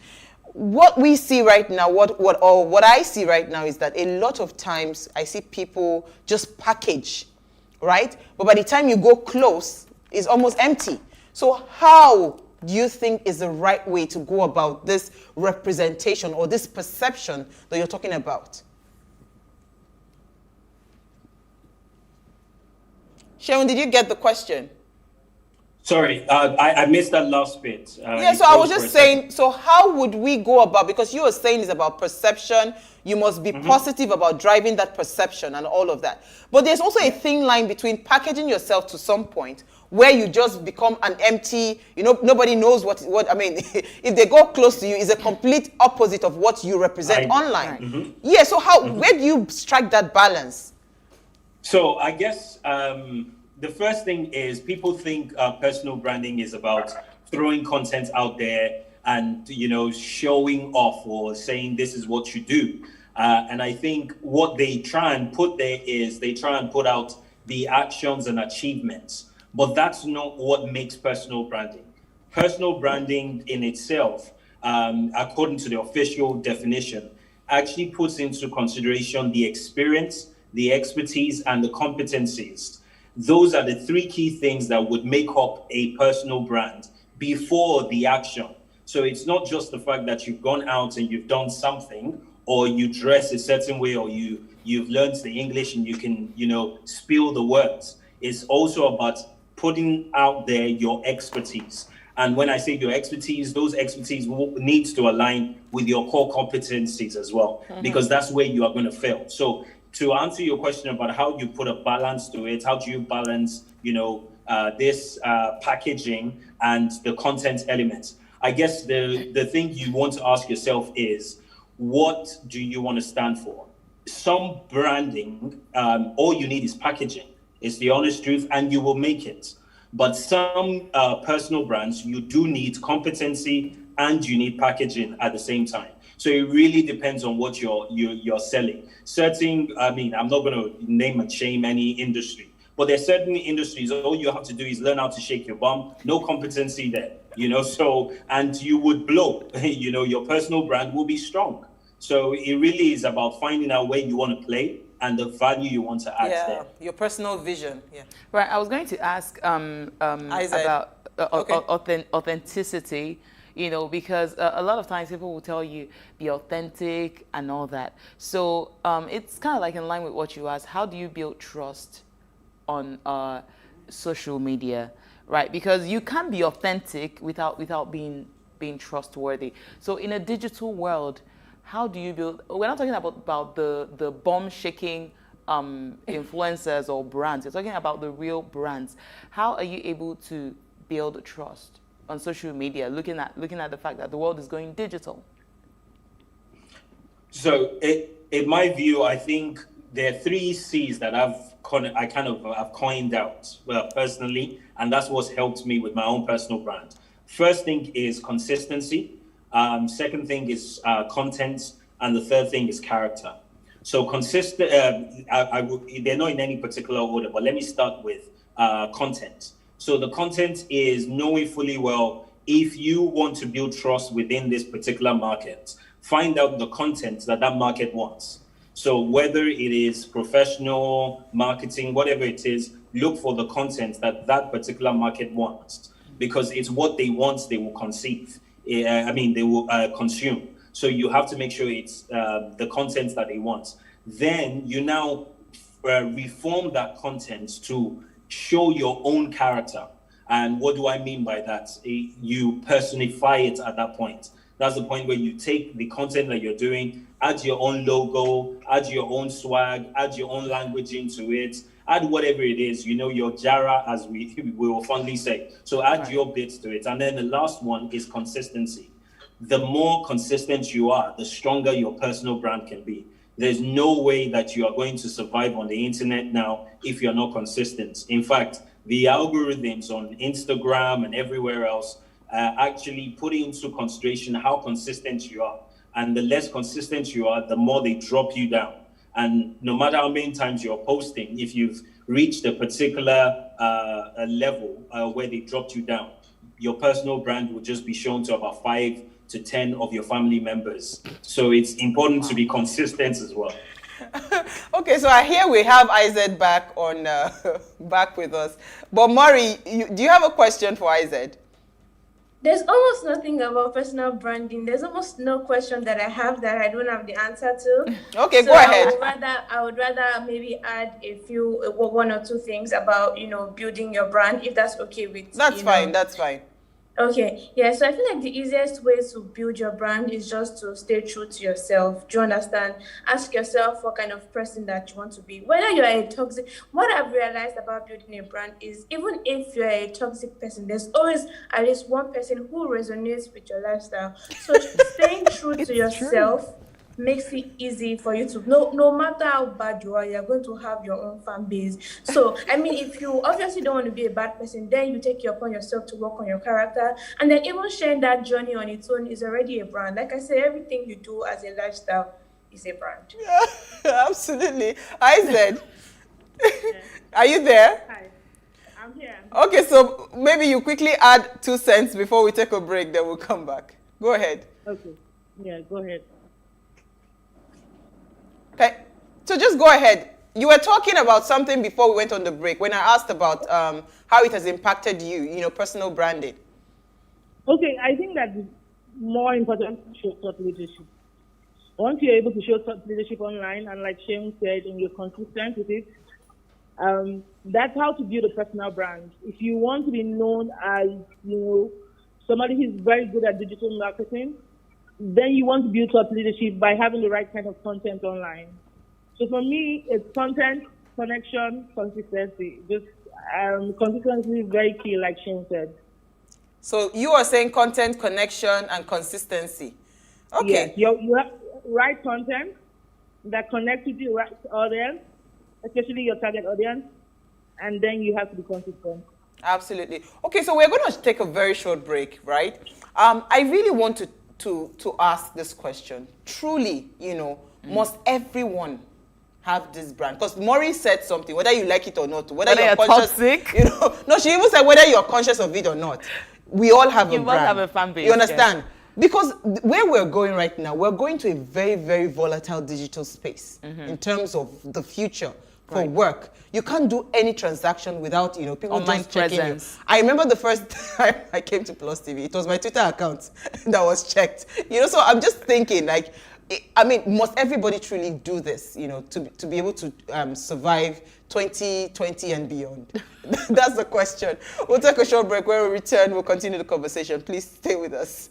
What we see right now, what I see right now is that a lot of times I see people just package, right? But by the time you go close, it's almost empty. So how do you think is the right way to go about this representation or this perception that you're talking about? Sharon, did you get the question? Sorry, I missed that last bit. So I was just saying, so how would we go about, because you were saying it's about perception, you must be positive about driving that perception and all of that. But there's also a thin line between packaging yourself to some point where you just become an empty, you know, nobody knows what I mean, if they go close to you, it's a complete opposite of what you represent online. Yeah, so where do you strike that balance? So I guess the first thing is people think personal branding is about throwing content out there and, you know, showing off or saying this is what you do. And I think what they try and put there is they try and put out the actions and achievements. But that's not what makes personal branding. Personal branding in itself, according to the official definition, actually puts into consideration the experience, the expertise, and the competencies. Those are the three key things that would make up a personal brand before the action. So it's not just the fact that you've gone out and you've done something, or you dress a certain way, or you've learned the English and you can, you know, spill the words. It's also about putting out there your expertise. And when I say your expertise, those expertise needs to align with your core competencies as well, because that's where you are going to fail. So to answer your question about how you put a balance to it, how do you balance, you know, this packaging and the content elements? I guess the thing you want to ask yourself is, what do you want to stand for? Some branding, all you need is packaging. It's the honest truth, and you will make it. But some personal brands, you do need competency and you need packaging at the same time. So it really depends on what you're selling. Certain, I mean, I'm not going to name and shame any industry, but there's certain industries, all you have to do is learn how to shake your bum, no competency there, you know, so, and you would blow, you know, your personal brand will be strong. So it really is about finding out where you want to play and the value you want to add there. Your personal vision. Yeah. Right. I was going to ask about authenticity, you know, because a lot of times people will tell you be authentic and all that. So it's kind of like in line with what you asked. How do you build trust on social media, right? Because you can't be authentic without being trustworthy. So in a digital world, how do you build? We're not talking about the bomb shaking influencers or brands. You're talking about the real brands. How are you able to build trust on social media, looking at the fact that the world is going digital? So, in my view, I think there are 3 C's that I've coined out, well, personally, and that's what's helped me with my own personal brand. First thing is consistency. Second thing is content, and the third thing is character. So consistent. They're not in any particular order, but let me start with content. So the content is knowing fully well, if you want to build trust within this particular market, find out the content that market wants. So whether it is professional marketing, whatever it is, look for the content that particular market wants, because it's what they want, they will they will consume. So you have to make sure it's the content that they want. Then you now reform that content to show your own character. And what do I mean by that? You personify it at that point. That's the point where you take the content that you're doing, add your own logo, add your own swag, add your own language into it, add whatever it is, your Jara, as we will fondly say. So add your bits to it. And then the last one is consistency. The more consistent you are, the stronger your personal brand can be. There's no way that you are going to survive on the internet now if you're not consistent. In fact, the algorithms on Instagram and everywhere else actually put into consideration how consistent you are. And the less consistent you are, the more they drop you down. And no matter how many times you're posting, if you've reached a particular level where they dropped you down, your personal brand will just be shown to about 5 to 10 of your family members. So it's important to be consistent as well. Okay, so I hear we have IZ back on back with us. But Maury, do you have a question for IZ? There's almost nothing about personal branding. There's almost no question that I have that I don't have the answer to. Okay, so go ahead. I would rather maybe add one or two things about, building your brand, if that's okay with. That's fine. That's fine. Okay, yeah, so I feel like the easiest way to build your brand is just to stay true to yourself. Do you understand? Ask yourself what kind of person that you want to be. Whether you're a toxic, what I've realized about building a brand is even if you're a toxic person, there's always at least one person who resonates with your lifestyle. So staying true to yourself makes it easy for you to no matter how bad you are, you're going to have your own fan base. So I mean, if you obviously don't want to be a bad person, then you take it upon yourself to work on your character, and then even sharing that journey on its own is already a brand. Like I said, everything you do as a lifestyle is a brand. Yeah, absolutely. IZ, are you there? Hi, I'm here. Okay, so maybe you quickly add 2 cents before we take a break, then we'll come back. Go ahead. Okay, yeah, go ahead. Okay, so just go ahead. You were talking about something before we went on the break when I asked about how it has impacted you, personal branding. Okay, I think that it's more important to show thought leadership. Once you're able to show thought leadership online, and like Shane said, and you're consistent with it, that's how to build a personal brand. If you want to be known as, somebody who's very good at digital marketing, then you want to build thought leadership by having the right kind of content online. So for me, it's content, connection, consistency. Just consistency is very key, like Shane said. So you are saying content, connection, and consistency. Okay. Yes, you have right content that connects with your right audience, especially your target audience, and then you have to be consistent. Absolutely. Okay, so we're going to take a very short break, right? I really want to ask this question. Truly, must everyone have this brand? Because Maury said something, whether you like it or not, whether you're conscious, toxic. No, she even said whether you're conscious of it or not, we all have a brand. You must have a fan base. You understand? Yes. Because where we're going right now, we're going to a very, very volatile digital space in terms of the future for work. You can't do any transaction without, people online just checking presence. you. I remember the first time I came to Plus TV, it was my Twitter account that was checked. So I'm just thinking, must everybody truly do this, to be able to survive 2020 and beyond? That's the question. We'll take a short break. When we return, we'll continue the conversation. Please stay with us.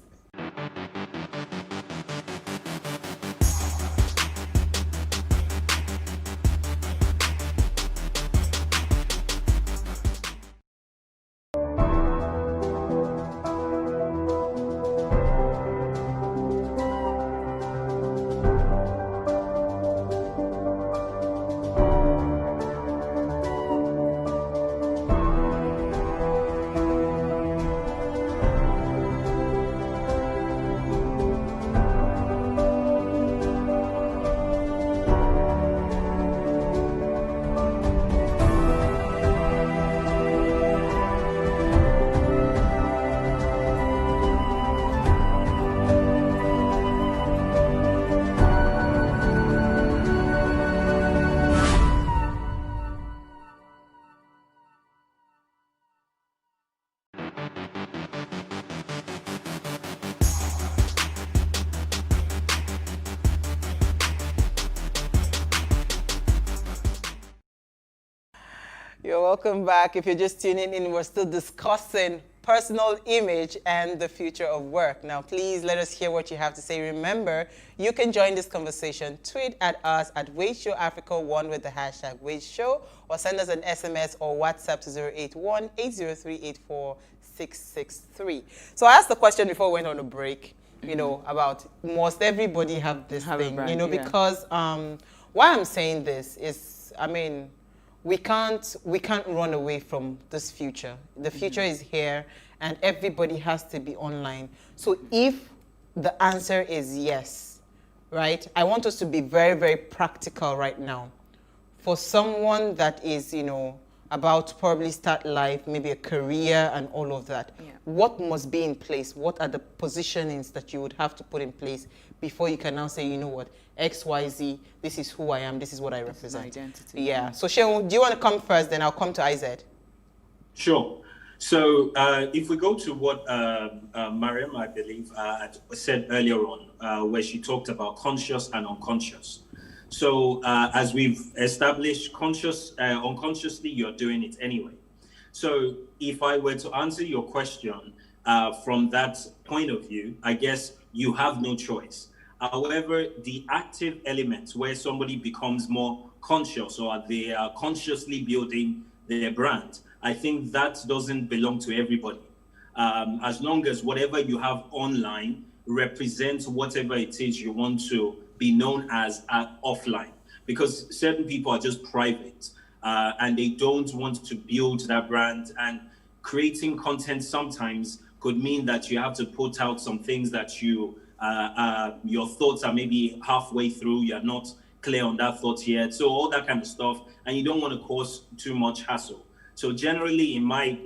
You're welcome back. If you're just tuning in, we're still discussing personal image and the future of work. Now, please let us hear what you have to say. Remember, you can join this conversation. Tweet at us at Wage Show Africa 1 with the hashtag Wage Show, or send us an SMS or WhatsApp to 081-803-84663. So I asked the question before we went on a break, you know, about must everybody have this thing, brand, you know, yeah. because why I'm saying this is, I mean, we can't run away from this future. The future is here, and everybody has to be online. So if the answer is yes, right, I want us to be very, very practical right now. For someone that is, you know, about to probably start life, maybe a career and all of that, what must be in place? What are the positionings that you would have to put in place before you can now say, you know what, X, Y, Z, this is who I am, this is what I represent. Identity. Yeah. So Shehu, do you want to come first? Then I'll come to IZ. Sure. So if we go to what Mariam, I believe, said earlier on, where she talked about conscious and unconscious. So as we've established, unconsciously, you're doing it anyway. So if I were to answer your question from that point of view, I guess you have no choice. However, the active elements where somebody becomes more conscious or they are consciously building their brand, I think that doesn't belong to everybody. As long as whatever you have online represents whatever it is you want to be known as offline. Because certain people are just private and they don't want to build that brand, and creating content sometimes could mean that you have to put out some things that your thoughts are maybe halfway through, you're not clear on that thought yet, so all that kind of stuff, and you don't want to cause too much hassle. So generally,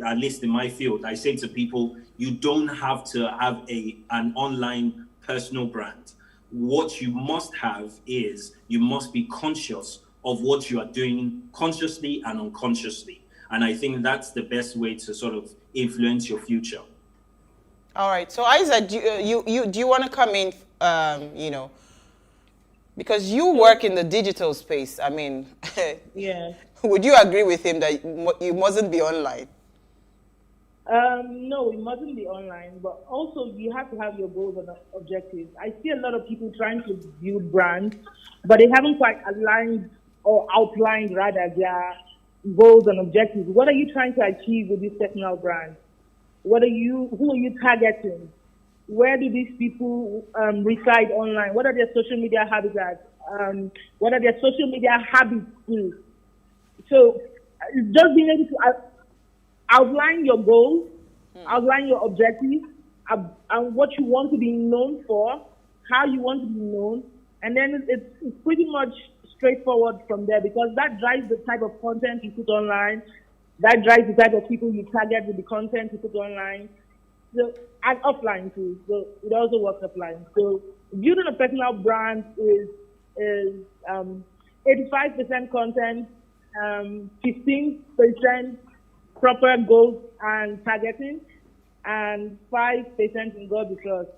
at least in my field, I say to people, you don't have to have an online personal brand. What you must have is you must be conscious of what you are doing consciously and unconsciously. And I think that's the best way to sort of influence your future. All right. So Isaac, do you want to come in, you know, because you work in the digital space. I mean, yeah. Would you agree with him that you mustn't be online? No, it mustn't be online, but also you have to have your goals and objectives. I see a lot of people trying to build brands, but they haven't quite aligned or outlined rather their goals and objectives. What are you trying to achieve with this personal brand? Who are you targeting? Where do these people reside online? What are their social media habitats? What are their social media habits? So just being able to outline your goals, outline your objectives, and what you want to be known for, how you want to be known, and then it's pretty much straightforward from there, because that drives the type of content you put online, that drives the type of people you target with the content you put online, so, and offline too. So it also works offline. So building a personal brand is 85% content, 15% proper goals and targeting, and 5% in God we trust.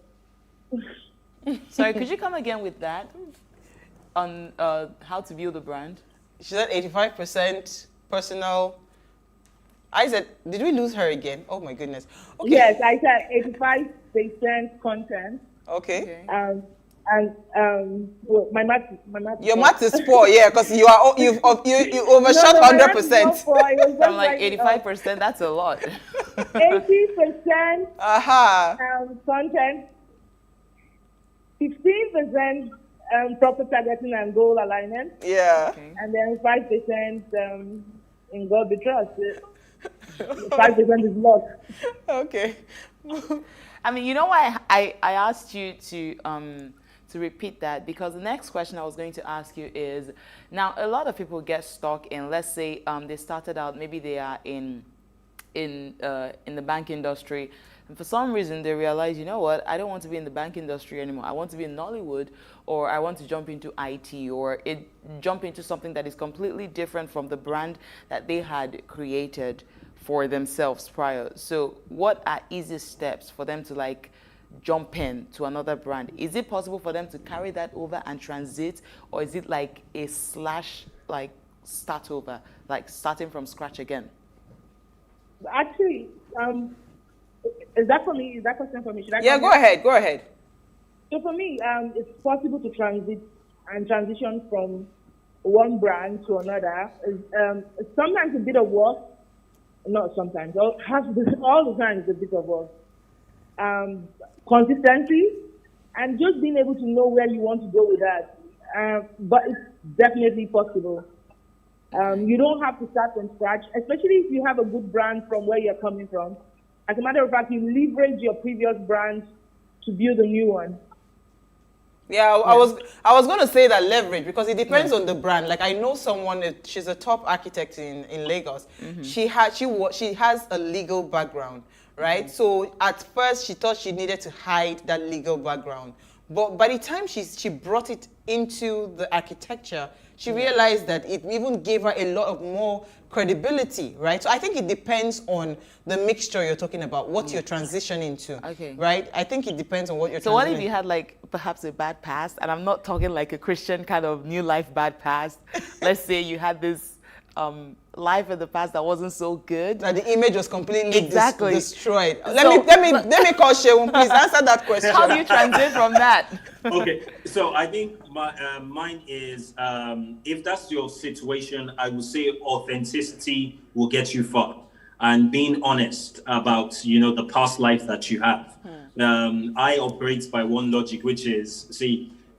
Sorry, could you come again with that on how to build a brand? She said 85% personal. I said, did we lose her again? Oh my goodness. Okay. Yes, I said 85% content. Okay. Well, my math. Your math is poor, yeah, because you overshot 100%. I'm like 85%. That's a lot. 80% content, 15% proper targeting and goal alignment. Yeah. Okay. And then 5% in God we trust. 5% is lost. Okay. I mean, you know why I asked you to repeat that, because the next question I was going to ask you is, now a lot of people get stuck in, let's say they started out, maybe they are in the bank industry, and for some reason they realize, you know what, I don't want to be in the bank industry anymore. I want to be in Nollywood, or I want to jump into IT, or jump into something that is completely different from the brand that they had created for themselves prior. So what are easy steps for them to like jump in to another brand? Is it possible for them to carry that over and transit, or is it like a slash like start over, like starting from scratch again? Actually, is that for me? Is that question for me? Should I go ahead. Go ahead. So for me, it's possible to transition from one brand to another. It's sometimes a bit of work. Not sometimes. All the time it's a bit of work. Consistency and just being able to know where you want to go with that. But it's definitely possible. You don't have to start from scratch, especially if you have a good brand from where you're coming from. As a matter of fact, you leverage your previous brand to build a new one. Yeah, I was going to say that leverage, because it depends on the brand. Like I know someone, she's a top architect in Lagos. She has a legal background, right? So at first she thought she needed to hide that legal background. But by the time she brought it into the architecture, she realized that it even gave her a lot of more credibility, right? So I think it depends on the mixture you're talking about, what you're transitioning to, right? I think it depends on what you're transitioning. So what if you had like perhaps a bad past, and I'm not talking like a Christian kind of new life bad past. Let's say you had this life in the past that wasn't so good. That the image was completely destroyed. Let me call Sheun, please answer that question. How do you transit from that? Okay, so I think mine is, if that's your situation, I would say authenticity will get you far. And being honest about, the past life that you have. I operate by one logic, which is,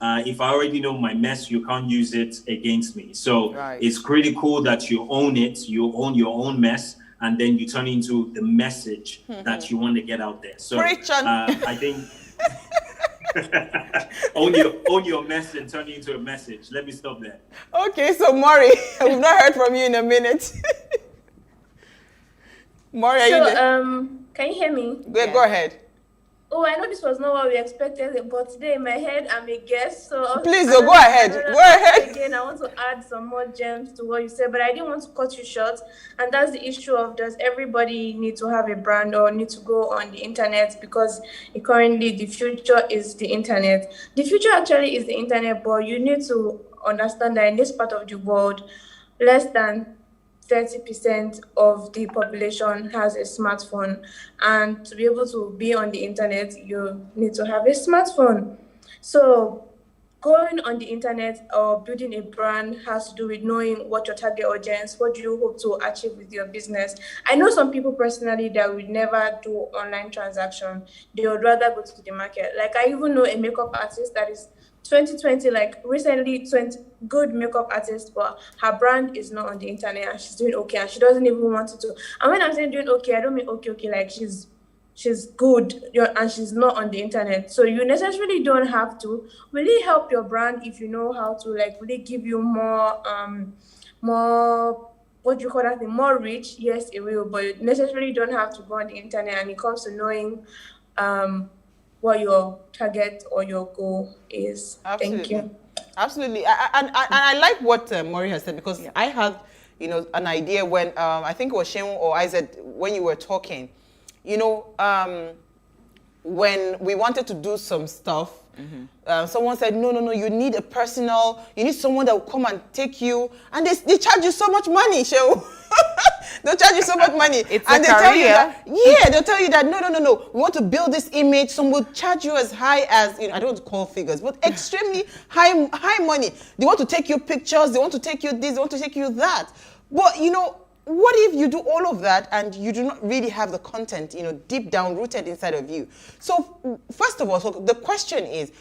if I already know my mess, you can't use it against me. So it's critical that you own it, you own your own mess, and then you turn into the message that you want to get out there. So I think own your mess and turn it into a message. Let me stop there. Okay, so Maury, we've not heard from you in a minute. Maury, are you there? Can you hear me? Go ahead. Oh, I know this was not what we expected, but today in my head, I'm a guest, so... Please, go ahead. Go ahead. Again, I want to add some more gems to what you said, but I didn't want to cut you short, and that's the issue of, does everybody need to have a brand or need to go on the internet? Because currently, the future is the internet. The future actually is the internet, but you need to understand that in this part of the world, less than 30% of the population has a smartphone, and to be able to be on the internet, you need to have a smartphone. So going on the internet or building a brand has to do with knowing what your target audience, what do you hope to achieve with your business. I know some people personally that would never do online transaction. They would rather go to the market. Like I even know a makeup artist that is 2020, like recently 20 good makeup artist, but her brand is not on the internet and she's doing okay and she doesn't even want to do. And when I'm saying doing okay, I don't mean okay, like she's good and she's not on the internet. So you necessarily don't have to. Will it help your brand if you know how to, like, will it give you more what do you call that thing, more reach? Yes, it will, but you necessarily don't have to go on the internet, and it comes to knowing what your target or your goal is. Absolutely. Thank you. Absolutely. And I like what Maury has said, because I had, an idea when, I think it was Sheun or Isaac, when you were talking, when we wanted to do some stuff, someone said, no, you need someone that will come and take you, and they charge you so much money, Sheun. They'll charge you so much money. And they'll tell you that, no, we want to build this image. Some will charge you as high as, I don't want to call figures, but extremely high money. They want to take you pictures, they want to take you this, they want to take you that. But, what if you do all of that and you do not really have the content, deep down rooted inside of you? So, first of all, the question is,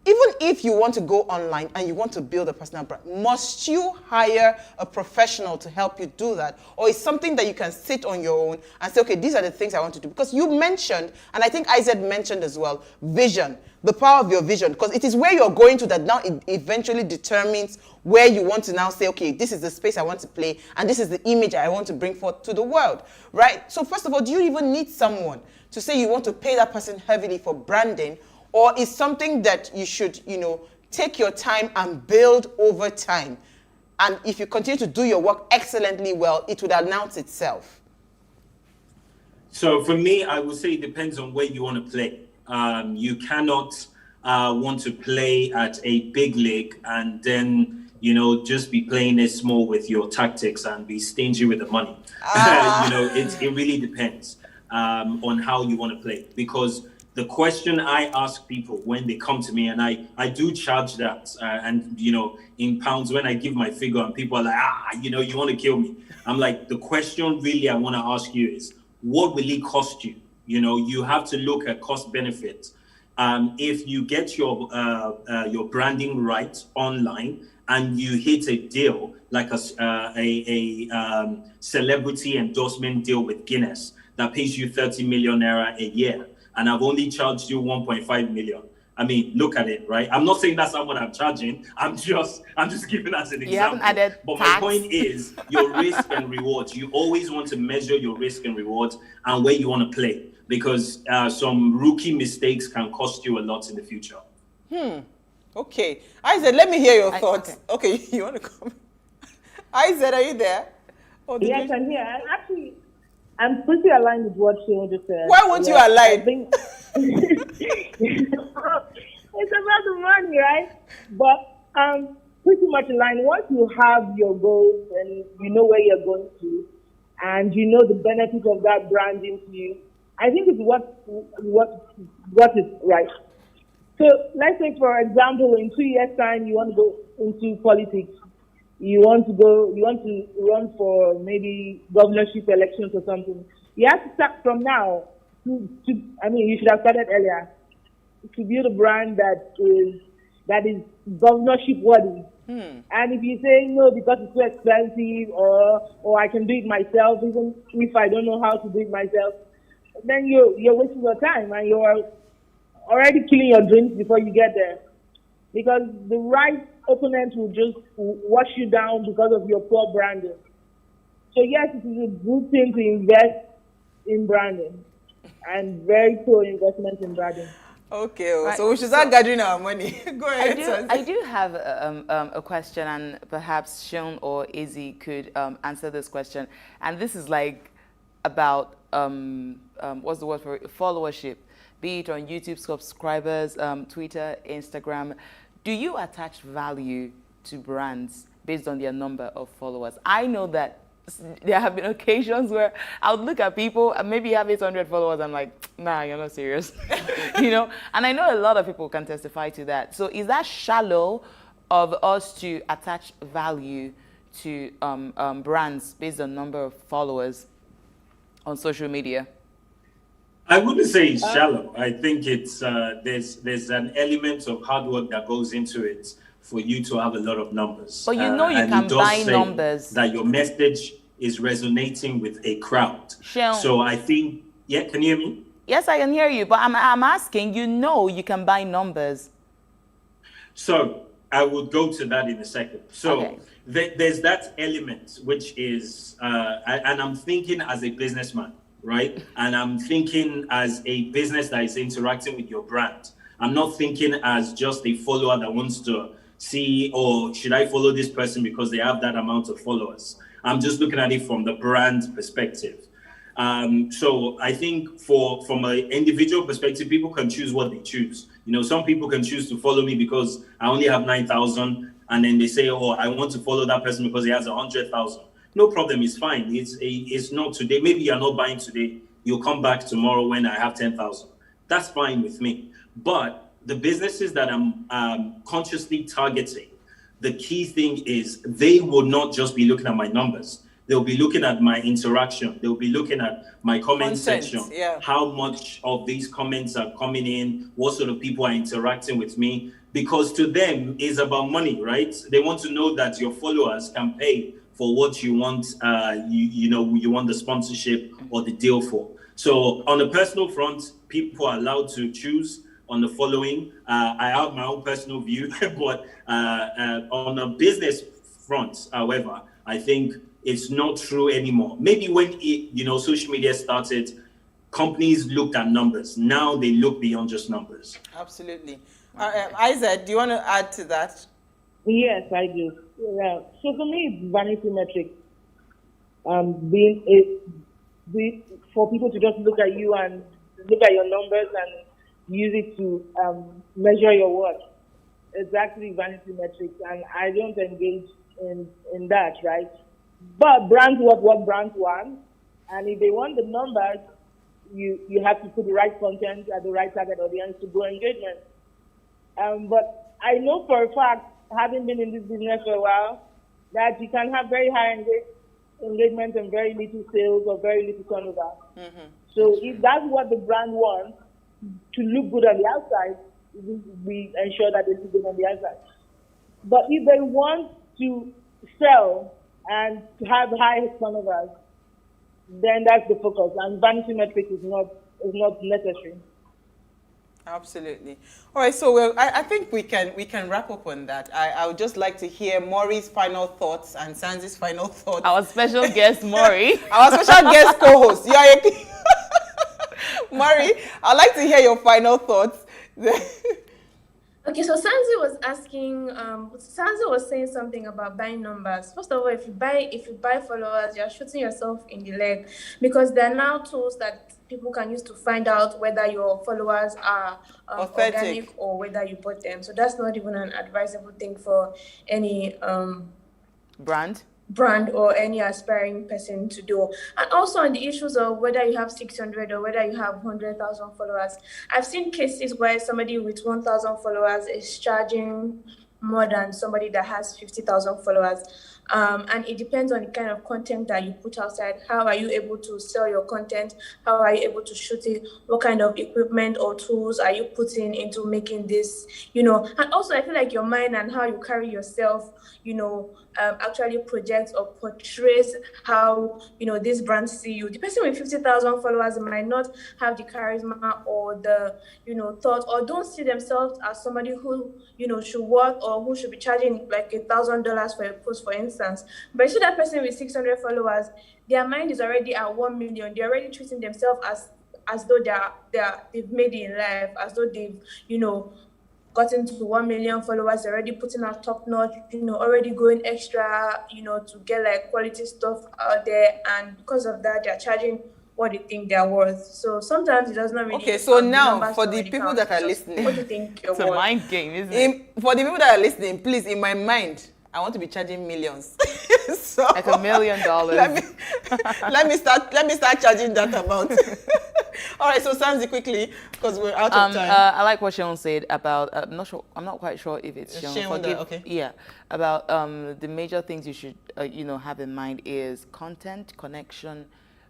even if you want to go online and you want to build a personal brand, must you hire a professional to help you do that? Or is something that you can sit on your own and say, okay, these are the things I want to do? Because you mentioned, and I think Isaac mentioned as well, vision, the power of your vision, because it is where you're going to that now it eventually determines where you want to now say, okay, this is the space I want to play, and this is the image I want to bring forth to the world, right? So first of all, do you even need someone to say you want to pay that person heavily for branding? Or is something that you should, take your time and build over time? And if you continue to do your work excellently well, it would announce itself. So for me, I would say it depends on where you want to play. You cannot want to play at a big league and then just be playing it small with your tactics and be stingy with the money. It really depends on how you want to play. Because the question I ask people when they come to me, and I do charge that, in pounds, when I give my figure and people are like, you want to kill me. I'm like, the question really I want to ask you is, what will it cost you? You have to look at cost benefit. If you get your branding right online and you hit a deal like a celebrity endorsement deal with Guinness that pays you 30 million naira a year, and I've only charged you 1.5 million. I mean, look at it, right? I'm not saying that's not what I'm charging. I'm just giving as an example. You haven't added but tax. My point is your risk and rewards. You always want to measure your risk and rewards and where you want to play, because some rookie mistakes can cost you a lot in the future. Okay. Isaac, let me hear your thoughts. Okay, you want to come? Isaac, are you there? Yes, I'm here. Actually, I'm pretty aligned with what Seun just said. Why won't you align? It's about the money, right? But pretty much aligned. Once you have your goals and you know where you're going to, and you know the benefits of that branding to you, I think it's what is right. So let's say, for example, in 2 years' time, you want to go into politics. You want to run for maybe governorship elections or something. You have to start from now. You should have started earlier to build a brand that is governorship worthy. And if you say no because it's too expensive, or I can do it myself, even if I don't know how to do it myself, then you're wasting your time and you're already killing your dreams before you get there. Because the right opponent will just wash you down because of your poor branding. So yes, it is a good thing to invest in branding, and very poor investment in branding. Okay, so we should start gathering our money. Go ahead. I do have a question, and perhaps Seun or Izzy could answer this question. And this is like about what's the word for it? Followership, be it on YouTube, subscribers, Twitter, Instagram. Do you attach value to brands based on their number of followers? I know that there have been occasions where I would look at people and maybe have 800 followers. I'm like, nah, you're not serious, And I know a lot of people can testify to that. So is that shallow of us to attach value to brands based on number of followers on social media? I wouldn't say it's shallow. I think it's there's an element of hard work that goes into it for you to have a lot of numbers. But you can buy numbers. That your message is resonating with a crowd. Seun. So I think, can you hear me? Yes, I can hear you, but I'm asking, you can buy numbers. So I will go to that in a second. So okay. There's that element, which is, and I'm thinking as a businessman, right? And I'm thinking as a business that is interacting with your brand. I'm not thinking as just a follower that wants to see, or should I follow this person because they have that amount of followers? I'm just looking at it from the brand perspective. So I think from an individual perspective, people can choose what they choose. Some people can choose to follow me because I only have 9,000, and then they say, oh, I want to follow that person because he has 100,000. No problem, it's fine. It's not today. Maybe you're not buying today. You'll come back tomorrow when I have 10,000. That's fine with me. But the businesses that I'm consciously targeting, the key thing is they will not just be looking at my numbers. They'll be looking at my interaction. They'll be looking at my comment section. Yeah. How much of these comments are coming in? What sort of people are interacting with me? Because to them, it's about money, right? They want to know that your followers can pay for what you want. You want the sponsorship or the deal for. So on the personal front, people are allowed to choose on the following. I have my own personal view, but on a business front, however, I think it's not true anymore. Maybe when social media started, companies looked at numbers. Now they look beyond just numbers. Absolutely. Isaac, do you want to add to that? Yes, I do. Yeah. So for me, it's vanity metrics. For people to just look at you and look at your numbers and use it to measure your worth. It's actually vanity metrics, and I don't engage in that, right? But brands want what brands want, and if they want the numbers, you have to put the right content at the right target audience to grow engagement. But I know for a fact, having been in this business for a while, that you can have very high engagement and very little sales or very little turnover. So if that's what the brand wants, to look good on the outside, we ensure that they look good on the outside. But if they want to sell and to have high turnovers, then that's the focus. And vanity metrics is not necessary. Absolutely. All right, so I think we can wrap up on that. I would just like to hear Maury's final thoughts and Sanzi's final thoughts. Our special guest, Maury. Our special guest co-host. Maury, I'd like to hear your final thoughts. Okay, so Sanzi was asking, Sanzi was saying something about buying numbers. First of all, if you buy followers, you're shooting yourself in the leg, because there are now tools that people can use to find out whether your followers are organic or whether you bought them. So that's not even an advisable thing for any brand or any aspiring person to do. And also on the issues of whether you have 600 or whether you have 100,000 followers, I've seen cases where somebody with 1,000 followers is charging more than somebody that has 50,000 followers. And it depends on the kind of content that you put outside. How are you able to sell your content? How are you able to shoot it? What kind of equipment or tools are you putting into making this, And also I feel like your mind and how you carry yourself, actually projects or portrays how, these brands see you. The person with 50,000 followers might not have the charisma or the, thought, or don't see themselves as somebody who, should work or who should be charging like $1,000 for a post, for instance. But you see that person with 600 followers, their mind is already at 1 million. They're already treating themselves as though they've made it in life, as though they've, gotten to 1 million followers, already putting out top notch, already going extra, to get like quality stuff out there. And because of that, they're charging what they think they're worth. So sometimes it does not really. Okay, so now for the people that are listening, what do you think you're worth? It's a mind game, isn't it? For the people that are listening, please, in my mind, I want to be charging millions. So like $1 million. let me start charging that amount. All right, so Sanzi, quickly, because we're out of time. I like what Sean said about. I'm not quite sure if it's Sean. Okay. Yeah, about the major things you should have in mind is content, connection,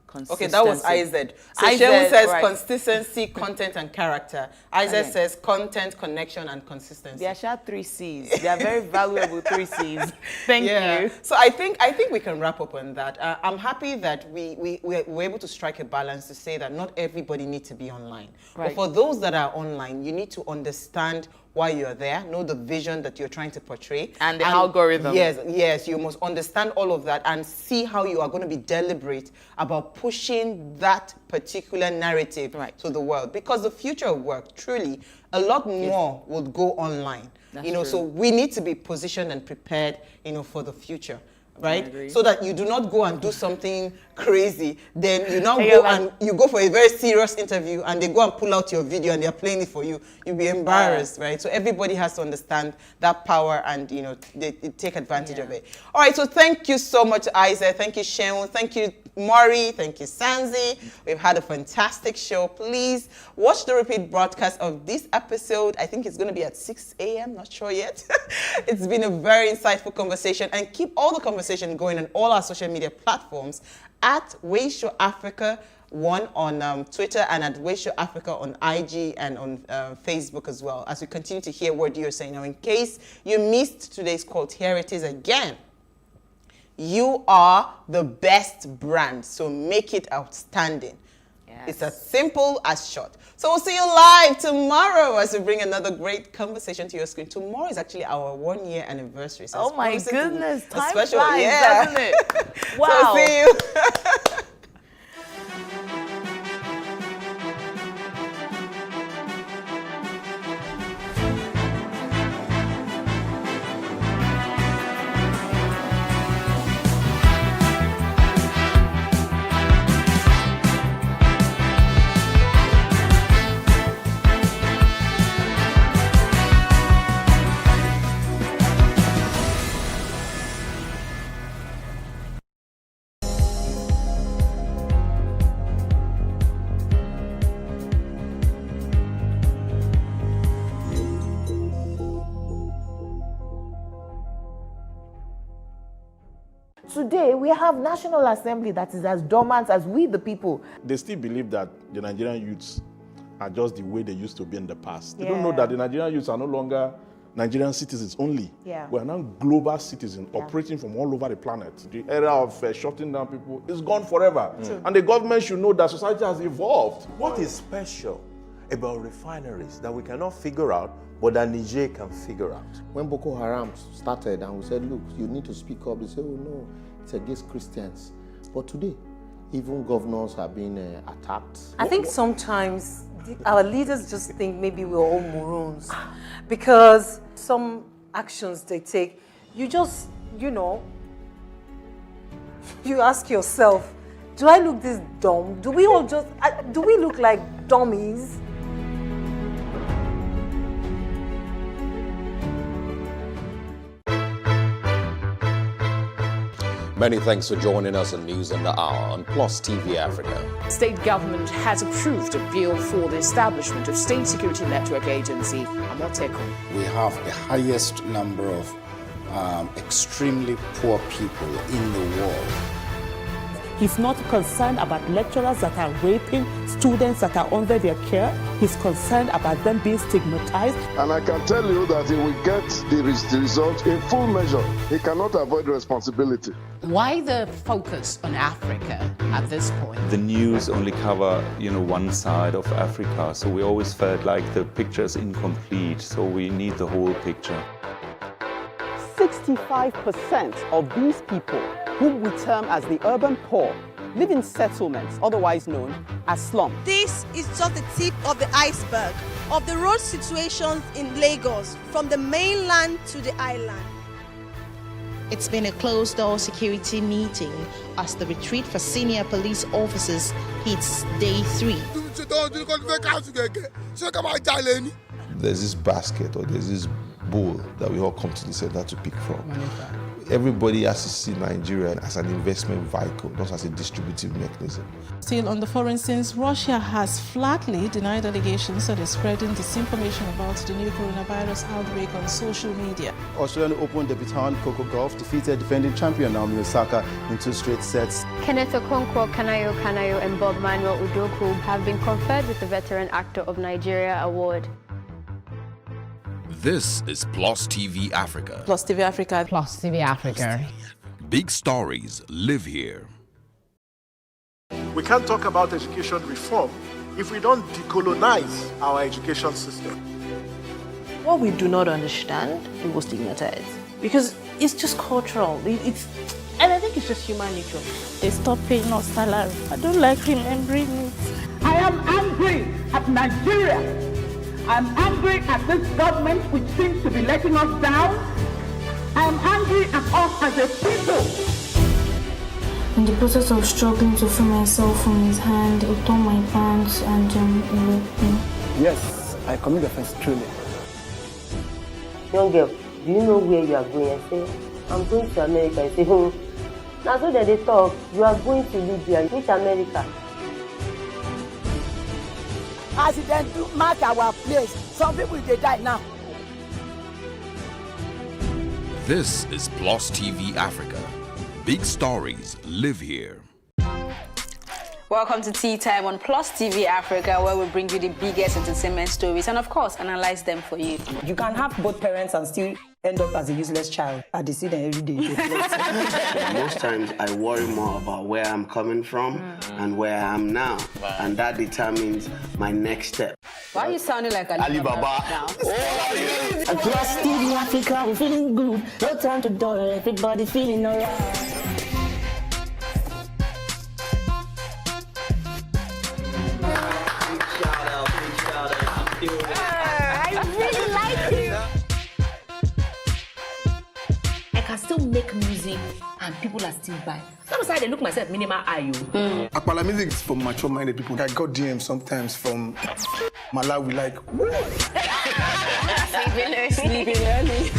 consistency. Okay, that was IZ. So Shehu says consistency, content, and character. IZ says content, connection, and consistency. They are 3 C's. They are very valuable 3 C's. Thank you. So I think we can wrap up on that. I'm happy that we're able to strike a balance to say that not everybody needs to be online. Right. But for those that are online, you need to understand why you're there, know the vision that you're trying to portray. And the algorithm. Yes, you must understand all of that and see how you are going to be deliberate about pushing that particular narrative to the world. Because the future of work, truly, a lot more will go online. That's true. So we need to be positioned and prepared, for the future. Right? So that you do not go and do something crazy. Then you now you go for a very serious interview and they go and pull out your video and they're playing it for you. You'll be embarrassed, right? So everybody has to understand that power and, they take advantage of it. All right, so thank you so much, Isa. Thank you, Shehu. Thank you, Maury. Thank you, Sanzi. We've had a fantastic show. Please watch the repeat broadcast of this episode. I think it's going to be at 6 a.m. Not sure yet. It's been a very insightful conversation, and keep all the conversation going on all our social media platforms at Wayshow Africa 1 on Twitter and at Wayshow Africa on IG and on Facebook as well, as we continue to hear what you're saying. Now, in case you missed today's quote, here it is again. You are the best brand, so make it outstanding. Yes. It's as simple as short. So we'll see you live tomorrow as we bring another great conversation to your screen. Tomorrow is actually our 1-year anniversary. So oh my goodness, time special, flies, doesn't it? So Wow. see you. today, we have National Assembly that is as dormant as we, the people. They still believe that the Nigerian youths are just the way they used to be in the past. They don't know that the Nigerian youths are no longer Nigerian citizens only. We are now global citizens operating from all over the planet. The era of shutting down people is gone forever. And the government should know that society has evolved. What is special about refineries that we cannot figure out, but that Niger can figure out? When Boko Haram started and we said, look, you need to speak up, they said, oh no, it's against Christians. But today, even governors are being attacked. I think sometimes our leaders just think maybe we're all morons because some actions they take, you just, you know, you ask yourself, do I look this dumb? Do we all just, do we look like dummies? Many thanks for joining us on News on the Hour on Plus TV Africa. State government has approved a bill for the establishment of State Security Network Agency, Amotekun. We have the highest number of extremely poor people in the world. He's not concerned about lecturers that are raping students that are under their care. He's concerned about them being stigmatized. And I can tell you that he will get the result in full measure. He cannot avoid responsibility. Why the focus on Africa at this point? The news only cover, one side of Africa, so we always felt like the picture is incomplete, so we need the whole picture. 65% of these people, whom we term as the urban poor, live in settlements, otherwise known as slums. This is just the tip of the iceberg of the road situations in Lagos, from the mainland to the island. It's been a closed-door security meeting as the retreat for senior police officers hits day 3. There's this basket or there's this bowl that we all come to the center to pick from. Everybody has to see Nigeria as an investment vehicle, not as a distributive mechanism. Still on the foreign scenes, Russia has flatly denied allegations that is spreading disinformation about the new coronavirus outbreak on social media. Australian Open debutant Coco Gauff defeated defending champion Naomi Osaka in 2 straight sets. Kenneth Okonkwo Kanayo and Bob Manuel Udoku have been conferred with the Veteran Actor of Nigeria Award. This is Plus TV Africa. Plus TV Africa. Plus TV Africa. Big stories live here. We can't talk about education reform if we don't decolonize our education system. What we do not understand, we will stigmatize. Because it's just cultural. And I think it's just human nature. They stop paying us salary. I don't like remembering it. I am angry at Nigeria. I'm angry at this government which seems to be letting us down. I'm angry at us as a people. In the process of struggling to free myself from his hand, he tore my pants and raped me. Yes, I commit the offense truly. Young girl, do you know where you are going? I say, I'm going to America. I say, now so that they talk, you are going to Libya. Which America? As it then do mark our place, some people they die now. This is Plus TV Africa. Big stories live here. Welcome to Tea Time on Plus TV Africa, where we bring you the biggest entertainment stories and, of course, analyze them for you. You can have both parents and still end up as a useless child. I see them every day. Most times I worry more about where I'm coming from and where I am now. And that determines my next step. Why are you sounding like Alibaba now? Plus TV Africa, we're feeling good. No time to dull, everybody feeling alright. Still make music and people are still buying. Sometimes I look myself minimal IU. Akpala music is for mature-minded people. I got DMs sometimes from Malawi like, sleeping early.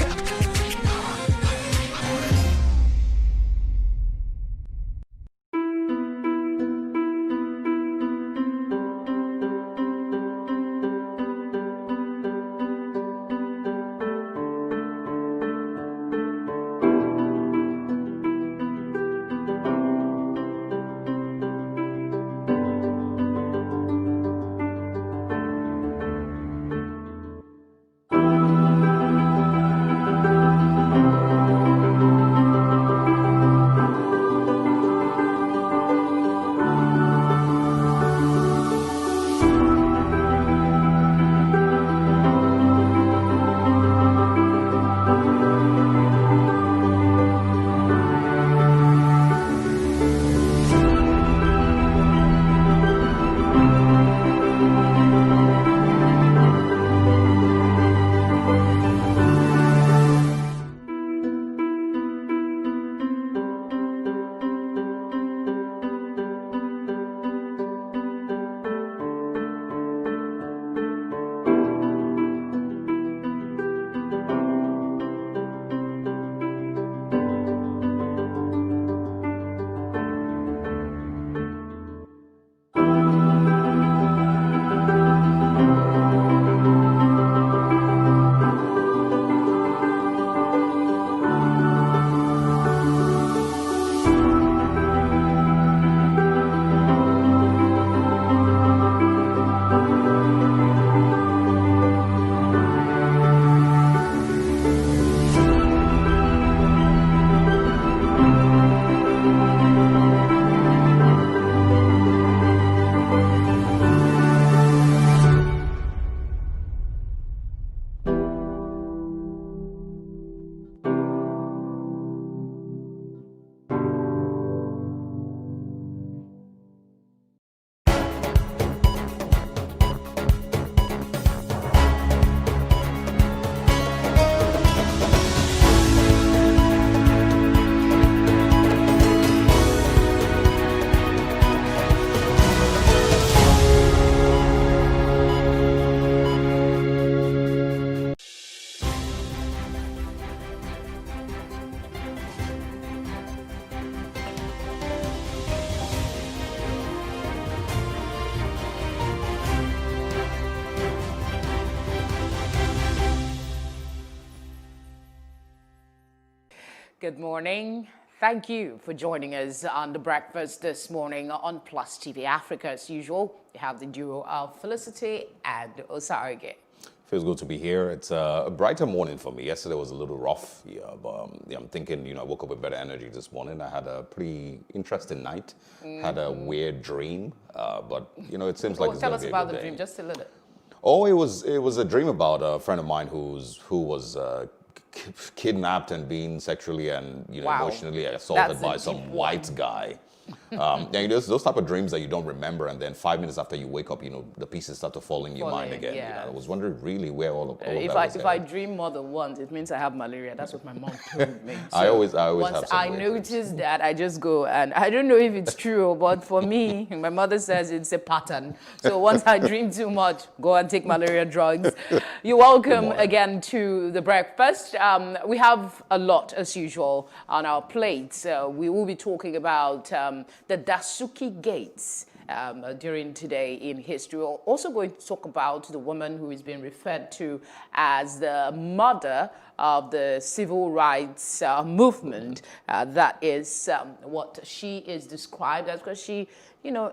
Good morning. Thank you for joining us on The Breakfast this morning on Plus TV Africa. As usual, you have the duo of Felicity and Osarige. Feels good to be here. It's a brighter morning for me. Yesterday was a little rough, but I'm thinking, I woke up with better energy this morning. I had a pretty interesting night, had a weird dream, but it seems like it's tell going us to be about a good the day. dream, just a little. Oh, it was a dream about a friend of mine who was kidnapped and being sexually and emotionally assaulted by some white guy. Those type of dreams that you don't remember, and then 5 minutes after you wake up, the pieces start to fall in your mind again. Yeah. I was wondering really where all of that If was I dream more than once, it means I have malaria. That's what my mom told me. So I always once have some I weird notice that, I just go, and I don't know if it's true, but for me, my mother says it's a pattern. So once I dream too much, go and take malaria drugs. You're welcome again to The Breakfast. We have a lot, as usual, on our plates. We will be talking about the Dasuki Gates during today in history. We're also going to talk about the woman who is being referred to as the mother of the civil rights movement. That is what she is described as, because she,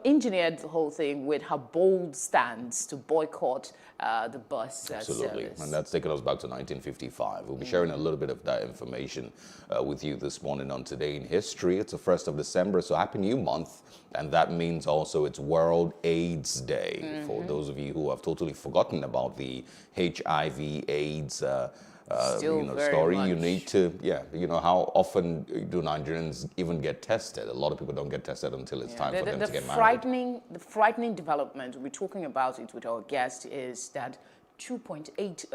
engineered the whole thing with her bold stance to boycott the bus Absolutely, service. and that's taking us back to 1955. We'll be sharing a little bit of that information with you this morning on Today in History. It's the 1st of December, so happy new month. And that means also it's World AIDS Day. For those of you who have totally forgotten about the HIV/AIDS story, you need to, how often do Nigerians even get tested? A lot of people don't get tested until it's time for them to get married. The frightening development, we're talking about it with our guest, is that 2.8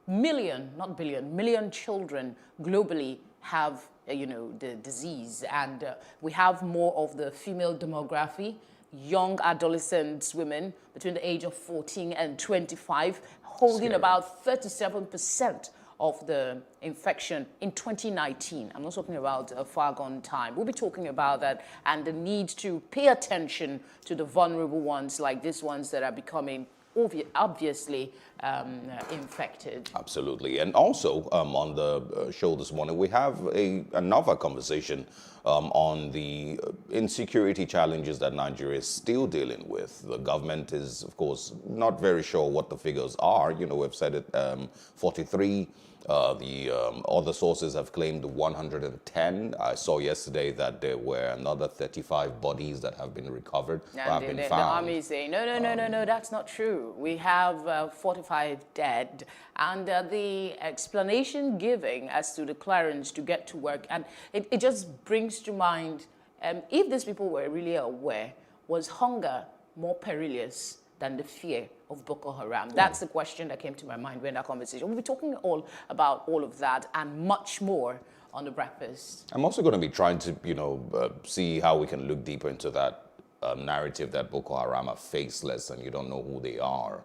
million, not billion, million children globally have the disease, and we have more of the female demography, young adolescent women between the age of 14 and 25, holding about 37% of the infection in 2019. I'm not talking about a far gone time. We'll be talking about that and the need to pay attention to the vulnerable ones, like these ones that are becoming obviously infected. Absolutely. And also on the show this morning, we have another conversation on the insecurity challenges that Nigeria is still dealing with. The government is, of course, not very sure what the figures are. We've said it, 43. The other sources have claimed 110. I saw yesterday that there were another 35 bodies that have been recovered or have been found. The army is saying, no, that's not true. We have 45 dead. And the explanation given as to the clearance to get to work, and it just brings to mind, if these people were really aware, was hunger more perilous than the fear of Boko Haram? That's the question that came to my mind when that conversation. We'll be talking all about all of that and much more on The Breakfast. I'm also going to be trying to, see how we can look deeper into that narrative that Boko Haram are faceless and you don't know who they are.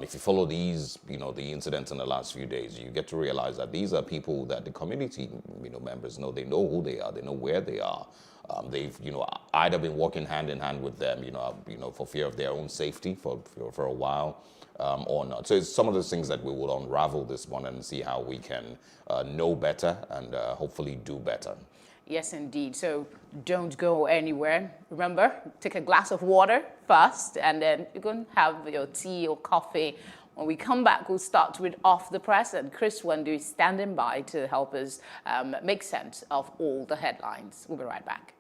If you follow these, the incidents in the last few days, you get to realize that these are people that the community, members know. They know who they are. They know where they are. They've, either been working hand in hand with them, for fear of their own safety for a while, or not. So it's some of those things that we will unravel this morning and see how we can know better and hopefully do better. Yes, indeed. So don't go anywhere. Remember, take a glass of water first, and then you can have your tea or coffee. When we come back, we'll start with Off the Press, and Chris Wendu is standing by to help us make sense of all the headlines. We'll be right back.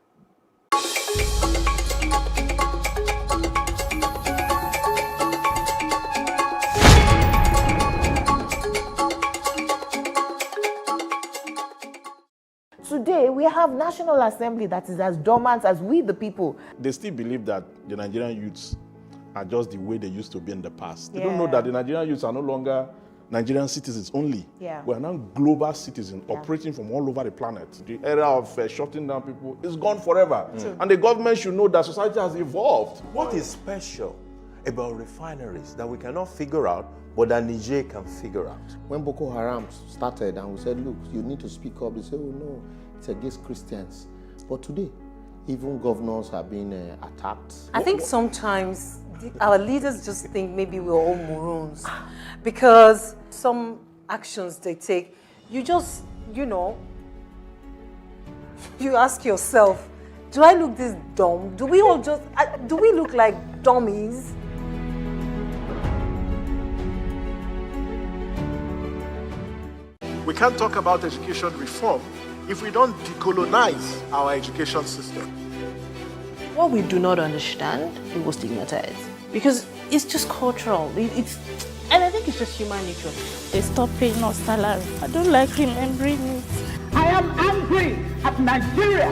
Today, we have National Assembly that is as dormant as we, the people. They still believe that the Nigerian youths are just the way they used to be in the past. They don't know that the Nigerian youths are no longer Nigerian citizens only. We are now global citizens operating from all over the planet. The era of shutting down people is gone forever. And the government should know that society has evolved. What is special about refineries that we cannot figure out, but that Niger can figure out? When Boko Haram started and we said, look, you need to speak up, they said, oh no, it's against Christians. But today, even governors are being attacked. I think sometimes our leaders just think maybe we're all morons because some actions they take, you just, you ask yourself, do I look this dumb? Do we all just, do we look like dummies? We can't talk about education reform if we don't decolonize our education system. What we do not understand, we will stigmatize. Because it's just cultural. And I think it's just human nature. They stop paying us salary. I don't like remembering it. I am angry at Nigeria.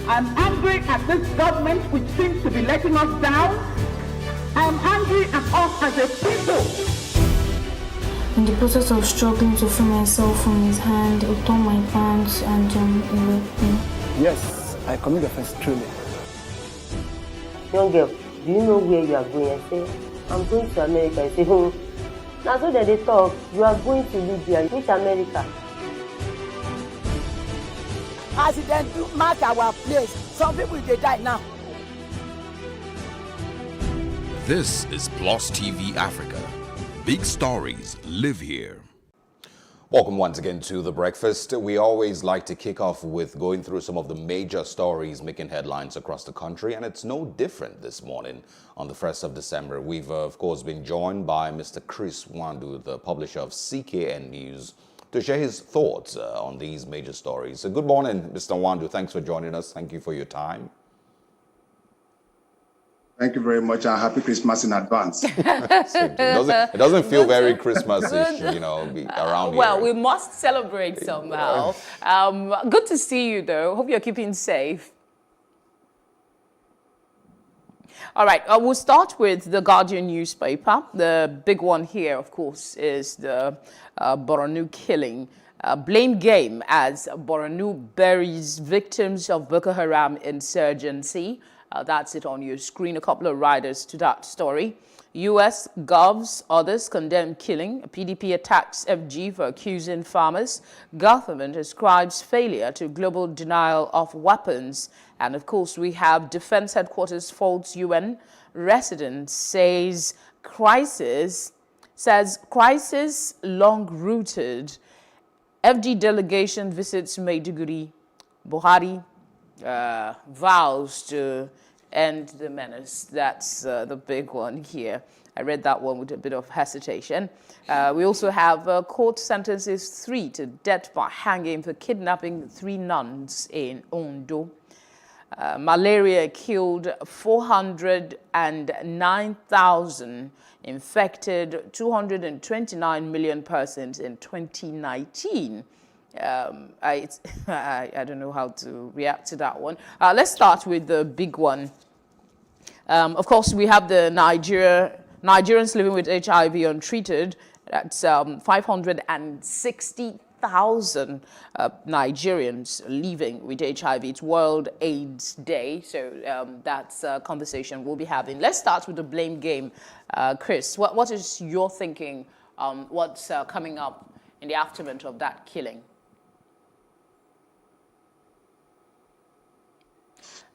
I'm angry at this government which seems to be letting us down. I'm angry at us as a people. In the process of struggling to free myself from his hand, he tore my pants and he raped me. Yes, I commit the offense truly. Young girl, do you know where you are going? I say, I'm going to America. I say, now so that they talk, you are going to Libya. Which America? Accident to mark our place. Some people, they die now. This is Plus TV Africa. Big stories live here. Welcome once again to The Breakfast. We always like to kick off with going through some of the major stories making headlines across the country, and it's no different this morning on the 1st of December. We've, of course, been joined by Mr. Chris Nwandu, the publisher of CKN News, to share his thoughts on these major stories. So good morning, Mr. Nwandu. Thanks for joining us. Thank you for your time. Thank you very much, and happy Christmas in advance. It doesn't feel very Christmas-ish, you know, around Well, here. we must celebrate somehow. Good to see you, though. Hope you're keeping safe. All right, we'll start with the Guardian newspaper. The big one here, of course, is the Borno killing. Blame game as Borno buries victims of Boko Haram insurgency. That's it on your screen. A couple of riders to that story. U.S. govs, others condemn killing. PDP attacks FG for accusing farmers. Government ascribes failure to global denial of weapons. And of course, we have Defense Headquarters faults UN. Resident says crisis long-rooted. FG delegation visits Maiduguri. Buhari vows to end the menace. That's the big one here. I read that one with a bit of hesitation. We also have court sentences 3 to death by hanging for kidnapping 3 nuns in Ondo. Malaria killed 409,000, infected 229 million persons in 2019. I don't know how to react to that one. Let's start with the big one. Of course, we have the Nigerians living with HIV untreated. That's 560,000 Nigerians living with HIV. It's World AIDS Day, so that's a conversation we'll be having. Let's start with the blame game. Chris, what is your thinking on what's coming up in the aftermath of that killing?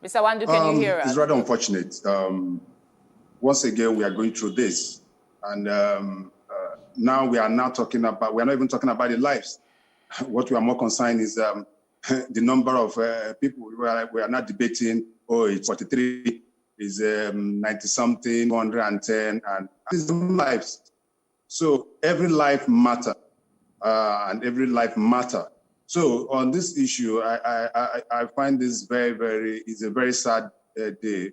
Mr. Nwandu, can you hear us? It's rather unfortunate. Once again, we are going through this. And now we are not even talking about the lives. What we are more concerned is the number of people. We are not debating, it's 43, is 90-something, 110, and it's lives. So every life matters, and every life matters. So on this issue, I find this it's a very sad day.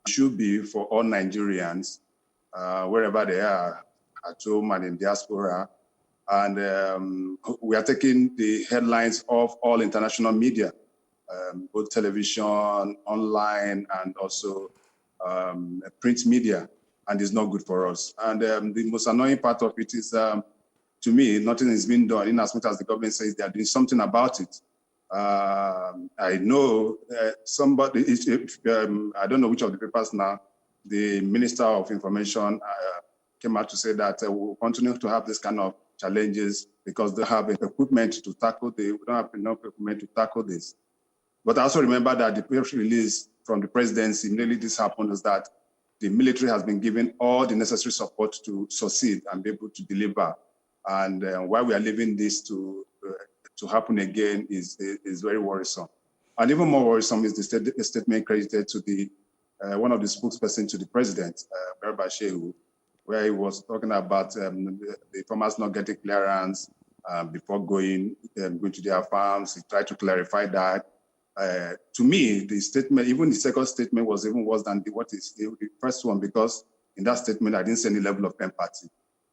It should be for all Nigerians, wherever they are, at home and in diaspora. And we are taking the headlines of all international media, both television, online, and also print media, and it's not good for us. And the most annoying part of it is, to me, nothing is being done in as much as the government says they are doing something about it. I know somebody, I don't know which of the papers now, the Minister of Information came out to say that we'll continue to have this kind of challenges because they have equipment to tackle we don't have enough equipment to tackle this. But I also remember that the press release from the presidency, immediately this happened, is that the military has been given all the necessary support to succeed and be able to deliver. And why we are leaving this to happen again is very worrisome. And even more worrisome is the statement credited to the one of the spokesperson to the president, Garba Shehu, where he was talking about the farmers not getting clearance before going to their farms. He tried to clarify that. To me, the statement, even the second statement, was even worse than the first one, because in that statement, I didn't see any level of empathy.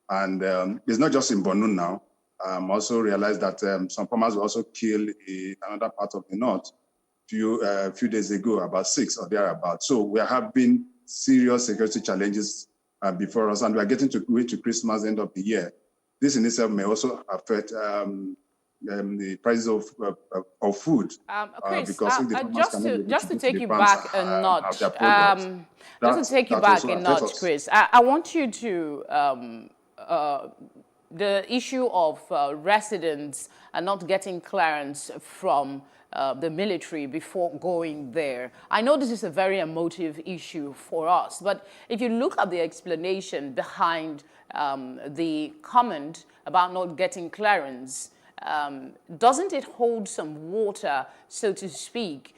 And it's not just in Borno now. Also realized that some farmers were also killed in another part of the north a few days ago, about 6 or thereabouts. So we are having serious security challenges before us, and we are getting to Christmas, end of the year. This in itself may also affect the prices of food. Chris, because just to take you back a notch, Chris, I want you to the issue of residents not getting clearance from the military before going there. I know this is a very emotive issue for us, but if you look at the explanation behind the comment about not getting clearance, doesn't it hold some water, so to speak?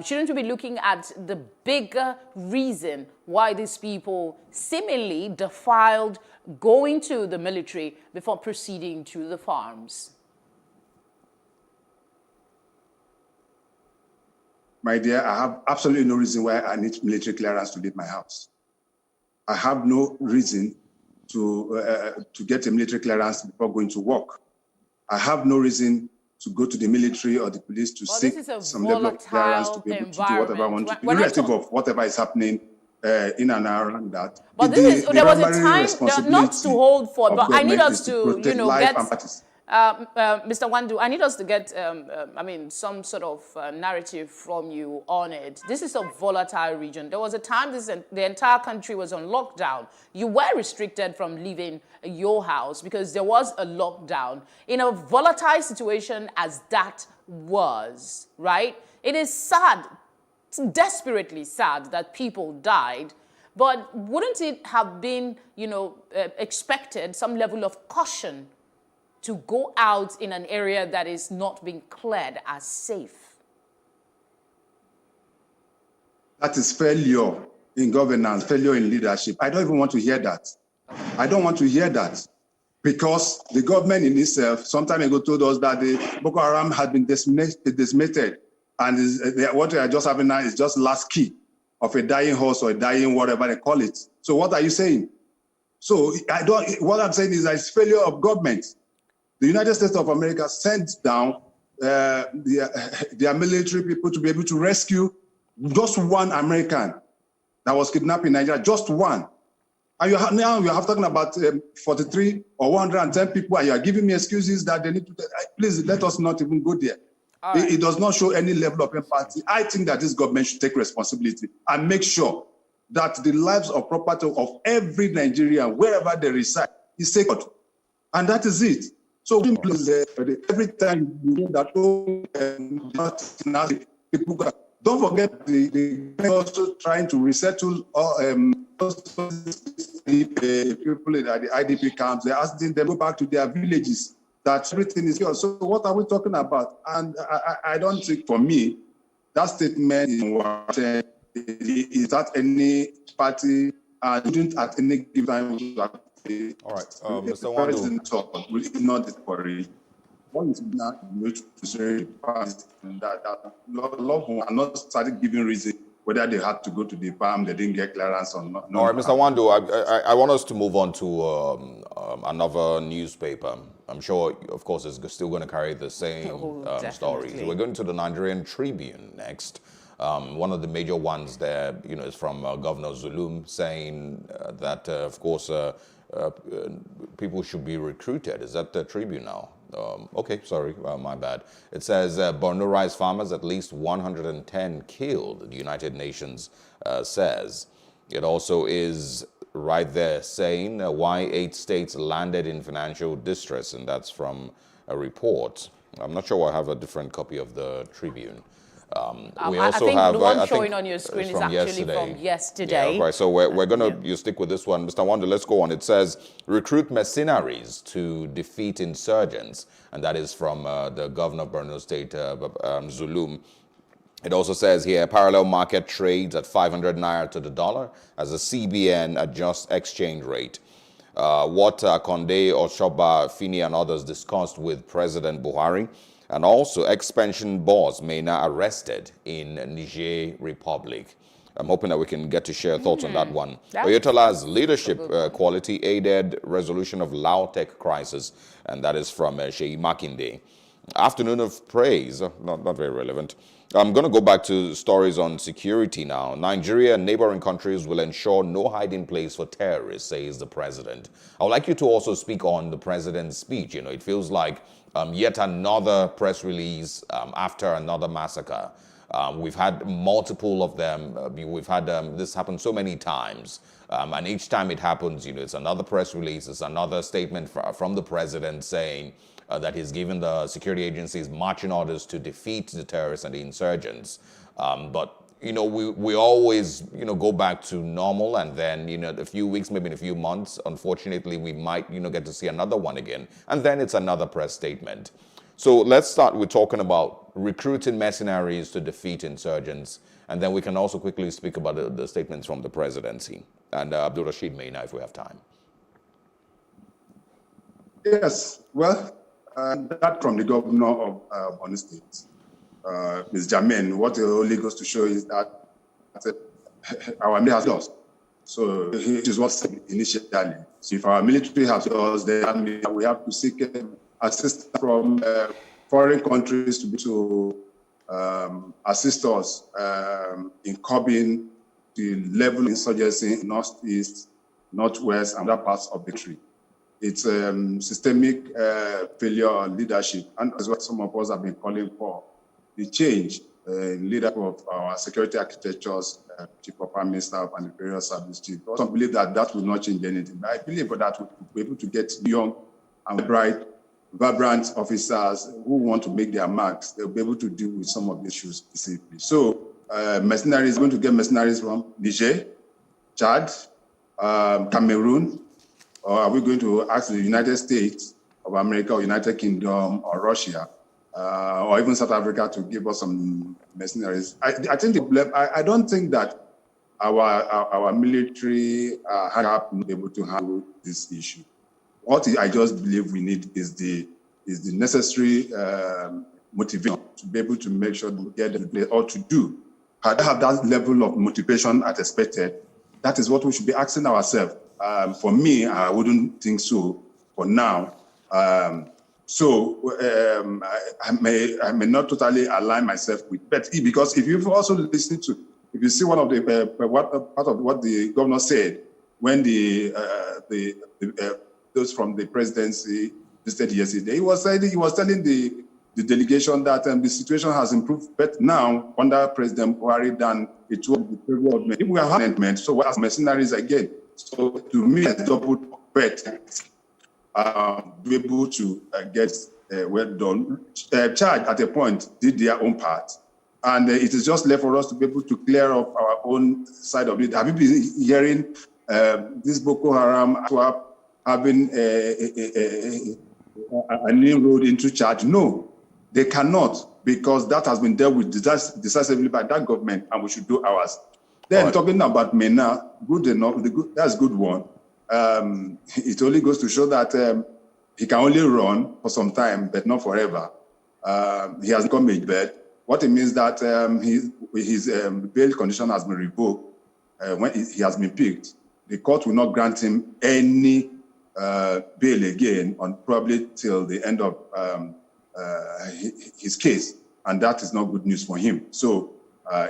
Shouldn't we be looking at the bigger reason why these people seemingly defiled going to the military before proceeding to the farms? My dear, I have absolutely no reason why I need military clearance to leave my house. I have no reason to get a military clearance before going to work. I have no reason to go to the military or the police to seek some level of clearance to be able to do whatever I want to do, irrespective of whatever is happening in and around that. But there was a time, not to hold for, but I need us to, get... Mr. Nwandu, I need us to get, some sort of narrative from you on it. This is a volatile region. There was a time the entire country was on lockdown. You were restricted from leaving your house because there was a lockdown. In a volatile situation as that was, right? It is sad, it's desperately sad that people died. But wouldn't it have been, expected some level of caution to go out in an area that is not being cleared as safe? That is failure in governance, failure in leadership. I don't even want to hear that. I don't want to hear that, because the government in itself some time ago told us that the Boko Haram had been decimated, and what we are just having now is just last key of a dying horse or a dying whatever they call it. So what are you saying? So what I'm saying is that it's failure of government. The United States of America sent down their military people to be able to rescue just one American that was kidnapped in Nigeria, just one. And now you have talking about 43 or 110 people, and you are giving me excuses that they need to... Please, let us not even go there. Right. It does not show any level of empathy. I think that this government should take responsibility and make sure that the lives or property of every Nigerian, wherever they reside, is sacred. And that is it. So every time you do that, people don't forget the also trying to resettle people at the IDP camps. They're asking them to go back to their villages. That everything is here. So what are we talking about? And I don't think, for me, that statement is that any party shouldn't at any given time. All right, Mr. Nwandu. Will not discourage. One is not to say that loved ones are not started giving reason whether they had to go to the farm, they didn't get clearance or not. All right, Mr. Nwandu, I want us to move on to another newspaper. I'm sure, of course, it's still going to carry the same stories. We're going to the Nigerian Tribune next. One of the major ones there, is from Governor Zulum saying that, of course, people should be recruited. Is that the Tribune now? Okay, sorry, my bad. It says Borno rice farmers, at least 110 killed, the United Nations says. It also is right there saying why 8 states landed in financial distress, and that's from a report. I'm not sure I have a different copy of the Tribune. We also I think have the one showing on your screen is actually from yesterday. Yeah, right. So we're going to you stick with this one. Mr. Nwandu, let's go on. It says, recruit mercenaries to defeat insurgents. And that is from the governor of Borno State, Zulum. It also says here, parallel market trades at 500 naira to the dollar as the CBN adjusts exchange rate. What Conde, Oshoba, Fini and others discussed with President Buhari. And also ex-pension boss Mena arrested in Niger Republic. I'm hoping that we can get to share thoughts on that one. Oyetola's leadership quality aided resolution of Lautech crisis, and that is from Sheyi Makinde. Afternoon of praise, not very relevant. I'm going to go back to stories on security now. Nigeria and neighboring countries will ensure no hiding place for terrorists, says the president. I would like you to also speak on the president's speech. You know, it feels like yet another press release after another massacre. We've had multiple of them. We've had this happen so many times. And each time it happens, you know, it's another press release, it's another statement from the president saying that he's given the security agencies marching orders to defeat the terrorists and the insurgents. But, you know, we always, you know, go back to normal, and then, you know, a few weeks, maybe in a few months, unfortunately, we might, you know, get to see another one again. And then it's another press statement. So let's start with talking about recruiting mercenaries to defeat insurgents. And then we can also quickly speak about the statements from the presidency. And Abdul Rashid Maina, if we have time. Yes, well, that from the governor of Borno State, Ms. Jamin, what it only goes to show is that our military has lost. So it is what said initially. So if our military has lost, then we have to seek assistance from foreign countries to assist us in curbing the level of insurgency in northeast, northwest, and other parts of the country. It's systemic failure on leadership, and that's what some of us have been calling for. The change in leadership of our security architectures, Chief of Army Staff, and the various service chiefs. I don't believe that will not change anything. But I believe that we'll be able to get young and bright, vibrant officers who want to make their marks. They'll be able to deal with some of the issues specifically. So, mercenaries, going to get mercenaries from Niger, Chad, Cameroon, or are we going to ask the United States of America or United Kingdom or Russia or even South Africa to give us some mercenaries? I don't think that our military are able to handle this issue. What I just believe we need is the necessary motivation to be able to make sure we get the play or to do. Had I have that level of motivation as expected, that is what we should be asking ourselves. For me, I wouldn't think so for now. I may not totally align myself with, but because if you've also listened to, if you see one of the part of what the governor said when those from the presidency visited yesterday, he was telling the delegation that the situation has improved, but now under President Buhari than it was before. If we are amendment, so what are mercenaries again? So to me, it's double bet be able to get well done. Chad at a point did their own part, and it is just left for us to be able to clear up our own side of it. Have you been hearing this Boko Haram having an inroad into Chad? No, they cannot, because that has been dealt with decisively by that government, and we should do ours. Then talking about Mena, good enough, that's a good one. It only goes to show that he can only run for some time, but not forever. He has become a bed. What it means that his bail condition has been revoked when he has been picked. The court will not grant him any bail again on probably till the end of his case, and that is not good news for him. So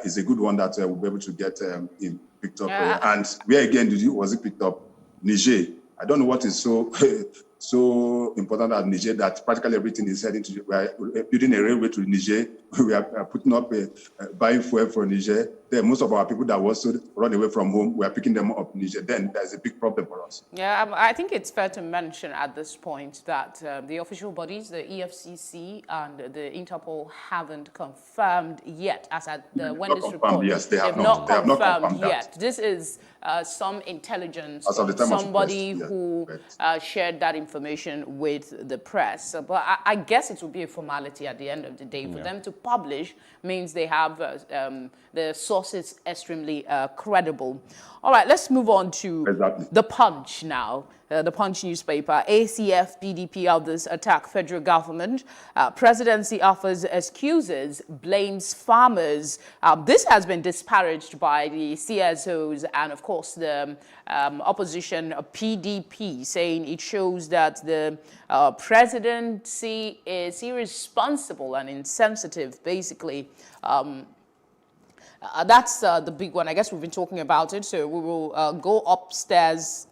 it's a good one that we'll be able to get him picked up. And where again was he picked up? Niger. I don't know what is so important at Niger that practically everything is heading to. We are building a railway to Niger. We are putting up buying fuel for Niger. Then most of our people that was run away from home, we are picking them up in Niger. Then there's a big problem for us. Yeah, I think it's fair to mention at this point that the official bodies, the EFCC and the Interpol, haven't confirmed yet, as at when this report. Yes, they have not confirmed yet. This is some intelligence from somebody who shared that information information with the press. But I guess it will be a formality at the end of the day. For them to publish means they have the sources extremely credible. All right, let's move on to The Punch now. The Punch newspaper. ACF, PDP, others attack federal government. Presidency offers excuses, blames farmers. This has been disparaged by the CSOs and, of course, the opposition PDP, saying it shows that the presidency is irresponsible and insensitive, basically. That's the big one. I guess we've been talking about it, so we will go upstairs,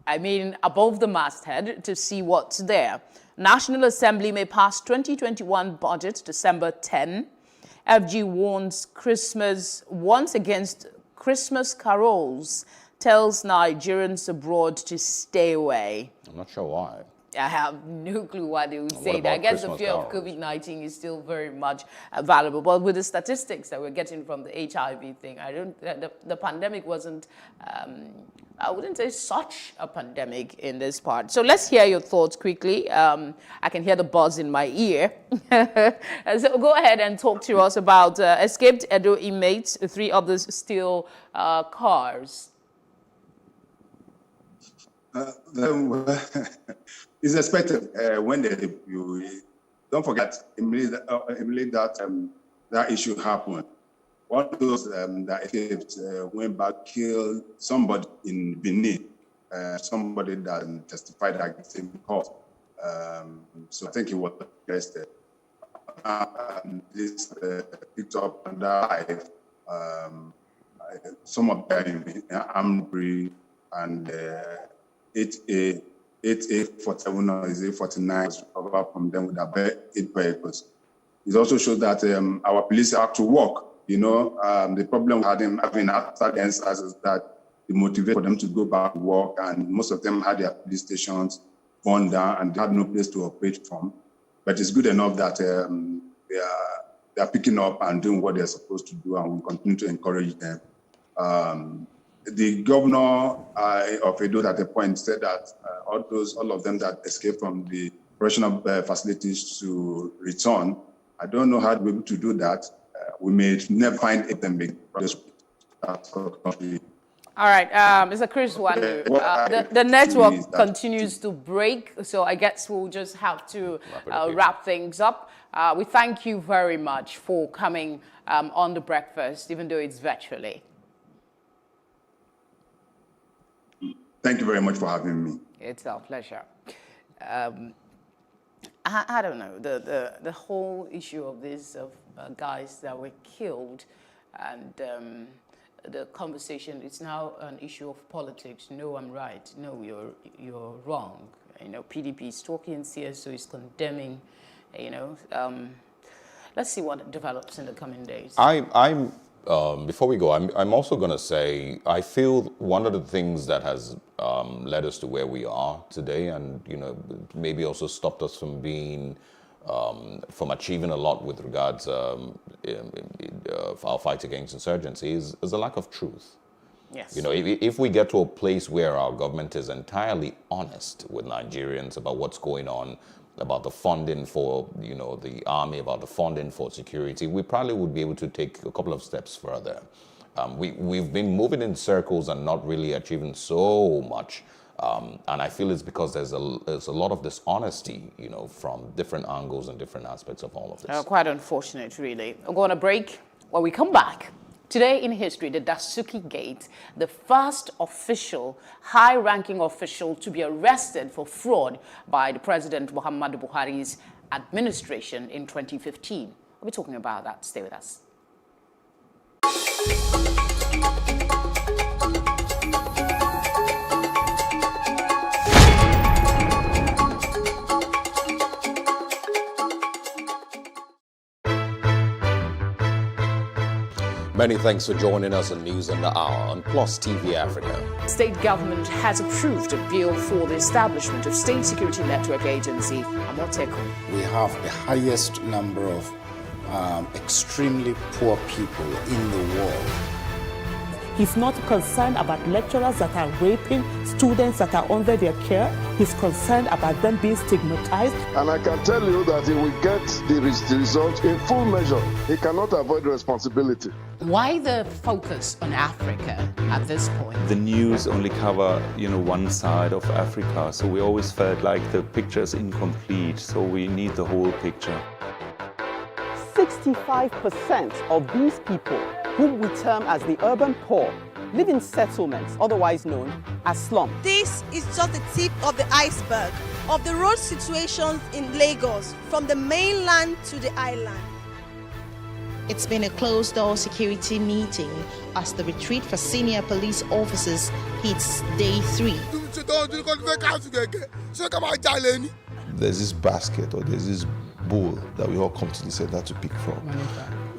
above the masthead, to see what's there. National Assembly may pass 2021 budget December 10. FG warns against Christmas carols, tells Nigerians abroad to stay away. I'm not sure why. I have no clue why they would say that. I guess the fear of COVID-19 is still very much valuable. But with the statistics that we're getting from the HIV thing, the pandemic wasn't, I wouldn't say such a pandemic in this part. So let's hear your thoughts quickly. I can hear the buzz in my ear. So go ahead and talk to us about escaped Edo inmates, 3 others steal cars. It's expected when you don't forget immediately that issue happened. One of those that escaped went back, killed somebody in Benin, somebody that testified against him in court. So I think he was arrested. This picked up and died. Some of them in Ambury and 8A47 or is A49 was recovered from them with about 8 vehicles. It also shows that our police have to work. The problem we had in having after the answers is that the motivation for them to go back to work, and most of them had their police stations burned down and they had no place to operate from. But it's good enough that they are picking up and doing what they're supposed to do, and we continue to encourage them. The governor of Edo at a point said that all of them that escaped from the correctional facilities to return. I don't know how to be able to do that. We may never find them. All right, Mr. Chris Wandu, the network continues to break, so I guess we'll just have to wrap things up. We thank you very much for coming on The Breakfast, even though it's virtually. Thank you very much for having me. It's our pleasure. I don't know, the whole issue of these guys that were killed, and the conversation, it's now an issue of politics. No, I'm right. No, you're wrong. PDP is talking, CSO is condemning. Let's see what develops in the coming days. Before we go, I'm also going to say I feel one of the things that has led us to where we are today, and maybe also stopped us from being from achieving a lot with regards our fight against insurgency is a lack of truth. Yes. If we get to a place where our government is entirely honest with Nigerians about what's going on, about the funding for, the army, about the funding for security, we probably would be able to take a couple of steps further. We've been moving in circles and not really achieving so much. And I feel it's because there's a lot of dishonesty, from different angles and different aspects of all of this. Quite unfortunate, really. We'll go on a break. When we come back, today in history, the Dasuki Gate, the first official, high-ranking official to be arrested for fraud by the President Muhammadu Buhari's administration in 2015. We'll be talking about that. Stay with us. Many thanks for joining us on News on the Hour on Plus TV Africa. State government has approved a bill for the establishment of State Security Network Agency, Amoteco. We have the highest number of extremely poor people in the world. He's not concerned about lecturers that are raping students that are under their care. He's concerned about them being stigmatized. And I can tell you that he will get the result in full measure. He cannot avoid responsibility. Why the focus on Africa at this point? The news only cover, one side of Africa, so we always felt like the picture is incomplete, so we need the whole picture. 65% of these people, whom we term as the urban poor, live in settlements, otherwise known as slums. This is just the tip of the iceberg of the road situations in Lagos, from the mainland to the island. It's been a closed-door security meeting as the retreat for senior police officers hits day 3. There's this basket or there's this bowl that we all come to the center to pick from.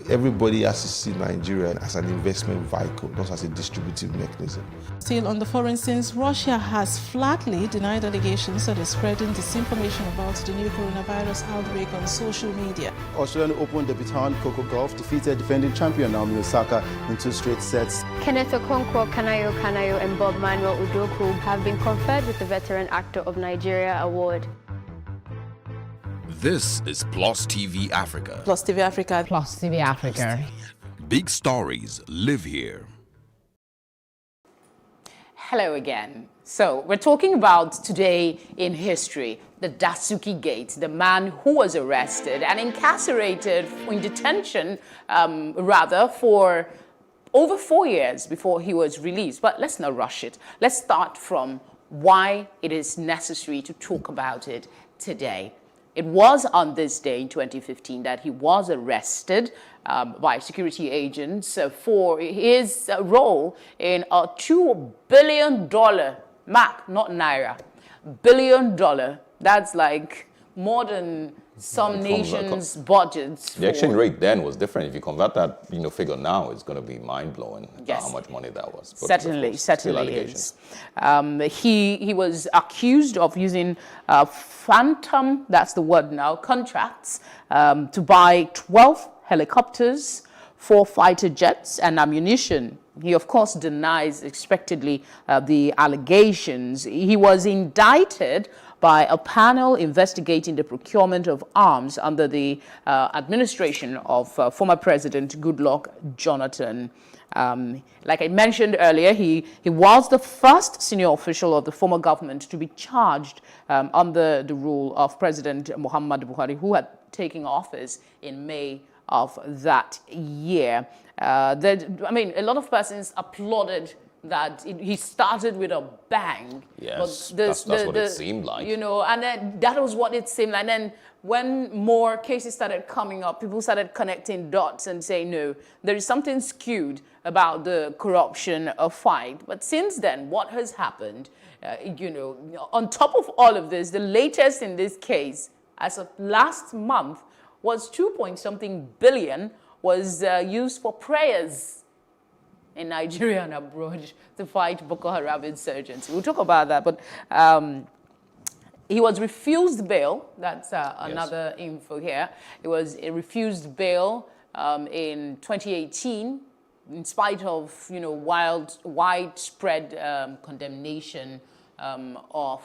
Everybody has to see Nigeria as an investment vehicle, not as a distributive mechanism. Still on the foreign scenes, Russia has flatly denied allegations that is spreading disinformation about the new coronavirus outbreak on social media. Australian Open debutant Coco Gauff defeated defending champion Naomi Osaka in 2 straight sets. Kenneth Okonkwo, Kanayo Kanayo and Bob Manuel Udoku have been conferred with the Veteran Actor of Nigeria Award. This is Plus TV Africa. Plus TV Africa. Plus TV Africa. Big stories live here. Hello again. So we're talking about today in history, the Dasuki Gate, the man who was arrested and incarcerated in detention, for over 4 years before he was released. But let's not rush it. Let's start from why it is necessary to talk about it today. It was on this day in 2015 that he was arrested by security agents for his role in a $2 billion, mark, not naira, $1 billion. That's like more than some nations' budgets. The exchange rate then was different. If you convert that figure now, it's going to be mind-blowing how much money that was. But certainly is. He was accused of using phantom, that's the word now, contracts to buy 12 helicopters, 4 fighter jets and ammunition. He, of course, denies expectedly the allegations. He was indicted by a panel investigating the procurement of arms under the administration of former President Goodluck Jonathan. Like I mentioned earlier, he was the first senior official of the former government to be charged under the rule of President Muhammadu Buhari, who had taken office in May of that year. A lot of persons applauded that he started with a bang. Yes, that's what it seemed like. And then that was what it seemed like. And then when more cases started coming up, people started connecting dots and saying, no, there is something skewed about the corruption fight. But since then, what has happened? On top of all of this, the latest in this case, as of last month, was 2-point-something billion was used for prayers in Nigeria and abroad to fight Boko Haram insurgents. We'll talk about that, but he was refused bail. That's another info here. It was a refused bail in 2018, in spite of widespread condemnation of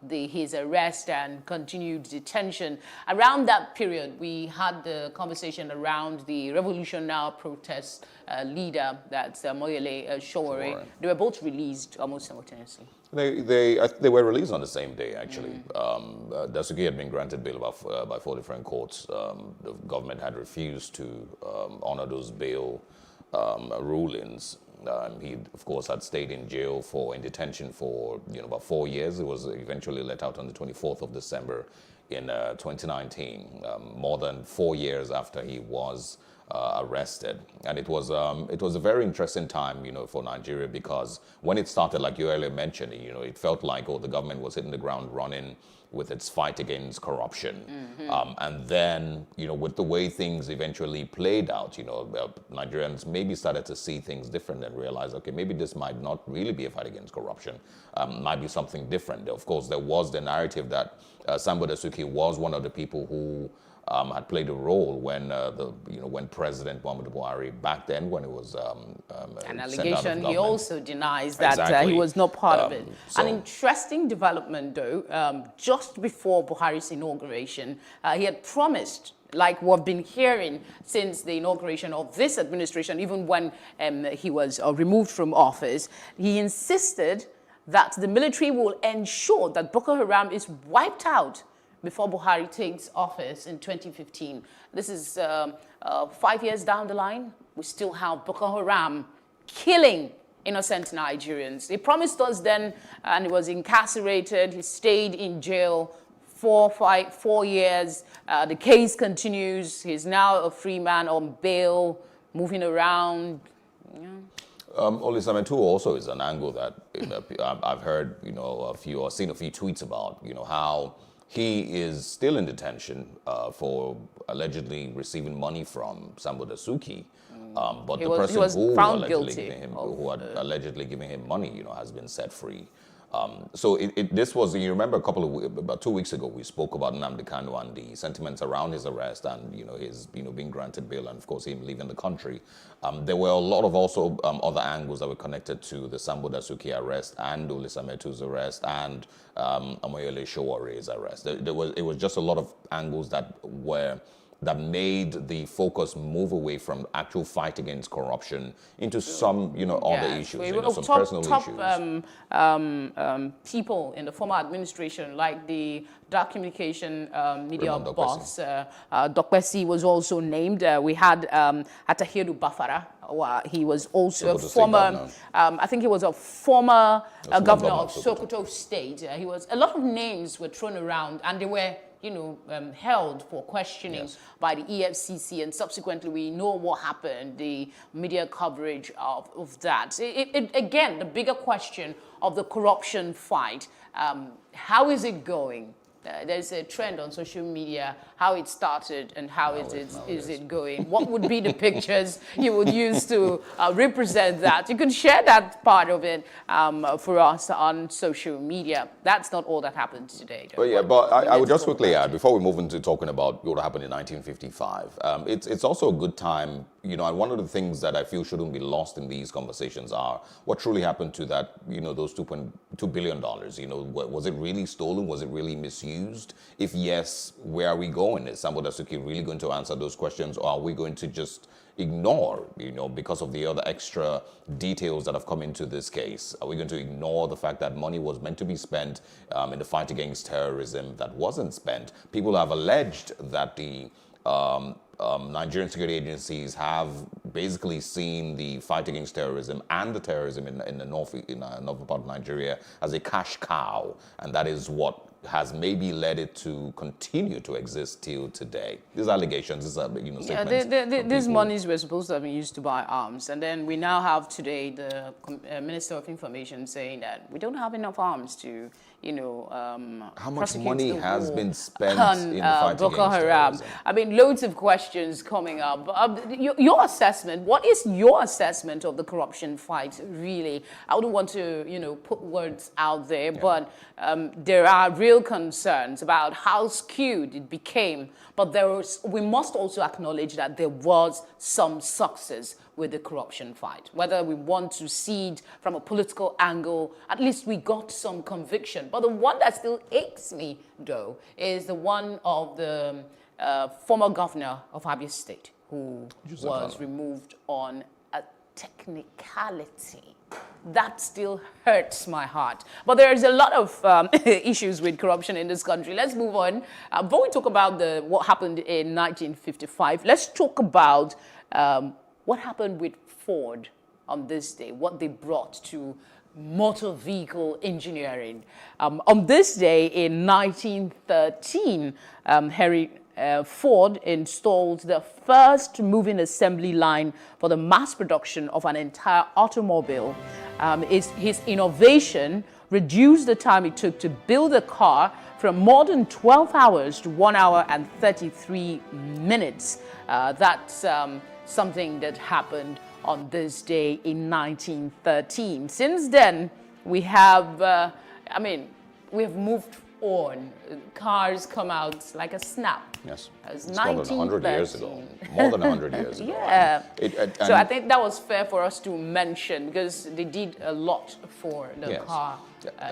his arrest and continued detention. Around that period, we had the conversation around the Revolution Now protest leader, that's Moyele Sowore. They were both released almost simultaneously. They were released on the same day, actually. Dasuki had been granted bail by 4 different courts. The government had refused to honor those bail rulings. He, of course, had stayed in jail in detention for about 4 years. He was eventually let out on the 24th of December in 2019, more than 4 years after he was arrested. And it was a very interesting time, for Nigeria, because when it started, like you earlier mentioned, it felt like the government was hitting the ground running with its fight against corruption. And then, with the way things eventually played out, Nigerians maybe started to see things different and realize, okay, maybe this might not really be a fight against corruption, might be something different. Of course, there was the narrative that Sambo Dasuki was one of the people who had played a role when when President Muhammadu Buhari back then, when it was an sent out of allegation. He government. also denies that Exactly. he was not part of it. So- An interesting development, though, just before Buhari's inauguration, he had promised, like we've been hearing since the inauguration of this administration, even when he was removed from office, he insisted that the military will ensure that Boko Haram is wiped out before Buhari takes office in 2015. This is 5 years down the line. We still have Boko Haram killing innocent Nigerians. He promised us then, and he was incarcerated. He stayed in jail 4 years. The case continues. He's now a free man on bail, moving around. Yeah. Olisametu also is an angle that I've heard, seen a few tweets about, how he is still in detention for allegedly receiving money from Sambo Dasuki. But the person who had allegedly given him money, has been set free. So this was, you remember about 2 weeks ago, we spoke about Nnamdi Kanu and the sentiments around his arrest and, his, being granted bail and, of course, him leaving the country. There were a lot of also other angles that were connected to the Sambo Dasuki arrest and Olisametu's arrest and Amoyele Showare's arrest. It was just a lot of angles that made the focus move away from actual fight against corruption into some, other issues, some personal issues. People in the former administration, like the dark communication media Raymond boss, Dokpesi was also named. We had Atahiru Bafara. He was also a former, I think he was a former governor of Sokoto State. A lot of names were thrown around, and they were held for questioning by the EFCC, and subsequently we know what happened, the media coverage of that. Again, the bigger question of the corruption fight, how is it going? There's a trend on social media, how it started and how is it going? What would be the pictures you would use to represent that? You can share that part of it for us on social media. That's not all that happened today. But I would just quickly add, before we move into talking about what happened in 1955, it's also a good time, and one of the things that I feel shouldn't be lost in these conversations are what truly happened to that, those $2.2 billion. Was it really stolen? Was it really misused? If yes, where are we going? Is Sambo Dasuki really going to answer those questions, or are we going to just ignore, because of the other extra details that have come into this case? Are we going to ignore the fact that money was meant to be spent in the fight against terrorism that wasn't spent? People have alleged that the Nigerian security agencies have basically seen the fight against terrorism and the terrorism in the northern part of Nigeria as a cash cow, and that is what has maybe led it to continue to exist till today. These allegations, these are statements. These monies were supposed to have been used to buy arms, and then we now have today the Minister of Information saying that we don't have enough arms to, how much money has been spent on in the fight Boko against Haram? terrorism? I mean, loads of questions coming up. Your assessment, what is your assessment of the corruption fight, really? I wouldn't want to, put words out there, but there are real concerns about how skewed it became. But we must also acknowledge that there was some success with the corruption fight. Whether we want to see it from a political angle, at least we got some conviction. But the one that still aches me, though, is the one of the former governor of Abia State, who was removed on a technicality. That still hurts my heart. But there's a lot of issues with corruption in this country. Let's move on. Before we talk about what happened in 1955, let's talk about what happened with Ford on this day, what they brought to motor vehicle engineering. On this day in 1913, Henry Ford installed the first moving assembly line for the mass production of an entire automobile. His innovation reduced the time it took to build a car from more than 12 hours to 1 hour and 33 minutes. That's something that happened on this day in 1913. Since then, we have, we have moved on, cars come out like a snap. Yes. It's more than 100 years ago. More than 100 years ago. Yeah. So I and- think that was fair for us to mention because they did a lot for the car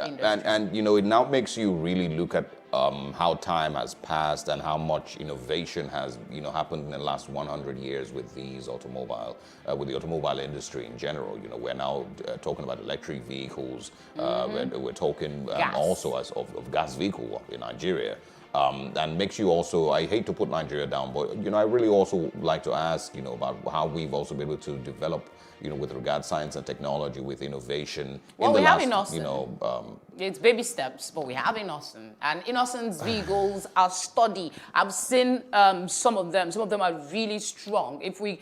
industry. And you know, it now makes you really look at how time has passed and how much innovation has, you know, happened in the last 100 years with these with the automobile industry in general. You know, we're now talking about electric vehicles. We're talking also of gas vehicle in Nigeria. And makes you also, I hate to put Nigeria down, but, you know, I really also like to ask, you know, about how we've also been able to develop, you know, with regard science and technology, with innovation. Well, in the we have last, in Austin. you know, It's baby steps, but we have in Austin. And in Austin's vehicles are studied. I've seen some of them. Some of them are really strong. If we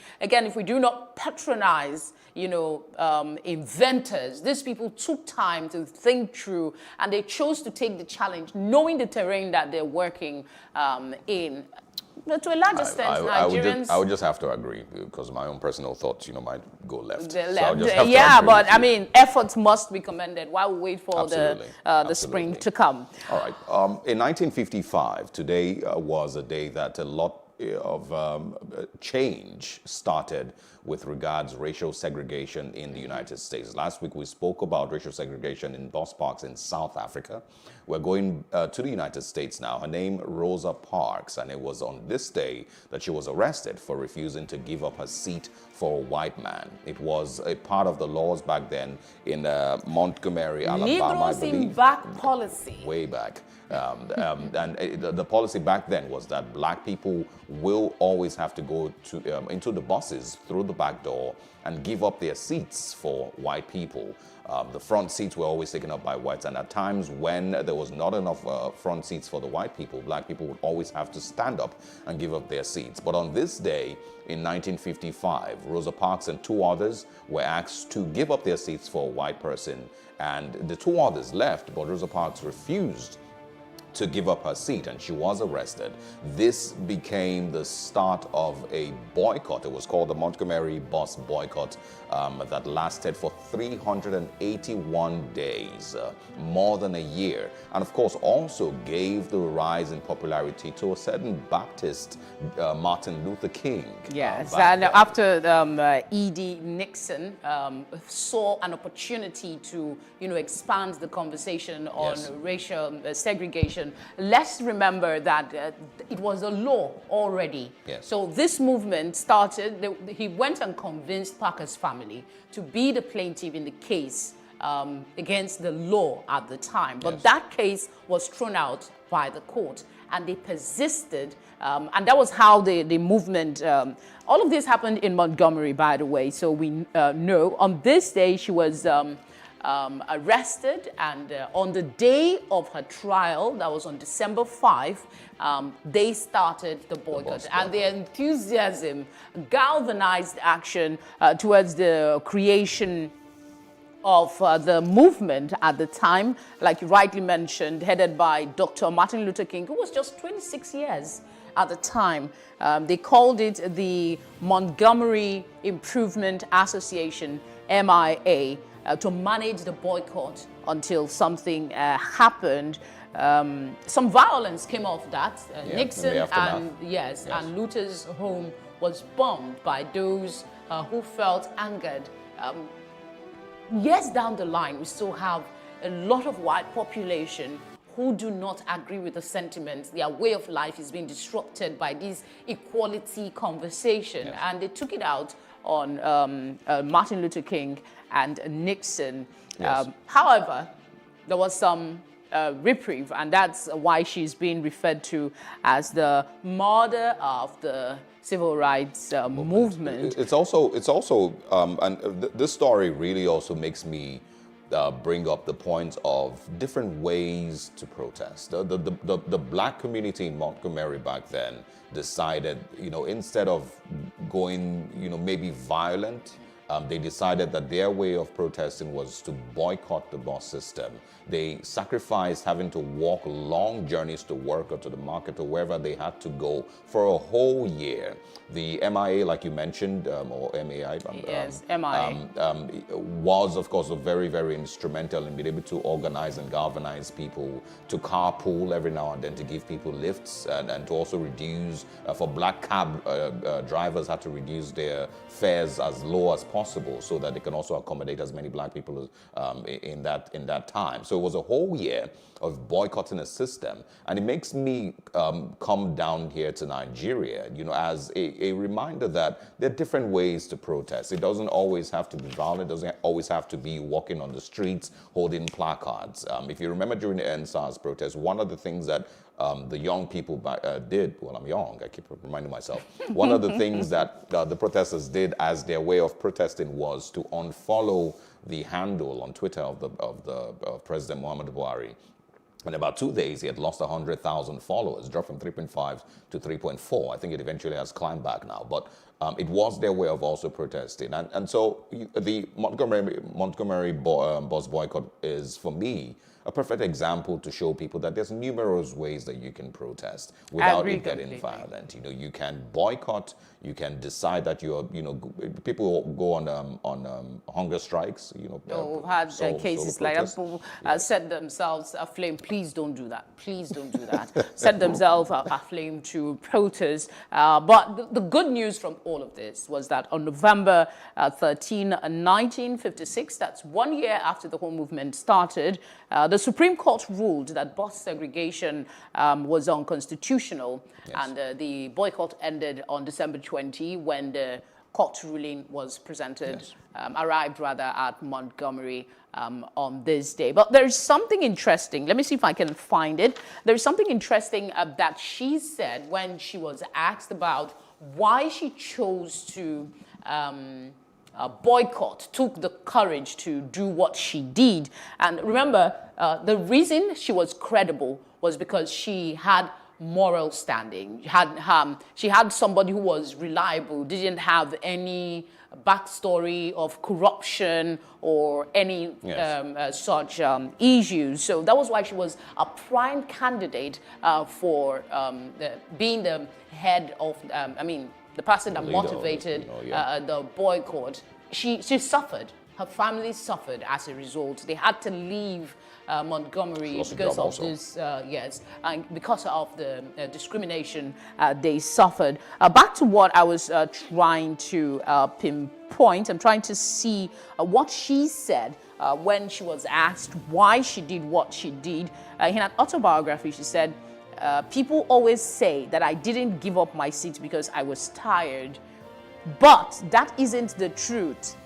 do not patronize, you know, inventors, these people took time to think through, and they chose to take the challenge, knowing the terrain that they're working in. But to a large extent, Nigerians... I would just have to agree, because my own personal thoughts, you know, might go left. The So left. I'll just have to Yeah, agree but with I you. mean, efforts must be commended while we wait for the spring to come. All right. In 1955, today was a day that a lot of change started with regards racial segregation in the United States. Last week we spoke about racial segregation in bus parks in South Africa. We're going to the United States now. Her name, Rosa Parks, and it was on this day that she was arrested for refusing to give up her seat for a white man. It was a part of the laws back then in Montgomery, Alabama, I Negroes in believe. back policy. Way back. And the policy back then was that black people will always have to go to into the buses through the back door and give up their seats for white people. The front seats were always taken up by whites, and at times when there was not enough front seats for the white people, black people would always have to stand up and give up their seats. But on this day in 1955, Rosa Parks and two others were asked to give up their seats for a white person, and the two others left, but Rosa Parks refused to give up her seat, and she was arrested. This became the start of a boycott. It was called the Montgomery Bus Boycott that lasted for 381 days, more than a year, and of course also gave the rise in popularity to a certain Baptist, Martin Luther King. Yes, and after E.D. Nixon saw an opportunity to, you know, expand the conversation on racial segregation. Let's remember that it was a law already. Yes. So this movement started, he went and convinced Parker's family to be the plaintiff in the case against the law at the time. But that case was thrown out by the court, and they persisted, and that was how the movement, all of this happened in Montgomery, by the way, so we know. On this day, she was arrested, and on the day of her trial, that was on December 5, they started the boycott, and their enthusiasm galvanized action towards the creation of the movement at the time, like you rightly mentioned, headed by Dr. Martin Luther King, who was just 26 years at the time. They called it the Montgomery Improvement Association, MIA, to manage the boycott until something happened. Some violence came off that. Nixon and Luther's home was bombed by those who felt angered. Years down the line, we still have a lot of white population who do not agree with the sentiments. Their way of life is being disrupted by this equality conversation. And they took it out on Martin Luther King and Nixon. However, there was some reprieve, and that's why she's being referred to as the mother of the civil rights movement. It's also, this story really also makes me bring up the point of different ways to protest. The black community in Montgomery back then decided, you know, instead of going, you know, maybe violent they decided that their way of protesting was to boycott the bus system. They sacrificed having to walk long journeys to work or to the market or wherever they had to go for a whole year. The MIA, like you mentioned, or MAI, yes, MIA, was, of course, very, very instrumental in being able to organize and galvanize people to carpool every now and then, to give people lifts, and to also reduce, for black cab drivers had to reduce their fares as low as possible so that they can also accommodate as many black people in that time. So it was a whole year of boycotting a system, and it makes me come down here to Nigeria, as a reminder that there are different ways to protest. It doesn't always have to be violent. It doesn't always have to be walking on the streets holding placards. If you remember during the EndSARS protest, one of the things that the young people did, well, I'm young, I keep reminding myself, one of the things that the protesters did as their way of protesting was to unfollow the handle on Twitter of President Muhammadu Buhari. In about 2 days, he had lost 100,000 followers, dropped from 3.5 to 3.4. I think it eventually has climbed back now, but it was their way of also protesting. And so the Montgomery bus boycott is, for me, a perfect example to show people that there's numerous ways that you can protest without it getting violent. You can boycott, you can decide that people go on hunger strikes. We've had cases like that. People set themselves aflame. Please don't do that. Please don't do that. Set themselves aflame to protest. But the good news from all of this was that on November 13, 1956, that's 1 year after the whole movement started, the Supreme Court ruled that bus segregation was unconstitutional, and the boycott ended on December 20 when the court ruling was presented, arrived rather at Montgomery on this day. But there's something interesting. Let me see if I can find it. There's something interesting that she said when she was asked about why she chose to boycott, took the courage to do what she did. And remember, the reason she was credible was because she had moral standing. She had somebody who was reliable, didn't have any backstory of corruption or any such issues. So that was why she was a prime candidate for being the head of, the person that motivated the boycott. She suffered. Her family suffered as a result. They had to leave Montgomery because of this, and because of the discrimination they suffered. Back to what I was trying to pinpoint. I'm trying to see what she said when she was asked why she did what she did. In an autobiography, she said, people always say that I didn't give up my seat because I was tired, but that isn't the truth.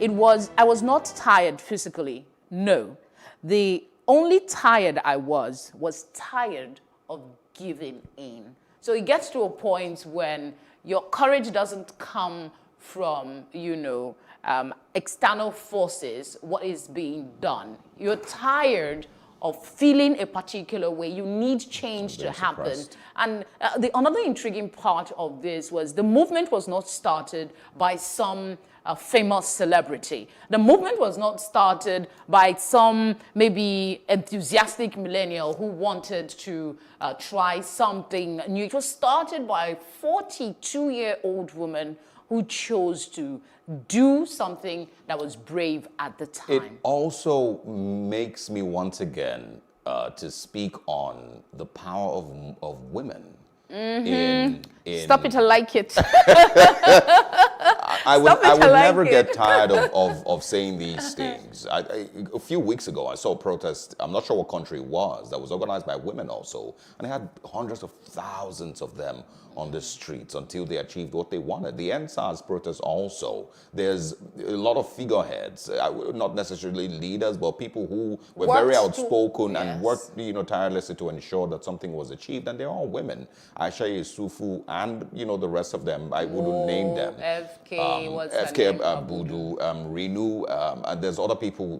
I was not tired physically, no. The only tired I was tired of giving in. So it gets to a point when your courage doesn't come from, external forces, what is being done. You're tired of feeling a particular way. You need change to happen. And another intriguing part of this was the movement was not started by some famous celebrity. The movement was not started by some maybe enthusiastic millennial who wanted to try something new. It was started by a 42-year-old woman who chose to do something that was brave at the time. It also makes me once again to speak on the power of women. Stop it, I like it. I would never get tired of saying these things. A few weeks ago, I saw a protest, I'm not sure what country it was, that was organized by women also. And they had hundreds of thousands of them on the streets until they achieved what they wanted. The EndSARS protest also, there's a lot of figureheads, not necessarily leaders, but people who were very outspoken and worked tirelessly to ensure that something was achieved. And they're all women. Aisha Yusufu and the rest of them, I wouldn't name them. FK Abudu, Renu, and there's other people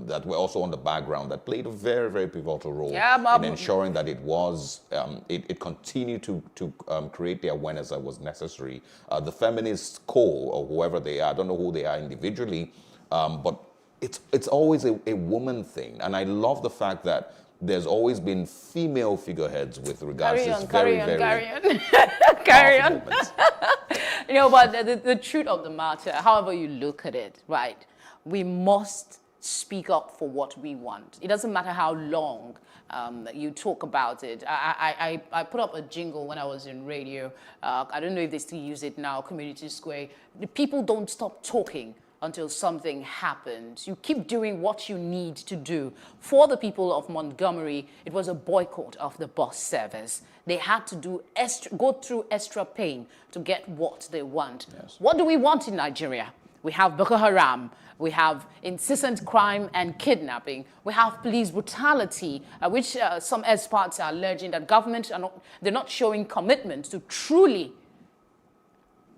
that were also on the background that played a very, very pivotal role in ensuring that it was, it continued to create the awareness that was necessary. The feminist core, or whoever they are, I don't know who they are individually, but it's always a woman thing. And I love the fact that there's always been female figureheads with regards to this very carry on. You know, but the truth of the matter, however you look at it, right, we must speak up for what we want. It doesn't matter how long you talk about it. I put up a jingle when I was in radio. I don't know if they still use it now, Community Square. The people don't stop talking until something happens. You keep doing what you need to do. For the people of Montgomery, it was a boycott of the bus service. They had to go through extra pain to get what they want. Yes. What do we want in Nigeria? We have Boko Haram. We have incessant crime and kidnapping. We have police brutality, which some experts are alleging that governments they're not showing commitment to truly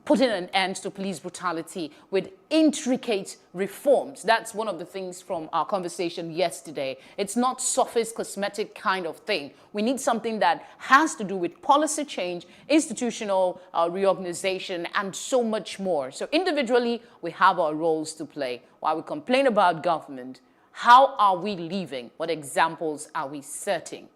putting an end to police brutality with intricate reforms. That's one of the things from our conversation yesterday. It's not surface cosmetic kind of thing. We need something that has to do with policy change, institutional reorganization, and so much more. So individually, we have our roles to play. While we complain about government, how are we living? What examples are we setting?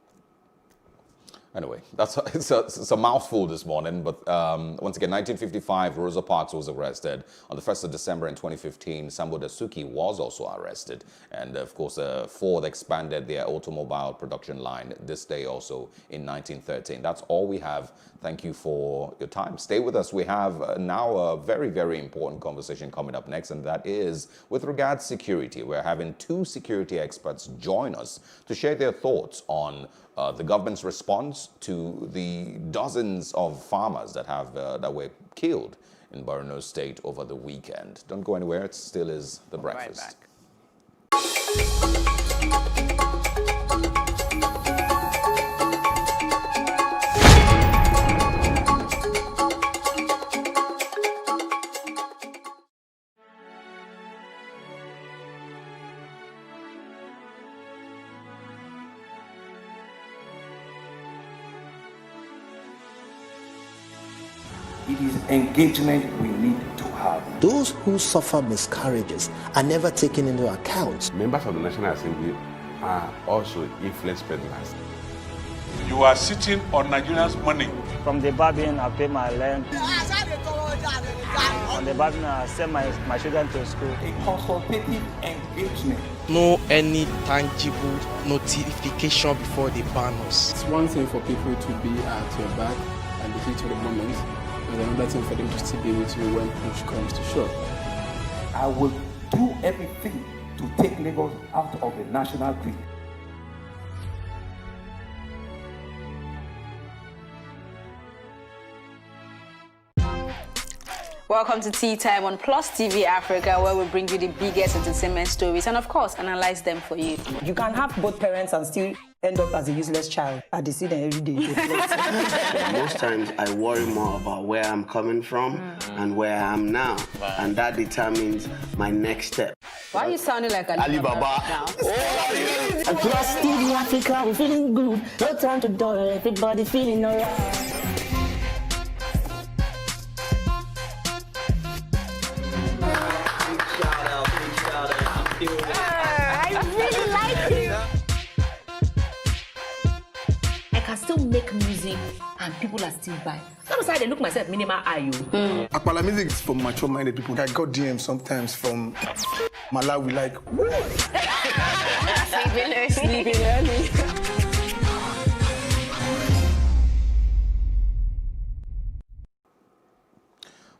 Anyway, it's a mouthful this morning, but once again, 1955, Rosa Parks was arrested. On the 1st of December in 2015, Sambo Dasuki was also arrested. And of course, Ford expanded their automobile production line this day also in 1913. That's all we have. Thank you for your time. Stay with us. We have now a very, very important conversation coming up next, and that is with regards to security. We're having two security experts join us to share their thoughts on the government's response to the dozens of farmers that were killed in Borno State over the weekend. Don't go anywhere. It still is The Breakfast. Right back. It is engagement we need to have. Those who suffer miscarriages are never taken into account. Members of the National Assembly are also influence peddlers. You are sitting on Nigerians' money. From the barbing, I pay my rent. On the barbing, I send my children to school. A consultative engagement. No any tangible notification before they ban us. It's one thing for people to be at your back and the heat of the moment. And another thing for them to still be with you when push comes to shove. I will do everything to take Lagos out of the national grid. Welcome to Tea Time on Plus TV Africa, where we bring you the biggest entertainment stories and, of course, analyze them for you. You can have both parents and still end up as a useless child. I see them every day. Most times I worry more about where I'm coming from and where I am now, and that determines my next step. Why are you sounding like Alibaba now? Plus TV Africa, we're feeling good. No time to dull, everybody feeling alright. Still make music and people are still buying. Sometimes I look myself minimal IU. Akpala music is for mature-minded people. I got DMs sometimes from Malawi, like, sleeping early.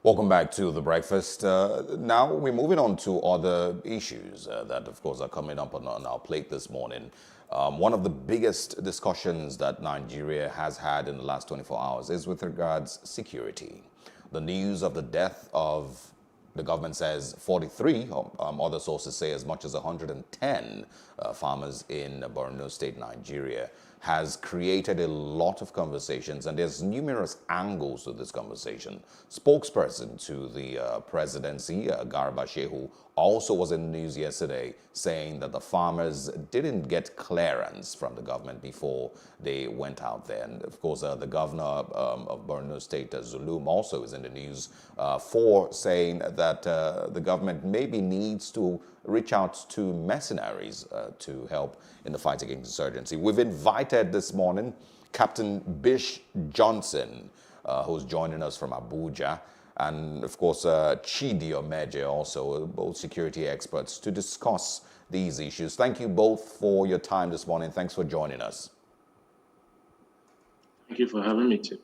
Welcome back to The Breakfast. Now we're moving on to other issues that, of course, are coming up on our plate this morning. One of the biggest discussions that Nigeria has had in the last 24 hours is with regards security. The news of the death of, the government says 43, other sources say as much as 110 farmers in Borno State, Nigeria, has created a lot of conversations, and there's numerous angles to this conversation. Spokesperson to the presidency, Garba Shehu, also was in the news yesterday saying that the farmers didn't get clearance from the government before they went out there. And of course, the governor of Borno State, Zulum, also is in the news for saying that the government maybe needs to reach out to mercenaries to help in the fight against insurgency. We've invited this morning Captain Bish Johnson, who's joining us from Abuja, and of course Chidi Omeje, also both security experts, to discuss these issues. Thank you both for your time this morning. Thanks for joining us. Thank you for having me too.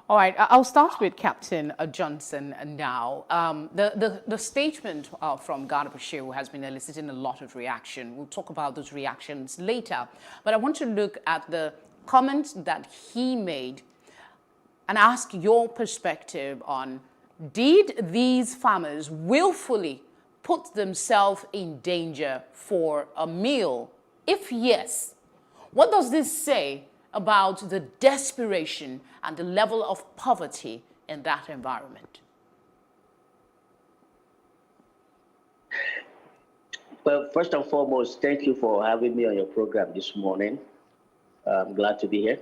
All right, I'll start with Captain Johnson now. The statement from Garba Shehu has been eliciting a lot of reaction. We'll talk about those reactions later. But I want to look at the comments that he made and ask your perspective on, did these farmers willfully put themselves in danger for a meal? If yes, what does this say about the desperation and the level of poverty in that environment? Well, first and foremost, thank you for having me on your program this morning. I'm glad to be here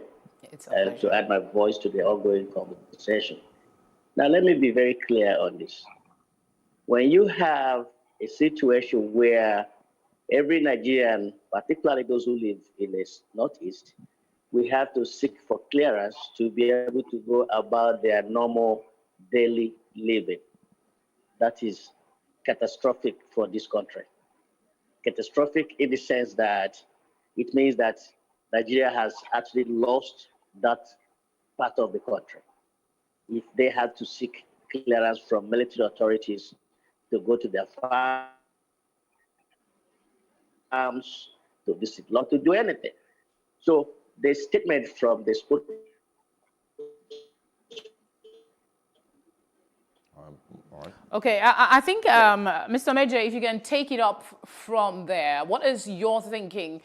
and to add my voice to the ongoing conversation. Now, let me be very clear on this. When you have a situation where every Nigerian, particularly those who live in the Northeast, we have to seek for clearance to be able to go about their normal daily living. That is catastrophic for this country. Catastrophic in the sense that it means that Nigeria has actually lost that part of the country. If they have to seek clearance from military authorities to go to their farms, to visit law, to do anything. So the statement from the spokesman. Okay, I think, Mr. Major, if you can take it up from there, what is your thinking?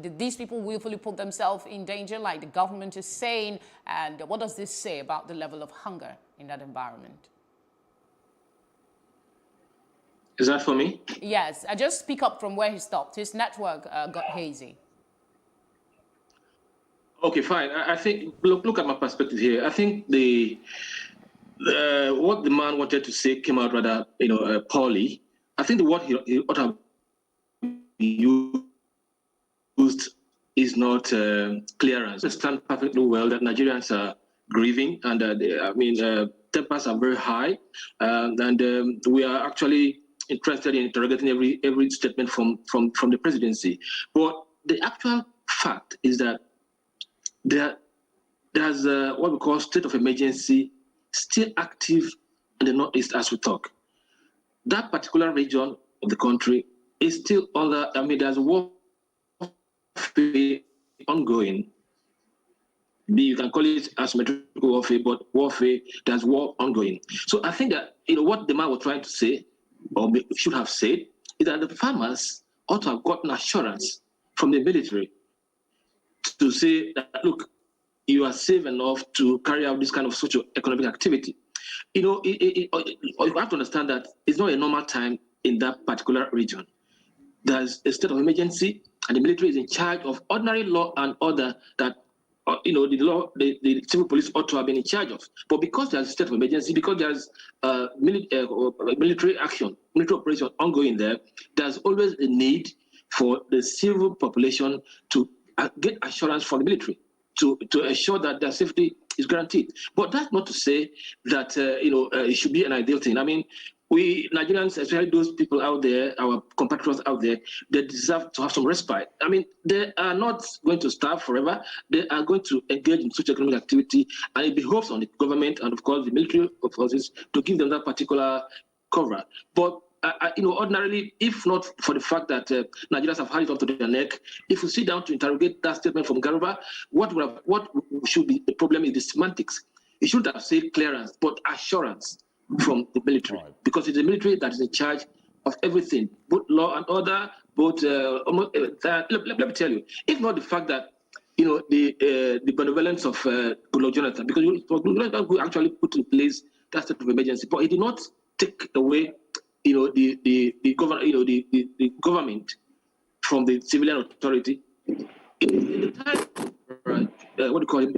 Did these people willfully put themselves in danger, like the government is saying? And what does this say about the level of hunger in that environment? Is that for me? Yes, I just pick up from where he stopped. His network got hazy. Okay, fine. I think, look at my perspective here. I think what the man wanted to say came out rather, poorly. I think the word he ought to have used is not clearance. I understand perfectly well that Nigerians are grieving, and tempers are very high, and we are actually interested in interrogating every statement from the presidency. But the actual fact is that there's what we call state of emergency still active in the Northeast as we talk. That particular region of the country is still under, there's warfare ongoing. You can call it asymmetrical warfare, but warfare, there's war ongoing. So I think that, what the man was trying to say, or should have said, is that the farmers ought to have gotten assurance from the military to say that, look, you are safe enough to carry out this kind of socio-economic activity. You have to understand that it's not a normal time in that particular region. There's a state of emergency, and the military is in charge of ordinary law and order that, the civil police ought to have been in charge of. But because there's a state of emergency, because there's military action, military operation ongoing there, there's always a need for the civil population to get assurance from the military to ensure that their safety is guaranteed. But that's not to say that it should be an ideal thing. We Nigerians, especially those people out there, our compatriots out there, they deserve to have some respite. They are not going to starve forever. They are going to engage in socio-economic activity, and it behoves on the government and, of course, the military forces to give them that particular cover. But ordinarily, if not for the fact that Nigerians have had it up to their neck, if we sit down to interrogate that statement from Garba, what should be the problem is the semantics. It should have said clearance, but assurance from the military, because it's the military that is in charge of everything, both law and order, both. Let me tell you, if not the fact that the benevolence of Goodluck Jonathan, because Goodluck Jonathan actually put in place that state of emergency, but he did not take away, the government from the civilian authority. In the time, what do you call him,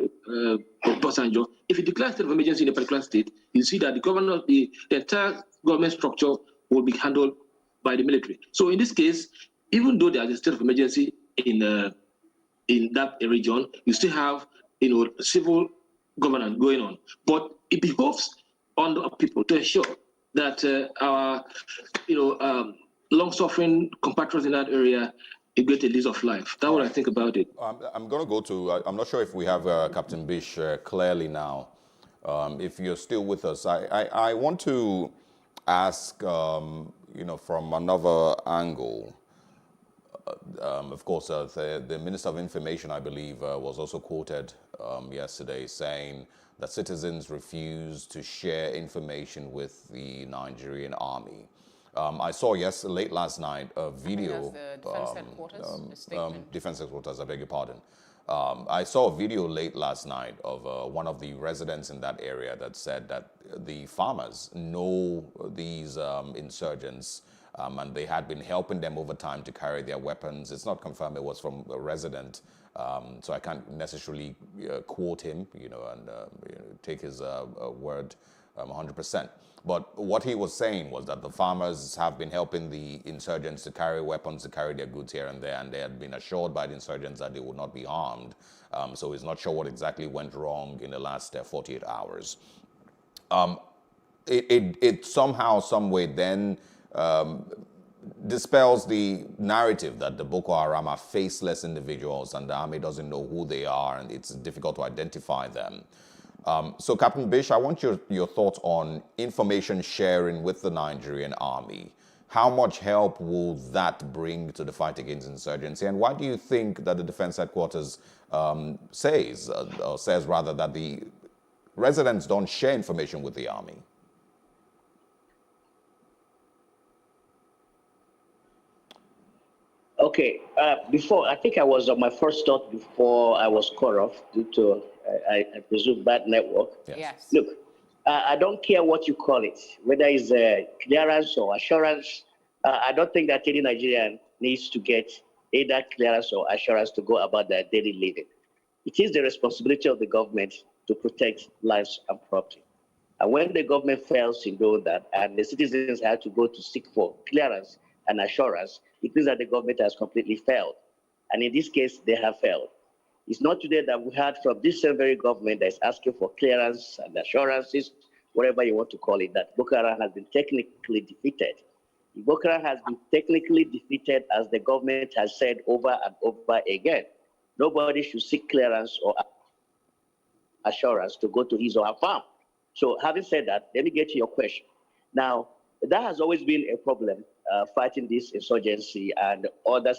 Obasanjo, if you declare state of emergency in a particular state, you see that the governor, the entire government structure will be handled by the military. So in this case, even though there is a state of emergency in that region, you still have civil governance going on. But it behoves on the people to ensure that our long-suffering compatriots in that area get a lease of life. That's what I think about it. I'm going to go to, I'm not sure if we have Captain Bish clearly now. If you're still with us, I want to ask, from another angle. Of course, the Minister of Information, I believe, was also quoted yesterday saying that citizens refuse to share information with the Nigerian army. I saw late last night a video. The Defense Headquarters statement. Defense Headquarters, I beg your pardon. I saw a video late last night of one of the residents in that area that said that the farmers know these insurgents. And they had been helping them over time to carry their weapons. It's not confirmed it was from a resident, so I can't necessarily quote him, and take his word 100%. But what he was saying was that the farmers have been helping the insurgents to carry weapons, to carry their goods here and there, and they had been assured by the insurgents that they would not be harmed. So he's not sure what exactly went wrong in the last 48 hours. It somehow, some way then dispels the narrative that the Boko Haram are faceless individuals and the army doesn't know who they are and it's difficult to identify them. So Captain Bish, I want your thoughts on information sharing with the Nigerian army. How much help will that bring to the fight against insurgency? And why do you think that the Defense Headquarters says rather that the residents don't share information with the army? Okay, before, I think I was on my first thought before I was cut off due to, I presume, bad network. Yes. Look, I don't care what you call it, whether it's clearance or assurance. I don't think that any Nigerian needs to get either clearance or assurance to go about their daily living. It is the responsibility of the government to protect lives and property. And when the government fails in doing that, and the citizens have to go to seek for clearance and assurance, it means that the government has completely failed. And in this case, they have failed. It's not today that we heard from this same very government that is asking for clearance and assurances, whatever you want to call it, that Boko Haram has been technically defeated. Boko Haram has been technically defeated, as the government has said over and over again. Nobody should seek clearance or assurance to go to his or her farm. So having said that, let me get to your question. Now, that has always been a problem, fighting this insurgency and other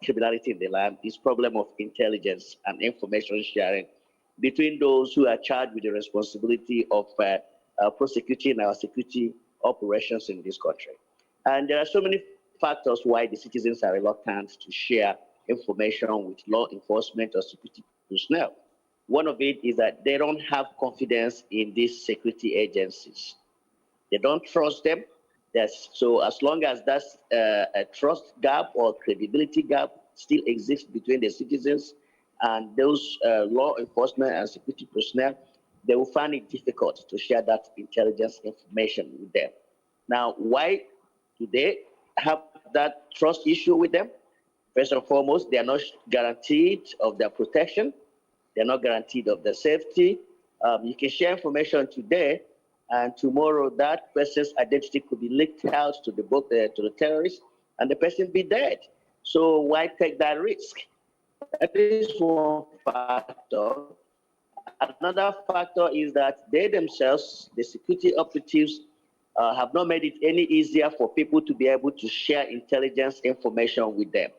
criminality in the land, this problem of intelligence and information sharing between those who are charged with the responsibility of prosecuting our security operations in this country. And there are so many factors why the citizens are reluctant to share information with law enforcement or security personnel. One of it is that they don't have confidence in these security agencies. They don't trust them. So as long as that's a trust gap or credibility gap still exists between the citizens and those law enforcement and security personnel, they will find it difficult to share that intelligence information with them. Now, why do they have that trust issue with them? First and foremost, they are not guaranteed of their protection. They're not guaranteed of their safety. You can share information today, and tomorrow that person's identity could be leaked out to the terrorists, and the person be dead. So why take that risk? That is one factor. Another factor is that they themselves, the security operatives, have not made it any easier for people to be able to share intelligence information with them.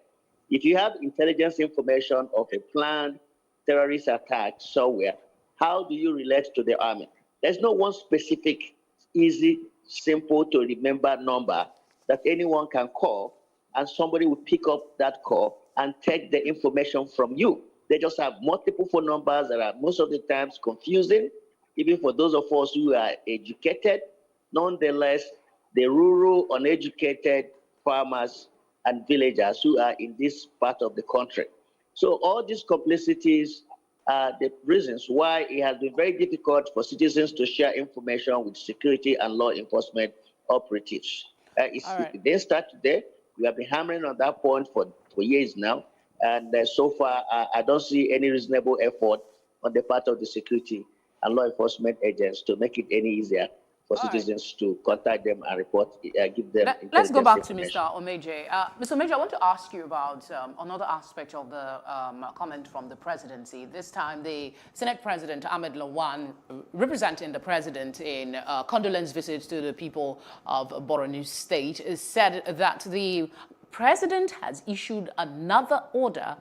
If you have intelligence information of a planned terrorist attack somewhere, how do you relate to the army? There's no one specific, easy, simple to remember number that anyone can call, and somebody will pick up that call and take the information from you. They just have multiple phone numbers that are most of the times confusing, even for those of us who are educated. Nonetheless, the rural, uneducated farmers and villagers who are in this part of the country. So all these complexities are the reasons why it has been very difficult for citizens to share information with security and law enforcement operatives. It didn't start today. We have been hammering on that point for years now. And so far, I don't see any reasonable effort on the part of the security and law enforcement agents to make it any easier for citizens to contact them and report, give them. Let's go back to Mr. Omeje. Mr. Omeje, I want to ask you about another aspect of the comment from the presidency. This time, the Senate President Ahmed Lawan, representing the president in condolence visits to the people of Borno State, said that the president has issued another order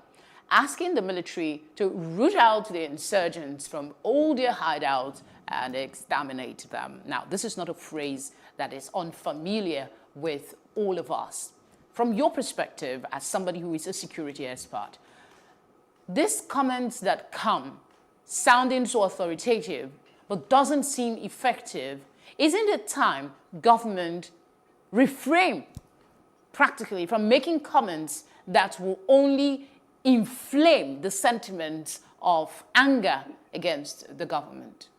asking the military to root out the insurgents from all their hideouts and exterminate them. Now, this is not a phrase that is unfamiliar with all of us. From your perspective, as somebody who is a security expert, these comments that come sounding so authoritative but doesn't seem effective, isn't it time government refrain practically from making comments that will only inflame the sentiments of anger against the government?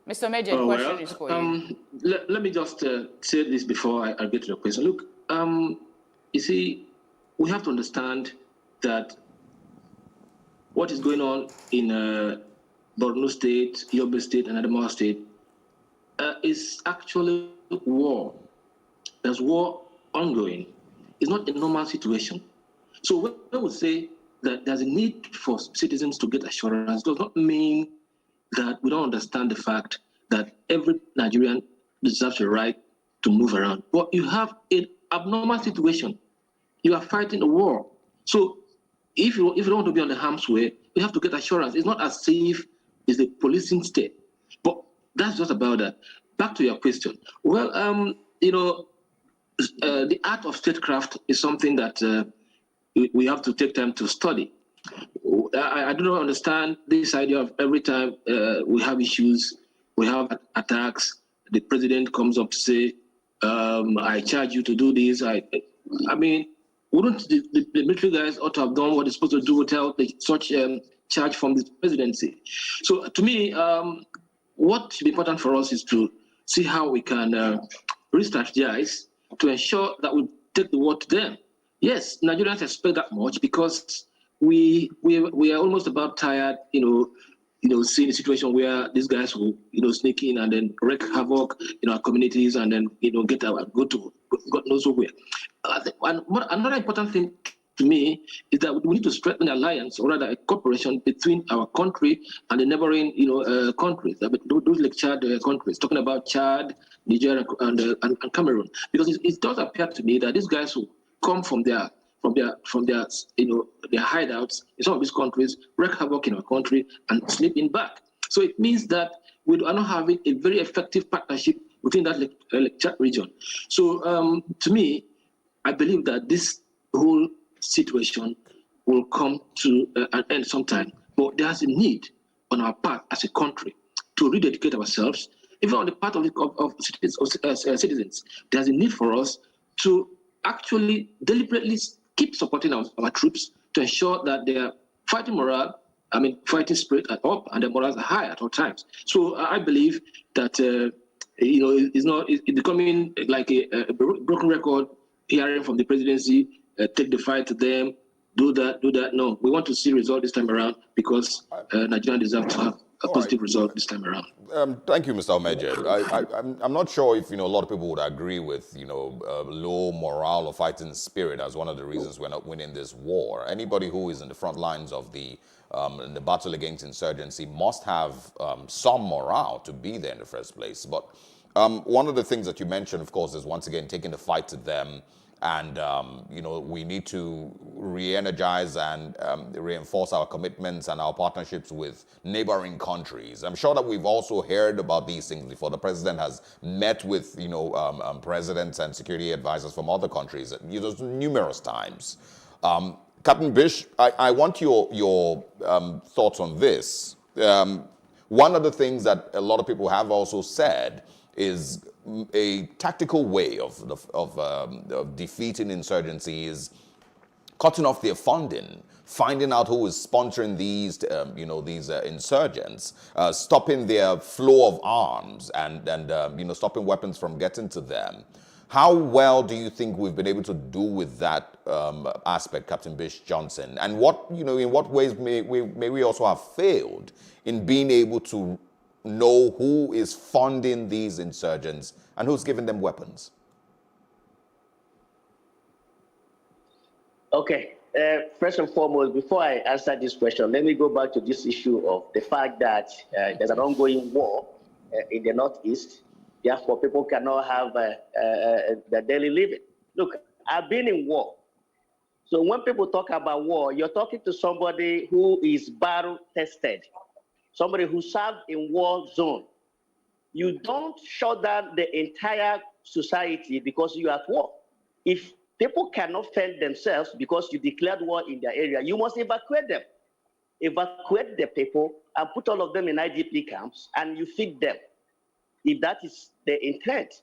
Mr. Omeje, the question is for you. Let me just say this before I get to the question. Look, you see, we have to understand that what is going on in Borno State, Yobe State, and Adamawa State is actually war. There's war ongoing. It's not a normal situation. So when I would say that there's a need for citizens to get assurance, does not mean that we don't understand the fact that every Nigerian deserves a right to move around. But you have an abnormal situation. You are fighting a war. So if you don't want to be on the harm's way, you have to get assurance. It's not as if it's a policing state. But that's just about that. Back to your question. Well, the art of statecraft is something that we have to take time to study. I do not understand this idea of every time we have issues, we have attacks, the president comes up to say, I charge you to do this. I mean, wouldn't the military guys ought to have done what they're supposed to do without such charge from the presidency? So to me, what should be important for us is to see how we can re-strategize to ensure that we take the war to them. Yes, Nigerians expect that much because we are almost about tired, seeing a situation where these guys will, sneak in and then wreak havoc in our communities and then, go to God knows where. Another important thing to me is that we need to strengthen an alliance, or rather a cooperation between our country and the neighboring, countries, those like Chad countries, talking about Chad, Nigeria, and Cameroon, because it does appear to me that these guys who come from their hideouts in some of these countries, wreak havoc in our country and slip in back. So it means that we are not having a very effective partnership within that Chad region. So to me, I believe that this whole situation will come to an end sometime. But there's a need on our part as a country to rededicate ourselves, even on the part of citizens. There's a need for us to actually deliberately keep supporting our troops to ensure that their fighting morale, fighting spirit are up and their morals are high at all times. So I believe that it's becoming like a broken record, hearing from the presidency, take the fight to them, do that. No, we want to see result this time around because Nigeria deserves to have a positive result this time around. Thank you, Mr. Omeje. I'm not sure if a lot of people would agree with low morale or fighting spirit as one of the reasons we're not winning this war. Anybody who is in the front lines of the battle against insurgency must have some morale to be there in the first place. But one of the things that you mentioned, of course, is once again taking the fight to them. And, we need to re-energize and reinforce our commitments and our partnerships with neighboring countries. I'm sure that we've also heard about these things before. The president has met with, presidents and security advisors from other countries numerous times. Captain Bish, I want your thoughts on this. One of the things that a lot of people have also said is a tactical way of defeating insurgency is cutting off their funding, finding out who is sponsoring these insurgents, stopping their flow of arms, and stopping weapons from getting to them. How well do you think we've been able to do with that aspect, Captain Bish Johnson? And in what ways may we also have failed in being able to know who is funding these insurgents and who's giving them weapons? Okay. First and foremost, before I answer this question, let me go back to this issue of the fact that there's an ongoing war in the Northeast. Therefore, people cannot have their daily living. Look, I've been in war. So when people talk about war, you're talking to somebody who is battle tested, somebody who served in war zone. You don't shut down the entire society because you're at war. If people cannot fend themselves because you declared war in their area, you must evacuate them. Evacuate the people and put all of them in IDP camps, and you feed them, if that is the intent.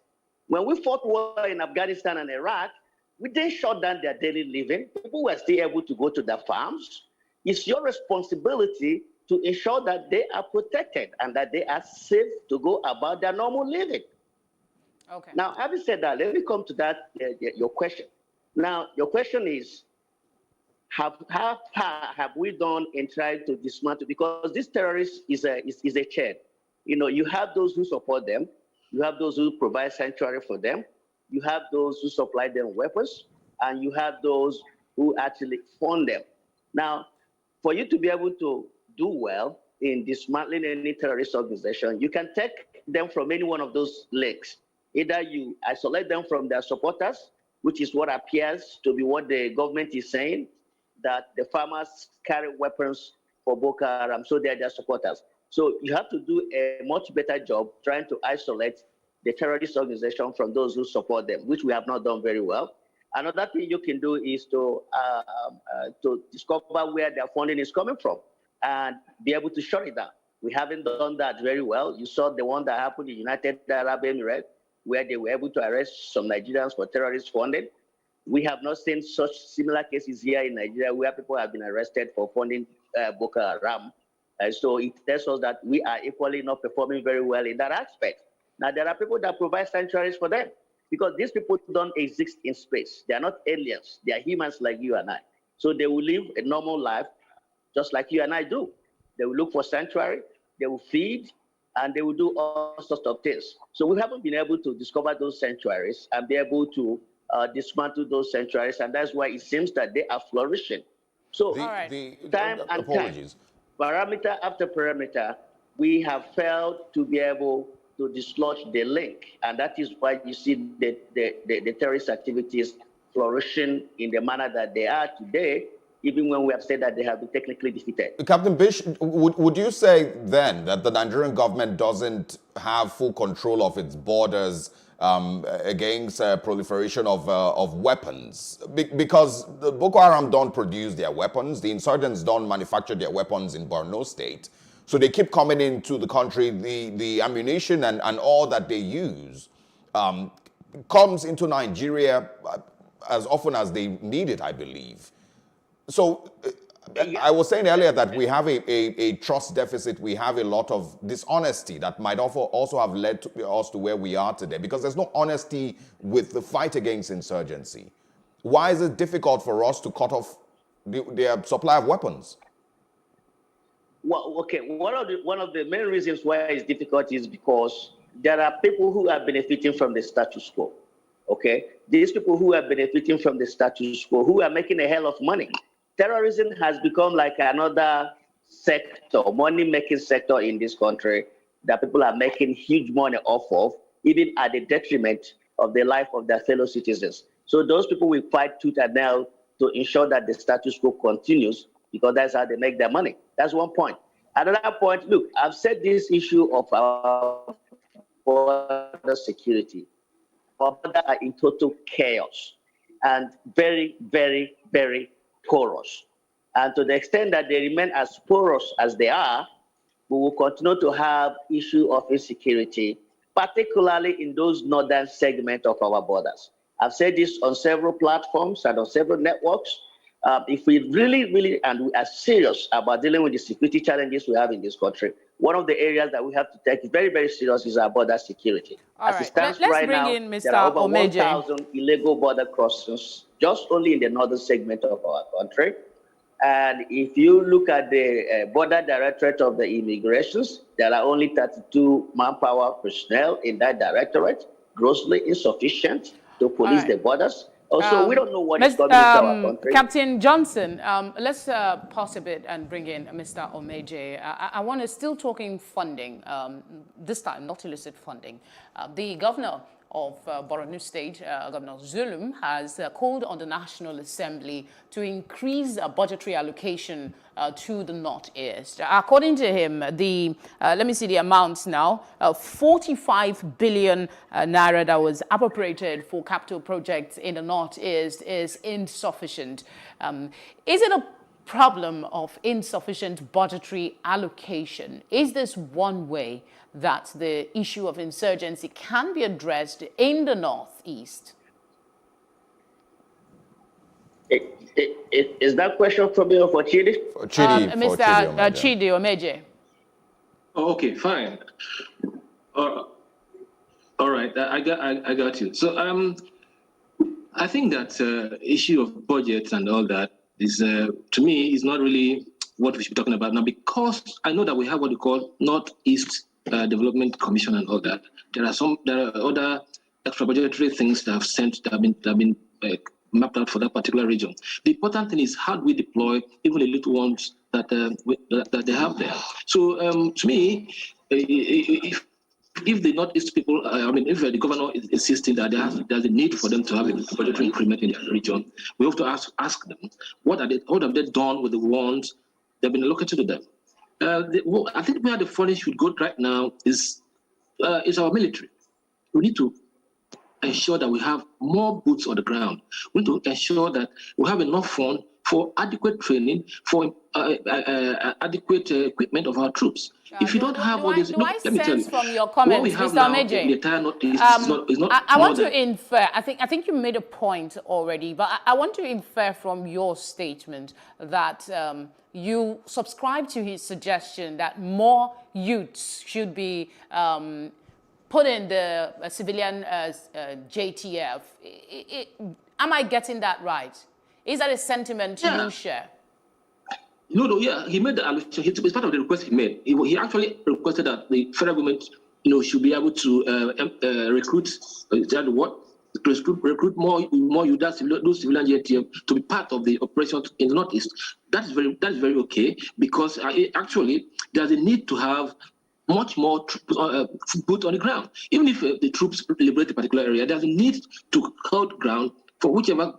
When we fought war in Afghanistan and Iraq, we didn't shut down their daily living. People were still able to go to their farms. It's your responsibility to ensure that they are protected and that they are safe to go about their normal living. Okay. Now, having said that, let me come to that, your question. Now, your question is, how far have we done in trying to dismantle? Because this terrorist is a chain. You have those who support them. You have those who provide sanctuary for them. You have those who supply them weapons. And you have those who actually fund them. Now, for you to be able to do well in dismantling any terrorist organization, you can take them from any one of those legs. Either you isolate them from their supporters, which is what appears to be what the government is saying, that the farmers carry weapons for Boko Haram, so they're their supporters. So you have to do a much better job trying to isolate the terrorist organization from those who support them, which we have not done very well. Another thing you can do is to discover where their funding is coming from and be able to shut it down. We haven't done that very well. You saw the one that happened in United Arab Emirates, where they were able to arrest some Nigerians for terrorist funding. We have not seen such similar cases here in Nigeria where people have been arrested for funding Boko Haram. So it tells us that we are equally not performing very well in that aspect. Now, there are people that provide sanctuaries for them because these people don't exist in space. They are not aliens. They are humans like you and I. So they will live a normal life just like you and I do. They will look for sanctuary, they will feed, and they will do all sorts of things. So we haven't been able to discover those sanctuaries and be able to dismantle those sanctuaries, and that's why it seems that they are flourishing. So time and time, parameter after parameter, we have failed to be able to dislodge the link, and that is why you see the terrorist activities flourishing in the manner that they are today, even when we have said that they have been technically defeated. Captain Bish, would you say then that the Nigerian government doesn't have full control of its borders against proliferation of weapons? Because the Boko Haram don't produce their weapons, the insurgents don't manufacture their weapons in Borno State, so they keep coming into the country. The ammunition and all that they use comes into Nigeria as often as they need it, I believe. So I was saying earlier that we have a trust deficit. We have a lot of dishonesty that might also have led us to where we are today, because there's no honesty with the fight against insurgency. Why is it difficult for us to cut off their supply of weapons? Well, okay, one of the main reasons why it's difficult is because there are people who are benefiting from the status quo. Okay, these people who are benefiting from the status quo, who are making a hell of money. Terrorism has become like another sector, money-making sector in this country that people are making huge money off of, even at the detriment of the life of their fellow citizens. So those people will fight tooth and nail to ensure that the status quo continues, because that's how they make their money. That's one point. Another point, look, I've said this issue of our border security. Our borders are in total chaos and very, very, very porous. And to the extent that they remain as porous as they are, we will continue to have issue of insecurity, particularly in those northern segments of our borders. I've said this on several platforms and on several networks. If we really, and we are serious about dealing with the security challenges we have in this country, one of the areas that we have to take very, very serious is our border security. As it stands right now, there are over 1,000 illegal border crossings just only in the northern segment of our country. And if you look at the border directorate of the immigrations, there are only 32 manpower personnel in that directorate, grossly insufficient to police the borders. Also, we don't know what is coming into our country. Captain Johnson, let's pause a bit and bring in Mr. Omeje. I want to still talking funding, this time not illicit funding. The governor of Borno State, Governor Zulum, has called on the National Assembly to increase budgetary allocation to the Northeast. According to him, let me see the amounts now, 45 billion naira that was appropriated for capital projects in the Northeast is insufficient. Is it a problem of insufficient budgetary allocation? Is this one way that the issue of insurgency can be addressed in the Northeast? Is that question for me or for Chidi? Mr. Chidi Omeje. Oh, okay, fine. All right, I got you. So I think that issue of budgets and all that is, to me, is not really what we should be talking about now, because I know that we have what we call Northeast Development Commission and all that. There are other extra budgetary things that have been mapped out for that particular region. The important thing is, how do we deploy even the little ones that they have there? So to me, if the Northeast people, if the governor is insisting that there's a need for them to have a budgetary increment in their region, we have to ask them, what have they done with the ones that have been allocated to them? I think where the funding should go right now is our military. We need to ensure that we have more boots on the ground. We need to ensure that we have enough funds for adequate training, for adequate equipment of our troops. If you don't have all this, let me tell you, from your comments, what we have Mr. now Omeje, in the entire Northeast is not I want to infer, I think you made a point already, but I want to infer from your statement that you subscribe to his suggestion that more youths should be put in the civilian JTF. Am I getting that right? Is that a sentiment you share? No, yeah, he made the allocation. It's part of the request he made. He actually requested that the federal government, should be able to recruit more youth, those civilian JTF, to be part of the operation in the Northeast. That is very okay, because actually there's a need to have much more boots on the ground. Even if the troops liberate a particular area, there's a need to hold ground for whichever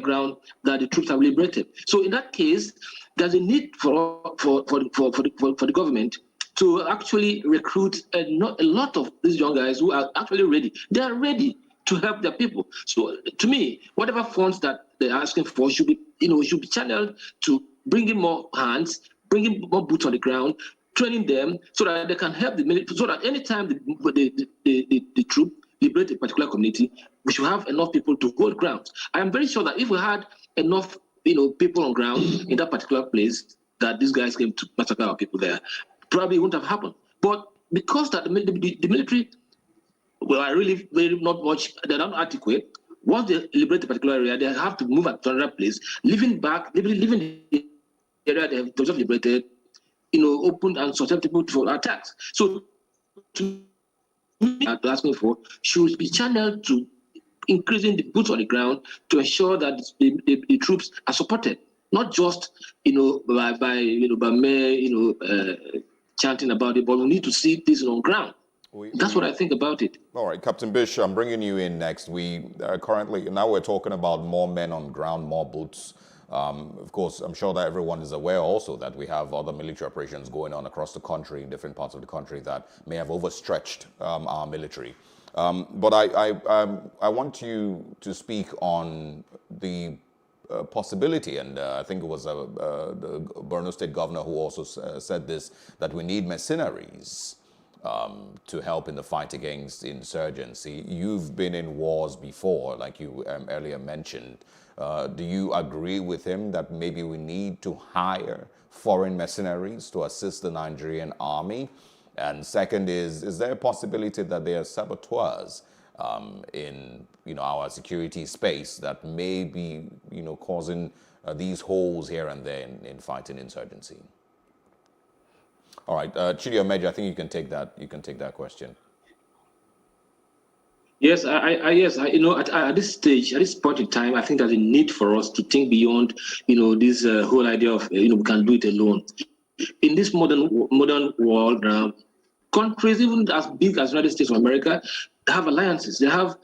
ground that the troops have liberated. So in that case, there's a need for the government to actually recruit a lot of these young guys who are actually ready. They are ready to help their people. So to me, whatever funds that they're asking for should be channeled to bring in more hands, bring in more boots on the ground, training them so that they can help the military, so that anytime the troop liberate a particular community, we should have enough people to hold ground. I am very sure that if we had enough people on ground in that particular place, that these guys came to massacre our people there, probably wouldn't have happened. But because that the military, well, are really very not much, they're not adequate. Once they liberate a particular area, they have to move to another place, leaving the area they have just liberated, open and susceptible to attacks. So to me, asking for should be channeled to increasing the boots on the ground to ensure that the troops are supported, not just by mere chanting about it, but we need to see this on ground. That's what I think about it. All right, Captain Bish, I'm bringing you in next. We currently, now we're talking about more men on ground, more boots. Of course, I'm sure that everyone is aware also that we have other military operations going on across the country, in different parts of the country, that may have overstretched our military. But I want you to speak on the possibility, and I think it was the Borno State governor who also said this, that we need mercenaries to help in the fight against insurgency. You've been in wars before, like you earlier mentioned. Do you agree with him that maybe we need to hire foreign mercenaries to assist the Nigerian army? And second is there a possibility that there are saboteurs in our security space that may be causing these holes here and there in fighting insurgency? All right, Chidi Omeje, I think you can take that. You can take that question. Yes, at this stage, at this point in time, I think there's a need for us to think beyond, this whole idea of, we can do it alone. In this modern world now, countries even as big as the United States of America, they have alliances. They have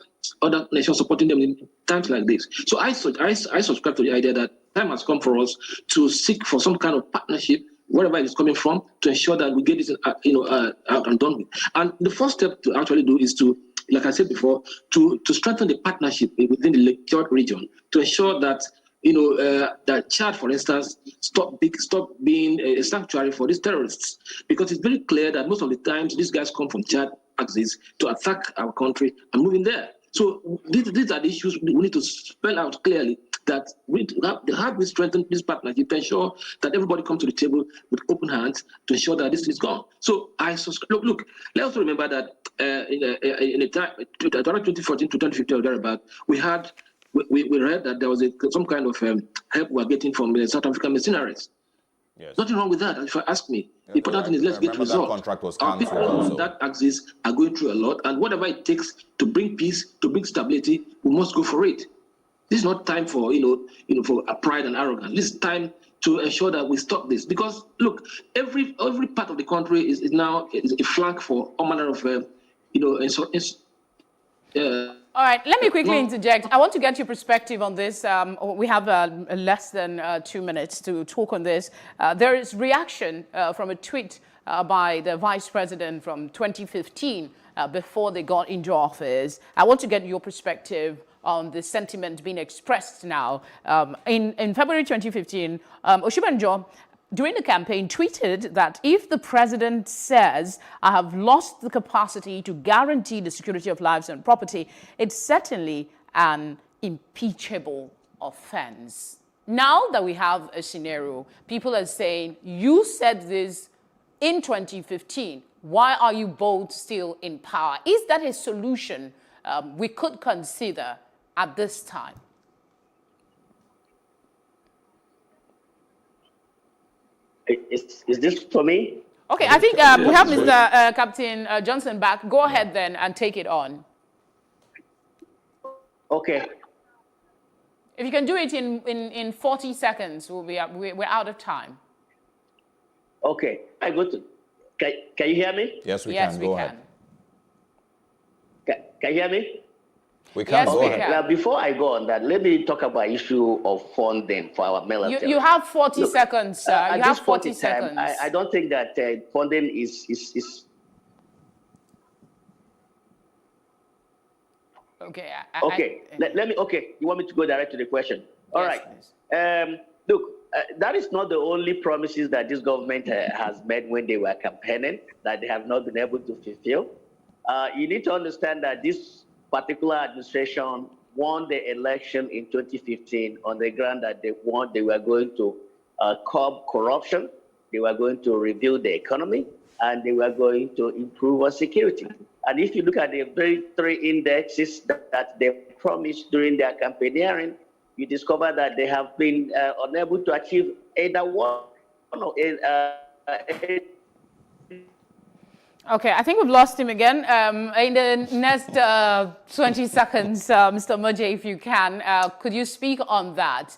other nations supporting them in times like this. So I subscribe to the idea that time has come for us to seek for some kind of partnership, wherever it's coming from, to ensure that we get this, out and done with. And the first step to actually do is to, like I said before, to strengthen the partnership within the Lake Chad region to ensure that that Chad, for instance, stop being a sanctuary for these terrorists, because it's very clear that most of the times these guys come from Chad axis to attack our country and move in there. So these are the issues we need to spell out clearly, that we have to strengthen this partnership to ensure that everybody comes to the table with open hands to ensure that this is gone. So I look. Let's also remember that in the time 2014 to 2015 or thereabout, we read that there was some kind of help we were getting from the South African mercenaries. Yes. Nothing wrong with that, if you ask me. The important thing is let's get results. That contract was our people on that axis are going through a lot, and whatever it takes to bring peace, to bring stability, we must go for it. This is not time for for pride and arrogance. This is time to ensure that we stop this, because look, every part of the country is now a flank for all manner of All right, let me quickly interject. I want to get your perspective on this. We have less than 2 minutes to talk on this. There is reaction from a tweet by the vice president from 2015 before they got into office. I want to get your perspective on the sentiment being expressed now. In February 2015, Osinbajo, during the campaign, tweeted that if the president says, I have lost the capacity to guarantee the security of lives and property, it's certainly an impeachable offense. Now that we have a scenario, people are saying, you said this in 2015. Why are you both still in power? Is that a solution we could consider at this time? Is this for me? Okay, I think we have Mr. Captain Johnson back. Go ahead then and take it on. Okay. If you can do it in 40 seconds, we're out of time. Okay, I go to. Can you hear me? Yes, we can. Go ahead. Can you hear me? We can. Yes, go ahead. Well, before I go on that, let me talk about issue of funding for our military. You have 40 seconds, sir. You have 40 seconds. I don't think that funding is. Okay. Let me. Okay, you want me to go direct to the question? All right. Look, that is not the only promises that this government has made when they were campaigning that they have not been able to fulfill. You need to understand that this particular administration won the election in 2015 on the ground that they were going to curb corruption, they were going to rebuild the economy, and they were going to improve our security. And if you look at the very three indexes that they promised during their campaigning, you discover that they have been unable to achieve either one or Okay, I think we've lost him again. In the next 20 seconds, Mr. Omeje, if you can, could you speak on that?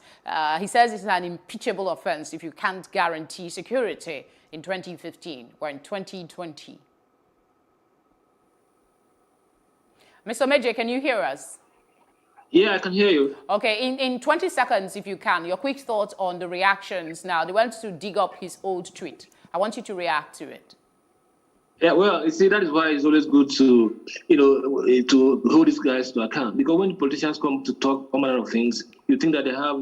He says it's an impeachable offense if you can't guarantee security in 2015 or in 2020. Mr. Omeje, can you hear us? Yeah, I can hear you. Okay, in 20 seconds, if you can, your quick thoughts on the reactions now. They went to dig up his old tweet. I want you to react to it. Yeah, well, you see, that is why it's always good to, to hold these guys to account. Because when politicians come to talk all manner of things, you think that they have,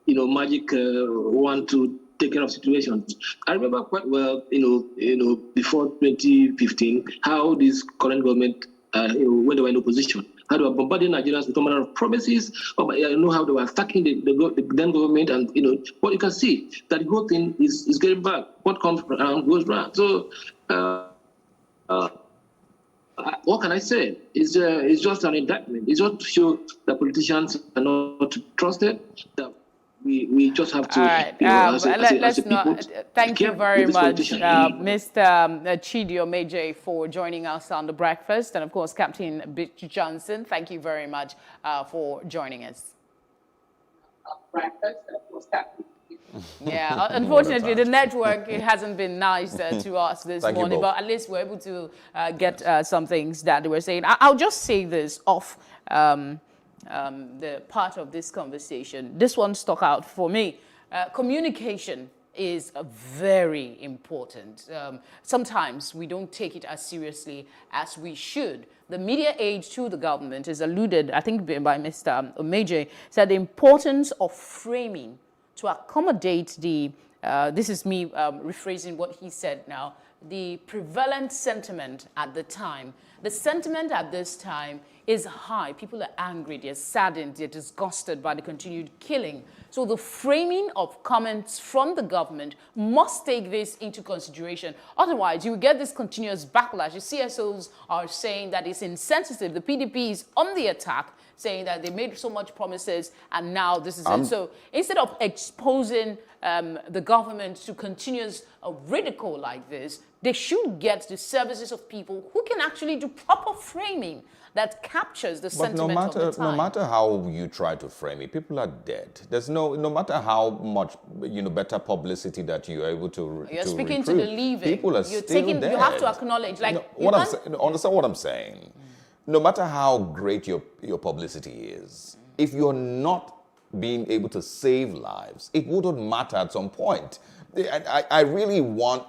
magic wand to take care of situations. I remember quite well, before 2015, how this current government, when they were in opposition, how they were bombarding Nigerians with all manner of promises. How they were attacking the then government, and what you can see that the whole thing is getting back. What comes around goes round. So. What can I say? It's just an indictment. It's just to show that politicians are not trusted. That we just have to. All right. Thank you very much, Mr. Chidi Omeje, for joining us on The Breakfast, and of course, Captain Bitch Johnson. Thank you very much for joining us. Breakfast, and of course, Captain. Yeah, unfortunately, the network, it hasn't been nice to us this morning, but at least we're able to get some things that they were saying. I'll just say this off the part of this conversation. This one stuck out for me. Communication is very important. Sometimes we don't take it as seriously as we should. The media aid to the government is alluded, I think, by Mr. Omeje, said the importance of framing to accommodate the, this is me rephrasing what he said now, the prevalent sentiment at the time. The sentiment at this time is high. People are angry, they're saddened, they're disgusted by the continued killing. So the framing of comments from the government must take this into consideration. Otherwise, you will get this continuous backlash. The CSOs are saying that it's insensitive. The PDP is on the attack, saying that they made so much promises and now this is it. So instead of exposing the government to continuous ridicule like this, they should get the services of people who can actually do proper framing that captures the sentiment of the time. No matter how you try to frame it, people are dead. There's no matter how much better publicity that you're able to You're speaking to the leaving. People are still dead. You have to acknowledge, like understand what I'm saying. No matter how great your publicity is, if you're not being able to save lives, it wouldn't matter at some point. I really want,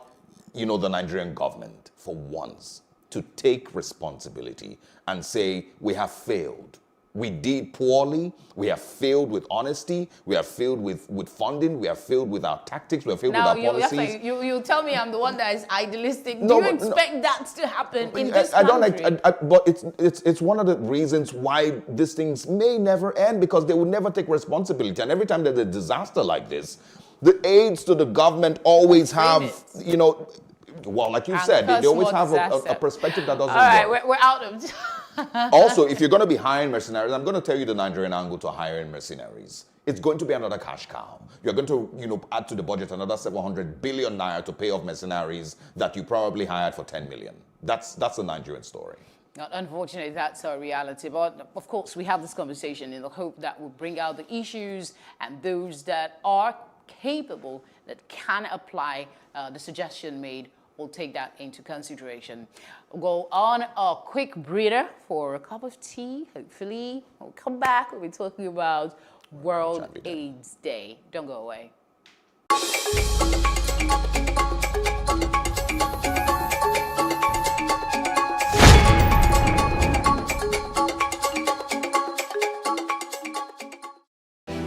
the Nigerian government, for once, to take responsibility and say, we have failed. We did poorly. We have failed with honesty. We have failed with funding. We have failed with our tactics. We have failed with our policies. You tell me I'm the one that is idealistic. Do you expect that to happen in this country? But it's one of the reasons why these things may never end, because they will never take responsibility. And every time there's a disaster like this, the aides to the government always have, well, like you said, they always have a perspective that doesn't work. All right, we're out of time. Also, if you're going to be hiring mercenaries, I'm going to tell you the Nigerian angle to hiring mercenaries. It's going to be another cash cow. You're going to, add to the budget another 700 billion naira to pay off mercenaries that you probably hired for 10 million. That's the Nigerian story. Unfortunately, that's our reality. But of course, we have this conversation in the hope that will bring out the issues and those that are capable, that can apply the suggestion made. We'll take that into consideration. We'll go on a quick breather for a cup of tea. Hopefully, we'll come back. We'll be talking about World AIDS Day. Don't go away.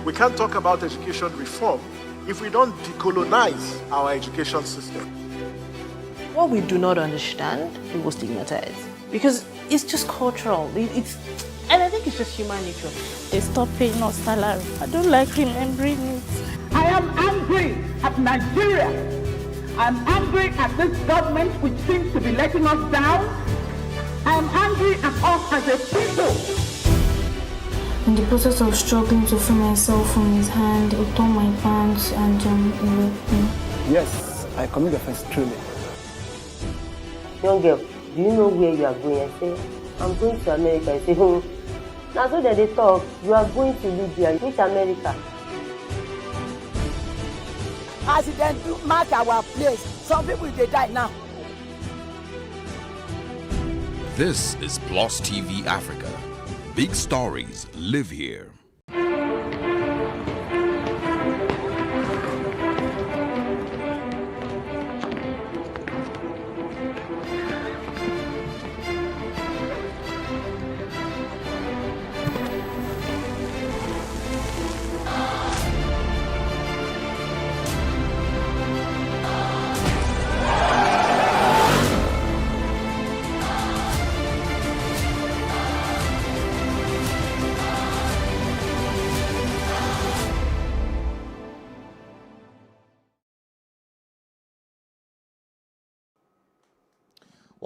We can't talk about education reform if we don't decolonize our education system. What we do not understand, we will stigmatize. Because it's just cultural. And I think it's just human nature. They stop paying us salary. I don't like remembering it. I am angry at Nigeria. I'm angry at this government which seems to be letting us down. I'm angry at us as a people. In the process of struggling to free myself from his hand, he tore my pants and he raped me. Yes, I commit offense truly. Young girl, do you know where you are going? I say, I'm going to America. I say, now so that they talk, you are going to Libya, which America? As it then do mark our place, some people they die now. This is Plus TV Africa. Big stories live here.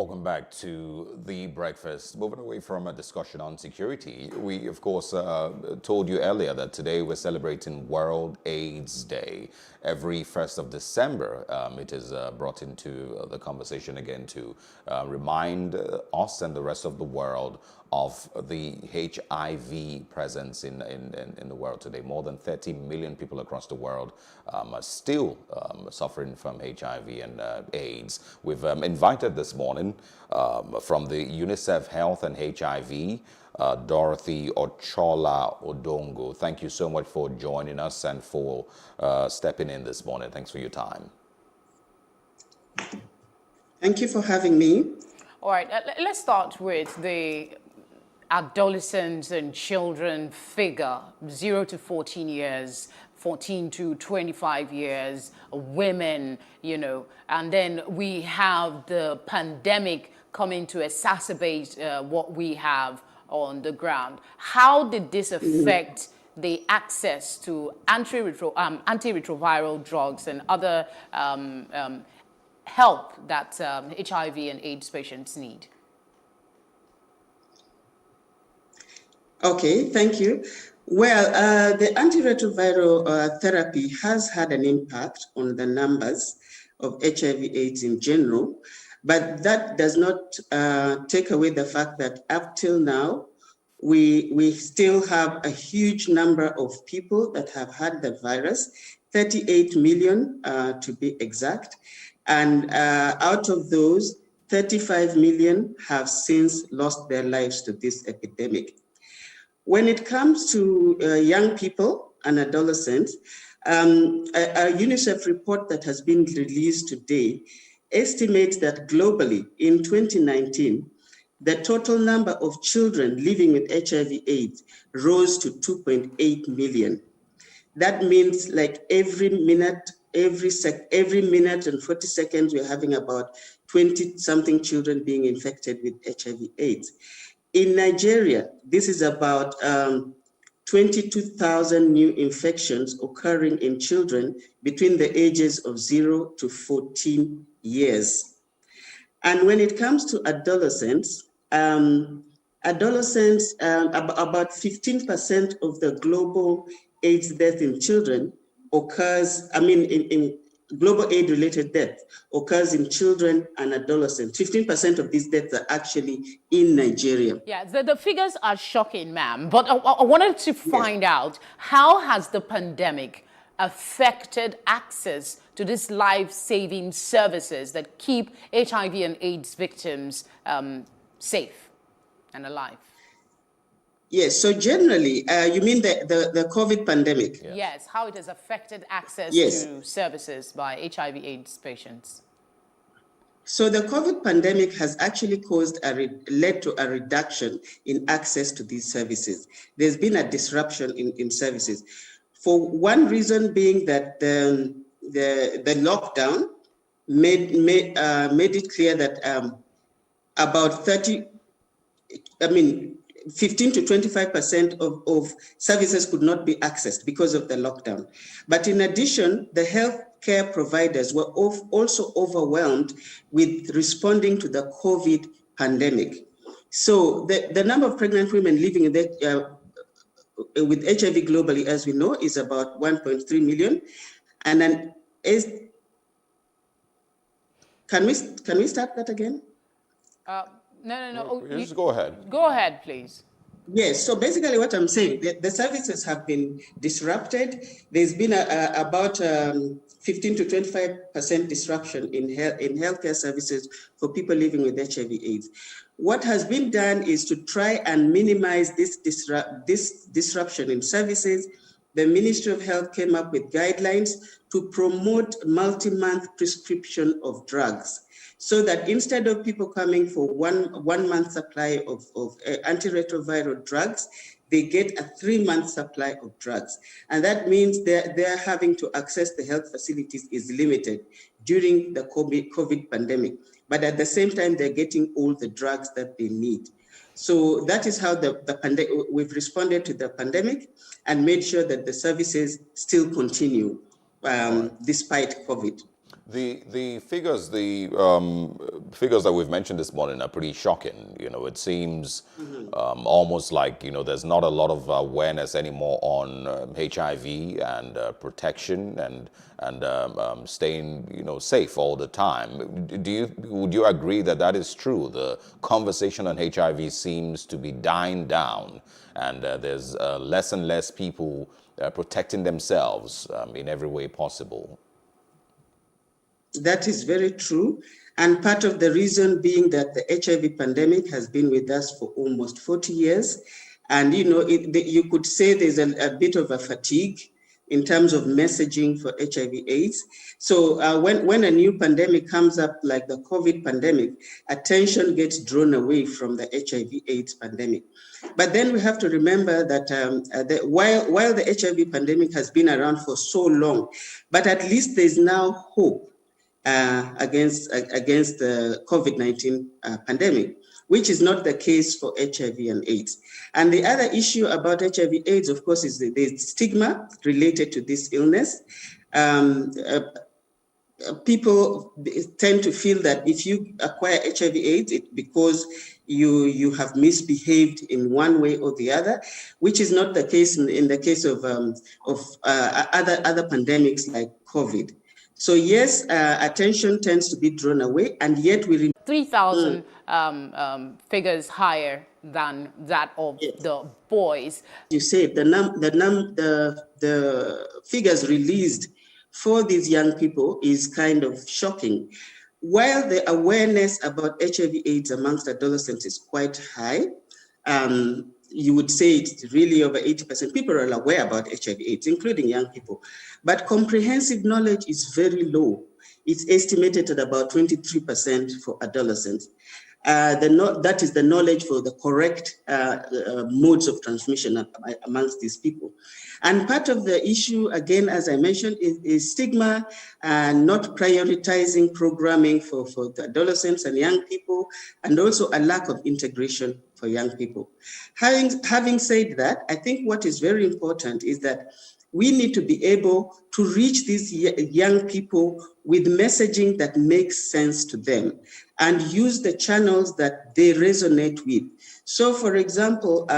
Welcome back to The Breakfast. Moving away from a discussion on security, we, of course, told you earlier that today we're celebrating World AIDS Day. Every 1st of December, it is brought into the conversation again to remind us and the rest of the world of the HIV presence in the world today. More than 30 million people across the world are still suffering from HIV and AIDS. We've invited this morning from the UNICEF Health and HIV, Dorothy Ochola Odongo. Thank you so much for joining us and for stepping in this morning. Thanks for your time. Thank you for having me. All right, let's start with the adolescents and children figure, 0 to 14 years, 14 to 25 years, women, you know, and then we have the pandemic coming to exacerbate what we have on the ground. How did this affect the access to antiretroviral drugs and other help that HIV and AIDS patients need? Okay, thank you. Well, the antiretroviral therapy has had an impact on the numbers of HIV/AIDS in general, but that does not take away the fact that up till now, we still have a huge number of people that have had the virus, 38 million to be exact, and out of those, 35 million have since lost their lives to this epidemic. When it comes to young people and adolescents, a UNICEF report that has been released today estimates that globally in 2019, the total number of children living with HIV/AIDS rose to 2.8 million. That means like every minute and 40 seconds, we're having about 20-something children being infected with HIV/AIDS. In Nigeria, this is about 22,000 new infections occurring in children between the ages of 0 to 14 years. And when it comes to adolescents, about 15% of the global AIDS death in children occurs, in global AIDS-related death occurs in children and adolescents. 15% of these deaths are actually in Nigeria. Yeah, the figures are shocking, ma'am. But I wanted to find out, how has the pandemic affected access to these life-saving services that keep HIV and AIDS victims safe and alive? Yes, so generally, you mean the COVID pandemic? Yes, how it has affected access to services by HIV/AIDS patients. So the COVID pandemic has actually led to a reduction in access to these services. There's been a disruption in services. For one reason being that the lockdown made it clear that about 15 to 25% of services could not be accessed because of the lockdown. But in addition, the healthcare providers were also overwhelmed with responding to the COVID pandemic. So the number of pregnant women living with HIV globally, as we know, is about 1.3 million. And then can we start that again? No. Just go ahead. Go ahead, please. Yes, so basically what I'm saying, the services have been disrupted. There's been about 15 to 25% disruption in healthcare services for people living with HIV/AIDS. What has been done is to try and minimize this disruption in services. The Ministry of Health came up with guidelines to promote multi-month prescription of drugs, so that instead of people coming for one month supply of antiretroviral drugs, they get a 3-month supply of drugs. And that means they're having to access the health facilities is limited during the COVID pandemic. But at the same time, they're getting all the drugs that they need. So that is how we've responded to the pandemic and made sure that the services still continue despite COVID. The figures, the figures that we've mentioned this morning are pretty shocking. It seems almost like, there's not a lot of awareness anymore on HIV and protection and staying, safe all the time. Would you agree that that is true? The conversation on HIV seems to be dying down, and there's less and less people protecting themselves in every way possible. That is very true. And part of the reason being that the HIV pandemic has been with us for almost 40 years. And, you could say there's a bit of a fatigue in terms of messaging for HIV/AIDS. So when a new pandemic comes up, like the COVID pandemic, attention gets drawn away from the HIV/AIDS pandemic. But then we have to remember that while the HIV pandemic has been around for so long, but at least there's now hope against the COVID-19 pandemic, which is not the case for HIV and AIDS. And the other issue about HIV/AIDS, of course, is the stigma related to this illness. People tend to feel that if you acquire HIV/AIDS, it's because you have misbehaved in one way or the other, which is not the case in the case of other pandemics like COVID. So yes, attention tends to be drawn away, and yet we 3,000 figures higher than that of the boys. You say the figures released for these young people is kind of shocking. While the awareness about HIV/AIDS amongst adolescents is quite high, you would say it's really over 80% people are aware about HIV/AIDS, including young people. But comprehensive knowledge is very low. It's estimated at about 23% for adolescents. That is the knowledge for the correct modes of transmission amongst these people. And part of the issue, again, as I mentioned, is stigma and not prioritizing programming for the adolescents and young people, and also a lack of integration for young people. Having said that, I think what is very important is that we need to be able to reach these young people with messaging that makes sense to them and use the channels that they resonate with. So for example,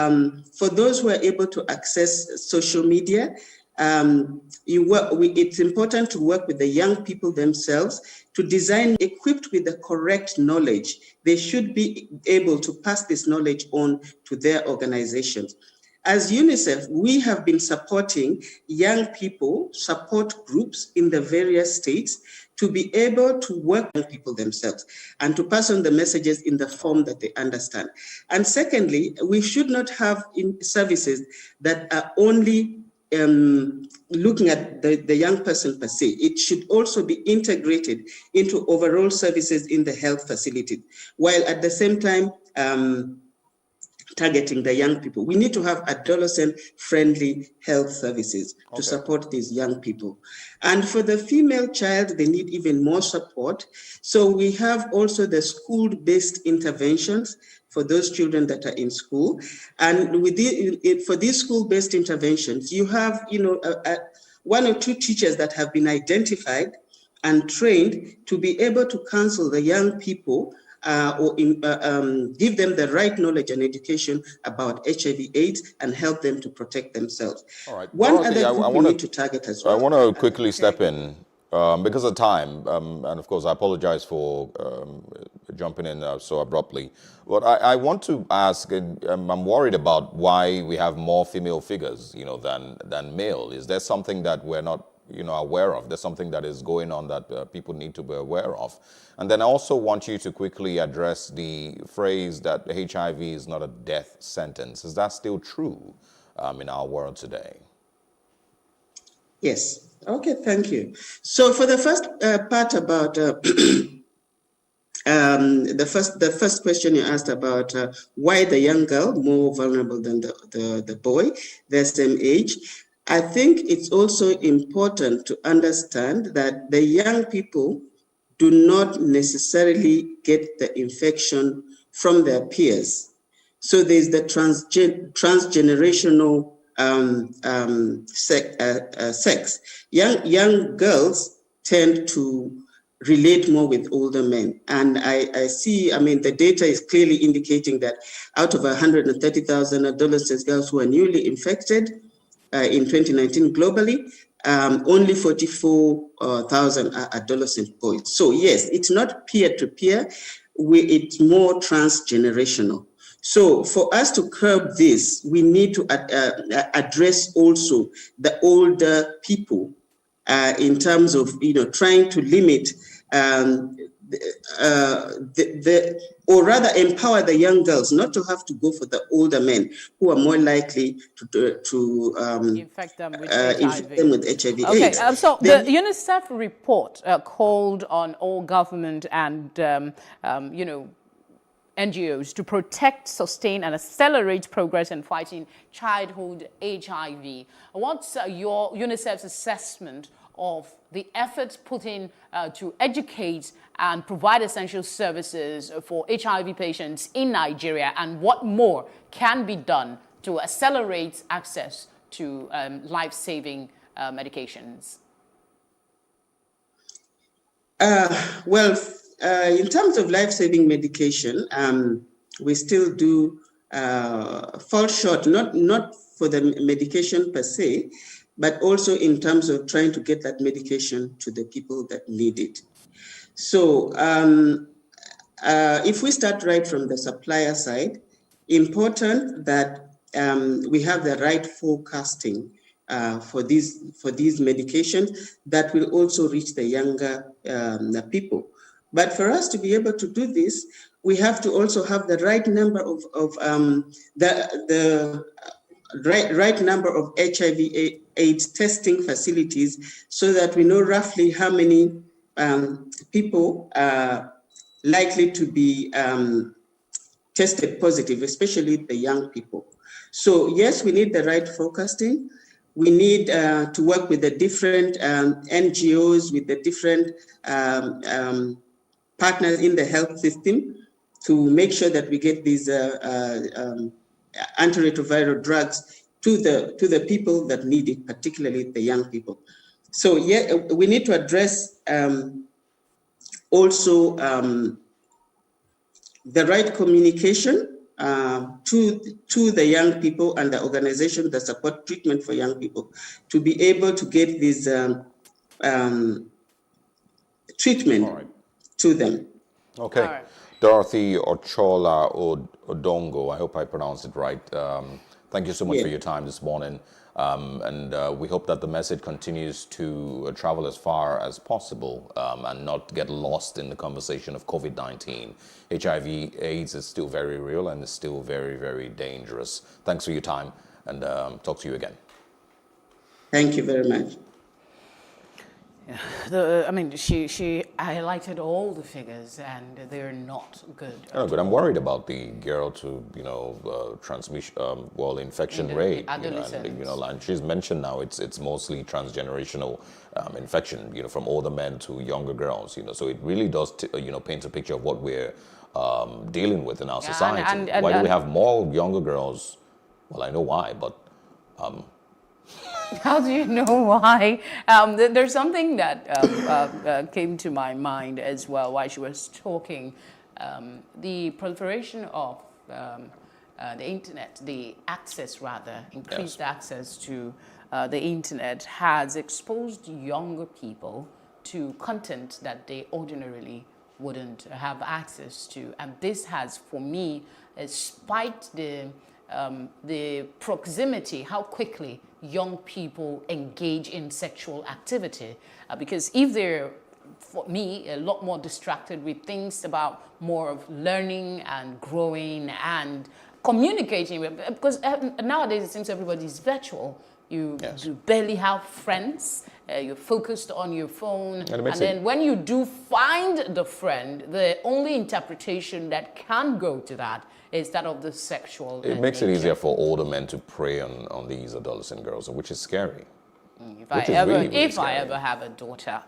for those who are able to access social media, it's important to work with the young people themselves to design equipped with the correct knowledge. They should be able to pass this knowledge on to their organizations. As UNICEF, we have been supporting young people, support groups in the various states to be able to work with people themselves and to pass on the messages in the form that they understand. And secondly, we should not have services that are only looking at the young person per se. It should also be integrated into overall services in the health facility, while at the same time, targeting the young people. We need to have adolescent-friendly health services to support these young people. And for the female child, they need even more support. So we have also the school-based interventions for those children that are in school. And for these school-based interventions, you have one or two teachers that have been identified and trained to be able to counsel the young people or give them the right knowledge and education about HIV/AIDS and help them to protect themselves. All right. One Dorothy, other group we need to target as well. I want to quickly step in because of time, and of course I apologize for jumping in so abruptly. But I want to ask, I'm worried about why we have more female figures, than male. Is there something that we're not aware of? There's something that is going on that people need to be aware of. And then I also want you to quickly address the phrase that HIV is not a death sentence. Is that still true in our world today? Yes. Okay, thank you. So for the first part about the first question you asked about why the young girl more vulnerable than the boy, the same age. I think it's also important to understand that the young people do not necessarily get the infection from their peers. So there's the transgenerational sex. Young girls tend to relate more with older men. And I see, I mean, the data is clearly indicating that out of 130,000 adolescent girls who are newly infected in 2019 globally, only 44,000 are adolescent boys. So yes, it's not peer-to-peer, it's more transgenerational. So for us to curb this, we need to address also the older people in terms of, trying to limit or rather empower the young girls not to have to go for the older men who are more likely to infect them with HIV. Okay, AIDS. so the UNICEF report called on all government and NGOs to protect, sustain, and accelerate progress in fighting childhood HIV. What's your UNICEF's assessment of the efforts put in to educate and provide essential services for HIV patients in Nigeria, and what more can be done to accelerate access to life-saving medications? In terms of life-saving medication, we still do fall short, not for the medication per se, but also in terms of trying to get that medication to the people that need it. So if we start right from the supplier side, important that we have the right forecasting for these medications that will also reach the younger people. But for us to be able to do this, we have to also have the right number of right number of HIV/AIDS testing facilities, so that we know roughly how many people are likely to be tested positive, especially the young people. So yes, we need the right forecasting. We need to work with the different NGOs, with the different partners in the health system to make sure that we get these antiretroviral drugs to the people that need it, particularly the young people. So yeah, we need to address also the right communication to the young people and the organizations that support treatment for young people to be able to get this treatment to them. Okay. Right. Dorothy Ochola Odongo, I hope I pronounced it right. Thank you so much for your time this morning. And we hope that the message continues to travel as far as possible and not get lost in the conversation of COVID-19. HIV/AIDS is still very real and is still very, very dangerous. Thanks for your time, and talk to you again. Thank you very much. She highlighted all the figures, and they're not good. Oh, but I'm worried about the girl to transmission, infection rate. And she's mentioned now it's mostly transgenerational infection. From older men to younger girls. So it really does paint a picture of what we're dealing with in our society. Why do we have more younger girls? Well, I know why, but. How do you know why? There's something that came to my mind as well while she was talking. The proliferation of the internet, the access rather, increased access to the internet has exposed younger people to content that they ordinarily wouldn't have access to. And this has, for me, spiked the proximity, how quickly young people engage in sexual activity. Because if they're, for me, a lot more distracted with things about more of learning and growing and communicating, because nowadays it seems everybody's virtual. You barely have friends. You're focused on your phone. And then when you do find the friend, the only interpretation that can go to that is that of the sexual. It makes it easier for older men to prey on these adolescent girls, which is scary. If I ever have a daughter,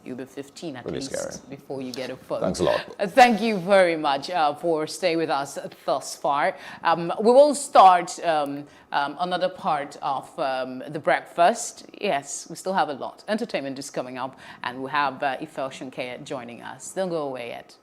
You'll be 15 at Really least scary. before you get a phone. Thanks a lot. Thank you very much for staying with us thus far. We will start another part of the breakfast. Yes, we still have a lot. Entertainment is coming up, and we have Ife Oshunkeye joining us. Don't go away yet.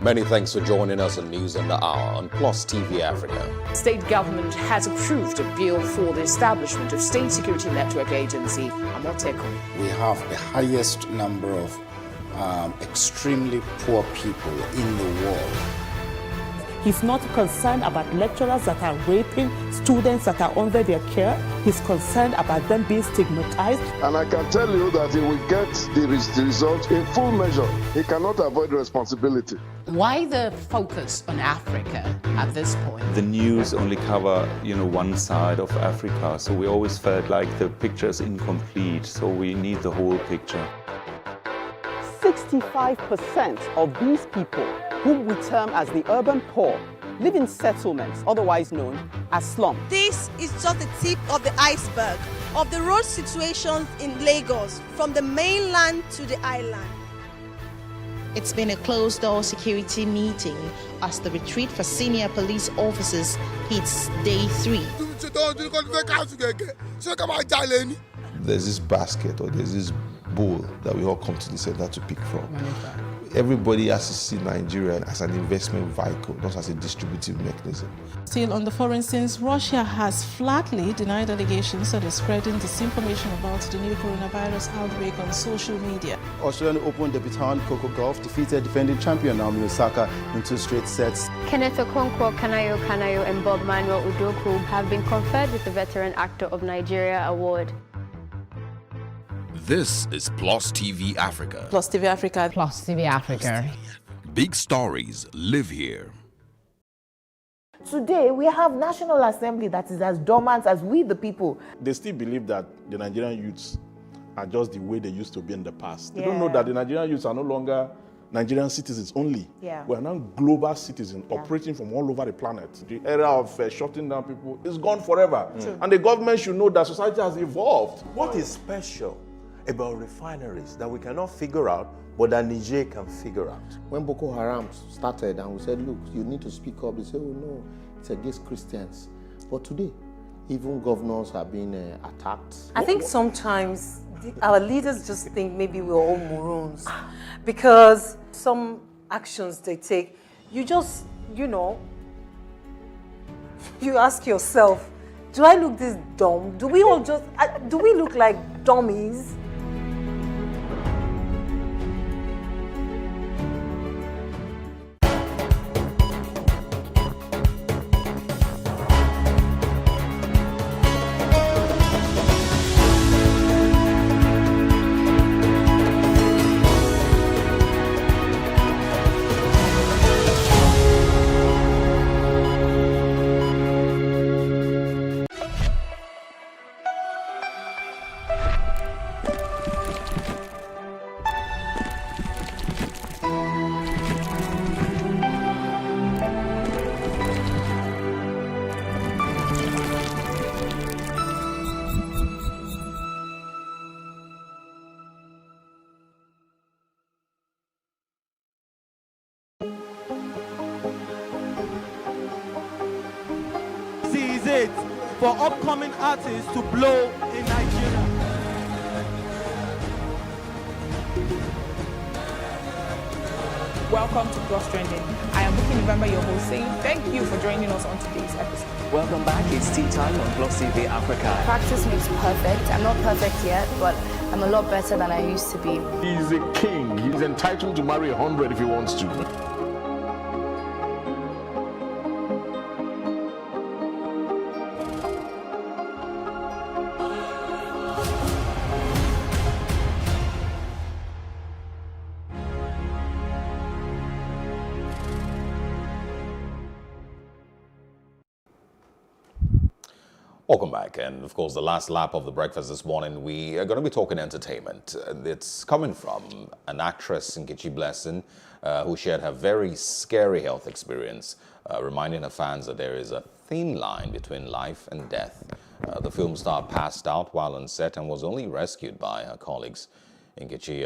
Many thanks for joining us on News on the Hour on Plus TV Africa. State government has approved a bill for the establishment of State Security Network Agency, Amoteco. We have the highest number of extremely poor people in the world. He's not concerned about lecturers that are raping students that are under their care. He's concerned about them being stigmatized. And I can tell you that he will get the result in full measure. He cannot avoid responsibility. Why the focus on Africa at this point? The news only cover, one side of Africa, so we always felt like the picture is incomplete, so we need the whole picture. 65% of these people, whom we term as the urban poor, live in settlements, otherwise known as slums. This is just the tip of the iceberg of the road situations in Lagos, from the mainland to the island. It's been a closed-door security meeting as the retreat for senior police officers hits day 3. There's this basket or there's this bowl that we all come to the center to pick from. Everybody has to see Nigeria as an investment vehicle, not as a distributive mechanism. Still on the foreign scenes, Russia has flatly denied allegations that is spreading disinformation about the new coronavirus outbreak on social media. Australian Open debutant Coco Gauff defeated defending champion Naomi Osaka in 2 straight sets. Kenneth Okonkwo Kanayo and Bob Manuel Udoku have been conferred with the Veteran Actor of Nigeria Award. This is Plus TV Africa. Plus TV Africa. Plus TV Africa. Big stories live here. Today, we have National Assembly that is as dormant as we, the people. They still believe that the Nigerian youths are just the way they used to be in the past. They don't know that the Nigerian youths are no longer Nigerian citizens only. We are now global citizens operating from all over the planet. The era of shutting down people is gone forever. And the government should know that society has evolved. What is special about refineries that we cannot figure out, but that Niger can figure out? When Boko Haram started and we said, look, you need to speak up, they said, oh no, it's against Christians. But today, even governors are being attacked. I think sometimes our leaders just think maybe we're all morons because some actions they take, you just, you ask yourself, do I look this dumb? Do we all just, do we look like dummies? It for upcoming artists to blow in Nigeria. Welcome to Plus Trending. I am Buki November, your host, saying thank you for joining us on today's episode. Welcome back. It's tea time on Plus TV Africa. Practice makes perfect. I'm not perfect yet, but I'm a lot better than I used to be. He's a king. He's entitled to marry 100 if he wants to. Welcome back, and of course the last lap of the breakfast this morning, we are going to be talking entertainment. It's coming from an actress, Nkechi Blessing, who shared her very scary health experience, reminding her fans that there is a thin line between life and death. The film star passed out while on set and was only rescued by her colleagues. Nkechi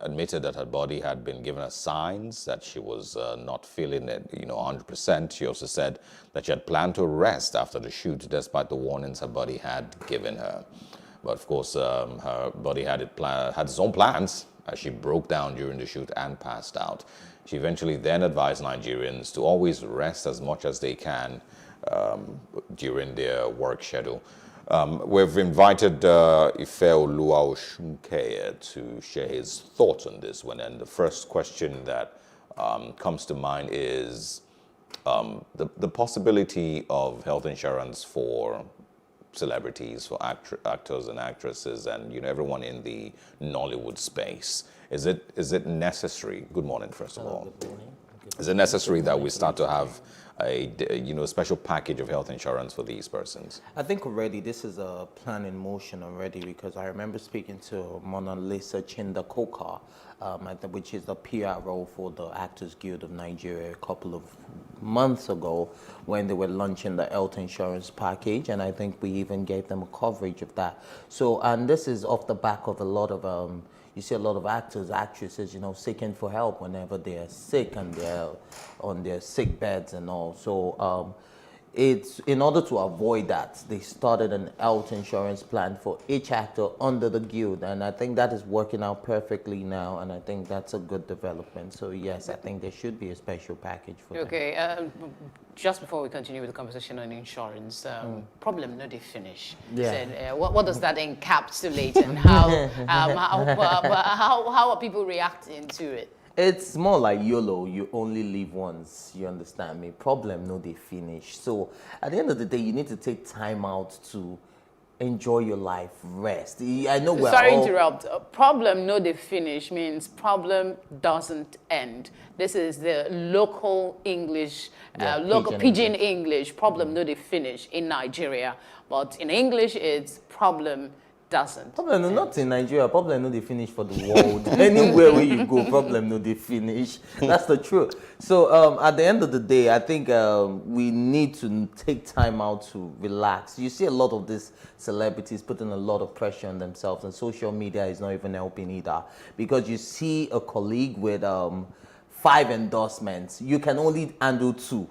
admitted that her body had been giving her signs that she was not feeling it, 100%. She also said that she had planned to rest after the shoot, despite the warnings her body had given her. But of course, her body had its own plans as she broke down during the shoot and passed out. She eventually then advised Nigerians to always rest as much as they can during their work schedule. We've invited Ife Oluwa Osunkeye to share his thoughts on this one. And the first question that comes to mind is the possibility of health insurance for celebrities, for actors and actresses, and everyone in the Nollywood space. Is it necessary? Good morning, first of all. Good morning. Is it necessary that we start to have a special package of health insurance for these persons? I think already this is a plan in motion already, because I remember speaking to Mona Lisa Chinda-Koka, which is the PRO for the Actors Guild of Nigeria, a couple of months ago when they were launching the health insurance package, and I think we even gave them a coverage of that. So, and this is off the back of a lot of you see a lot of actors, actresses, seeking for help whenever they're sick and they're on their sick beds and all. So it's in order to avoid that, they started an health insurance plan for each actor under the guild, and I think that is working out perfectly now, and I think that's a good development. So yes, I think there should be a special package for them. Okay, just before we continue with the conversation on insurance, problem no they finish. Yeah. Said, what does that encapsulate, and how are people reacting to it? It's more like YOLO, you only live once, you understand me? Problem, no, they finish. So at the end of the day, you need to take time out to enjoy your life, rest. I know we're Sorry all... to interrupt. Problem, no, they finish means problem doesn't end. This is the local English, local pidgin English. Problem, no, they finish in Nigeria. But in English, it's problem doesn't. Problem no, not in Nigeria. Problem no, they finish for the world. Anywhere where you go, problem no, they finish. That's the truth. So at the end of the day, I think we need to take time out to relax. You see a lot of these celebrities putting a lot of pressure on themselves, and social media is not even helping either. Because you see a colleague with 5 endorsements, you can only handle 2.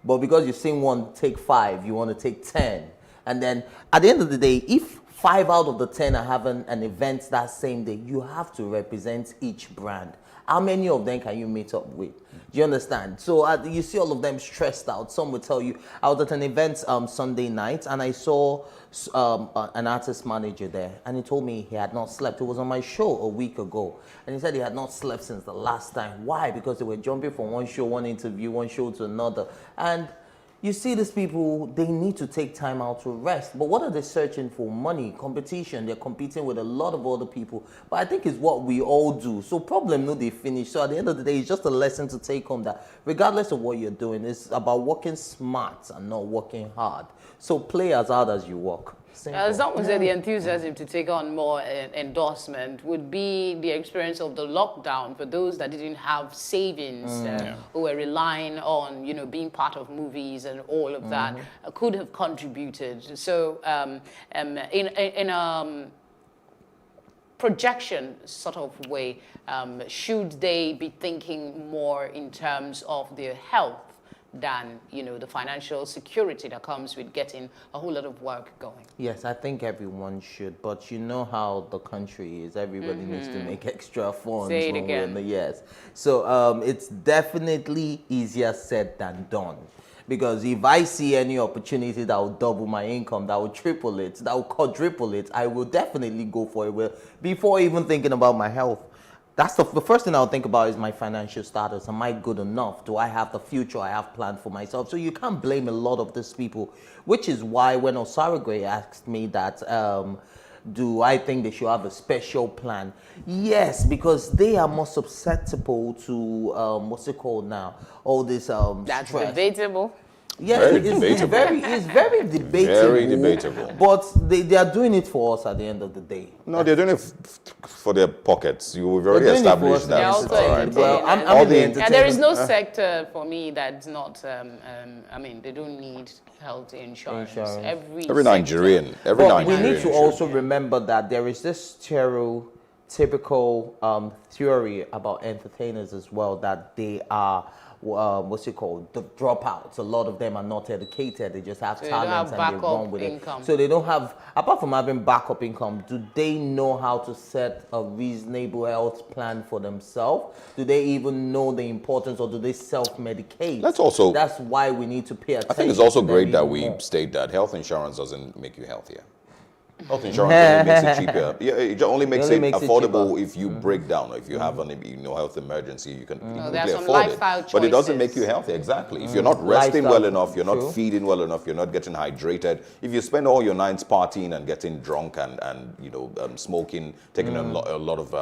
But because you've seen one take 5, you want to take 10. And then at the end of the day, if 5 out of the 10 are having an event that same day, you have to represent each brand. How many of them can you meet up with? Do you understand? So you see all of them stressed out. Some will tell you, I was at an event Sunday night, and I saw an artist manager there, and he told me he had not slept. It was on my show a week ago, and he said he had not slept since the last time. Why? Because they were jumping from one show, one interview, one show to another. And you see these people, they need to take time out to rest. But what are they searching for? Money, competition. They're competing with a lot of other people. But I think it's what we all do. So problem, no, they finish. So at the end of the day, it's just a lesson to take home that regardless of what you're doing, it's about working smart and not working hard. So play as hard as you work. As long as the enthusiasm to take on more endorsement would be the experience of the lockdown for those that didn't have savings, who were relying on, being part of movies and all of that, could have contributed. So in a projection sort of way, should they be thinking more in terms of their health than, you know, the financial security that comes with getting a whole lot of work going. Yes, I think everyone should, but you know how the country is. Everybody needs to make extra funds. Say it one way or again. another. Yes. So it's definitely easier said than done. Because if I see any opportunity that will double my income, that will triple it, that will quadruple it, I will definitely go for it before even thinking about my health. That's the first thing I'll think about is my financial status. Am I good enough? Do I have the future I have planned for myself? So you can't blame a lot of these people, which is why when Osaragwe asked me that, do I think they should have a special plan? Yes, because they are more susceptible to, what's it called now? All this That's stress. debatable. Yeah, Very it's debatable. very debatable. Very debatable. But they are doing it for us at the end of the day. No, they're doing it for their pockets. We've already They're doing it for established us. that. They're also All right. entertaining. Well, I'm All in the the- entertainment. And there is no sector for me that's not, I mean, they don't need health insurance. Insurance. Every sector. Nigerian. Every But Nigerian. we need to should. also remember that there is this stereotypical theory about entertainers as well, that they are what's it called, the dropouts. A lot of them are not educated, they just have So they don't talents have and they backup run with income. it. So they don't have, apart from having backup income, do they know how to set a reasonable health plan for themselves? Do they even know the importance, or do they self-medicate? That's why we need to pay attention. I think it's also to them great that even we more. state that health insurance doesn't make you healthier. Health insurance only makes it cheaper. Yeah, it only makes it affordable if you break down, or if you have an health emergency, you can there's completely some afford it. lifestyle But it doesn't choices. make you healthy. Exactly. If you're not resting well Lifestyle, enough, you're not true. feeding well enough, you're not getting hydrated. If you spend all your nights partying and getting drunk and smoking, taking a lot of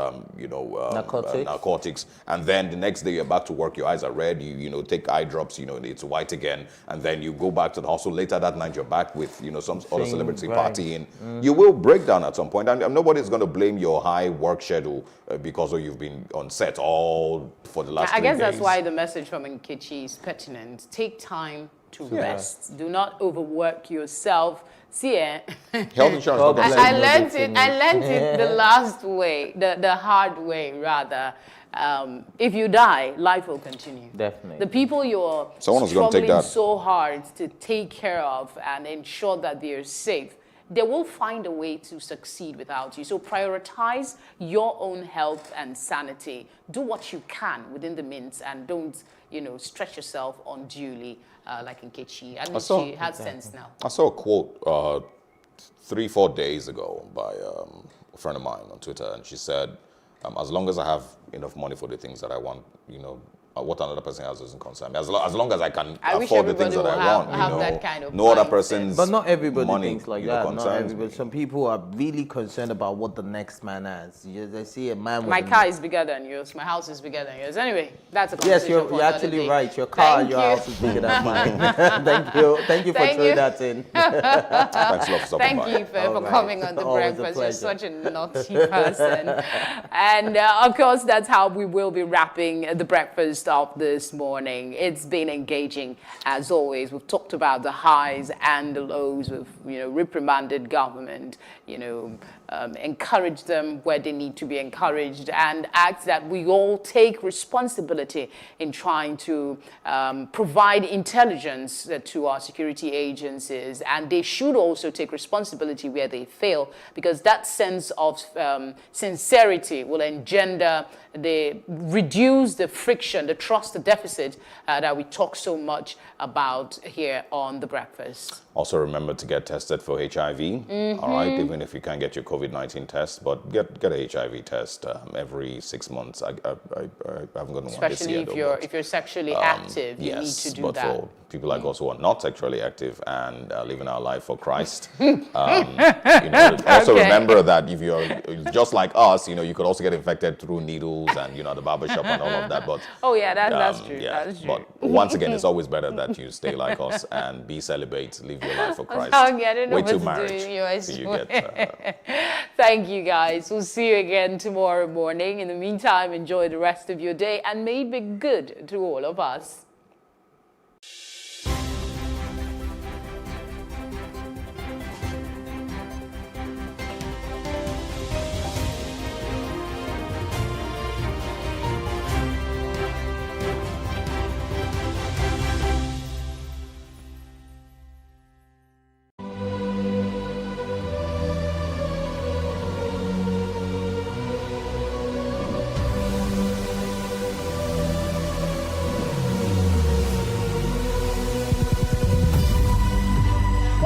narcotics, and then the next day you're back to work, your eyes are red, you take eye drops, it's white again, and then you go back to the hospital later that night, you're back with some other Same celebrity grind. partying. You will break down at some point, and nobody's going to blame your high work schedule because you've been on set all for the last 3 I guess days. that's why the message from Nkechi is pertinent. Take time to Yeah. rest. Do not overwork yourself. See, Health insurance. not gonna I let you learned it the last way, the hard way rather. If you die, life will continue. Definitely. The people you're Someone is gonna take struggling that. so hard to take care of and ensure that they're safe, they will find a way to succeed without you. So prioritize your own health and sanity. Do what you can within the means, and don't, stretch yourself unduly like Nkechi. At least she has sense now. I saw a quote 3-4 days ago by a friend of mine on Twitter, and she said, as long as I have enough money for the things that I want, what another person has doesn't concern me. As long as I can I wish afford the things that everybody I will want, have that kind of no other mindset. person's But not everybody money, thinks like that. Not concerns everybody. Some people are really concerned about what the next man has. They see a man with My a- car is bigger than yours. My house is bigger than yours. Anyway, that's a Yes, conversation you're for another actually day. right. Your car, Thank your you. house is bigger than mine. Thank you for Thank throwing you. that in. Thanks a lot for stopping Thank by. you for All right. coming on The Always a Breakfast. You're pleasure. such a naughty person. And of course, that's how we will be wrapping The Breakfast up this morning. It's been engaging as always. We've talked about the highs and the lows. We've reprimanded government, encourage them where they need to be encouraged, and act that we all take responsibility in trying to provide intelligence to our security agencies, and they should also take responsibility where they fail, because that sense of sincerity will engender reduce the friction, the trust deficit that we talk so much about here on The Breakfast. Also remember to get tested for HIV, all right, even if you can't get your COVID-19 test, but get a HIV test every 6 months. I haven't gotten one this Especially year, if you're sexually active, you need yes, to do but that. for people like us who are not sexually active and living our life for Christ, also remember that if you're just like us, you could also get infected through needles and the barbershop and all of that. But Oh yeah, that's true. yeah, That's true. but once again, it's always better that you stay like us and be celibate, live your life for Christ. Okay, I don't know Wait what till to marriage. do in US. till you get, Thank you guys. We'll see you again tomorrow morning. In the meantime, enjoy the rest of your day, and may it be good to all of us.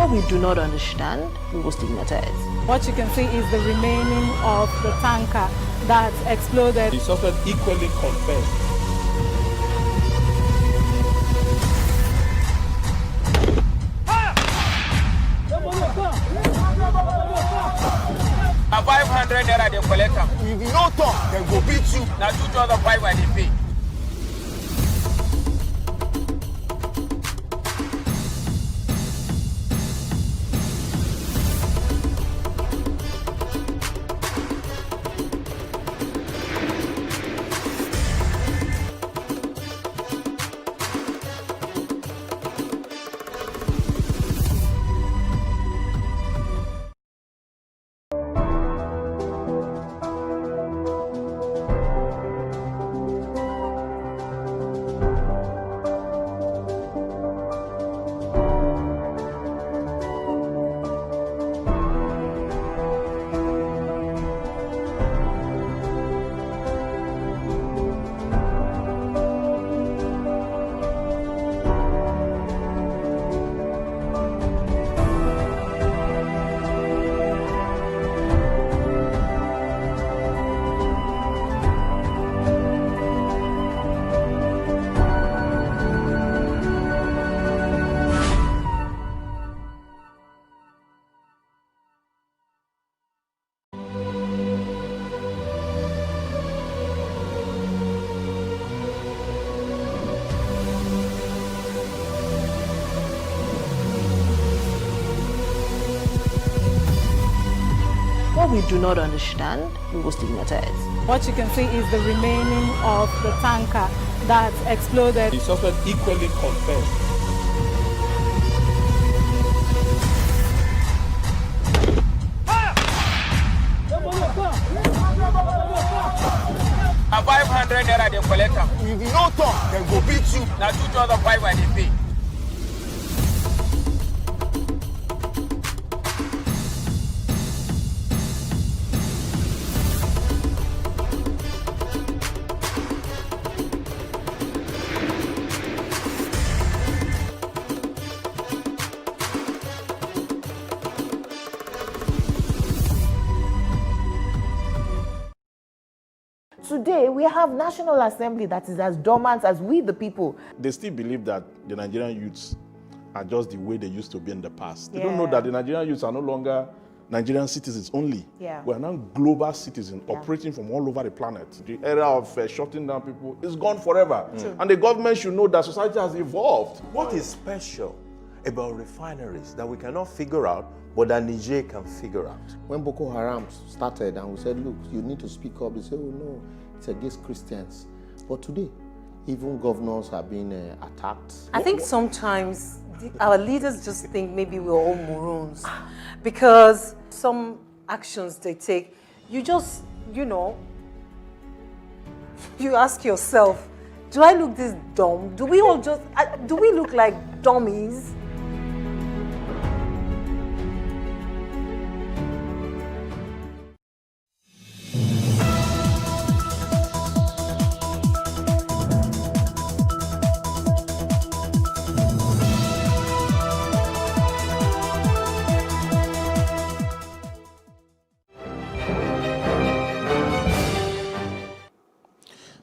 What we do not understand, we will stigmatize. What you can see is the remaining of the tanker that exploded. The suspect equally confessed. Now 500 naira they collect am. If you no talk, dem go beat you. Now 2,500 I dey pay. What we do not understand, we will stigmatize. What you can see is the remaining of the tanker that exploded. The suspect equally confessed. Now 500 naira they collect am. If you no talk, dem go beat you. Now 2,500 I dey pay. Today, we have National Assembly that is as dormant as we, the people. They still believe that the Nigerian youths are just the way they used to be in the past. They don't know that the Nigerian youths are no longer Nigerian citizens only. We are now global citizens operating from all over the planet. The era of shutting down people is gone forever. And the government should know that society has evolved. What is special about refineries that we cannot figure out, but that Niger can figure out? When Boko Haram started and we said, look, you need to speak up, they said, oh no, it's against Christians. But today, even governors are being attacked. I think sometimes our leaders just think maybe we're all morons because some actions they take, you just, you know, you ask yourself, do I look this dumb? Do we all just, do we look like dummies?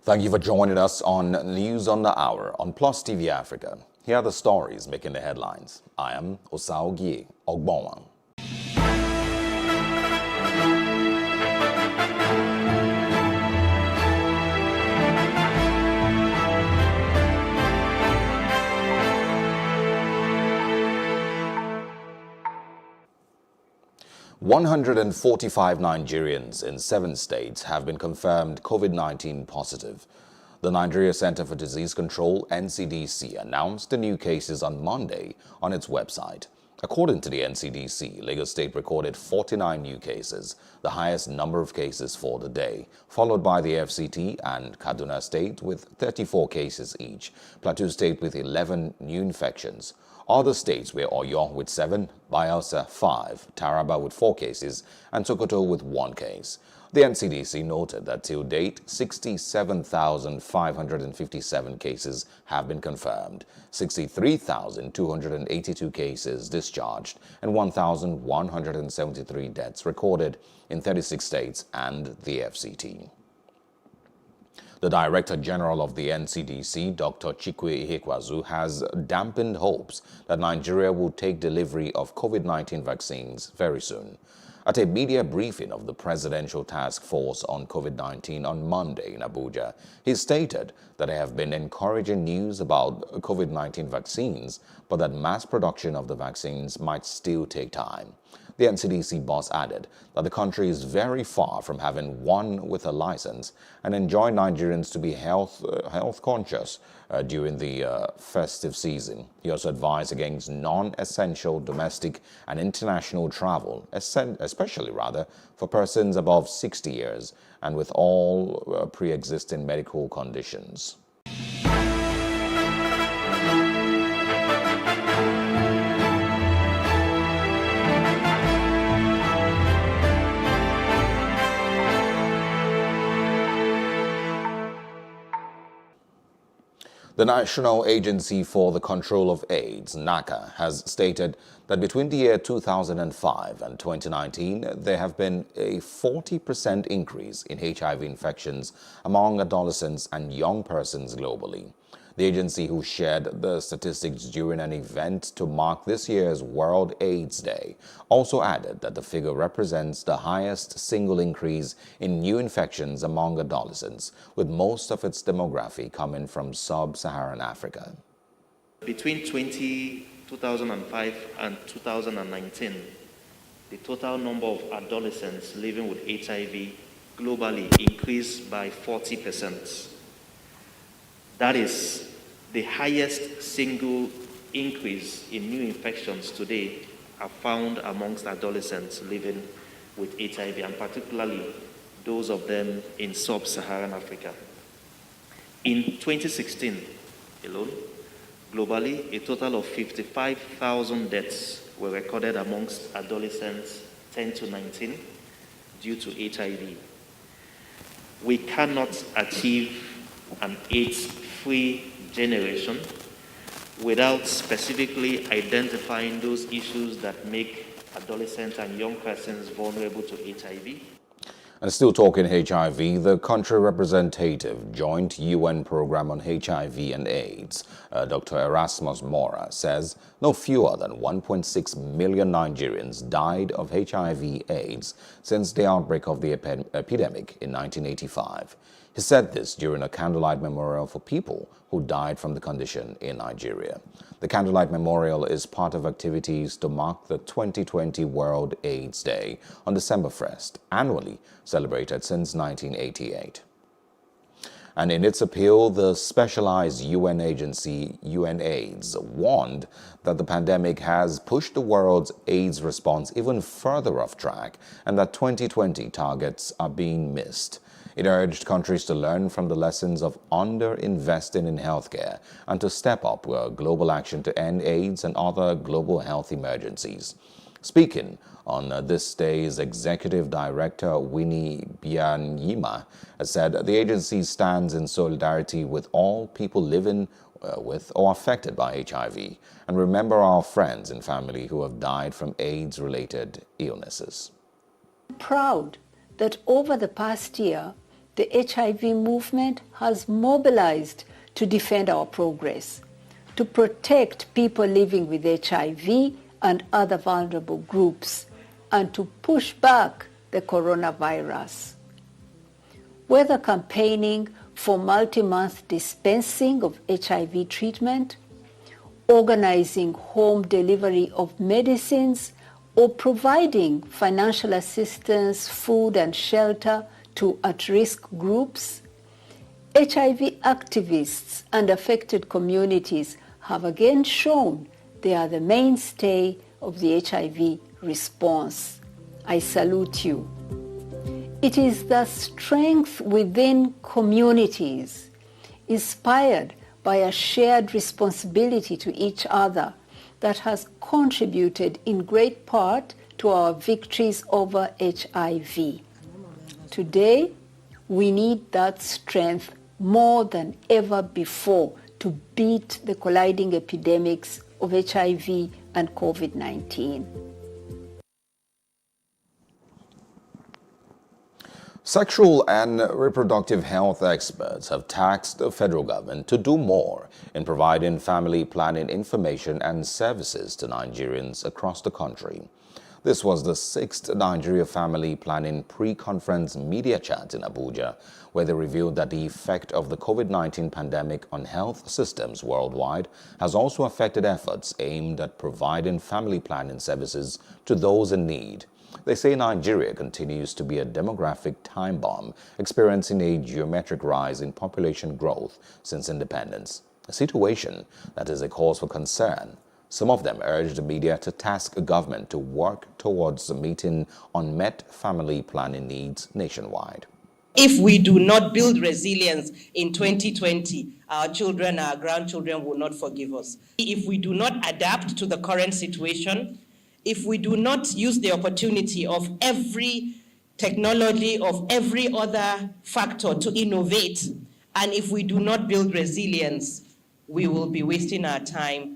Thank you for joining us on News on the Hour on Plus TV Africa. Here are the stories making the headlines. I am Osaogie Ogbonwan. 145 Nigerians in 7 states have been confirmed COVID-19 positive. The Nigeria Center for Disease Control, NCDC, announced the new cases on Monday on its website. According to the NCDC, Lagos State recorded 49 new cases, the highest number of cases for the day, followed by the FCT and Kaduna State with 34 cases each, Plateau State with 11 new infections. Other states were Oyo with 7, Bayelsa 5, Taraba with 4 cases, and Sokoto with 1 case. The NCDC noted that till date, 67,557 cases have been confirmed, 63,282 cases discharged, and 1,173 deaths recorded in 36 states and the FCT. The Director General of the NCDC, Dr. Chikwe Ihekwazu, has dampened hopes that Nigeria will take delivery of COVID-19 vaccines very soon. At a media briefing of the Presidential Task Force on COVID-19 on Monday in Abuja, he stated that there have been encouraging news about COVID-19 vaccines, but that mass production of the vaccines might still take time. The NCDC boss added that the country is very far from having one with a license and enjoined Nigerians to be health conscious during the festive season. He also advised against non-essential domestic and international travel, especially for persons above 60 years and with all pre-existing medical conditions. The National Agency for the Control of AIDS, NACA, has stated that between the year 2005 and 2019, there have been a 40% increase in HIV infections among adolescents and young persons globally. The agency, who shared the statistics during an event to mark this year's World AIDS Day, also added that the figure represents the highest single increase in new infections among adolescents, with most of its demographic coming from sub-Saharan Africa. Between 2005 and 2019, the total number of adolescents living with HIV globally increased by 40%. That is the highest single increase in new infections today are found amongst adolescents living with HIV, and particularly those of them in sub-Saharan Africa. In 2016 alone, globally, a total of 55,000 deaths were recorded amongst adolescents 10 to 19 due to HIV. We cannot achieve an AIDS-free generation without specifically identifying those issues that make adolescents and young persons vulnerable to HIV. And still talking HIV, the country representative Joint UN Program on HIV and AIDS, Dr. Erasmus Mora, says no fewer than 1.6 million Nigerians died of HIV/AIDS since the outbreak of the epidemic in 1985. He said this during a candlelight memorial for people who died from the condition in Nigeria. The candlelight memorial is part of activities to mark the 2020 World AIDS Day on December 1st, annually celebrated since 1988. And in its appeal, the specialized UN agency UNAIDS warned that the pandemic has pushed the world's AIDS response even further off track and that 2020 targets are being missed. It urged countries to learn from the lessons of under-investing in healthcare and to step up global action to end AIDS and other global health emergencies. Speaking on this day's Executive Director Winnie Byanyima said the agency stands in solidarity with all people living with or affected by HIV and remember our friends and family who have died from AIDS-related illnesses. Proud that over the past year, the HIV movement has mobilized to defend our progress, to protect people living with HIV and other vulnerable groups, and to push back the coronavirus. Whether campaigning for multi-month dispensing of HIV treatment, organizing home delivery of medicines, or providing financial assistance, food and shelter to at-risk groups, HIV activists and affected communities have again shown they are the mainstay of the HIV response. I salute you. It is the strength within communities, inspired by a shared responsibility to each other, that has contributed in great part to our victories over HIV. Today, we need that strength more than ever before to beat the colliding epidemics of HIV and COVID-19. Sexual and reproductive health experts have tasked the federal government to do more in providing family planning information and services to Nigerians across the country. This was the 6th Nigeria Family Planning Pre-Conference Media Chat in Abuja, where they revealed that the effect of the COVID-19 pandemic on health systems worldwide has also affected efforts aimed at providing family planning services to those in need. They say Nigeria continues to be a demographic time bomb, experiencing a geometric rise in population growth since independence, a situation that is a cause for concern. Some of them urged the media to task a government to work towards meeting unmet family planning needs nationwide. If we do not build resilience in 2020, our children, our grandchildren will not forgive us. If we do not adapt to the current situation, if we do not use the opportunity of every technology, of every other factor to innovate, and if we do not build resilience, we will be wasting our time,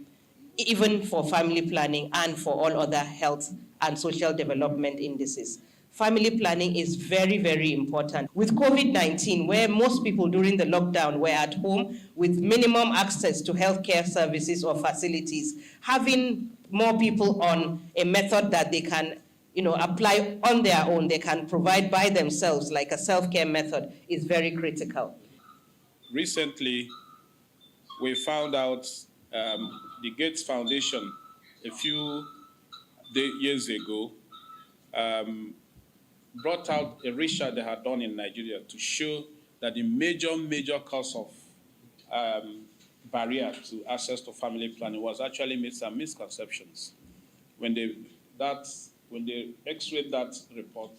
even for family planning and for all other health and social development indices. Family planning is very, very important. With COVID-19, where most people during the lockdown were at home with minimum access to healthcare services or facilities, having more people on a method that they can, apply on their own, they can provide by themselves, like a self-care method, is very critical. Recently, we found out the Gates Foundation a few years ago brought out a research they had done in Nigeria to show that the major cause of barrier to access to family planning was actually made some misconceptions. When they x-rayed that report,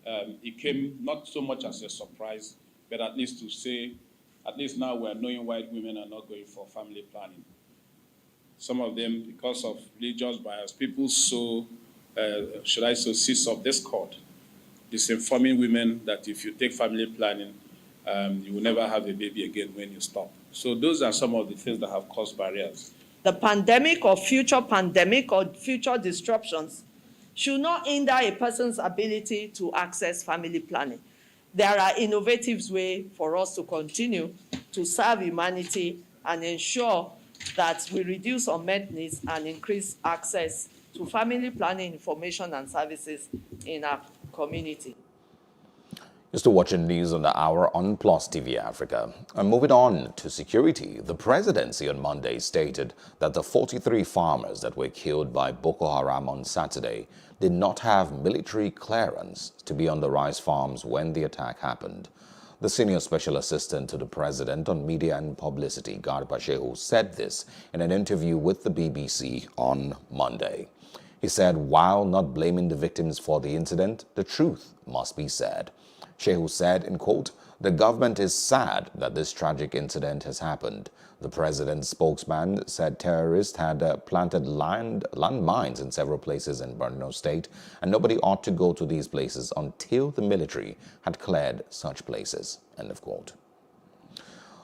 it came not so much as a surprise, but at least to say, at least now we're knowing why women are not going for family planning. Some of them, because of religious bias, people sow seeds of discord, disinforming women that if you take family planning, you will never have a baby again when you stop. So those are some of the things that have caused barriers. The pandemic or future disruptions should not hinder a person's ability to access family planning. There are innovative ways for us to continue to serve humanity and ensure that we reduce unmet needs and increase access to family planning information and services in our community. You're still watching News on the Hour on Plus TV Africa. And moving on to security, the presidency on Monday stated that the 43 farmers that were killed by Boko Haram on Saturday did not have military clearance to be on the rice farms when the attack happened. The senior special assistant to the president on media and publicity, Garba Shehu, said this in an interview with the BBC on Monday. He said, while not blaming the victims for the incident, the truth must be said. Shehu said, in quote, "The government is sad that this tragic incident has happened." The president's spokesman said terrorists had planted landmines in several places in Borno State, and nobody ought to go to these places until the military had cleared such places. End of quote.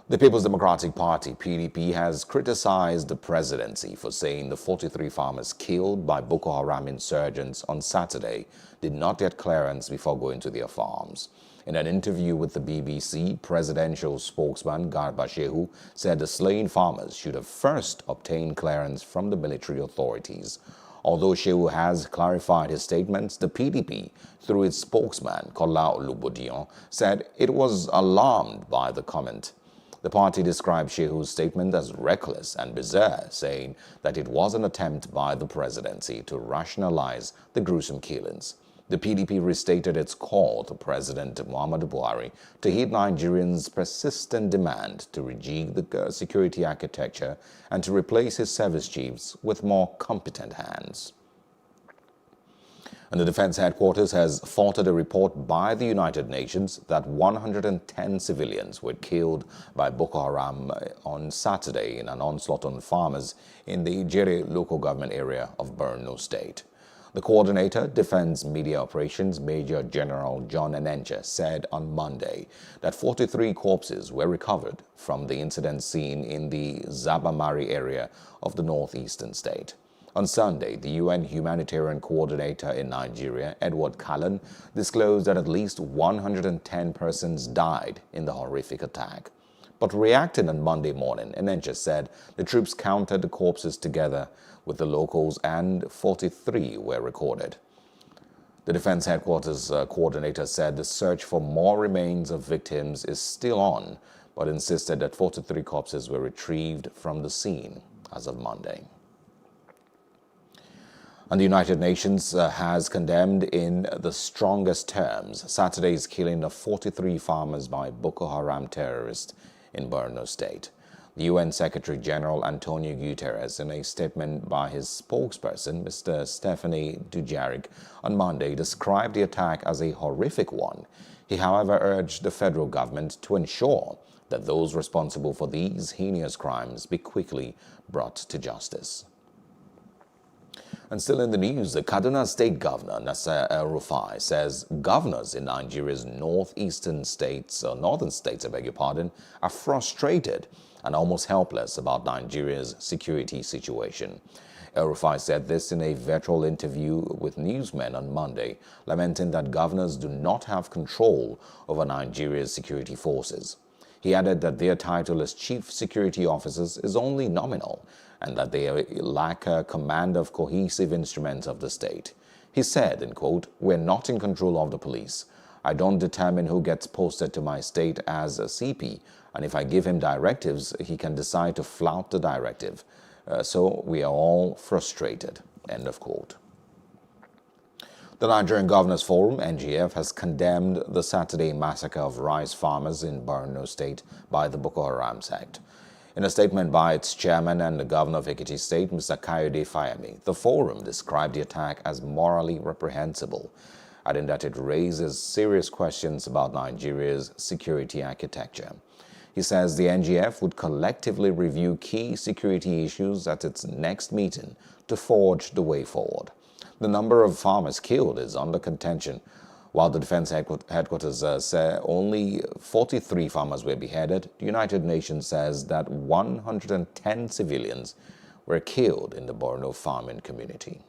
The People's Democratic Party, PDP, has criticized the presidency for saying the 43 farmers killed by Boko Haram insurgents on Saturday did not get clearance before going to their farms. In an interview with the BBC, presidential spokesman Garba Shehu said the slain farmers should have first obtained clearance from the military authorities. Although Shehu has clarified his statements, the PDP, through its spokesman Kola Olubodiyan, said it was alarmed by the comment. The party described Shehu's statement as reckless and bizarre, saying that it was an attempt by the presidency to rationalize the gruesome killings. The PDP restated its call to President Muhammadu Buhari to heed Nigerians' persistent demand to rejig the security architecture and to replace his service chiefs with more competent hands. And the Defense Headquarters has faulted a report by the United Nations that 110 civilians were killed by Boko Haram on Saturday in an onslaught on farmers in the Ijere local government area of Borno State. The coordinator, Defense Media Operations, Major General John Enenche, said on Monday that 43 corpses were recovered from the incident scene in the Zabamari area of the northeastern state. On Sunday, the UN humanitarian coordinator in Nigeria, Edward Callan, disclosed that at least 110 persons died in the horrific attack. But reacting on Monday morning, Enenche said the troops counted the corpses together with the locals and 43 were recorded. The Defense Headquarters coordinator said the search for more remains of victims is still on, but insisted that 43 corpses were retrieved from the scene as of Monday. And the United Nations has condemned in the strongest terms Saturday's killing of 43 farmers by Boko Haram terrorists in Borno State. The UN Secretary-General Antonio Guterres, in a statement by his spokesperson, Mr. Stephane Dujarric, on Monday, described the attack as a horrific one. He, however, urged the federal government to ensure that those responsible for these heinous crimes be quickly brought to justice. And still in the news, the Kaduna State Governor, Nasser El-Rufai, says governors in Nigeria's northern states, are frustrated and almost helpless about Nigeria's security situation. El-Rufai said this in a virtual interview with newsmen on Monday, lamenting that governors do not have control over Nigeria's security forces. He added that their title as chief security officers is only nominal and that they lack a command of cohesive instruments of the state. He said, in quote, "We're not in control of the police. I don't determine who gets posted to my state as a CP, and if I give him directives, he can decide to flout the directive. So we are all frustrated," end of quote. The Nigerian Governors Forum, NGF, has condemned the Saturday massacre of rice farmers in Borno State by the Boko Haram sect. In a statement by its chairman and the governor of Ekiti State, Mr. Kayode Fayemi, the forum described the attack as morally reprehensible, adding that it raises serious questions about Nigeria's security architecture. He says the NGF would collectively review key security issues at its next meeting to forge the way forward. The number of farmers killed is under contention. While the Defense Headquarters say only 43 farmers were beheaded, the United Nations says that 110 civilians were killed in the Borno farming community.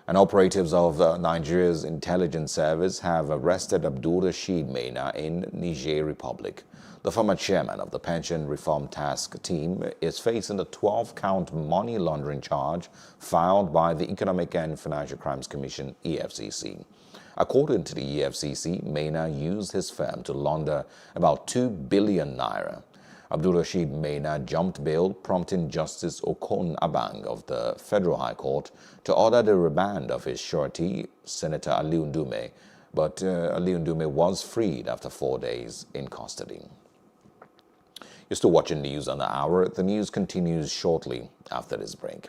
And operatives of Nigeria's intelligence service have arrested Abdul Rashid Maina in Niger Republic. The former chairman of the Pension Reform Task Team is facing a 12-count money laundering charge filed by the Economic and Financial Crimes Commission, EFCC. According to the EFCC, Maina used his firm to launder about 2 billion naira. Abdul Rashid Maina jumped bail, prompting Justice Okon Abang of the Federal High Court to order the remand of his surety, Senator Aliu Ndume, but Aliu Ndume was freed after 4 days in custody. You're still watching News on the Hour. The news continues shortly after this break.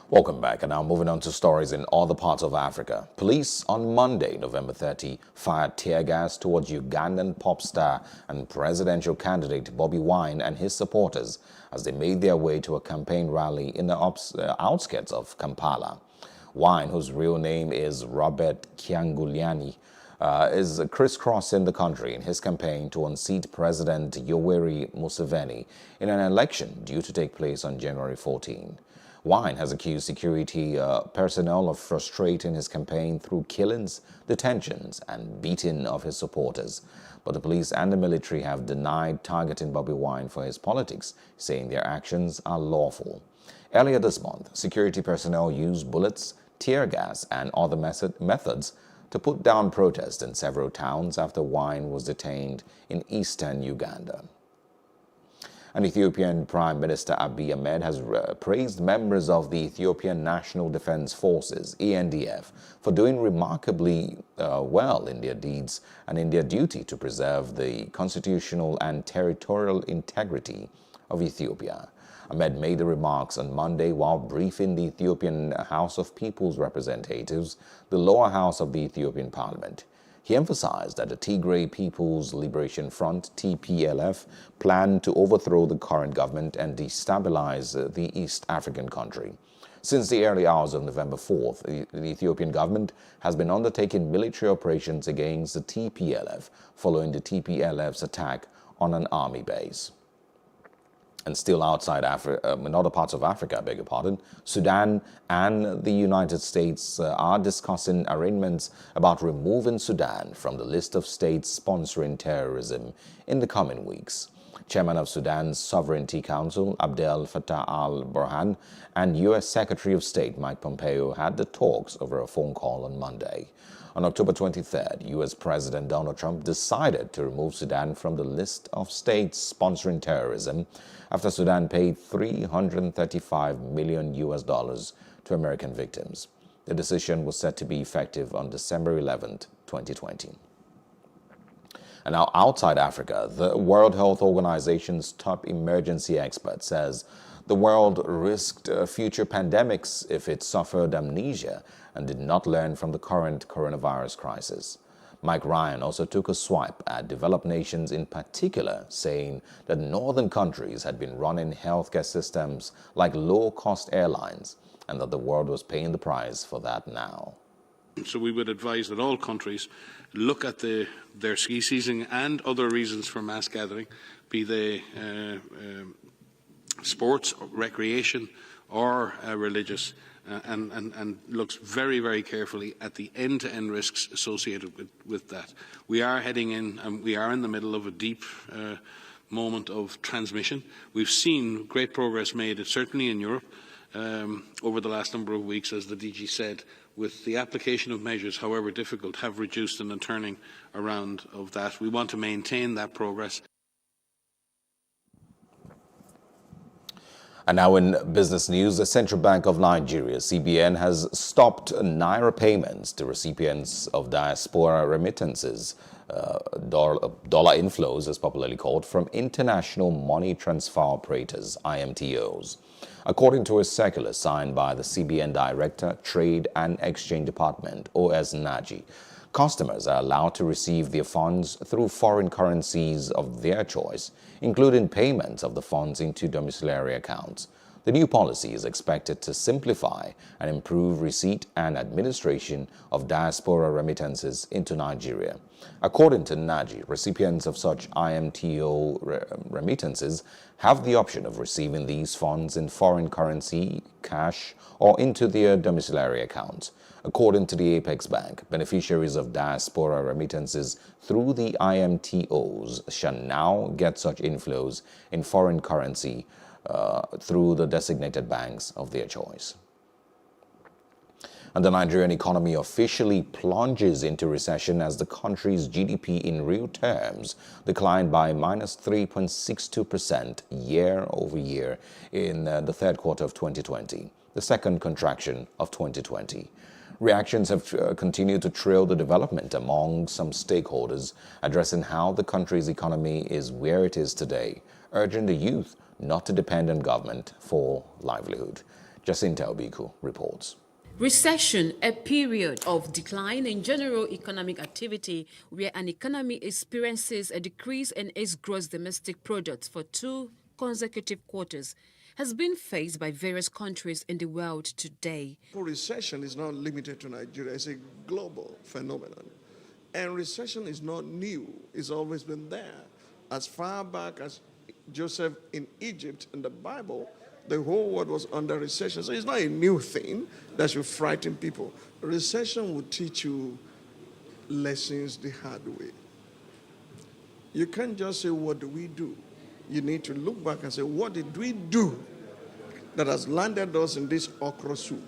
Welcome back, and now moving on to stories in other parts of Africa. Police on Monday, November 30, fired tear gas towards Ugandan pop star and presidential candidate Bobi Wine and his supporters as they made their way to a campaign rally in the outskirts of Kampala. Wine, whose real name is Robert Kyangulanyi, is crisscrossing the country in his campaign to unseat President Yoweri Museveni in an election due to take place on January 14. Wine has accused security personnel of frustrating his campaign through killings, detentions, and beating of his supporters. But the police and the military have denied targeting Bobi Wine for his politics, saying their actions are lawful. Earlier this month, security personnel used bullets, tear gas, and other methods to put down protests in several towns after Wine was detained in eastern Uganda. And Ethiopian Prime Minister Abiy Ahmed has praised members of the Ethiopian National Defense Forces, ENDF, for doing remarkably well in their deeds and in their duty to preserve the constitutional and territorial integrity of Ethiopia. Ahmed made the remarks on Monday while briefing the Ethiopian House of People's Representatives, the lower house of the Ethiopian parliament. He emphasized that the Tigray People's Liberation Front, TPLF, planned to overthrow the current government and destabilize the East African country. Since the early hours of November 4th, the Ethiopian government has been undertaking military operations against the TPLF following the TPLF's attack on an army base. And still outside Africa, in other parts of Africa, I beg your pardon, Sudan and the United States are discussing arrangements about removing Sudan from the list of states sponsoring terrorism in the coming weeks. Chairman of Sudan's Sovereignty Council, Abdel Fattah al-Burhan, and U.S. Secretary of State Mike Pompeo had the talks over a phone call on Monday. On October 23rd, U.S. President Donald Trump decided to remove Sudan from the list of states sponsoring terrorism after Sudan paid $335 million to American victims. The decision was set to be effective on December 11th, 2020. And now outside Africa, the World Health Organization's top emergency expert says the world risked future pandemics if it suffered amnesia and did not learn from the current coronavirus crisis. Mike Ryan also took a swipe at developed nations in particular, saying that northern countries had been running healthcare systems like low-cost airlines and that the world was paying the price for that now. So we would advise that all countries look at their ski season and other reasons for mass gathering, be they sports, recreation or religious, and looks very, very carefully at the end-to-end risks associated with that. We are heading in, and we are in the middle of a deep moment of transmission. We've seen great progress made, certainly in Europe, over the last number of weeks, as the DG said, with the application of measures, however difficult, have reduced in the turning around of that. We want to maintain that progress. And now in business news, the Central Bank of Nigeria, CBN, has stopped Naira payments to recipients of diaspora remittances, dollar inflows, as popularly called, from international money transfer operators, IMTOs. According to a circular signed by the CBN Director, Trade and Exchange Department, OS Naji, customers are allowed to receive their funds through foreign currencies of their choice, including payments of the funds into domiciliary accounts. The new policy is expected to simplify and improve receipt and administration of diaspora remittances into Nigeria. According to Naji, recipients of such IMTO remittances have the option of receiving these funds in foreign currency, cash, or into their domiciliary accounts. According to the Apex Bank, beneficiaries of diaspora remittances through the IMTOs shall now get such inflows in foreign currency through the designated banks of their choice. And the Nigerian economy officially plunges into recession as the country's GDP in real terms declined by -3.62% year over year in the third quarter of 2020, the second contraction of 2020. Reactions have continued to trail the development among some stakeholders, addressing how the country's economy is where it is today, urging the youth not to depend on government for livelihood. Jacinta Obiku reports. Recession, a period of decline in general economic activity where an economy experiences a decrease in its gross domestic product for 2 consecutive quarters, has been faced by various countries in the world today. Recession is not limited to Nigeria, it's a global phenomenon. And recession is not new, it's always been there. As far back as Joseph in Egypt in the Bible, the whole world was under recession. So it's not a new thing that should frighten people. Recession will teach you lessons the hard way. You can't just say, what do we do? You need to look back and say, what did we do that has landed us in this okra soup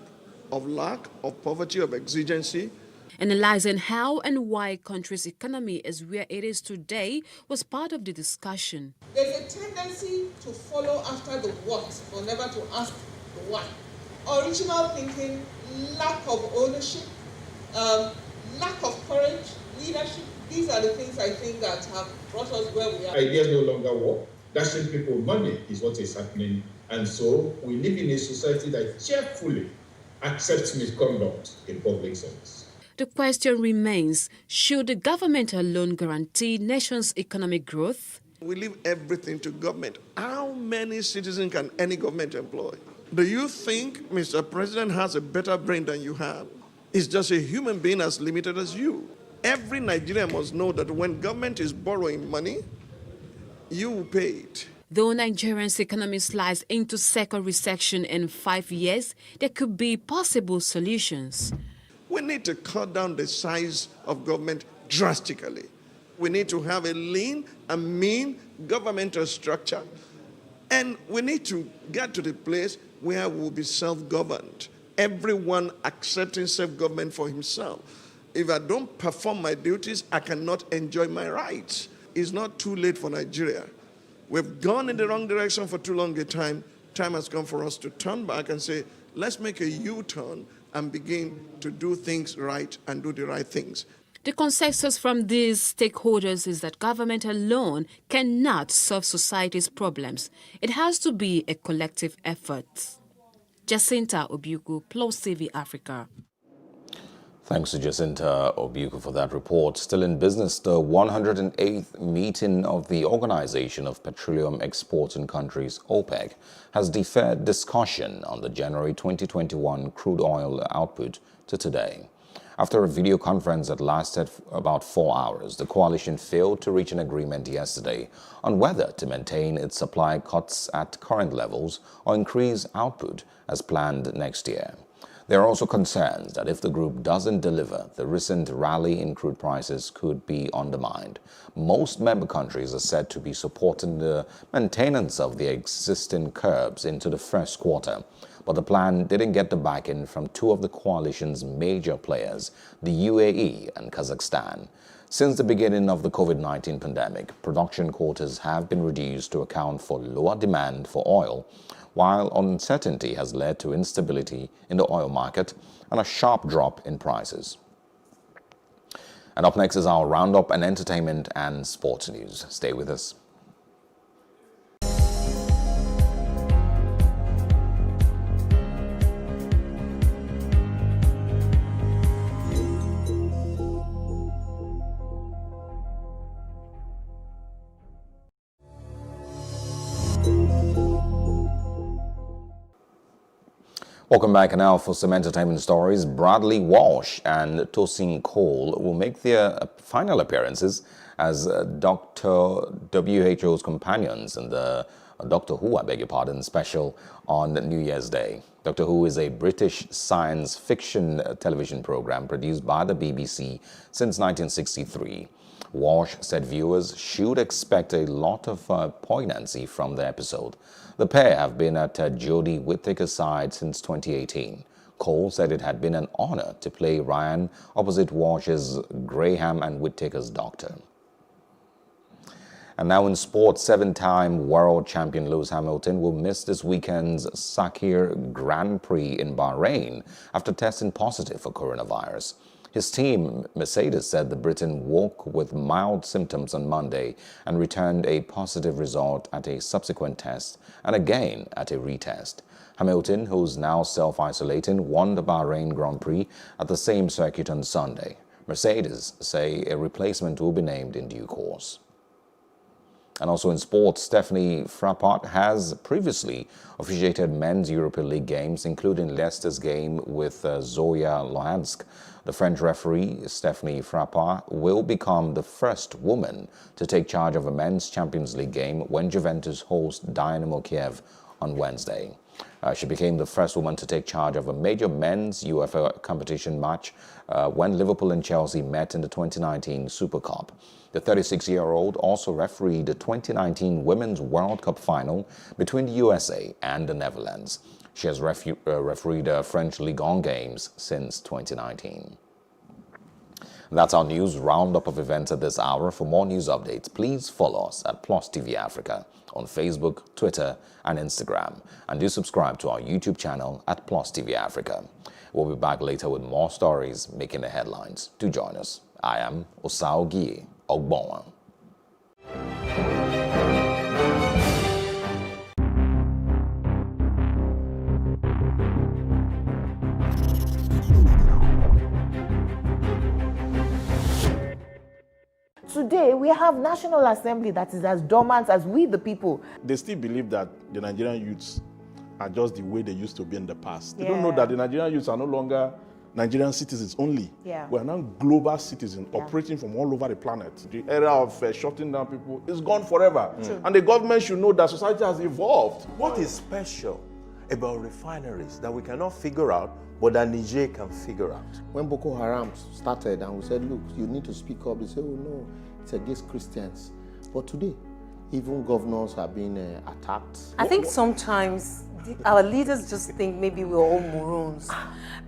of lack, of poverty, of exigency? Analyzing how and why a country's economy is where it is today was part of the discussion. There's a tendency to follow after the what, but never to ask the why. Original thinking, lack of ownership, lack of courage, leadership, these are the things I think that have brought us where we are. Ideas no longer work. dashing people money is what is happening. And so we live in a society that cheerfully accepts misconduct in public service. The question remains, should the government alone guarantee nation's economic growth? We leave everything to government. How many citizens can any government employ? Do you think Mr. President has a better brain than you have? He's just a human being as limited as you. Every Nigerian must know that when government is borrowing money, you will pay it. Though Nigeria's economy slides into second recession in 5 years, there could be possible solutions. We need to cut down the size of government drastically. We need to have a lean and mean governmental structure. And we need to get to the place where we'll be self-governed. Everyone accepting self-government for himself. If I don't perform my duties, I cannot enjoy my rights. It's not too late for Nigeria. We've gone in the wrong direction for too long a time. Time has come for us to turn back and say, let's make a U-turn and begin to do things right and do the right things. The consensus from these stakeholders is that government alone cannot solve society's problems. It has to be a collective effort. Jacinta Obiuku, Plus TV Africa. Thanks to Jacinta Obiuku for that report. Still in business, the 108th meeting of the Organization of Petroleum Exporting Countries, OPEC, has deferred discussion on the January 2021 crude oil output to today. After a video conference that lasted about 4 hours, the coalition failed to reach an agreement yesterday on whether to maintain its supply cuts at current levels or increase output as planned next year. There are also concerns that if the group doesn't deliver, the recent rally in crude prices could be undermined. Most member countries are said to be supporting the maintenance of the existing curbs into the first quarter, but the plan didn't get the backing from two of the coalition's major players, the UAE and Kazakhstan. Since the beginning of the COVID-19 pandemic, production quotas have been reduced to account for lower demand for oil, while uncertainty has led to instability in the oil market and a sharp drop in prices. And up next is our roundup and entertainment and sports news. Stay with us. Welcome back now for some entertainment stories. Bradley Walsh and Tosin Cole will make their final appearances as Dr. WHO's companions in the Doctor Who, special on New Year's Day. Doctor Who is a British science fiction television program produced by the BBC since 1963. Walsh said viewers should expect a lot of poignancy from the episode. The pair have been at Jodie Whittaker's side since 2018. Cole said it had been an honor to play Ryan opposite Walsh's Graham and Whittaker's doctor. And now in sports, 7-time world champion Lewis Hamilton will miss this weekend's Sakhir Grand Prix in Bahrain after testing positive for coronavirus. His team, Mercedes, said the Briton woke with mild symptoms on Monday and returned a positive result at a subsequent test and again at a retest. Hamilton, who's now self-isolating, won the Bahrain Grand Prix at the same circuit on Sunday. Mercedes say a replacement will be named in due course. And also in sports, Stephanie Frappart has previously officiated men's Europa League games, including Leicester's game with Zoya Luhansk. The French referee, Stephanie Frappart, will become the first woman to take charge of a men's Champions League game when Juventus host Dynamo Kiev on Wednesday. She became the first woman to take charge of a major men's UEFA competition match when Liverpool and Chelsea met in the 2019 Super Cup. The 36-year-old also refereed the 2019 Women's World Cup final between the USA and the Netherlands. She has refereed French Ligue 1 games since 2019. And that's our news roundup of events at this hour. For more news updates, please follow us at Plus TV Africa on Facebook, Twitter, and Instagram. And do subscribe to our YouTube channel at Plus TV Africa. We'll be back later with more stories making the headlines. Do join us. I am Osao Gie Ogbonwa. we have National Assembly that is as dormant as we, the people. They still believe that the Nigerian youths are just the way they used to be in the past. They don't know that the Nigerian youths are no longer Nigerian citizens only. We are now global citizens operating from all over the planet. The era of shutting down people is gone forever. And the government should know that society has evolved. What is special about refineries that we cannot figure out, but that Niger can figure out? When Boko Haram started and we said, look, you need to speak up, they said, oh no, it's against Christians. But today, even governors are being attacked. I think sometimes our leaders just think maybe we're all morons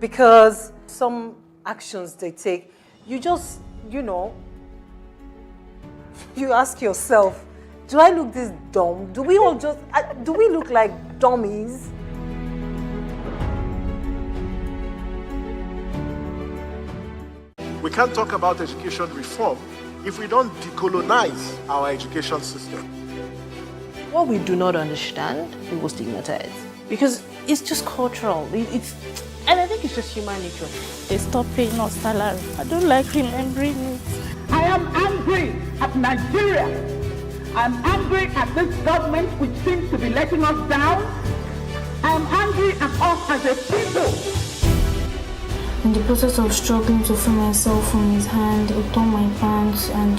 because some actions they take, you just, you ask yourself, do I look this dumb? Do we all just, do we look like dummies? We can't talk about education reform if we don't decolonize our education system. What we do not understand, we will stigmatize. Because it's just cultural. And I think it's just human nature. They stop paying us salary. I don't like remembering it. I am angry at Nigeria. I'm angry at this government which seems to be letting us down. I'm angry at us as a people. In the process of struggling to free myself from his hand, I tore my pants and